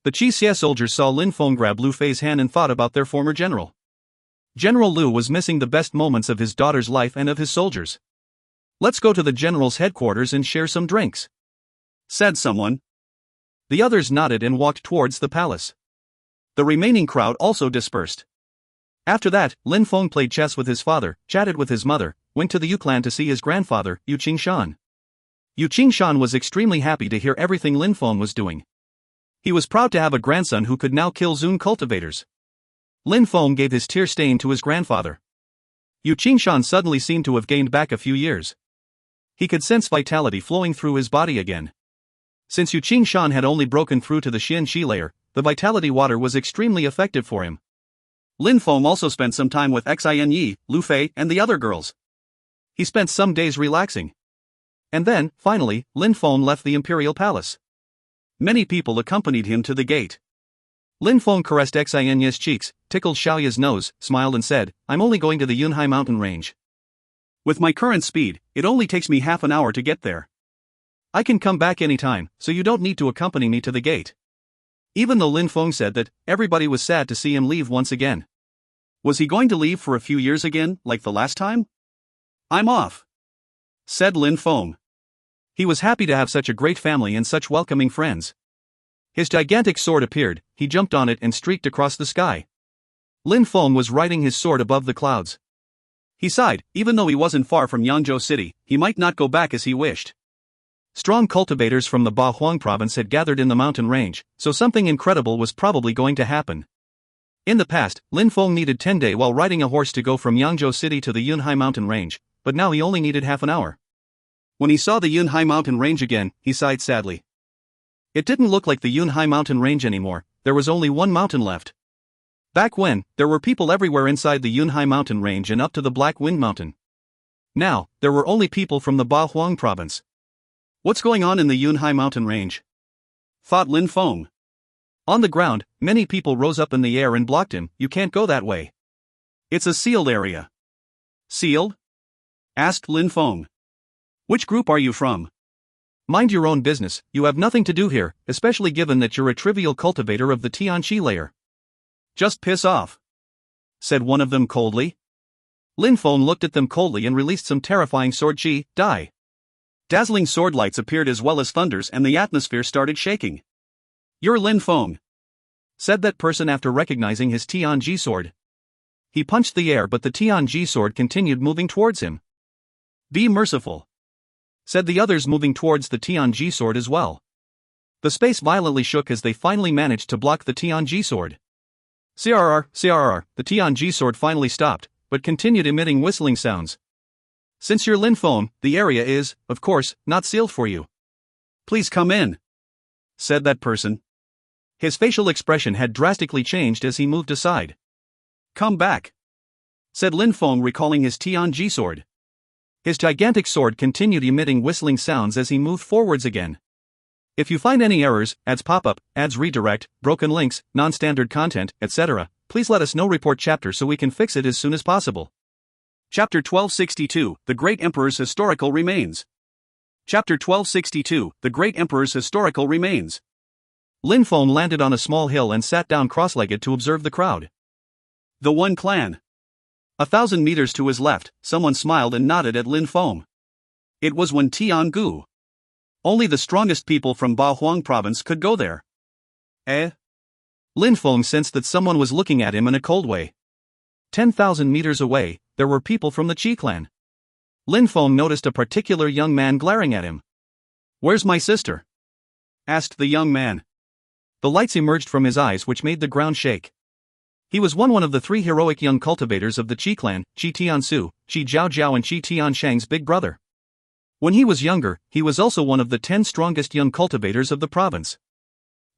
The Qi Xie soldiers saw Lin Feng grab Lu Fei's hand and thought about their former general. General Lu was missing the best moments of his daughter's life and of his soldiers. Let's go to the general's headquarters and share some drinks, said someone. The others nodded and walked towards the palace. The remaining crowd also dispersed. After that, Lin Feng played chess with his father, chatted with his mother, went to the Yu clan to see his grandfather, Yu Qingshan. Yu Qingshan was extremely happy to hear everything Lin Feng was doing. He was proud to have a grandson who could now kill Zun cultivators. Lin Feng gave his tear stain to his grandfather. Yu Qingshan suddenly seemed to have gained back a few years. He could sense vitality flowing through his body again. Since Yu Qingshan had only broken through to the Xian Qi layer, the vitality water was extremely effective for him. Lin Feng also spent some time with Xin Yi, Lu Fei, and the other girls. He spent some days relaxing. And then, finally, Lin Feng left the imperial palace. Many people accompanied him to the gate. Lin Feng caressed Xin Yi's cheeks, tickled Xiaoya's nose, smiled and said, "I'm only going to the Yunhai mountain range. With my current speed, it only takes me half an hour to get there. I can come back anytime, so you don't need to accompany me to the gate." Even though Lin Feng said that, everybody was sad to see him leave once again. Was he going to leave for a few years again, like the last time? "I'm off," said Lin Feng. He was happy to have such a great family and such welcoming friends. His gigantic sword appeared, he jumped on it and streaked across the sky. Lin Feng was riding his sword above the clouds. He sighed, even though he wasn't far from Yangzhou City, he might not go back as he wished. Strong cultivators from the Bahuang province had gathered in the mountain range, so something incredible was probably going to happen. In the past, Lin Feng needed 10 days while riding a horse to go from Yangzhou City to the Yunhai mountain range, but now he only needed half an hour. When he saw the Yunhai mountain range again, he sighed sadly. It didn't look like the Yunhai mountain range anymore, there was only one mountain left. Back when, there were people everywhere inside the Yunhai mountain range and up to the Black Wind Mountain. Now, there were only people from the Bahuang province. What's going on in the Yunhai mountain range? Thought Lin Feng. On the ground, many people rose up in the air and blocked him. "You can't go that way. It's a sealed area." "Sealed?" asked Lin Feng. "Which group are you from?" "Mind your own business, you have nothing to do here, especially given that you're a trivial cultivator of the Tianqi layer." "Just piss off," said one of them coldly. Lin Feng looked at them coldly and released some terrifying sword chi, die. Dazzling sword lights appeared as well as thunders and the atmosphere started shaking. "You're Lin Feng," said that person after recognizing his Tianji sword. He punched the air but the Tianji sword continued moving towards him. "Be merciful," said the others, moving towards the Tianji sword as well. The space violently shook as they finally managed to block the Tianji sword. CRR, CRR, the Tianji sword finally stopped, but continued emitting whistling sounds. "Since you're Lin Feng, the area is, of course, not sealed for you. Please come in," said that person. His facial expression had drastically changed as he moved aside. "Come back," said Lin Feng, recalling his Tianji sword. His gigantic sword continued emitting whistling sounds as he moved forwards again. If you find any errors, ads pop up, ads redirect, broken links, non-standard content, etc., please let us know. Report chapter so we can fix it as soon as possible. Chapter 1262, The Great Emperor's Historical Remains. Chapter 1262, The Great Emperor's Historical Remains. Lin Feng landed on a small hill and sat down cross-legged to observe the crowd. The One Clan. 1,000 meters to his left, someone smiled and nodded at Lin Feng. It was Wen Tiangu. Only the strongest people from Bahuang province could go there. Eh? Lin Feng sensed that someone was looking at him in a cold way. 10,000 meters away, there were people from the Qi clan. Lin Feng noticed a particular young man glaring at him. "Where's my sister?" asked the young man. The lights emerged from his eyes which made the ground shake. He was one of the 3 heroic young cultivators of the Qi clan, Qi Tiansu, Qi Zhaojiao and Qi Tianshang's big brother. When he was younger, he was also one of the 10 strongest young cultivators of the province.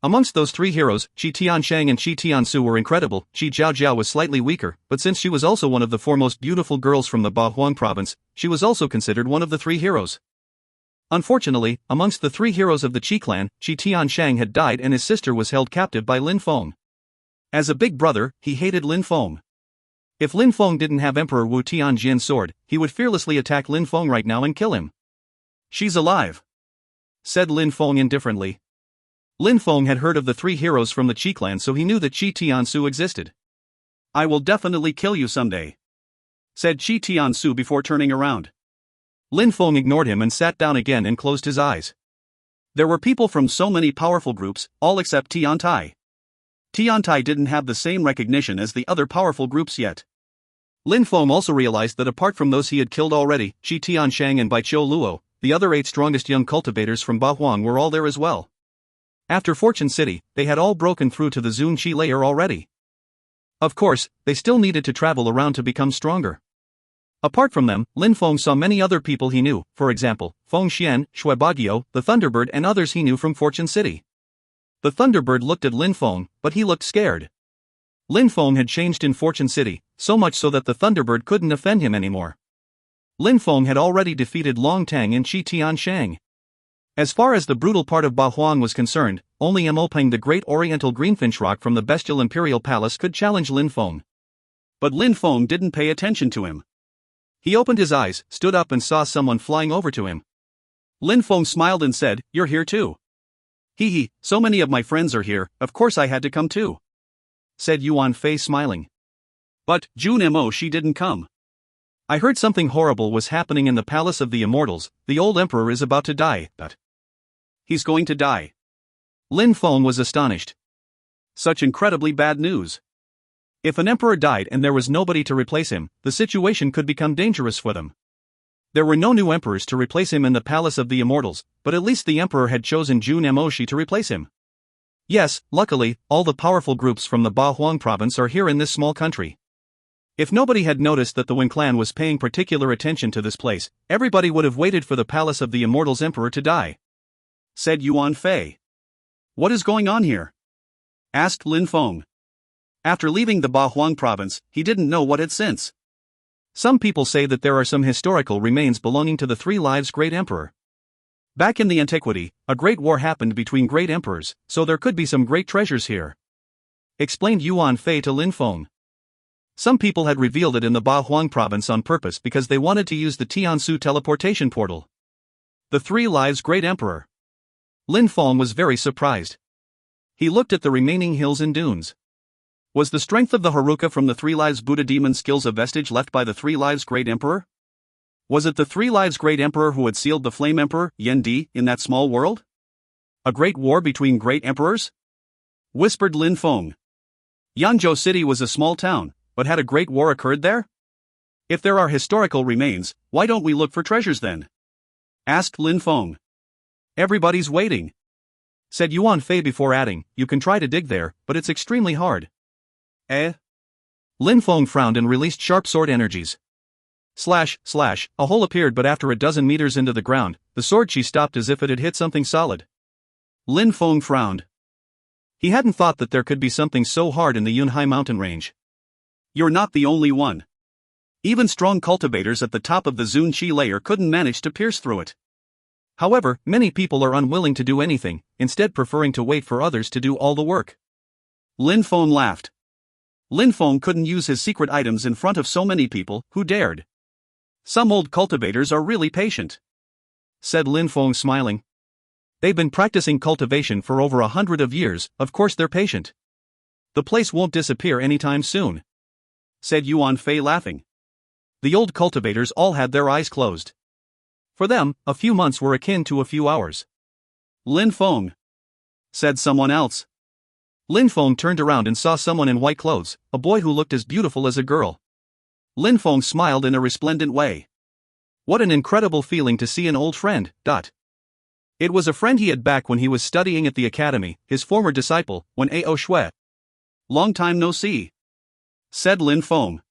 Amongst those 3 heroes, Qi Tianshang and Qi Tiansu were incredible. Qi Zhaojiao was slightly weaker, but since she was also one of the 4 most beautiful girls from the Bahuang province, she was also considered one of the 3 heroes. Unfortunately, amongst the 3 heroes of the Qi clan, Qi Tianshang had died and his sister was held captive by Lin Feng. As a big brother, he hated Lin Feng. If Lin Feng didn't have Emperor Wu Tianjin's sword, he would fearlessly attack Lin Feng right now and kill him. "She's alive," said Lin Feng indifferently. Lin Feng had heard of the 3 heroes from the Qi clan, so he knew that Qi Tiansu existed. "I will definitely kill you someday," said Qi Tiansu before turning around. Lin Feng ignored him and sat down again and closed his eyes. There were people from so many powerful groups, all except Tiantai. Tiantai didn't have the same recognition as the other powerful groups yet. Lin Feng also realized that apart from those he had killed already, Qi Tianshang and Baiqiu Luo, the other 8 strongest young cultivators from Ba Huang were all there as well. After Fortune City, they had all broken through to the Zun Qi layer already. Of course, they still needed to travel around to become stronger. Apart from them, Lin Feng saw many other people he knew, for example, Feng Xian, Shui Bagio, the Thunderbird and others he knew from Fortune City. The Thunderbird looked at Lin Feng, but he looked scared. Lin Feng had changed in Fortune City, so much so that the Thunderbird couldn't offend him anymore. Lin Feng had already defeated Long Tang and Qi Tianshang. As far as the brutal part of Ba Huang was concerned, only Mo Peng, the great oriental greenfinch rock from the bestial imperial palace, could challenge Lin Feng. But Lin Feng didn't pay attention to him. He opened his eyes, stood up and saw someone flying over to him. Lin Feng smiled and said, "You're here too." "Hee, so many of my friends are here, of course I had to come too," said Yuan Fei smiling. "But, Jun Mo, she didn't come. I heard something horrible was happening in the Palace of the Immortals. The old emperor is about to die." "But he's going to die." Lin Feng was astonished. Such incredibly bad news. If an emperor died and there was nobody to replace him, the situation could become dangerous for them. There were no new emperors to replace him in the Palace of the Immortals, but at least the emperor had chosen Jun Moshi to replace him. Yes, luckily, all the powerful groups from the Ba Huang province are here in this small country. If nobody had noticed that the Wen clan was paying particular attention to this place, everybody would have waited for the Palace of the Immortals emperor to die, said Yuan Fei. "What is going on here?" asked Lin Feng. After leaving the Ba Huang province, he didn't know what had since. Some people say that there are some historical remains belonging to the 3 Lives Great Emperor. Back in the antiquity, a great war happened between great emperors, so there could be some great treasures here, explained Yuan Fei to Lin Feng. Some people had revealed it in the Ba Huang province on purpose because they wanted to use the Tiansu teleportation portal. The 3 Lives Great Emperor. Lin Feng was very surprised. He looked at the remaining hills and dunes. Was the strength of the Haruka from the 3 Lives Buddha demon skills a vestige left by the 3 Lives Great Emperor? Was it the 3 Lives Great Emperor who had sealed the Flame Emperor, Yen Di, in that small world? A great war between great emperors? Whispered Lin Feng. Yanzhou City was a small town, but had a great war occurred there? If there are historical remains, why don't we look for treasures then? Asked Lin Feng. Everybody's waiting, said Yuan Fei before adding, "You can try to dig there, but it's extremely hard." Eh? Lin Feng frowned and released sharp sword energies. Slash, a hole appeared, but after a dozen meters into the ground, the sword chi stopped as if it had hit something solid. Lin Feng frowned. He hadn't thought that there could be something so hard in the Yunhai mountain range. You're not the only one. Even strong cultivators at the top of the Zun Qi layer couldn't manage to pierce through it. However, many people are unwilling to do anything, instead preferring to wait for others to do all the work. Lin Feng laughed. Lin Feng couldn't use his secret items in front of so many people who dared. Some old cultivators are really patient, said Lin Feng smiling. They've been practicing cultivation for over 100 years, of course they're patient. The place won't disappear anytime soon, said Yuan Fei laughing. The old cultivators all had their eyes closed. For them, a few months were akin to a few hours. Lin Feng, said someone else. Lin Feng turned around and saw someone in white clothes, a boy who looked as beautiful as a girl. Lin Feng smiled in a resplendent way. What an incredible feeling to see an old friend. It was a friend he had back when he was studying at the academy, his former disciple, Wen Ao Shui. Long time no see, said Lin Feng.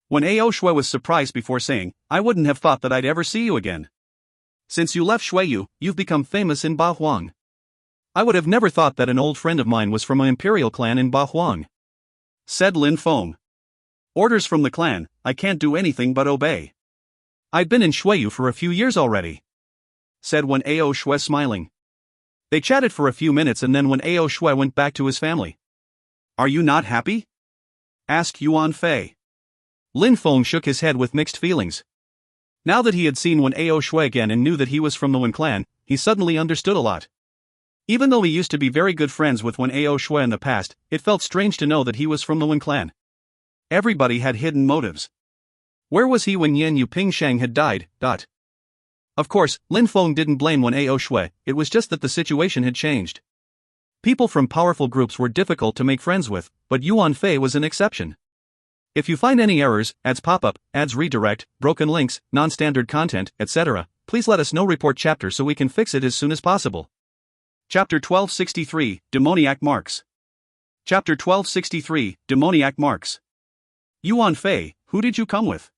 Wen Ao Shui was surprised before saying, I wouldn't have thought that I'd ever see you again. Since you left Shuiyu, you've become famous in Ba Huang. I would have never thought that an old friend of mine was from an imperial clan in Ba Huang, said Lin Feng. Orders from the clan, I can't do anything but obey. I've been in Shuiyu for a few years already. said Wen Ao Shui smiling. They chatted for a few minutes and then Wen Ao Shui went back to his family. Are you not happy? Asked Yuan Fei. Lin Feng shook his head with mixed feelings. Now that he had seen Wen Ao Shui again and knew that he was from the Wen clan, he suddenly understood a lot. Even though he used to be very good friends with Wen Ao Shui in the past, it felt strange to know that he was from the Wen clan. Everybody had hidden motives. Where was he when Yan Yu Ping Shang had died? Of course, Lin Feng didn't blame Wen Ao Shui, it was just that the situation had changed. People from powerful groups were difficult to make friends with, but Yuan Fei was an exception. If you find any errors, ads pop-up, ads redirect, broken links, non-standard content, etc., please let us know. Report chapter so we can fix it as soon as possible. Chapter 1263, Demoniac Marks. Chapter 1263, Demoniac Marks. Yuan Fei, who did you come with?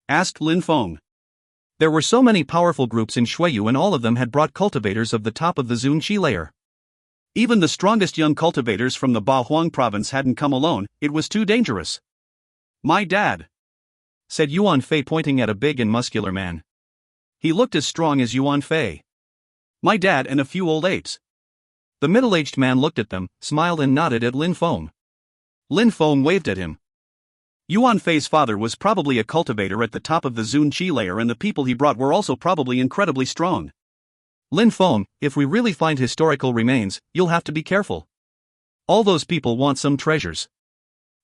Asked Lin Feng. There were so many powerful groups in Shuiyu and all of them had brought cultivators of the top of the Zun Qi layer. Even the strongest young cultivators from the Ba Huang province hadn't come alone, it was too dangerous. My dad, said Yuan Fei pointing at a big and muscular man. He looked as strong as Yuan Fei. My dad and a few old apes. The middle-aged man looked at them, smiled and nodded at Lin Feng. Lin Feng waved at him. Yuan Fei's father was probably a cultivator at the top of the Zun Qi layer and the people he brought were also probably incredibly strong. Lin Feng, if we really find historical remains, you'll have to be careful. All those people want some treasures.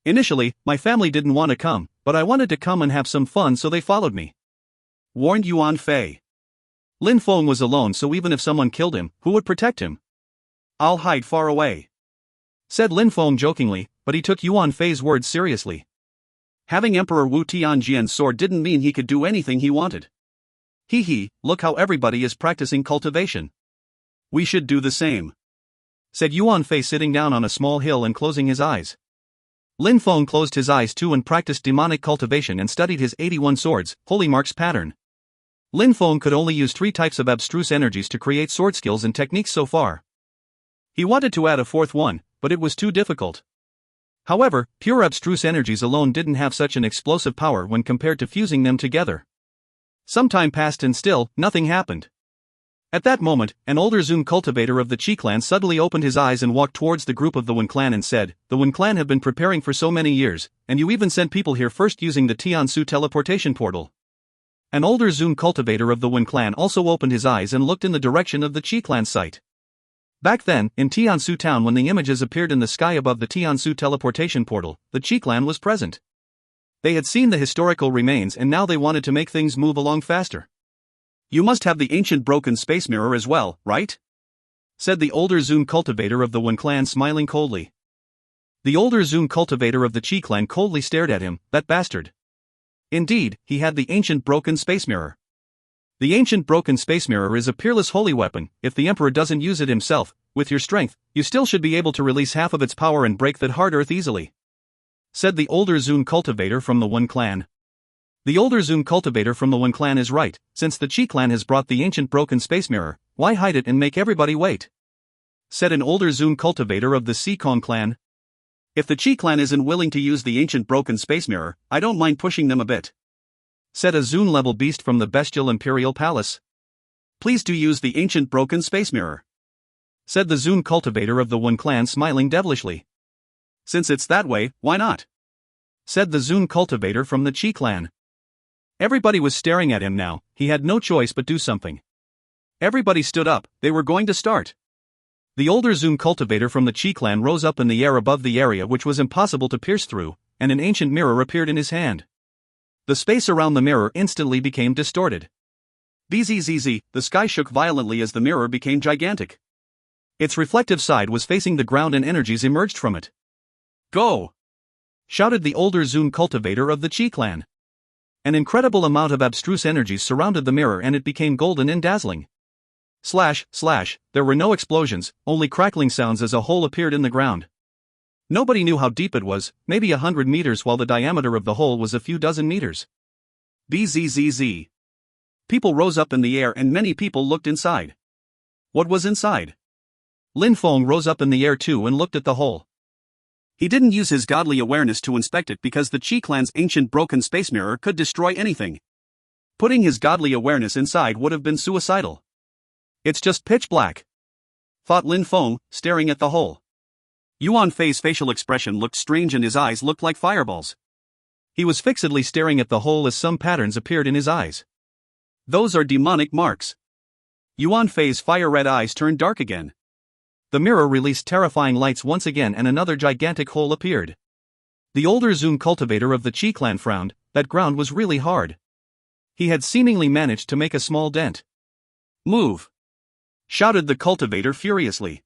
Initially, my family didn't want to come, but I wanted to come and have some fun so they followed me. Warned Yuan Fei. Lin Feng was alone so even if someone killed him, who would protect him? I'll hide far away. Said Lin Feng jokingly, but he took Yuan Fei's words seriously. Having Emperor Wu Tianjian's sword didn't mean he could do anything he wanted. Hee, look how everybody is practicing cultivation. We should do the same. Said Yuan Fei sitting down on a small hill and closing his eyes. Lin Feng closed his eyes too and practiced demonic cultivation and studied his 81 swords, holy marks pattern. Lin Feng could only use 3 types of abstruse energies to create sword skills and techniques so far. He wanted to add a 4th one, but it was too difficult. However, pure abstruse energies alone didn't have such an explosive power when compared to fusing them together. Some time passed and still, nothing happened. At that moment, an older Zun cultivator of the Qi clan suddenly opened his eyes and walked towards the group of the Wen clan and said, the Wen clan have been preparing for so many years, and you even sent people here first using the Tiansu teleportation portal. An older Zun cultivator of the Wen clan also opened his eyes and looked in the direction of the Qi clan site. Back then, in Tiansu town when the images appeared in the sky above the Tiansu teleportation portal, the Qi clan was present. They had seen the historical remains and now they wanted to make things move along faster. You must have the ancient broken space mirror as well, right? Said the older Zun cultivator of the Wen clan smiling coldly. The older Zun cultivator of the Qi clan coldly stared at him, that bastard. Indeed, he had the ancient broken space mirror. The ancient broken space mirror is a peerless holy weapon. If the emperor doesn't use it himself, with your strength, you still should be able to release half of its power and break that hard earth easily. Said the older Zun cultivator from the Wen clan. The older Zun cultivator from the Wen clan is right, since the Qi clan has brought the ancient broken space mirror, why hide it and make everybody wait? Said an older Zun cultivator of the Sikong clan. If the Qi clan isn't willing to use the ancient broken space mirror, I don't mind pushing them a bit. Said a Zun-level beast from the bestial imperial palace. Please do use the ancient broken space mirror. Said the Zun cultivator of the Wen clan smiling devilishly. Since it's that way, why not? Said the Zun cultivator from the Qi clan. Everybody was staring at him now, he had no choice but do something. Everybody stood up, they were going to start. The older Zun cultivator from the Qi clan rose up in the air above the area which was impossible to pierce through, and an ancient mirror appeared in his hand. The space around the mirror instantly became distorted. Bzzz, the sky shook violently as the mirror became gigantic. Its reflective side was facing the ground and energies emerged from it. Go! Shouted the older Zun cultivator of the Qi clan. An incredible amount of abstruse energies surrounded the mirror and it became golden and dazzling. Slash, there were no explosions, only crackling sounds as a hole appeared in the ground. Nobody knew how deep it was, maybe 100 meters while the diameter of the hole was a few dozen meters. Bzzz. People rose up in the air and many people looked inside. What was inside? Lin Feng rose up in the air too and looked at the hole. He didn't use his godly awareness to inspect it because the Qi clan's ancient broken space mirror could destroy anything. Putting his godly awareness inside would have been suicidal. It's just pitch black, thought Lin Feng, staring at the hole. Yuan Fei's facial expression looked strange and his eyes looked like fireballs. He was fixedly staring at the hole as some patterns appeared in his eyes. Those are demonic marks. Yuan Fei's fire-red eyes turned dark again. The mirror released terrifying lights once again and another gigantic hole appeared. The older Zoom cultivator of the Qi clan frowned. That ground was really hard. He had seemingly managed to make a small dent. Move! Shouted the cultivator furiously.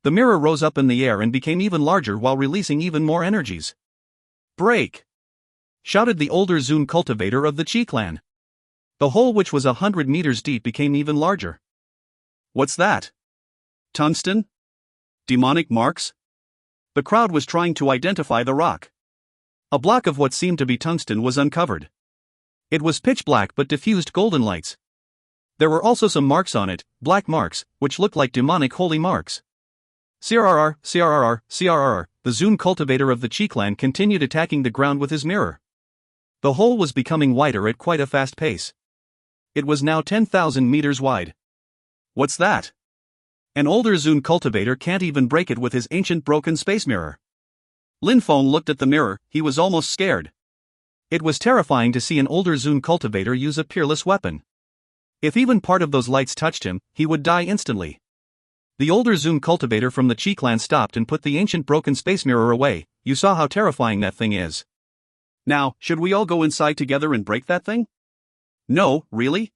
The mirror rose up in the air and became even larger while releasing even more energies. Break! Shouted the older Zoom cultivator of the Qi clan. The hole, which was 100 meters deep, became even larger. What's that? Tungsten? Demonic marks? The crowd was trying to identify the rock. A block of what seemed to be tungsten was uncovered. It was pitch black but diffused golden lights. There were also some marks on it, black marks, which looked like demonic holy marks. CRRR, CRRR, CRRR, the Zoom cultivator of the Qi clan continued attacking the ground with his mirror. The hole was becoming wider at quite a fast pace. It was now 10,000 meters wide. What's that? An older Zoom cultivator can't even break it with his ancient broken space mirror. Lin Feng looked at the mirror, he was almost scared. It was terrifying to see an older Zoom cultivator use a peerless weapon. If even part of those lights touched him, he would die instantly. The older Zoom cultivator from the Qi clan stopped and put the ancient broken space mirror away. You saw how terrifying that thing is. Now, should we all go inside together and break that thing? No, really?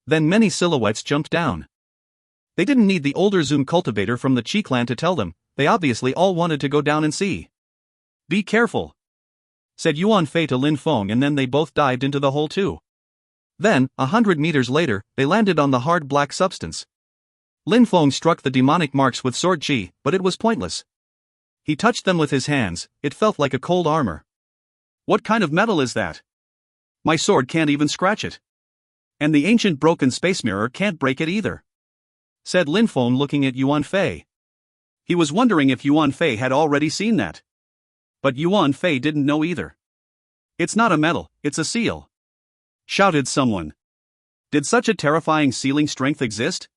Then many silhouettes jumped down. They didn't need the older Zoom cultivator from the Qi clan to tell them, they obviously all wanted to go down and see. Be careful, said Yuan Fei to Lin Feng, and then they both dived into the hole too. Then, 100 meters later, they landed on the hard black substance. Lin Feng struck the demonic marks with sword qi, but it was pointless. He touched them with his hands, it felt like a cold armor. What kind of metal is that? My sword can't even scratch it. And the ancient broken space mirror can't break it either, said Lin Feng, looking at Yuan Fei. He was wondering if Yuan Fei had already seen that. But Yuan Fei didn't know either. It's not a metal, it's a seal, shouted someone. Did such a terrifying sealing strength exist?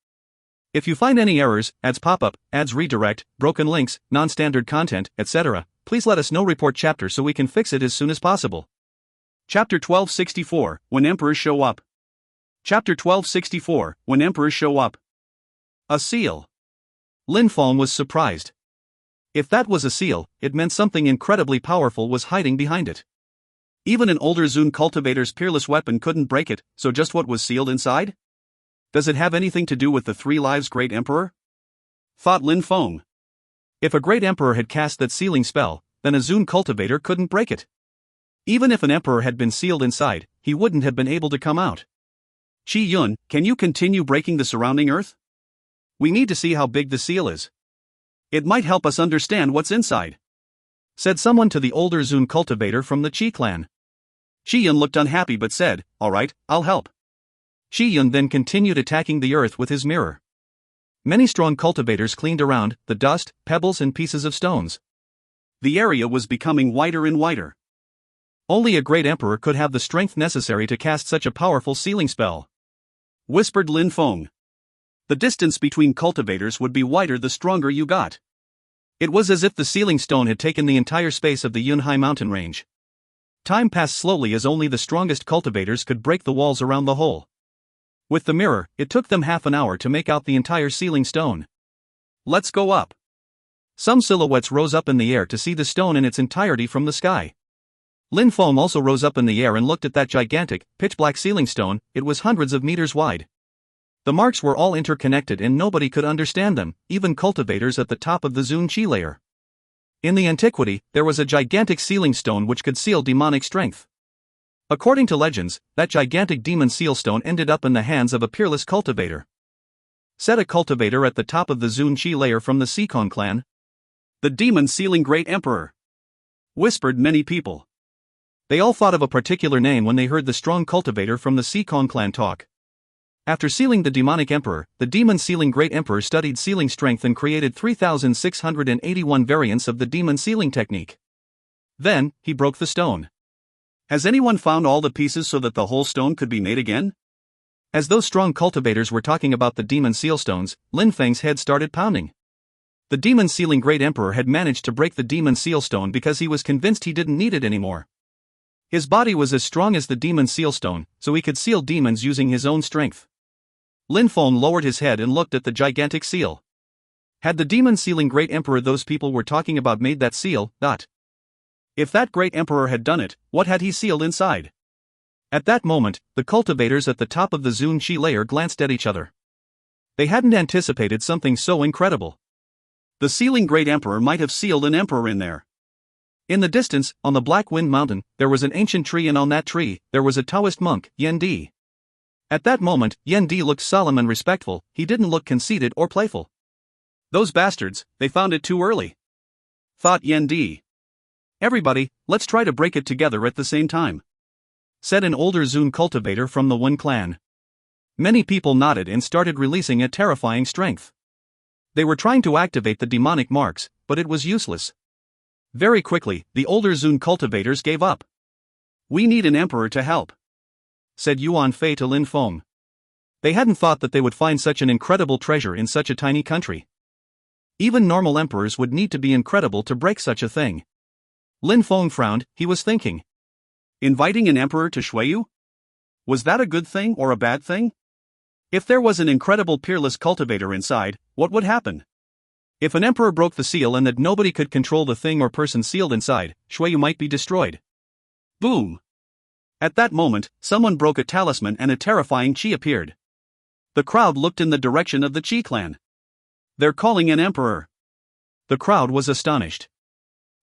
If you find any errors, ads pop up, ads redirect, broken links, non-standard content, etc., please let us know. Report chapter so we can fix it as soon as possible. Chapter 1264, When Emperors Show Up. Chapter 1264, When Emperors Show Up. A seal. Lin Feng was surprised. If that was a seal, it meant something incredibly powerful was hiding behind it. Even an older Zoom cultivator's peerless weapon couldn't break it, so just what was sealed inside? Does it have anything to do with the 3 lives great emperor? Thought Lin Feng. If a great emperor had cast that sealing spell, then a Zoom cultivator couldn't break it. Even if an emperor had been sealed inside, he wouldn't have been able to come out. Qi Yun, can you continue breaking the surrounding earth? We need to see how big the seal is. It might help us understand what's inside, said someone to the older Zoom cultivator from the Qi clan. Qi Yun looked unhappy but said, "Alright, I'll help." Qi Yun then continued attacking the earth with his mirror. Many strong cultivators cleaned around the dust, pebbles and pieces of stones. The area was becoming wider and wider. Only a great emperor could have the strength necessary to cast such a powerful sealing spell, whispered Lin Feng. The distance between cultivators would be wider the stronger you got. It was as if the sealing stone had taken the entire space of the Yunhai mountain range. Time passed slowly as only the strongest cultivators could break the walls around the hole. With the mirror, it took them half an hour to make out the entire sealing stone. Let's go up. Some silhouettes rose up in the air to see the stone in its entirety from the sky. Lin Feng also rose up in the air and looked at that gigantic, pitch-black sealing stone. It was hundreds of meters wide. The marks were all interconnected and nobody could understand them, even cultivators at the top of the Zun Qi layer. In the antiquity, there was a gigantic sealing stone which could seal demonic strength. According to legends, that gigantic demon seal stone ended up in the hands of a peerless cultivator. Said a cultivator at the top of the Zun Qi layer from the Sikon clan. The demon sealing great emperor, whispered many people. They all thought of a particular name when they heard the strong cultivator from the Sikon clan talk. After sealing the demonic emperor, the demon sealing great emperor studied sealing strength and created 3,681 variants of the demon sealing technique. Then, he broke the stone. Has anyone found all the pieces so that the whole stone could be made again? As those strong cultivators were talking about the demon seal stones, Lin Feng's head started pounding. The demon sealing great emperor had managed to break the demon seal stone because he was convinced he didn't need it anymore. His body was as strong as the demon seal stone, so he could seal demons using his own strength. Lin Feng lowered his head and looked at the gigantic seal. Had the demon sealing great emperor those people were talking about made that seal? If that great emperor had done it, what had he sealed inside? At that moment, the cultivators at the top of the Zun Qi layer glanced at each other. They hadn't anticipated something so incredible. The sealing great emperor might have sealed an emperor in there. In the distance, on the Black Wind Mountain, there was an ancient tree, and on that tree, there was a Taoist monk, Yan Di. At that moment, Yan Di looked solemn and respectful. He didn't look conceited or playful. Those bastards, they found it too early, thought Yan Di. Everybody, let's try to break it together at the same time, said an older Zun cultivator from the Wen clan. Many people nodded and started releasing a terrifying strength. They were trying to activate the demonic marks, but it was useless. Very quickly, the older Zun cultivators gave up. We need an emperor to help, said Yuan Fei to Lin Feng. They hadn't thought that they would find such an incredible treasure in such a tiny country. Even normal emperors would need to be incredible to break such a thing. Lin Feng frowned. He was thinking. Inviting an emperor to Shuiyu? Was that a good thing or a bad thing? If there was an incredible peerless cultivator inside, what would happen? If an emperor broke the seal and that nobody could control the thing or person sealed inside, Shuiyu might be destroyed. Boom! At that moment, someone broke a talisman and a terrifying Qi appeared. The crowd looked in the direction of the Qi clan. They're calling an emperor. The crowd was astonished.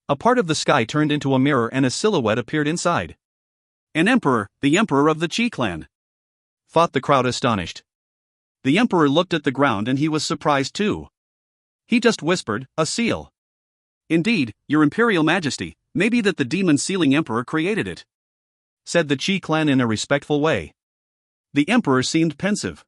A part of the sky turned into a mirror and a silhouette appeared inside. An emperor, the emperor of the Qi clan, thought the crowd astonished. The emperor looked at the ground and he was surprised too. He just whispered, a seal. Indeed, your imperial majesty, maybe that the demon sealing emperor created it, said the Qi clan in a respectful way. The emperor seemed pensive.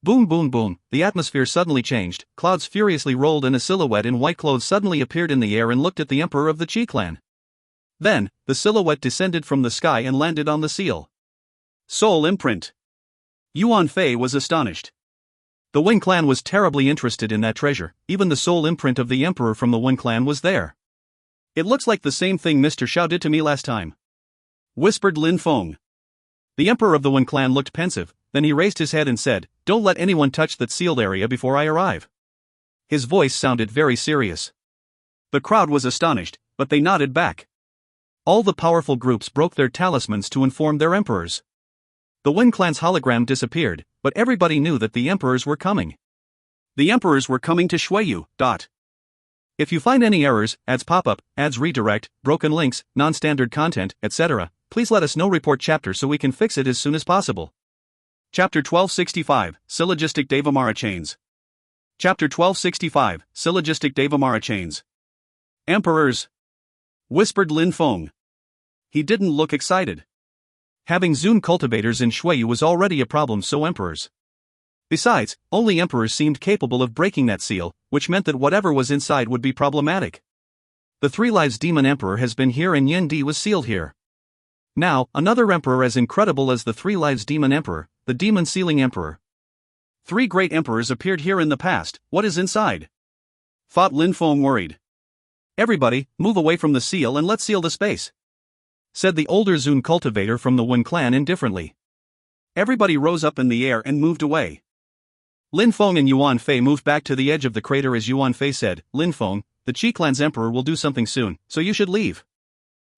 Boom boom boom, the atmosphere suddenly changed, clouds furiously rolled and a silhouette in white clothes suddenly appeared in the air and looked at the emperor of the Qi clan. Then, the silhouette descended from the sky and landed on the seal. Soul imprint. Yuan Fei was astonished. The Wen clan was terribly interested in that treasure. Even the soul imprint of the emperor from the Wen clan was there. It looks like the same thing Mr. Xiao did to me last time, whispered Lin Feng. The emperor of the Wen clan looked pensive, then he raised his head and said, don't let anyone touch that sealed area before I arrive. His voice sounded very serious. The crowd was astonished, but they nodded back. All the powerful groups broke their talismans to inform their emperors. The Wen clan's hologram disappeared, but everybody knew that the emperors were coming. The emperors were coming to Shuiyu. If you find any errors, ads pop-up, ads redirect, broken links, non-standard content, etc., please let us know. Report chapter so we can fix it as soon as possible. Chapter 1265, Syllogistic Devamara Chains. Chapter 1265, Syllogistic Devamara Chains. Emperors, whispered Lin Feng. He didn't look excited. Having Zun cultivators in Shuiyu was already a problem, so emperors. Besides, only emperors seemed capable of breaking that seal, which meant that whatever was inside would be problematic. The Three Lives Demon Emperor has been here and Yan Di was sealed here. Now, another emperor as incredible as the Three Lives Demon Emperor, the Demon Sealing Emperor. Three great emperors appeared here in the past. What is inside? Thought Lin Feng worried. Everybody, move away from the seal and let's seal the space, said the older Zun cultivator from the Wen clan indifferently. Everybody rose up in the air and moved away. Lin Feng and Yuan Fei moved back to the edge of the crater as Yuan Fei said, Lin Feng, the Qi clan's emperor will do something soon, so you should leave.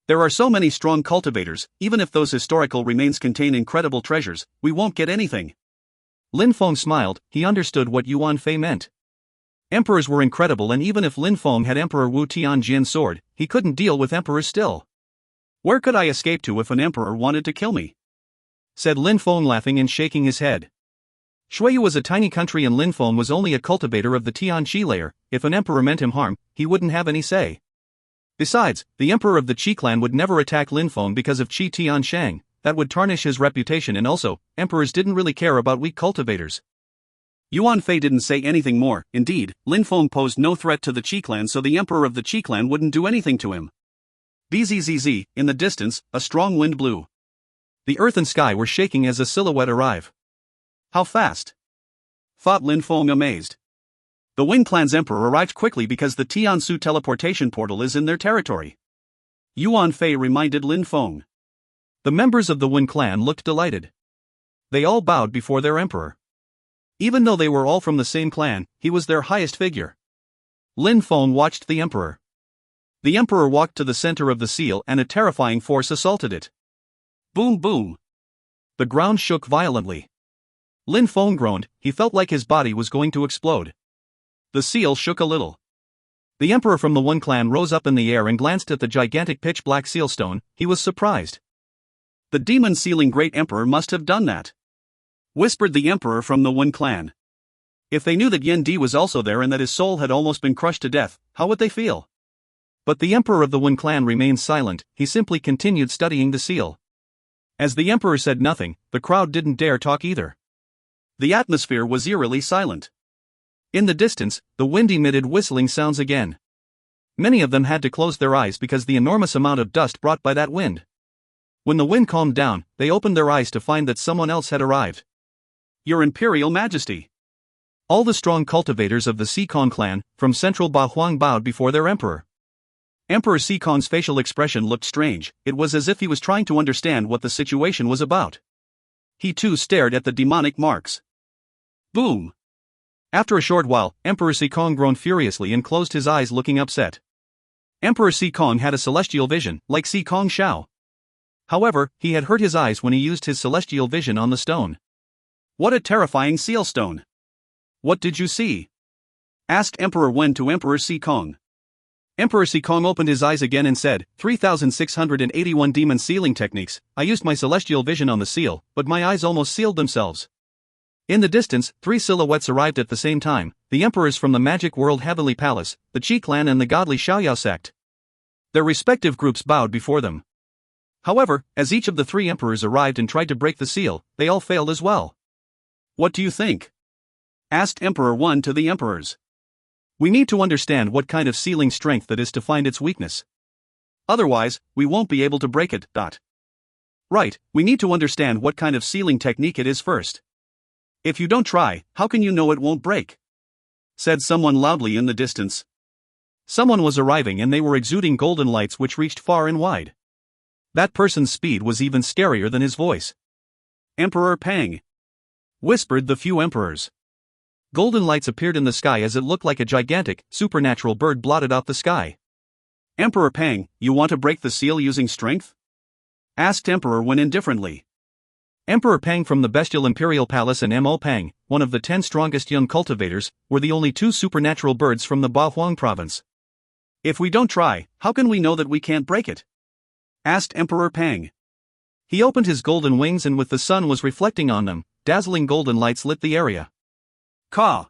There are so many strong cultivators, even if those historical remains contain incredible treasures, we won't get anything. Lin Feng smiled. He understood what Yuan Fei meant. Emperors were incredible, and even if Lin Feng had Emperor Wu Tianjin's sword, he couldn't deal with emperors still. Where could I escape to if an emperor wanted to kill me? Said Lin Feng, laughing and shaking his head. Shuiyu was a tiny country and Lin Feng was only a cultivator of the Tian Qi layer. If an emperor meant him harm, he wouldn't have any say. Besides, the emperor of the Qi clan would never attack Lin Feng because of Qi Tianshang. That would tarnish his reputation, and also, emperors didn't really care about weak cultivators. Yuan Fei didn't say anything more. Indeed, Lin Feng posed no threat to the Qi clan, so the emperor of the Qi clan wouldn't do anything to him. Bzzz, in the distance, a strong wind blew. The earth and sky were shaking as a silhouette arrived. How fast? Thought Lin Feng amazed. The Wing Clan's emperor arrived quickly because the Tiansu teleportation portal is in their territory. Yuan Fei reminded Lin Feng. The members of the Wing Clan looked delighted. They all bowed before their emperor. Even though they were all from the same clan, he was their highest figure. Lin Feng watched the emperor. The emperor walked to the center of the seal and a terrifying force assaulted it. Boom boom. The ground shook violently. Lin Feng groaned, he felt like his body was going to explode. The seal shook a little. The emperor from the One Clan rose up in the air and glanced at the gigantic pitch-black seal stone. He was surprised. The demon sealing great emperor must have done that, whispered the emperor from the One Clan. If they knew that Yen Di was also there and that his soul had almost been crushed to death, how would they feel? But the emperor of the One Clan remained silent, he simply continued studying the seal. As the emperor said nothing, the crowd didn't dare talk either. The atmosphere was eerily silent. In the distance, the wind emitted whistling sounds again. Many of them had to close their eyes because the enormous amount of dust brought by that wind. When the wind calmed down, they opened their eyes to find that someone else had arrived. Your Imperial Majesty! All the strong cultivators of the Sikong clan, from Central Bahuang bowed before their emperor. Emperor Sikong's facial expression looked strange, it was as if he was trying to understand what the situation was about. He too stared at the demonic marks. Boom! After a short while, Emperor Sikong groaned furiously and closed his eyes looking upset. Emperor Sikong had a celestial vision, like Sikong Shao. However, he had hurt his eyes when he used his celestial vision on the stone. What a terrifying seal stone! What did you see? Asked Emperor Wen to Emperor Sikong. Emperor Sikong opened his eyes again and said, 3,681 demon sealing techniques. I used my celestial vision on the seal, but my eyes almost sealed themselves. In the distance, 3 silhouettes arrived at the same time, the emperors from the Magic World Heavenly Palace, the Qi clan and the godly Xiaoyao sect. Their respective groups bowed before them. However, as each of the 3 emperors arrived and tried to break the seal, they all failed as well. What do you think? Asked Emperor Wen to the emperors. We need to understand what kind of sealing strength that is to find its weakness. Otherwise, we won't be able to break it. Right, we need to understand what kind of sealing technique it is first. If you don't try, how can you know it won't break? Said someone loudly in the distance. Someone was arriving and they were exuding golden lights which reached far and wide. That person's speed was even scarier than his voice. Emperor Peng, whispered the few emperors. Golden lights appeared in the sky as it looked like a gigantic, supernatural bird blotted out the sky. Emperor Peng, you want to break the seal using strength? Asked Emperor Wen indifferently. Emperor Peng from the Bestial Imperial Palace and Mo Peng, one of the 10 strongest young cultivators, were the only 2 supernatural birds from the Bahuang province. If we don't try, how can we know that we can't break it? Asked Emperor Peng. He opened his golden wings and with the sun was reflecting on them, dazzling golden lights lit the area. Caw!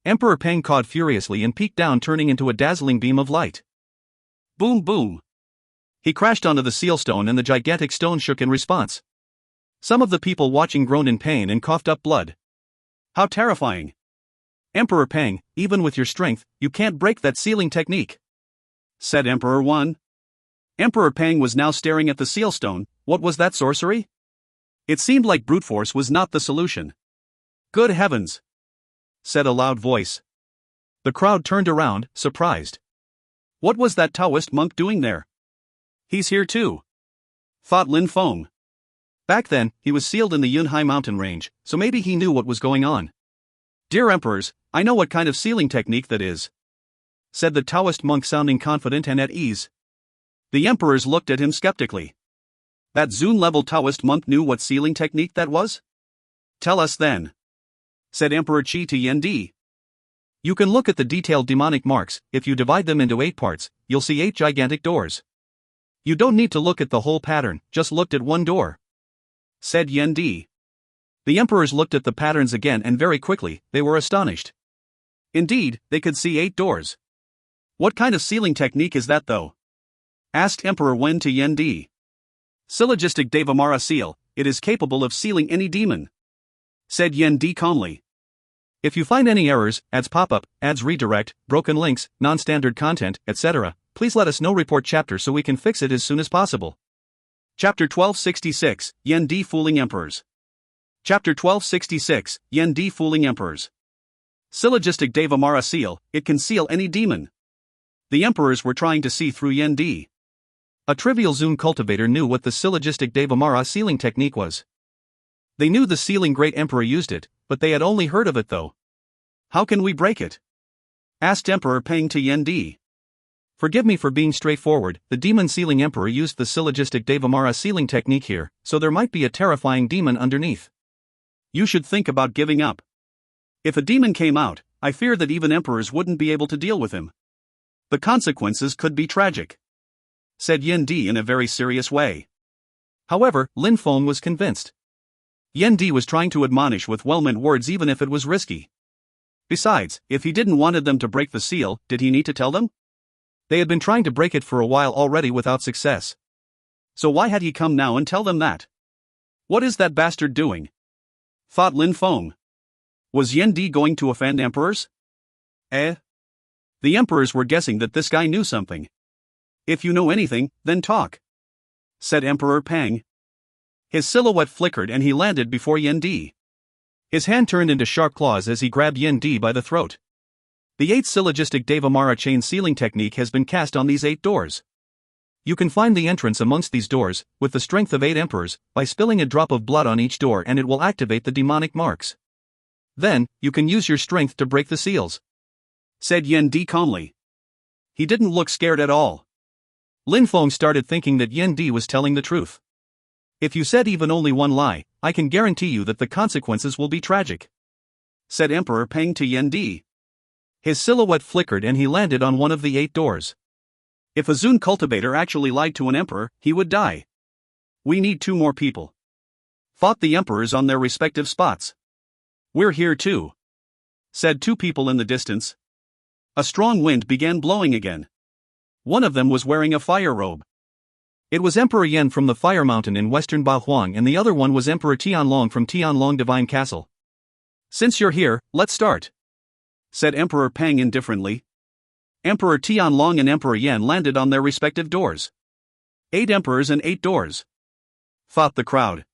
Emperor Peng cawed furiously and peeked down, turning into a dazzling beam of light. Boom boom! He crashed onto the seal stone and the gigantic stone shook in response. Some of the people watching groaned in pain and coughed up blood. How terrifying! Emperor Peng, even with your strength, you can't break that sealing technique, said Emperor Wen. Emperor Peng was now staring at the seal stone. What was that sorcery? It seemed like brute force was not the solution. Good heavens! Said a loud voice. The crowd turned around, surprised. What was that Taoist monk doing there? He's here too, thought Lin Feng. Back then, he was sealed in the Yunhai mountain range, so maybe he knew what was going on. Dear emperors, I know what kind of sealing technique that is, said the Taoist monk sounding confident and at ease. The emperors looked at him skeptically. That Zun-level Taoist monk knew what sealing technique that was? Tell us then, said Emperor Qi to Yen Di. You can look at the detailed demonic marks. If you divide them into 8 parts, you'll see 8 gigantic doors. You don't need to look at the whole pattern, just look at one door, said Yen Di. The emperors looked at the patterns again and very quickly, they were astonished. Indeed, they could see 8 doors. What kind of sealing technique is that though? Asked Emperor Wen to Yen Di. Syllogistic Devamara seal, it is capable of sealing any demon, said Yen Di calmly. If you find any errors, ads pop up, ads redirect, broken links, non-standard content, etc., please let us know. Report chapter so we can fix it as soon as possible. Chapter 1266, Yen Di fooling emperors. Chapter 1266, Yen Di Fooling Emperors. Syllogistic Devamara Seal, it can seal any demon. The emperors were trying to see through Yen Di. A trivial Zune cultivator knew what the syllogistic Devamara sealing technique was. They knew the sealing great emperor used it, but they had only heard of it though. How can we break it? Asked Emperor Feng to Yen Di. Forgive me for being straightforward, the demon sealing emperor used the syllogistic Devamara sealing technique here, so there might be a terrifying demon underneath. You should think about giving up. If a demon came out, I fear that even emperors wouldn't be able to deal with him. The consequences could be tragic, said Yen Di in a very serious way. However, Lin Feng was convinced. Yen Di was trying to admonish with well-meant words even if it was risky. Besides, if he didn't wanted them to break the seal, did he need to tell them? They had been trying to break it for a while already without success. So why had he come now and tell them that? What is that bastard doing? Thought Lin Feng. Was Yen Di going to offend emperors? The emperors were guessing that this guy knew something. If you know anything, then talk, said Emperor Feng. His silhouette flickered and he landed before Yen Di. His hand turned into sharp claws as he grabbed Yen Di by the throat. The 8 syllogistic Devamara chain sealing technique has been cast on these 8 doors. You can find the entrance amongst these doors, with the strength of 8 emperors, by spilling a drop of blood on each door and it will activate the demonic marks. Then, you can use your strength to break the seals, said Yen Di calmly. He didn't look scared at all. Lin Feng started thinking that Yen Di was telling the truth. If you said even only one lie, I can guarantee you that the consequences will be tragic, said Emperor Feng to Yen Di. His silhouette flickered and he landed on one of the 8 doors. If a Zune cultivator actually lied to an emperor, he would die. We need 2 more people, thought the emperors on their respective spots. We're here too, said 2 people in the distance. A strong wind began blowing again. One of them was wearing a fire robe. It was Emperor Yen from the Fire Mountain in western Baohuang and the other one was Emperor Tianlong from Tianlong Divine Castle. Since you're here, let's start, said Emperor Feng indifferently. Emperor Tianlong and Emperor Yen landed on their respective doors. 8 emperors and 8 doors, thought the crowd.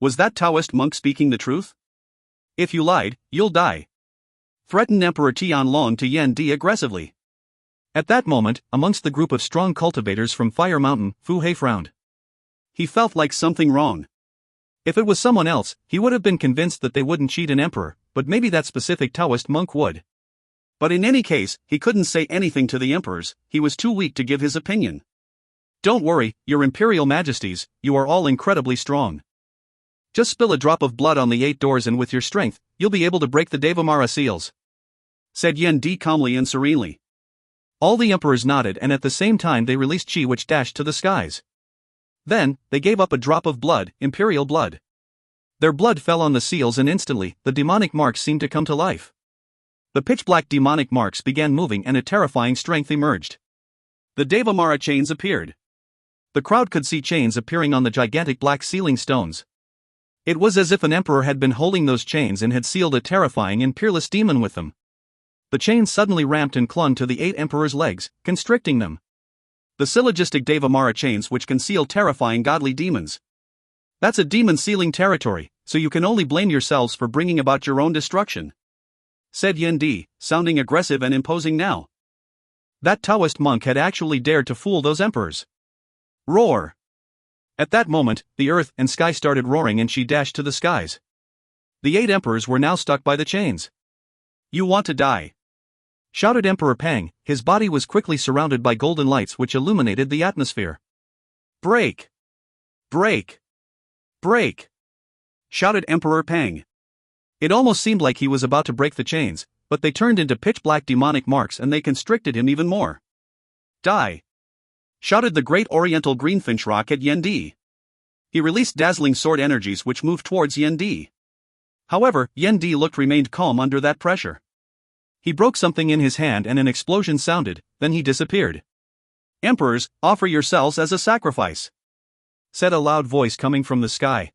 Was that Taoist monk speaking the truth? If you lied, you'll die, threatened Emperor Tianlong to Yen Di aggressively. At that moment, amongst the group of strong cultivators from Fire Mountain, Fu He frowned. He felt like something wrong. If it was someone else, he would have been convinced that they wouldn't cheat an emperor, but maybe that specific Taoist monk would. But in any case, he couldn't say anything to the emperors, he was too weak to give his opinion. Don't worry, your imperial majesties, you are all incredibly strong. Just spill a drop of blood on the 8 doors and with your strength, you'll be able to break the Devamara seals, said Yen Di calmly and serenely. All the emperors nodded and at the same time they released chi which dashed to the skies. Then, they gave up a drop of blood, imperial blood. Their blood fell on the seals and instantly, the demonic marks seemed to come to life. The pitch-black demonic marks began moving and a terrifying strength emerged. The Devamara chains appeared. The crowd could see chains appearing on the gigantic black sealing stones. It was as if an emperor had been holding those chains and had sealed a terrifying and peerless demon with them. The chains suddenly ramped and clung to the 8 emperors' legs, constricting them. The syllogistic Devamara chains which can seal terrifying godly demons. That's a demon sealing territory, so you can only blame yourselves for bringing about your own destruction, said Yen Di, sounding aggressive and imposing now. That Taoist monk had actually dared to fool those emperors. Roar! At that moment, the earth and sky started roaring and she dashed to the skies. The 8 emperors were now stuck by the chains. You want to die, shouted Emperor Feng. His body was quickly surrounded by golden lights which illuminated the atmosphere. Break! Break! Break! Shouted Emperor Feng. It almost seemed like he was about to break the chains, but they turned into pitch-black demonic marks and they constricted him even more. Die! Shouted the great oriental greenfinch rock at Yen Di. He released dazzling sword energies which moved towards Yen Di. However, Yen Di remained calm under that pressure. He broke something in his hand and an explosion sounded, then he disappeared. Emperors, offer yourselves as a sacrifice, said a loud voice coming from the sky.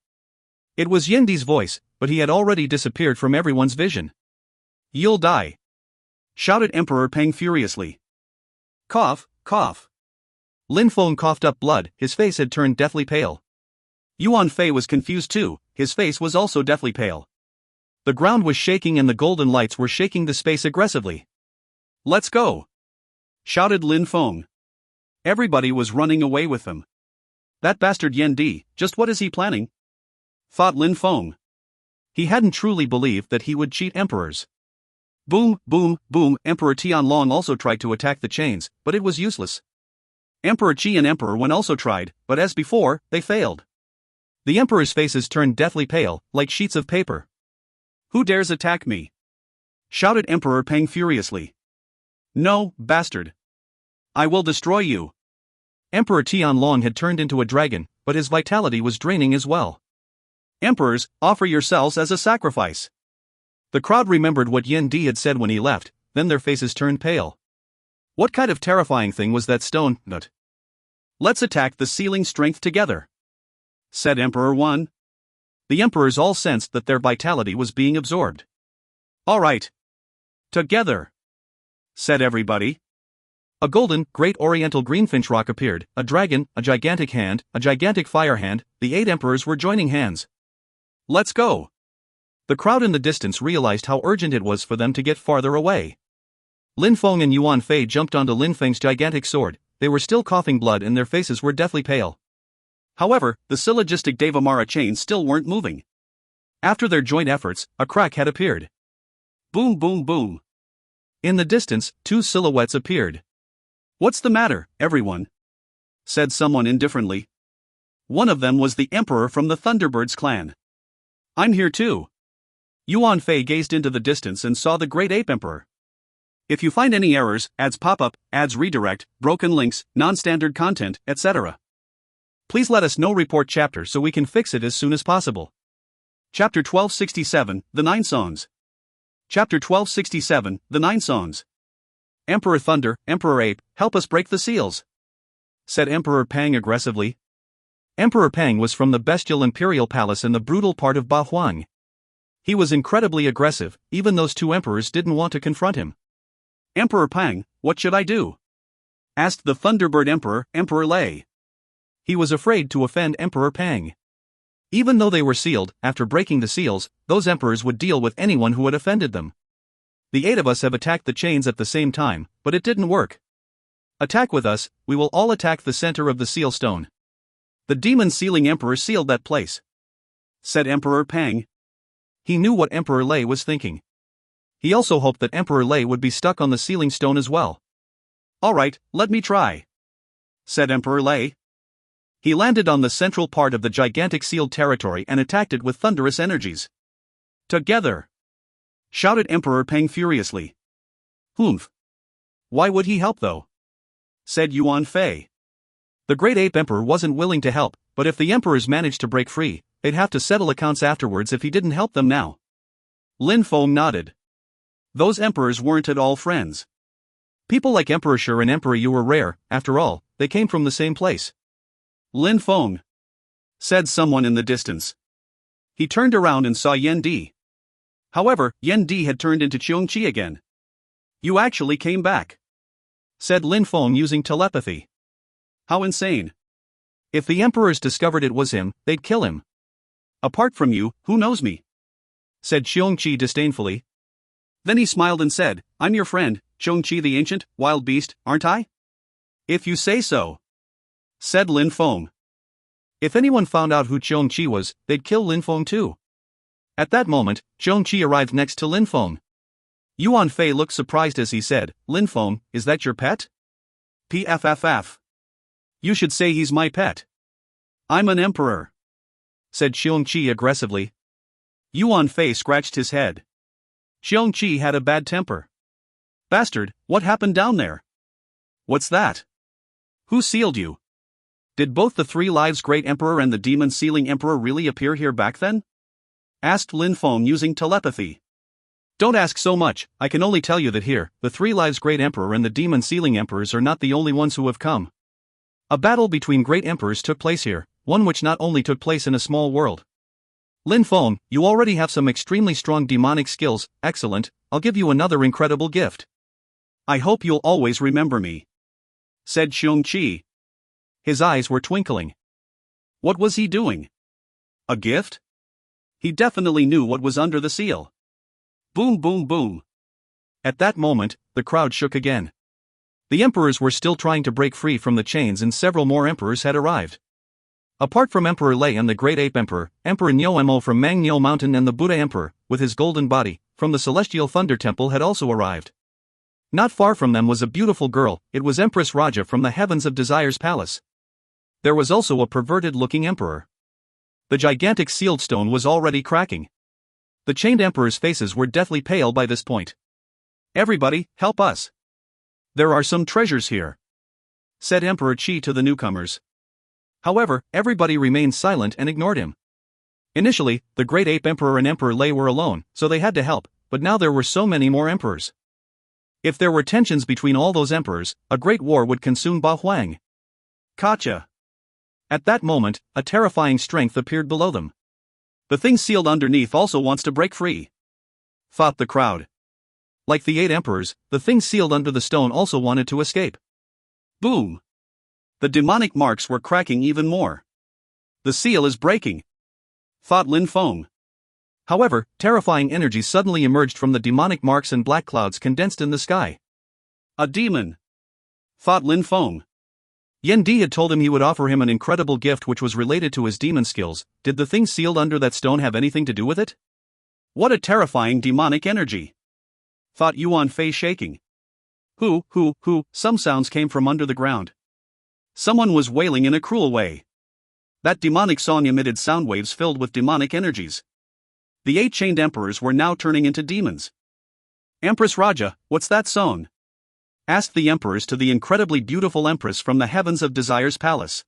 It was Yen Di's voice, but he had already disappeared from everyone's vision. You'll die, shouted Emperor Feng furiously. Cough, cough. Lin Feng coughed up blood, his face had turned deathly pale. Yuan Fei was confused too, his face was also deathly pale. The ground was shaking and the golden lights were shaking the space aggressively. "Let's go!" shouted Lin Feng. Everybody was running away with them. That bastard Yan Di, just what is he planning? Thought Lin Feng. He hadn't truly believed that he would cheat emperors. Boom, boom, boom. Emperor Tianlong also tried to attack the chains, but it was useless. Emperor Qi and Emperor Wen also tried, but as before, they failed. The emperors' faces turned deathly pale, like sheets of paper. "Who dares attack me?" shouted Emperor Peng furiously. "No, bastard. I will destroy you." Emperor Tianlong had turned into a dragon, but his vitality was draining as well. "Emperors, offer yourselves as a sacrifice." The crowd remembered what Yan Di had said when he left, then their faces turned pale. What kind of terrifying thing was that stone nut? "Let's attack the ceiling strength together," said Emperor Wen. The emperors all sensed that their vitality was being absorbed. "All right. Together," said everybody. A golden, great oriental greenfinch rock appeared, a dragon, a gigantic hand, a gigantic fire hand. The 8 emperors were joining hands. "Let's go." The crowd in the distance realized how urgent it was for them to get farther away. Lin Feng and Yuan Fei jumped onto Lin Feng's gigantic sword. They were still coughing blood and their faces were deathly pale. However, the syllogistic Devamara chains still weren't moving. After their joint efforts, a crack had appeared. Boom, boom, boom. In the distance, 2 silhouettes appeared. "What's the matter, everyone?" said someone indifferently. One of them was the emperor from the Thunderbirds clan. "I'm here too." Yuan Fei gazed into the distance and saw the Great Ape Emperor. "If you find any errors, ads pop up, ads redirect, broken links, non-standard content, etc. please let us know. Report chapter so we can fix it as soon as possible." Chapter 1267, The 9 Songs. Chapter 1267, The 9 Songs. "Emperor Thunder, Emperor Ape, help us break the seals," said Emperor Pang aggressively. Emperor Pang was from the bestial imperial palace in the brutal part of Bahuang. He was incredibly aggressive, even those 2 emperors didn't want to confront him. "Emperor Pang, what should I do?" asked the Thunderbird Emperor, Emperor Lei. He was afraid to offend Emperor Pang. Even though they were sealed, after breaking the seals, those emperors would deal with anyone who had offended them. "The 8 of us have attacked the chains at the same time, but it didn't work. Attack with us, we will all attack the center of the seal stone. The demon sealing emperor sealed that place," said Emperor Pang. He knew what Emperor Lei was thinking. He also hoped that Emperor Lei would be stuck on the sealing stone as well. "All right, let me try," said Emperor Lei. He landed on the central part of the gigantic sealed territory and attacked it with thunderous energies. "Together!" shouted Emperor Peng furiously. "Humph. Why would he help though?" said Yuan Fei. The Great Ape Emperor wasn't willing to help, but if the emperors managed to break free, they'd have to settle accounts afterwards if he didn't help them now. Lin Feng nodded. Those emperors weren't at all friends. People like Emperor Shi and Emperor Yu were rare. After all, they came from the same place. "Lin Feng," said someone in the distance. He turned around and saw Yan Di. However, Yan Di had turned into Qiongqi again. "You actually came back," said Lin Feng using telepathy. "How insane. If the emperors discovered it was him, they'd kill him. Apart from you, who knows me?" said Qiongqi disdainfully. Then he smiled and said, "I'm your friend, Qiongqi the ancient, wild beast, aren't I?" "If you say so," said Lin Feng. If anyone found out who Qiongqi was, they'd kill Lin Feng too. At that moment, Qiongqi arrived next to Lin Feng. Yuan Fei looked surprised as he said, "Lin Feng, is that your pet?" "Pfff. You should say he's my pet. I'm an emperor," said Qiongqi aggressively. Yuan Fei scratched his head. Qiongqi had a bad temper. "Bastard, what happened down there? What's that? Who sealed you? Did both the 3 Lives Great Emperor and the Demon Sealing Emperor really appear here back then?" asked Lin Feng using telepathy. "Don't ask so much, I can only tell you that here, the 3 Lives Great Emperor and the Demon Sealing Emperors are not the only ones who have come. A battle between great emperors took place here, one which not only took place in a small world. Lin Feng, you already have some extremely strong demonic skills, excellent, I'll give you another incredible gift. I hope you'll always remember me," said Qiongqi. His eyes were twinkling. What was he doing? A gift? He definitely knew what was under the seal. Boom, boom, boom. At that moment, the crowd shook again. The emperors were still trying to break free from the chains and several more emperors had arrived. Apart from Emperor Lei and the Great Ape Emperor, Emperor Nyo from Mang Nyo Mountain and the Buddha Emperor, with his golden body, from the Celestial Thunder Temple had also arrived. Not far from them was a beautiful girl, it was Empress Raja from the Heavens of Desire's palace. There was also a perverted-looking emperor. The gigantic sealed stone was already cracking. The chained emperors' faces were deathly pale by this point. "Everybody, help us! There are some treasures here," said Emperor Qi to the newcomers. However, everybody remained silent and ignored him. Initially, the Great Ape Emperor and Emperor Lei were alone, so they had to help, but now there were so many more emperors. If there were tensions between all those emperors, a great war would consume Ba Huang. Gotcha! At that moment, a terrifying strength appeared below them. "The thing sealed underneath also wants to break free," thought the crowd. Like the 8 emperors, the thing sealed under the stone also wanted to escape. Boom! The demonic marks were cracking even more. "The seal is breaking," thought Lin Feng. However, terrifying energy suddenly emerged from the demonic marks and black clouds condensed in the sky. "A demon," thought Lin Feng. Yen Di had told him he would offer him an incredible gift which was related to his demon skills. Did the thing sealed under that stone have anything to do with it? What a terrifying demonic energy, thought Yuan Fei shaking. Hoo, some sounds came from under the ground. Someone was wailing in a cruel way. That demonic song emitted sound waves filled with demonic energies. The 8 chained emperors were now turning into demons. "Empress Raja, what's that song?" asked the emperors to the incredibly beautiful empress from the Heavens of Desire's palace.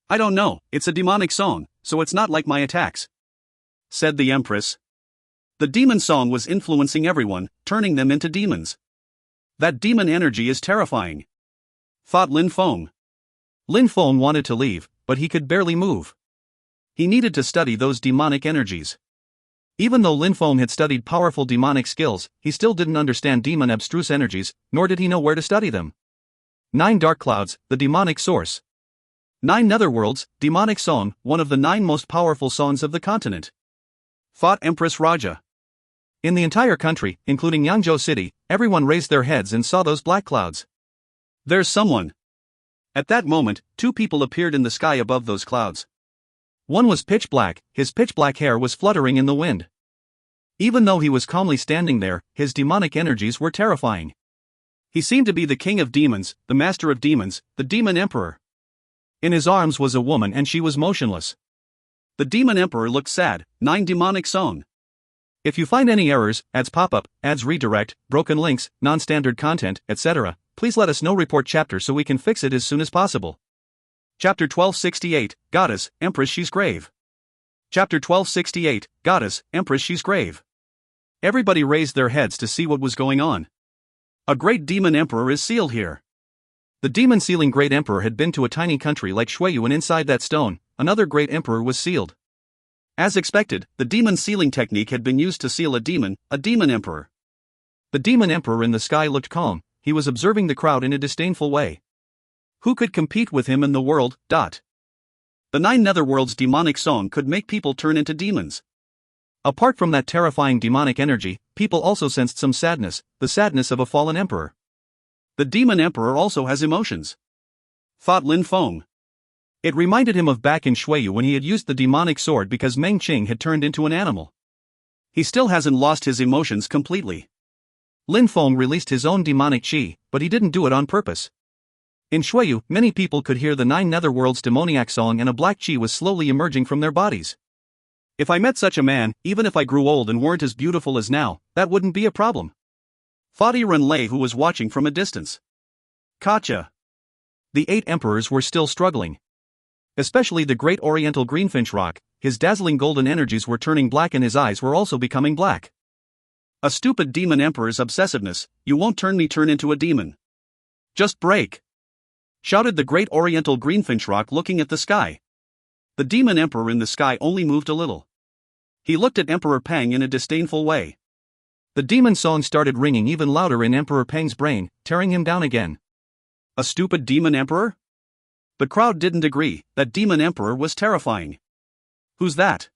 "I don't know, it's a demonic song, so it's not like my attacks," said the empress. The demon song was influencing everyone, turning them into demons. That demon energy is terrifying, thought Lin Feng. Lin Feng wanted to leave, but he could barely move. He needed to study those demonic energies. Even though Lin Feng had studied powerful demonic skills, he still didn't understand demon abstruse energies, nor did he know where to study them. 9 dark clouds, the demonic source. 9 netherworlds, demonic song, one of the 9 most powerful songs of the continent, thought Empress Raja. In the entire country, including Yangzhou City, everyone raised their heads and saw those black clouds. "There's someone." At that moment, 2 people appeared in the sky above those clouds. One was pitch black, his pitch black hair was fluttering in the wind. Even though he was calmly standing there, his demonic energies were terrifying. He seemed to be the king of demons, the master of demons, the demon emperor. In his arms was a woman and she was motionless. The demon emperor looked sad. 9 demonic song. If you find any errors, ads pop-up, ads redirect, broken links, non-standard content, etc., please let us know. Report chapter so we can fix it as soon as possible. Chapter 1268, Goddess, Empress She's Grave. Chapter 1268, Goddess, Empress She's Grave. Everybody raised their heads to see what was going on. A great demon emperor is sealed here. The demon-sealing great emperor had been to a tiny country like Shuiyu, and inside that stone, another great emperor was sealed. As expected, the demon sealing technique had been used to seal a demon emperor. The demon emperor in the sky looked calm. He was observing the crowd in a disdainful way. Who could compete with him in the world? The 9 netherworlds demonic song could make people turn into demons. Apart from that terrifying demonic energy, people also sensed some sadness, the sadness of a fallen emperor. The demon emperor also has emotions, thought Lin Feng. It reminded him of back in Shuiyu when he had used the demonic sword because Meng Qing had turned into an animal. He still hasn't lost his emotions completely. Lin Feng released his own demonic qi, but he didn't do it on purpose. In Shuiyu, many people could hear the 9 netherworlds demoniac song and a black qi was slowly emerging from their bodies. If I met such a man, even if I grew old and weren't as beautiful as now, that wouldn't be a problem, thought Ren Lei, who was watching from a distance. Gotcha. The 8 emperors were still struggling. Especially the great oriental greenfinch rock, his dazzling golden energies were turning black and his eyes were also becoming black. A stupid demon emperor's obsessiveness. You won't turn me turn into a demon. Just break, shouted the great oriental greenfinch rock, looking at the sky. The demon emperor in the sky only moved a little. He looked at Emperor Peng in a disdainful way. The demon song started ringing even louder in Emperor Peng's brain, tearing him down again. A stupid demon emperor? The crowd didn't agree. That demon emperor was terrifying. Who's that?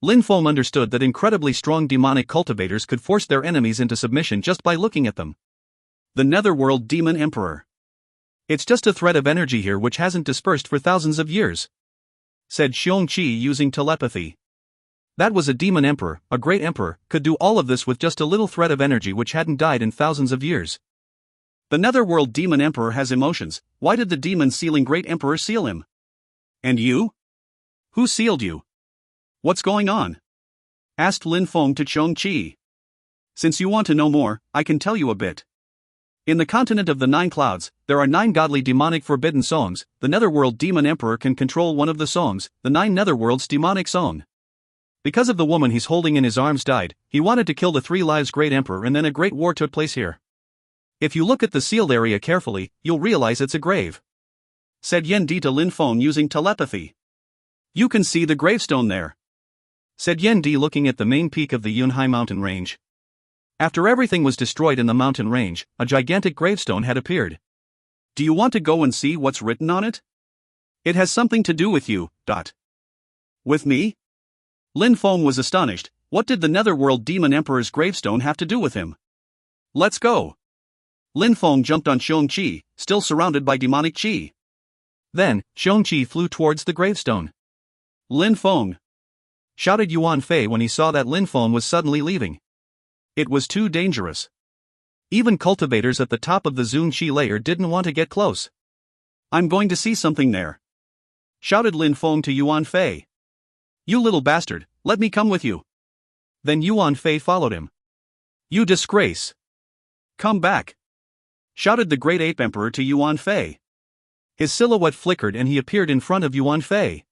Lin Feng understood that incredibly strong demonic cultivators could force their enemies into submission just by looking at them. The Netherworld Demon Emperor. It's just a thread of energy here which hasn't dispersed for thousands of years, said Xiongqi using telepathy. That was a demon emperor, a great emperor, could do all of this with just a little thread of energy which hadn't died in thousands of years. The Netherworld Demon Emperor has emotions. Why did the demon sealing great emperor seal him? And you? Who sealed you? What's going on? Asked Lin Feng to Xiongqi. Since you want to know more, I can tell you a bit. In the continent of the 9 clouds, there are 9 godly demonic forbidden songs. The Netherworld Demon Emperor can control one of the songs, the 9 Netherworld's demonic song. Because of the woman he's holding in his arms died, he wanted to kill the 3 lives great emperor and then a great war took place here. If you look at the sealed area carefully, you'll realize it's a grave, said Yan Di to Lin Feng using telepathy. You can see the gravestone there, said Yan Di looking at the main peak of the Yunhai mountain range. After everything was destroyed in the mountain range, a gigantic gravestone had appeared. Do you want to go and see what's written on it? It has something to do with you. With me? Lin Feng was astonished. What did the Netherworld Demon Emperor's gravestone have to do with him? Let's go. Lin Feng jumped on Xiongqi, still surrounded by demonic qi. Then, Xiongqi flew towards the gravestone. Lin Feng! Shouted Yuan Fei when he saw that Lin Feng was suddenly leaving. It was too dangerous. Even cultivators at the top of the Zun Qi layer didn't want to get close. I'm going to see something there, shouted Lin Feng to Yuan Fei. You little bastard, let me come with you. Then Yuan Fei followed him. You disgrace! Come back! Shouted the Great Ape Emperor to Yuan Fei. His silhouette flickered and he appeared in front of Yuan Fei.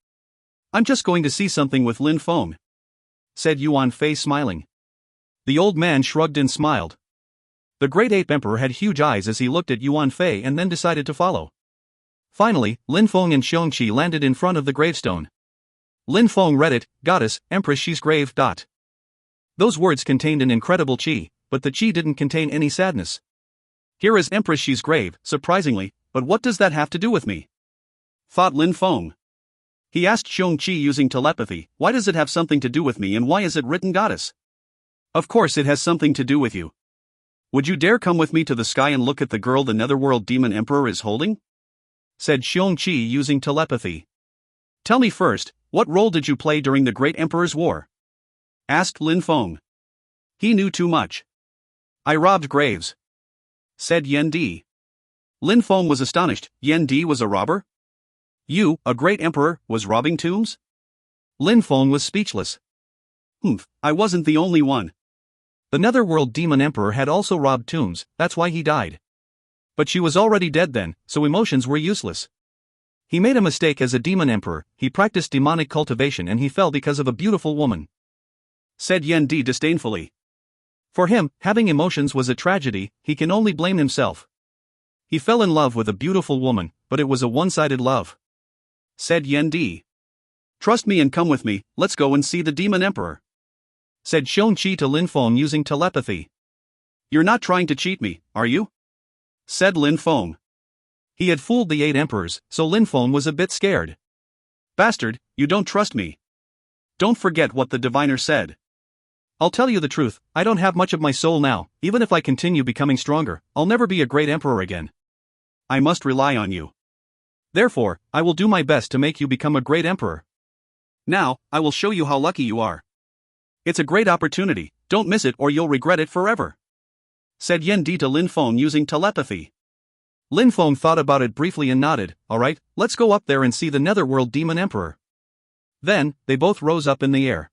I'm just going to see something with Lin Feng, said Yuan Fei smiling. The old man shrugged and smiled. The Great Ape Emperor had huge eyes as he looked at Yuan Fei and then decided to follow. Finally, Lin Feng and Xiongqi landed in front of the gravestone. Lin Feng read it, Goddess, Empress Xi's grave. Those words contained an incredible qi, but the qi didn't contain any sadness. Here is Empress Xi's grave, surprisingly, but what does that have to do with me? Thought Lin Feng. He asked Xiongqi using telepathy, why does it have something to do with me and why is it written Goddess? Of course it has something to do with you. Would you dare come with me to the sky and look at the girl the Netherworld Demon Emperor is holding? Said Xiongqi using telepathy. Tell me first, what role did you play during the Great Emperor's War? Asked Lin Feng. He knew too much. I robbed graves, said Yan Di. Lin Feng was astonished. Yan Di was a robber? You, a great emperor, was robbing tombs? Lin Feng was speechless. I wasn't the only one. The Netherworld Demon Emperor had also robbed tombs, that's why he died. But she was already dead then, so emotions were useless. He made a mistake as a demon emperor, he practiced demonic cultivation and he fell because of a beautiful woman, said Yan Di disdainfully. For him, having emotions was a tragedy, he can only blame himself. He fell in love with a beautiful woman, but it was a one-sided love, said Yan Di. Trust me and come with me, let's go and see the demon emperor, said Xiongqi to Lin Feng using telepathy. You're not trying to cheat me, are you? Said Lin Feng. He had fooled the 8 emperors, so Lin Feng was a bit scared. Bastard, you don't trust me. Don't forget what the diviner said. I'll tell you the truth, I don't have much of my soul now, even if I continue becoming stronger, I'll never be a great emperor again. I must rely on you. Therefore, I will do my best to make you become a great emperor. Now, I will show you how lucky you are. It's a great opportunity, don't miss it or you'll regret it forever, said Yan Di to Lin Feng using telepathy. Lin Feng thought about it briefly and nodded, alright, let's go up there and see the Netherworld Demon Emperor. Then, they both rose up in the air.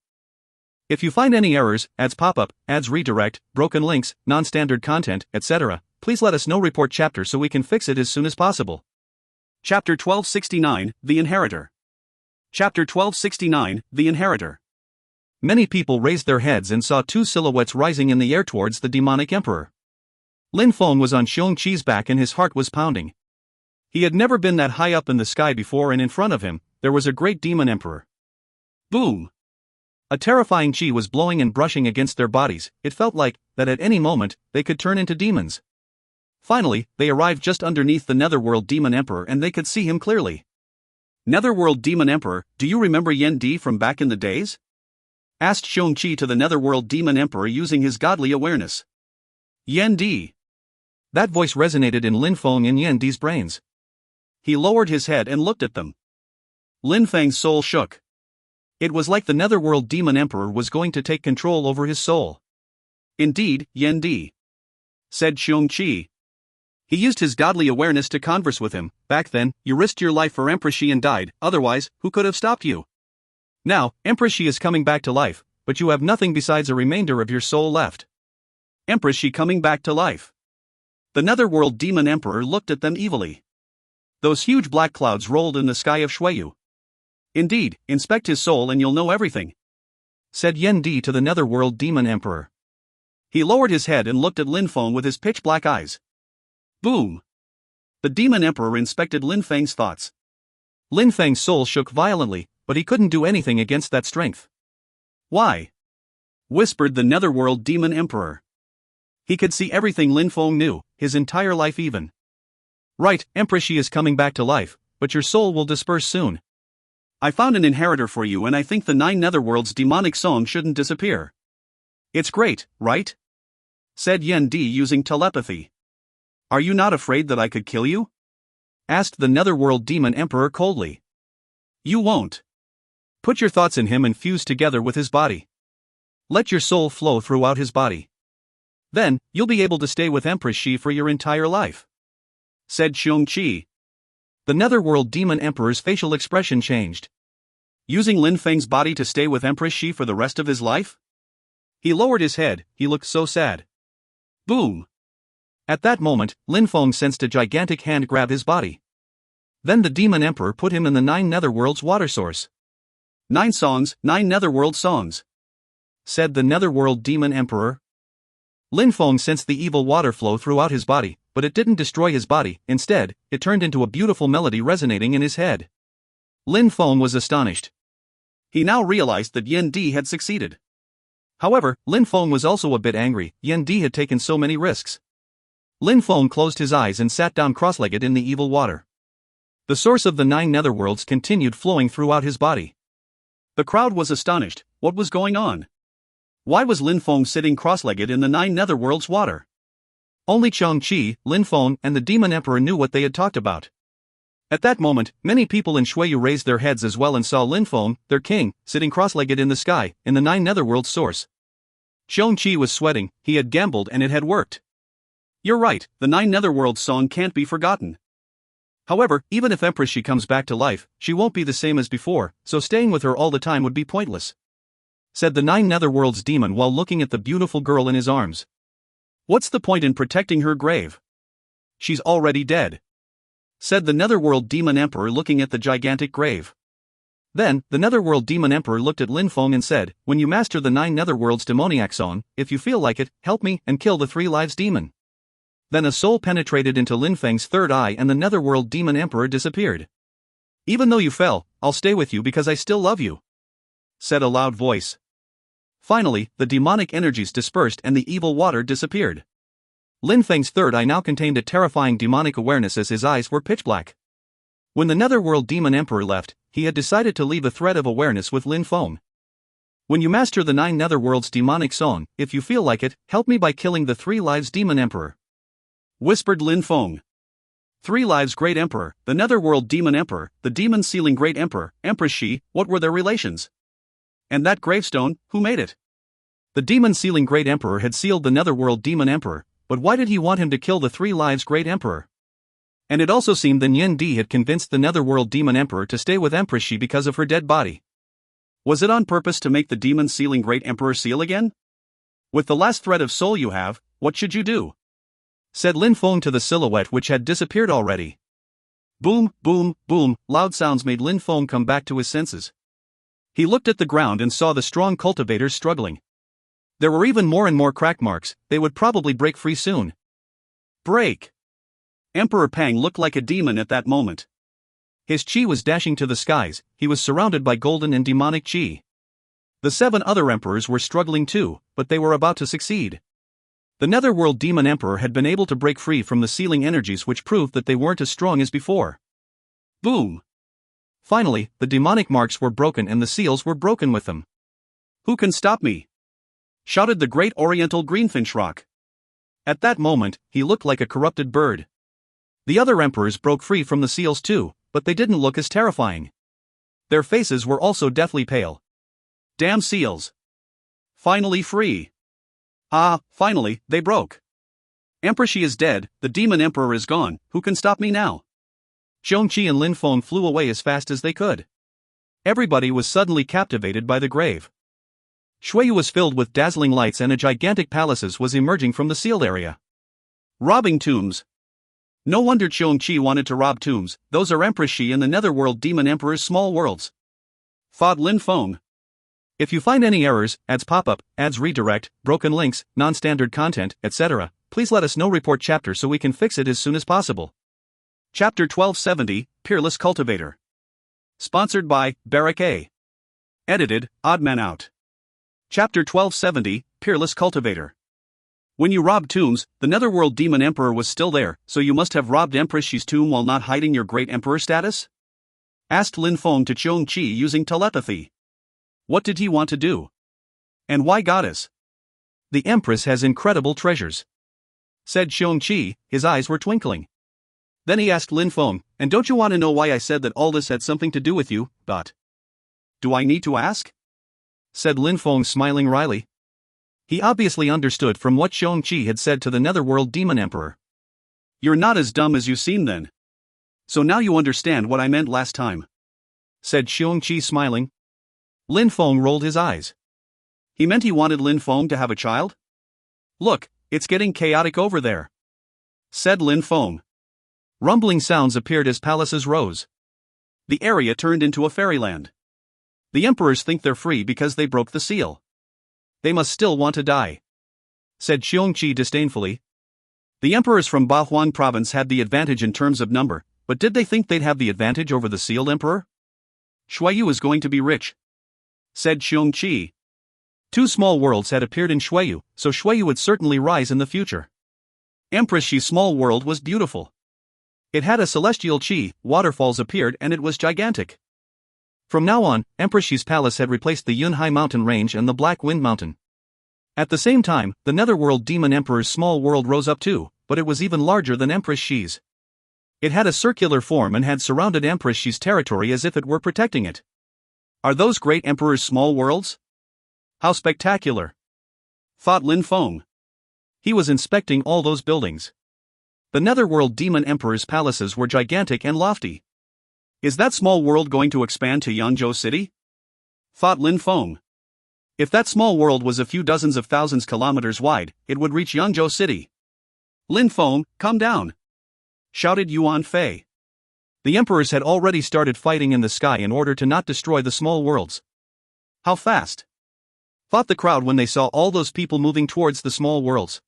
If you find any errors, ads pop-up, ads redirect, broken links, non-standard content, etc., please let us know. Report chapter so we can fix it as soon as possible. Chapter 1269, The Inheritor. Chapter 1269, The Inheritor. Many people raised their heads and saw 2 silhouettes rising in the air towards the demonic emperor. Lin Feng was on Xiongqi's back and his heart was pounding. He had never been that high up in the sky before and in front of him, there was a great demon emperor. Boom! A terrifying qi was blowing and brushing against their bodies, it felt like, that at any moment, they could turn into demons. Finally, they arrived just underneath the Netherworld Demon Emperor and they could see him clearly. Netherworld Demon Emperor, do you remember Yan Di from back in the days? asked Shang-Chi to the Netherworld Demon Emperor using his godly awareness. Yan Di. That voice resonated in Lin Feng and Yan Di's brains. He lowered his head and looked at them. Lin Feng's soul shook. It was like the Netherworld Demon Emperor was going to take control over his soul. Indeed, Yan Di, said Shang-Chi. He used his godly awareness to converse with him. Back then, you risked your life for Empress Shi and died, otherwise, who could have stopped you? Now, Empress Shi is coming back to life, but you have nothing besides a remainder of your soul left. Empress Shi coming back to life. The Netherworld Demon Emperor looked at them evilly. Those huge black clouds rolled in the sky of Shuyu. Indeed, inspect his soul and you'll know everything, said Yan Di to the Netherworld Demon Emperor. He lowered his head and looked at Lin Feng with his pitch-black eyes. Boom! The Demon Emperor inspected Lin Feng's thoughts. Lin Feng's soul shook violently, but he couldn't do anything against that strength. Why? Whispered the Netherworld Demon Emperor. He could see everything Lin Feng knew, his entire life even. Right, Empress Shi is coming back to life, but your soul will disperse soon. I found an inheritor for you and I think the 9 Netherworld's demonic song shouldn't disappear. It's great, right? Said Yan Di using telepathy. Are you not afraid that I could kill you? Asked the Netherworld Demon Emperor coldly. You won't. Put your thoughts in him and fuse together with his body. Let your soul flow throughout his body. Then, you'll be able to stay with Empress Shi for your entire life, said Shang-Chi. The Netherworld Demon Emperor's facial expression changed. Using Lin Feng's body to stay with Empress Shi for the rest of his life? He lowered his head, he looked so sad. Boom! At that moment, Lin Feng sensed a gigantic hand grab his body. Then the Demon Emperor put him in the 9 Netherworld's water source. 9 songs, 9 Netherworld songs, said the Netherworld Demon Emperor. Lin Feng sensed the evil water flow throughout his body, but it didn't destroy his body. Instead, it turned into a beautiful melody resonating in his head. Lin Feng was astonished. He now realized that Yan Di had succeeded. However, Lin Feng was also a bit angry. Yan Di had taken so many risks. Lin Feng closed his eyes and sat down cross-legged in the evil water. The source of the 9 Netherworlds continued flowing throughout his body. The crowd was astonished. What was going on? Why was Lin Feng sitting cross-legged in the 9 Netherworlds water? Only Shang-Chi, Lin Feng, and the Demon Emperor knew what they had talked about. At that moment, many people in Shuyu raised their heads as well and saw Lin Feng, their king, sitting cross-legged in the sky, in the 9 Netherworlds source. Shang-Chi was sweating. He had gambled and it had worked. You're right, the 9 Netherworlds song can't be forgotten. However, even if Empress Shi comes back to life, she won't be the same as before, so staying with her all the time would be pointless, said the 9 Netherworlds demon while looking at the beautiful girl in his arms. What's the point in protecting her grave? She's already dead, said the Netherworld Demon Emperor looking at the gigantic grave. Then, the Netherworld Demon Emperor looked at Lin Feng and said, when you master the 9 Netherworlds demoniac song, if you feel like it, help me and kill the 3 lives demon. Then a soul penetrated into Lin Feng's third eye and the Netherworld Demon Emperor disappeared. Even though you fell, I'll stay with you because I still love you, said a loud voice. Finally, the demonic energies dispersed and the evil water disappeared. Lin Feng's third eye now contained a terrifying demonic awareness as his eyes were pitch black. When the Netherworld Demon Emperor left, he had decided to leave a thread of awareness with Lin Feng. When you master the 9 Netherworlds demonic song, if you feel like it, help me by killing the 3 lives Demon Emperor, whispered Lin Feng. 3 lives Great Emperor, the Netherworld Demon Emperor, the Demon Sealing Great Emperor, Empress Shi, what were their relations? And that gravestone, who made it? The Demon Sealing Great Emperor had sealed the Netherworld Demon Emperor, but why did he want him to kill the 3 lives Great Emperor? And it also seemed that Yan Di had convinced the Netherworld Demon Emperor to stay with Empress Shi because of her dead body. Was it on purpose to make the Demon Sealing Great Emperor seal again? With the last thread of soul you have, what should you do? Said Lin Feng to the silhouette which had disappeared already. Boom, boom, boom, loud sounds made Lin Feng come back to his senses. He looked at the ground and saw the strong cultivators struggling. There were even more and more crack marks, they would probably break free soon. Break! Emperor Pang looked like a demon at that moment. His chi was dashing to the skies, he was surrounded by golden and demonic chi. The 7 other emperors were struggling too, but they were about to succeed. The Netherworld Demon Emperor had been able to break free from the sealing energies which proved that they weren't as strong as before. Boom! Finally, the demonic marks were broken and the seals were broken with them. Who can stop me? Shouted the great oriental greenfinch roc. At that moment, he looked like a corrupted bird. The other emperors broke free from the seals too, but they didn't look as terrifying. Their faces were also deathly pale. Damn seals! Finally free! Ah, finally, they broke. Emperor Shi is dead, the demon emperor is gone, who can stop me now? Xiongqi and Lin Feng flew away as fast as they could. Everybody was suddenly captivated by the grave. Shuiyu was filled with dazzling lights and a gigantic palace was emerging from the sealed area. Robbing tombs. No wonder Xiongqi wanted to rob tombs, those are Empress Shi and the Netherworld Demon Emperor's small worlds. Thought Lin Feng. If you find any errors, ads pop-up, ads redirect, broken links, non-standard content, etc., please let us know. Report chapter so we can fix it as soon as possible. Chapter 1270, Peerless Cultivator. Sponsored by Barrack A. Edited, Oddman Out. Chapter 1270, Peerless Cultivator. When you robbed tombs, the Netherworld Demon Emperor was still there, so you must have robbed Empress Shi's tomb while not hiding your great emperor status? Asked Lin Feng to Xiongqi using telepathy. What did he want to do? And why goddess? The Empress has incredible treasures. Said Xiongqi, his eyes were twinkling. Then he asked Lin Feng, and don't you want to know why I said that all this had something to do with you, but? Do I need to ask? Said Lin Feng smiling wryly. He obviously understood from what Xiongqi had said to the Netherworld Demon Emperor. You're not as dumb as you seem then. So now you understand what I meant last time. Said Xiongqi smiling. Lin Feng rolled his eyes. He meant he wanted Lin Feng to have a child? Look, it's getting chaotic over there. Said Lin Feng. Rumbling sounds appeared as palaces rose. The area turned into a fairyland. The emperors think they're free because they broke the seal. They must still want to die. Said Xiongqi disdainfully. The emperors from Bahuan province had the advantage in terms of number, but did they think they'd have the advantage over the sealed emperor? Shuiyu is going to be rich. Said Xiongqi. Two small worlds had appeared in Shuiyu, so Shuiyu would certainly rise in the future. Empress Shi's small world was beautiful. It had a celestial qi, waterfalls appeared and it was gigantic. From now on, Empress Shi's palace had replaced the Yunhai mountain range and the Black Wind mountain. At the same time, the Netherworld Demon Emperor's small world rose up too, but it was even larger than Empress Shi's. It had a circular form and had surrounded Empress Shi's territory as if it were protecting it. Are those great emperor's small worlds? How spectacular! Thought Lin Feng. He was inspecting all those buildings. The Netherworld Demon Emperor's palaces were gigantic and lofty. Is that small world going to expand to Yangzhou City? Thought Lin Feng. If that small world was a few dozens of thousands kilometers wide, it would reach Yangzhou City. Lin Feng, come down! Shouted Yuan Fei. The emperors had already started fighting in the sky in order to not destroy the small worlds. How fast? Thought the crowd when they saw all those people moving towards the small worlds.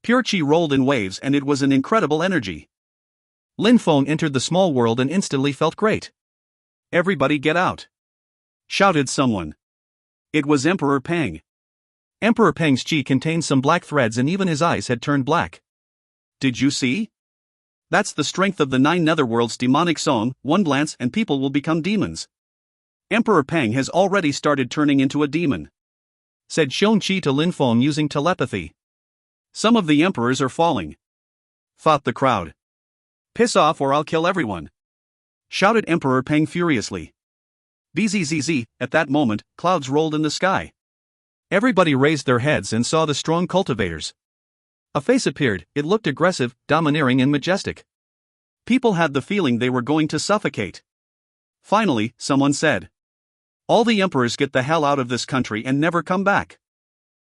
Pure qi rolled in waves and it was an incredible energy. Lin Feng entered the small world and instantly felt great. Everybody get out! Shouted someone. It was Emperor Peng. Emperor Peng's qi contained some black threads and even his eyes had turned black. Did you see? That's the strength of the 9 netherworlds demonic song, one glance and people will become demons. Emperor Peng has already started turning into a demon. Said Xiongqi to Lin Feng using telepathy. Some of the emperors are falling. Thought the crowd. Piss off or I'll kill everyone. Shouted Emperor Peng furiously. Bzzz, at that moment, clouds rolled in the sky. Everybody raised their heads and saw the strong cultivators. A face appeared, it looked aggressive, domineering and majestic. People had the feeling they were going to suffocate. Finally, someone said. All the emperors get the hell out of this country and never come back.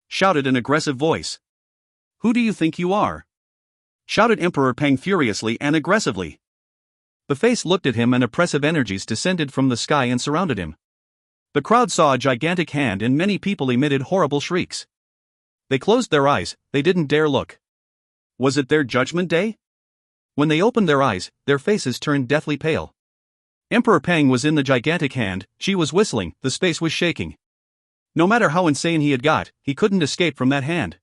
Shouted an aggressive voice. Who do you think you are? Shouted Emperor Peng furiously and aggressively. The face looked at him and oppressive energies descended from the sky and surrounded him. The crowd saw a gigantic hand and many people emitted horrible shrieks. They closed their eyes, they didn't dare look. Was it their judgment day? When they opened their eyes, their faces turned deathly pale. Emperor Peng was in the gigantic hand, she was whistling, the space was shaking. No matter how insane he had got, he couldn't escape from that hand.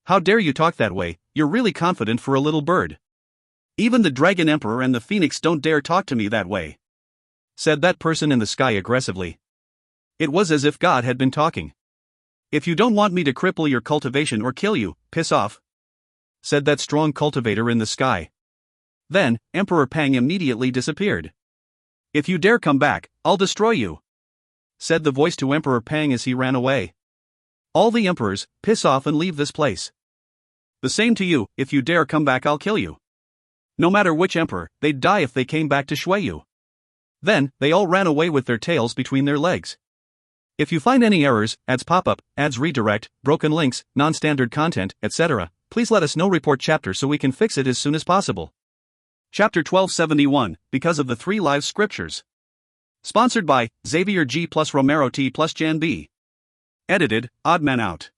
How dare you talk that way, you're really confident for a little bird. Even the Dragon Emperor and the Phoenix don't dare talk to me that way. Said that person in the sky aggressively. It was as if God had been talking. "If you don't want me to cripple your cultivation or kill you, piss off," said that strong cultivator in the sky. Then, Emperor Pang immediately disappeared. "If you dare come back, I'll destroy you," said the voice to Emperor Pang as he ran away. "All the emperors, piss off and leave this place. The same to you, if you dare come back I'll kill you." No matter which emperor, they'd die if they came back to Shui you. Then, they all ran away with their tails between their legs. If you find any errors, ads pop up, ads redirect, broken links, non-standard content, etc., please let us know. Report chapter so we can fix it as soon as possible. Chapter 1271, Because of the Three Lives Scriptures. Sponsored by Xavier G plus Romero T plus Jan B. Edited, Oddman Out.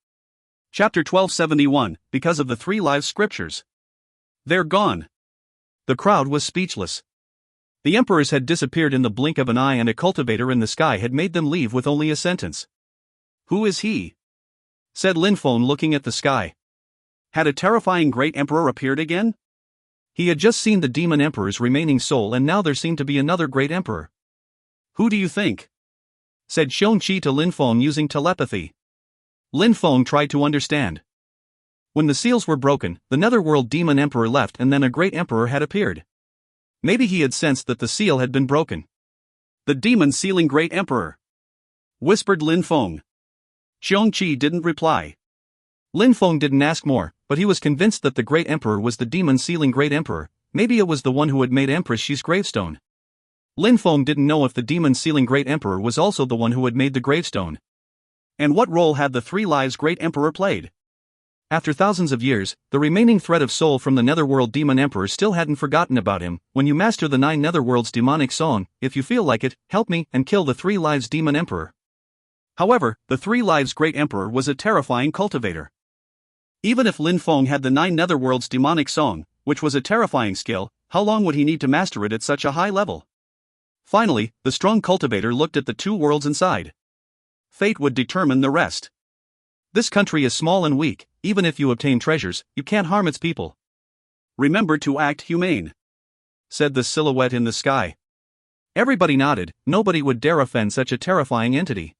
Chapter 1271, Because of the Three Lives Scriptures. They're gone. The crowd was speechless. The emperors had disappeared in the blink of an eye, and a cultivator in the sky had made them leave with only a sentence. "Who is he?" said Lin Feng, looking at the sky. Had a terrifying great emperor appeared again? He had just seen the demon emperor's remaining soul, and now there seemed to be another great emperor. "Who do you think?" said Xiongqi to Lin Feng using telepathy. Lin Feng tried to understand. When the seals were broken, the netherworld demon emperor left, and then a great emperor had appeared. Maybe he had sensed that the seal had been broken. "The demon sealing great emperor," whispered Lin Feng. Xiongqi didn't reply. Lin Feng didn't ask more, but he was convinced that the great emperor was the demon sealing great emperor. Maybe it was the one who had made Empress Xi's gravestone. Lin Feng didn't know if the demon sealing great emperor was also the one who had made the gravestone. And what role had the Three Lives great emperor played? After thousands of years, the remaining thread of soul from the netherworld demon emperor still hadn't forgotten about him. When you master the 9 netherworld's demonic song, if you feel like it, help me and kill the Three Lives demon emperor. However, the Three Lives great emperor was a terrifying cultivator. Even if Lin Feng had the 9 netherworld's demonic song, which was a terrifying skill, how long would he need to master it at such a high level? Finally, the strong cultivator looked at the 2 worlds inside. Fate would determine the rest. This country is small and weak. Even if you obtain treasures, you can't harm its people. Remember to act humane, said the silhouette in the sky. Everybody nodded. Nobody would dare offend such a terrifying entity.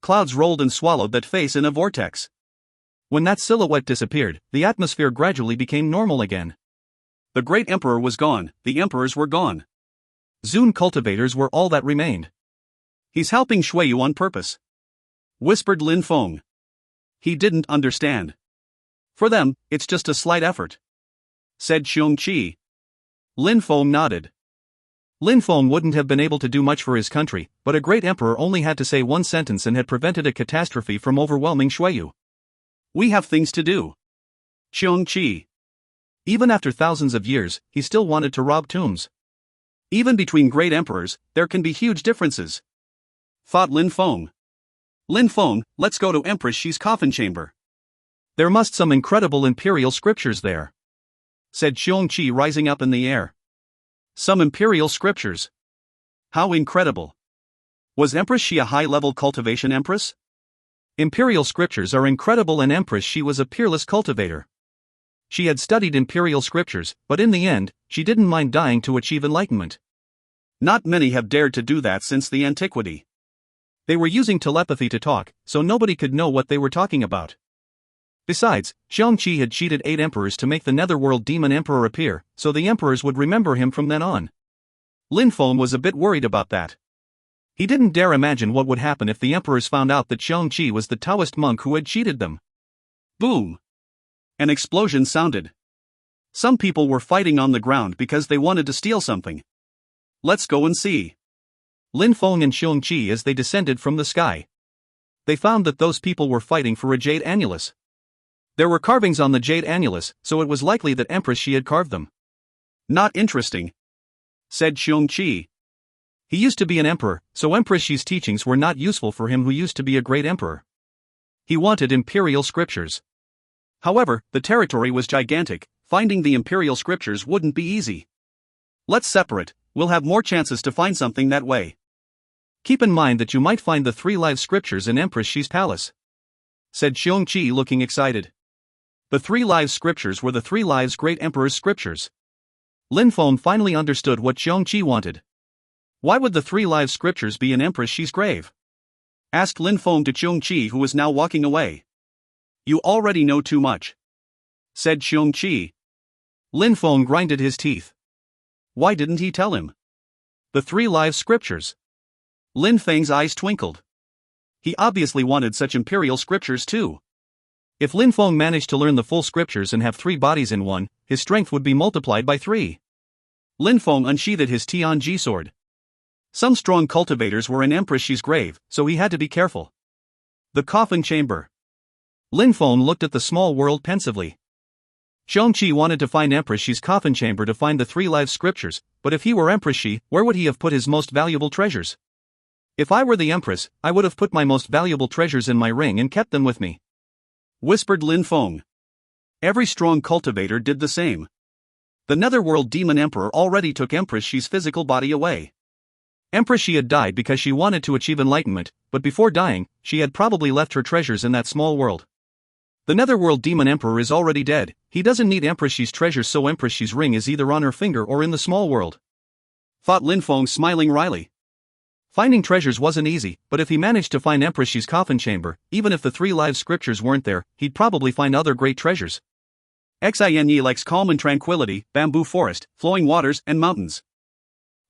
Clouds rolled and swallowed that face in a vortex. When that silhouette disappeared, the atmosphere gradually became normal again. The great emperor was gone, the emperors were gone. Zun cultivators were all that remained. "He's helping Shuiyu on purpose," whispered Lin Feng. He didn't understand. "For them, it's just a slight effort," said Xiongqi. Lin Feng nodded. Lin Feng wouldn't have been able to do much for his country, but a great emperor only had to say one sentence and had prevented a catastrophe from overwhelming Shuiyu. "We have things to do." Xiongqi. Even after thousands of years, he still wanted to rob tombs. Even between great emperors, there can be huge differences, thought Lin Feng. "Lin Feng, let's go to Empress Xi's coffin chamber. There must some incredible imperial scriptures there," said Xiongqi, rising up in the air. Some imperial scriptures? How incredible. Was Empress Xi a high-level cultivation empress? Imperial scriptures are incredible, and Empress Xi was a peerless cultivator. She had studied imperial scriptures, but in the end, she didn't mind dying to achieve enlightenment. Not many have dared to do that since the antiquity. They were using telepathy to talk, so nobody could know what they were talking about. Besides, Xiongqi had cheated 8 emperors to make the netherworld demon emperor appear, so the emperors would remember him from then on. Lin Feng was a bit worried about that. He didn't dare imagine what would happen if the emperors found out that Xiongqi was the Taoist monk who had cheated them. Boom! An explosion sounded. Some people were fighting on the ground because they wanted to steal something. Let's go and see. Lin Feng and Xiongqi as they descended from the sky. They found that those people were fighting for a jade annulus. There were carvings on the jade annulus, so it was likely that Empress Xi had carved them. Not interesting, said Xiongqi. He used to be an emperor, so Empress Xi's teachings were not useful for him who used to be a great emperor. He wanted imperial scriptures. However, the territory was gigantic. Finding the imperial scriptures wouldn't be easy. Let's separate, we'll have more chances to find something that way. Keep in mind that you might find the 3 live scriptures in Empress Xi's palace, said Xiongqi, looking excited. The 3 live scriptures were the 3 lives great emperor's scriptures. Lin Feng finally understood what Xiongqi wanted. Why would the 3 live scriptures be in Empress Xi's grave? asked Lin Feng to Cheung Chi, who was now walking away. You already know too much, said Cheung Chi. Lin Feng grinded his teeth. Why didn't he tell him? The 3 live scriptures. Lin Feng's eyes twinkled. He obviously wanted such imperial scriptures too. If Lin Feng managed to learn the full scriptures and have 3 bodies in one, his strength would be multiplied by 3. Lin Feng unsheathed his Tianji sword. Some strong cultivators were in Empress Shi's grave, so he had to be careful. The coffin chamber. Lin Feng looked at the small world pensively. Cheung Chi wanted to find Empress Shi's coffin chamber to find the 3 live scriptures, but if he were Empress Shi, where would he have put his most valuable treasures? If I were the Empress, I would have put my most valuable treasures in my ring and kept them with me, whispered Lin Feng. Every strong cultivator did the same. The Netherworld Demon Emperor already took Empress Shi's physical body away. Empress Shi had died because she wanted to achieve enlightenment, but before dying, she had probably left her treasures in that small world. The Netherworld Demon Emperor is already dead, he doesn't need Empress Shi's treasures, so Empress Shi's ring is either on her finger or in the small world, thought Lin Feng, smiling wryly. Finding treasures wasn't easy, but if he managed to find Empress Shi's coffin chamber, even if the 3 live scriptures weren't there, he'd probably find other great treasures. Xin likes calm and tranquility, bamboo forest, flowing waters, and mountains.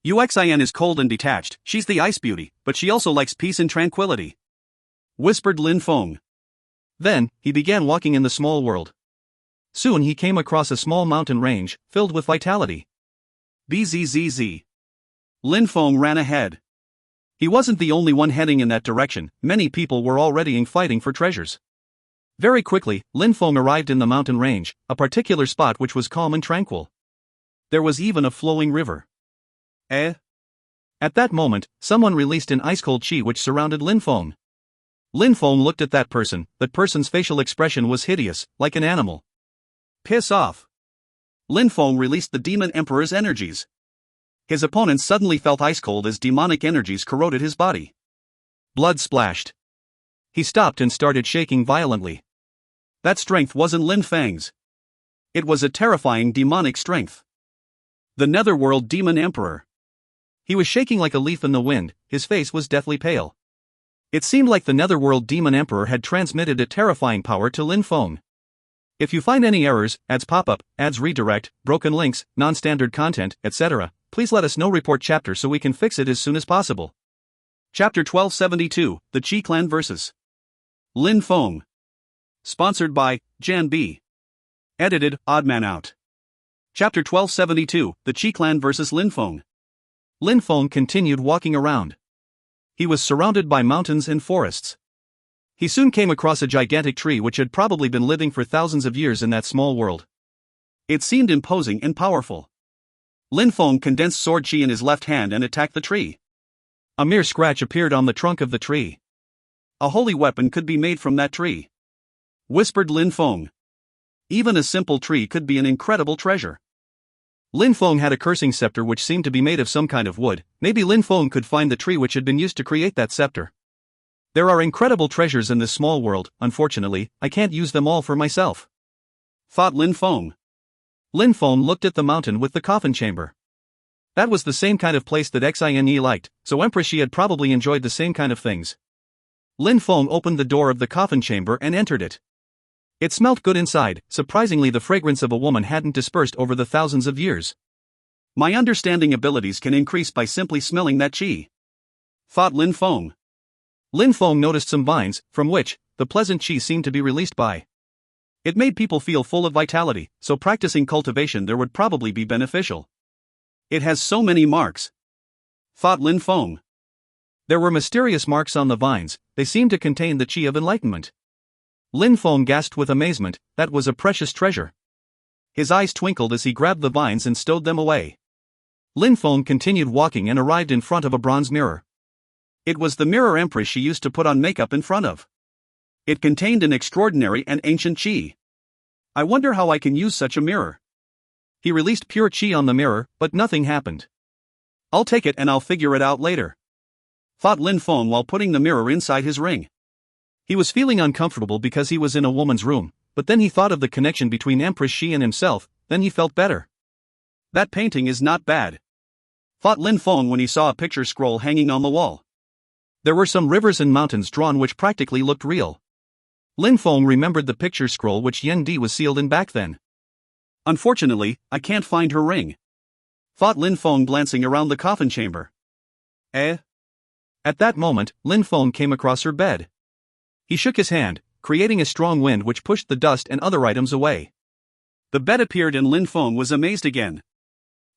Xin is cold and detached, she's the ice beauty, but she also likes peace and tranquility, whispered Lin Feng. Then, he began walking in the small world. Soon he came across a small mountain range, filled with vitality. Bzzz. Lin Feng ran ahead. He wasn't the only one heading in that direction, many people were already fighting for treasures. Very quickly, Lin Feng arrived in the mountain range, a particular spot which was calm and tranquil. There was even a flowing river. At that moment, someone released an ice-cold chi which surrounded Lin Feng. Lin Feng looked at that person's facial expression was hideous, like an animal. Piss off. Lin Feng released the Demon Emperor's energies. His opponent suddenly felt ice-cold as demonic energies corroded his body. Blood splashed. He stopped and started shaking violently. That strength wasn't Lin Feng's. It was a terrifying demonic strength. The Netherworld Demon Emperor. He was shaking like a leaf in the wind, his face was deathly pale. It seemed like the Netherworld Demon Emperor had transmitted a terrifying power to Lin Feng. If you find any errors, ads pop up, ads redirect, broken links, non-standard content, etc., please let us know. Report chapter so we can fix it as soon as possible. Chapter 1272, The Qi Clan vs. Lin Feng. Sponsored by Jan B. Edited, Oddman Out. Chapter 1272, The Qi Clan vs. Lin Feng. Lin Feng continued walking around. He was surrounded by mountains and forests. He soon came across a gigantic tree which had probably been living for thousands of years in that small world. It seemed imposing and powerful. Lin Feng condensed sword chi in his left hand and attacked the tree. A mere scratch appeared on the trunk of the tree. A holy weapon could be made from that tree, whispered Lin Feng. Even a simple tree could be an incredible treasure. Lin Feng had a cursing scepter which seemed to be made of some kind of wood. Maybe Lin Feng could find the tree which had been used to create that scepter. There are incredible treasures in this small world, unfortunately, I can't use them all for myself, thought Lin Feng. Lin Feng looked at the mountain with the coffin chamber. That was the same kind of place that Xine liked, so Empress Shi had probably enjoyed the same kind of things. Lin Feng opened the door of the coffin chamber and entered it. It smelt good inside, surprisingly the fragrance of a woman hadn't dispersed over the thousands of years. My understanding abilities can increase by simply smelling that qi, thought Lin Feng. Lin Feng noticed some vines, from which the pleasant qi seemed to be released by. It made people feel full of vitality, so practicing cultivation there would probably be beneficial. It has so many marks, thought Lin Feng. There were mysterious marks on the vines, they seemed to contain the qi of enlightenment. Lin Feng gasped with amazement, that was a precious treasure. His eyes twinkled as he grabbed the vines and stowed them away. Lin Feng continued walking and arrived in front of a bronze mirror. It was the mirror Empress Shi used to put on makeup in front of. It contained an extraordinary and ancient qi. I wonder how I can use such a mirror. He released pure qi on the mirror, but nothing happened. I'll take it and I'll figure it out later, thought Lin Feng while putting the mirror inside his ring. He was feeling uncomfortable because he was in a woman's room, but then he thought of the connection between Empress Shi and himself, then he felt better. That painting is not bad, thought Lin Feng when he saw a picture scroll hanging on the wall. There were some rivers and mountains drawn which practically looked real. Lin Feng remembered the picture scroll which Yen Di was sealed in back then. Unfortunately, I can't find her ring, thought Lin Feng glancing around the coffin chamber. Eh? At that moment, Lin Feng came across her bed. He shook his hand, creating a strong wind which pushed the dust and other items away. The bed appeared and Lin Feng was amazed again.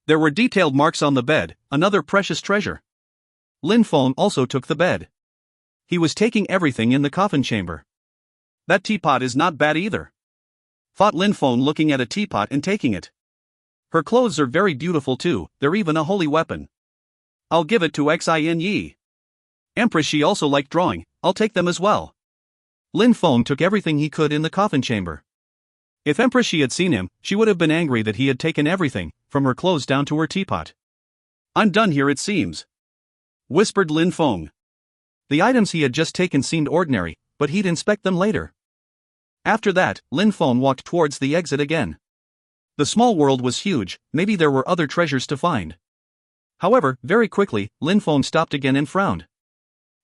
There were detailed marks on the bed, another precious treasure. Lin Feng also took the bed. He was taking everything in the coffin chamber. That teapot is not bad either, thought Lin Feng looking at a teapot and taking it. Her clothes are very beautiful too, they're even a holy weapon. I'll give it to Xin Yi. Empress, she also liked drawing, I'll take them as well. Lin Feng took everything he could in the coffin chamber. If Empress Shi had seen him, she would have been angry that he had taken everything, from her clothes down to her teapot. I'm done here it seems, whispered Lin Feng. The items he had just taken seemed ordinary, but he'd inspect them later. After that, Lin Feng walked towards the exit again. The small world was huge, maybe there were other treasures to find. However, very quickly, Lin Feng stopped again and frowned.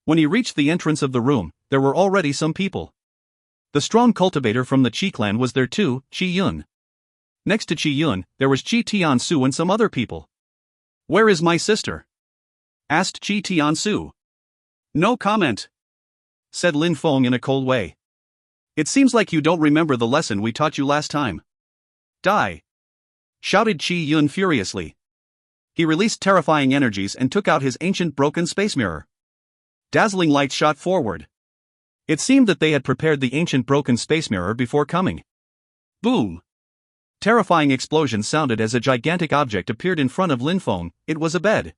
When he reached the entrance of the room, there were already some people. The strong cultivator from the Qi clan was there too, Qi Yun. Next to Qi Yun, there was Qi Tiansu and some other people. Where is my sister? Asked Qi Tiansu. No comment, said Lin Feng in a cold way. It seems like you don't remember the lesson we taught you last time. Die! Shouted Qi Yun furiously. He released terrifying energies and took out his ancient broken space mirror. Dazzling lights shot forward. It seemed that they had prepared the ancient broken space mirror before coming. Boom! Terrifying explosions sounded as a gigantic object appeared in front of Lin Feng. It was a bed.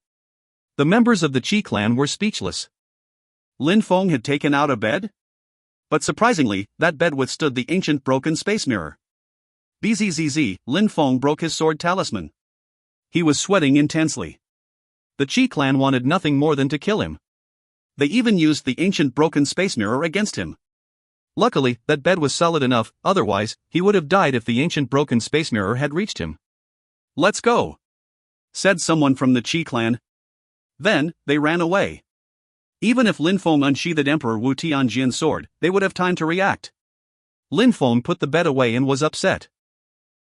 The members of the Qi clan were speechless. Lin Feng had taken out a bed? But surprisingly, that bed withstood the ancient broken space mirror. Bzzz, Lin Feng broke his sword talisman. He was sweating intensely. The Qi clan wanted nothing more than to kill him. They even used the ancient broken space mirror against him. Luckily, that bed was solid enough, otherwise, he would have died if the ancient broken space mirror had reached him. Let's go, said someone from the Qi clan. Then, they ran away. Even if Lin Feng unsheathed Emperor Wu Tianjin's sword, they would have time to react. Lin Feng put the bed away and was upset.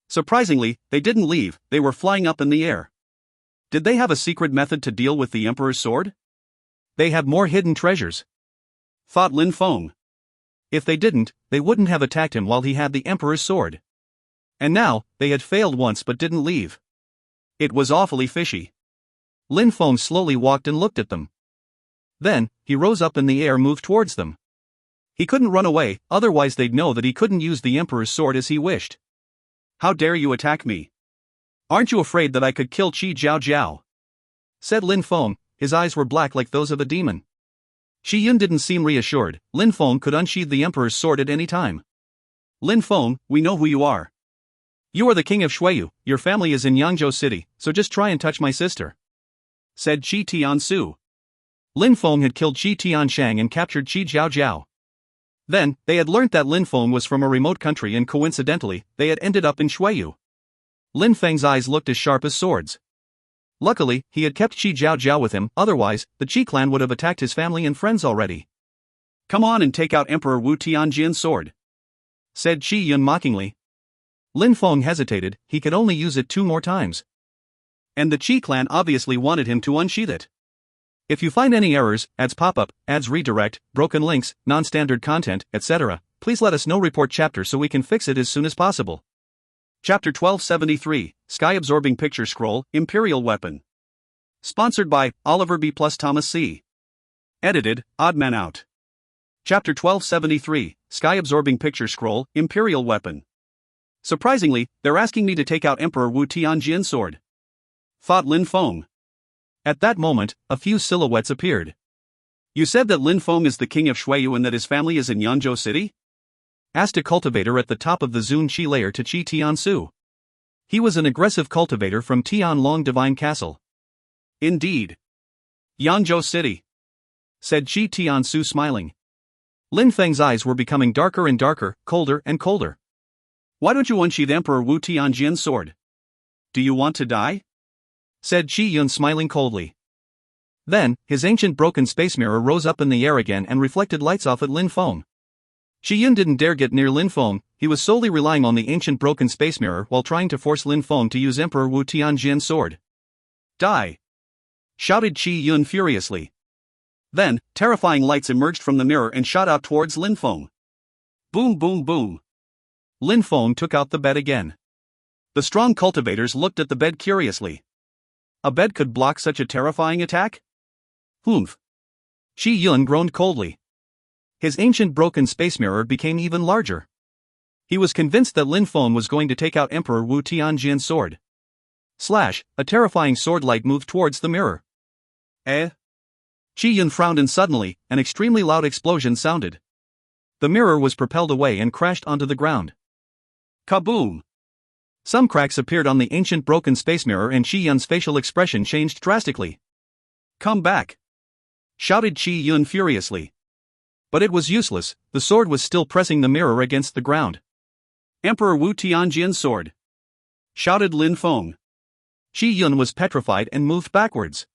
Surprisingly, they didn't leave, they were flying up in the air. Did they have a secret method to deal with the Emperor's sword? They have more hidden treasures, thought Lin Feng. If they didn't, they wouldn't have attacked him while he had the Emperor's sword. And now, they had failed once but didn't leave. It was awfully fishy. Lin Feng slowly walked and looked at them. Then, he rose up in the air and moved towards them. He couldn't run away, otherwise they'd know that he couldn't use the Emperor's sword as he wished. How dare you attack me? Aren't you afraid that I could kill Qi Jiao Jiao? Said Lin Feng, his eyes were black like those of a demon. Qi Yun didn't seem reassured. Lin Feng could unsheath the Emperor's sword at any time. Lin Feng, we know who you are. You are the king of Shuiyu, your family is in Yangzhou City, so just try and touch my sister, said Qi Tiansu. Lin Feng had killed Qi Tianshang and captured Qi Jiao Jiao. Then, they had learnt that Lin Feng was from a remote country and coincidentally, they had ended up in Shuiyu. Lin Feng's eyes looked as sharp as swords. Luckily, he had kept Qi Jiao Jiao with him, otherwise, the Qi clan would have attacked his family and friends already. Come on and take out Emperor Wu Tianjin's sword, said Qi Yun mockingly. Lin Feng hesitated, he could only use it 2 more times. And the Qi clan obviously wanted him to unsheath it. If you find any errors, ads pop up, ads redirect, broken links, non-standard content, etc., please let us know. Report chapter so we can fix it as soon as possible. Chapter 1273, Sky-Absorbing Picture Scroll, Imperial Weapon. Sponsored by Oliver B. plus Thomas C. Edited, Oddman Out. Chapter 1273, Sky-Absorbing Picture Scroll, Imperial Weapon. Surprisingly, they're asking me to take out Emperor Wu Tianjin's sword, thought Lin Feng. At that moment, a few silhouettes appeared. You said that Lin Feng is the king of Shuiyu and that his family is in Yangzhou City? Asked a cultivator at the top of the Zun Qi layer to Qi Tiansu. He was an aggressive cultivator from Tianlong Divine Castle. Indeed. Yangzhou City, said Qi Tiansu smiling. Lin Feng's eyes were becoming darker and darker, colder and colder. Why don't you unsheath Emperor Wu Tianjin's sword? Do you want to die? Said Qi Yun smiling coldly. Then, his ancient broken space mirror rose up in the air again and reflected lights off at Lin Feng. Shi Yun didn't dare get near Lin Feng. He was solely relying on the ancient broken space mirror while trying to force Lin Feng to use Emperor Wu Tianjian's sword. Die! Shouted Shi Yun furiously. Then, terrifying lights emerged from the mirror and shot out towards Lin Feng. Boom boom boom. Lin Feng took out the bed again. The strong cultivators looked at the bed curiously. A bed could block such a terrifying attack? Humph. Shi Yun groaned coldly. His ancient broken space mirror became even larger. He was convinced that Lin Feng was going to take out Emperor Wu Tianjian's sword. Slash, a terrifying sword light moved towards the mirror. Eh? Shi Yun frowned and suddenly, an extremely loud explosion sounded. The mirror was propelled away and crashed onto the ground. Kaboom! Some cracks appeared on the ancient broken space mirror and Shi Yun's facial expression changed drastically. Come back! Shouted Shi Yun furiously. But it was useless, the sword was still pressing the mirror against the ground. Emperor Wu Tianjian's sword! Shouted Lin Feng. Shi Yun was petrified and moved backwards.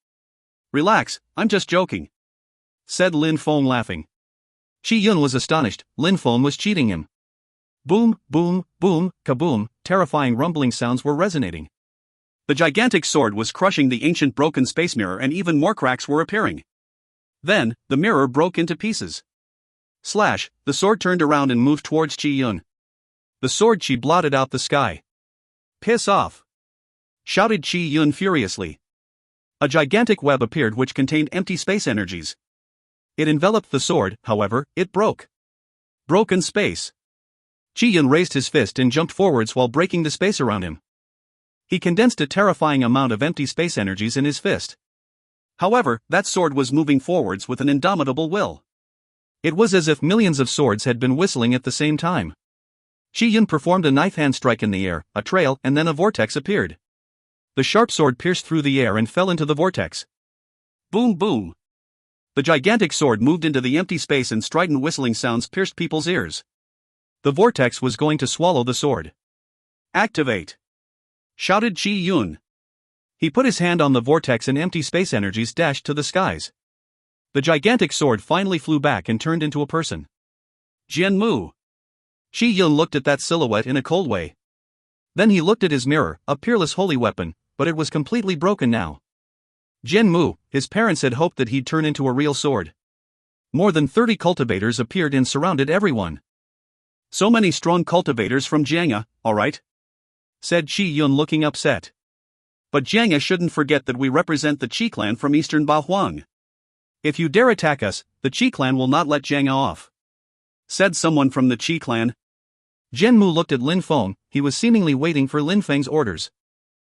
Relax, I'm just joking. Said Lin Feng laughing. Shi Yun was astonished, Lin Feng was cheating him. Boom, boom, boom, kaboom, terrifying rumbling sounds were resonating. The gigantic sword was crushing the ancient broken space mirror and even more cracks were appearing. Then, the mirror broke into pieces. Slash, the sword turned around and moved towards Shi Yun. The sword Qi blotted out the sky. Piss off! Shouted Shi Yun furiously. A gigantic web appeared which contained empty space energies. It enveloped the sword, however, it broke. Broken space. Shi Yun raised his fist and jumped forwards while breaking the space around him. He condensed a terrifying amount of empty space energies in his fist. However, that sword was moving forwards with an indomitable will. It was as if millions of swords had been whistling at the same time. Shi Yun performed a knife hand strike in the air, a trail, and then a vortex appeared. The sharp sword pierced through the air and fell into the vortex. Boom boom. The gigantic sword moved into the empty space and strident whistling sounds pierced people's ears. The vortex was going to swallow the sword. Activate! Shouted Shi Yun. He put his hand on the vortex and empty space energies dashed to the skies. The gigantic sword finally flew back and turned into a person. Jian Mu. Shi Yun looked at that silhouette in a cold way. Then he looked at his mirror, a peerless holy weapon, but it was completely broken now. Jian Mu, his parents had hoped that he'd turn into a real sword. More than 30 cultivators appeared and surrounded everyone. So many strong cultivators from Jianghe, alright? Said Shi Yun looking upset. But Jianghe shouldn't forget that we represent the Qi clan from eastern Bahuang. If you dare attack us, the Qi clan will not let Jianghe off. Said someone from the Qi clan. Jian Mu looked at Lin Feng, he was seemingly waiting for Lin Feng's orders.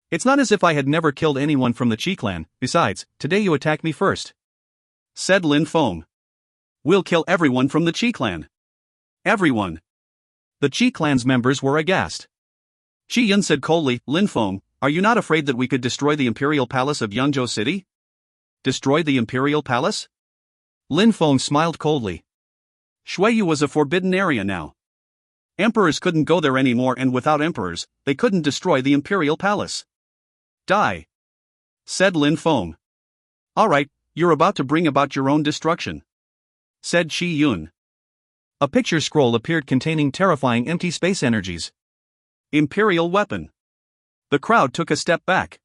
It's not as if I had never killed anyone from the Qi clan, besides, today you attack me first. Said Lin Feng. We'll kill everyone from the Qi clan. Everyone. The Qi clan's members were aghast. Shi Yun said coldly, Lin Feng, are you not afraid that we could destroy the imperial palace of Yangzhou City? Destroy the imperial palace? Lin Feng smiled coldly. Shuiyu was a forbidden area now. Emperors couldn't go there anymore, and without emperors, they couldn't destroy the imperial palace. Die. Said Lin Feng. Alright, you're about to bring about your own destruction. Said Shi Yun. A picture scroll appeared containing terrifying empty space energies. Imperial weapon. The crowd took a step back.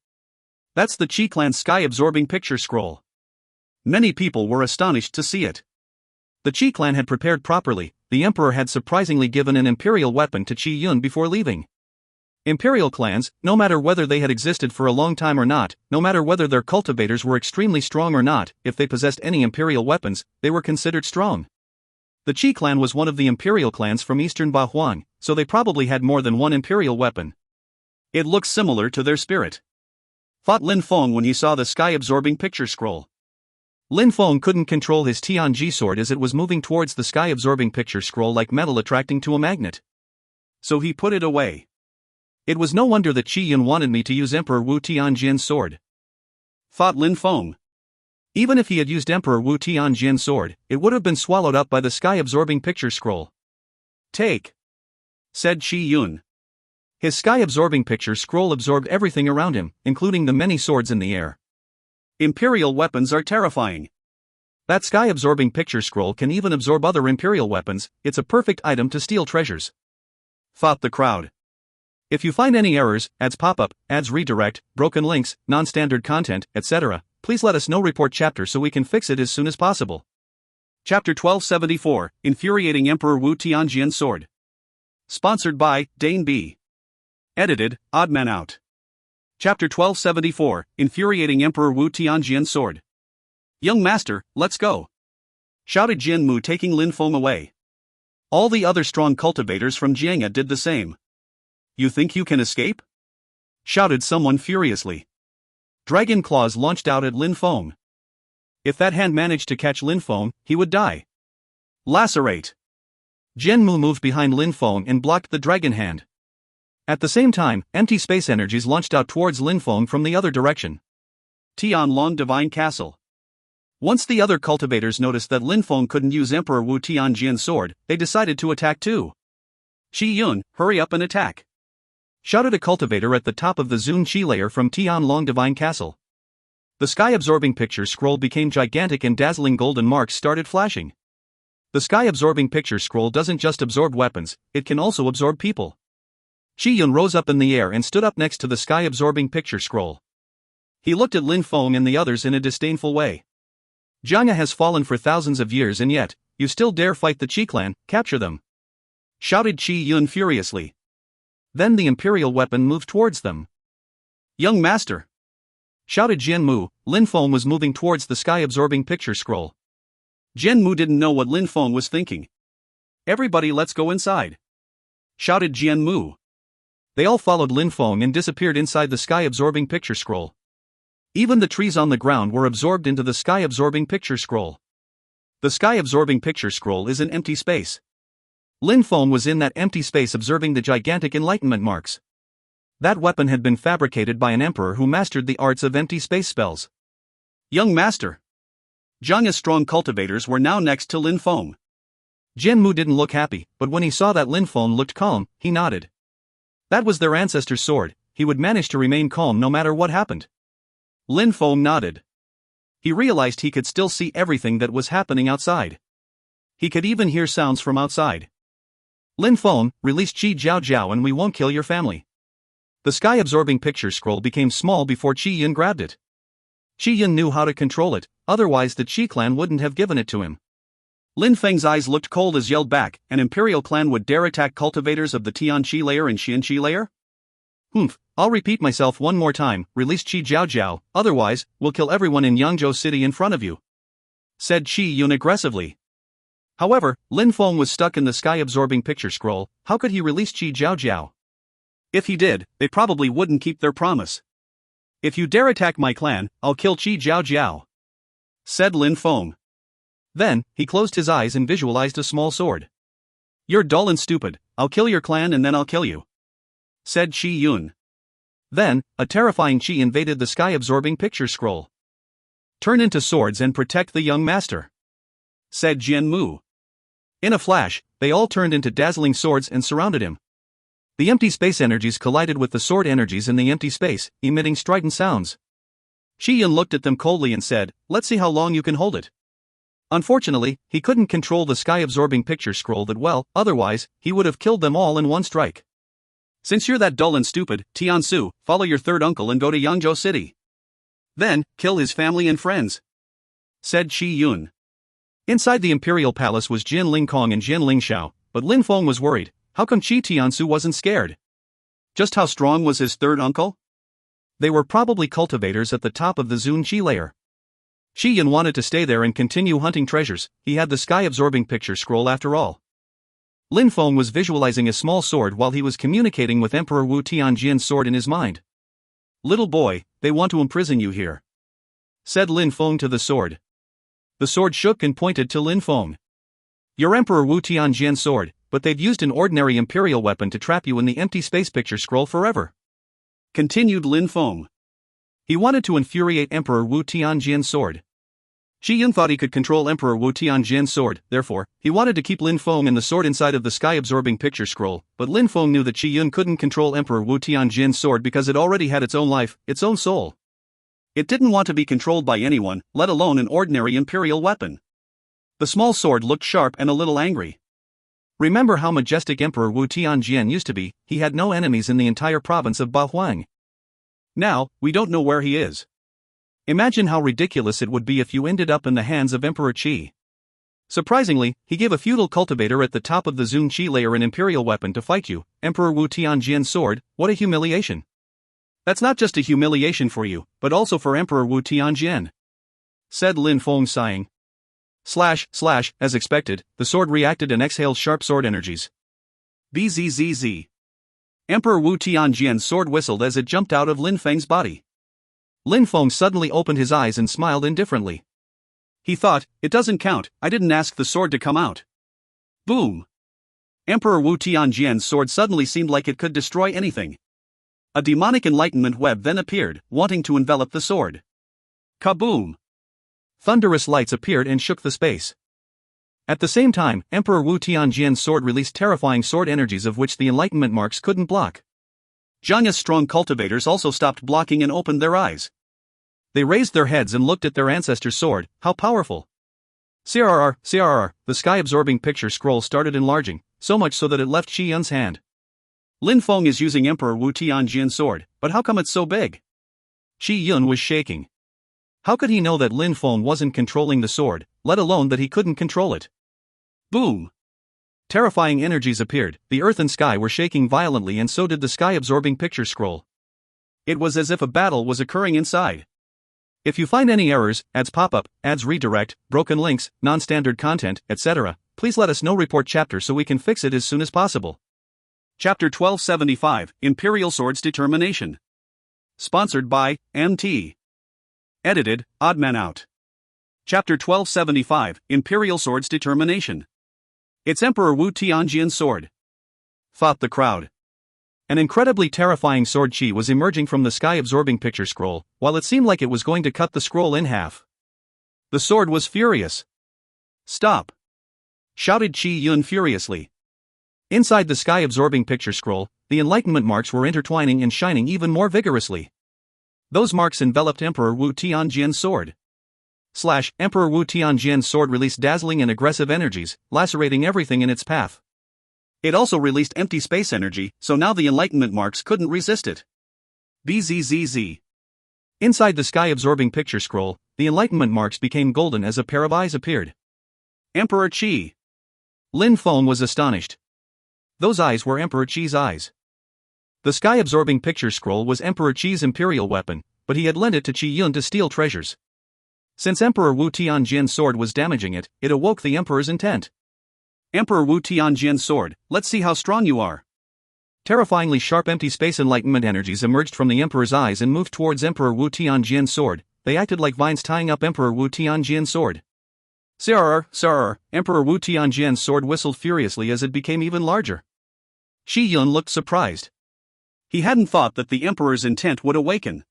That's the Qi clan's sky-absorbing picture scroll. Many people were astonished to see it. The Qi clan had prepared properly, the emperor had surprisingly given an imperial weapon to Qi Yun before leaving. Imperial clans, no matter whether they had existed for a long time or not, no matter whether their cultivators were extremely strong or not, if they possessed any imperial weapons, they were considered strong. The Qi clan was one of the imperial clans from eastern Bahuang, so they probably had more than one imperial weapon. It looks similar to their spirit. Thought Lin Feng when he saw the sky-absorbing picture scroll. Lin Feng couldn't control his Tianji sword as it was moving towards the sky-absorbing picture scroll like metal attracting to a magnet. So he put it away. It was no wonder that Qi Yun wanted me to use Emperor Wu Tianjian's sword. Thought Lin Feng. Even if he had used Emperor Wu Tianjian's sword, it would have been swallowed up by the sky-absorbing picture scroll. Take. Said Qi Yun. His sky-absorbing picture scroll absorbed everything around him, including the many swords in the air. Imperial weapons are terrifying. That sky-absorbing picture scroll can even absorb other Imperial weapons, it's a perfect item to steal treasures. Thought the crowd. If you find any errors, ads pop up, ads redirect, broken links, non-standard content, etc., please let us know. Report chapter so we can fix it as soon as possible. Chapter 1274, Infuriating Emperor Wu Tianjian Sword. Sponsored by Dane B. Edited, Oddman Out. Chapter 1274, Infuriating Emperor Wu Tianjian Sword. Young master, let's go! Shouted Jian Mu, taking Lin Feng away. All the other strong cultivators from Jiang'a did the same. You think you can escape? Shouted someone furiously. Dragon claws launched out at Lin Feng. If that hand managed to catch Lin Feng, he would die. Lacerate! Jian Mu moved behind Lin Feng and blocked the dragon hand. At the same time, empty space energies launched out towards Lin Feng from the other direction. Tianlong Divine Castle. Once the other cultivators noticed that Lin Feng couldn't use Emperor Wu Tianjian's sword, they decided to attack too. Shi Yun, hurry up and attack! Shouted a cultivator at the top of the Zun Qi layer from Tianlong Divine Castle. The sky-absorbing picture scroll became gigantic and dazzling golden marks started flashing. The sky-absorbing picture scroll doesn't just absorb weapons, it can also absorb people. Shi Yun rose up in the air and stood up next to the sky-absorbing picture scroll. He looked at Lin Feng and the others in a disdainful way. Jiang'a has fallen for thousands of years and yet, you still dare fight the Qi clan, capture them! Shouted Shi Yun furiously. Then the imperial weapon moved towards them. Young master! Shouted Jian Mu. Lin Feng was moving towards the sky-absorbing picture scroll. Jian Mu didn't know what Lin Feng was thinking. Everybody, let's go inside! Shouted Jian Mu. They all followed Lin Feng and disappeared inside the sky-absorbing picture scroll. Even the trees on the ground were absorbed into the sky-absorbing picture scroll. The sky-absorbing picture scroll is an empty space. Lin Feng was in that empty space observing the gigantic enlightenment marks. That weapon had been fabricated by an emperor who mastered the arts of empty space spells. Young master! Jiang'a's strong cultivators were now next to Lin Feng. Jian Mu didn't look happy, but when he saw that Lin Feng looked calm, he nodded. That was their ancestor's sword, he would manage to remain calm no matter what happened. Lin Feng nodded. He realized he could still see everything that was happening outside. He could even hear sounds from outside. Lin Feng, release Qi Jiao Jiao and we won't kill your family. The sky-absorbing picture scroll became small before Qi Yun grabbed it. Qi Yun knew how to control it, otherwise the Qi clan wouldn't have given it to him. Lin Feng's eyes looked cold as yelled back, an imperial clan would dare attack cultivators of the Tian Qi layer and Xian Qi layer? I'll repeat myself one more time, release Qi Jiao Jiao, otherwise, we'll kill everyone in Yangzhou City in front of you. Said Qi Yun aggressively. However, Lin Feng was stuck in the sky-absorbing picture scroll, how could he release Qi Jiao Jiao? If he did, they probably wouldn't keep their promise. If you dare attack my clan, I'll kill Qi Jiao Jiao. Said Lin Feng. Then, he closed his eyes and visualized a small sword. You're dull and stupid, I'll kill your clan and then I'll kill you. Said Qi Yun. Then, a terrifying Qi invaded the sky-absorbing picture scroll. Turn into swords and protect the young master. Said Jian Mu. In a flash, they all turned into dazzling swords and surrounded him. The empty space energies collided with the sword energies in the empty space, emitting strident sounds. Qi Yun looked at them coldly and said, let's see how long you can hold it. Unfortunately, he couldn't control the sky-absorbing picture scroll that well, otherwise, he would have killed them all in one strike. Since you're that dull and stupid, Tiansu, follow your third uncle and go to Yangzhou City. Then, kill his family and friends. Said Qi Yun. Inside the imperial palace was Jin Lingkong and Jin Lingxiao, but Lin Feng was worried, how come Qi Tiansu wasn't scared? Just how strong was his third uncle? They were probably cultivators at the top of the Zun Qi layer. Qi Yun wanted to stay there and continue hunting treasures, he had the sky-absorbing picture scroll after all. Lin Feng was visualizing a small sword while he was communicating with Emperor Wu Tianjian's sword in his mind. Little boy, they want to imprison you here. Said Lin Feng to the sword. The sword shook and pointed to Lin Feng. You're Emperor Wu Tianjian's sword, but they've used an ordinary imperial weapon to trap you in the empty space picture scroll forever. Continued Lin Feng. He wanted to infuriate Emperor Wu Tianjian's sword. Qi Yun thought he could control Emperor Wu Tianjian's sword, therefore, he wanted to keep Lin Feng and the sword inside of the sky-absorbing picture scroll, but Lin Feng knew that Qi Yun couldn't control Emperor Wu Tianjian's sword because it already had its own life, its own soul. It didn't want to be controlled by anyone, let alone an ordinary imperial weapon. The small sword looked sharp and a little angry. Remember how majestic Emperor Wu Tianjian used to be? He had no enemies in the entire province of Bahuang. Now, we don't know where he is. Imagine how ridiculous it would be if you ended up in the hands of Emperor Qi. Surprisingly, he gave a feudal cultivator at the top of the Zun Qi layer an imperial weapon to fight you, Emperor Wu Tianjian's sword. What a humiliation. That's not just a humiliation for you, but also for Emperor Wu Tianjian, said Lin Feng sighing. As expected, the sword reacted and exhaled sharp sword energies. Bzzz. Emperor Wu Tianjian's sword whistled as it jumped out of Lin Feng's body. Lin Feng suddenly opened his eyes and smiled indifferently. He thought, it doesn't count, I didn't ask the sword to come out. Boom! Emperor Wu Tianjian's sword suddenly seemed like it could destroy anything. A demonic enlightenment web then appeared, wanting to envelop the sword. Kaboom! Thunderous lights appeared and shook the space. At the same time, Emperor Wu Tianjian's sword released terrifying sword energies of which the enlightenment marks couldn't block. Zhanya's strong cultivators also stopped blocking and opened their eyes. They raised their heads and looked at their ancestor's sword. How powerful! CRR, the sky-absorbing picture scroll started enlarging, so much so that it left Qi Yun's hand. Lin Feng is using Emperor Wu Tianjian's sword, but how come it's so big? Qi Yun was shaking. How could he know that Lin Feng wasn't controlling the sword, let alone that he couldn't control it? Boom! Terrifying energies appeared, the earth and sky were shaking violently and so did the sky-absorbing picture scroll. It was as if a battle was occurring inside. If you find any errors, ads pop up, ads redirect, broken links, non-standard content, etc., please let us know. Report chapter so we can fix it as soon as possible. Chapter 1275, Imperial Sword's Determination. Sponsored by MT. Edited, Oddman Out. Chapter 1275, Imperial Sword's Determination. It's Emperor Wu Tianjian's sword, thought the crowd. An incredibly terrifying sword Qi was emerging from the sky-absorbing picture scroll, while it seemed like it was going to cut the scroll in half. The sword was furious. Stop! Shouted Qi Yun furiously. Inside the sky-absorbing picture scroll, the enlightenment marks were intertwining and shining even more vigorously. Those marks enveloped Emperor Wu Tianjian's sword. Emperor Wu Tianjian's sword released dazzling and aggressive energies, lacerating everything in its path. It also released empty space energy, so now the enlightenment marks couldn't resist it. Bzzz. Inside the sky-absorbing picture scroll, the enlightenment marks became golden as a pair of eyes appeared. Emperor Qi. Lin Feng was astonished. Those eyes were Emperor Qi's eyes. The sky-absorbing picture scroll was Emperor Qi's imperial weapon, but he had lent it to Qi Yun to steal treasures. Since Emperor Wu Tianjian's sword was damaging it, it awoke the Emperor's intent. Emperor Wu Tianjian's sword, let's see how strong you are. Terrifyingly sharp empty space enlightenment energies emerged from the Emperor's eyes and moved towards Emperor Wu Tianjian's sword. They acted like vines tying up Emperor Wu Tianjian's sword. Srrr, Emperor Wu Tianjian's sword whistled furiously as it became even larger. Qi Yun looked surprised. He hadn't thought that the Emperor's intent would awaken.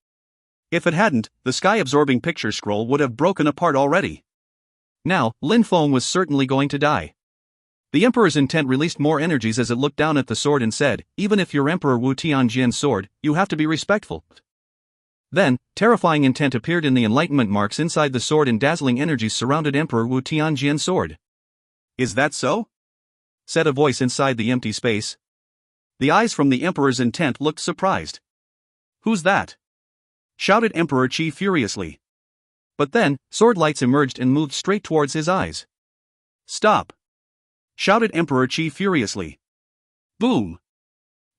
If it hadn't, the sky-absorbing picture scroll would have broken apart already. Now, Lin Feng was certainly going to die. The Emperor's intent released more energies as it looked down at the sword and said, even if you're Emperor Wu Tianjian's sword, you have to be respectful. Then, terrifying intent appeared in the enlightenment marks inside the sword and dazzling energies surrounded Emperor Wu Tianjian's sword. Is that so? Said a voice inside the empty space. The eyes from the Emperor's intent looked surprised. Who's that? Shouted Emperor Qi furiously. But then, sword lights emerged and moved straight towards his eyes. Stop! Shouted Emperor Qi furiously. Boom!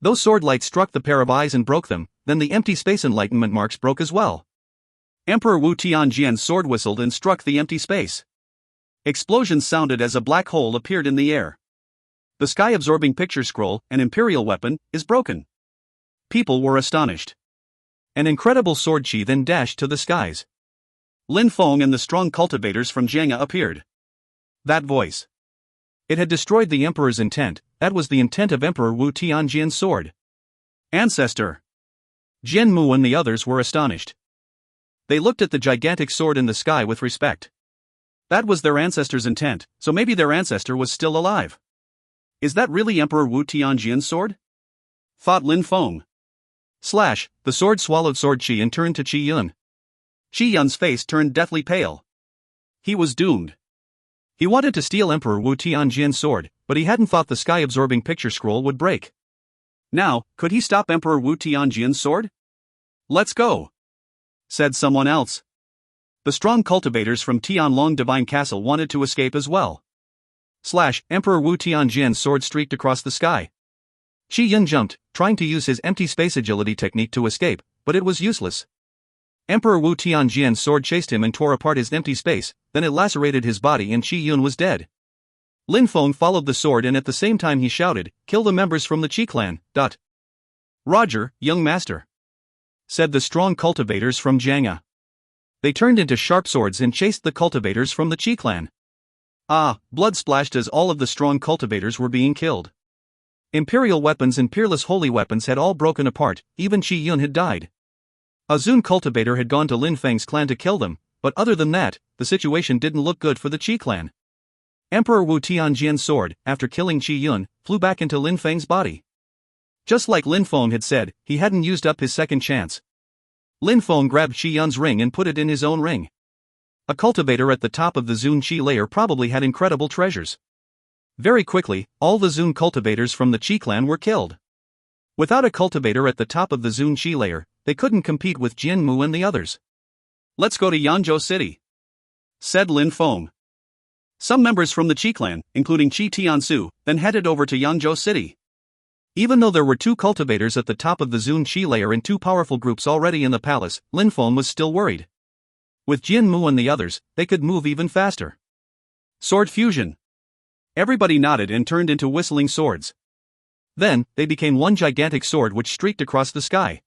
Those sword lights struck the pair of eyes and broke them, then the empty space enlightenment marks broke as well. Emperor Wu Tianjian's sword whistled and struck the empty space. Explosions sounded as a black hole appeared in the air. The sky-absorbing picture scroll, an imperial weapon, is broken. People were astonished. An incredible sword Qi then dashed to the skies. Lin Feng and the strong cultivators from Zhanga appeared. That voice. It had destroyed the Emperor's intent. That was the intent of Emperor Wu Tianjian's sword. Ancestor! Jian Mu and the others were astonished. They looked at the gigantic sword in the sky with respect. That was their ancestor's intent, so maybe their ancestor was still alive. Is that really Emperor Wu Tianjian's sword? Thought Lin Feng. The sword swallowed sword Qi and turned to Qi Yun. Qi Yun's face turned deathly pale. He was doomed. He wanted to steal Emperor Wu Tianjian's sword, but he hadn't thought the sky-absorbing picture scroll would break. Now, could he stop Emperor Wu Tianjian's sword? "Let's go," said someone else. The strong cultivators from Tianlong Divine Castle wanted to escape as well. Emperor Wu Tianjian's sword streaked across the sky. Qi Yun jumped, trying to use his empty space agility technique to escape, but it was useless. Emperor Wu Tianjian's sword chased him and tore apart his empty space, then it lacerated his body and Qi Yun was dead. Lin Feng followed the sword and at the same time he shouted, "Kill the members from the Qi clan." "Roger, young master," said the strong cultivators from Jiang'a. They turned into sharp swords and chased the cultivators from the Qi clan. Blood splashed as all of the strong cultivators were being killed. Imperial weapons and peerless holy weapons had all broken apart, even Qi Yun had died. A Zun cultivator had gone to Lin Feng's clan to kill them, but other than that, the situation didn't look good for the Qi clan. Emperor Wu Tianjian's sword, after killing Qi Yun, flew back into Lin Feng's body. Just like Lin Feng had said, he hadn't used up his second chance. Lin Feng grabbed Qi Yun's ring and put it in his own ring. A cultivator at the top of the Zun Qi layer probably had incredible treasures. Very quickly, all the Zun cultivators from the Qi clan were killed. Without a cultivator at the top of the Zun Qi layer, they couldn't compete with Jian Mu and the others. "Let's go to Yanzhou City," said Lin Feng. Some members from the Qi clan, including Qi Tiansu, then headed over to Yanzhou City. Even though there were two cultivators at the top of the Zun Qi layer and two powerful groups already in the palace, Lin Feng was still worried. With Jian Mu and the others, they could move even faster. Sword fusion. Everybody nodded and turned into whistling swords. Then, they became one gigantic sword which streaked across the sky.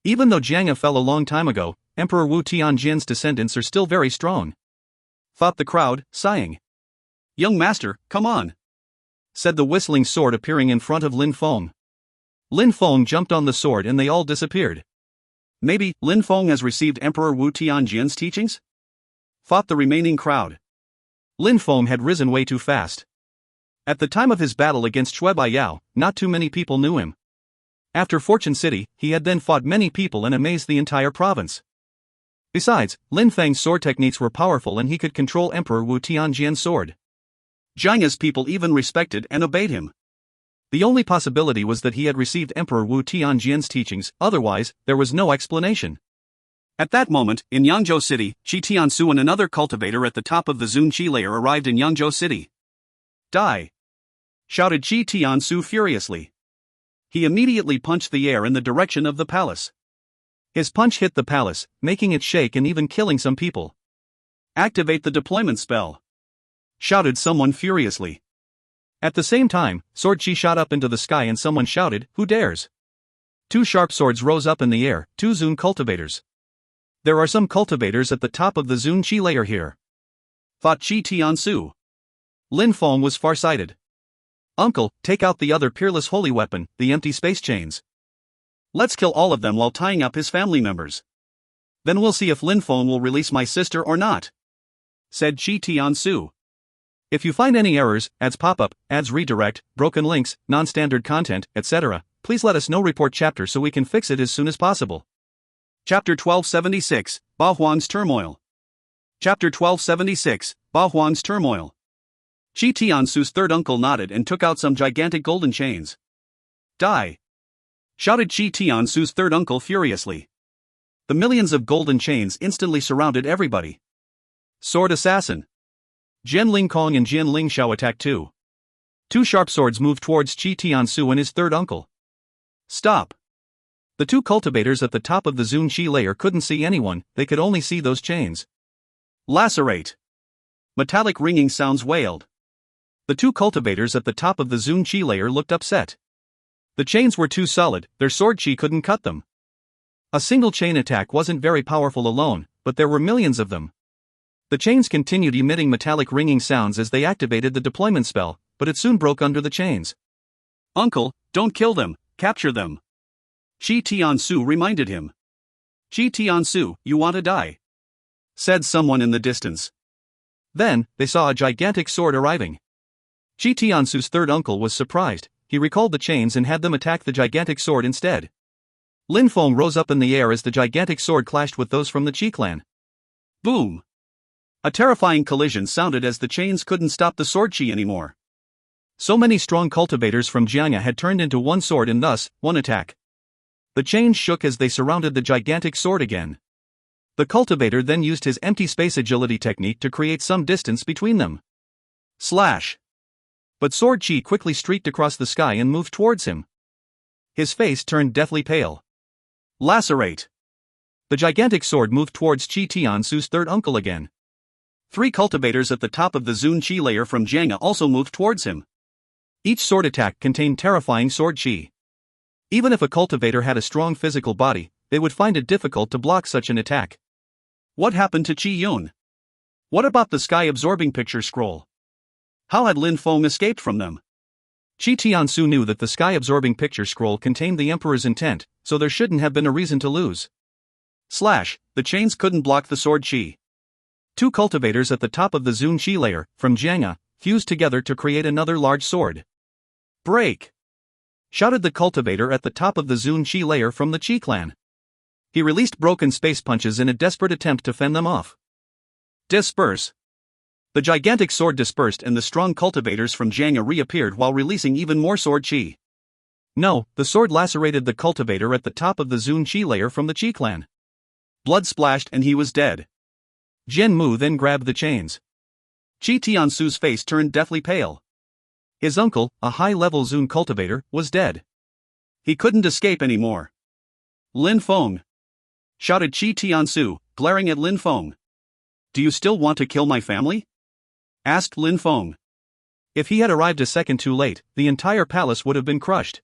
Even though Jiang'a fell a long time ago, Emperor Wu Tianjian's descendants are still very strong, thought the crowd, sighing. "Young master, come on," said the whistling sword appearing in front of Lin Feng. Lin Feng jumped on the sword and they all disappeared. Maybe Lin Feng has received Emperor Wu Tianjian's teachings? Thought the remaining crowd. Lin Feng had risen way too fast. At the time of his battle against Shui Baiyao, not too many people knew him. After Fortune City, he had then fought many people and amazed the entire province. Besides, Lin Feng's sword techniques were powerful and he could control Emperor Wu Tianjian's sword. Jiang'a's people even respected and obeyed him. The only possibility was that he had received Emperor Wu Tianjian's teachings, otherwise, there was no explanation. At that moment, in Yangzhou City, Qi Tiansu and another cultivator at the top of the Zun Qi layer arrived in Yangzhou City. "Die!" shouted Qi Tiansu furiously. He immediately punched the air in the direction of the palace. His punch hit the palace, making it shake and even killing some people. "Activate the deployment spell!" shouted someone furiously. At the same time, Sword Qi shot up into the sky and someone shouted, "Who dares?" Two sharp swords rose up in the air, two Zun cultivators. "There are some cultivators at the top of the Zun Qi layer here," thought Qi Tiansu. Lin Feng was farsighted. "Uncle, take out the other peerless holy weapon, the empty space chains. Let's kill all of them while tying up his family members. Then we'll see if Lin Feng will release my sister or not," said Qi Tiansu. If you find any errors, ads pop-up, ads redirect, broken links, non-standard content, etc., please let us know. Report chapter so we can fix it as soon as possible. Chapter 1276, Ba Huang's Turmoil. Chapter 1276, Ba Huang's Turmoil. Qi Tiansu's third uncle nodded and took out some gigantic golden chains. "Die!" shouted Qi Tiansu's third uncle furiously. The millions of golden chains instantly surrounded everybody. Sword assassin. Jian Ling Kong and Jian Ling Xiao attacked too. Two sharp swords moved towards Qi Tiansu and his third uncle. "Stop!" The two cultivators at the top of the Zun Qi layer couldn't see anyone, they could only see those chains. "Lacerate!" Metallic ringing sounds wailed. The two cultivators at the top of the Zun Qi layer looked upset. The chains were too solid, their sword Qi couldn't cut them. A single chain attack wasn't very powerful alone, but there were millions of them. The chains continued emitting metallic ringing sounds as they activated the deployment spell, but it soon broke under the chains. "Uncle, don't kill them, capture them," Qi Tiansu reminded him. "Qi Tiansu, you want to die?" said someone in the distance. Then, they saw a gigantic sword arriving. Qi Tiansu's third uncle was surprised, he recalled the chains and had them attack the gigantic sword instead. Lin Feng rose up in the air as the gigantic sword clashed with those from the Qi clan. Boom! A terrifying collision sounded as the chains couldn't stop the sword chi anymore. So many strong cultivators from Jiangya had turned into one sword and thus, one attack. The chains shook as they surrounded the gigantic sword again. The cultivator then used his empty space agility technique to create some distance between them. Slash! But sword chi quickly streaked across the sky and moved towards him. His face turned deathly pale. Lacerate! The gigantic sword moved towards Qi Tiansu's third uncle again. 3 cultivators at the top of the Zun Qi layer from Jiangya also moved towards him. Each sword attack contained terrifying sword chi. Even if a cultivator had a strong physical body, they would find it difficult to block such an attack. What happened to Qi Yun? What about the sky-absorbing picture scroll? How had Lin Feng escaped from them? Qi Tiansu knew that the sky-absorbing picture scroll contained the Emperor's intent, so there shouldn't have been a reason to lose. Slash, the chains couldn't block the sword chi. 2 cultivators at the top of the Zun Qi layer, from Jiangya, fused together to create another large sword. Break! Shouted the cultivator at the top of the Zun Qi layer from the Qi clan. He released broken space punches in a desperate attempt to fend them off. Disperse! The gigantic sword dispersed and the strong cultivators from Jiangya reappeared while releasing even more sword chi. No, the sword lacerated the cultivator at the top of the Zun Qi layer from the Qi clan. Blood splashed and he was dead. Jian Mu then grabbed the chains. Qi Tiansu's face turned deathly pale. His uncle, a high-level Zun cultivator, was dead. He couldn't escape anymore. Lin Feng! Shouted Qi Tiansu, glaring at Lin Feng. Do you still want to kill my family? Asked Lin Feng. If he had arrived a second too late, the entire palace would have been crushed.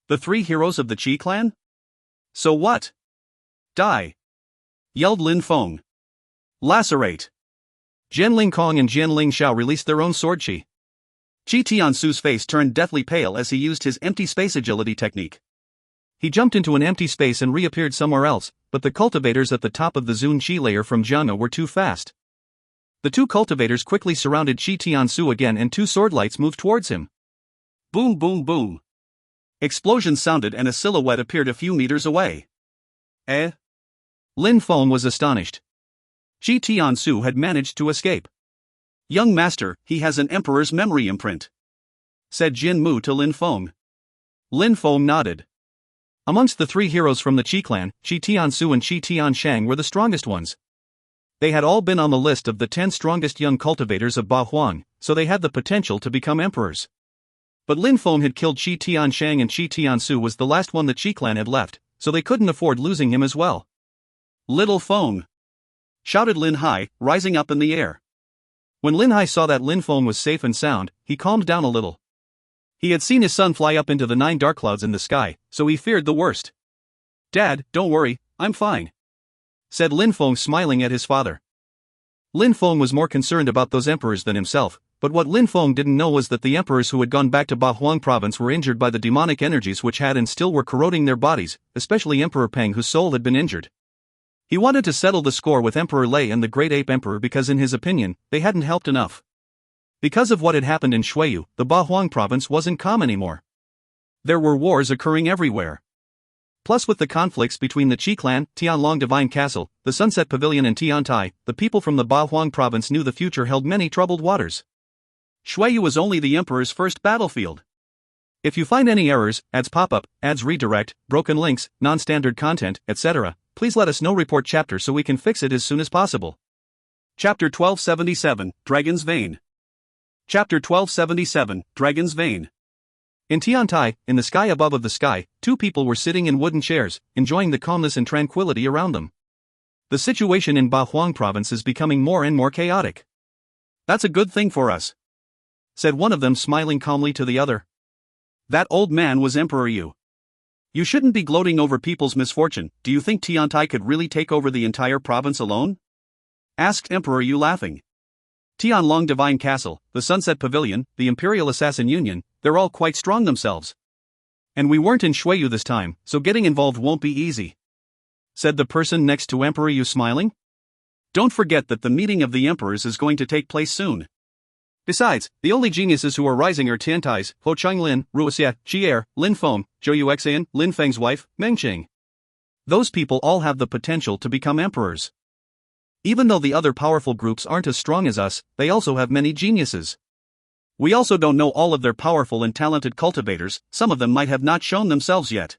The 3 heroes of the Qi clan? So what? Die! Yelled Lin Feng. Lacerate! Jian Ling Kong and Jian Ling Xiao released their own sword chi. Qi Tiansu's face turned deathly pale as he used his empty space agility technique. He jumped into an empty space and reappeared somewhere else, but the cultivators at the top of the Zun Qi layer from Jiangya were too fast. The 2 cultivators quickly surrounded Qi Tiansu again and 2 sword lights moved towards him. Boom boom boom! Explosions sounded and a silhouette appeared a few meters away. Eh? Lin Feng was astonished. Qi Tiansu had managed to escape. Young master, he has an emperor's memory imprint, said Jin Mu to Lin Feng. Lin Feng nodded. Amongst the 3 heroes from the Qi clan, Qi Tiansu and Qi Tianshang were the strongest ones. They had all been on the list of the 10 strongest young cultivators of Ba Huang, so they had the potential to become emperors. But Lin Feng had killed Qi Tianshang and Qi Tiansu was the last one the Qi clan had left, so they couldn't afford losing him as well. Little Feng! Shouted Lin Hai, rising up in the air. When Lin Hai saw that Lin Feng was safe and sound, he calmed down a little. He had seen his son fly up into the 9 dark clouds in the sky, so he feared the worst. Dad, don't worry, I'm fine, said Lin Feng smiling at his father. Lin Feng was more concerned about those emperors than himself, but what Lin Feng didn't know was that the emperors who had gone back to Ba Huang province were injured by the demonic energies which had and still were corroding their bodies, especially Emperor Peng whose soul had been injured. He wanted to settle the score with Emperor Lei and the Great Ape Emperor because in his opinion, they hadn't helped enough. Because of what had happened in Shuiyu, the Ba Huang province wasn't calm anymore. There were wars occurring everywhere. Plus with the conflicts between the Qi clan, Tianlong Divine Castle, the Sunset Pavilion and Tiantai, the people from the Ba Huang province knew the future held many troubled waters. Shuiyu was only the emperor's first battlefield. If you find any errors, ads pop up, ads redirect, broken links, non-standard content, etc., please let us know. Report chapter so we can fix it as soon as possible. Chapter 1277, Dragon's Vein. Chapter 1277, Dragon's Vein. In Tiantai, in the sky above of the sky, 2 people were sitting in wooden chairs, enjoying the calmness and tranquility around them. The situation in Ba Huang province is becoming more and more chaotic. That's a good thing for us, said one of them smiling calmly to the other. That old man was Emperor Yu. You shouldn't be gloating over people's misfortune. Do you think Tiantai could really take over the entire province alone? Asked Emperor Yu laughing. Tianlong Divine Castle, the Sunset Pavilion, the Imperial Assassin Union, they're all quite strong themselves. And we weren't in Shuiyu this time, so getting involved won't be easy, said the person next to Emperor Yu smiling. Don't forget that the meeting of the emperors is going to take place soon. Besides, the only geniuses who are rising are Tiantai's, Ho Changlin, Ruoxia, Jie, Lin Feng, Zhou Yuxian, Lin Feng's wife, Meng Qing. Those people all have the potential to become emperors. Even though the other powerful groups aren't as strong as us, they also have many geniuses. We also don't know all of their powerful and talented cultivators, some of them might have not shown themselves yet.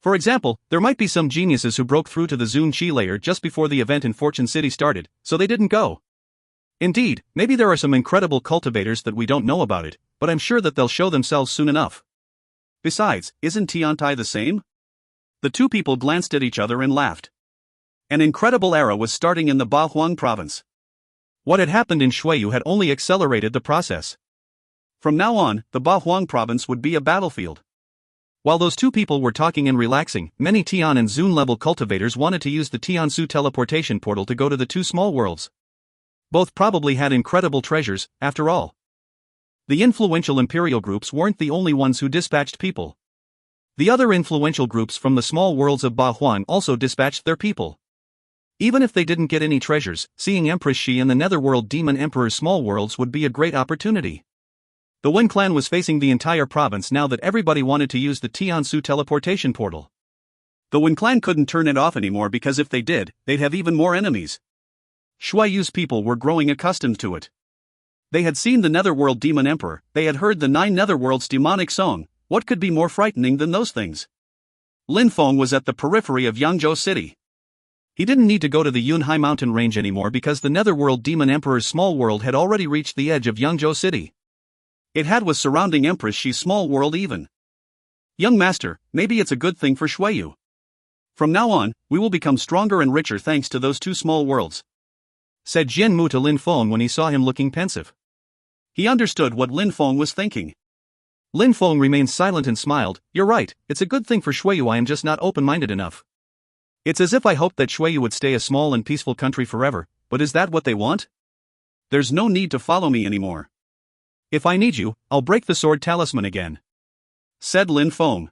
For example, there might be some geniuses who broke through to the Zun Chi layer just before the event in Fortune City started, so they didn't go. Indeed, maybe there are some incredible cultivators that we don't know about it, but I'm sure that they'll show themselves soon enough. Besides, isn't Tiantai the same? The two people glanced at each other and laughed. An incredible era was starting in the Bahuang province. What had happened in Shuiyu had only accelerated the process. From now on, the Bahuang province would be a battlefield. While those two people were talking and relaxing, many Tian and Zun level cultivators wanted to use the Tiansu teleportation portal to go to the two small worlds. Both probably had incredible treasures, after all. The influential imperial groups weren't the only ones who dispatched people. The other influential groups from the small worlds of Bahuang also dispatched their people. Even if they didn't get any treasures, seeing Empress Shi and the Netherworld Demon Emperor's small worlds would be a great opportunity. The Wen clan was facing the entire province now that everybody wanted to use the Tiansu teleportation portal. The Wen clan couldn't turn it off anymore because if they did, they'd have even more enemies. Shuiyu's people were growing accustomed to it. They had seen the Netherworld Demon Emperor, they had heard the 9 Netherworlds demonic song. What could be more frightening than those things? Lin Feng was at the periphery of Yangzhou City. He didn't need to go to the Yunhai mountain range anymore because the Netherworld Demon Emperor's small world had already reached the edge of Yangzhou City. It had was surrounding Empress Shi's small world even. Young master, maybe it's a good thing for Shuiyu. From now on, we will become stronger and richer thanks to those two small worlds, said Jian Mu to Lin Feng when he saw him looking pensive. He understood what Lin Feng was thinking. Lin Feng remained silent and smiled. You're right, it's a good thing for Shuiyu, I am just not open-minded enough. It's as if I hoped that Shuiyu would stay a small and peaceful country forever, but is that what they want? There's no need to follow me anymore. If I need you, I'll break the sword talisman again, said Lin Feng.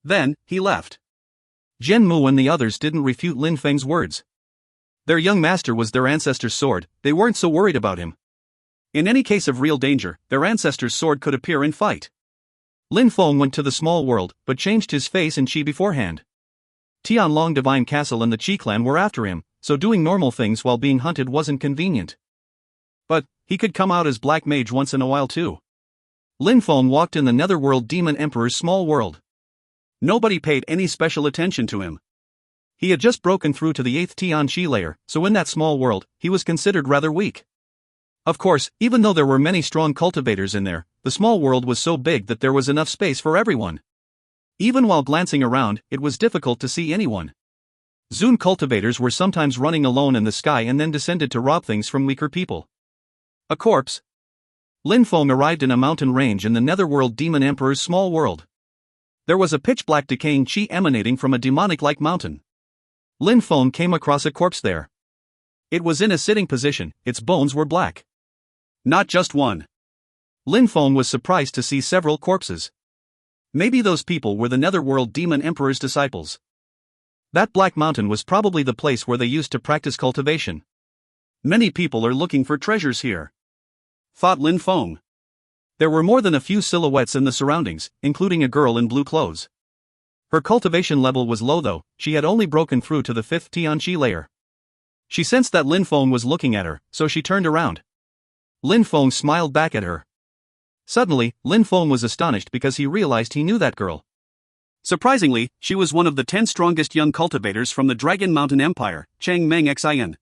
Then, he left. Jian Mu and the others didn't refute Lin Feng's words. Their young master was their ancestor's sword, they weren't so worried about him. In any case of real danger, their ancestor's sword could appear in fight. Lin Feng went to the small world, but changed his face and chi beforehand. Tianlong Divine Castle and the Qi clan were after him, so doing normal things while being hunted wasn't convenient. But, he could come out as Black Mage once in a while too. Lin Feng walked in the Netherworld Demon Emperor's small world. Nobody paid any special attention to him. He had just broken through to the 8th Tian Qi layer, so in that small world, he was considered rather weak. Of course, even though there were many strong cultivators in there, the small world was so big that there was enough space for everyone. Even while glancing around, it was difficult to see anyone. Zun cultivators were sometimes running alone in the sky and then descended to rob things from weaker people. A corpse. Lin Feng arrived in a mountain range in the Netherworld Demon Emperor's small world. There was a pitch-black decaying qi emanating from a demonic-like mountain. Lin Feng came across a corpse there. It was in a sitting position, its bones were black. Not just one. Lin Feng was surprised to see several corpses. Maybe those people were the Netherworld Demon Emperor's disciples. That black mountain was probably the place where they used to practice cultivation. Many people are looking for treasures here, thought Lin Feng. There were more than a few silhouettes in the surroundings, including a girl in blue clothes. Her cultivation level was low though, she had only broken through to the 5th Tianqi layer. She sensed that Lin Feng was looking at her, so she turned around. Lin Feng smiled back at her. Suddenly, Lin Feng was astonished because he realized he knew that girl. Surprisingly, she was one of the 10 strongest young cultivators from the Dragon Mountain Empire, Cheng Meng Xian.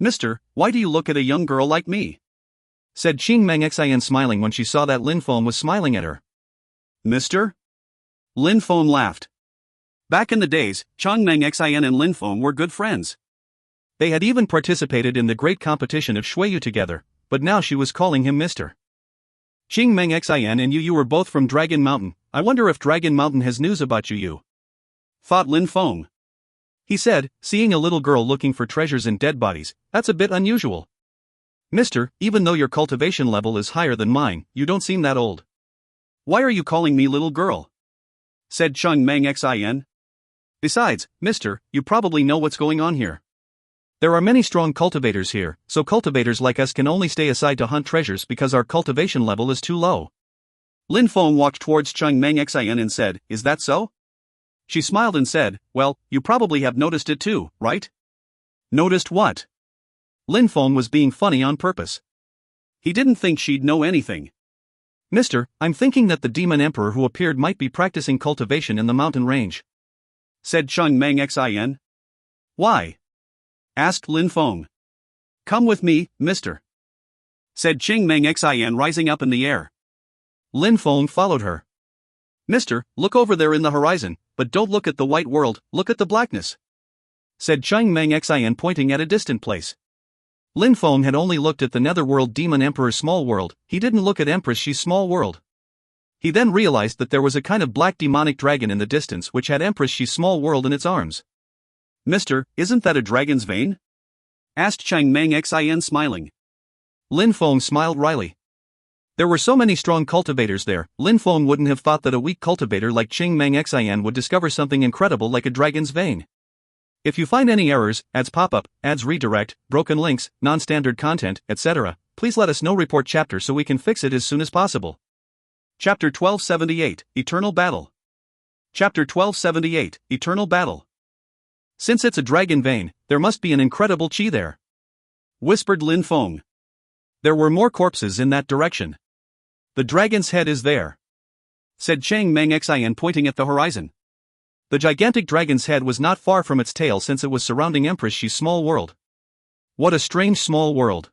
Mister, why do you look at a young girl like me? Said Cheng Meng Xian smiling when she saw that Lin Feng was smiling at her. Mister? Lin Feng laughed. Back in the days, Cheng Meng Xian and Lin Feng were good friends. They had even participated in the great competition of Shuiyu together, but now she was calling him Mister. Cheng Meng Xian and you were both from Dragon Mountain, I wonder if Dragon Mountain has news about you, thought Lin Feng. He said, seeing a little girl looking for treasures in dead bodies, that's a bit unusual. Mister, even though your cultivation level is higher than mine, you don't seem that old. Why are you calling me little girl? Said Cheng Meng Xian. Besides, mister, you probably know what's going on here. There are many strong cultivators here, so cultivators like us can only stay aside to hunt treasures because our cultivation level is too low. Lin Feng walked towards Cheng Meng Xian and said, is that so? She smiled and said, well, you probably have noticed it too, right? Noticed what? Lin Feng was being funny on purpose. He didn't think she'd know anything. Mister, I'm thinking that the demon emperor who appeared might be practicing cultivation in the mountain range, said Cheng Meng Xin. Why? Asked Lin Feng. Come with me, mister, said Cheng Meng Xin, rising up in the air. Lin Feng followed her. Mister, look over there in the horizon, but don't look at the white world, look at the blackness, said Cheng Meng Xin, pointing at a distant place. Lin Feng had only looked at the netherworld demon emperor's small world, he didn't look at Empress Shi's small world. He then realized that there was a kind of black demonic dragon in the distance which had Empress Shi's small world in its arms. Mister, isn't that a dragon's vein? Asked Cheng Meng Xin, smiling. Lin Feng smiled wryly. There were so many strong cultivators there, Lin Feng wouldn't have thought that a weak cultivator like Cheng Meng Xin would discover something incredible like a dragon's vein. If you find any errors, ads pop up, ads redirect, broken links, non-standard content, etc., please let us know. Report chapter so we can fix it as soon as possible. Chapter 1278, Eternal Battle. Chapter 1278, Eternal Battle. Since it's a dragon vein, there must be an incredible chi there, whispered Lin Feng. There were more corpses in that direction. The dragon's head is there, said Cheng Meng Xin, pointing at the horizon. The gigantic dragon's head was not far from its tail since it was surrounding Empress Shi's small world. What a strange small world.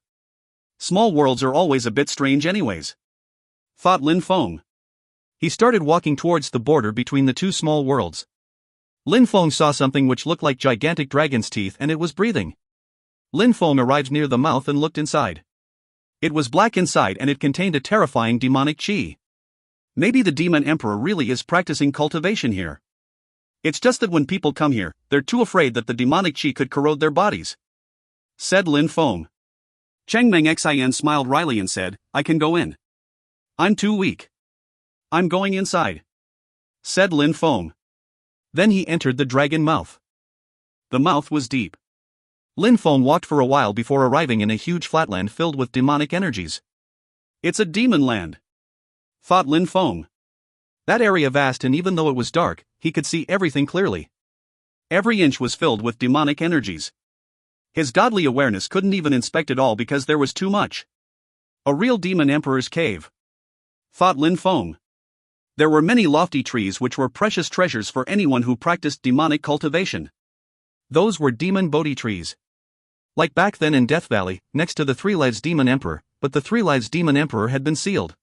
Small worlds are always a bit strange anyways, thought Lin Feng. He started walking towards the border between the two small worlds. Lin Feng saw something which looked like gigantic dragon's teeth and it was breathing. Lin Feng arrived near the mouth and looked inside. It was black inside and it contained a terrifying demonic chi. Maybe the demon emperor really is practicing cultivation here. It's just that when people come here, they're too afraid that the demonic chi could corrode their bodies, said Lin Feng. Cheng Meng Xin smiled wryly and said, I can go in. I'm too weak. I'm going inside, said Lin Feng. Then he entered the dragon mouth. The mouth was deep. Lin Feng walked for a while before arriving in a huge flatland filled with demonic energies. It's a demon land, thought Lin Feng. That area vast, and even though it was dark, he could see everything clearly. Every inch was filled with demonic energies. His godly awareness couldn't even inspect it all because there was too much. A real demon emperor's cave, thought Lin Feng. There were many lofty trees which were precious treasures for anyone who practiced demonic cultivation. Those were demon Bodhi trees. Like back then in Death Valley, next to the Three Lives Demon Emperor, but the Three Lives Demon Emperor had been sealed.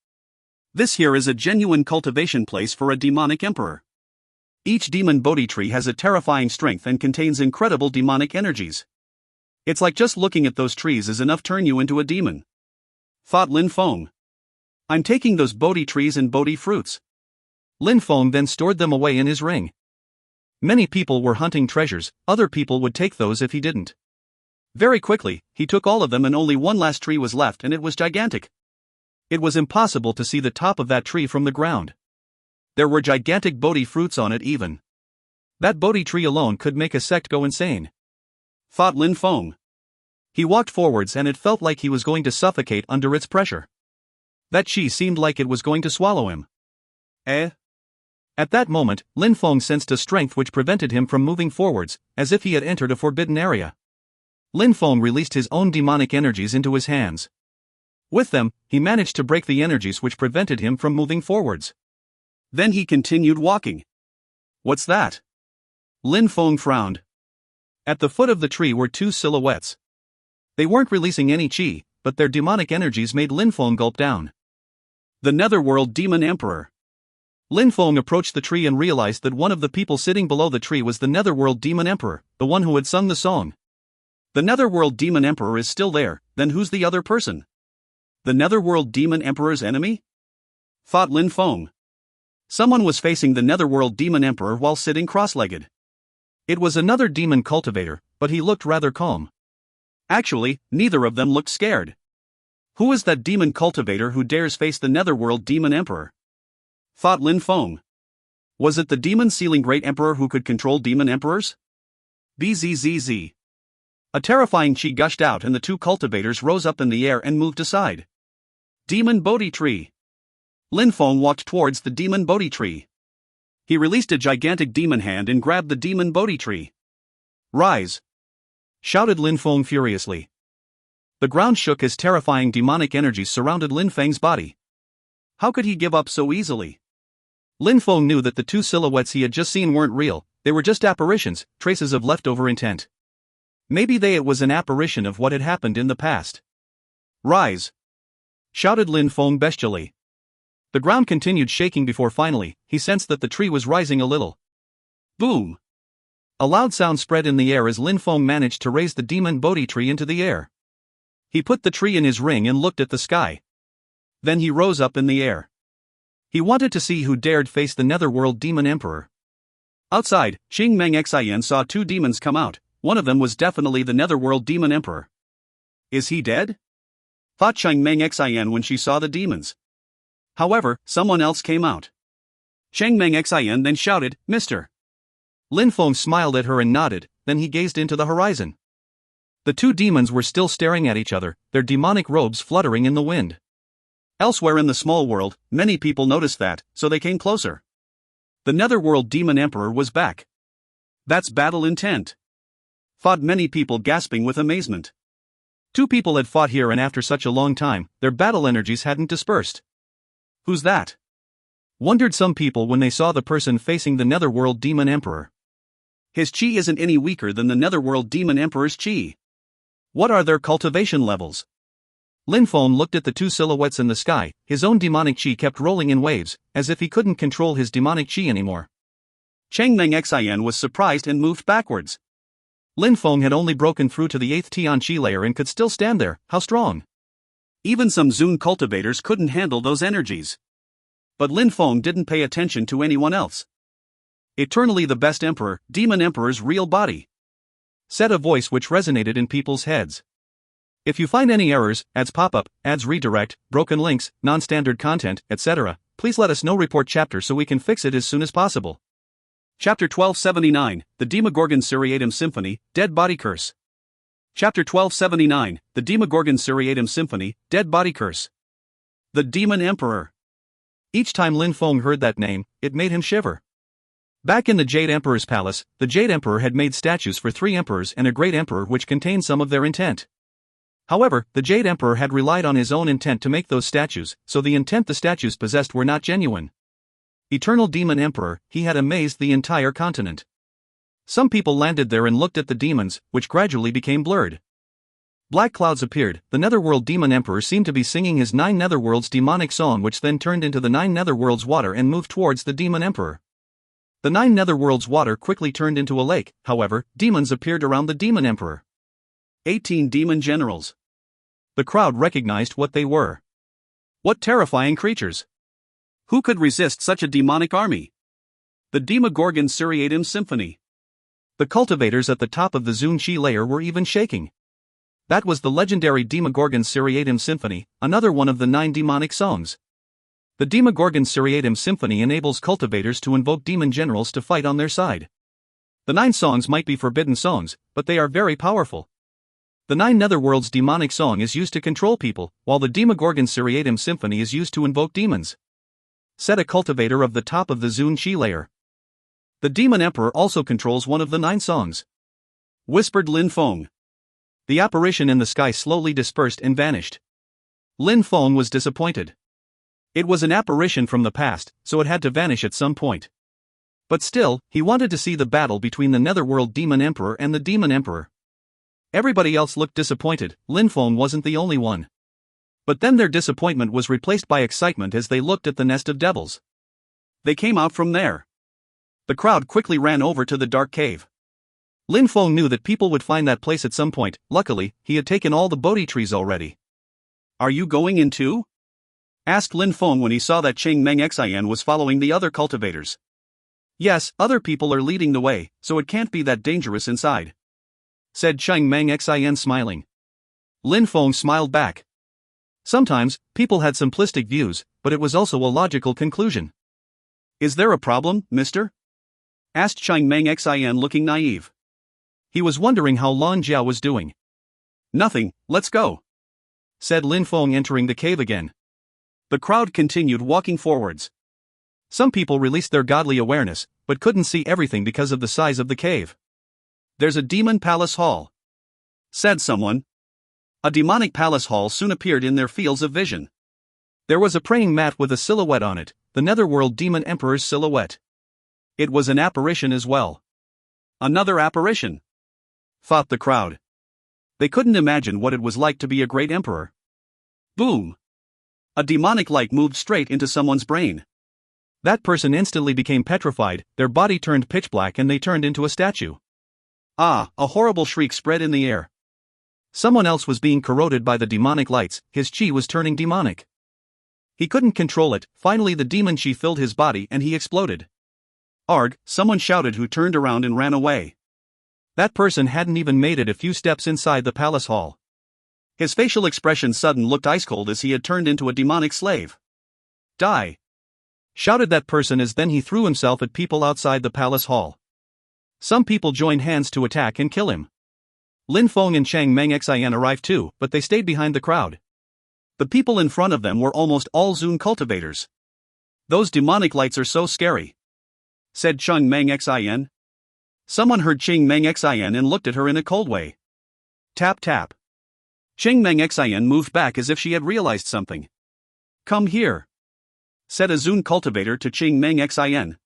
This here is a genuine cultivation place for a demonic emperor. Each demon Bodhi tree has a terrifying strength and contains incredible demonic energies. It's like just looking at those trees is enough to turn you into a demon, thought Lin Feng. I'm taking those Bodhi trees and Bodhi fruits. Lin Feng then stored them away in his ring. Many people were hunting treasures, other people would take those if he didn't. Very quickly, he took all of them and only one last tree was left, and it was gigantic. It was impossible to see the top of that tree from the ground. There were gigantic Bodhi fruits on it even. That Bodhi tree alone could make a sect go insane, thought Lin Feng. He walked forwards and it felt like he was going to suffocate under its pressure. That chi seemed like it was going to swallow him. At that moment, Lin Feng sensed a strength which prevented him from moving forwards, as if he had entered a forbidden area. Lin Feng released his own demonic energies into his hands. With them, he managed to break the energies which prevented him from moving forwards. Then he continued walking. What's that? Lin Feng frowned. At the foot of the tree were two silhouettes. They weren't releasing any chi, but their demonic energies made Lin Feng gulp down. The Netherworld Demon Emperor. Lin Feng approached the tree and realized that one of the people sitting below the tree was the Netherworld Demon Emperor, the one who had sung the song. The Netherworld Demon Emperor is still there, then who's the other person? The Netherworld Demon Emperor's enemy? Thought Lin Feng. Someone was facing the Netherworld Demon Emperor while sitting cross-legged. It was another demon cultivator, but he looked rather calm. Actually, neither of them looked scared. Who is that demon cultivator who dares face the Netherworld Demon Emperor? Thought Lin Feng. Was it the demon sealing great emperor who could control demon emperors? Bzzz. A terrifying chi gushed out and the two cultivators rose up in the air and moved aside. Demon Bodhi tree. Lin Feng walked towards the demon Bodhi tree. He released a gigantic demon hand and grabbed the demon Bodhi tree. Rise! Shouted Lin Feng furiously. The ground shook as terrifying demonic energies surrounded Lin Feng's body. How could he give up so easily? Lin Feng knew that the two silhouettes he had just seen weren't real, they were just apparitions, traces of leftover intent. Maybe it was an apparition of what had happened in the past. Rise! Shouted Lin Feng bestially. The ground continued shaking before finally, he sensed that the tree was rising a little. Boom! A loud sound spread in the air as Lin Feng managed to raise the demon Bodhi tree into the air. He put the tree in his ring and looked at the sky. Then he rose up in the air. He wanted to see who dared face the Netherworld Demon Emperor. Outside, Qing Meng Xian saw two demons come out. One of them was definitely the Netherworld Demon Emperor. Is he dead? Thought Qing Meng Xian when she saw the demons. However, someone else came out. Qing Meng Xian then shouted, "Mr." Lin Feng smiled at her and nodded, then he gazed into the horizon. The two demons were still staring at each other, their demonic robes fluttering in the wind. Elsewhere in the small world, many people noticed that, so they came closer. The Netherworld Demon Emperor was back. That's battle intent. Thought many people gasping with amazement. Two people had fought here and after such a long time, their battle energies hadn't dispersed. Who's that? Wondered some people when they saw the person facing the Netherworld Demon Emperor. His chi isn't any weaker than the Netherworld Demon Emperor's chi. What are their cultivation levels? Lin Feng looked at the two silhouettes in the sky, his own demonic chi kept rolling in waves, as if he couldn't control his demonic chi anymore. Qing Meng Xian was surprised and moved backwards. Lin Feng had only broken through to the 8th Tian Chi layer and could still stand there, how strong? Even some Zun cultivators couldn't handle those energies. But Lin Feng didn't pay attention to anyone else. Eternally the best emperor, Demon Emperor's real body. Said a voice which resonated in people's heads. If you find any errors, ads pop-up, ads redirect, broken links, non-standard content, etc., please let us know. Report chapter so we can fix it as soon as possible. Chapter 1279, The Demogorgon Seriatim Symphony, Dead Body Curse. Chapter 1279, The Demogorgon Seriatim Symphony, Dead Body Curse. The Demon Emperor. Each time Lin Feng heard that name, it made him shiver. Back in the Jade Emperor's palace, the Jade Emperor had made statues for 3 emperors and a great emperor which contained some of their intent. However, the Jade Emperor had relied on his own intent to make those statues, so the intent the statues possessed were not genuine. Eternal Demon Emperor, he had amazed the entire continent. Some people landed there and looked at the demons, which gradually became blurred. Black clouds appeared, the Netherworld Demon Emperor seemed to be singing his 9 Netherworlds demonic song, which then turned into the 9 Netherworlds water and moved towards the Demon Emperor. The 9 Netherworlds water quickly turned into a lake, however, demons appeared around the Demon Emperor. 18 demon generals. The crowd recognized what they were. What terrifying creatures! Who could resist such a demonic army? The Demogorgon Seriatim Symphony. The cultivators at the top of the Zun Chi layer were even shaking. That was the legendary Demogorgon Seriatim Symphony, another one of the 9 demonic songs. The Demogorgon Seriatim Symphony enables cultivators to invoke demon generals to fight on their side. The 9 songs might be forbidden songs, but they are very powerful. The 9 Netherworlds demonic song is used to control people, while the Demogorgon Seriatim Symphony is used to invoke demons. Said a cultivator of the top of the Zun Chi layer. The Demon Emperor also controls one of the 9 songs. Whispered Lin Feng. The apparition in the sky slowly dispersed and vanished. Lin Feng was disappointed. It was an apparition from the past, so it had to vanish at some point. But still, he wanted to see the battle between the Netherworld Demon Emperor and the Demon Emperor. Everybody else looked disappointed, Lin Feng wasn't the only one. But then their disappointment was replaced by excitement as they looked at the nest of devils. They came out from there. The crowd quickly ran over to the dark cave. Lin Feng knew that people would find that place at some point. Luckily, he had taken all the Bodhi trees already. Are you going in too? Asked Lin Feng when he saw that Qing Meng Xian was following the other cultivators. Yes, other people are leading the way, so it can't be that dangerous inside. Said Qing Meng Xian smiling. Lin Feng smiled back. Sometimes, people had simplistic views, but it was also a logical conclusion. Is there a problem, mister? Asked Qing Meng Xian looking naive. He was wondering how Lan Jia was doing. Nothing, let's go. Said Lin Feng entering the cave again. The crowd continued walking forwards. Some people released their godly awareness, but couldn't see everything because of the size of the cave. There's a demon palace hall. Said someone. A demonic palace hall soon appeared in their fields of vision. There was a praying mat with a silhouette on it, the Netherworld Demon Emperor's silhouette. It was an apparition as well. Another apparition, thought the crowd. They couldn't imagine what it was like to be a great emperor. Boom! A demonic light moved straight into someone's brain. That person instantly became petrified, their body turned pitch black and they turned into a statue. Ah, a horrible shriek spread in the air. Someone else was being corroded by the demonic lights, his chi was turning demonic. He couldn't control it, finally the demon chi filled his body and he exploded. Arg, someone shouted who turned around and ran away. That person hadn't even made it a few steps inside the palace hall. His facial expression suddenly looked ice cold as he had turned into a demonic slave. Die! Shouted that person as then he threw himself at people outside the palace hall. Some people joined hands to attack and kill him. Lin Feng and Chang Meng Xian arrived too, but they stayed behind the crowd. The people in front of them were almost all Zun cultivators. Those demonic lights are so scary, said Chang Meng Xian. Someone heard Ching Meng Xian and looked at her in a cold way. Tap tap. Ching Meng Xian moved back as if she had realized something. Come here, said a Zun cultivator to Ching Meng Xian.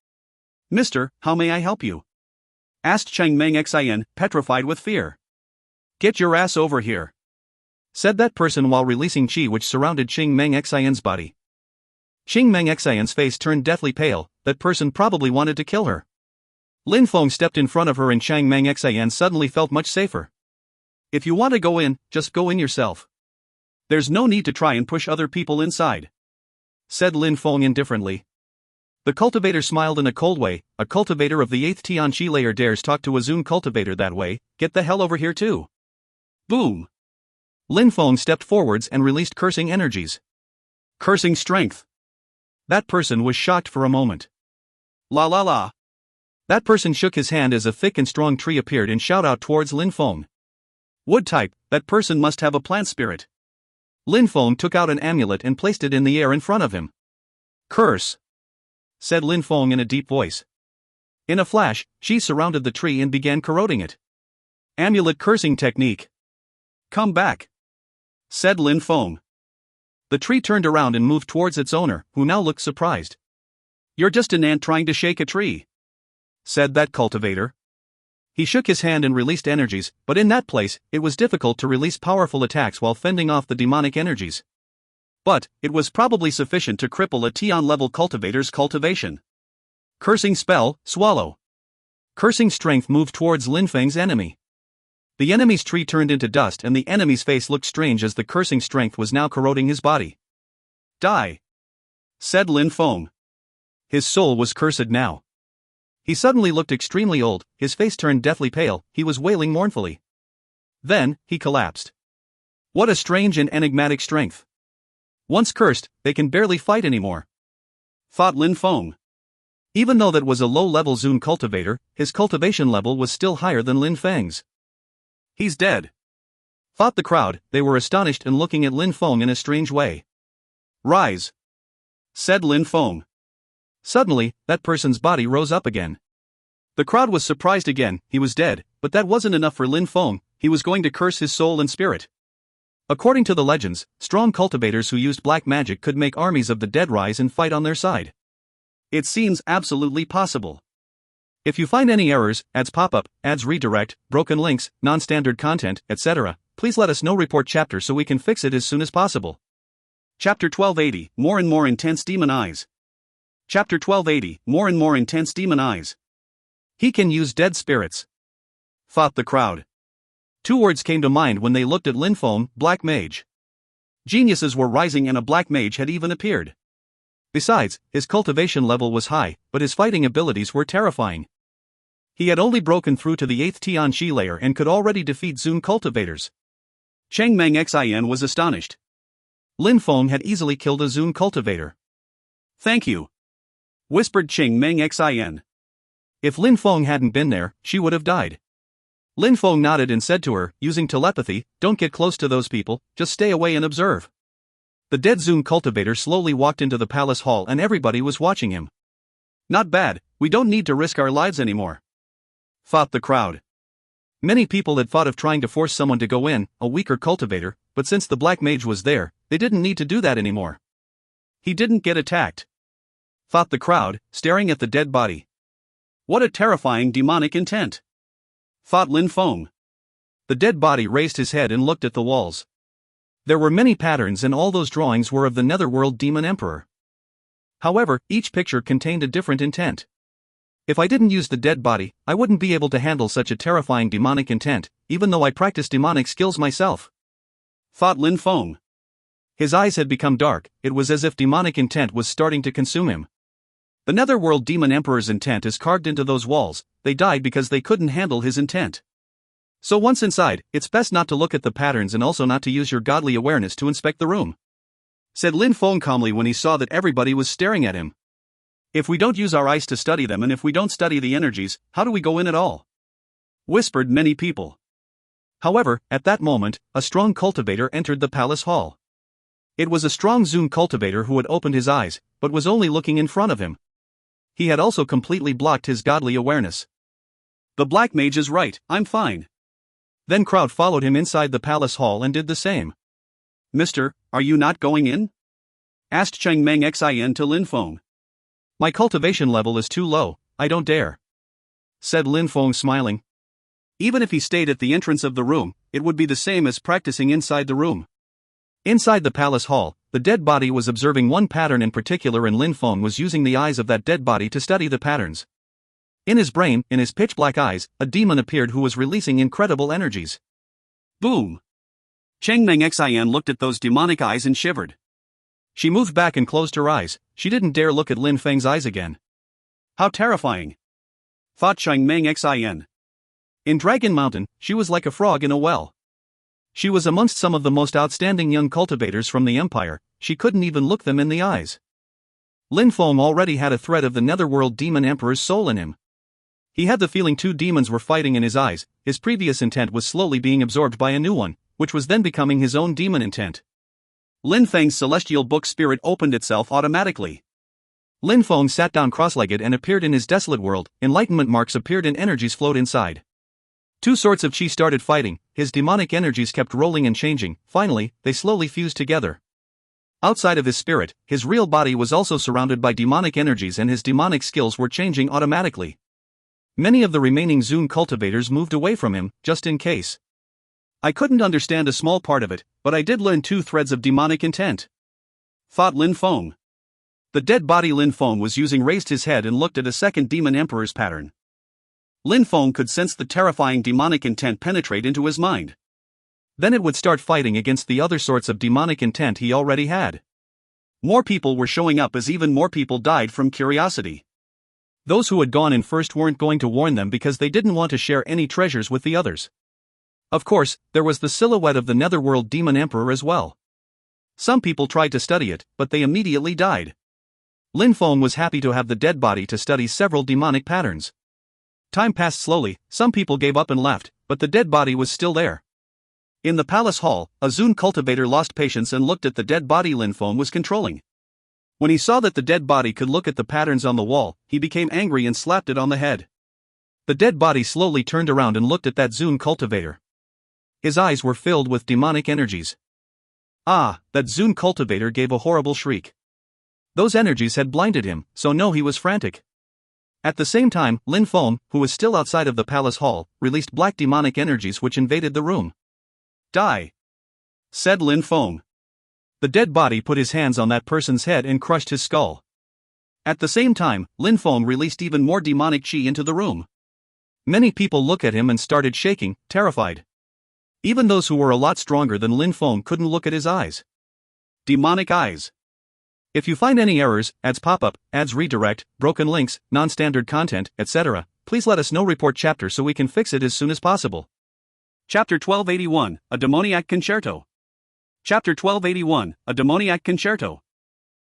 Mister, how may I help you? Asked Chang Meng Xian, petrified with fear. Get your ass over here, said that person while releasing chi which surrounded Ching Meng Xian's body. Ching Meng Xian's face turned deathly pale, that person probably wanted to kill her. Lin Feng stepped in front of her and Chang Meng Xian suddenly felt much safer. If you want to go in, just go in yourself. There's no need to try and push other people inside, said Lin Feng indifferently. The cultivator smiled in a cold way. A cultivator of the 8th Tian Chi layer dares talk to a Zun cultivator that way, get the hell over here too. Boom! Lin Feng stepped forwards and released cursing energies. Cursing strength. That person was shocked for a moment. La la la. That person shook his hand as a thick and strong tree appeared and shot out towards Lin Feng. Wood type, that person must have a plant spirit. Lin Feng took out an amulet and placed it in the air in front of him. Curse, said Lin Feng in a deep voice. In a flash, she surrounded the tree and began corroding it. Amulet cursing technique. Come back, said Lin Feng. The tree turned around and moved towards its owner, who now looked surprised. You're just an ant trying to shake a tree, said that cultivator. He shook his hand and released energies, but in that place, it was difficult to release powerful attacks while fending off the demonic energies. But, it was probably sufficient to cripple a Tian-level cultivator's cultivation. Cursing spell, swallow. Cursing strength moved towards Lin Feng's enemy. The enemy's tree turned into dust and the enemy's face looked strange as the cursing strength was now corroding his body. Die, said Lin Feng. His soul was cursed now. He suddenly looked extremely old, his face turned deathly pale, he was wailing mournfully. Then, he collapsed. What a strange and enigmatic strength. Once cursed, they can barely fight anymore, thought Lin Feng. Even though that was a low-level Zun cultivator, his cultivation level was still higher than Lin Feng's. He's dead, thought the crowd. They were astonished and looking at Lin Feng in a strange way. Rise, said Lin Feng. Suddenly, that person's body rose up again. The crowd was surprised again. He was dead, but that wasn't enough for Lin Feng. He was going to curse his soul and spirit. According to the legends, strong cultivators who used black magic could make armies of the dead rise and fight on their side. It seems absolutely possible. If you find any errors, ads pop up, ads redirect, broken links, non-standard content, etc., please let us know. Report chapter so we can fix it as soon as possible. Chapter 1280, More and More Intense Demon Eyes. Chapter 1280, More and More Intense Demon Eyes. He can use dead spirits, thought the crowd. Two words came to mind when they looked at Lin Feng, Black Mage. Geniuses were rising and a Black Mage had even appeared. Besides, his cultivation level was high, but his fighting abilities were terrifying. He had only broken through to the 8th Tian Chi layer and could already defeat Zun cultivators. Chang Meng Xian was astonished. Lin Feng had easily killed a Zun cultivator. Thank you, whispered Chang Meng Xian. If Lin Feng hadn't been there, she would have died. Lin Feng nodded and said to her, using telepathy, don't get close to those people, just stay away and observe. The dead Zun cultivator slowly walked into the palace hall and everybody was watching him. Not bad, we don't need to risk our lives anymore, thought the crowd. Many people had thought of trying to force someone to go in, a weaker cultivator, but since the black mage was there, they didn't need to do that anymore. He didn't get attacked, thought the crowd, staring at the dead body. What a terrifying demonic intent, thought Lin Feng. The dead body raised his head and looked at the walls. There were many patterns and all those drawings were of the Netherworld Demon Emperor. However, each picture contained a different intent. If I didn't use the dead body, I wouldn't be able to handle such a terrifying demonic intent, even though I practice demonic skills myself, thought Lin Feng. His eyes had become dark, it was as if demonic intent was starting to consume him. The Netherworld Demon Emperor's intent is carved into those walls, they died because they couldn't handle his intent. So once inside, it's best not to look at the patterns and also not to use your godly awareness to inspect the room, said Lin Feng calmly when he saw that everybody was staring at him. If we don't use our eyes to study them and if we don't study the energies, how do we go in at all? Whispered many people. However, at that moment, a strong cultivator entered the palace hall. It was a strong Zoom cultivator who had opened his eyes, but was only looking in front of him. He had also completely blocked his godly awareness. The black mage is right, I'm fine. Then crowd followed him inside the palace hall and did the same. Mister, are you not going in? Asked Cheng Meng Xin to Lin Feng. My cultivation level is too low, I don't dare, said Lin Feng smiling. Even if he stayed at the entrance of the room, it would be the same as practicing inside the room. Inside the palace hall, the dead body was observing one pattern in particular and Lin Feng was using the eyes of that dead body to study the patterns. In his brain, in his pitch-black eyes, a demon appeared who was releasing incredible energies. Boom! Cheng Meng Xin looked at those demonic eyes and shivered. She moved back and closed her eyes, she didn't dare look at Lin Feng's eyes again. How terrifying, thought Cheng Meng Xin. In Dragon Mountain, she was like a frog in a well. She was amongst some of the most outstanding young cultivators from the Empire, she couldn't even look them in the eyes. Lin Feng already had a thread of the Netherworld Demon Emperor's soul in him. He had the feeling two demons were fighting in his eyes, his previous intent was slowly being absorbed by a new one, which was then becoming his own demon intent. Lin Feng's celestial book spirit opened itself automatically. Lin Feng sat down cross-legged and appeared in his desolate world, enlightenment marks appeared and energies flowed inside. Two sorts of chi started fighting, his demonic energies kept rolling and changing, finally, they slowly fused together. Outside of his spirit, his real body was also surrounded by demonic energies and his demonic skills were changing automatically. Many of the remaining Zoom cultivators moved away from him, just in case. I couldn't understand a small part of it, but I did learn two threads of demonic intent, thought Lin Feng. The dead body Lin Feng was using raised his head and looked at a second demon emperor's pattern. Lin Feng could sense the terrifying demonic intent penetrate into his mind. Then it would start fighting against the other sorts of demonic intent he already had. More people were showing up as even more people died from curiosity. Those who had gone in first weren't going to warn them because they didn't want to share any treasures with the others. Of course, there was the silhouette of the Netherworld Demon Emperor as well. Some people tried to study it, but they immediately died. Lin Feng was happy to have the dead body to study several demonic patterns. Time passed slowly, some people gave up and left, but the dead body was still there. In the palace hall, a Zoom cultivator lost patience and looked at the dead body Lin Feng was controlling. When he saw that the dead body could look at the patterns on the wall, he became angry and slapped it on the head. The dead body slowly turned around and looked at that Zoom cultivator. His eyes were filled with demonic energies. Ah, that Zoom cultivator gave a horrible shriek. Those energies had blinded him, so no, he was frantic. At the same time, Lin Feng, who was still outside of the palace hall, released black demonic energies which invaded the room. Die, said Lin Feng. The dead body put his hands on that person's head and crushed his skull. At the same time, Lin Feng released even more demonic chi into the room. Many people looked at him and started shaking, terrified. Even those who were a lot stronger than Lin Feng couldn't look at his eyes. Demonic eyes. If you find any errors, ads pop up, ads redirect, broken links, non-standard content, etc., please let us know. Report chapter so we can fix it as soon as possible. Chapter 1281, A Demoniac Concerto. Chapter 1281, A Demoniac Concerto.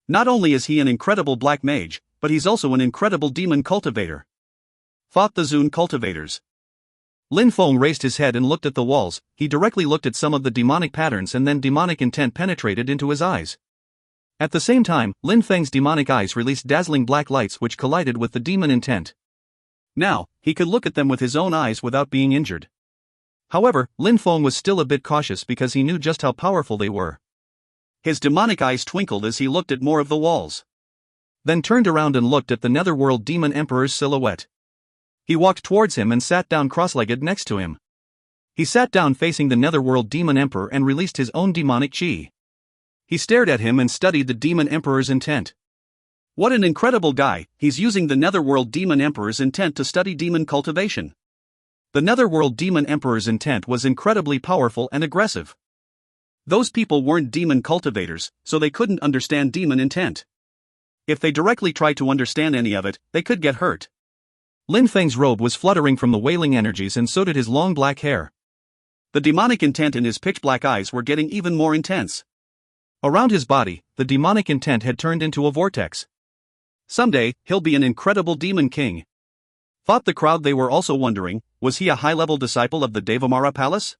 Not only is he an incredible black mage, but he's also an incredible demon cultivator, thought the Zoom cultivators. Lin Feng raised his head and looked at the walls, he directly looked at some of the demonic patterns and then demonic intent penetrated into his eyes. At the same time, Lin Feng's demonic eyes released dazzling black lights which collided with the demon intent. Now, he could look at them with his own eyes without being injured. However, Lin Feng was still a bit cautious because he knew just how powerful they were. His demonic eyes twinkled as he looked at more of the walls. Then turned around and looked at the Netherworld Demon Emperor's silhouette. He walked towards him and sat down cross-legged next to him. He sat down facing the Netherworld Demon Emperor and released his own demonic chi. He stared at him and studied the Demon Emperor's intent. What an incredible guy, he's using the Netherworld Demon Emperor's intent to study demon cultivation. The Netherworld Demon Emperor's intent was incredibly powerful and aggressive. Those people weren't demon cultivators, so they couldn't understand demon intent. If they directly tried to understand any of it, they could get hurt. Lin Feng's robe was fluttering from the wailing energies and so did his long black hair. The demonic intent in his pitch-black eyes were getting even more intense. Around his body, the demonic intent had turned into a vortex. Someday, he'll be an incredible demon king. Thought the crowd. They were also wondering, was he a high-level disciple of the Devamara Palace?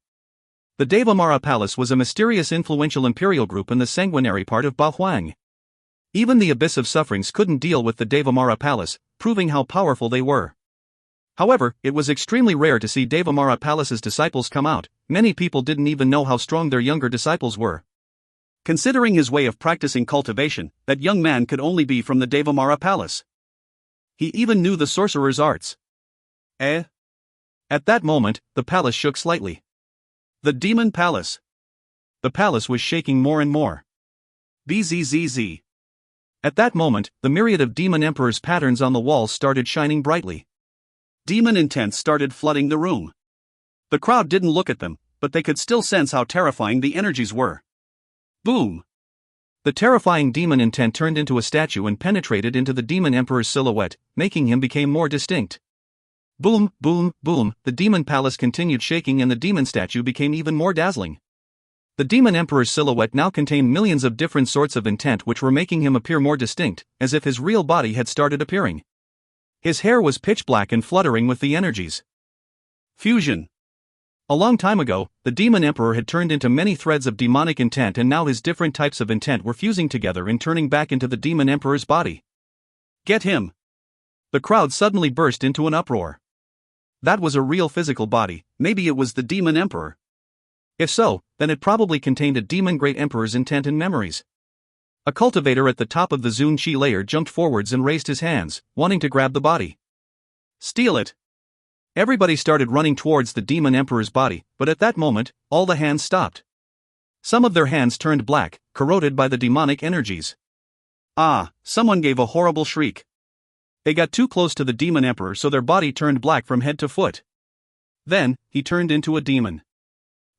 The Devamara Palace was a mysterious influential imperial group in the sanguinary part of Bahuang. Even the Abyss of Sufferings couldn't deal with the Devamara Palace, proving how powerful they were. However, it was extremely rare to see Devamara Palace's disciples come out. Many people didn't even know how strong their younger disciples were. Considering his way of practicing cultivation, that young man could only be from the Devamara Palace. He even knew the sorcerer's arts. At that moment, the palace shook slightly. The Demon Palace. The palace was shaking more and more. Bzzz. At that moment, the myriad of Demon Emperor's patterns on the walls started shining brightly. Demon intent started flooding the room. The crowd didn't look at them, but they could still sense how terrifying the energies were. Boom! The terrifying demon intent turned into a statue and penetrated into the Demon Emperor's silhouette, making him become more distinct. Boom, boom, boom, the Demon Palace continued shaking and the demon statue became even more dazzling. The Demon Emperor's silhouette now contained millions of different sorts of intent which were making him appear more distinct, as if his real body had started appearing. His hair was pitch black and fluttering with the energies. Fusion. A long time ago, the Demon Emperor had turned into many threads of demonic intent and now his different types of intent were fusing together and turning back into the Demon Emperor's body. Get him! The crowd suddenly burst into an uproar. That was a real physical body, maybe it was the Demon Emperor. If so, then it probably contained a Demon Great Emperor's intent and memories. A cultivator at the top of the Zun Chi layer jumped forwards and raised his hands, wanting to grab the body. Steal it! Everybody started running towards the Demon Emperor's body, but at that moment, all the hands stopped. Some of their hands turned black, corroded by the demonic energies. Someone gave a horrible shriek. They got too close to the Demon Emperor so their body turned black from head to foot. Then, he turned into a demon.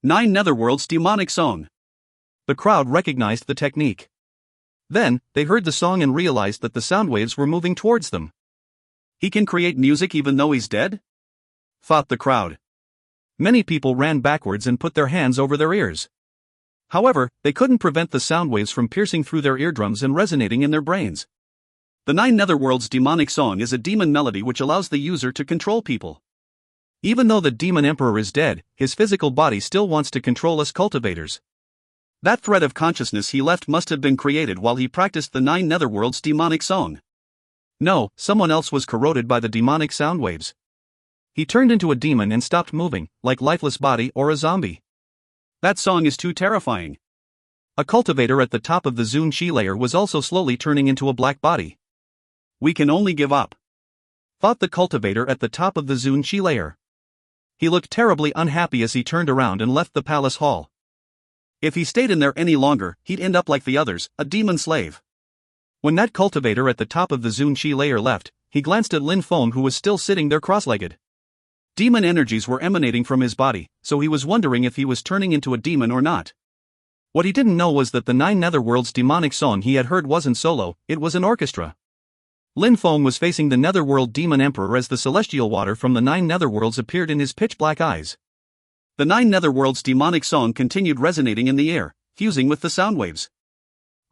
9 Netherworld's demonic song. The crowd recognized the technique. Then, they heard the song and realized that the sound waves were moving towards them. He can create music even though he's dead? Thought the crowd. Many people ran backwards and put their hands over their ears. However, they couldn't prevent the sound waves from piercing through their eardrums and resonating in their brains. The 9 Netherworld's demonic song is a demon melody which allows the user to control people. Even though the Demon Emperor is dead, his physical body still wants to control us cultivators. That thread of consciousness he left must have been created while he practiced the 9 Netherworld's demonic song. No, someone else was corroded by the demonic sound waves. He turned into a demon and stopped moving, like lifeless body or a zombie. That song is too terrifying. A cultivator at the top of the Zun Chi layer was also slowly turning into a black body. We can only give up. Thought the cultivator at the top of the Zun Chi layer. He looked terribly unhappy as he turned around and left the palace hall. If he stayed in there any longer, he'd end up like the others, a demon slave. When that cultivator at the top of the Zun Chi layer left, he glanced at Lin Feng who was still sitting there cross-legged. Demon energies were emanating from his body, so he was wondering if he was turning into a demon or not. What he didn't know was that the 9 Netherworld's demonic song he had heard wasn't solo, it was an orchestra. Lin Feng was facing the Netherworld Demon Emperor as the celestial water from the 9 Netherworlds appeared in his pitch-black eyes. The 9 Netherworld's demonic song continued resonating in the air, fusing with the sound waves.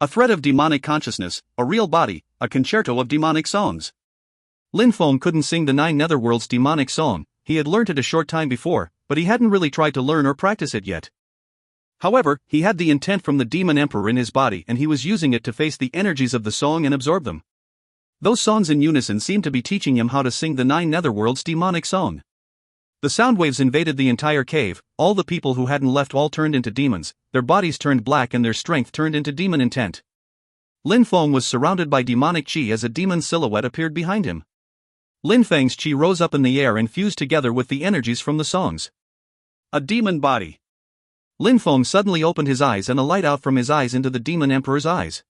A thread of demonic consciousness, a real body, a concerto of demonic songs. Lin Feng couldn't sing the 9 Netherworld's demonic song. He had learnt it a short time before, but he hadn't really tried to learn or practice it yet. However, he had the intent from the Demon Emperor in his body and he was using it to face the energies of the song and absorb them. Those songs in unison seemed to be teaching him how to sing the 9 Netherworld's demonic song. The sound waves invaded the entire cave. All the people who hadn't left all turned into demons, their bodies turned black and their strength turned into demon intent. Lin Feng was surrounded by demonic qi as a demon silhouette appeared behind him. Lin Feng's qi rose up in the air and fused together with the energies from the songs. A demon body. Lin Feng suddenly opened his eyes and a light out from his eyes into the demon emperor's eyes.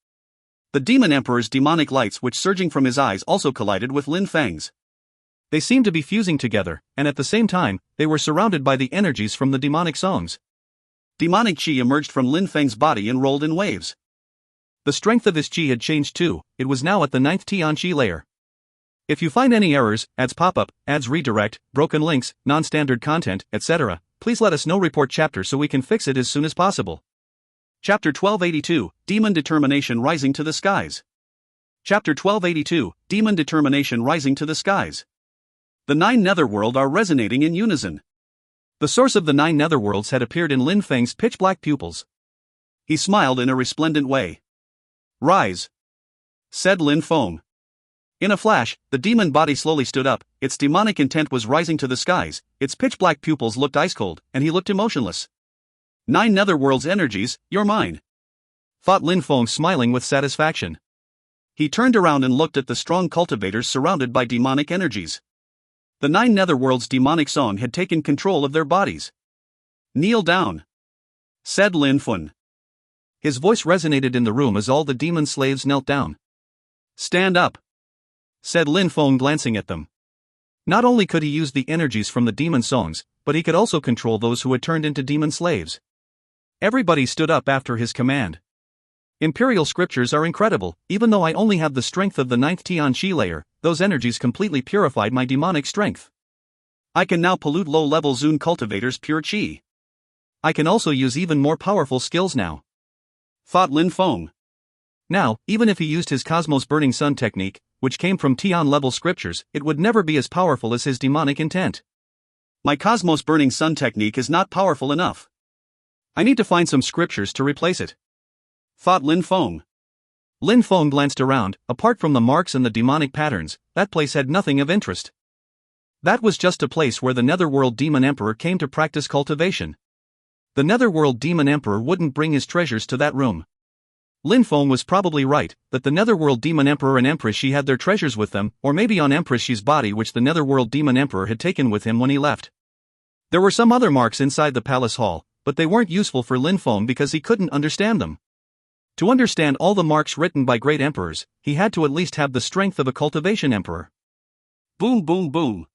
The demon emperor's demonic lights which surging from his eyes also collided with Lin Feng's. They seemed to be fusing together, and at the same time, they were surrounded by the energies from the demonic songs. Demonic qi emerged from Lin Feng's body and rolled in waves. The strength of his qi had changed too, it was now at the 9th Tian qi layer. If you find any errors, ads pop-up, ads redirect, broken links, non-standard content, etc., please let us know. Report chapter so we can fix it as soon as possible. Chapter 1282, Demon Determination Rising to the Skies. Chapter 1282, Demon Determination Rising to the Skies. The 9 netherworld are resonating in unison. The source of the 9 netherworlds had appeared in Lin Feng's pitch-black pupils. He smiled in a resplendent way. Rise, said Lin Feng. In a flash, the demon body slowly stood up, its demonic intent was rising to the skies, its pitch-black pupils looked ice-cold, and he looked emotionless. 9 netherworld's energies, you're mine, thought Lin Feng, smiling with satisfaction. He turned around and looked at the strong cultivators surrounded by demonic energies. The 9 netherworld's demonic song had taken control of their bodies. Kneel down, said Lin Feng. His voice resonated in the room as all the demon slaves knelt down. Stand up, said Lin Feng, glancing at them. Not only could he use the energies from the demon songs, but he could also control those who had turned into demon slaves. Everybody stood up after his command. Imperial scriptures are incredible. Even though I only have the strength of the 9th Tian qi layer, those energies completely purified my demonic strength. I can now pollute low-level Zun cultivators' pure qi. I can also use even more powerful skills now, thought Lin Feng. Now, even if he used his Cosmos Burning Sun technique, which came from Tian-level scriptures, it would never be as powerful as his demonic intent. My Cosmos Burning Sun technique is not powerful enough. I need to find some scriptures to replace it, thought Lin Feng. Lin Feng glanced around. Apart from the marks and the demonic patterns, that place had nothing of interest. That was just a place where the Netherworld Demon Emperor came to practice cultivation. The Netherworld Demon Emperor wouldn't bring his treasures to that room. Lin Feng was probably right, that the Netherworld Demon Emperor and Empress Shi had their treasures with them, or maybe on Empress Shi's body, which the Netherworld Demon Emperor had taken with him when he left. There were some other marks inside the palace hall, but they weren't useful for Lin Feng because he couldn't understand them. To understand all the marks written by great emperors, he had to at least have the strength of a cultivation emperor. Boom, boom, boom.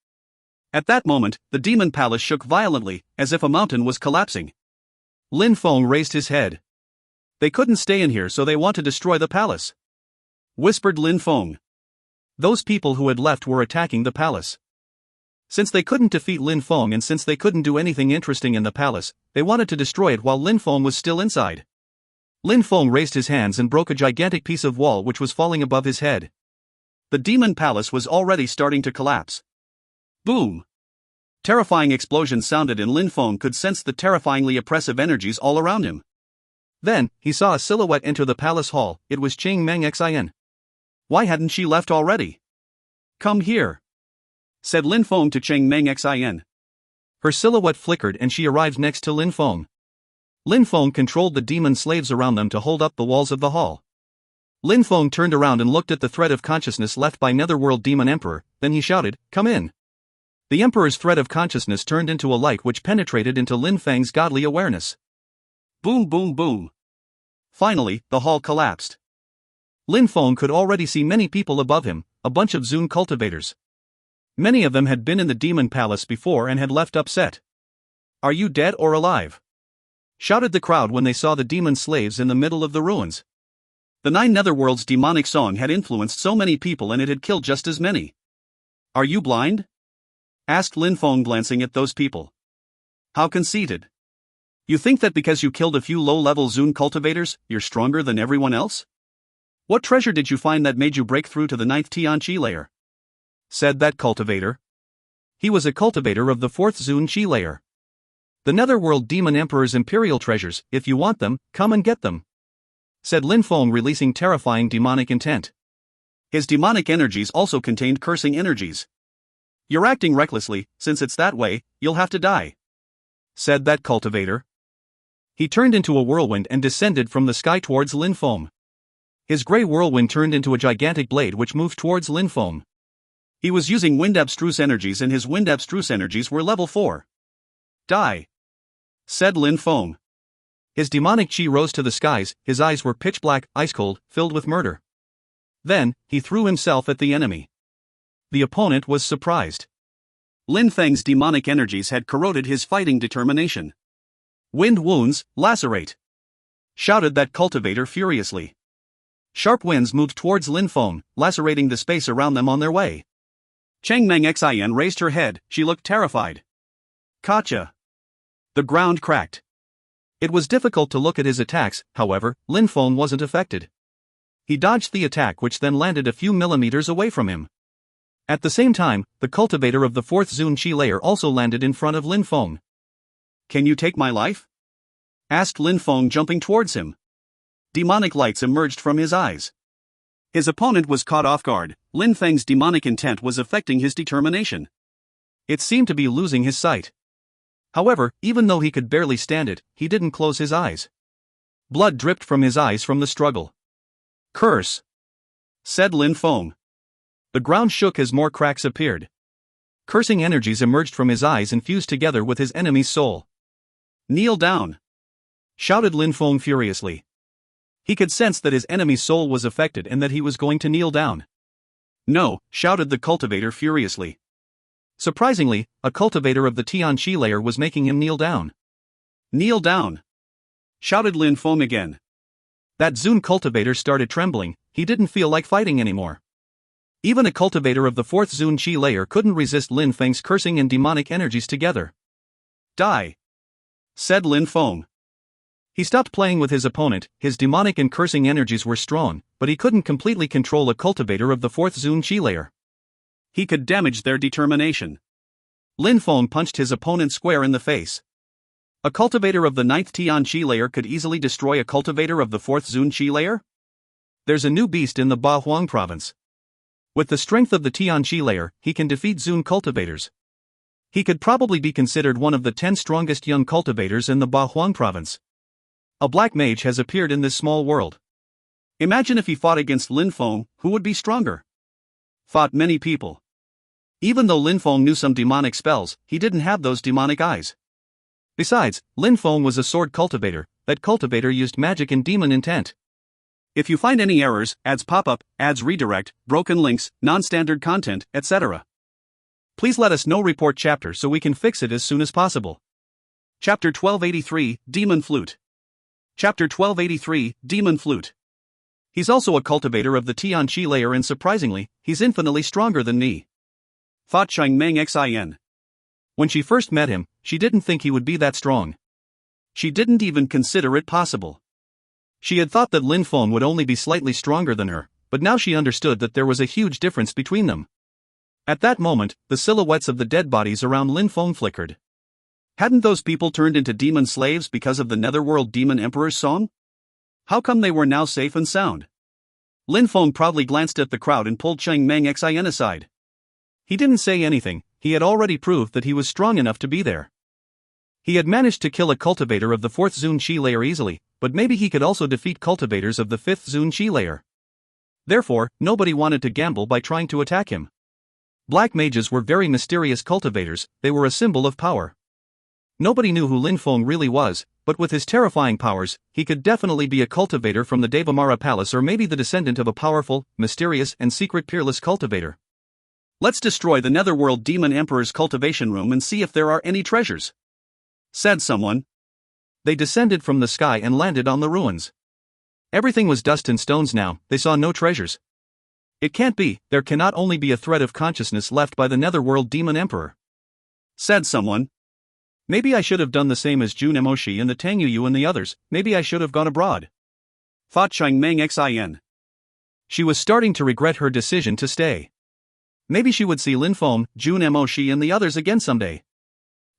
At that moment, the demon palace shook violently, as if a mountain was collapsing. Lin Feng raised his head. They couldn't stay in here, so they want to destroy the palace, whispered Lin Feng. Those people who had left were attacking the palace. Since they couldn't defeat Lin Feng and since they couldn't do anything interesting in the palace, they wanted to destroy it while Lin Feng was still inside. Lin Feng raised his hands and broke a gigantic piece of wall which was falling above his head. The demon palace was already starting to collapse. Boom! Terrifying explosions sounded and Lin Feng could sense the terrifyingly oppressive energies all around him. Then, he saw a silhouette enter the palace hall. It was Cheng Meng Xin. Why hadn't she left already? Come here, said Lin Feng to Cheng Meng Xin. Her silhouette flickered and she arrived next to Lin Feng. Lin Feng controlled the demon slaves around them to hold up the walls of the hall. Lin Feng turned around and looked at the thread of consciousness left by Netherworld Demon Emperor, then he shouted, "Come in." The Emperor's thread of consciousness turned into a light which penetrated into Lin Feng's godly awareness. Boom, boom, boom. Finally, the hall collapsed. Lin Feng could already see many people above him, a bunch of Zun cultivators. Many of them had been in the demon palace before and had left upset. "Are you dead or alive?" shouted the crowd when they saw the demon slaves in the middle of the ruins. The 9 netherworlds' demonic song had influenced so many people and it had killed just as many. "Are you blind?" asked Lin Feng, glancing at those people. "How conceited. You think that because you killed a few low-level Zun cultivators, you're stronger than everyone else? What treasure did you find that made you break through to the 9th Tian qi layer?" said that cultivator. He was a cultivator of the 4th Zun qi layer. "The Netherworld Demon Emperor's imperial treasures, if you want them, come and get them," said Lin Feng, releasing terrifying demonic intent. His demonic energies also contained cursing energies. You're acting recklessly, since it's that way, you'll have to die," said that cultivator. He turned into a whirlwind and descended from the sky towards Lin Feng. His grey whirlwind turned into a gigantic blade which moved towards Lin Feng. He was using wind abstruse energies and his wind abstruse energies were level 4. "Die," said Lin Feng. His demonic chi rose to the skies, his eyes were pitch black, ice cold, filled with murder. Then, he threw himself at the enemy. The opponent was surprised. Lin Feng's demonic energies had corroded his fighting determination. "Wind wounds, lacerate!" shouted that cultivator furiously. Sharp winds moved towards Lin Feng, lacerating the space around them on their way. Cheng Meng Xin raised her head, she looked terrified. "Gotcha!" The ground cracked. It was difficult to look at his attacks, however, Lin Feng wasn't affected. He dodged the attack which then landed a few millimeters away from him. At the same time, the cultivator of the 4th Zun Qi layer also landed in front of Lin Feng. "Can you take my life?" asked Lin Feng, jumping towards him. Demonic lights emerged from his eyes. His opponent was caught off guard. Lin Feng's demonic intent was affecting his determination. It seemed to be losing his sight. However, even though he could barely stand it, he didn't close his eyes. Blood dripped from his eyes from the struggle. "Curse!" said Lin Feng. The ground shook as more cracks appeared. Cursing energies emerged from his eyes and fused together with his enemy's soul. "Kneel down!" shouted Lin Feng furiously. He could sense that his enemy's soul was affected and that he was going to kneel down. "No," shouted the cultivator furiously. Surprisingly, a cultivator of the Tian Qi layer was making him kneel down. "Kneel down!" shouted Lin Feng again. That Zun cultivator started trembling, he didn't feel like fighting anymore. Even a cultivator of the 4th Zun Qi layer couldn't resist Lin Feng's cursing and demonic energies together. "Die!" said Lin Feng. He stopped playing with his opponent. His demonic and cursing energies were strong, but he couldn't completely control a cultivator of the 4th Zun Qi layer. He could damage their determination. Lin Feng punched his opponent square in the face. A cultivator of the 9th Tian Qi layer could easily destroy a cultivator of the 4th Zun Qi layer? There's a new beast in the Ba Huang province. With the strength of the Tian Qi layer, he can defeat Zun cultivators. He could probably be considered one of the 10 strongest young cultivators in the Ba Huang province. A black mage has appeared in this small world. Imagine if he fought against Lin Feng, who would be stronger? Fought many people. Even though Lin Feng knew some demonic spells, he didn't have those demonic eyes. Besides, Lin Feng was a sword cultivator. That cultivator used magic and demon intent. If you find any errors, ads pop up, ads redirect, broken links, non-standard content, etc., please let us know. Report chapter so we can fix it as soon as possible. Chapter 1283, Demon Flute. Chapter 1283, Demon Flute. He's also a cultivator of the Tian Qi layer and surprisingly, he's infinitely stronger than me, thought Cheng Meng Xin. When she first met him, she didn't think he would be that strong. She didn't even consider it possible. She had thought that Lin Feng would only be slightly stronger than her, but now she understood that there was a huge difference between them. At that moment, the silhouettes of the dead bodies around Lin Feng flickered. Hadn't those people turned into demon slaves because of the Netherworld Demon Emperor's song? How come they were now safe and sound? Lin Feng proudly glanced at the crowd and pulled Cheng Meng Xin aside. He didn't say anything, he had already proved that he was strong enough to be there. He had managed to kill a cultivator of the 4th Zun Qi layer easily, but maybe he could also defeat cultivators of the 5th Zun Qi layer. Therefore, nobody wanted to gamble by trying to attack him. Black mages were very mysterious cultivators, they were a symbol of power. Nobody knew who Lin Feng really was, but with his terrifying powers, he could definitely be a cultivator from the Devamara Palace or maybe the descendant of a powerful, mysterious and secret peerless cultivator. Let's destroy the Netherworld Demon Emperor's cultivation room and see if there are any treasures, said someone. They descended from the sky and landed on the ruins. Everything was dust and stones now, they saw no treasures. It can't be, there cannot only be a thread of consciousness left by the Netherworld Demon Emperor, said someone. Maybe I should have done the same as Jun Emoshi and the Tang Yu and the others, maybe I should have gone abroad, thought Cheng Meng Xin. She was starting to regret her decision to stay. Maybe she would see Lin Feng, Jun Emoshi and the others again someday.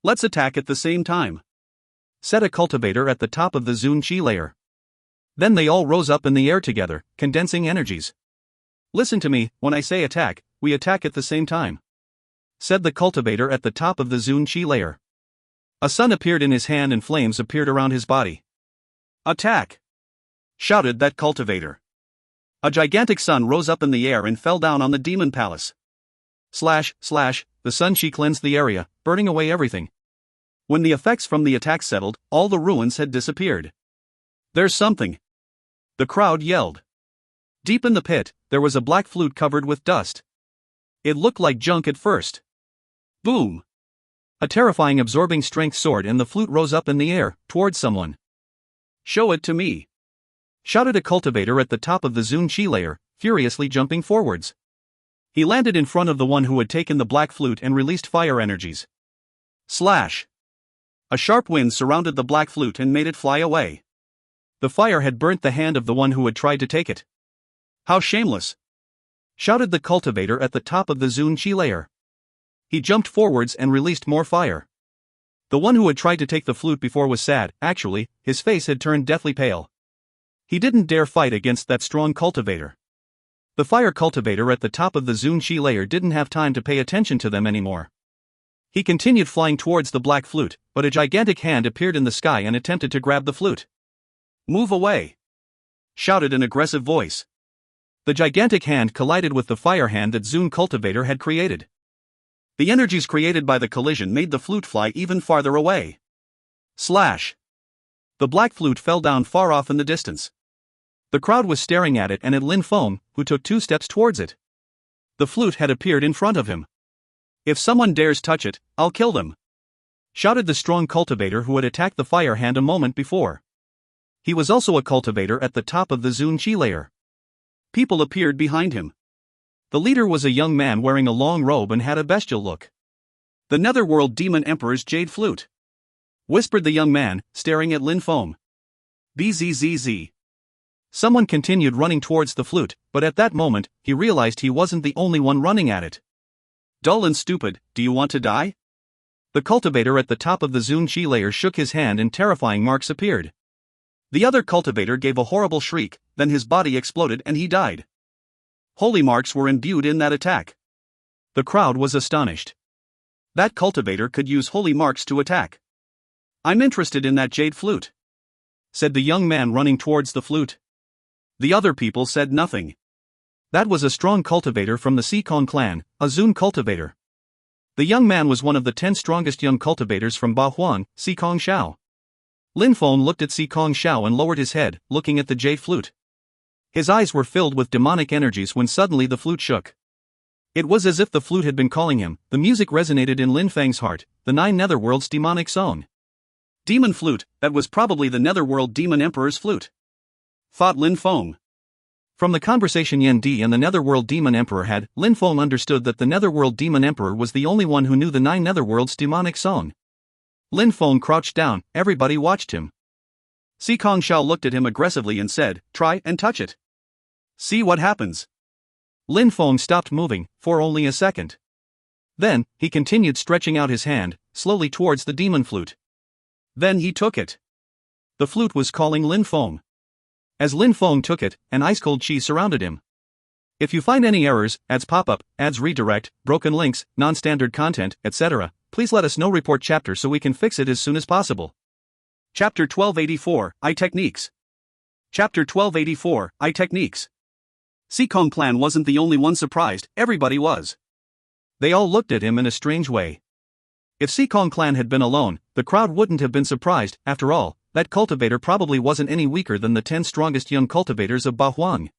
Let's attack at the same time, said a cultivator at the top of the Zun Qi layer. Then they all rose up in the air together, condensing energies. Listen to me, when I say attack, we attack at the same time, said the cultivator at the top of the Zun Qi layer. A sun appeared in his hand and flames appeared around his body. "Attack!" shouted that cultivator. A gigantic sun rose up in the air and fell down on the demon palace. Slash, slash, the sun Qi cleansed the area, burning away everything. When the effects from the attack settled, all the ruins had disappeared. "There's something!" the crowd yelled. Deep in the pit, there was a black flute covered with dust. It looked like junk at first. Boom! A terrifying absorbing strength sword and the flute rose up in the air, towards someone. "Show it to me!" shouted a cultivator at the top of the Zun Qi layer, furiously jumping forwards. He landed in front of the one who had taken the black flute and released fire energies. Slash! A sharp wind surrounded the black flute and made it fly away. The fire had burnt the hand of the one who had tried to take it. "How shameless!" shouted the cultivator at the top of the Zun Qi layer. He jumped forwards and released more fire. The one who had tried to take the flute before was sad. Actually, his face had turned deathly pale. He didn't dare fight against that strong cultivator. The fire cultivator at the top of the Zun Qi layer didn't have time to pay attention to them anymore. He continued flying towards the black flute, but a gigantic hand appeared in the sky and attempted to grab the flute. "Move away!" shouted an aggressive voice. The gigantic hand collided with the fire hand that Zun cultivator had created. The energies created by the collision made the flute fly even farther away. Slash! The black flute fell down far off in the distance. The crowd was staring at it and at Lin Feng, who took 2 steps towards it. The flute had appeared in front of him. "If someone dares touch it, I'll kill them!" shouted the strong cultivator who had attacked the fire hand a moment before. He was also a cultivator at the top of the Zun Qi layer. People appeared behind him. The leader was a young man wearing a long robe and had a bestial look. "The Netherworld Demon Emperor's Jade Flute," whispered the young man, staring at Lin Feng. "Bzzz." Someone continued running towards the flute, but at that moment, he realized he wasn't the only one running at it. "Dull and stupid, do you want to die?" The cultivator at the top of the Zun Qi layer shook his hand and terrifying marks appeared. The other cultivator gave a horrible shriek, then his body exploded and he died. Holy marks were imbued in that attack. The crowd was astonished. That cultivator could use holy marks to attack. "I'm interested in that jade flute," said the young man running towards the flute. The other people said nothing. That was a strong cultivator from the Xikong clan, a Zun cultivator. The young man was one of the 10 strongest young cultivators from Bahuang, Xikong Shao. Lin Feng looked at Xikong Shao and lowered his head, looking at the jade flute. His eyes were filled with demonic energies when suddenly the flute shook. It was as if the flute had been calling him. The music resonated in Lin Feng's heart, the 9 Netherworld's demonic song. "Demon flute, that was probably the Netherworld Demon Emperor's flute," thought Lin Feng. From the conversation Yan Di and the Netherworld Demon Emperor had, Lin Feng understood that the Netherworld Demon Emperor was the only one who knew the 9 Netherworld's demonic song. Lin Feng crouched down, everybody watched him. Xikong Shao looked at him aggressively and said, "Try and touch it. See what happens." Lin Feng stopped moving, for only a second. Then, he continued stretching out his hand, slowly towards the demon flute. Then he took it. The flute was calling Lin Feng. As Lin Feng took it, an ice-cold chi surrounded him. If you find any errors, ads pop up, ads redirect, broken links, non-standard content, etc., please let us know. Report chapter so we can fix it as soon as possible. Chapter 1284, Eye Techniques. Chapter 1284, Eye Techniques. Xikong clan wasn't the only one surprised, everybody was. They all looked at him in a strange way. If Xikong clan had been alone, the crowd wouldn't have been surprised. After all, that cultivator probably wasn't any weaker than the 10 strongest young cultivators of Bahuang.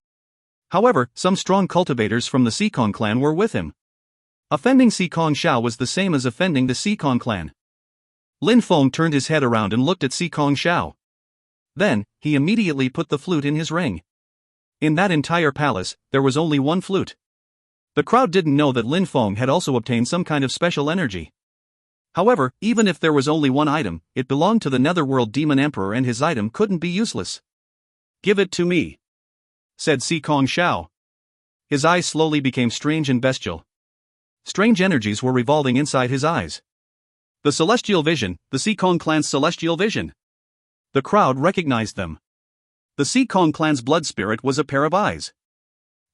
However, some strong cultivators from the Xikong clan were with him. Offending Xikong Shao was the same as offending the Xikong clan. Lin Feng turned his head around and looked at Xikong Shao. Then, he immediately put the flute in his ring. In that entire palace, there was only one flute. The crowd didn't know that Lin Feng had also obtained some kind of special energy. However, even if there was only one item, it belonged to the Netherworld Demon Emperor and his item couldn't be useless. "Give it to me," said Xikong Shao. His eyes slowly became strange and bestial. Strange energies were revolving inside his eyes. The Celestial Vision, the Xikong clan's Celestial Vision. The crowd recognized them. The Xikong clan's blood spirit was a pair of eyes.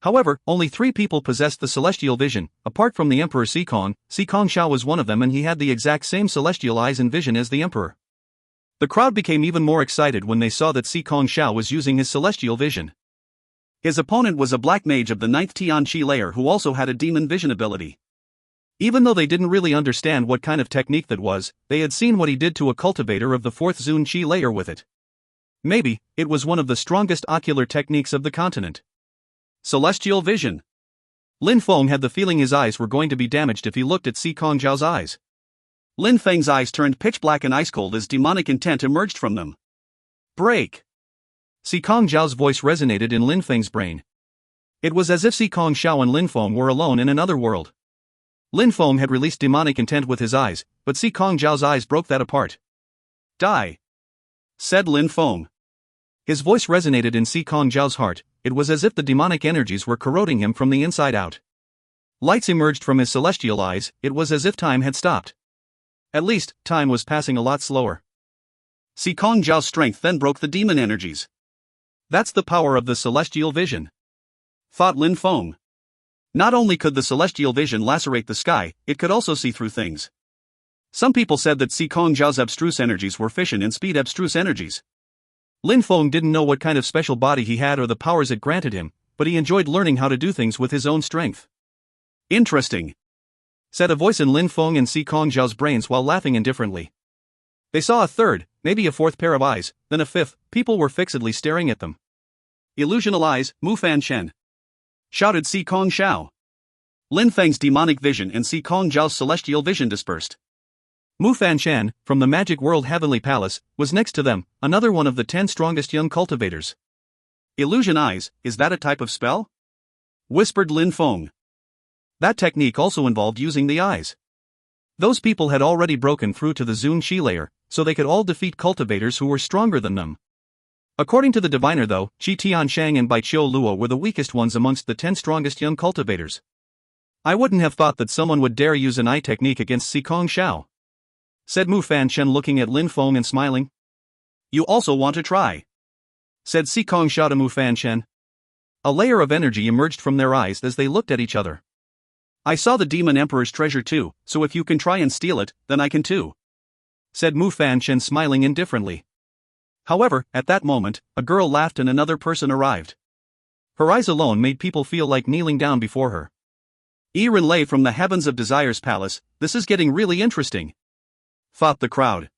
However, only 3 people possessed the celestial vision, apart from the Emperor Sikong. Sikong Xiao was one of them, and he had the exact same celestial eyes and vision as the Emperor. The crowd became even more excited when they saw that Sikong Xiao was using his celestial vision. His opponent was a black mage of the 9th Tianqi layer who also had a demon vision ability. Even though they didn't really understand what kind of technique that was, they had seen what he did to a cultivator of the 4th Zun Qi layer with it. Maybe, it was one of the strongest ocular techniques of the continent. Celestial vision. Lin Feng had the feeling his eyes were going to be damaged if he looked at Sikong Zhao's eyes. Lin Feng's eyes turned pitch black and ice cold as demonic intent emerged from them. Break! Sikong Zhao's voice resonated in Lin Feng's brain. It was as if Sikong Xiao and Lin Feng were alone in another world. Lin Feng had released demonic intent with his eyes, but Sikong Zhao's eyes broke that apart. Die! Said Lin Feng. His voice resonated in Sikong Zhao's heart. It was as if the demonic energies were corroding him from the inside out. Lights emerged from his celestial eyes. It was as if time had stopped. At least, time was passing a lot slower. Sikong Zhao's strength then broke the demon energies. That's the power of the celestial vision, thought Lin Feng. Not only could the celestial vision lacerate the sky, it could also see through things. Some people said that Sikong Zhao's abstruse energies were fission and speed abstruse energies. Lin Feng didn't know what kind of special body he had or the powers it granted him, but he enjoyed learning how to do things with his own strength. Interesting, said a voice in Lin Feng and Sikong Zhao's brains while laughing indifferently. They saw a third, maybe a fourth pair of eyes, then a fifth. People were fixedly staring at them. Illusional eyes, Mu Fan Shen, shouted Sikong Xiao. Lin Feng's demonic vision and Sikong Zhao's celestial vision dispersed. Mu Fan Shan, from the Magic World Heavenly Palace, was next to them, another one of the 10 strongest young cultivators. Illusion eyes, is that a type of spell? Whispered Lin Feng. That technique also involved using the eyes. Those people had already broken through to the Zun Qi layer, so they could all defeat cultivators who were stronger than them. According to the diviner though, Qi Tianshang and Bai Qiu Luo were the weakest ones amongst the 10 strongest young cultivators. I wouldn't have thought that someone would dare use an eye technique against Sikong Xiao, said Mu Fan Shen looking at Lin Feng and smiling. You also want to try, said Sikong Xiao to Mu Fan Shen. A layer of energy emerged from their eyes as they looked at each other. I saw the Demon Emperor's treasure too, so if you can try and steal it, then I can too, said Mu Fan Shen smiling indifferently. However, at that moment, a girl laughed and another person arrived. Her eyes alone made people feel like kneeling down before her. Yi Renlei from the Heavens of Desire's Palace, this is getting really interesting, thought the crowd.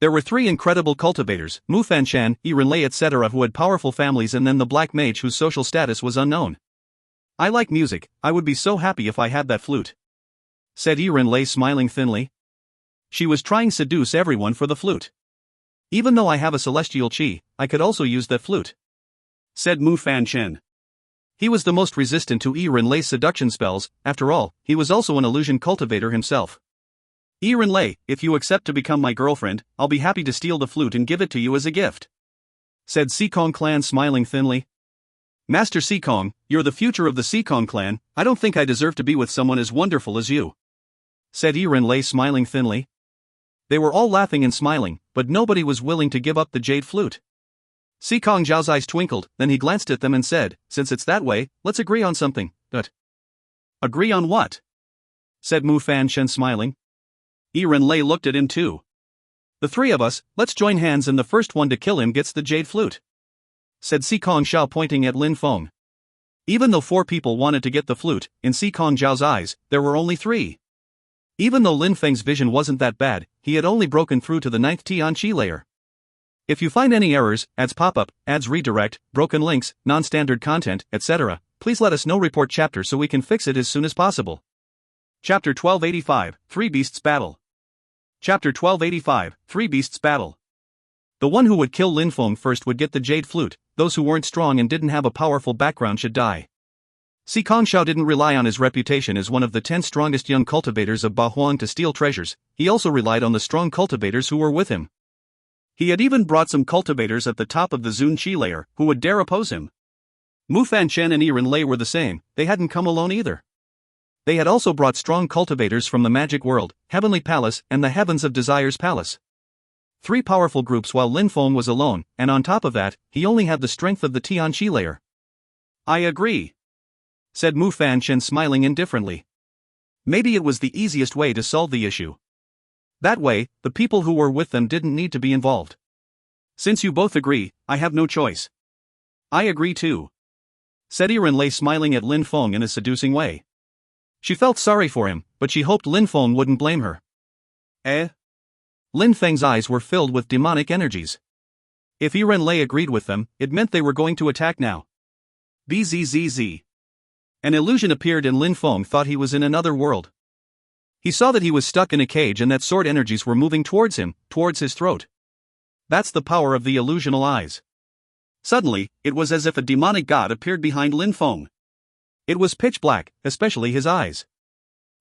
There were 3 incredible cultivators, Mu Fan Shan, Yi Renlei etc. who had powerful families and then the black mage whose social status was unknown. I like music, I would be so happy if I had that flute, said Yi Renlei smiling thinly. She was trying to seduce everyone for the flute. Even though I have a celestial qi, I could also use that flute, said Mu Fan Shen. He was the most resistant to Yi Renlei's seduction spells. After all, he was also an illusion cultivator himself. Yi Renlei, if you accept to become my girlfriend, I'll be happy to steal the flute and give it to you as a gift, said Sikong clan smiling thinly. Master Sikong, you're the future of the Sikong clan, I don't think I deserve to be with someone as wonderful as you, said Yi Renlei smiling thinly. They were all laughing and smiling, but nobody was willing to give up the jade flute. Sikong Zhao's eyes twinkled, then he glanced at them and said, since it's that way, let's agree on something, but... Agree on what? Said Mu Fan Shen smiling. Yi Renlei looked at him too. The 3 of us, let's join hands and the first one to kill him gets the jade flute, said Sikong Xiao pointing at Lin Feng. Even though 4 people wanted to get the flute, in Sikong Zhao's eyes, there were only 3. Even though Lin Feng's vision wasn't that bad, he had only broken through to the 9th Tianqi layer. If you find any errors, ads pop up, ads redirect, broken links, non-standard content, etc., please let us know. Report chapter so we can fix it as soon as possible. Chapter 1285, 3 Beasts Battle. Chapter 1285, 3 Beasts Battle. The one who would kill Lin Feng first would get the jade flute, those who weren't strong and didn't have a powerful background should die. Sikong Xiao didn't rely on his reputation as one of the 10 strongest young cultivators of Bahuang to steal treasures, he also relied on the strong cultivators who were with him. He had even brought some cultivators at the top of the Zun Qi layer, who would dare oppose him. Mu Fan Shen and Yi Renlei were the same, they hadn't come alone either. They had also brought strong cultivators from the Magic World, Heavenly Palace, and the Heavens of Desire's Palace. 3 powerful groups while Lin Feng was alone, and on top of that, he only had the strength of the Tianqi layer. I agree, said Mu Fanchen, smiling indifferently. Maybe it was the easiest way to solve the issue. That way, the people who were with them didn't need to be involved. Since you both agree, I have no choice. I agree too, said Renlei, smiling at Lin Feng in a seducing way. She felt sorry for him, but she hoped Lin Feng wouldn't blame her. Lin Feng's eyes were filled with demonic energies. If Renlei agreed with them, it meant they were going to attack now. Bzzz. An illusion appeared and Lin Feng thought he was in another world. He saw that he was stuck in a cage and that sword energies were moving towards him, towards his throat. That's the power of the illusional eyes. Suddenly, it was as if a demonic god appeared behind Lin Feng. It was pitch black, especially his eyes.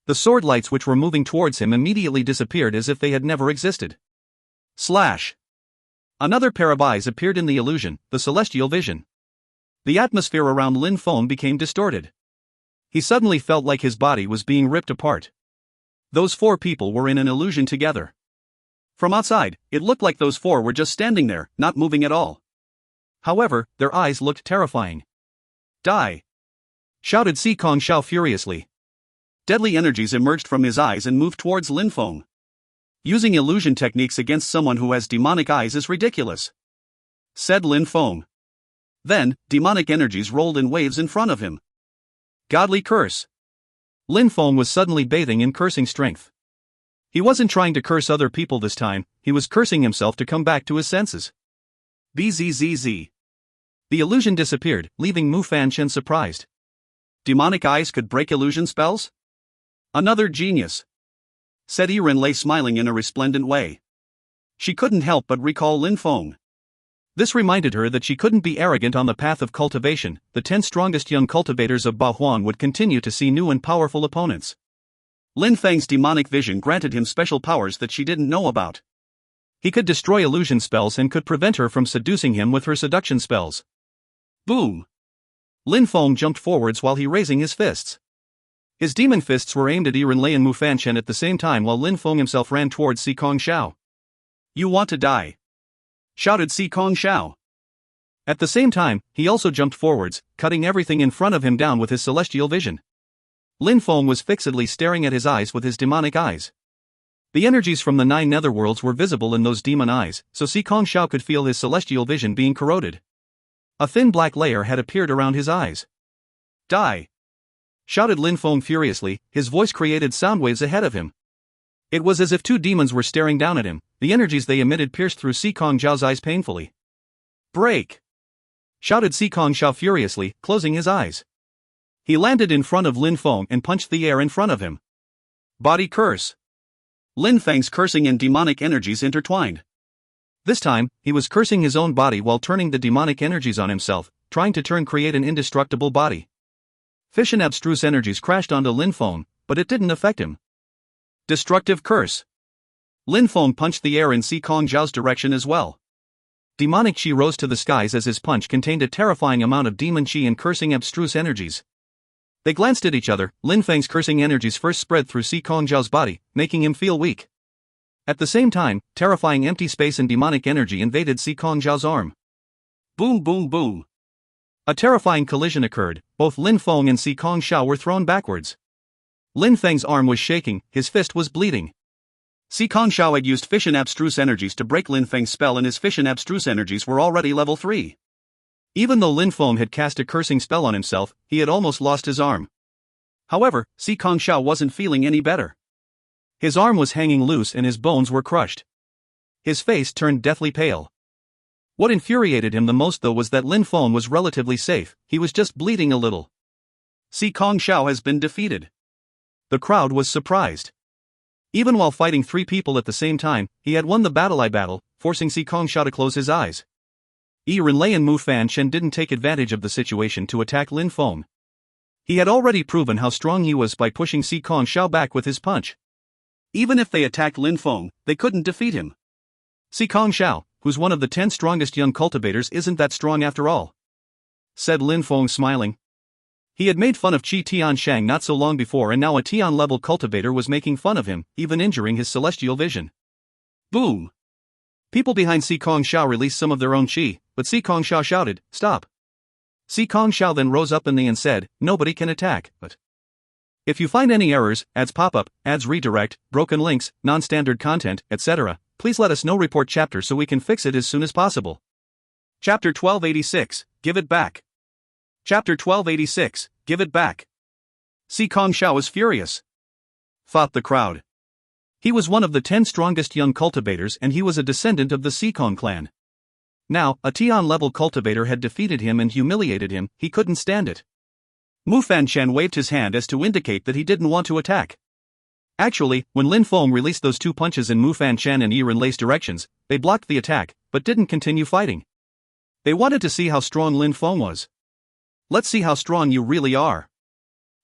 The sword lights which were moving towards him immediately disappeared as if they had never existed. Slash! Another pair of eyes appeared in the illusion, the celestial vision. The atmosphere around Lin Feng became distorted. He suddenly felt like his body was being ripped apart. Those four people were in an illusion together. From outside, it looked like those four were just standing there, not moving at all. However, their eyes looked terrifying. Die! Shouted Si Kong Xiao furiously. Deadly energies emerged from his eyes and moved towards Lin Feng. Using illusion techniques against someone who has demonic eyes is ridiculous, said Lin Feng. Then, demonic energies rolled in waves in front of him. Godly curse. Lin Feng was suddenly bathing in cursing strength. He wasn't trying to curse other people this time, he was cursing himself to come back to his senses. Bzzz. The illusion disappeared, leaving Mu Fanchen surprised. Demonic eyes could break illusion spells? Another genius, said Renlei, smiling in a resplendent way. She couldn't help but recall Lin Feng. This reminded her that she couldn't be arrogant on the path of cultivation. The 10 strongest young cultivators of Bahuan would continue to see new and powerful opponents. Lin Feng's demonic vision granted him special powers that she didn't know about. He could destroy illusion spells and could prevent her from seducing him with her seduction spells. Boom! Lin Feng jumped forwards while he raising his fists. His demon fists were aimed at Renlei and Mu Fanchen at the same time while Lin Feng himself ran towards Si Kong Xiao. You want to die? Shouted Si Kong Xiao. At the same time, he also jumped forwards, cutting everything in front of him down with his celestial vision. Lin Feng was fixedly staring at his eyes with his demonic eyes. The energies from the 9 netherworlds were visible in those demon eyes, so Si Kong Xiao could feel his celestial vision being corroded. A thin black layer had appeared around his eyes. Die! Shouted Lin Feng furiously, his voice created sound waves ahead of him. It was as if 2 demons were staring down at him, the energies they emitted pierced through Si Kong Xiao's eyes painfully. Break! Shouted Si Kong Xiao furiously, closing his eyes. He landed in front of Lin Feng and punched the air in front of him. Body curse. Lin Feng's cursing and demonic energies intertwined. This time, he was cursing his own body while turning the demonic energies on himself, trying to create an indestructible body. Fish and abstruse energies crashed onto Lin Feng, but it didn't affect him. Destructive curse. Lin Feng punched the air in Si Kong Xiao's direction as well. Demonic chi rose to the skies as his punch contained a terrifying amount of demon chi and cursing abstruse energies. They glanced at each other. Lin Feng's cursing energies first spread through Si Kong Xiao's body, making him feel weak. At the same time, terrifying empty space and demonic energy invaded Si Kong Xiao's arm. Boom boom boom. A terrifying collision occurred, both Lin Feng and Si Kong Xiao were thrown backwards. Lin Feng's arm was shaking, his fist was bleeding. Si Kong Xiao had used fish and abstruse energies to break Lin Feng's spell and his fish and abstruse energies were already level 3. Even though Lin Feng had cast a cursing spell on himself, he had almost lost his arm. However, Si Kong Xiao wasn't feeling any better. His arm was hanging loose and his bones were crushed. His face turned deathly pale. What infuriated him the most though was that Lin Feng was relatively safe, he was just bleeding a little. Si Kong Xiao has been defeated. The crowd was surprised. Even while fighting 3 people at the same time, he had won the battle, forcing Si Kong Xiao to close his eyes. Renlei and Mu Fanchen didn't take advantage of the situation to attack Lin Feng. He had already proven how strong he was by pushing Si Kong Xiao back with his punch. Even if they attacked Lin Feng, they couldn't defeat him. Si Kong Xiao, who's one of the 10 strongest young cultivators, isn't that strong after all, said Lin Feng smiling. He had made fun of Qi Tianshang not so long before and now a Tian-level cultivator was making fun of him, even injuring his celestial vision. Boom! People behind Si Kong Xiao released some of their own qi, but Si Kong Xiao shouted, "Stop!" Si Kongxiao then rose up in the and said, nobody can attack, but if you find any errors, ads pop up, ads redirect, broken links, non-standard content, etc., please let us know. Report chapter so we can fix it as soon as possible. Chapter 1286, Give It Back. Chapter 1286, Give It Back. Si Kongxiao was furious, thought the crowd. He was one of the 10 strongest young cultivators and he was a descendant of the Sikong clan. Now, a Tian-level cultivator had defeated him and humiliated him. He couldn't stand it. Mu Fanchen waved his hand as to indicate that he didn't want to attack. Actually, when Lin Feng released those 2 punches in Mu Fanchen and Yi Renlei's directions, they blocked the attack, but didn't continue fighting. They wanted to see how strong Lin Feng was. Let's see how strong you really are,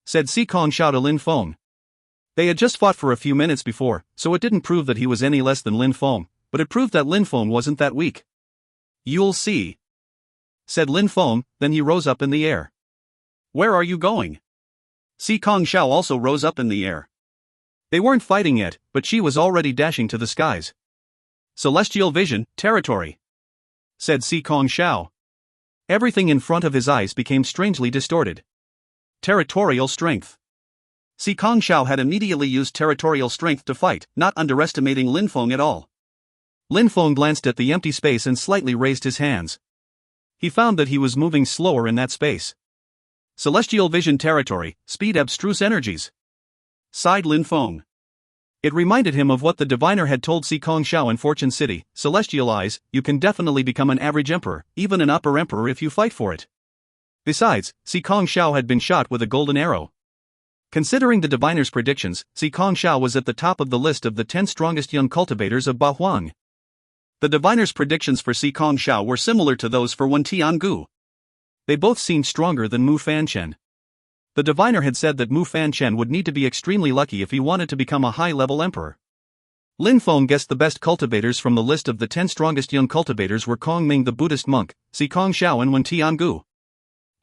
said Si Kongxiao to Lin Feng. They had just fought for a few minutes before, so it didn't prove that he was any less than Lin Feng, but it proved that Lin Feng wasn't that weak. You'll see, said Lin Feng, then he rose up in the air. Where are you going? Si Kongxiao also rose up in the air. They weren't fighting yet, but she was already dashing to the skies. Celestial vision, territory, said Si Kongxiao. Everything in front of his eyes became strangely distorted. Territorial strength. Si Kongxiao had immediately used territorial strength to fight, not underestimating Lin Feng at all. Lin Feng glanced at the empty space and slightly raised his hands. He found that he was moving slower in that space. Celestial vision territory, speed abstruse energies, sighed Lin Feng. It reminded him of what the diviner had told Si Kongxiao in Fortune City. Celestial eyes, you can definitely become an average emperor, even an upper emperor if you fight for it. Besides, Si Kongxiao had been shot with a golden arrow. Considering the diviner's predictions, Si Kongxiao was at the top of the list of the 10 strongest young cultivators of Bahuang. The diviner's predictions for Si Kongxiao were similar to those for Wen Tiangu. They both seemed stronger than Mu Fanchen. The diviner had said that Mu Fanchen would need to be extremely lucky if he wanted to become a high-level emperor. Lin Feng guessed the best cultivators from the list of the 10 strongest young cultivators were Kong Ming the Buddhist monk, Si Kongxiao and Wen Tiangu.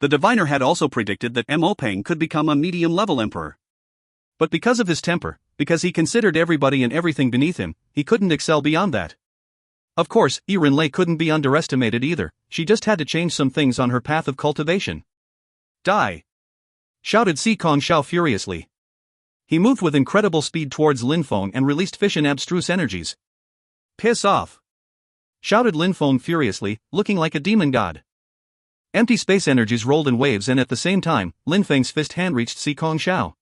The diviner had also predicted that Mo Peng could become a medium-level emperor. But because of his temper, because he considered everybody and everything beneath him, he couldn't excel beyond that. Of course, Yi Renlei couldn't be underestimated either, she just had to change some things on her path of cultivation. Die! Shouted Si Kongxiao furiously. He moved with incredible speed towards Lin Feng and released fission abstruse energies. Piss off! Shouted Lin Feng furiously, looking like a demon god. Empty space energies rolled in waves and at the same time, Lin Feng's fist hand reached Si Kongxiao.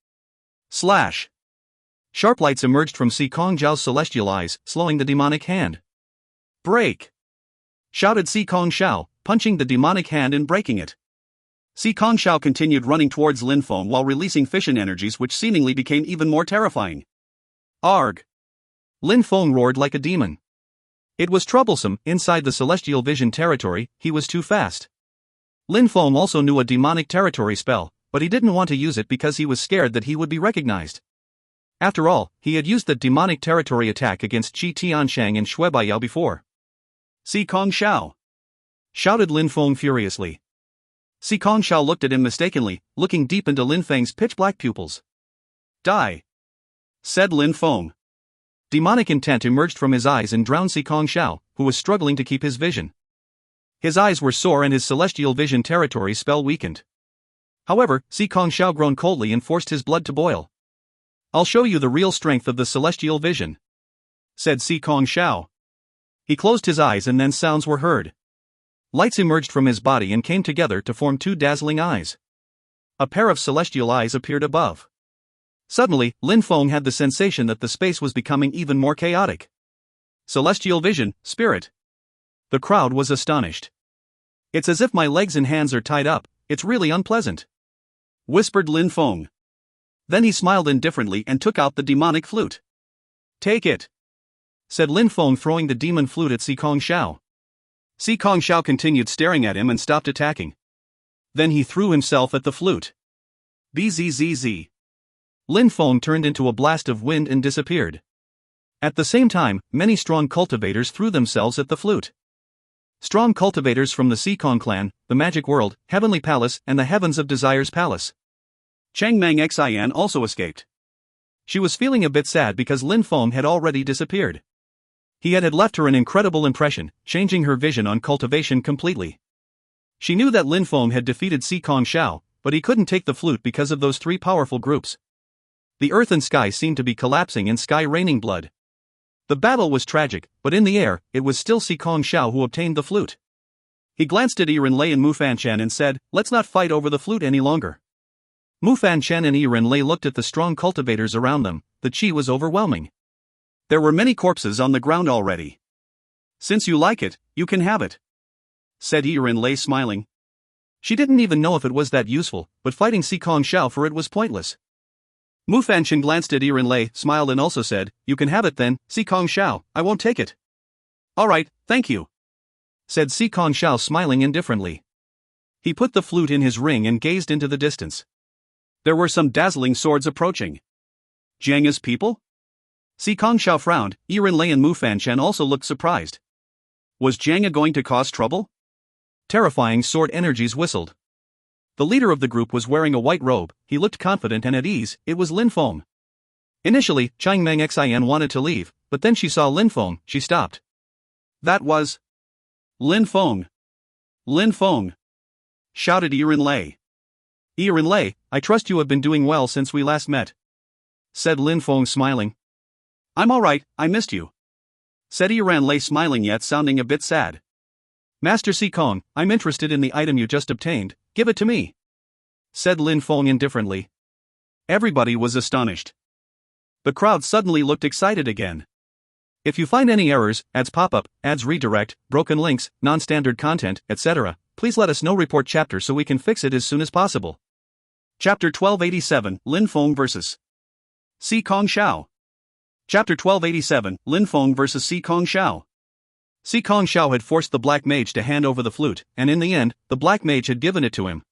Slash! Sharp lights emerged from Si Kongxiao's celestial eyes, slowing the demonic hand. Break! Shouted Si Kongxiao, punching the demonic hand and breaking it. Si Kongxiao continued running towards Lin Feng while releasing fission energies which seemingly became even more terrifying. Arg! Lin Feng roared like a demon. It was troublesome. Inside the celestial vision territory, he was too fast. Lin Feng also knew a demonic territory spell, but he didn't want to use it because he was scared that he would be recognized. After all, he had used that demonic territory attack against Qi Tianshang and Shui Baiyao before. Si Kongxiao! Shouted Lin Feng furiously. Si Kongxiao looked at him mistakenly, looking deep into Lin Feng's pitch-black pupils. Die! Said Lin Feng. Demonic intent emerged from his eyes and drowned Si Kongxiao, who was struggling to keep his vision. His eyes were sore and his celestial vision territory spell weakened. However, Si Kongxiao groaned coldly and forced his blood to boil. I'll show you the real strength of the celestial vision, said Si Kongxiao. He closed his eyes and then sounds were heard. Lights emerged from his body and came together to form 2 dazzling eyes. A pair of celestial eyes appeared above. Suddenly, Lin Feng had the sensation that the space was becoming even more chaotic. Celestial vision, spirit. The crowd was astonished. It's as if my legs and hands are tied up, it's really unpleasant, whispered Lin Feng. Then he smiled indifferently and took out the demonic flute. Take it, said Lin Feng, throwing the demon flute at Si Kongxiao. Si Kongxiao continued staring at him and stopped attacking. Then he threw himself at the flute. Bzzz. Lin Feng turned into a blast of wind and disappeared. At the same time, many strong cultivators threw themselves at the flute. Strong cultivators from the Sikong clan, the Magic World, Heavenly Palace, and the Heavens of Desire's Palace. Changmang Xian also escaped. She was feeling a bit sad because Lin Feng had already disappeared. He had left her an incredible impression, changing her vision on cultivation completely. She knew that Lin Feng had defeated Si Kong Xiao, but he couldn't take the flute because of those three powerful groups. The earth and sky seemed to be collapsing and sky raining blood. The battle was tragic, but in the air, it was still Si Kong Xiao who obtained the flute. He glanced at Yiren Lei and Mu Fanchen and said, "Let's not fight over the flute any longer." Mu Fanchen and Yiren Lei looked at the strong cultivators around them. The qi was overwhelming. There were many corpses on the ground already. "Since you like it, you can have it," said Yiren Lei smiling. She didn't even know if it was that useful, but fighting Si Kong Xiao for it was pointless. Mu Fanchen glanced at Yiren Lei, smiled and also said, "You can have it then, Si Kong Xiao, I won't take it." "Alright, thank you," said Si Kong Xiao smiling indifferently. He put the flute in his ring and gazed into the distance. There were some dazzling swords approaching. Jiangya's people? Si Kong Xiao frowned. Yiren Lei and Mu Fanchen also looked surprised. Was Jiangya going to cause trouble? Terrifying sword energies whistled. The leader of the group was wearing a white robe. He looked confident and at ease. It was Lin Feng. Initially, Changmeng Xian wanted to leave, but then she saw Lin Feng. She stopped. That was Lin Feng. Lin Feng, shouted Yiren Lei. "Yiren Lei, I trust you have been doing well since we last met," said Lin Feng smiling. "I'm alright, I missed you," said Yiren Lei smiling yet sounding a bit sad. "Master Si Kong, I'm interested in the item you just obtained, give it to me," said Lin Feng indifferently. Everybody was astonished. The crowd suddenly looked excited again. If you find any errors, ads pop up, ads redirect, broken links, non-standard content, etc., please let us know. Report chapter so we can fix it as soon as possible. Chapter 1287, Lin Feng vs. Si Kong Xiao. Chapter 1287, Lin Feng vs. Si Kong Xiao. Si Kong Xiao had forced the Black Mage to hand over the flute, and in the end, the Black Mage had given it to him.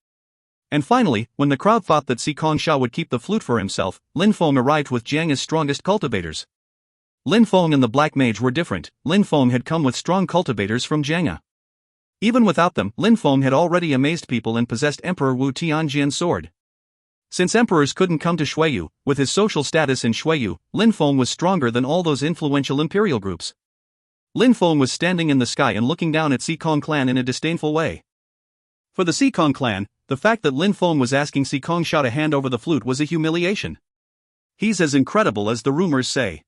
And finally, when the crowd thought that Si Kong Xiao would keep the flute for himself, Lin Feng arrived with Jiangya's strongest cultivators. Lin Feng and the Black Mage were different. Lin Feng had come with strong cultivators from Jiangya. Even without them, Lin Feng had already amazed people and possessed Emperor Wu Tianjian's sword. Since emperors couldn't come to Shuiyu, with his social status in Shuiyu, Lin Feng was stronger than all those influential imperial groups. Lin Feng was standing in the sky and looking down at Si Kong clan in a disdainful way. For the Si Kong clan, the fact that Lin Feng was asking Si Kong Xiao to hand over the flute was a humiliation. He's as incredible as the rumors say.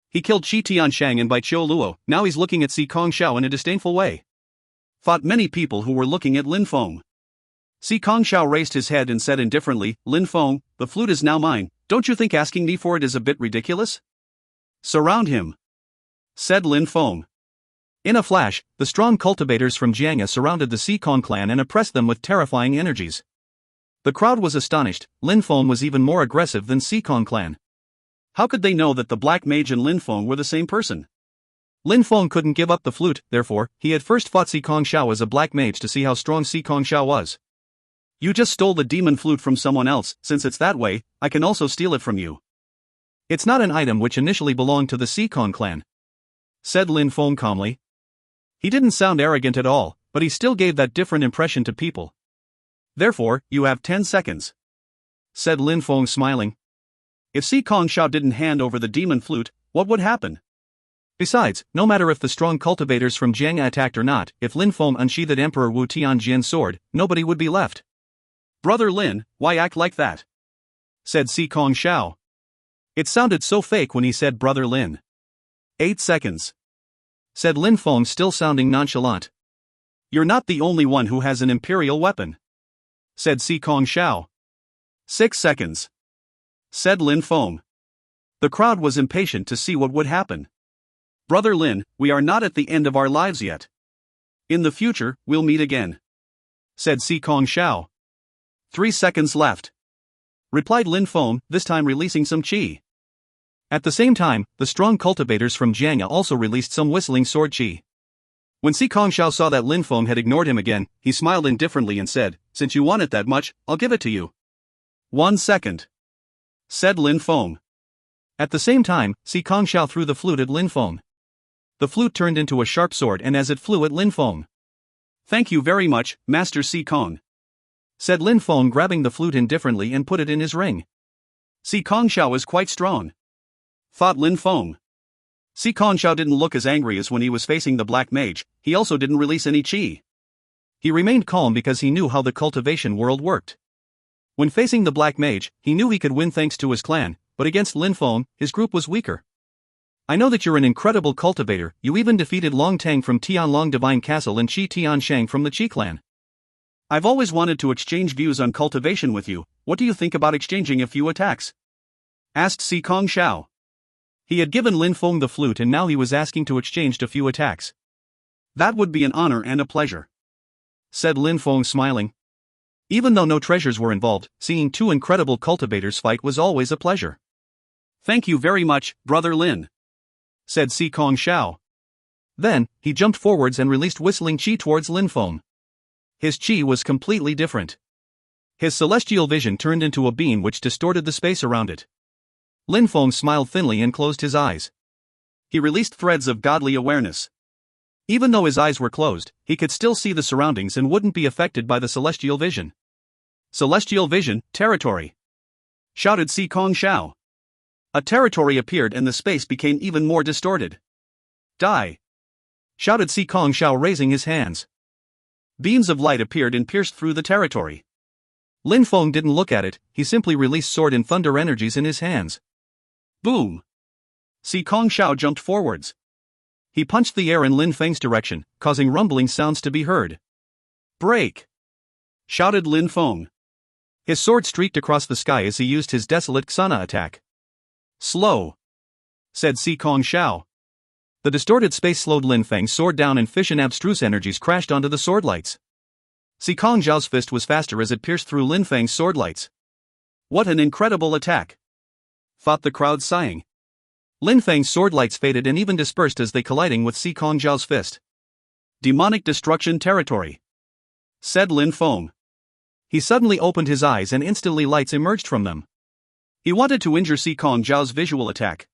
He killed Qi Tianshang and Bai Qiu Luo, now he's looking at Si Kong Xiao in a disdainful way. Thought many people who were looking at Lin Feng. Si Kong Xiao raised his head and said indifferently, "Lin Feng, the flute is now mine, don't you think asking me for it is a bit ridiculous?" "Surround him," said Lin Feng. In a flash, the strong cultivators from Jiangya surrounded the Si Kong clan and oppressed them with terrifying energies. The crowd was astonished. Lin Feng was even more aggressive than Si Kong clan. How could they know that the Black Mage and Lin Feng were the same person? Lin Feng couldn't give up the flute, therefore, he had first fought Si Kong Xiao as a Black Mage to see how strong Si Kong Xiao was. "You just stole the demon flute from someone else. Since it's that way, I can also steal it from you." "It's not an item which initially belonged to the Si Kong clan," said Lin Feng calmly. He didn't sound arrogant at all, but he still gave that different impression to people. "Therefore, you have 10 seconds," said Lin Feng smiling. If Si Kong Xiao didn't hand over the demon flute, what would happen? Besides, no matter if the strong cultivators from Jiangya attacked or not, if Lin Feng unsheathed Emperor Wu Tianjian's sword, nobody would be left. "Brother Lin, why act like that?" said Si Kong Xiao. It sounded so fake when he said Brother Lin. 8 seconds. Said Lin Feng, still sounding nonchalant. "You're not the only one who has an imperial weapon," said Si Kong Xiao. 6 seconds. Said Lin Feng. The crowd was impatient to see what would happen. "Brother Lin, we are not at the end of our lives yet. In the future, we'll meet again," said Si Kong Xiao. 3 seconds left, replied Lin Feng, this time releasing some qi. At the same time, the strong cultivators from Jiangya also released some whistling sword qi. When Si Kong Xiao saw that Lin Feng had ignored him again, he smiled indifferently and said, "Since you want it that much, I'll give it to you." 1 second. Said Lin Feng. At the same time, Si Kong Xiao threw the flute at Lin Feng. The flute turned into a sharp sword and as it flew at Lin Feng. "Thank you very much, Master Si Kong," said Lin Feng, grabbing the flute indifferently and put it in his ring. "Si Kong Xiao is quite strong," thought Lin Feng. Si Kong Xiao didn't look as angry as when he was facing the Black Mage, he also didn't release any qi. He remained calm because he knew how the cultivation world worked. When facing the Black Mage, he knew he could win thanks to his clan, but against Lin Feng, his group was weaker. I know that you're an incredible cultivator, you even defeated Long Tang from Tianlong Divine Castle and Qi Tianshang from the Qi clan. I've always wanted to exchange views on cultivation with you, what do you think about exchanging a few attacks? Asked Si Kong Xiao. He had given Lin Feng the flute and now he was asking to exchange a few attacks. That would be an honor and a pleasure, said Lin Feng smiling. Even though no treasures were involved, seeing two incredible cultivators fight was always a pleasure. Thank you very much, Brother Lin, said Si Kong Xiao. Then, he jumped forwards and released whistling qi towards Lin Feng. His qi was completely different. His celestial vision turned into a beam which distorted the space around it. Lin Feng smiled thinly and closed his eyes. He released threads of godly awareness. Even though his eyes were closed, he could still see the surroundings and wouldn't be affected by the celestial vision. Celestial vision, territory! Shouted Si Kong Xiao. A territory appeared and the space became even more distorted. Die! Shouted Si Kong Xiao raising his hands. Beams of light appeared and pierced through the territory. Lin Feng didn't look at it, he simply released sword and thunder energies in his hands. Boom! Si Kong Xiao jumped forwards. He punched the air in Lin Feng's direction, causing rumbling sounds to be heard. Break! Shouted Lin Feng. His sword streaked across the sky as he used his desolate Xana attack. Slow! Said Si Kong Xiao. The distorted space slowed Lin Feng's sword down and fission abstruse energies crashed onto the sword lights. Si Kong Xiao's fist was faster as it pierced through Lin Feng's sword lights. What an incredible attack! Thought the crowd sighing. Lin Feng's sword lights faded and even dispersed as they colliding with Si Kong Xiao's fist. Demonic destruction territory, said Lin Feng. He suddenly opened his eyes and instantly lights emerged from them. He wanted to injure Si Kong Xiao's visual attack.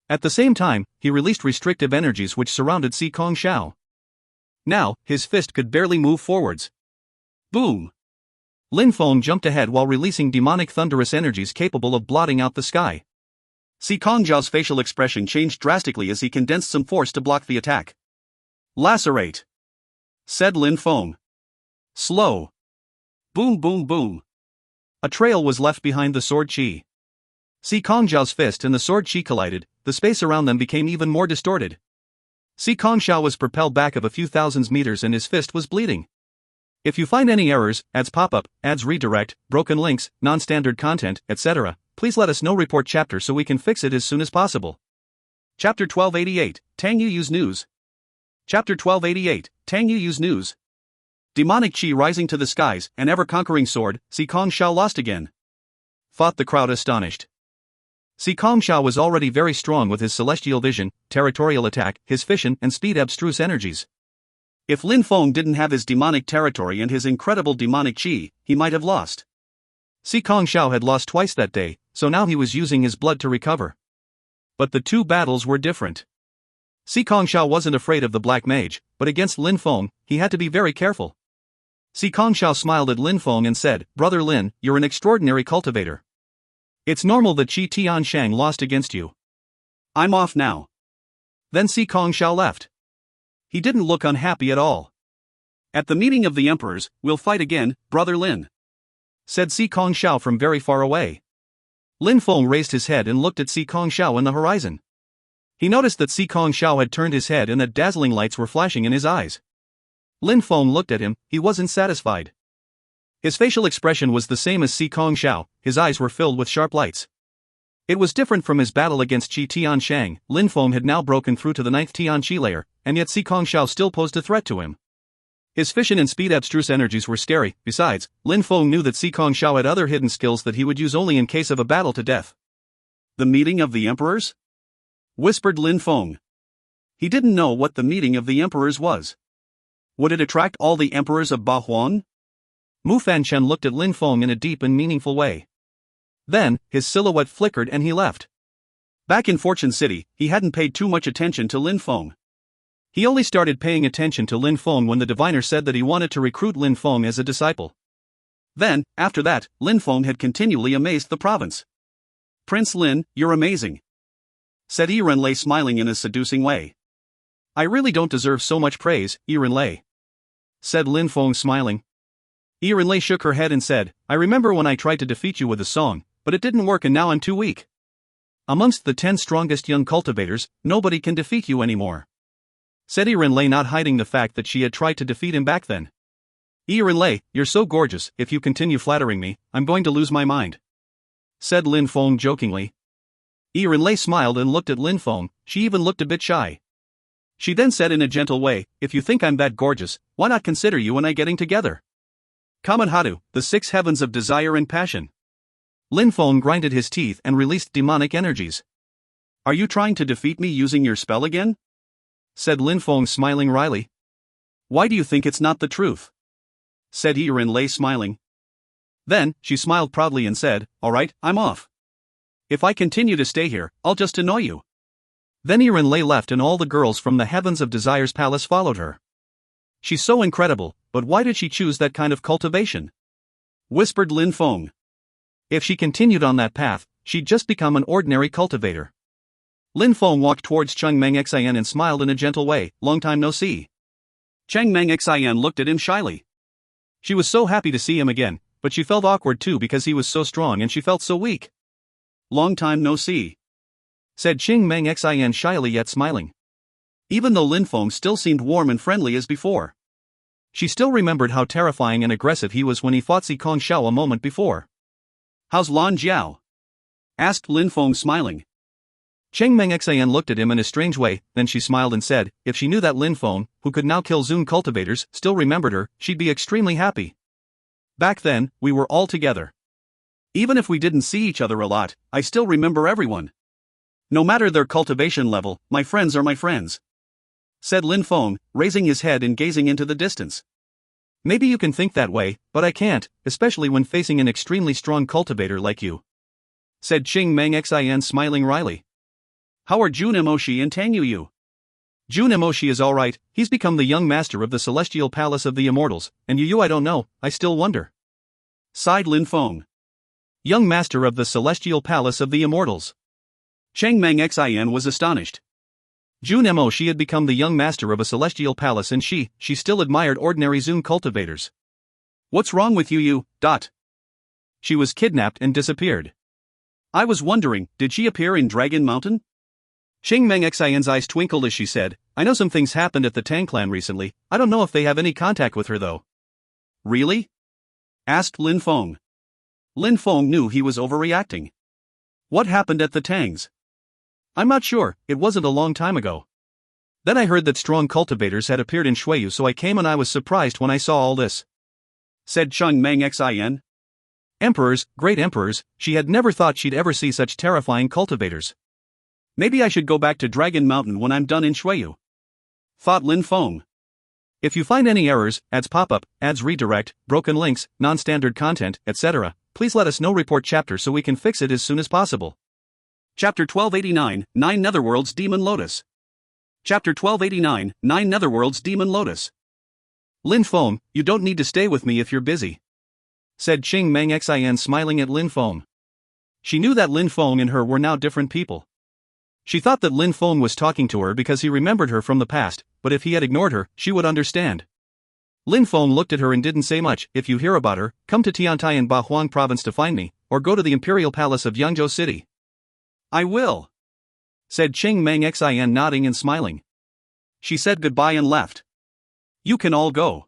At the same time, he released restrictive energies which surrounded Si Kong Xiao. Now, his fist could barely move forwards. Boom! Lin Feng jumped ahead while releasing demonic thunderous energies capable of blotting out the sky. Si Kong Xiao's facial expression changed drastically as he condensed some force to block the attack. Lacerate! Said Lin Feng. Slow! Boom boom boom! A trail was left behind the sword qi. Si Kong Xiao's fist and the sword qi collided, the space around them became even more distorted. Si Kong Xiao was propelled back of a few thousands meters and his fist was bleeding. If you find any errors, ads pop up, ads redirect, broken links, non-standard content, etc., please let us know. Report chapter so we can fix it as soon as possible. Chapter 1288, Tang Yuyu's News. Chapter 1288, Tang Yuyu's News. Demonic qi rising to the skies, an ever-conquering sword, Si Kong Xiao lost again. Thought the crowd astonished. Si Kong Xiao was already very strong with his celestial vision, territorial attack, his fission and speed abstruse energies. If Lin Feng didn't have his demonic territory and his incredible demonic qi, he might have lost. Si Kong Xiao had lost twice that day, so now he was using his blood to recover. But the two battles were different. Si Kong Xiao wasn't afraid of the Black Mage, but against Lin Feng, he had to be very careful. Si Kong Xiao smiled at Lin Feng and said, Brother Lin, you're an extraordinary cultivator. It's normal that Qi Tianshang lost against you. I'm off now. Then Si Kong Xiao left. He didn't look unhappy at all. At the meeting of the emperors, we'll fight again, Brother Lin, said Si Kong Xiao from very far away. Lin Feng raised his head and looked at Si Kong Xiao in the horizon. He noticed that Si Kong Xiao had turned his head and that dazzling lights were flashing in his eyes. Lin Feng looked at him, he wasn't satisfied. His facial expression was the same as Si Kong Xiao, his eyes were filled with sharp lights. It was different from his battle against Qi Tianshang. Lin Feng had now broken through to the 9th Tianqi layer, and yet Si Kong Xiao still posed a threat to him. His fission and speed abstruse energies were scary. Besides, Lin Feng knew that Si Kong Xiao had other hidden skills that he would use only in case of a battle to death. The meeting of the emperors? Whispered Lin Feng. He didn't know what the meeting of the emperors was. Would it attract all the emperors of Bahuan? Mu Fanchen looked at Lin Feng in a deep and meaningful way. Then, his silhouette flickered and he left. Back in Fortune City, he hadn't paid too much attention to Lin Feng. He only started paying attention to Lin Feng when the diviner said that he wanted to recruit Lin Feng as a disciple. Then, after that, Lin Feng had continually amazed the province. Prince Lin, you're amazing, said Yirenlei smiling in a seducing way. I really don't deserve so much praise, Yirenlei. said Lin Feng smiling. Lei shook her head and said, I remember when I tried to defeat you with a song, but it didn't work and now I'm too weak. Amongst the 10 strongest young cultivators, nobody can defeat you anymore. Said Lei, not hiding the fact that she had tried to defeat him back then. Lei, you're so gorgeous, if you continue flattering me, I'm going to lose my mind. Said Lin Feng jokingly. Lei smiled and looked at Lin Feng, she even looked a bit shy. She then said in a gentle way, if you think I'm that gorgeous, why not consider you and I getting together? Kamanhatu, the 6 heavens of desire and passion. Lin Feng grinded his teeth and released demonic energies. Are you trying to defeat me using your spell again? Said Lin Feng smiling wryly. Why do you think it's not the truth? Said Lei smiling. Then, she smiled proudly and said, alright, I'm off. If I continue to stay here, I'll just annoy you. Then Lei left and all the girls from the Heavens of Desire's palace followed her. She's so incredible, but why did she choose that kind of cultivation? Whispered Lin Feng. If she continued on that path, she'd just become an ordinary cultivator. Lin Feng walked towards Cheng Meng Xian and smiled in a gentle way, long time no see. Cheng Meng Xian looked at him shyly. She was so happy to see him again, but she felt awkward too because he was so strong and she felt so weak. Long time no see. Said Cheng Meng Xian shyly yet smiling. Even though Lin Feng still seemed warm and friendly as before. She still remembered how terrifying and aggressive he was when he fought Si Kong Xiao a moment before. How's Lan Jiao? Asked Lin Feng smiling. Cheng Meng Xian looked at him in a strange way, then she smiled and said, if she knew that Lin Feng, who could now kill Zun cultivators, still remembered her, she'd be extremely happy. Back then, we were all together. Even if we didn't see each other a lot, I still remember everyone. No matter their cultivation level, my friends are my friends. Said Lin Feng, raising his head and gazing into the distance. Maybe you can think that way, but I can't, especially when facing an extremely strong cultivator like you. Said Cheng Meng Xian smiling wryly. How are Jun Emoshi and Tang Yu? Jun Emoshi is alright, he's become the young master of the Celestial Palace of the Immortals, and Yu I don't know, I still wonder. Sighed Lin Feng. Young master of the Celestial Palace of the Immortals. Cheng Meng Xian was astonished. Jun Emoshi had become the young master of a celestial palace and she still admired ordinary Zun cultivators. What's wrong with you? She was kidnapped and disappeared. I was wondering, did she appear in Dragon Mountain? Cheng Meng Xian's eyes twinkled as she said, I know some things happened at the Tang clan recently, I don't know if they have any contact with her though. Really? Asked Lin Feng. Lin Feng knew he was overreacting. What happened at the Tangs? I'm not sure, it wasn't a long time ago. Then I heard that strong cultivators had appeared in Shuiyu, so I came and I was surprised when I saw all this. Said Cheng Meng Xian. Emperors, great emperors, she had never thought she'd ever see such terrifying cultivators. Maybe I should go back to Dragon Mountain when I'm done in Shuiyu. Thought Lin Feng. If you find any errors, ads pop-up, ads redirect, broken links, non-standard content, etc., please let us know. Report chapter so we can fix it as soon as possible. Chapter 1289, 9 Netherworld's Demon Lotus. Chapter 1289, 9 Netherworld's Demon Lotus. Lin Feng, you don't need to stay with me if you're busy. Said Cheng Meng Xian smiling at Lin Feng. She knew that Lin Feng and her were now different people. She thought that Lin Feng was talking to her because he remembered her from the past, but if he had ignored her, she would understand. Lin Feng looked at her and didn't say much. If you hear about her, come to Tiantai in Bahuang province to find me, or go to the Imperial Palace of Yangzhou City. I will. Said Cheng Meng Xian nodding and smiling. She said goodbye and left. You can all go.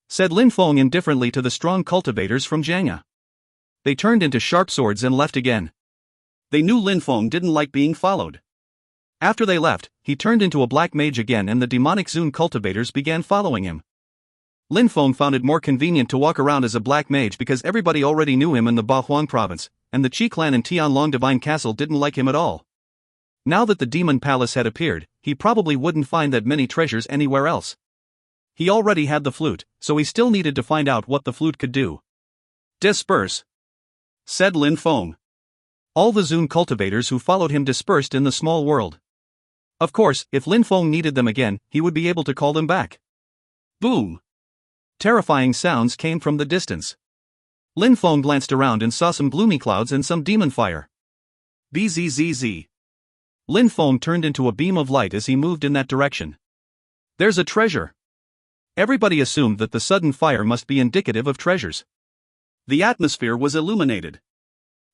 Said Lin Feng indifferently to the strong cultivators from Jiangya. They turned into sharp swords and left again. They knew Lin Feng didn't like being followed. After they left, he turned into a black mage again and the demonic Zun cultivators began following him. Lin Feng found it more convenient to walk around as a black mage because everybody already knew him in the Bahuang province, and the Qi clan in Tianlong Divine Castle didn't like him at all. Now that the demon palace had appeared, he probably wouldn't find that many treasures anywhere else. He already had the flute, so he still needed to find out what the flute could do. Disperse. Said Lin Feng. All the Zun cultivators who followed him dispersed in the small world. Of course, if Lin Feng needed them again, he would be able to call them back. Boom! Terrifying sounds came from the distance. Lin Feng glanced around and saw some gloomy clouds and some demon fire. Bzzz. Lin Feng turned into a beam of light as he moved in that direction. There's a treasure. Everybody assumed that the sudden fire must be indicative of treasures. The atmosphere was illuminated.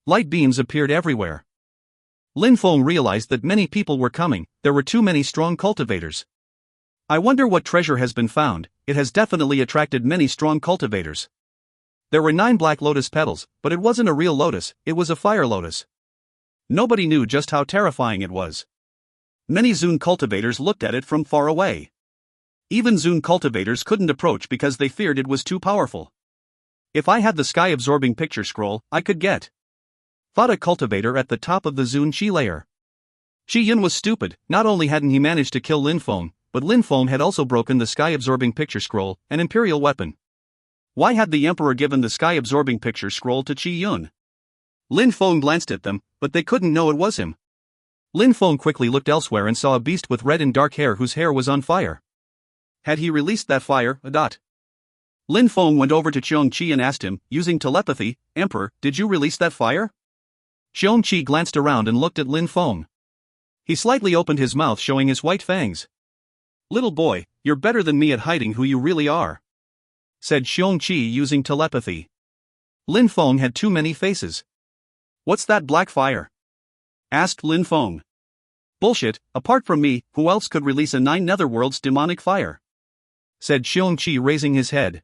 Light beams appeared everywhere. Lin Feng realized that many people were coming. There were too many strong cultivators. I wonder what treasure has been found. It has definitely attracted many strong cultivators. There were 9 black lotus petals, but it wasn't a real lotus, it was a fire lotus. Nobody knew just how terrifying it was. Many Zun cultivators looked at it from far away. Even Zun cultivators couldn't approach because they feared it was too powerful. If I had the sky-absorbing picture scroll, I could get. Thought a cultivator at the top of the Zun Qi layer. Qi Yun was stupid. Not only hadn't he managed to kill Lin Feng, but Lin Feng had also broken the sky-absorbing picture scroll, an imperial weapon. Why had the emperor given the sky-absorbing picture scroll to Qi Yun? Lin Feng glanced at them, but they couldn't know it was him. Lin Feng quickly looked elsewhere and saw a beast with red and dark hair whose hair was on fire. Had he released that fire? Lin Feng went over to Qiong Qi and asked him, using telepathy, "Emperor, did you release that fire?" Qiong Qi glanced around and looked at Lin Feng. He slightly opened his mouth, showing his white fangs. "Little boy, you're better than me at hiding who you really are," said Qiong Qi using telepathy. Lin Feng had too many faces. "What's that black fire?" asked Lin Feng. "Bullshit, apart from me, who else could release a 9 netherworlds demonic fire?" said Qiong Qi, raising his head.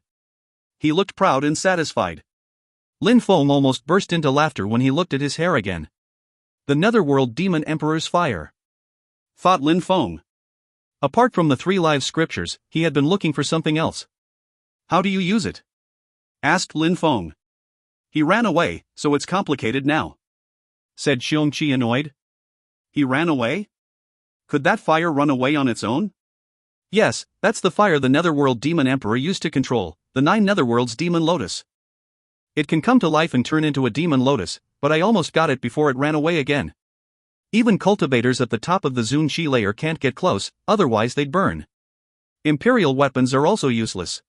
He looked proud and satisfied. Lin Feng almost burst into laughter when he looked at his hair again. The netherworld demon emperor's fire, thought Lin Feng. Apart from the 3 live scriptures, he had been looking for something else. "How do you use it?" asked Lin Feng. "He ran away, so it's complicated now," said Qiong Qi, annoyed. "He ran away? Could that fire run away on its own?" "Yes, that's the fire the netherworld demon emperor used to control, the 9 netherworlds demon lotus. It can come to life and turn into a demon lotus, but I almost got it before it ran away again. Even cultivators at the top of the Zun Qi layer can't get close, otherwise they'd burn. Imperial weapons are also useless.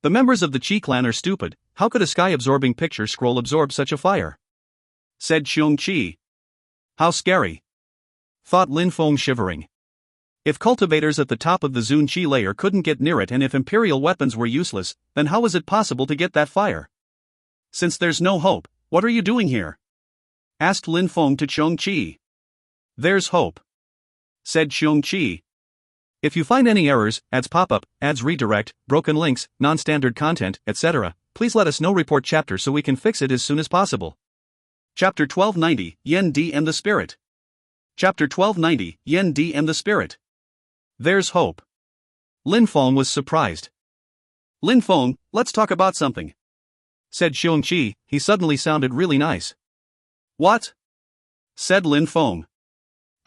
The members of the Qi clan are stupid. How could a sky-absorbing picture scroll absorb such a fire?" said Qiong Qi. "How scary," thought Lin Feng, shivering. If cultivators at the top of the Zun Qi layer couldn't get near it, and if imperial weapons were useless, then how was it possible to get that fire? "Since there's no hope, what are you doing here?" asked Lin Feng to Qiong Qi. "There's hope," said Qiong Qi. "If you find any errors, ads pop up, ads redirect, broken links, non-standard content, etc., please let us know. Report chapter so we can fix it as soon as possible." Chapter 1290, Yen Di and the Spirit. Chapter 1290, Yen Di and the Spirit. There's hope. Lin Feng was surprised. "Lin Feng, let's talk about something," said Qiong Qi. He suddenly sounded really nice. "What?" said Lin Feng.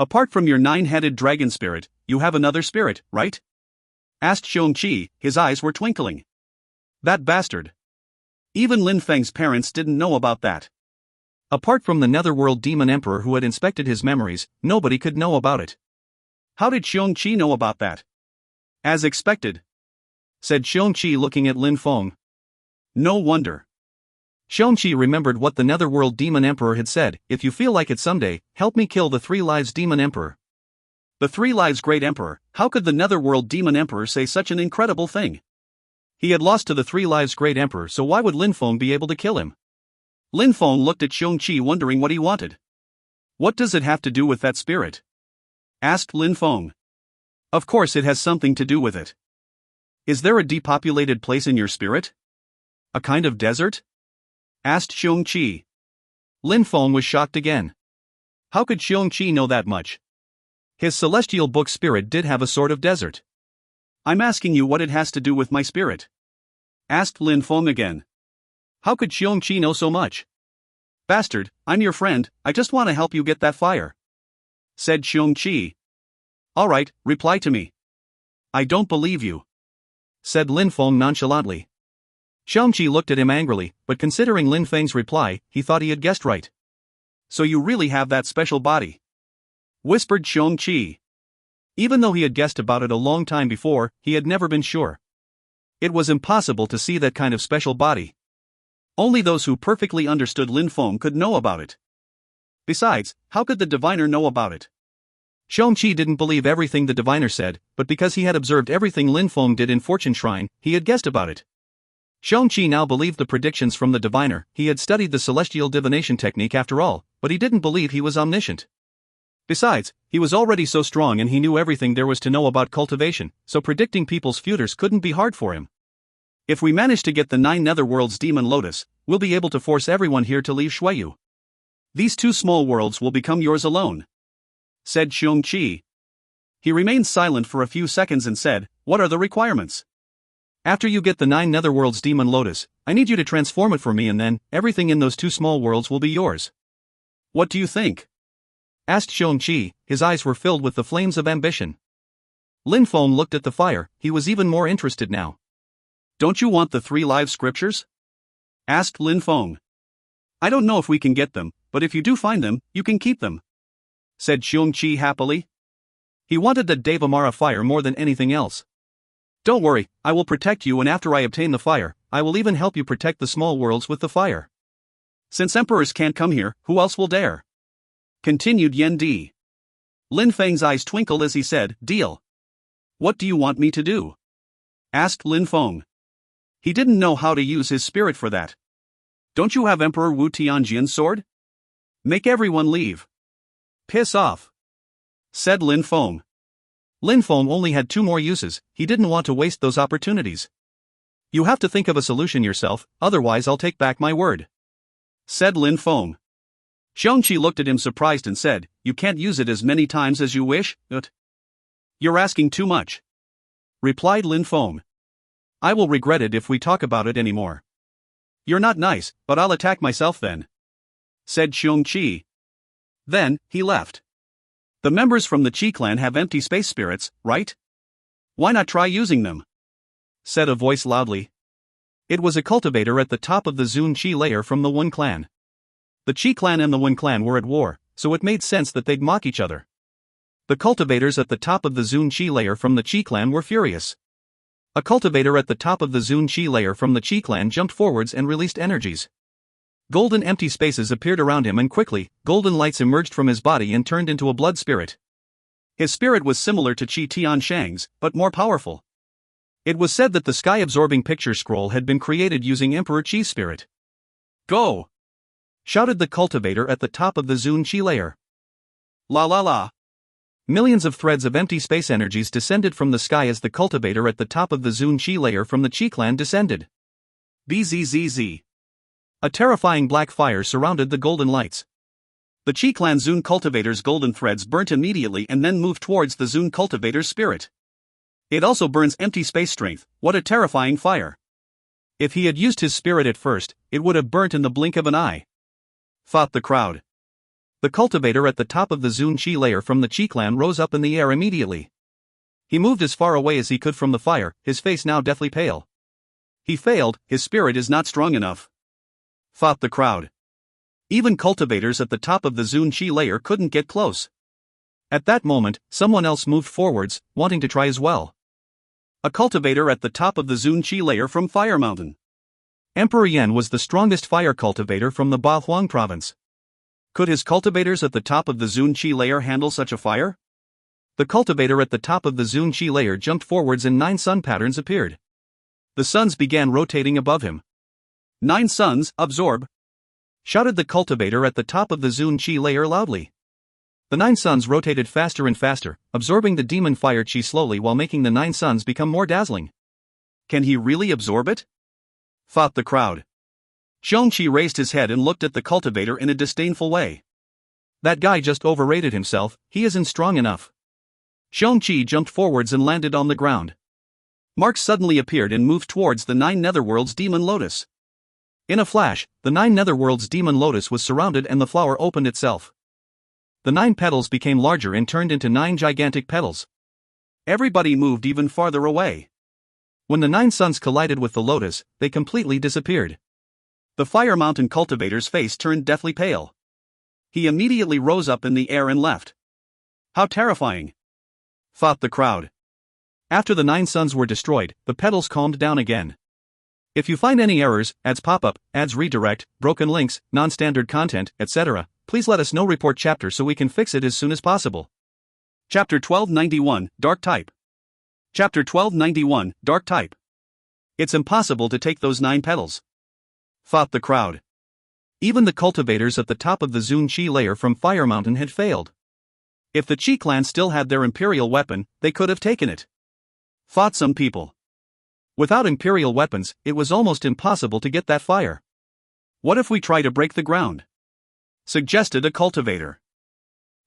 "Apart from your 9-headed dragon spirit, you have another spirit, right?" asked Qiong Qi. His eyes were twinkling. "That bastard. Even Lin Feng's parents didn't know about that." Apart from the netherworld demon emperor who had inspected his memories, nobody could know about it. How did Qiong Qi know about that? "As expected," said Qiong Qi, looking at Lin Feng. "No wonder." Qiong Qi remembered what the netherworld demon emperor had said: "If you feel like it someday, help me kill the 3 lives demon emperor." The 3 lives great emperor. How could the netherworld demon emperor say such an incredible thing? He had lost to the 3 lives great emperor, so why would Lin Feng be able to kill him? Lin Feng looked at Qiong Qi, wondering what he wanted. "What does it have to do with that spirit?" asked Lin Feng. "Of course it has something to do with it. Is there a depopulated place in your spirit? A kind of desert?" asked Qiong Qi. Lin Feng was shocked again. How could Qiong Qi know that much? His celestial book spirit did have a sort of desert. "I'm asking you what it has to do with my spirit," asked Lin Feng again. How could Qiong Qi know so much? "Bastard, I'm your friend, I just want to help you get that fire," said Qiong Qi. "Alright, reply to me." "I don't believe you," said Lin Feng nonchalantly. Qiong Qi looked at him angrily, but considering Lin Feng's reply, he thought he had guessed right. "So you really have that special body?" whispered Qiong Qi. Even though he had guessed about it a long time before, he had never been sure. It was impossible to see that kind of special body. Only those who perfectly understood Lin Feng could know about it. Besides, how could the diviner know about it? Shang-Chi didn't believe everything the diviner said, but because he had observed everything Lin Feng did in Fortune Shrine, he had guessed about it. Shang-Chi now believed the predictions from the diviner. He had studied the celestial divination technique after all, but he didn't believe he was omniscient. Besides, he was already so strong and he knew everything there was to know about cultivation, so predicting people's futures couldn't be hard for him. If we manage to get the 9 netherworlds demon lotus, we'll be able to force everyone here to leave Shueyu. These 2 small worlds will become yours alone, said Shang-Chi. He remained silent for a few seconds and said, "What are the requirements? After you get the 9 netherworlds demon lotus, I need you to transform it for me and then, everything in those 2 small worlds will be yours." "What do you think?" asked Shang-Chi. His eyes were filled with the flames of ambition. Lin Feng looked at the fire. He was even more interested now. "Don't you want the 3 live scriptures?" asked Lin Feng. "I don't know if we can get them, but if you do find them, you can keep them," said Shang-Chi happily. He wanted the Devamara fire more than anything else. "Don't worry, I will protect you, and after I obtain the fire, I will even help you protect the small worlds with the fire. Since emperors can't come here, who else will dare?" continued Yen Di. Lin Feng's eyes twinkled as he said, "Deal." "What do you want me to do?" asked Lin Feng. He didn't know how to use his spirit for that. "Don't you have Emperor Wu Tianjian's sword? Make everyone leave." "Piss off," said Lin Feng. Lin Feng only had 2 more uses. He didn't want to waste those opportunities. "You have to think of a solution yourself, otherwise I'll take back my word," said Lin Feng. Shang-Chi looked at him surprised and said, "You can't use it as many times as you wish, You're asking too much," replied Lin Feng. "I will regret it if we talk about it anymore." "You're not nice, but I'll attack myself then," said Shang-Chi. Then, he left. "The members from the Qi clan have empty space spirits, right? Why not try using them?" said a voice loudly. It was a cultivator at the top of the Zun Qi layer from the Wen clan. The Qi clan and the Wen clan were at war, so it made sense that they'd mock each other. The cultivators at the top of the Zun Qi layer from the Qi clan were furious. A cultivator at the top of the Zun Qi layer from the Qi clan jumped forwards and released energies. Golden empty spaces appeared around him and quickly, golden lights emerged from his body and turned into a blood spirit. His spirit was similar to Qi Tianshang's, but more powerful. It was said that the sky-absorbing picture scroll had been created using Emperor Qi's spirit. "Go!" shouted the cultivator at the top of the Zun Qi layer. La la la. Millions of threads of empty space energies descended from the sky as the cultivator at the top of the Zun Qi layer from the Qi clan descended. Bzzz. A terrifying black fire surrounded the golden lights. The Qi clan Zun cultivator's golden threads burnt immediately and then moved towards the Zun cultivator's spirit. It also burns empty space strength. What a terrifying fire. If he had used his spirit at first, it would have burnt in the blink of an eye, thought the crowd. The cultivator at the top of the Zun Qi layer from the Qi clan rose up in the air immediately. He moved as far away as he could from the fire, his face now deathly pale. He failed, his spirit is not strong enough, thought the crowd. Even cultivators at the top of the Zun Qi layer couldn't get close. At that moment, someone else moved forwards, wanting to try as well. A cultivator at the top of the Zun Qi layer from Fire Mountain. Emperor Yan was the strongest fire cultivator from the Bahuang province. Could his cultivators at the top of the Zun Qi layer handle such a fire? The cultivator at the top of the Zun Qi layer jumped forwards and 9 sun patterns appeared. The suns began rotating above him. 9 suns, absorb! Shouted the cultivator at the top of the Zun Qi layer loudly. The 9 suns rotated faster and faster, absorbing the demon fire Qi slowly while making the 9 suns become more dazzling. Can he really absorb it? Thought the crowd. Shang-Chi raised his head and looked at the cultivator in a disdainful way. That guy just overrated himself, he isn't strong enough. Shang-Chi jumped forwards and landed on the ground. Marks suddenly appeared and moved towards the 9 netherworlds demon lotus. In a flash, the 9 netherworlds demon lotus was surrounded and the flower opened itself. The 9 petals became larger and turned into 9 gigantic petals. Everybody moved even farther away. When the 9 suns collided with the lotus, they completely disappeared. The Fire Mountain cultivator's face turned deathly pale. He immediately rose up in the air and left. How terrifying, thought the crowd. After the 9 suns were destroyed, the petals calmed down again. If you find any errors, ads pop up, ads redirect, broken links, non-standard content, etc., please let us know. Report chapter so we can fix it as soon as possible. Chapter 1291, Dark Type. Chapter 1291, Dark Type. It's impossible to take those 9 petals, thought the crowd. Even the cultivators at the top of the Zun Qi layer from Fire Mountain had failed. If the Qi clan still had their imperial weapon, they could have taken it, thought some people. Without imperial weapons, it was almost impossible to get that fire. What if we try to break the ground? Suggested a cultivator.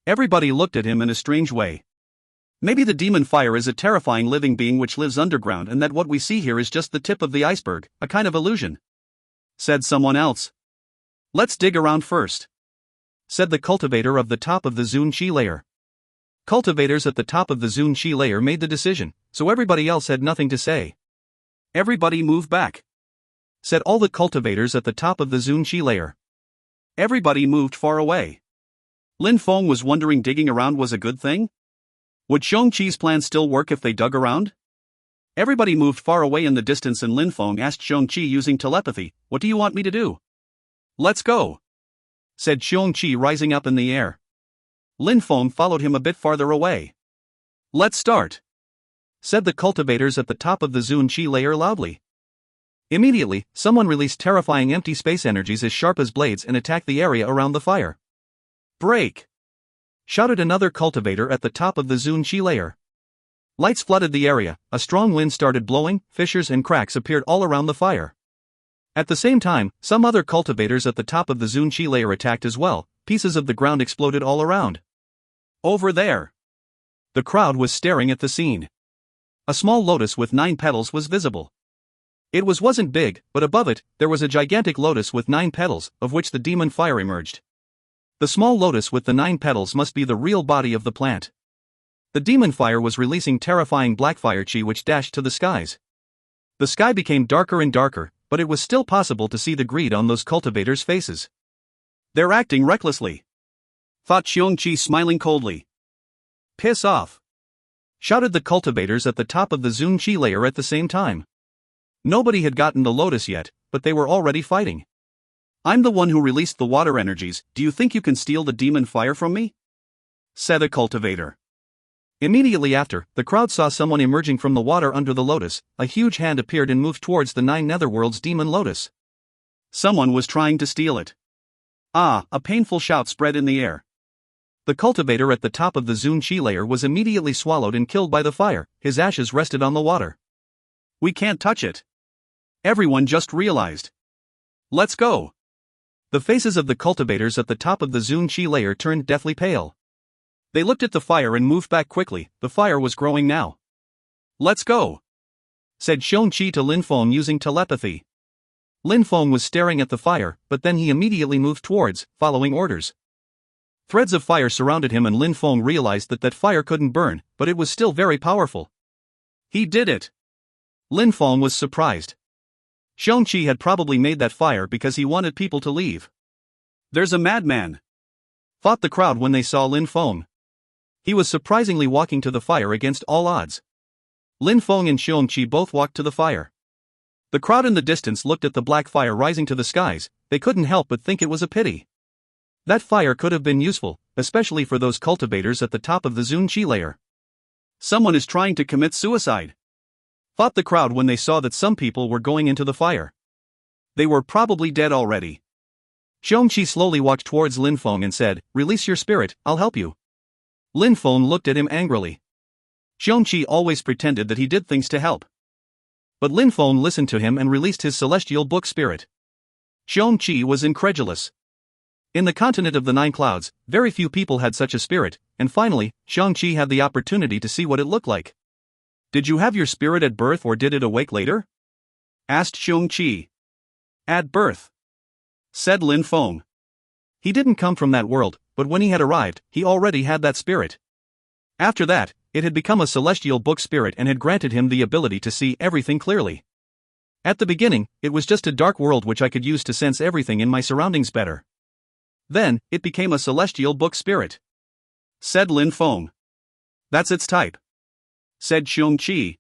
Everybody looked at him in a strange way. Maybe the demon fire is a terrifying living being which lives underground and that what we see here is just the tip of the iceberg, a kind of illusion, said someone else. Let's dig around first, said the cultivator of the top of the Zun Qi layer. Cultivators at the top of the Zun Qi layer made the decision, so everybody else had nothing to say. Everybody move back, said all the cultivators at the top of the Zun Qi layer. Everybody moved far away. Lin Feng was wondering digging around was a good thing? Would Xiong Qi's plan still work if they dug around? Everybody moved far away in the distance and Lin Feng asked Xiong Qi using telepathy, "What do you want me to do?" "Let's go," said Xiong Qi rising up in the air. Lin Feng followed him a bit farther away. "Let's start," said the cultivators at the top of the Zun Qi layer loudly. Immediately, someone released terrifying empty space energies as sharp as blades and attacked the area around the fire. "Break!" shouted another cultivator at the top of the Zun Qi layer. Lights flooded the area, a strong wind started blowing, fissures and cracks appeared all around the fire. At the same time, some other cultivators at the top of the Zun Qi layer attacked as well, pieces of the ground exploded all around. "Over there!" The crowd was staring at the scene. A small lotus with 9 petals was visible. It wasn't big, but above it, there was a gigantic lotus with 9 petals, of which the demon fire emerged. The small lotus with the 9 petals must be the real body of the plant. The demon fire was releasing terrifying black fire chi which dashed to the skies. The sky became darker and darker, but it was still possible to see the greed on those cultivators' faces. "They're acting recklessly," thought Xiong Qi smiling coldly. "Piss off," shouted the cultivators at the top of the Zun Qi layer at the same time. Nobody had gotten the lotus yet, but they were already fighting. "I'm the one who released the water energies, do you think you can steal the demon fire from me?" said a cultivator. Immediately after, the crowd saw someone emerging from the water under the lotus. A huge hand appeared and moved towards the 9 netherworld's demon lotus. Someone was trying to steal it. "Ah!" A painful shout spread in the air. The cultivator at the top of the Zun Qi layer was immediately swallowed and killed by the fire, his ashes rested on the water. "We can't touch it," everyone just realized. "Let's go." The faces of the cultivators at the top of the Zun Qi layer turned deathly pale. They looked at the fire and moved back quickly, the fire was growing now. "Let's go," said Xiong Qi to Lin Feng using telepathy. Lin Feng was staring at the fire, but then he immediately moved towards, following orders. Threads of fire surrounded him and Lin Feng realized that fire couldn't burn, but it was still very powerful. He did it! Lin Feng was surprised. Xiong Qi had probably made that fire because he wanted people to leave. "There's a madman!" thought the crowd when they saw Lin Feng. He was surprisingly walking to the fire against all odds. Lin Feng and Xiong Qi both walked to the fire. The crowd in the distance looked at the black fire rising to the skies, they couldn't help but think it was a pity. That fire could have been useful, especially for those cultivators at the top of the Zun Qi layer. "Someone is trying to commit suicide," thought the crowd when they saw that some people were going into the fire. They were probably dead already. Xiong Qi slowly walked towards Lin Feng and said, "Release your spirit, I'll help you." Lin Feng looked at him angrily. Xiong Qi always pretended that he did things to help. But Lin Feng listened to him and released his celestial book spirit. Xiong Qi was incredulous. In the continent of the 9 clouds, very few people had such a spirit, and finally, Xiong Qi had the opportunity to see what it looked like. "Did you have your spirit at birth or did it awake later?" asked Xiong Qi. "At birth," said Lin Feng. He didn't come from that world, but when he had arrived, he already had that spirit. After that, it had become a celestial book spirit and had granted him the ability to see everything clearly. "At the beginning, it was just a dark world which I could use to sense everything in my surroundings better. Then, it became a celestial book spirit," said Lin Feng. "That's its type," said Xiong Qi.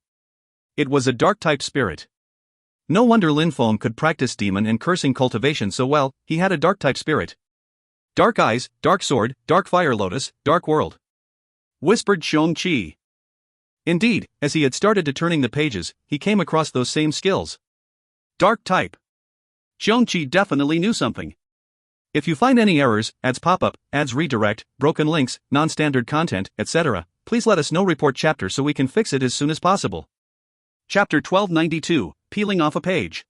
It was a dark type spirit. No wonder Lin Feng could practice demon and cursing cultivation so well, he had a dark type spirit. Dark eyes, dark sword, dark fire lotus, dark world. whispered Xiong-Chi. Indeed, as he had started to turning the pages, he came across those same skills. Dark type. Xiong-Chi definitely knew something. If you find any errors, ads pop-up, ads redirect, broken links, non-standard content, etc., please let us know. Report chapter so we can fix it as soon as possible. Chapter 1292, Peeling Off a Page.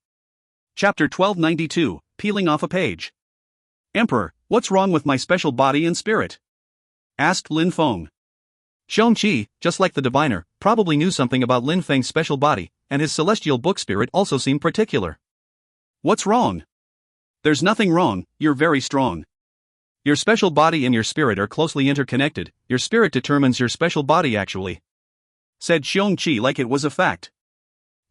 Chapter 1292, Peeling Off a Page. Emperor, what's wrong with my special body and spirit? Asked Lin Feng. Xiong-Chi, just like the diviner, probably knew something about Lin Feng's special body, and his celestial book spirit also seemed particular. What's wrong? There's nothing wrong, you're very strong. Your special body and your spirit are closely interconnected, your spirit determines your special body actually. Said Xiong-Chi like it was a fact.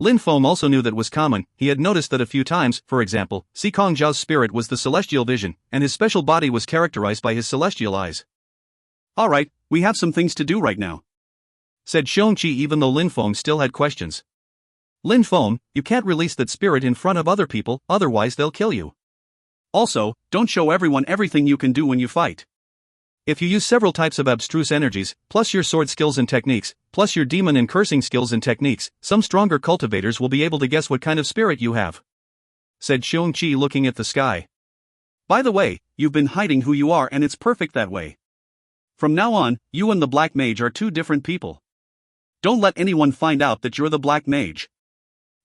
Lin Feng also knew that was common. He had noticed that a few times, for example, Si Kong Zhao's spirit was the celestial vision, and his special body was characterized by his celestial eyes. Alright, we have some things to do right now. Said Xiong-Chi even though Lin Feng still had questions. Lin Feng, you can't release that spirit in front of other people, otherwise they'll kill you. Also, don't show everyone everything you can do when you fight. If you use several types of abstruse energies, plus your sword skills and techniques, plus your demon and cursing skills and techniques, some stronger cultivators will be able to guess what kind of spirit you have. Said Xiong-Chi looking at the sky. By the way, you've been hiding who you are and it's perfect that way. From now on, you and the Black Mage are two different people. Don't let anyone find out that you're the Black Mage.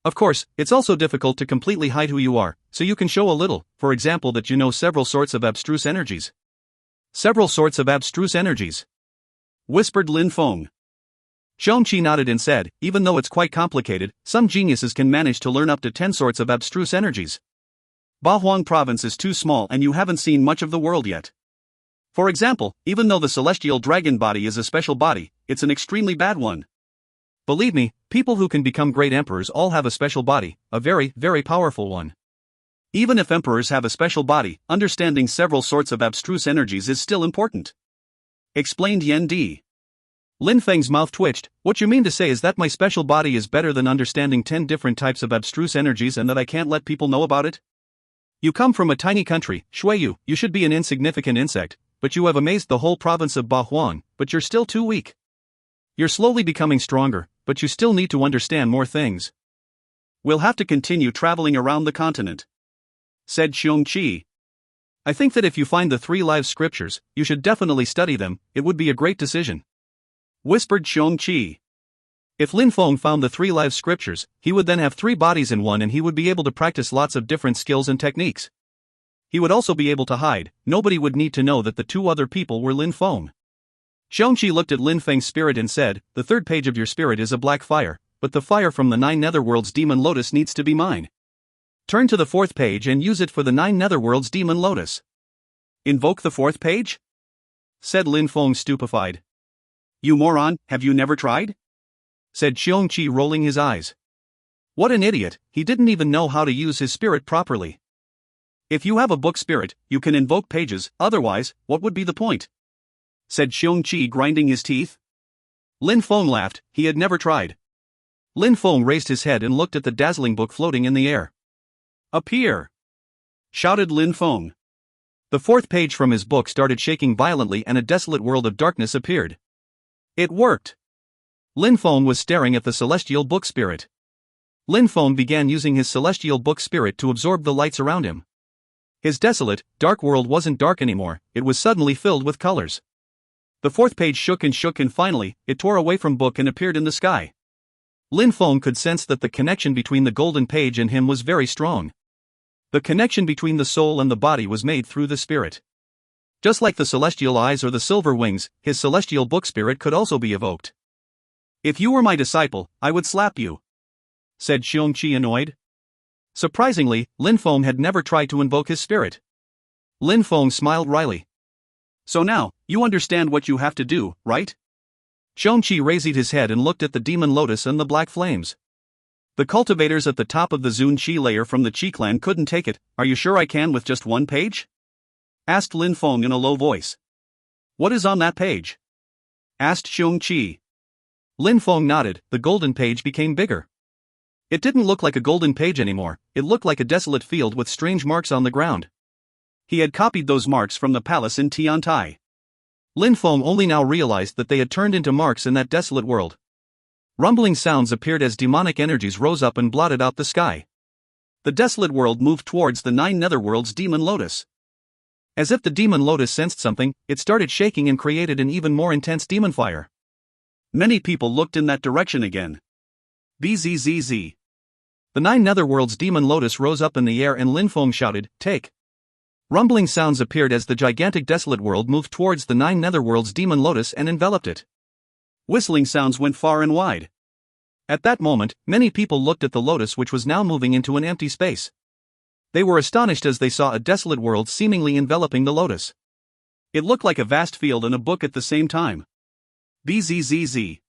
Of course, it's also difficult to completely hide who you are, so you can show a little, for example that you know several sorts of abstruse energies. Several sorts of abstruse energies. Whispered Lin Feng. Xiong-Chi nodded and said, even though it's quite complicated, some geniuses can manage to learn up to 10 sorts of abstruse energies. Bahuang province is too small and you haven't seen much of the world yet. For example, even though the celestial dragon body is a special body, it's an extremely bad one. Believe me, people who can become great emperors all have a special body, a very, very powerful one. Even if emperors have a special body, understanding several sorts of abstruse energies is still important. Explained Yan Di. Lin Feng's mouth twitched. What you mean to say is that my special body is better than understanding 10 different types of abstruse energies and that I can't let people know about it? You come from a tiny country, Shuiyu, you should be an insignificant insect, but you have amazed the whole province of Bahuang, but you're still too weak. You're slowly becoming stronger, but you still need to understand more things. We'll have to continue traveling around the continent. Said Xiong-Chi. I think that if you find the 3 live scriptures, you should definitely study them, it would be a great decision. Whispered Xiong-Chi. If Lin Feng found the 3 live scriptures, he would then have 3 bodies in one and he would be able to practice lots of different skills and techniques. He would also be able to hide, nobody would need to know that the 2 other people were Lin Feng. Xiong-Chi looked at Lin Feng's spirit and said, the 3rd page of your spirit is a black fire, but the fire from the 9 netherworlds demon lotus needs to be mine. Turn to the 4th page and use it for the 9 netherworlds demon lotus. Invoke the 4th page? Said Lin Feng stupefied. You moron, have you never tried? Said Xiong-Chi rolling his eyes. What an idiot, he didn't even know how to use his spirit properly. If you have a book spirit, you can invoke pages, otherwise, what would be the point? Said Xiong-Chi grinding his teeth. Lin Feng laughed, he had never tried. Lin Feng raised his head and looked at the dazzling book floating in the air. Appear! Shouted Lin Feng. The 4th page from his book started shaking violently and a desolate world of darkness appeared. It worked! Lin Feng was staring at the celestial book spirit. Lin Feng began using his celestial book spirit to absorb the lights around him. His desolate, dark world wasn't dark anymore, it was suddenly filled with colors. The 4th page shook and finally, it tore away from book and appeared in the sky. Lin Feng could sense that the connection between the golden page and him was very strong. The connection between the soul and the body was made through the spirit. Just like the celestial eyes or the silver wings, his celestial book spirit could also be evoked. If you were my disciple, I would slap you. Said Xiong-Chi annoyed. Surprisingly, Lin Feng had never tried to invoke his spirit. Lin Feng smiled wryly. So now, you understand what you have to do, right? Xiong-Chi raised his head and looked at the demon lotus and the black flames. The cultivators at the top of the Zun Qi layer from the Qi clan couldn't take it. Are you sure I can with just 1 page? Asked Lin Feng in a low voice. What is on that page? Asked Xiong-Chi. Lin Feng nodded, the golden page became bigger. It didn't look like a golden page anymore, it looked like a desolate field with strange marks on the ground. He had copied those marks from the palace in Tiantai. Lin Feng only now realized that they had turned into marks in that desolate world. Rumbling sounds appeared as demonic energies rose up and blotted out the sky. The desolate world moved towards the 9 netherworlds demon lotus. As if the demon lotus sensed something, it started shaking and created an even more intense demon fire. Many people looked in that direction again. Bzzz. The 9 netherworlds demon lotus rose up in the air and Lin Feng shouted, "Take." Rumbling sounds appeared as the gigantic desolate world moved towards the 9 netherworlds demon lotus and enveloped it. Whistling sounds went far and wide. At that moment, many people looked at the lotus, which was now moving into an empty space. They were astonished as they saw a desolate world seemingly enveloping the lotus. It looked like a vast field and a book at the same time. Bzzz.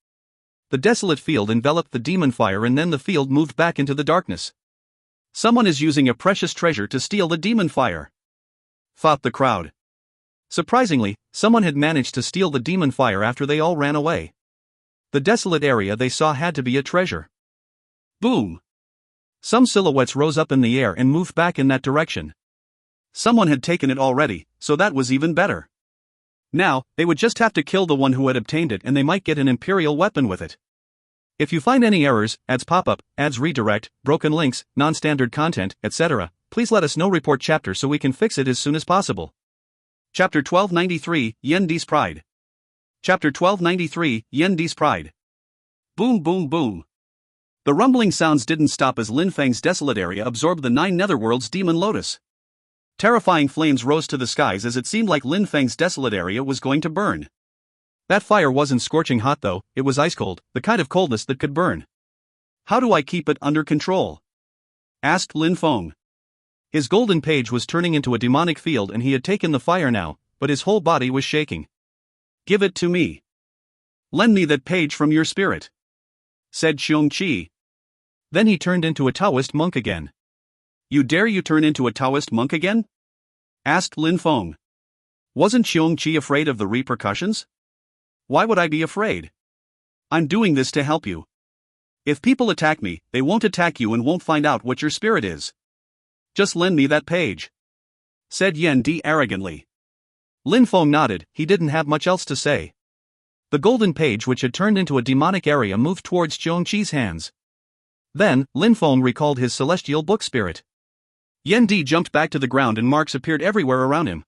The desolate field enveloped the demon fire and then the field moved back into the darkness. Someone is using a precious treasure to steal the demon fire, thought the crowd. Surprisingly, someone had managed to steal the demon fire after they all ran away. The desolate area they saw had to be a treasure. Boom! Some silhouettes rose up in the air and moved back in that direction. Someone had taken it already, so that was even better. Now, they would just have to kill the one who had obtained it and they might get an imperial weapon with it. If you find any errors, ads pop-up, ads redirect, broken links, non-standard content, etc., please let us know. Report chapter so we can fix it as soon as possible. Chapter 1293, Yen Di's Pride. Chapter 1293, Yen Di's Pride. Boom boom boom. The rumbling sounds didn't stop as Lin Feng's desolate area absorbed the 9 netherworlds demon lotus. Terrifying flames rose to the skies as it seemed like Lin Feng's desolate area was going to burn. That fire wasn't scorching hot though, it was ice cold, the kind of coldness that could burn. How do I keep it under control? Asked Lin Feng. His golden page was turning into a demonic field and he had taken the fire now, but his whole body was shaking. Give it to me. Lend me that page from your spirit, said Xiongqi. Then he turned into a Taoist monk again. You turn into a Taoist monk again? Asked Lin Feng. Wasn't Xiongqi afraid of the repercussions? Why would I be afraid? I'm doing this to help you. If people attack me, they won't attack you and won't find out what your spirit is. Just lend me that page, said Yen Di arrogantly. Lin Feng nodded, he didn't have much else to say. The golden page, which had turned into a demonic area, moved towards Xiongqi's hands. Then, Lin Feng recalled his celestial book spirit. Yen Di jumped back to the ground and marks appeared everywhere around him.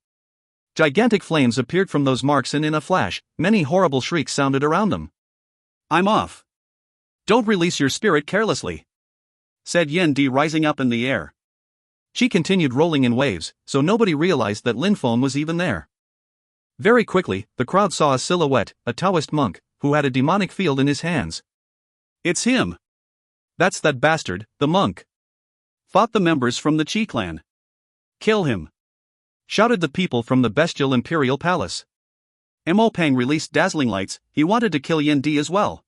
Gigantic flames appeared from those marks and in a flash, many horrible shrieks sounded around them. I'm off. Don't release your spirit carelessly, said Yen Di, rising up in the air. She continued rolling in waves, so nobody realized that Lin Feng was even there. Very quickly, the crowd saw a silhouette, a Taoist monk, who had a demonic field in his hands. It's him. That's that bastard, the monk, fought the members from the Qi clan. Kill him, shouted the people from the bestial imperial palace. Mo Pang released dazzling lights, he wanted to kill Yen Di as well.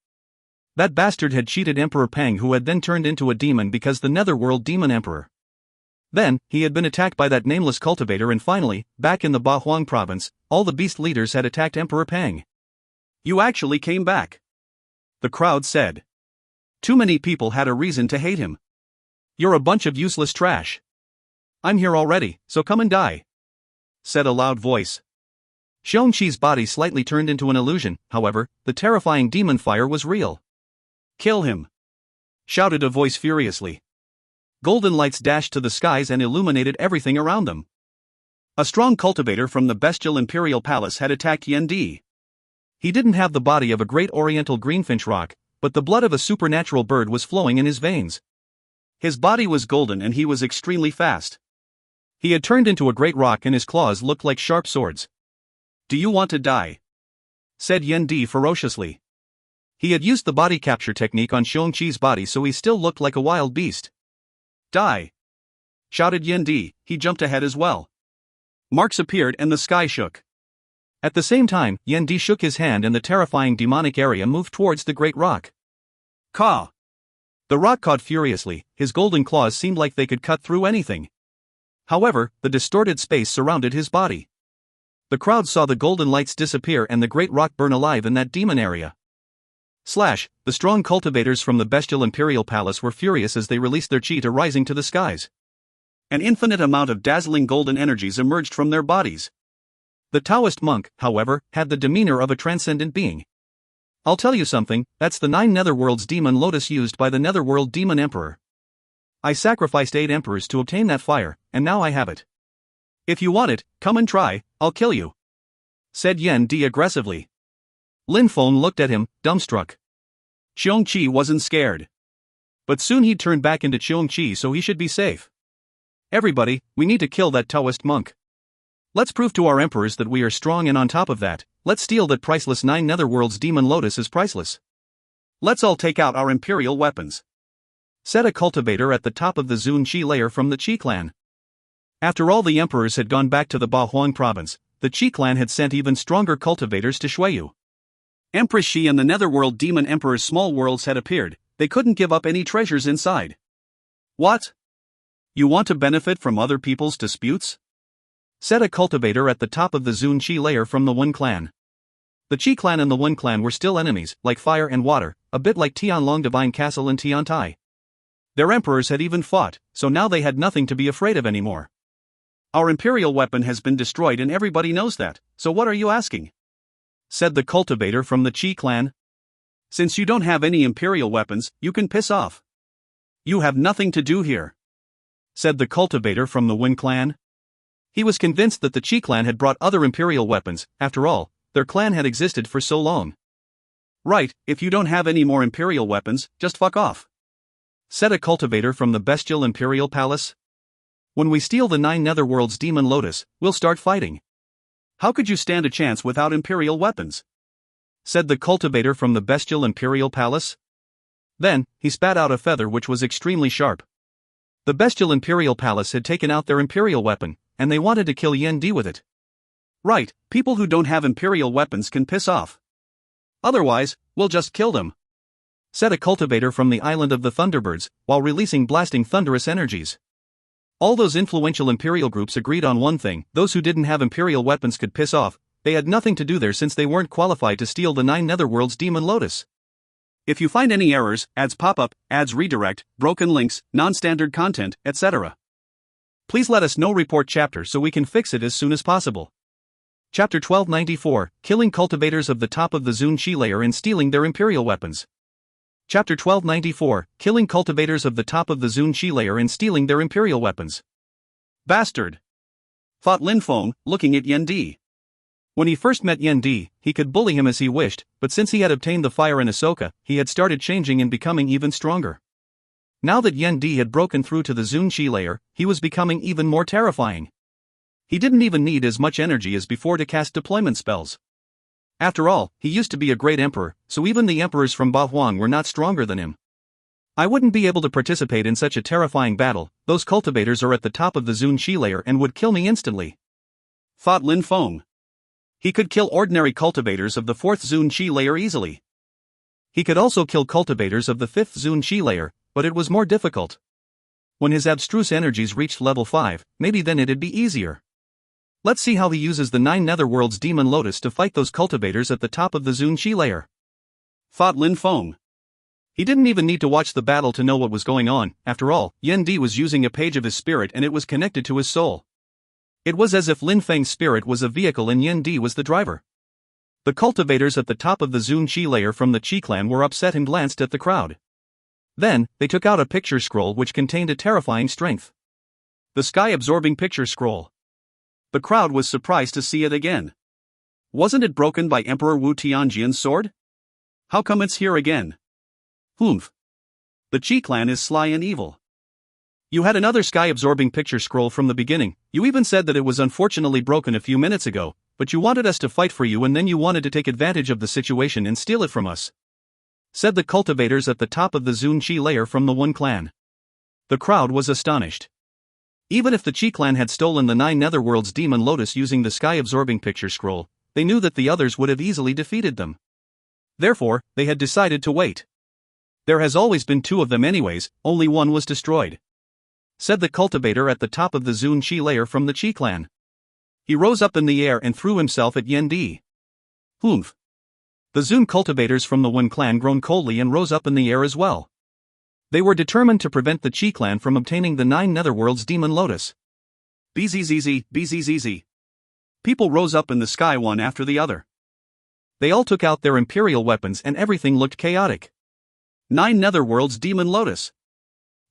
That bastard had cheated Emperor Pang, who had then turned into a demon because the Netherworld Demon Emperor. Then, he had been attacked by that nameless cultivator, and finally, back in the Ba Huang province, all the beast leaders had attacked Emperor Pang. You actually came back, the crowd said. Too many people had a reason to hate him. You're a bunch of useless trash. I'm here already, so come and die, said a loud voice. Xiongqi's body slightly turned into an illusion, however, the terrifying demon fire was real. Kill him, shouted a voice furiously. Golden lights dashed to the skies and illuminated everything around them. A strong cultivator from the bestial imperial palace had attacked Yen Di. He didn't have the body of a great oriental greenfinch rock, but the blood of a supernatural bird was flowing in his veins. His body was golden and he was extremely fast. He had turned into a great rock and his claws looked like sharp swords. Do you want to die? Said Yen Di ferociously. He had used the body capture technique on Xiongqi's body, so he still looked like a wild beast. Die! Shouted Yen Di, he jumped ahead as well. Marks appeared and the sky shook. At the same time, Yen Di shook his hand and the terrifying demonic area moved towards the great rock. Caw! The rock cawed furiously, his golden claws seemed like they could cut through anything. However, the distorted space surrounded his body. The crowd saw the golden lights disappear and the great rock burn alive in that demon area. The strong cultivators from the bestial imperial palace were furious as they released their chi to rising to the skies. An infinite amount of dazzling golden energies emerged from their bodies. The Taoist monk, however, had the demeanor of a transcendent being. I'll tell you something, that's the 9 netherworlds demon lotus used by the netherworld demon emperor. I sacrificed 8 emperors to obtain that fire, and now I have it. If you want it, come and try, I'll kill you," said Yan Di aggressively. Lin Feng looked at him, dumbstruck. Qiongqi wasn't scared. But soon he'd turn back into Qiongqi, so he should be safe. "Everybody, we need to kill that Taoist monk. Let's prove to our emperors that we are strong, and on top of that, let's steal that priceless 9 netherworlds demon lotus is priceless. Let's all take out our imperial weapons," said a cultivator at the top of the Zun Qi layer from the Qi clan. After all the emperors had gone back to the Bahuang province, the Qi clan had sent even stronger cultivators to Shuiyu. Empress Shi and the netherworld demon emperor's small worlds had appeared. They couldn't give up any treasures inside. "What? You want to benefit from other people's disputes?" said a cultivator at the top of the Zun Qi layer from the Wen clan. The Qi clan and the Wen clan were still enemies, like fire and water, a bit like Tianlong Divine Castle and Tiantai. Their emperors had even fought, so now they had nothing to be afraid of anymore. "Our imperial weapon has been destroyed and everybody knows that, so what are you asking?" said the cultivator from the Qi clan. "Since you don't have any imperial weapons, you can piss off. You have nothing to do here," said the cultivator from the Wen clan. He was convinced that the Qi clan had brought other imperial weapons. After all, their clan had existed for so long. "Right, if you don't have any more imperial weapons, just fuck off," said a cultivator from the bestial imperial palace. "When we steal the 9 netherworlds demon lotus, we'll start fighting. How could you stand a chance without imperial weapons?" said the cultivator from the bestial imperial palace. Then, he spat out a feather which was extremely sharp. The bestial imperial palace had taken out their imperial weapon, and they wanted to kill Yan Di with it. "Right, people who don't have imperial weapons can piss off. Otherwise, we'll just kill them," said a cultivator from the island of the Thunderbirds, while releasing blasting thunderous energies. All those influential imperial groups agreed on one thing: those who didn't have imperial weapons could piss off. They had nothing to do there since they weren't qualified to steal the 9 netherworlds demon lotus. If you find any errors, ads pop up, ads redirect, broken links, non-standard content, etc., please let us know. Report chapter so we can fix it as soon as possible. Chapter 1294, Killing Cultivators of the Top of the Zun Qi Layer and Stealing Their Imperial Weapons. Chapter 1294, Killing Cultivators of the Top of the Zun Qi Layer and Stealing Their Imperial Weapons. "Bastard!" thought Lin Feng, looking at Yan Di. When he first met Yan Di, he could bully him as he wished, but since he had obtained the fire in Ahsoka, he had started changing and becoming even stronger. Now that Yan Di had broken through to the Zun Qi layer, he was becoming even more terrifying. He didn't even need as much energy as before to cast deployment spells. After all, he used to be a great emperor, so even the emperors from Bahuang were not stronger than him. "I wouldn't be able to participate in such a terrifying battle. Those cultivators are at the top of the Zun Qi layer and would kill me instantly," thought Lin Feng. He could kill ordinary cultivators of the 4th Zun Qi layer easily. He could also kill cultivators of the 5th Zun Qi layer, but it was more difficult. When his abstruse energies reached level 5, maybe then it'd be easier. Let's see how he uses the 9 netherworlds demon lotus to fight those cultivators at the top of the Zun Qi layer, thought Lin Feng. He didn't even need to watch the battle to know what was going on. After all, Yan Di was using a page of his spirit and it was connected to his soul. It was as if Lin Feng's spirit was a vehicle and Yan Di was the driver. The cultivators at the top of the Zun Qi layer from the Qi clan were upset and glanced at the crowd. Then, they took out a picture scroll which contained a terrifying strength. The sky-absorbing picture scroll. The crowd was surprised to see it again. Wasn't it broken by Emperor Wu Tianjian's sword? How come it's here again? Humph. The Qi clan is sly and evil. You had another sky-absorbing picture scroll from the beginning. You even said that it was unfortunately broken a few minutes ago, but you wanted us to fight for you and then you wanted to take advantage of the situation and steal it from us," said the cultivators at the top of the Zun Qi layer from the Wen clan. The crowd was astonished. Even if the Qi clan had stolen the 9 netherworlds demon lotus using the sky-absorbing picture scroll, they knew that the others would have easily defeated them. Therefore, they had decided to wait. "There has always been 2 of them anyways, only one was destroyed," said the cultivator at the top of the Zun Qi layer from the Qi clan. He rose up in the air and threw himself at Yan Di. Humph. The Zun cultivators from the Wen clan groaned coldly and rose up in the air as well. They were determined to prevent the Qi clan from obtaining the 9 netherworlds demon lotus. "Bzzz, bzzz. People rose up in the sky one after the other. They all took out their imperial weapons and everything looked chaotic. 9 Netherworld's Demon Lotus!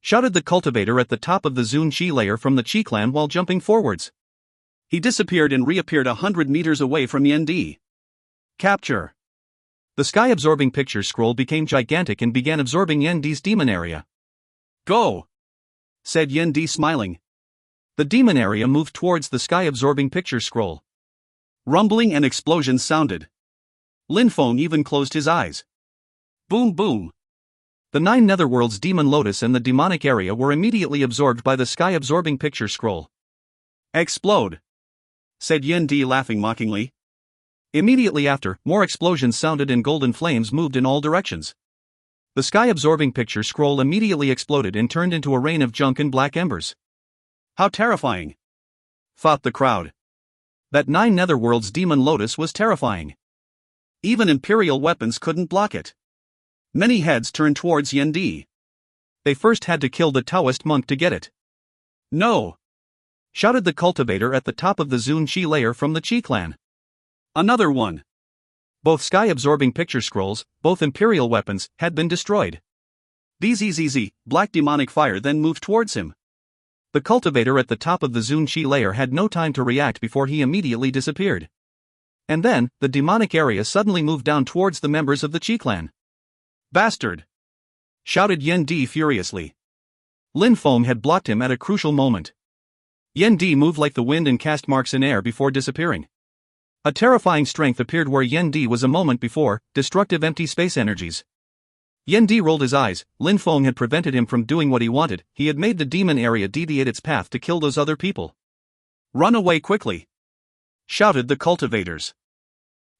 Shouted the cultivator at the top of the Zun Chi layer from the Chi clan while jumping forwards. He disappeared and reappeared 100 meters away from Yendi. Capture! The sky-absorbing picture scroll became gigantic and began absorbing Yendi's demon area. Go! Said Yendi smiling. The demon area moved towards the sky-absorbing picture scroll. Rumbling and explosions sounded. Lin Feng even closed his eyes. Boom boom! The 9 Netherworld's Demon Lotus and the demonic area were immediately absorbed by the sky-absorbing picture scroll. Explode! Said Yendi laughing mockingly. Immediately after, more explosions sounded and golden flames moved in all directions. The sky-absorbing picture scroll immediately exploded and turned into a rain of junk and black embers. How terrifying! Thought the crowd. That 9 Netherworld's Demon Lotus was terrifying. Even Imperial weapons couldn't block it. Many heads turned towards Yendi. They first had to kill the Taoist monk to get it. No! Shouted the cultivator at the top of the Zun Chi layer from the Chi clan. Another one! Both sky-absorbing picture scrolls, both Imperial weapons, had been destroyed. Zzz, black demonic fire then moved towards him. The cultivator at the top of the Zun Chi layer had no time to react before he immediately disappeared. And then, the demonic area suddenly moved down towards the members of the Chi clan. Bastard! Shouted Yendi furiously. Lin Feng had blocked him at a crucial moment. Yendi moved like the wind and cast marks in air before disappearing. A terrifying strength appeared where Yendi was a moment before, destructive empty space energies. Yendi rolled his eyes. Lin Feng had prevented him from doing what he wanted. He had made the demon area deviate its path to kill those other people. Run away quickly! Shouted the cultivators.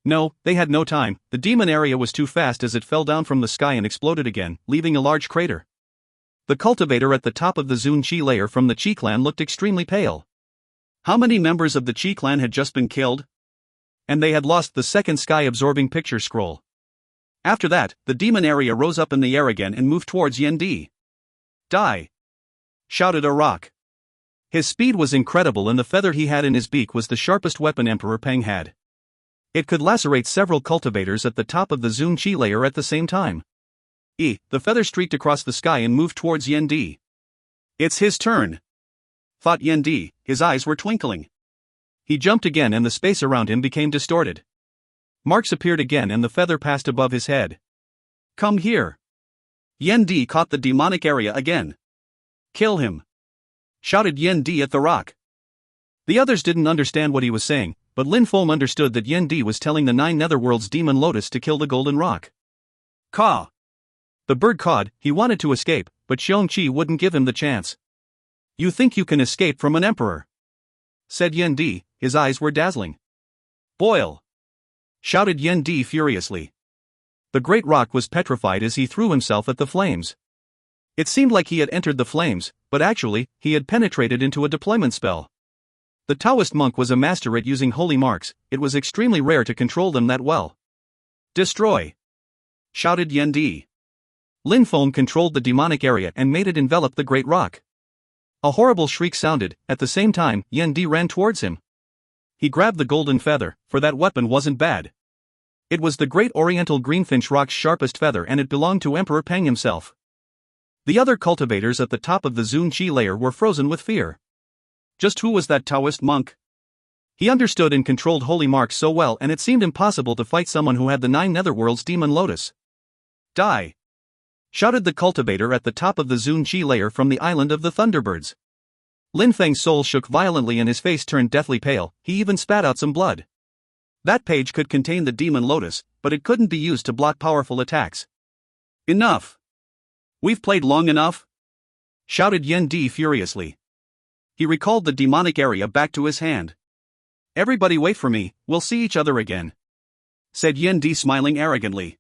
No, they had no time. The demon area was too fast as it fell down from the sky and exploded again, leaving a large crater. The cultivator at the top of the Zun Chi layer from the Chi clan looked extremely pale. How many members of the Chi clan had just been killed? And they had lost the second sky-absorbing picture scroll. After that, the demon area rose up in the air again and moved towards Yendi. Die! Shouted a rock. His speed was incredible and the feather he had in his beak was the sharpest weapon Emperor Feng had. It could lacerate several cultivators at the top of the Zun Chi layer at the same time. The feather streaked across the sky and moved towards Yendi. It's his turn! Thought Yendi, his eyes were twinkling. He jumped again and the space around him became distorted. Marks appeared again and the feather passed above his head. Come here! Yendi caught the demonic area again. Kill him! Shouted Yendi at the rock. The others didn't understand what he was saying, but Lin Feng understood that Yendi was telling the 9 Netherworld's Demon Lotus to kill the golden rock. Caw! The bird cawed. He wanted to escape, but Xiongqi wouldn't give him the chance. You think you can escape from an emperor? Said Yendi, his eyes were dazzling. Boil! Shouted Yendi furiously. The great rock was petrified as he threw himself at the flames. It seemed like he had entered the flames, but actually, he had penetrated into a deployment spell. The Taoist monk was a master at using holy marks. It was extremely rare to control them that well. Destroy! Shouted Yendi. Lin Feng controlled the demonic area and made it envelop the great rock. A horrible shriek sounded. At the same time, Yendi ran towards him. He grabbed the golden feather, for that weapon wasn't bad. It was the great oriental greenfinch rock's sharpest feather and it belonged to Emperor Feng himself. The other cultivators at the top of the Zun Chi layer were frozen with fear. Just who was that Taoist monk? He understood and controlled holy marks so well and it seemed impossible to fight someone who had the 9 Netherworld's Demon Lotus. Die! Shouted the cultivator at the top of the Zun Chi layer from the island of the Thunderbirds. Lin Feng's soul shook violently and his face turned deathly pale. He even spat out some blood. That page could contain the Demon Lotus, but it couldn't be used to block powerful attacks. Enough! We've played long enough? Shouted Yendi furiously. He recalled the demonic area back to his hand. Everybody wait for me, we'll see each other again. Said Yendi smiling arrogantly.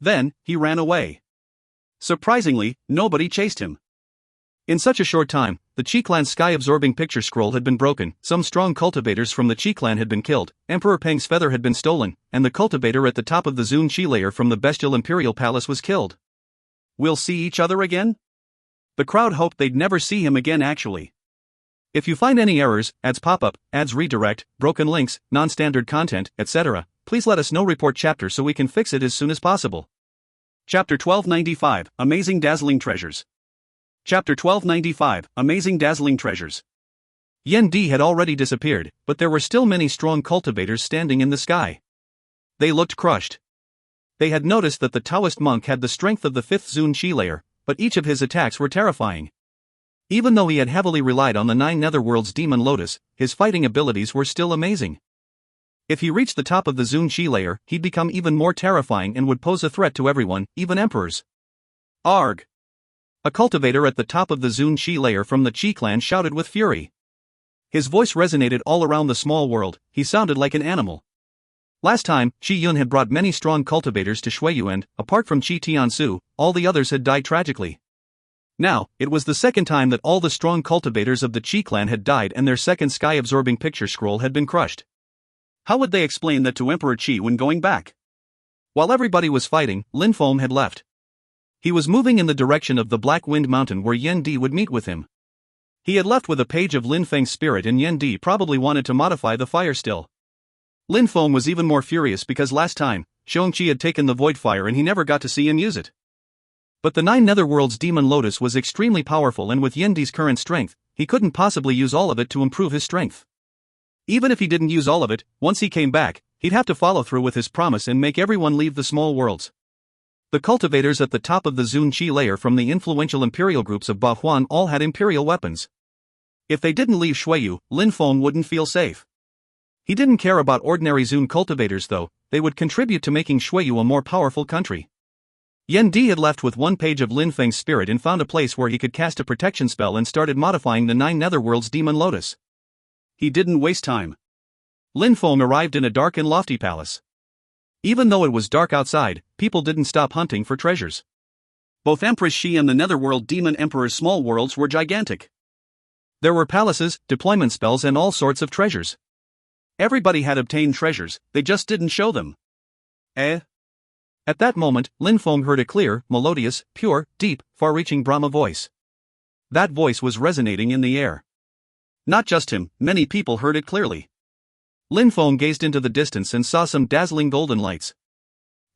Then, he ran away. Surprisingly, nobody chased him. In such a short time, the Chi clan's sky-absorbing picture scroll had been broken, some strong cultivators from the Chi clan had been killed, Emperor Feng's feather had been stolen, and the cultivator at the top of the Zun Chi layer from the bestial imperial palace was killed. We'll see each other again? The crowd hoped they'd never see him again actually. If you find any errors, ads pop up, ads redirect, broken links, non-standard content, etc., please let us know. Report chapter so we can fix it as soon as possible. Chapter 1295, Amazing Dazzling Treasures. Chapter 1295, Amazing Dazzling Treasures. Yen Di had already disappeared, but there were still many strong cultivators standing in the sky. They looked crushed. They had noticed that the Taoist monk had the strength of the 5th Zun Qi layer, but each of his attacks were terrifying. Even though he had heavily relied on the 9 Netherworld's Demon Lotus, his fighting abilities were still amazing. If he reached the top of the Zun Qi layer, he'd become even more terrifying and would pose a threat to everyone, even emperors. Arg! A cultivator at the top of the Zun Qi layer from the Qi clan shouted with fury. His voice resonated all around the small world. He sounded like an animal. Last time, Qi Yun had brought many strong cultivators to Shuiyu and, apart from Qi Tiansu, all the others had died tragically. Now, it was the second time that all the strong cultivators of the Qi clan had died and their second sky-absorbing picture scroll had been crushed. How would they explain that to Emperor Qi when going back? While everybody was fighting, Lin Feng had left. He was moving in the direction of the Black Wind Mountain where Yen Di would meet with him. He had left with a page of Lin Feng's spirit and Yen Di probably wanted to modify the fire still. Lin Feng was even more furious because last time, Xiongqi had taken the void fire and he never got to see him use it. But the 9 Netherworld's Demon Lotus was extremely powerful and with Yen Di's current strength, he couldn't possibly use all of it to improve his strength. Even if he didn't use all of it, once he came back, he'd have to follow through with his promise and make everyone leave the small worlds. The cultivators at the top of the Zun Qi layer from the influential imperial groups of Ba Huan all had imperial weapons. If they didn't leave Shuiyu, Lin Feng wouldn't feel safe. He didn't care about ordinary Zun cultivators though, they would contribute to making Shuiyu a more powerful country. Yen Di had left with one page of Lin Feng's spirit and found a place where he could cast a protection spell and started modifying the 9 Netherworld's Demon Lotus. He didn't waste time. Lin Feng arrived in a dark and lofty palace. Even though it was dark outside, people didn't stop hunting for treasures. Both Empress Xi and the Netherworld Demon Emperor's small worlds were gigantic. There were palaces, deployment spells and all sorts of treasures. Everybody had obtained treasures, they just didn't show them. At that moment, Lin Feng heard a clear, melodious, pure, deep, far-reaching Brahma voice. That voice was resonating in the air. Not just him, many people heard it clearly. Lin Feng gazed into the distance and saw some dazzling golden lights.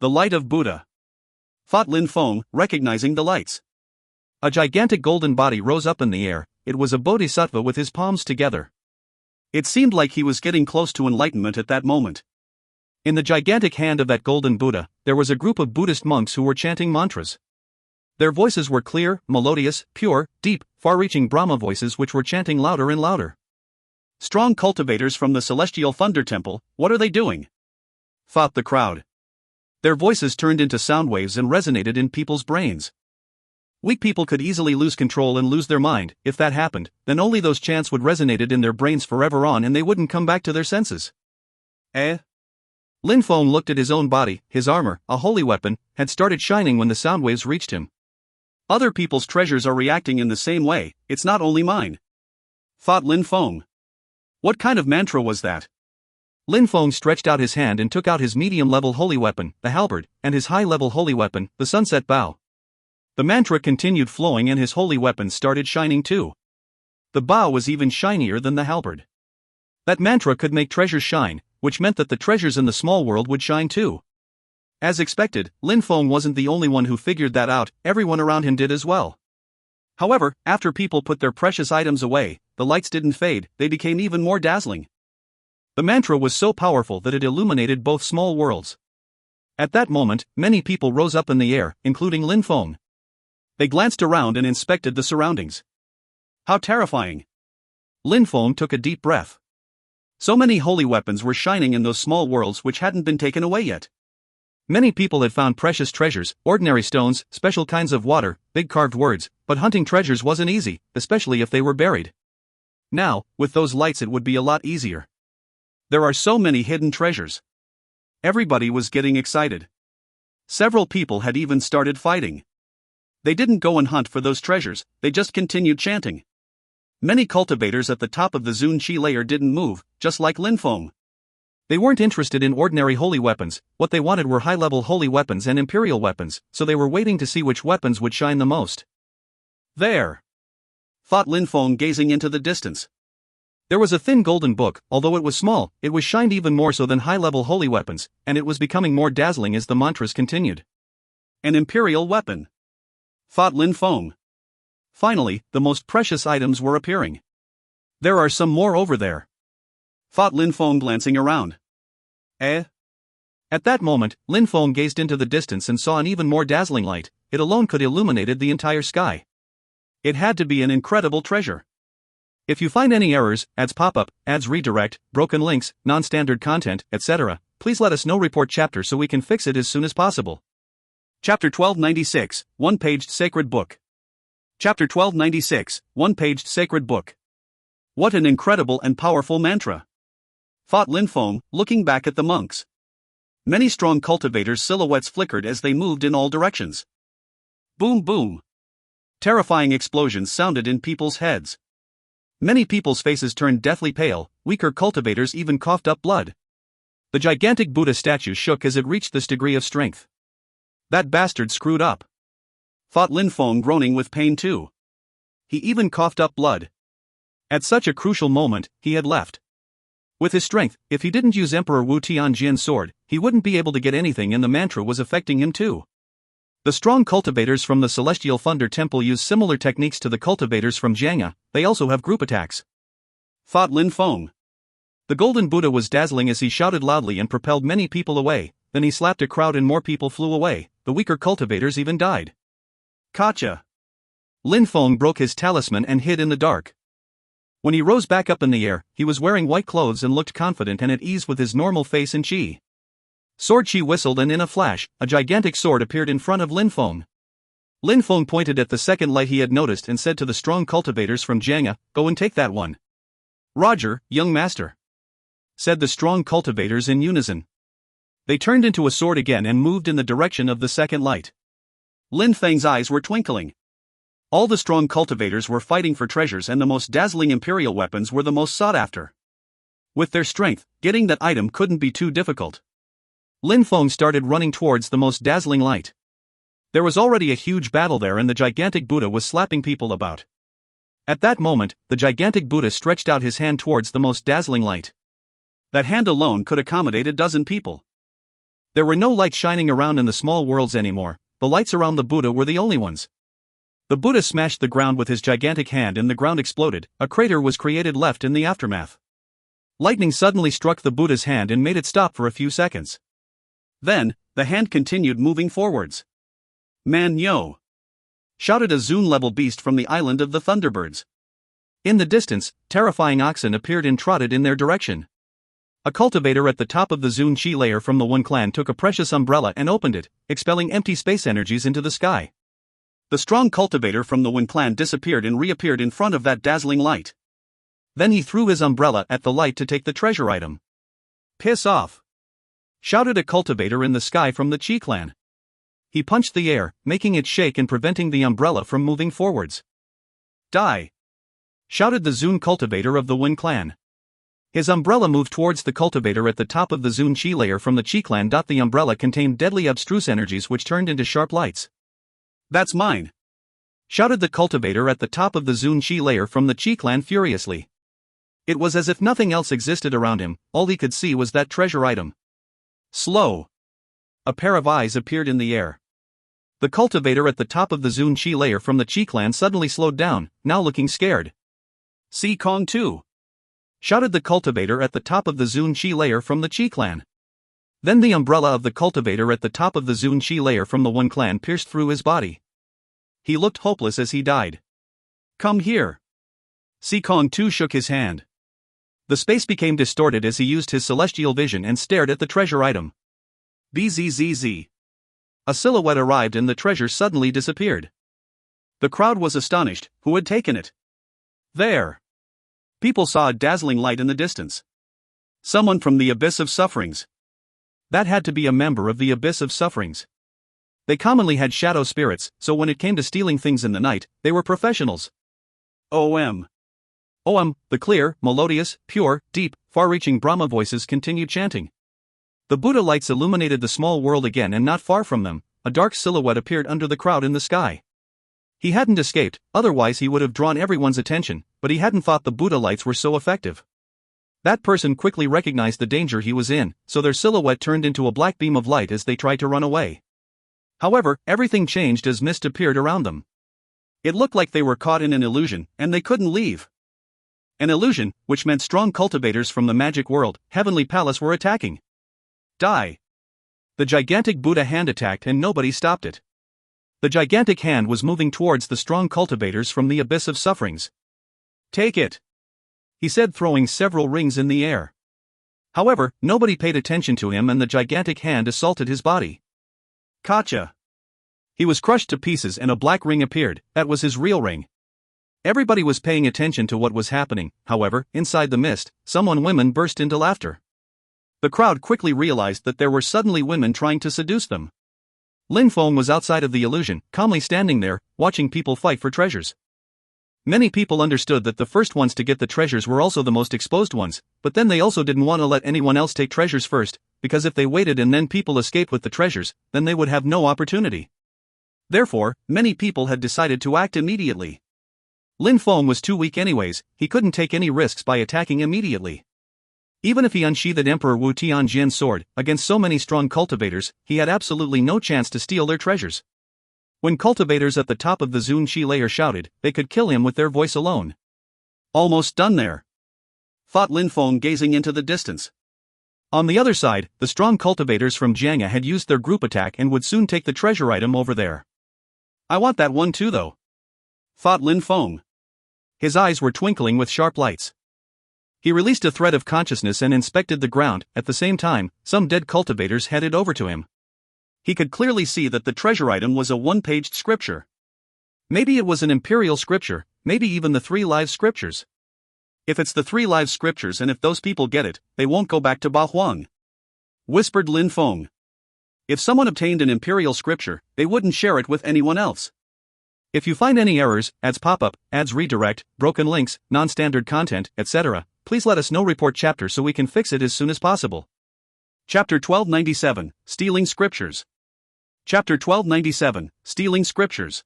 The light of Buddha, thought Lin Feng, recognizing the lights. A gigantic golden body rose up in the air. It was a bodhisattva with his palms together. It seemed like he was getting close to enlightenment at that moment. In the gigantic hand of that golden Buddha, there was a group of Buddhist monks who were chanting mantras. Their voices were clear, melodious, pure, deep, far-reaching Brahma voices which were chanting louder and louder. Strong cultivators from the Celestial Thunder Temple, what are they doing? Thought the crowd. Their voices turned into sound waves and resonated in people's brains. Weak people could easily lose control and lose their mind. If that happened, then only those chants would resonated in their brains forever on and they wouldn't come back to their senses. Lin Feng looked at his own body. His armor, a holy weapon, had started shining when the sound waves reached him. Other people's treasures are reacting in the same way, it's not only mine. Thought Lin Feng. What kind of mantra was that? Lin Feng stretched out his hand and took out his medium-level holy weapon, the halberd, and his high-level holy weapon, the sunset bow. The mantra continued flowing and his holy weapon started shining too. The bow was even shinier than the halberd. That mantra could make treasures shine, which meant that the treasures in the small world would shine too. As expected, Lin Feng wasn't the only one who figured that out, everyone around him did as well. However, after people put their precious items away, the lights didn't fade, they became even more dazzling. The mantra was so powerful that it illuminated both small worlds. At that moment, many people rose up in the air, including Lin Feng. They glanced around and inspected the surroundings. How terrifying! Lin Feng took a deep breath. So many holy weapons were shining in those small worlds which hadn't been taken away yet. Many people had found precious treasures, ordinary stones, special kinds of water, big carved words, but hunting treasures wasn't easy, especially if they were buried. Now, with those lights it would be a lot easier. There are so many hidden treasures. Everybody was getting excited. Several people had even started fighting. They didn't go and hunt for those treasures, they just continued chanting. Many cultivators at the top of the Zun Qi layer didn't move, just like Lin Feng. They weren't interested in ordinary holy weapons, what they wanted were high-level holy weapons and imperial weapons, so they were waiting to see which weapons would shine the most. There! Thought Lin Feng gazing into the distance. There was a thin golden book. Although it was small, it was shined even more so than high-level holy weapons, and it was becoming more dazzling as the mantras continued. An imperial weapon, thought Lin Feng. Finally, the most precious items were appearing. There are some more over there, thought Lin Feng, glancing around. Eh? At that moment, Lin Feng gazed into the distance and saw an even more dazzling light. It alone could illuminate the entire sky. It had to be an incredible treasure. If you find any errors, ads pop up, ads redirect, broken links, non-standard content, etc., please let us know. Report chapter so we can fix it as soon as possible. Chapter 1296, One-Paged Sacred Book. Chapter 1296, One-Paged Sacred Book. What an incredible and powerful mantra, thought Lin Feng, looking back at the monks. Many strong cultivators' silhouettes flickered as they moved in all directions. Boom boom. Terrifying explosions sounded in people's heads. Many people's faces turned deathly pale, weaker cultivators even coughed up blood. The gigantic Buddha statue shook as it reached this degree of strength. That bastard screwed up, thought Lin Feng, groaning with pain too. He even coughed up blood. At such a crucial moment, he had left. With his strength, if he didn't use Emperor Wu Tianjin's sword, he wouldn't be able to get anything, and the mantra was affecting him too. The strong cultivators from the Celestial Thunder Temple use similar techniques to the cultivators from Jiang'a. They also have group attacks, thought Lin Feng. The golden Buddha was dazzling as he shouted loudly and propelled many people away. Then he slapped a crowd and more people flew away. The weaker cultivators even died. Gotcha. Lin Feng broke his talisman and hid in the dark. When he rose back up in the air, he was wearing white clothes and looked confident and at ease with his normal face and chi. Sword Chi whistled, and in a flash, a gigantic sword appeared in front of Lin Feng. Lin Feng pointed at the second light he had noticed and said to the strong cultivators from Jiang'a, "Go and take that one." "Roger, young master," said the strong cultivators in unison. They turned into a sword again and moved in the direction of the second light. Lin Feng's eyes were twinkling. All the strong cultivators were fighting for treasures, and the most dazzling imperial weapons were the most sought after. With their strength, getting that item couldn't be too difficult. Lin Feng started running towards the most dazzling light. There was already a huge battle there, and the gigantic Buddha was slapping people about. At that moment, the gigantic Buddha stretched out his hand towards the most dazzling light. That hand alone could accommodate a dozen people. There were no lights shining around in the small worlds anymore. The lights around the Buddha were the only ones. The Buddha smashed the ground with his gigantic hand and the ground exploded. A crater was created left in the aftermath. Lightning suddenly struck the Buddha's hand and made it stop for a few seconds. Then, the hand continued moving forwards. "Man yo!" shouted a Zune-level beast from the island of the Thunderbirds. In the distance, terrifying oxen appeared and trotted in their direction. A cultivator at the top of the Zune Chi layer from the One clan took a precious umbrella and opened it, expelling empty space energies into the sky. The strong cultivator from the One clan disappeared and reappeared in front of that dazzling light. Then he threw his umbrella at the light to take the treasure item. "Piss off!" shouted a cultivator in the sky from the Chi clan. He punched the air, making it shake and preventing the umbrella from moving forwards. "Die!" shouted the Zune cultivator of the Wen clan. His umbrella moved towards the cultivator at the top of the Zune Chi layer from the Chi clan. The umbrella contained deadly abstruse energies which turned into sharp lights. "That's mine!" shouted the cultivator at the top of the Zune Chi layer from the Chi clan furiously. It was as if nothing else existed around him. All he could see was that treasure item. Slow. A pair of eyes appeared in the air. The cultivator at the top of the Zune Chi layer from the Chi clan suddenly slowed down, now looking scared. "See Kong too!" shouted the cultivator at the top of the Zune Chi layer from the Chi clan. Then the umbrella of the cultivator at the top of the Zune Chi layer from the One clan pierced through his body. He looked hopeless as he died. "Come here!" Si Kong too shook his hand. The space became distorted as he used his celestial vision and stared at the treasure item. Bzzz. A silhouette arrived and the treasure suddenly disappeared. The crowd was astonished. Who had taken it? There. People saw a dazzling light in the distance. Someone from the Abyss of Sufferings. That had to be a member of the Abyss of Sufferings. They commonly had shadow spirits, so when it came to stealing things in the night, they were professionals. OM. The clear, melodious, pure, deep, far-reaching Brahma voices continued chanting. The Buddha lights illuminated the small world again, and not far from them, a dark silhouette appeared under the crowd in the sky. He hadn't escaped, otherwise he would have drawn everyone's attention. but he hadn't thought the Buddha lights were so effective. That person quickly recognized the danger he was in, so their silhouette turned into a black beam of light as they tried to run away. However, everything changed as mist appeared around them. It looked like they were caught in an illusion, and they couldn't leave. An illusion, which meant strong cultivators from the magic world, Heavenly Palace, were attacking. Die! The gigantic Buddha hand attacked and nobody stopped it. The gigantic hand was moving towards the strong cultivators from the abyss of sufferings. Take it! He said, throwing several rings in the air. However, nobody paid attention to him and the gigantic hand assaulted his body. Gotcha! He was crushed to pieces and a black ring appeared. That was his real ring. Everybody was paying attention to what was happening. However, inside the mist, women burst into laughter. The crowd quickly realized that there were suddenly women trying to seduce them. Lin Feng was outside of the illusion, calmly standing there, watching people fight for treasures. Many people understood that the first ones to get the treasures were also the most exposed ones, but then they also didn't want to let anyone else take treasures first, because if they waited and then people escaped with the treasures, then they would have no opportunity. Therefore, many people had decided to act immediately. Lin Feng was too weak anyways, he couldn't take any risks by attacking immediately. Even if he unsheathed Emperor Wu Tianjin's sword, against so many strong cultivators, he had absolutely no chance to steal their treasures. When cultivators at the top of the Zun Qi layer shouted, they could kill him with their voice alone. Almost done there, thought Lin Feng, gazing into the distance. On the other side, the strong cultivators from Jiang'a had used their group attack and would soon take the treasure item over there. I want that one too though, thought Lin Feng. His eyes were twinkling with sharp lights. He released a thread of consciousness and inspected the ground. At the same time, some dead cultivators headed over to him. He could clearly see that the treasure item was a one-paged scripture. Maybe it was an imperial scripture, maybe even the 3 live scriptures. If it's the 3 live scriptures and if those people get it, they won't go back to Ba Huang, whispered Lin Feng. If someone obtained an imperial scripture, they wouldn't share it with anyone else. If you find any errors, ads pop up, ads redirect, broken links, non-standard content, etc., please let us know. Report chapter so we can fix it as soon as possible. Chapter 1297, Stealing Scriptures. Chapter 1297, Stealing Scriptures.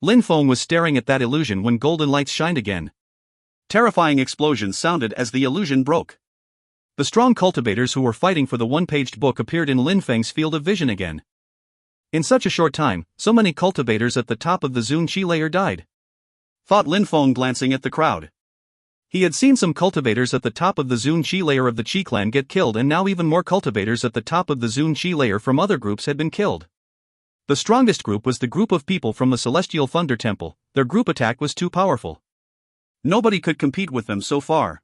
Lin Feng was staring at that illusion when golden lights shined again. Terrifying explosions sounded as the illusion broke. The strong cultivators who were fighting for the one-paged book appeared in Lin Feng's field of vision again. In such a short time, so many cultivators at the top of the Zun Qi layer died, thought Lin Feng, glancing at the crowd. He had seen some cultivators at the top of the Zun Qi layer of the Qi clan get killed, and now even more cultivators at the top of the Zun Qi layer from other groups had been killed. The strongest group was the group of people from the Celestial Thunder Temple. Their group attack was too powerful. Nobody could compete with them so far.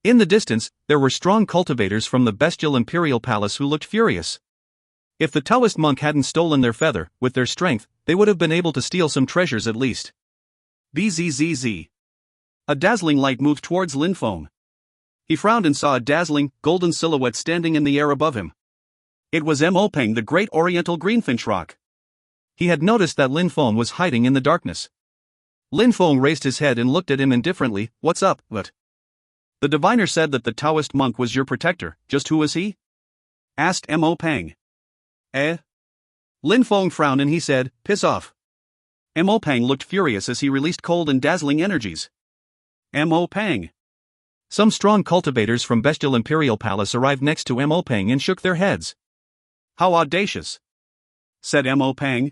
In the distance, there were strong cultivators from the bestial Imperial Palace who looked furious. If the Taoist monk hadn't stolen their feather, with their strength, they would have been able to steal some treasures at least. Bzzz. A dazzling light moved towards Lin Feng. He frowned and saw a dazzling, golden silhouette standing in the air above him. It was Mo Peng, the great oriental greenfinch rock. He had noticed that Lin Feng was hiding in the darkness. Lin Feng raised his head and looked at him indifferently. What's up, what? The diviner said that the Taoist monk was your protector. Just who is he? Asked Mo Peng. Lin Feng frowned and he said, piss off. Mo Peng looked furious as he released cold and dazzling energies. Mo Peng. Some strong cultivators from bestial Imperial Palace arrived next to Mo Peng and shook their heads. How audacious, said Mo Peng.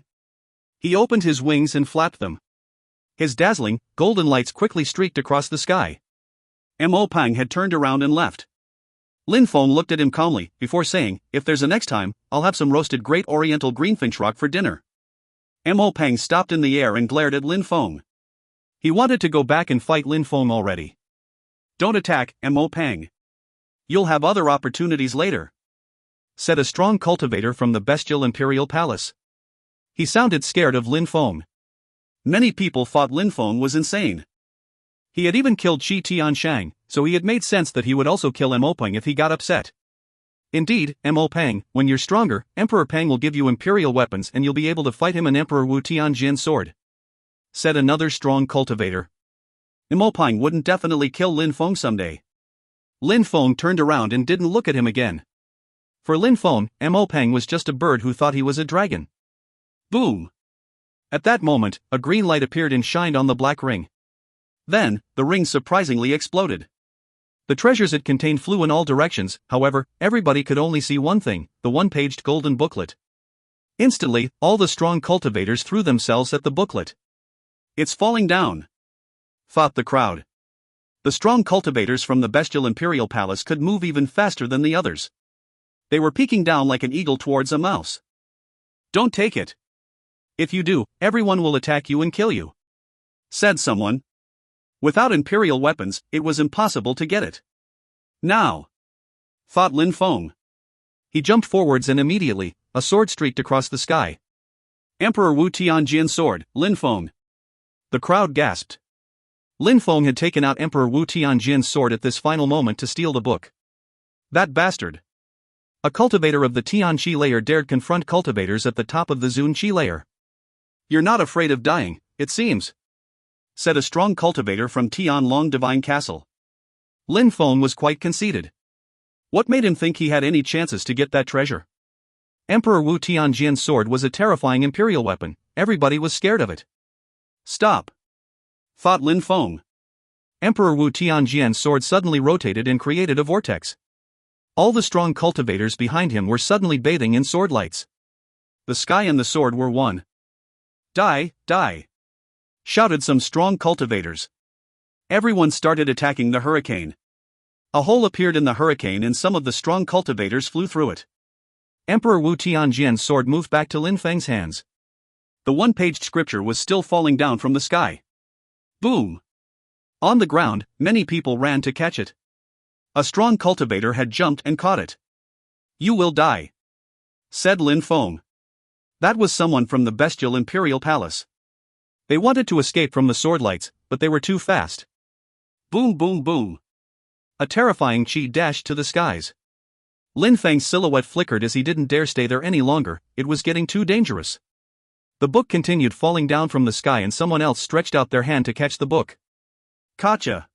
He opened his wings and flapped them. His dazzling, golden lights quickly streaked across the sky. Mo Peng had turned around and left. Lin Feng looked at him calmly, before saying, if there's a next time, I'll have some roasted great oriental greenfinch rock for dinner. Mo Peng stopped in the air and glared at Lin Feng. He wanted to go back and fight Lin Feng already. Don't attack, Mo Peng. You'll have other opportunities later, said a strong cultivator from the bestial Imperial Palace. He sounded scared of Lin Feng. Many people thought Lin Feng was insane. He had even killed Qi Tianshang, so he had made sense that he would also kill Mo Peng if he got upset. Indeed, Mo Peng, when you're stronger, Emperor Peng will give you imperial weapons and you'll be able to fight him an Emperor Wu Tianjin's sword, said another strong cultivator. Mo Peng wouldn't definitely kill Lin Feng someday. Lin Feng turned around and didn't look at him again. For Lin Feng, Mo Peng was just a bird who thought he was a dragon. Boom! At that moment, a green light appeared and shined on the black ring. Then, the ring surprisingly exploded. The treasures it contained flew in all directions. However, everybody could only see one thing, the one-paged golden booklet. Instantly, all the strong cultivators threw themselves at the booklet. "It's falling down," thought the crowd. The strong cultivators from the bestial imperial palace could move even faster than the others. They were peeking down like an eagle towards a mouse. "Don't take it. If you do, everyone will attack you and kill you," said someone. Without imperial weapons, it was impossible to get it. "Now," thought Lin Feng. He jumped forwards and immediately, a sword streaked across the sky. "Emperor Wu Tianjin sword, Lin Feng." The crowd gasped. Lin Feng had taken out Emperor Wu Tianjin's sword at this final moment to steal the book. That bastard. A cultivator of the Tianqi layer dared confront cultivators at the top of the Zunqi layer. "You're not afraid of dying, it seems," said a strong cultivator from Tianlong Divine Castle. Lin Feng was quite conceited. What made him think he had any chances to get that treasure? Emperor Wu Tianjin's sword was a terrifying imperial weapon, everybody was scared of it. "Stop," thought Lin Feng. Emperor Wu Tianjin's sword suddenly rotated and created a vortex. All the strong cultivators behind him were suddenly bathing in sword lights. The sky and the sword were one. "Die, die!" shouted some strong cultivators. Everyone started attacking the hurricane. A hole appeared in the hurricane and some of the strong cultivators flew through it. Emperor Wu Tianjin's sword moved back to Lin Feng's hands. The one-paged scripture was still falling down from the sky. Boom! On the ground, many people ran to catch it. A strong cultivator had jumped and caught it. "You will die," said Lin Feng. That was someone from the bestial imperial palace. They wanted to escape from the sword lights, but they were too fast. Boom boom boom. A terrifying chi dashed to the skies. Lin Feng's silhouette flickered as he didn't dare stay there any longer, it was getting too dangerous. The book continued falling down from the sky and someone else stretched out their hand to catch the book. Gotcha!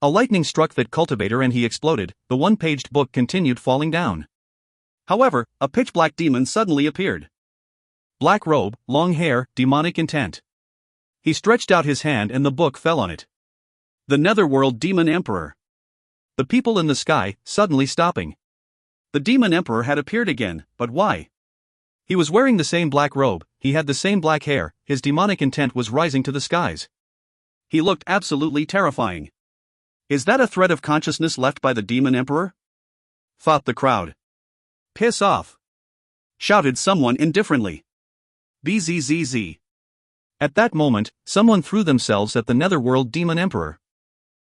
A lightning struck that cultivator and he exploded, the one-paged book continued falling down. However, a pitch-black demon suddenly appeared. Black robe, long hair, demonic intent. He stretched out his hand and the book fell on it. The Netherworld Demon Emperor. The people in the sky, suddenly stopping. The Demon Emperor had appeared again, but why? He was wearing the same black robe, he had the same black hair, his demonic intent was rising to the skies. He looked absolutely terrifying. Is that a thread of consciousness left by the Demon Emperor? Thought the crowd. Piss off! Shouted someone indifferently. Bzzz. At that moment, someone threw themselves at the Netherworld Demon Emperor.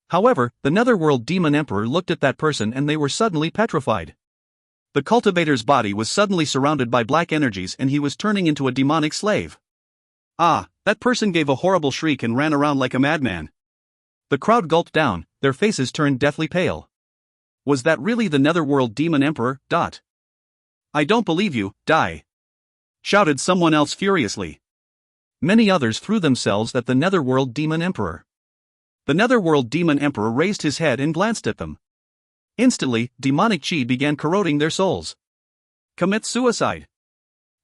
However, the Netherworld Demon Emperor looked at that person and they were suddenly petrified. The cultivator's body was suddenly surrounded by black energies and he was turning into a demonic slave. Ah, that person gave a horrible shriek and ran around like a madman. The crowd gulped down, their faces turned deathly pale. Was that really the Netherworld Demon Emperor? I don't believe you, die! Shouted someone else furiously. Many others threw themselves at the Netherworld Demon Emperor. The Netherworld Demon Emperor raised his head and glanced at them. Instantly, demonic chi began corroding their souls. Commit suicide,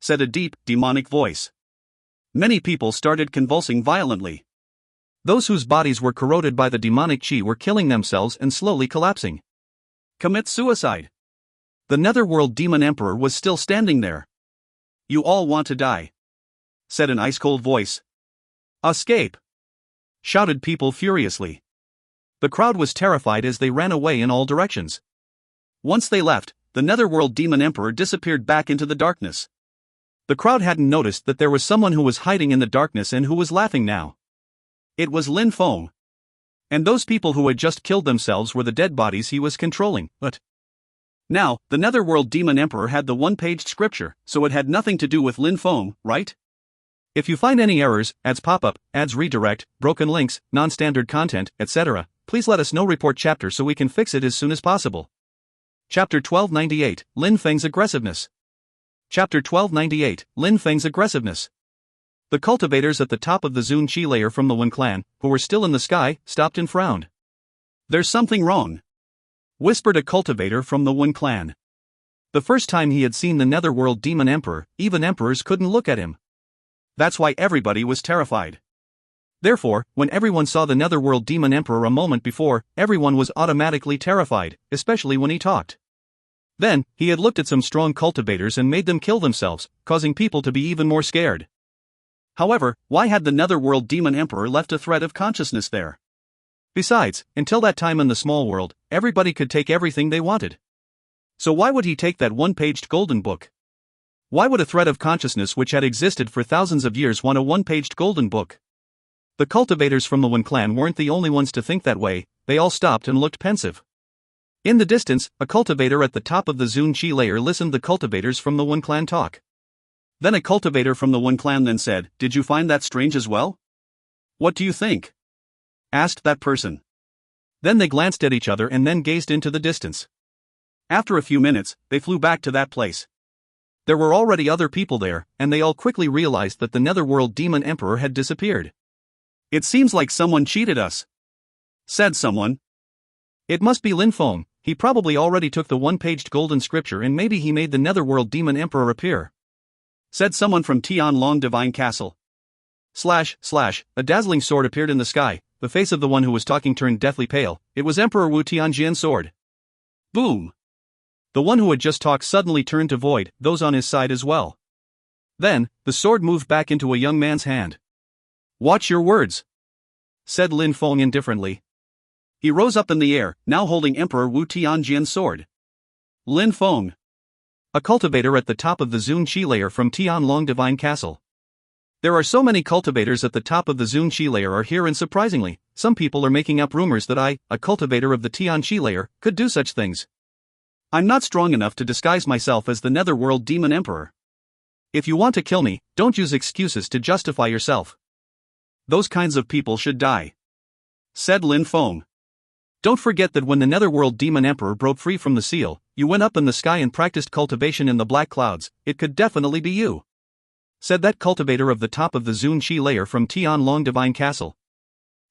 said a deep, demonic voice. Many people started convulsing violently. Those whose bodies were corroded by the demonic chi were killing themselves and slowly collapsing. Commit suicide. The Netherworld Demon Emperor was still standing there. You all want to die, said an ice-cold voice. Escape! Shouted people furiously. The crowd was terrified as they ran away in all directions. Once they left, the Netherworld Demon Emperor disappeared back into the darkness. The crowd hadn't noticed that there was someone who was hiding in the darkness and who was laughing now. It was Lin Feng. And those people who had just killed themselves were the dead bodies he was controlling, but now, the Netherworld Demon Emperor had the one-paged scripture, so it had nothing to do with Lin Feng, right? If you find any errors, ads pop up, ads redirect, broken links, non-standard content, etc., please let us know. Report chapter so we can fix it as soon as possible. Chapter 1298, Lin Feng's Aggressiveness. Chapter 1298, Lin Feng's Aggressiveness. The cultivators at the top of the Zunqi layer from the Wen clan, who were still in the sky, stopped and frowned. There's something wrong, whispered a cultivator from the Wen clan. The first time he had seen the Netherworld Demon Emperor, even emperors couldn't look at him. That's why everybody was terrified. Therefore, when everyone saw the Netherworld Demon Emperor a moment before, everyone was automatically terrified, especially when he talked. Then, he had looked at some strong cultivators and made them kill themselves, causing people to be even more scared. However, why had the Netherworld Demon Emperor left a thread of consciousness there? Besides, until that time in the small world, everybody could take everything they wanted. So why would he take that one-paged golden book? Why would a thread of consciousness which had existed for thousands of years want a one-paged golden book? The cultivators from the Wen clan weren't the only ones to think that way. They all stopped and looked pensive. In the distance, a cultivator at the top of the Zun Chi layer listened the cultivators from the Wen clan talk. Then a cultivator from the Wen clan then said, "Did you find that strange as well?" "What do you think?" asked that person. Then they glanced at each other and then gazed into the distance. After a few minutes, they flew back to that place. There were already other people there, and they all quickly realized that the Netherworld Demon Emperor had disappeared. "It seems like someone cheated us," said someone. "It must be Lin Feng. He probably already took the one-paged golden scripture and maybe he made the Netherworld Demon Emperor appear," said someone from Tianlong Divine Castle. A dazzling sword appeared in the sky. The face of the one who was talking turned deathly pale. It was Emperor Wu Tianjian's sword. Boom! The one who had just talked suddenly turned to void, those on his side as well. Then, the sword moved back into a young man's hand. "Watch your words," said Lin Feng indifferently. He rose up in the air, now holding Emperor Wu Tianjian's sword. Lin Feng, a cultivator at the top of the Zun Chi layer from Tianlong Divine Castle. There are so many cultivators at the top of the Zun Chi layer are here, and surprisingly, some people are making up rumors that I, a cultivator of the Tian Chi layer, could do such things. I'm not strong enough to disguise myself as the Netherworld Demon Emperor. If you want to kill me, don't use excuses to justify yourself. Those kinds of people should die," said Lin Feng. "Don't forget that when the Netherworld Demon Emperor broke free from the seal, you went up in the sky and practiced cultivation in the black clouds. It could definitely be you," said that cultivator of the top of the Zun Chi layer from Tianlong Divine Castle.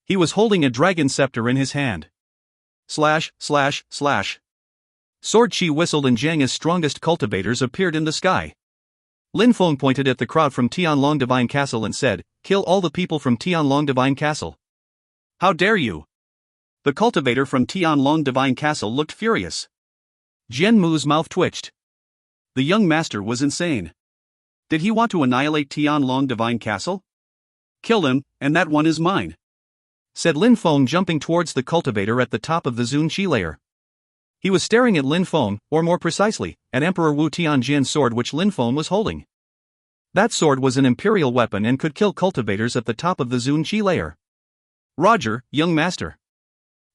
He was holding a dragon scepter in his hand. Sword Chi whistled and Jiang's strongest cultivators appeared in the sky. Lin Feng pointed at the crowd from Tianlong Divine Castle and said, "Kill all the people from Tianlong Divine Castle." "How dare you?" The cultivator from Tianlong Divine Castle looked furious. Jian Mu's mouth twitched. The young master was insane. Did he want to annihilate Tianlong Divine Castle? "Kill him, and that one is mine," said Lin Feng, jumping towards the cultivator at the top of the Zun Chi layer. He was staring at Lin Feng, or more precisely, at Emperor Wu Tianjian's sword which Lin Feng was holding. That sword was an imperial weapon and could kill cultivators at the top of the Zun Chi layer. "Roger, young master,"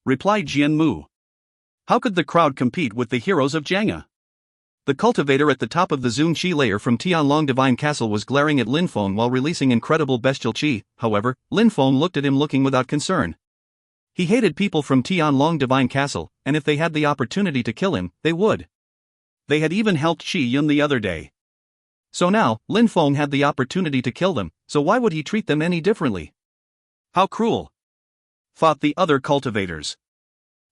replied Jian Mu. How could the crowd compete with the heroes of Jianghe? The cultivator at the top of the Zun Chi layer from Tianlong Divine Castle was glaring at Lin Feng while releasing incredible bestial chi. However, Lin Feng looked at him looking without concern. He hated people from Tianlong Divine Castle, and if they had the opportunity to kill him, they would. They had even helped Qi Yun the other day. So now, Lin Feng had the opportunity to kill them, so why would he treat them any differently? How cruel! Thought the other cultivators.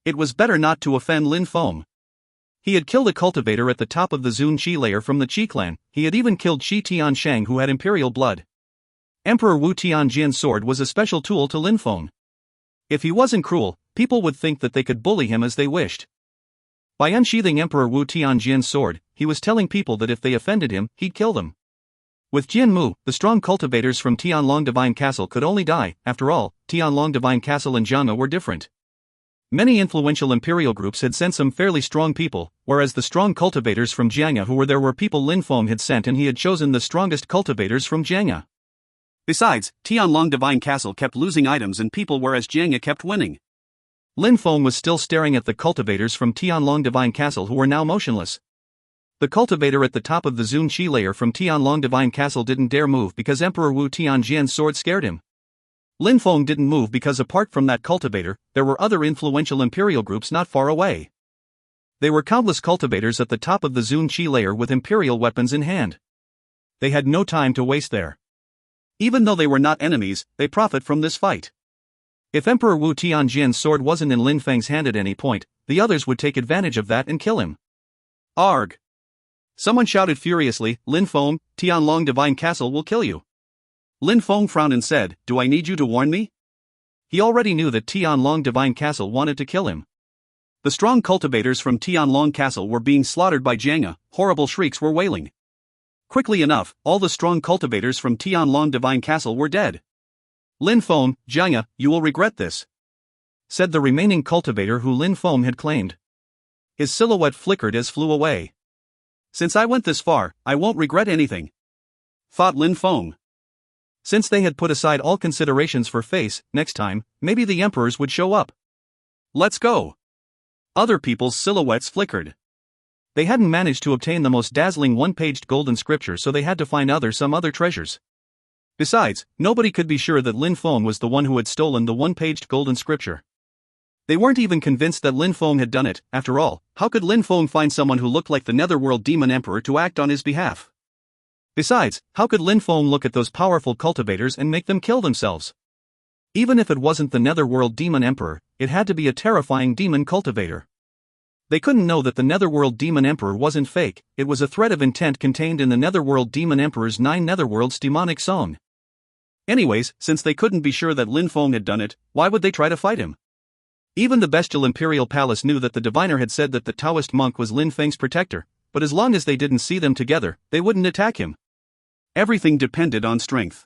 It was better not to offend Lin Feng. He had killed a cultivator at the top of the Zun Chi layer from the Qi clan. He had even killed Qi Tianshang, who had imperial blood. Emperor Wu Tianjian's sword was a special tool to Lin Feng. If he wasn't cruel, people would think that they could bully him as they wished. By unsheathing Emperor Wu Tianjian's sword, he was telling people that if they offended him, he'd kill them. With Jian Mu, the strong cultivators from Tianlong Divine Castle could only die. After all, Tianlong Divine Castle and Jianghe were different. Many influential imperial groups had sent some fairly strong people, whereas the strong cultivators from Jianghe who were there were people Lin Feng had sent, and he had chosen the strongest cultivators from Jianghe. Besides, Tianlong Divine Castle kept losing items and people, whereas Jianghe kept winning. Lin Feng was still staring at the cultivators from Tianlong Divine Castle who were now motionless. The cultivator at the top of the Zun Chi layer from Tianlong Divine Castle didn't dare move because Emperor Wu Tianjian's sword scared him. Lin Feng didn't move because apart from that cultivator, there were other influential imperial groups not far away. There were countless cultivators at the top of the Zun Chi layer with imperial weapons in hand. They had no time to waste there. Even though they were not enemies, they profit from this fight. If Emperor Wu Tianjian's sword wasn't in Lin Feng's hand at any point, the others would take advantage of that and kill him. Arg! Someone shouted furiously, "Lin Feng, Tianlong Divine Castle will kill you." Lin Feng frowned and said, "Do I need you to warn me?" He already knew that Tianlong Divine Castle wanted to kill him. The strong cultivators from Tianlong Castle were being slaughtered by Jiang. Horrible shrieks were wailing. Quickly enough, all the strong cultivators from Tianlong Divine Castle were dead. "Lin Feng, Jiang, you will regret this," said the remaining cultivator who Lin Feng had claimed. His silhouette flickered as flew away. "Since I went this far, I won't regret anything," thought Lin Feng. Since they had put aside all considerations for face, next time, maybe the emperors would show up. "Let's go." Other people's silhouettes flickered. They hadn't managed to obtain the most dazzling one-paged golden scripture, so they had to find some other treasures. Besides, nobody could be sure that Lin Feng was the one who had stolen the one-paged golden scripture. They weren't even convinced that Lin Feng had done it. After all, how could Lin Feng find someone who looked like the Netherworld Demon Emperor to act on his behalf? Besides, how could Lin Feng look at those powerful cultivators and make them kill themselves? Even if it wasn't the Netherworld Demon Emperor, it had to be a terrifying demon cultivator. They couldn't know that the Netherworld Demon Emperor wasn't fake. It was a thread of intent contained in the Netherworld Demon Emperor's 9 Netherworlds demonic song. Anyways, since they couldn't be sure that Lin Feng had done it, why would they try to fight him? Even the bestial Imperial Palace knew that the diviner had said that the Taoist monk was Lin Feng's protector, but as long as they didn't see them together, they wouldn't attack him. Everything depended on strength.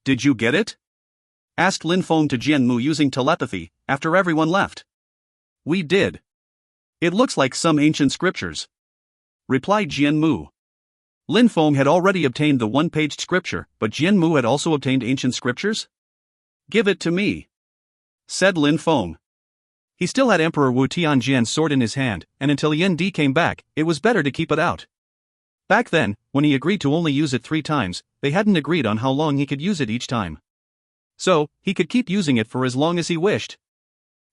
"Did you get it?" asked Lin Feng to Jianmu using telepathy, after everyone left. "We did. It looks like some ancient scriptures," replied Jianmu. Lin Feng had already obtained the one-paged scripture, but Jianmu had also obtained ancient scriptures? "Give it to me," said Lin Feng. He still had Emperor Wu Tianjian's sword in his hand, and until Yen Di came back, it was better to keep it out. Back then, when he agreed to only use it 3 times, they hadn't agreed on how long he could use it each time. So, he could keep using it for as long as he wished.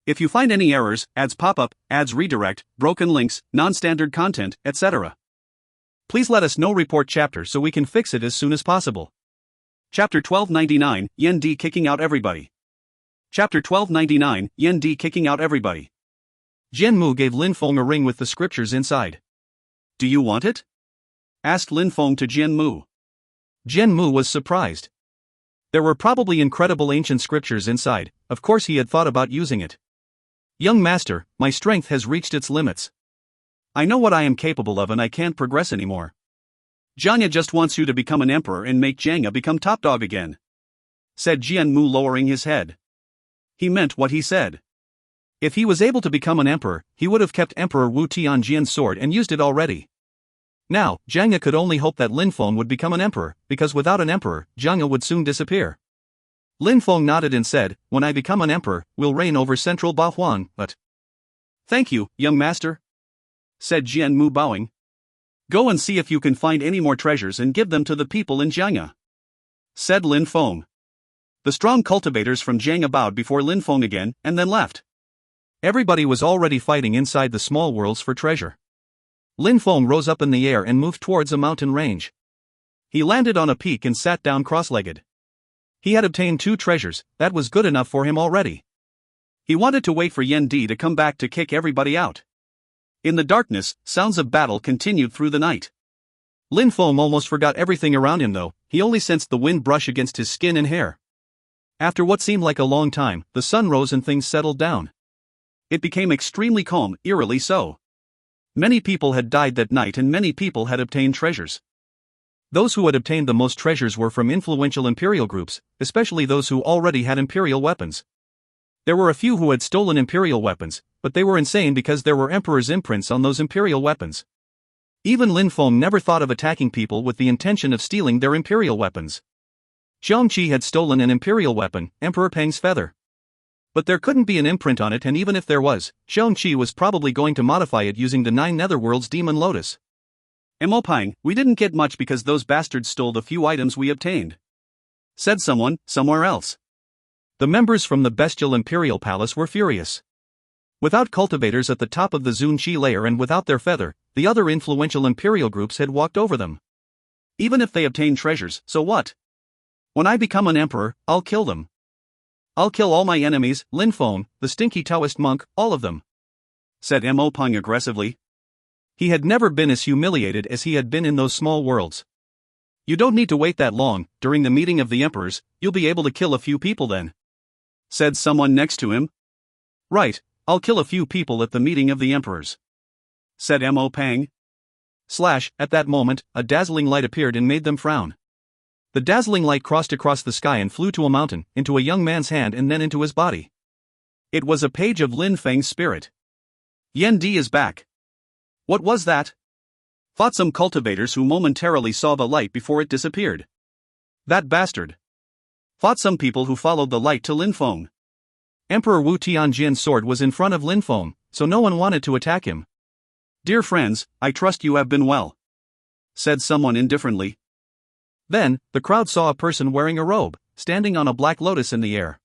If you find any errors, ads pop up, ads redirect, broken links, non-standard content, etc., please let us know. Report chapter so we can fix it as soon as possible. Chapter 1299, Yen Di kicking out everybody. Chapter 1299, Yen Di kicking out everybody. Jianmu gave Lin Feng a ring with the scriptures inside. "Do you want it?" asked Lin Feng to Jianmu. Jianmu was surprised. There were probably incredible ancient scriptures inside. Of course he had thought about using it. "Young master, my strength has reached its limits. I know what I am capable of and I can't progress anymore. Jiang just wants you to become an emperor and make Jiang become top dog again," said Jianmu, lowering his head. He meant what he said. If he was able to become an emperor, he would have kept Emperor Wu Tianjian's sword and used it already. Now, Jiang could only hope that Lin Feng would become an emperor, because without an emperor, Jiang would soon disappear. Lin Feng nodded and said, "When I become an emperor, we'll reign over central Bahuan, but..." "Thank you, young master," said Jianmu, bowing. "Go and see if you can find any more treasures and give them to the people in Jiang," said Lin Feng. The strong cultivators from Jiang bowed before Lin Feng again, and then left. Everybody was already fighting inside the small worlds for treasure. Lin Feng rose up in the air and moved towards a mountain range. He landed on a peak and sat down cross-legged. He had obtained 2 treasures, that was good enough for him already. He wanted to wait for Yen Di to come back to kick everybody out. In the darkness, sounds of battle continued through the night. Lin Feng almost forgot everything around him though, he only sensed the wind brush against his skin and hair. After what seemed like a long time, the sun rose and things settled down. It became extremely calm, eerily so. Many people had died that night and many people had obtained treasures. Those who had obtained the most treasures were from influential imperial groups, especially those who already had imperial weapons. There were a few who had stolen imperial weapons, but they were insane because there were emperor's imprints on those imperial weapons. Even Lin Feng never thought of attacking people with the intention of stealing their imperial weapons. Xiangqi had stolen an imperial weapon, Emperor Peng's feather. But there couldn't be an imprint on it, and even if there was, Xiangqi was probably going to modify it using the 9 Netherworlds Demon Lotus. "Emopang, we didn't get much because those bastards stole the few items we obtained," said someone, somewhere else. The members from the bestial Imperial Palace were furious. Without cultivators at the top of the Zunqi layer and without their feather, the other influential imperial groups had walked over them. Even if they obtained treasures, so what? When I become an emperor, I'll kill them. I'll kill all my enemies, Lin Feng, the stinky Taoist monk, all of them," said Mo Peng aggressively. He had never been as humiliated as he had been in those small worlds. You don't need to wait that long, during the meeting of the emperors, you'll be able to kill a few people then. Said someone next to him. Right, I'll kill a few people at the meeting of the emperors. Said Mo Pang. At that moment, a dazzling light appeared and made them frown. The dazzling light crossed across the sky and flew to a mountain, into a young man's hand and then into his body. It was a page of Lin Feng's spirit. Yan Di is back. What was that? Thought some cultivators who momentarily saw the light before it disappeared. That bastard. Thought some people who followed the light to Lin Feng. Emperor Wu Tianjin's sword was in front of Lin Feng, so no one wanted to attack him. Dear friends, I trust you have been well. Said someone indifferently. Then, the crowd saw a person wearing a robe, standing on a black lotus in the air.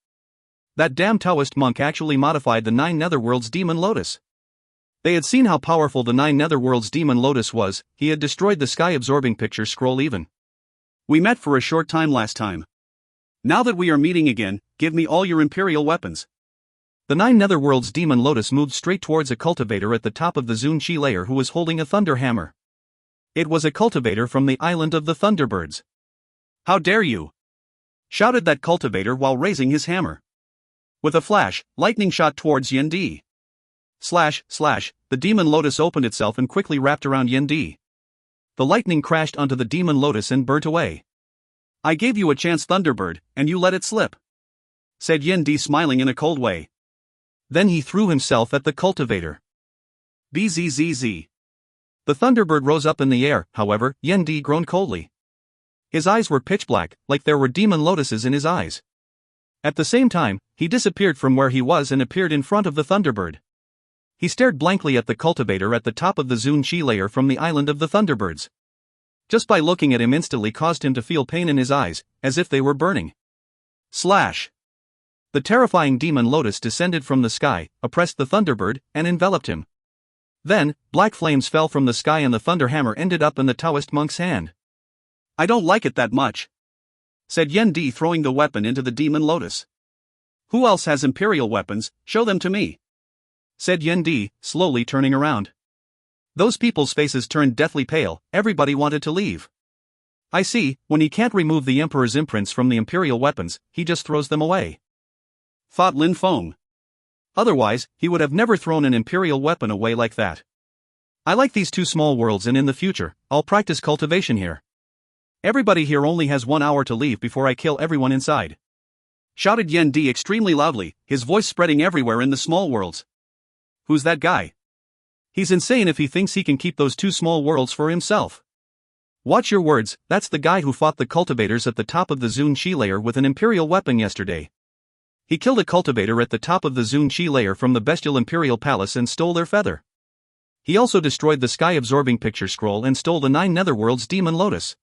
That damn Taoist monk actually modified the 9 Netherworlds demon lotus. They had seen how powerful the 9 Netherworlds demon lotus was, he had destroyed the sky-absorbing picture scroll even. We met for a short time last time. Now that we are meeting again, give me all your imperial weapons. The 9 Netherworlds demon lotus moved straight towards a cultivator at the top of the Zun Qi layer who was holding a thunder hammer. It was a cultivator from the island of the Thunderbirds. How dare you! Shouted that cultivator while raising his hammer. With a flash, lightning shot towards Yan Di. The demon lotus opened itself and quickly wrapped around Yan Di. The lightning crashed onto the demon lotus and burnt away. I gave you a chance, Thunderbird, and you let it slip. Said Yan Di smiling in a cold way. Then he threw himself at the cultivator. Bzzz. The Thunderbird rose up in the air, however, Yan Di groaned coldly. His eyes were pitch black, like there were demon lotuses in his eyes. At the same time, he disappeared from where he was and appeared in front of the Thunderbird. He stared blankly at the cultivator at the top of the Zun Qi layer from the island of the Thunderbirds. Just by looking at him instantly caused him to feel pain in his eyes, as if they were burning. The terrifying demon lotus descended from the sky, oppressed the Thunderbird, and enveloped him. Then, black flames fell from the sky and the thunder hammer ended up in the Taoist monk's hand. I don't like it that much. Said Yan Di throwing the weapon into the demon lotus. Who else has imperial weapons, show them to me. Said Yan Di, slowly turning around. Those people's faces turned deathly pale, everybody wanted to leave. I see, when he can't remove the emperor's imprints from the imperial weapons, he just throws them away. Thought Lin Feng. Otherwise, he would have never thrown an imperial weapon away like that. I like these 2 small worlds and in the future, I'll practice cultivation here. Everybody here only has 1 hour to leave before I kill everyone inside. Shouted Yan Di extremely loudly, his voice spreading everywhere in the small worlds. Who's that guy? He's insane if he thinks he can keep those 2 small worlds for himself. Watch your words, that's the guy who fought the cultivators at the top of the Zun Qi layer with an imperial weapon yesterday. He killed a cultivator at the top of the Zun Qi layer from the bestial imperial palace and stole their feather. He also destroyed the sky-absorbing picture scroll and stole the 9 Netherworlds demon lotus.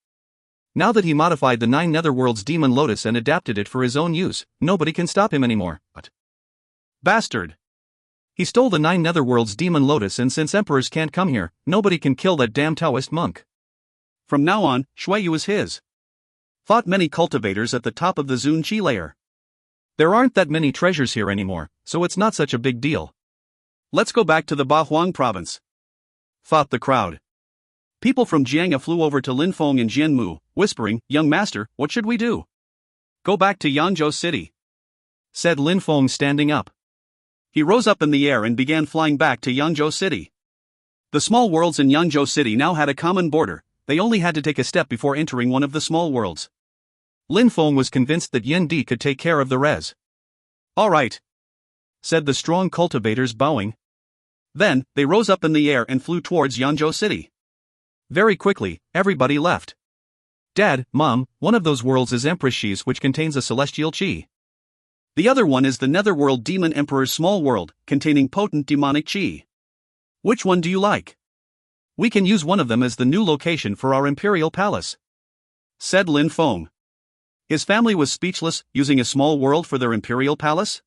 Now that he modified the 9 Netherworlds demon lotus and adapted it for his own use, nobody can stop him anymore. But bastard! He stole the 9 Netherworlds demon lotus, and since emperors can't come here, nobody can kill that damn Taoist monk. From now on, Shuiyu is his. Fought many cultivators at the top of the Zun Qi layer. There aren't that many treasures here anymore, so it's not such a big deal. Let's go back to the Bahuang province. Thought the crowd. People from Jiang'a flew over to Lin Feng and Jianmu, whispering, Young master, what should we do? Go back to Yangzhou City. Said Lin Feng standing up. He rose up in the air and began flying back to Yangzhou City. The small worlds in Yangzhou City now had a common border, they only had to take a step before entering one of the small worlds. Lin Feng was convinced that Yan Di could take care of the res. All right, said the strong cultivators, bowing. Then, they rose up in the air and flew towards Yangzhou City. Very quickly, everybody left. Dad, Mom, one of those worlds is Empress Xi's, which contains a celestial qi. The other one is the Netherworld Demon Emperor's small world, containing potent demonic qi. Which one do you like? We can use one of them as the new location for our imperial palace. Said Lin Feng. His family was speechless, using a small world for their imperial palace?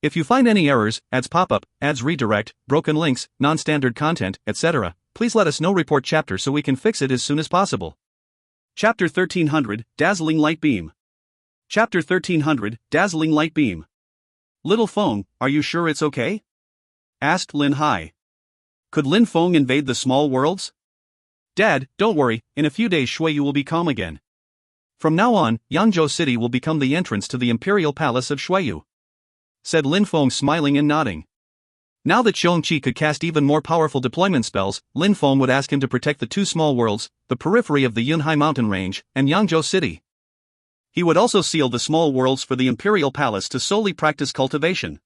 If you find any errors, ads pop up, ads redirect, broken links, non-standard content, etc., please let us know. Report chapter so we can fix it as soon as possible. Chapter 1300, Dazzling Light Beam. Chapter 1300, Dazzling Light Beam. Little Feng, are you sure it's okay? Asked Lin Hai. Could Lin Feng invade the small worlds? Dad, don't worry, in a few days Shuiyu will be calm again. From now on, Yangzhou City will become the entrance to the Imperial Palace of Shuiyu," said Lin Feng, smiling and nodding. Now that Xiongqi could cast even more powerful deployment spells, Lin Feng would ask him to protect the two small worlds, the periphery of the Yunhai mountain range, and Yangzhou City. He would also seal the small worlds for the Imperial Palace to solely practice cultivation.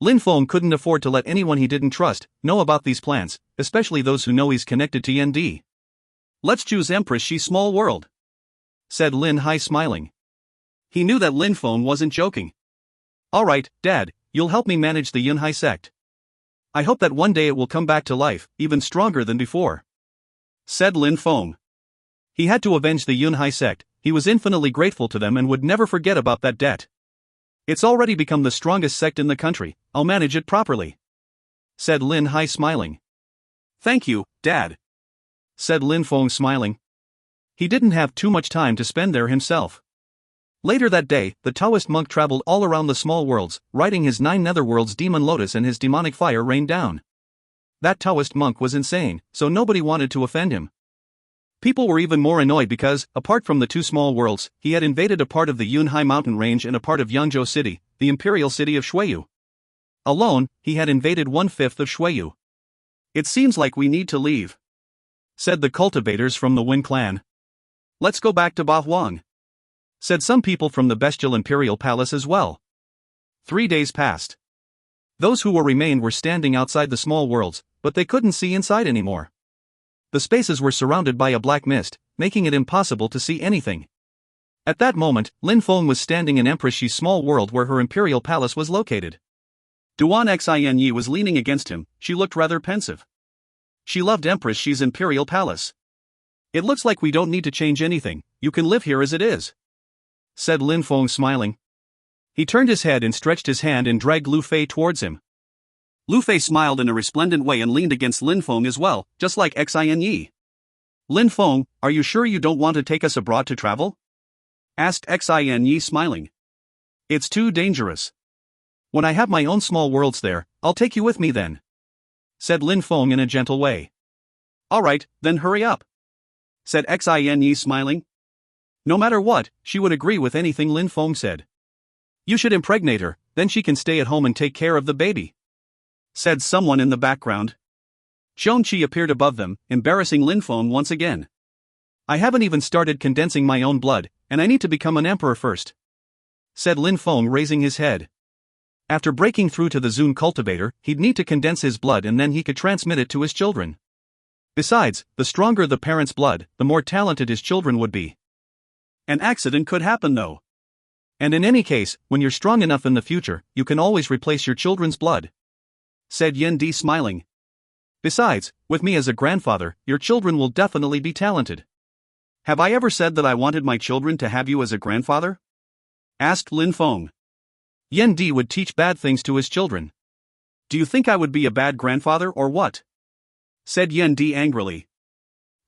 Lin Feng couldn't afford to let anyone he didn't trust know about these plans, especially those who know he's connected to Yan Di. "Let's choose Empress Shi's small world," said Lin Hai, smiling. He knew that Lin Feng wasn't joking. "Alright, Dad, you'll help me manage the Yunhai sect. I hope that one day it will come back to life, even stronger than before," said Lin Feng. He had to avenge the Yunhai sect. He was infinitely grateful to them and would never forget about that debt. "It's already become the strongest sect in the country, I'll manage it properly," said Lin Hai, smiling. "Thank you, Dad," said Lin Feng, smiling. He didn't have too much time to spend there himself. Later that day, the Taoist monk traveled all around the small worlds, riding his 9 netherworlds demon lotus, and his demonic fire rained down. That Taoist monk was insane, so nobody wanted to offend him. People were even more annoyed because, apart from the 2 small worlds, he had invaded a part of the Yunhai mountain range and a part of Yangzhou City, the imperial city of Shuiyu. Alone, he had invaded 1/5 of Shuiyu. "It seems like we need to leave," said the cultivators from the Wen clan. "Let's go back to Ba Huang," said some people from the bestial imperial palace as well. 3 days passed. Those who remained were standing outside the small worlds, but they couldn't see inside anymore. The spaces were surrounded by a black mist, making it impossible to see anything. At that moment, Lin Feng was standing in Empress Shi's small world where her imperial palace was located. Duan Xin Yi was leaning against him. She looked rather pensive. She loved Empress Shi's imperial palace. "It looks like we don't need to change anything, you can live here as it is," said Lin Feng, smiling. He turned his head and stretched his hand and dragged Lu Fei towards him. Lu Fei smiled in a resplendent way and leaned against Lin Feng as well, just like Xin Yi. "Lin Feng, are you sure you don't want to take us abroad to travel?" asked Xin Yi, smiling. "It's too dangerous. When I have my own small worlds there, I'll take you with me then," said Lin Feng in a gentle way. "Alright, then hurry up," said Xin Yi, smiling. No matter what, she would agree with anything Lin Feng said. "You should impregnate her, then she can stay at home and take care of the baby," said someone in the background. Xiongqi appeared above them, embarrassing Lin Feng once again. "I haven't even started condensing my own blood, and I need to become an emperor first," said Lin Feng, raising his head. After breaking through to the Zun cultivator, he'd need to condense his blood and then he could transmit it to his children. Besides, the stronger the parent's blood, the more talented his children would be. An accident could happen though. And in any case, when you're strong enough in the future, you can always replace your children's blood," said Yan Di, smiling. "Besides, with me as a grandfather, your children will definitely be talented." "Have I ever said that I wanted my children to have you as a grandfather?" asked Lin Feng. Yan Di would teach bad things to his children. "Do you think I would be a bad grandfather or what?" said Yan Di angrily.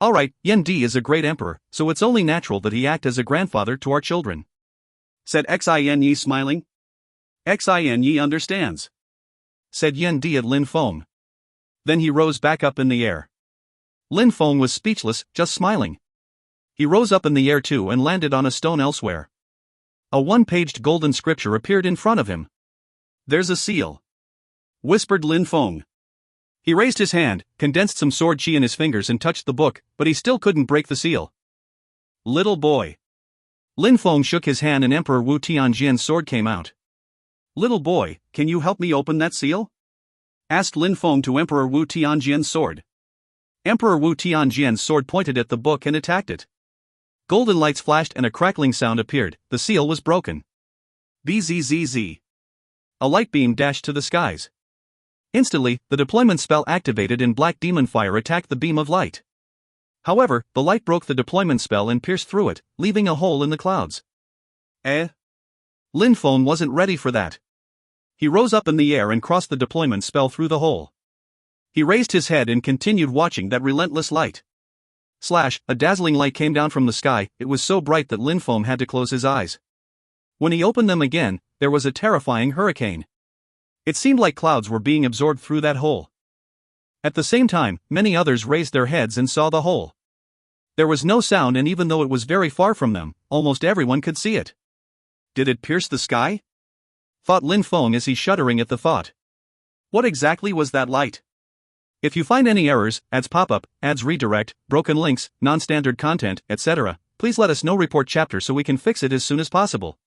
"Alright, Yan Di is a great emperor, so it's only natural that he act as a grandfather to our children," said Xin Yi, smiling. "Xin Yi understands," said Yan Di at Lin Feng. Then he rose back up in the air. Lin Feng was speechless, just smiling. He rose up in the air too and landed on a stone elsewhere. A 1-paged golden scripture appeared in front of him. "There's a seal," whispered Lin Feng. He raised his hand, condensed some sword chi in his fingers and touched the book, but he still couldn't break the seal. "Little boy." Lin Feng shook his hand and Emperor Wu Tianjian's sword came out. "Little boy, can you help me open that seal?" asked Lin Feng to Emperor Wu Tianjian's sword. Emperor Wu Tianjian's sword pointed at the book and attacked it. Golden lights flashed and a crackling sound appeared. The seal was broken. Bzzz. A light beam dashed to the skies. Instantly, the deployment spell activated and black demon fire attacked the beam of light. However, the light broke the deployment spell and pierced through it, leaving a hole in the clouds. Lin Feng wasn't ready for that. He rose up in the air and crossed the deployment spell through the hole. He raised his head and continued watching that relentless light. Slash, a dazzling light came down from the sky. It was so bright that Lin Feng had to close his eyes. When he opened them again, there was a terrifying hurricane. It seemed like clouds were being absorbed through that hole. At the same time, many others raised their heads and saw the hole. There was no sound, and even though it was very far from them, almost everyone could see it. Did it pierce the sky? Thought Lin Feng as he shuddering at the thought. What exactly was that light? If you find any errors, ads pop-up, ads redirect, broken links, non-standard content, etc., please let us know. Report chapter so we can fix it as soon as possible.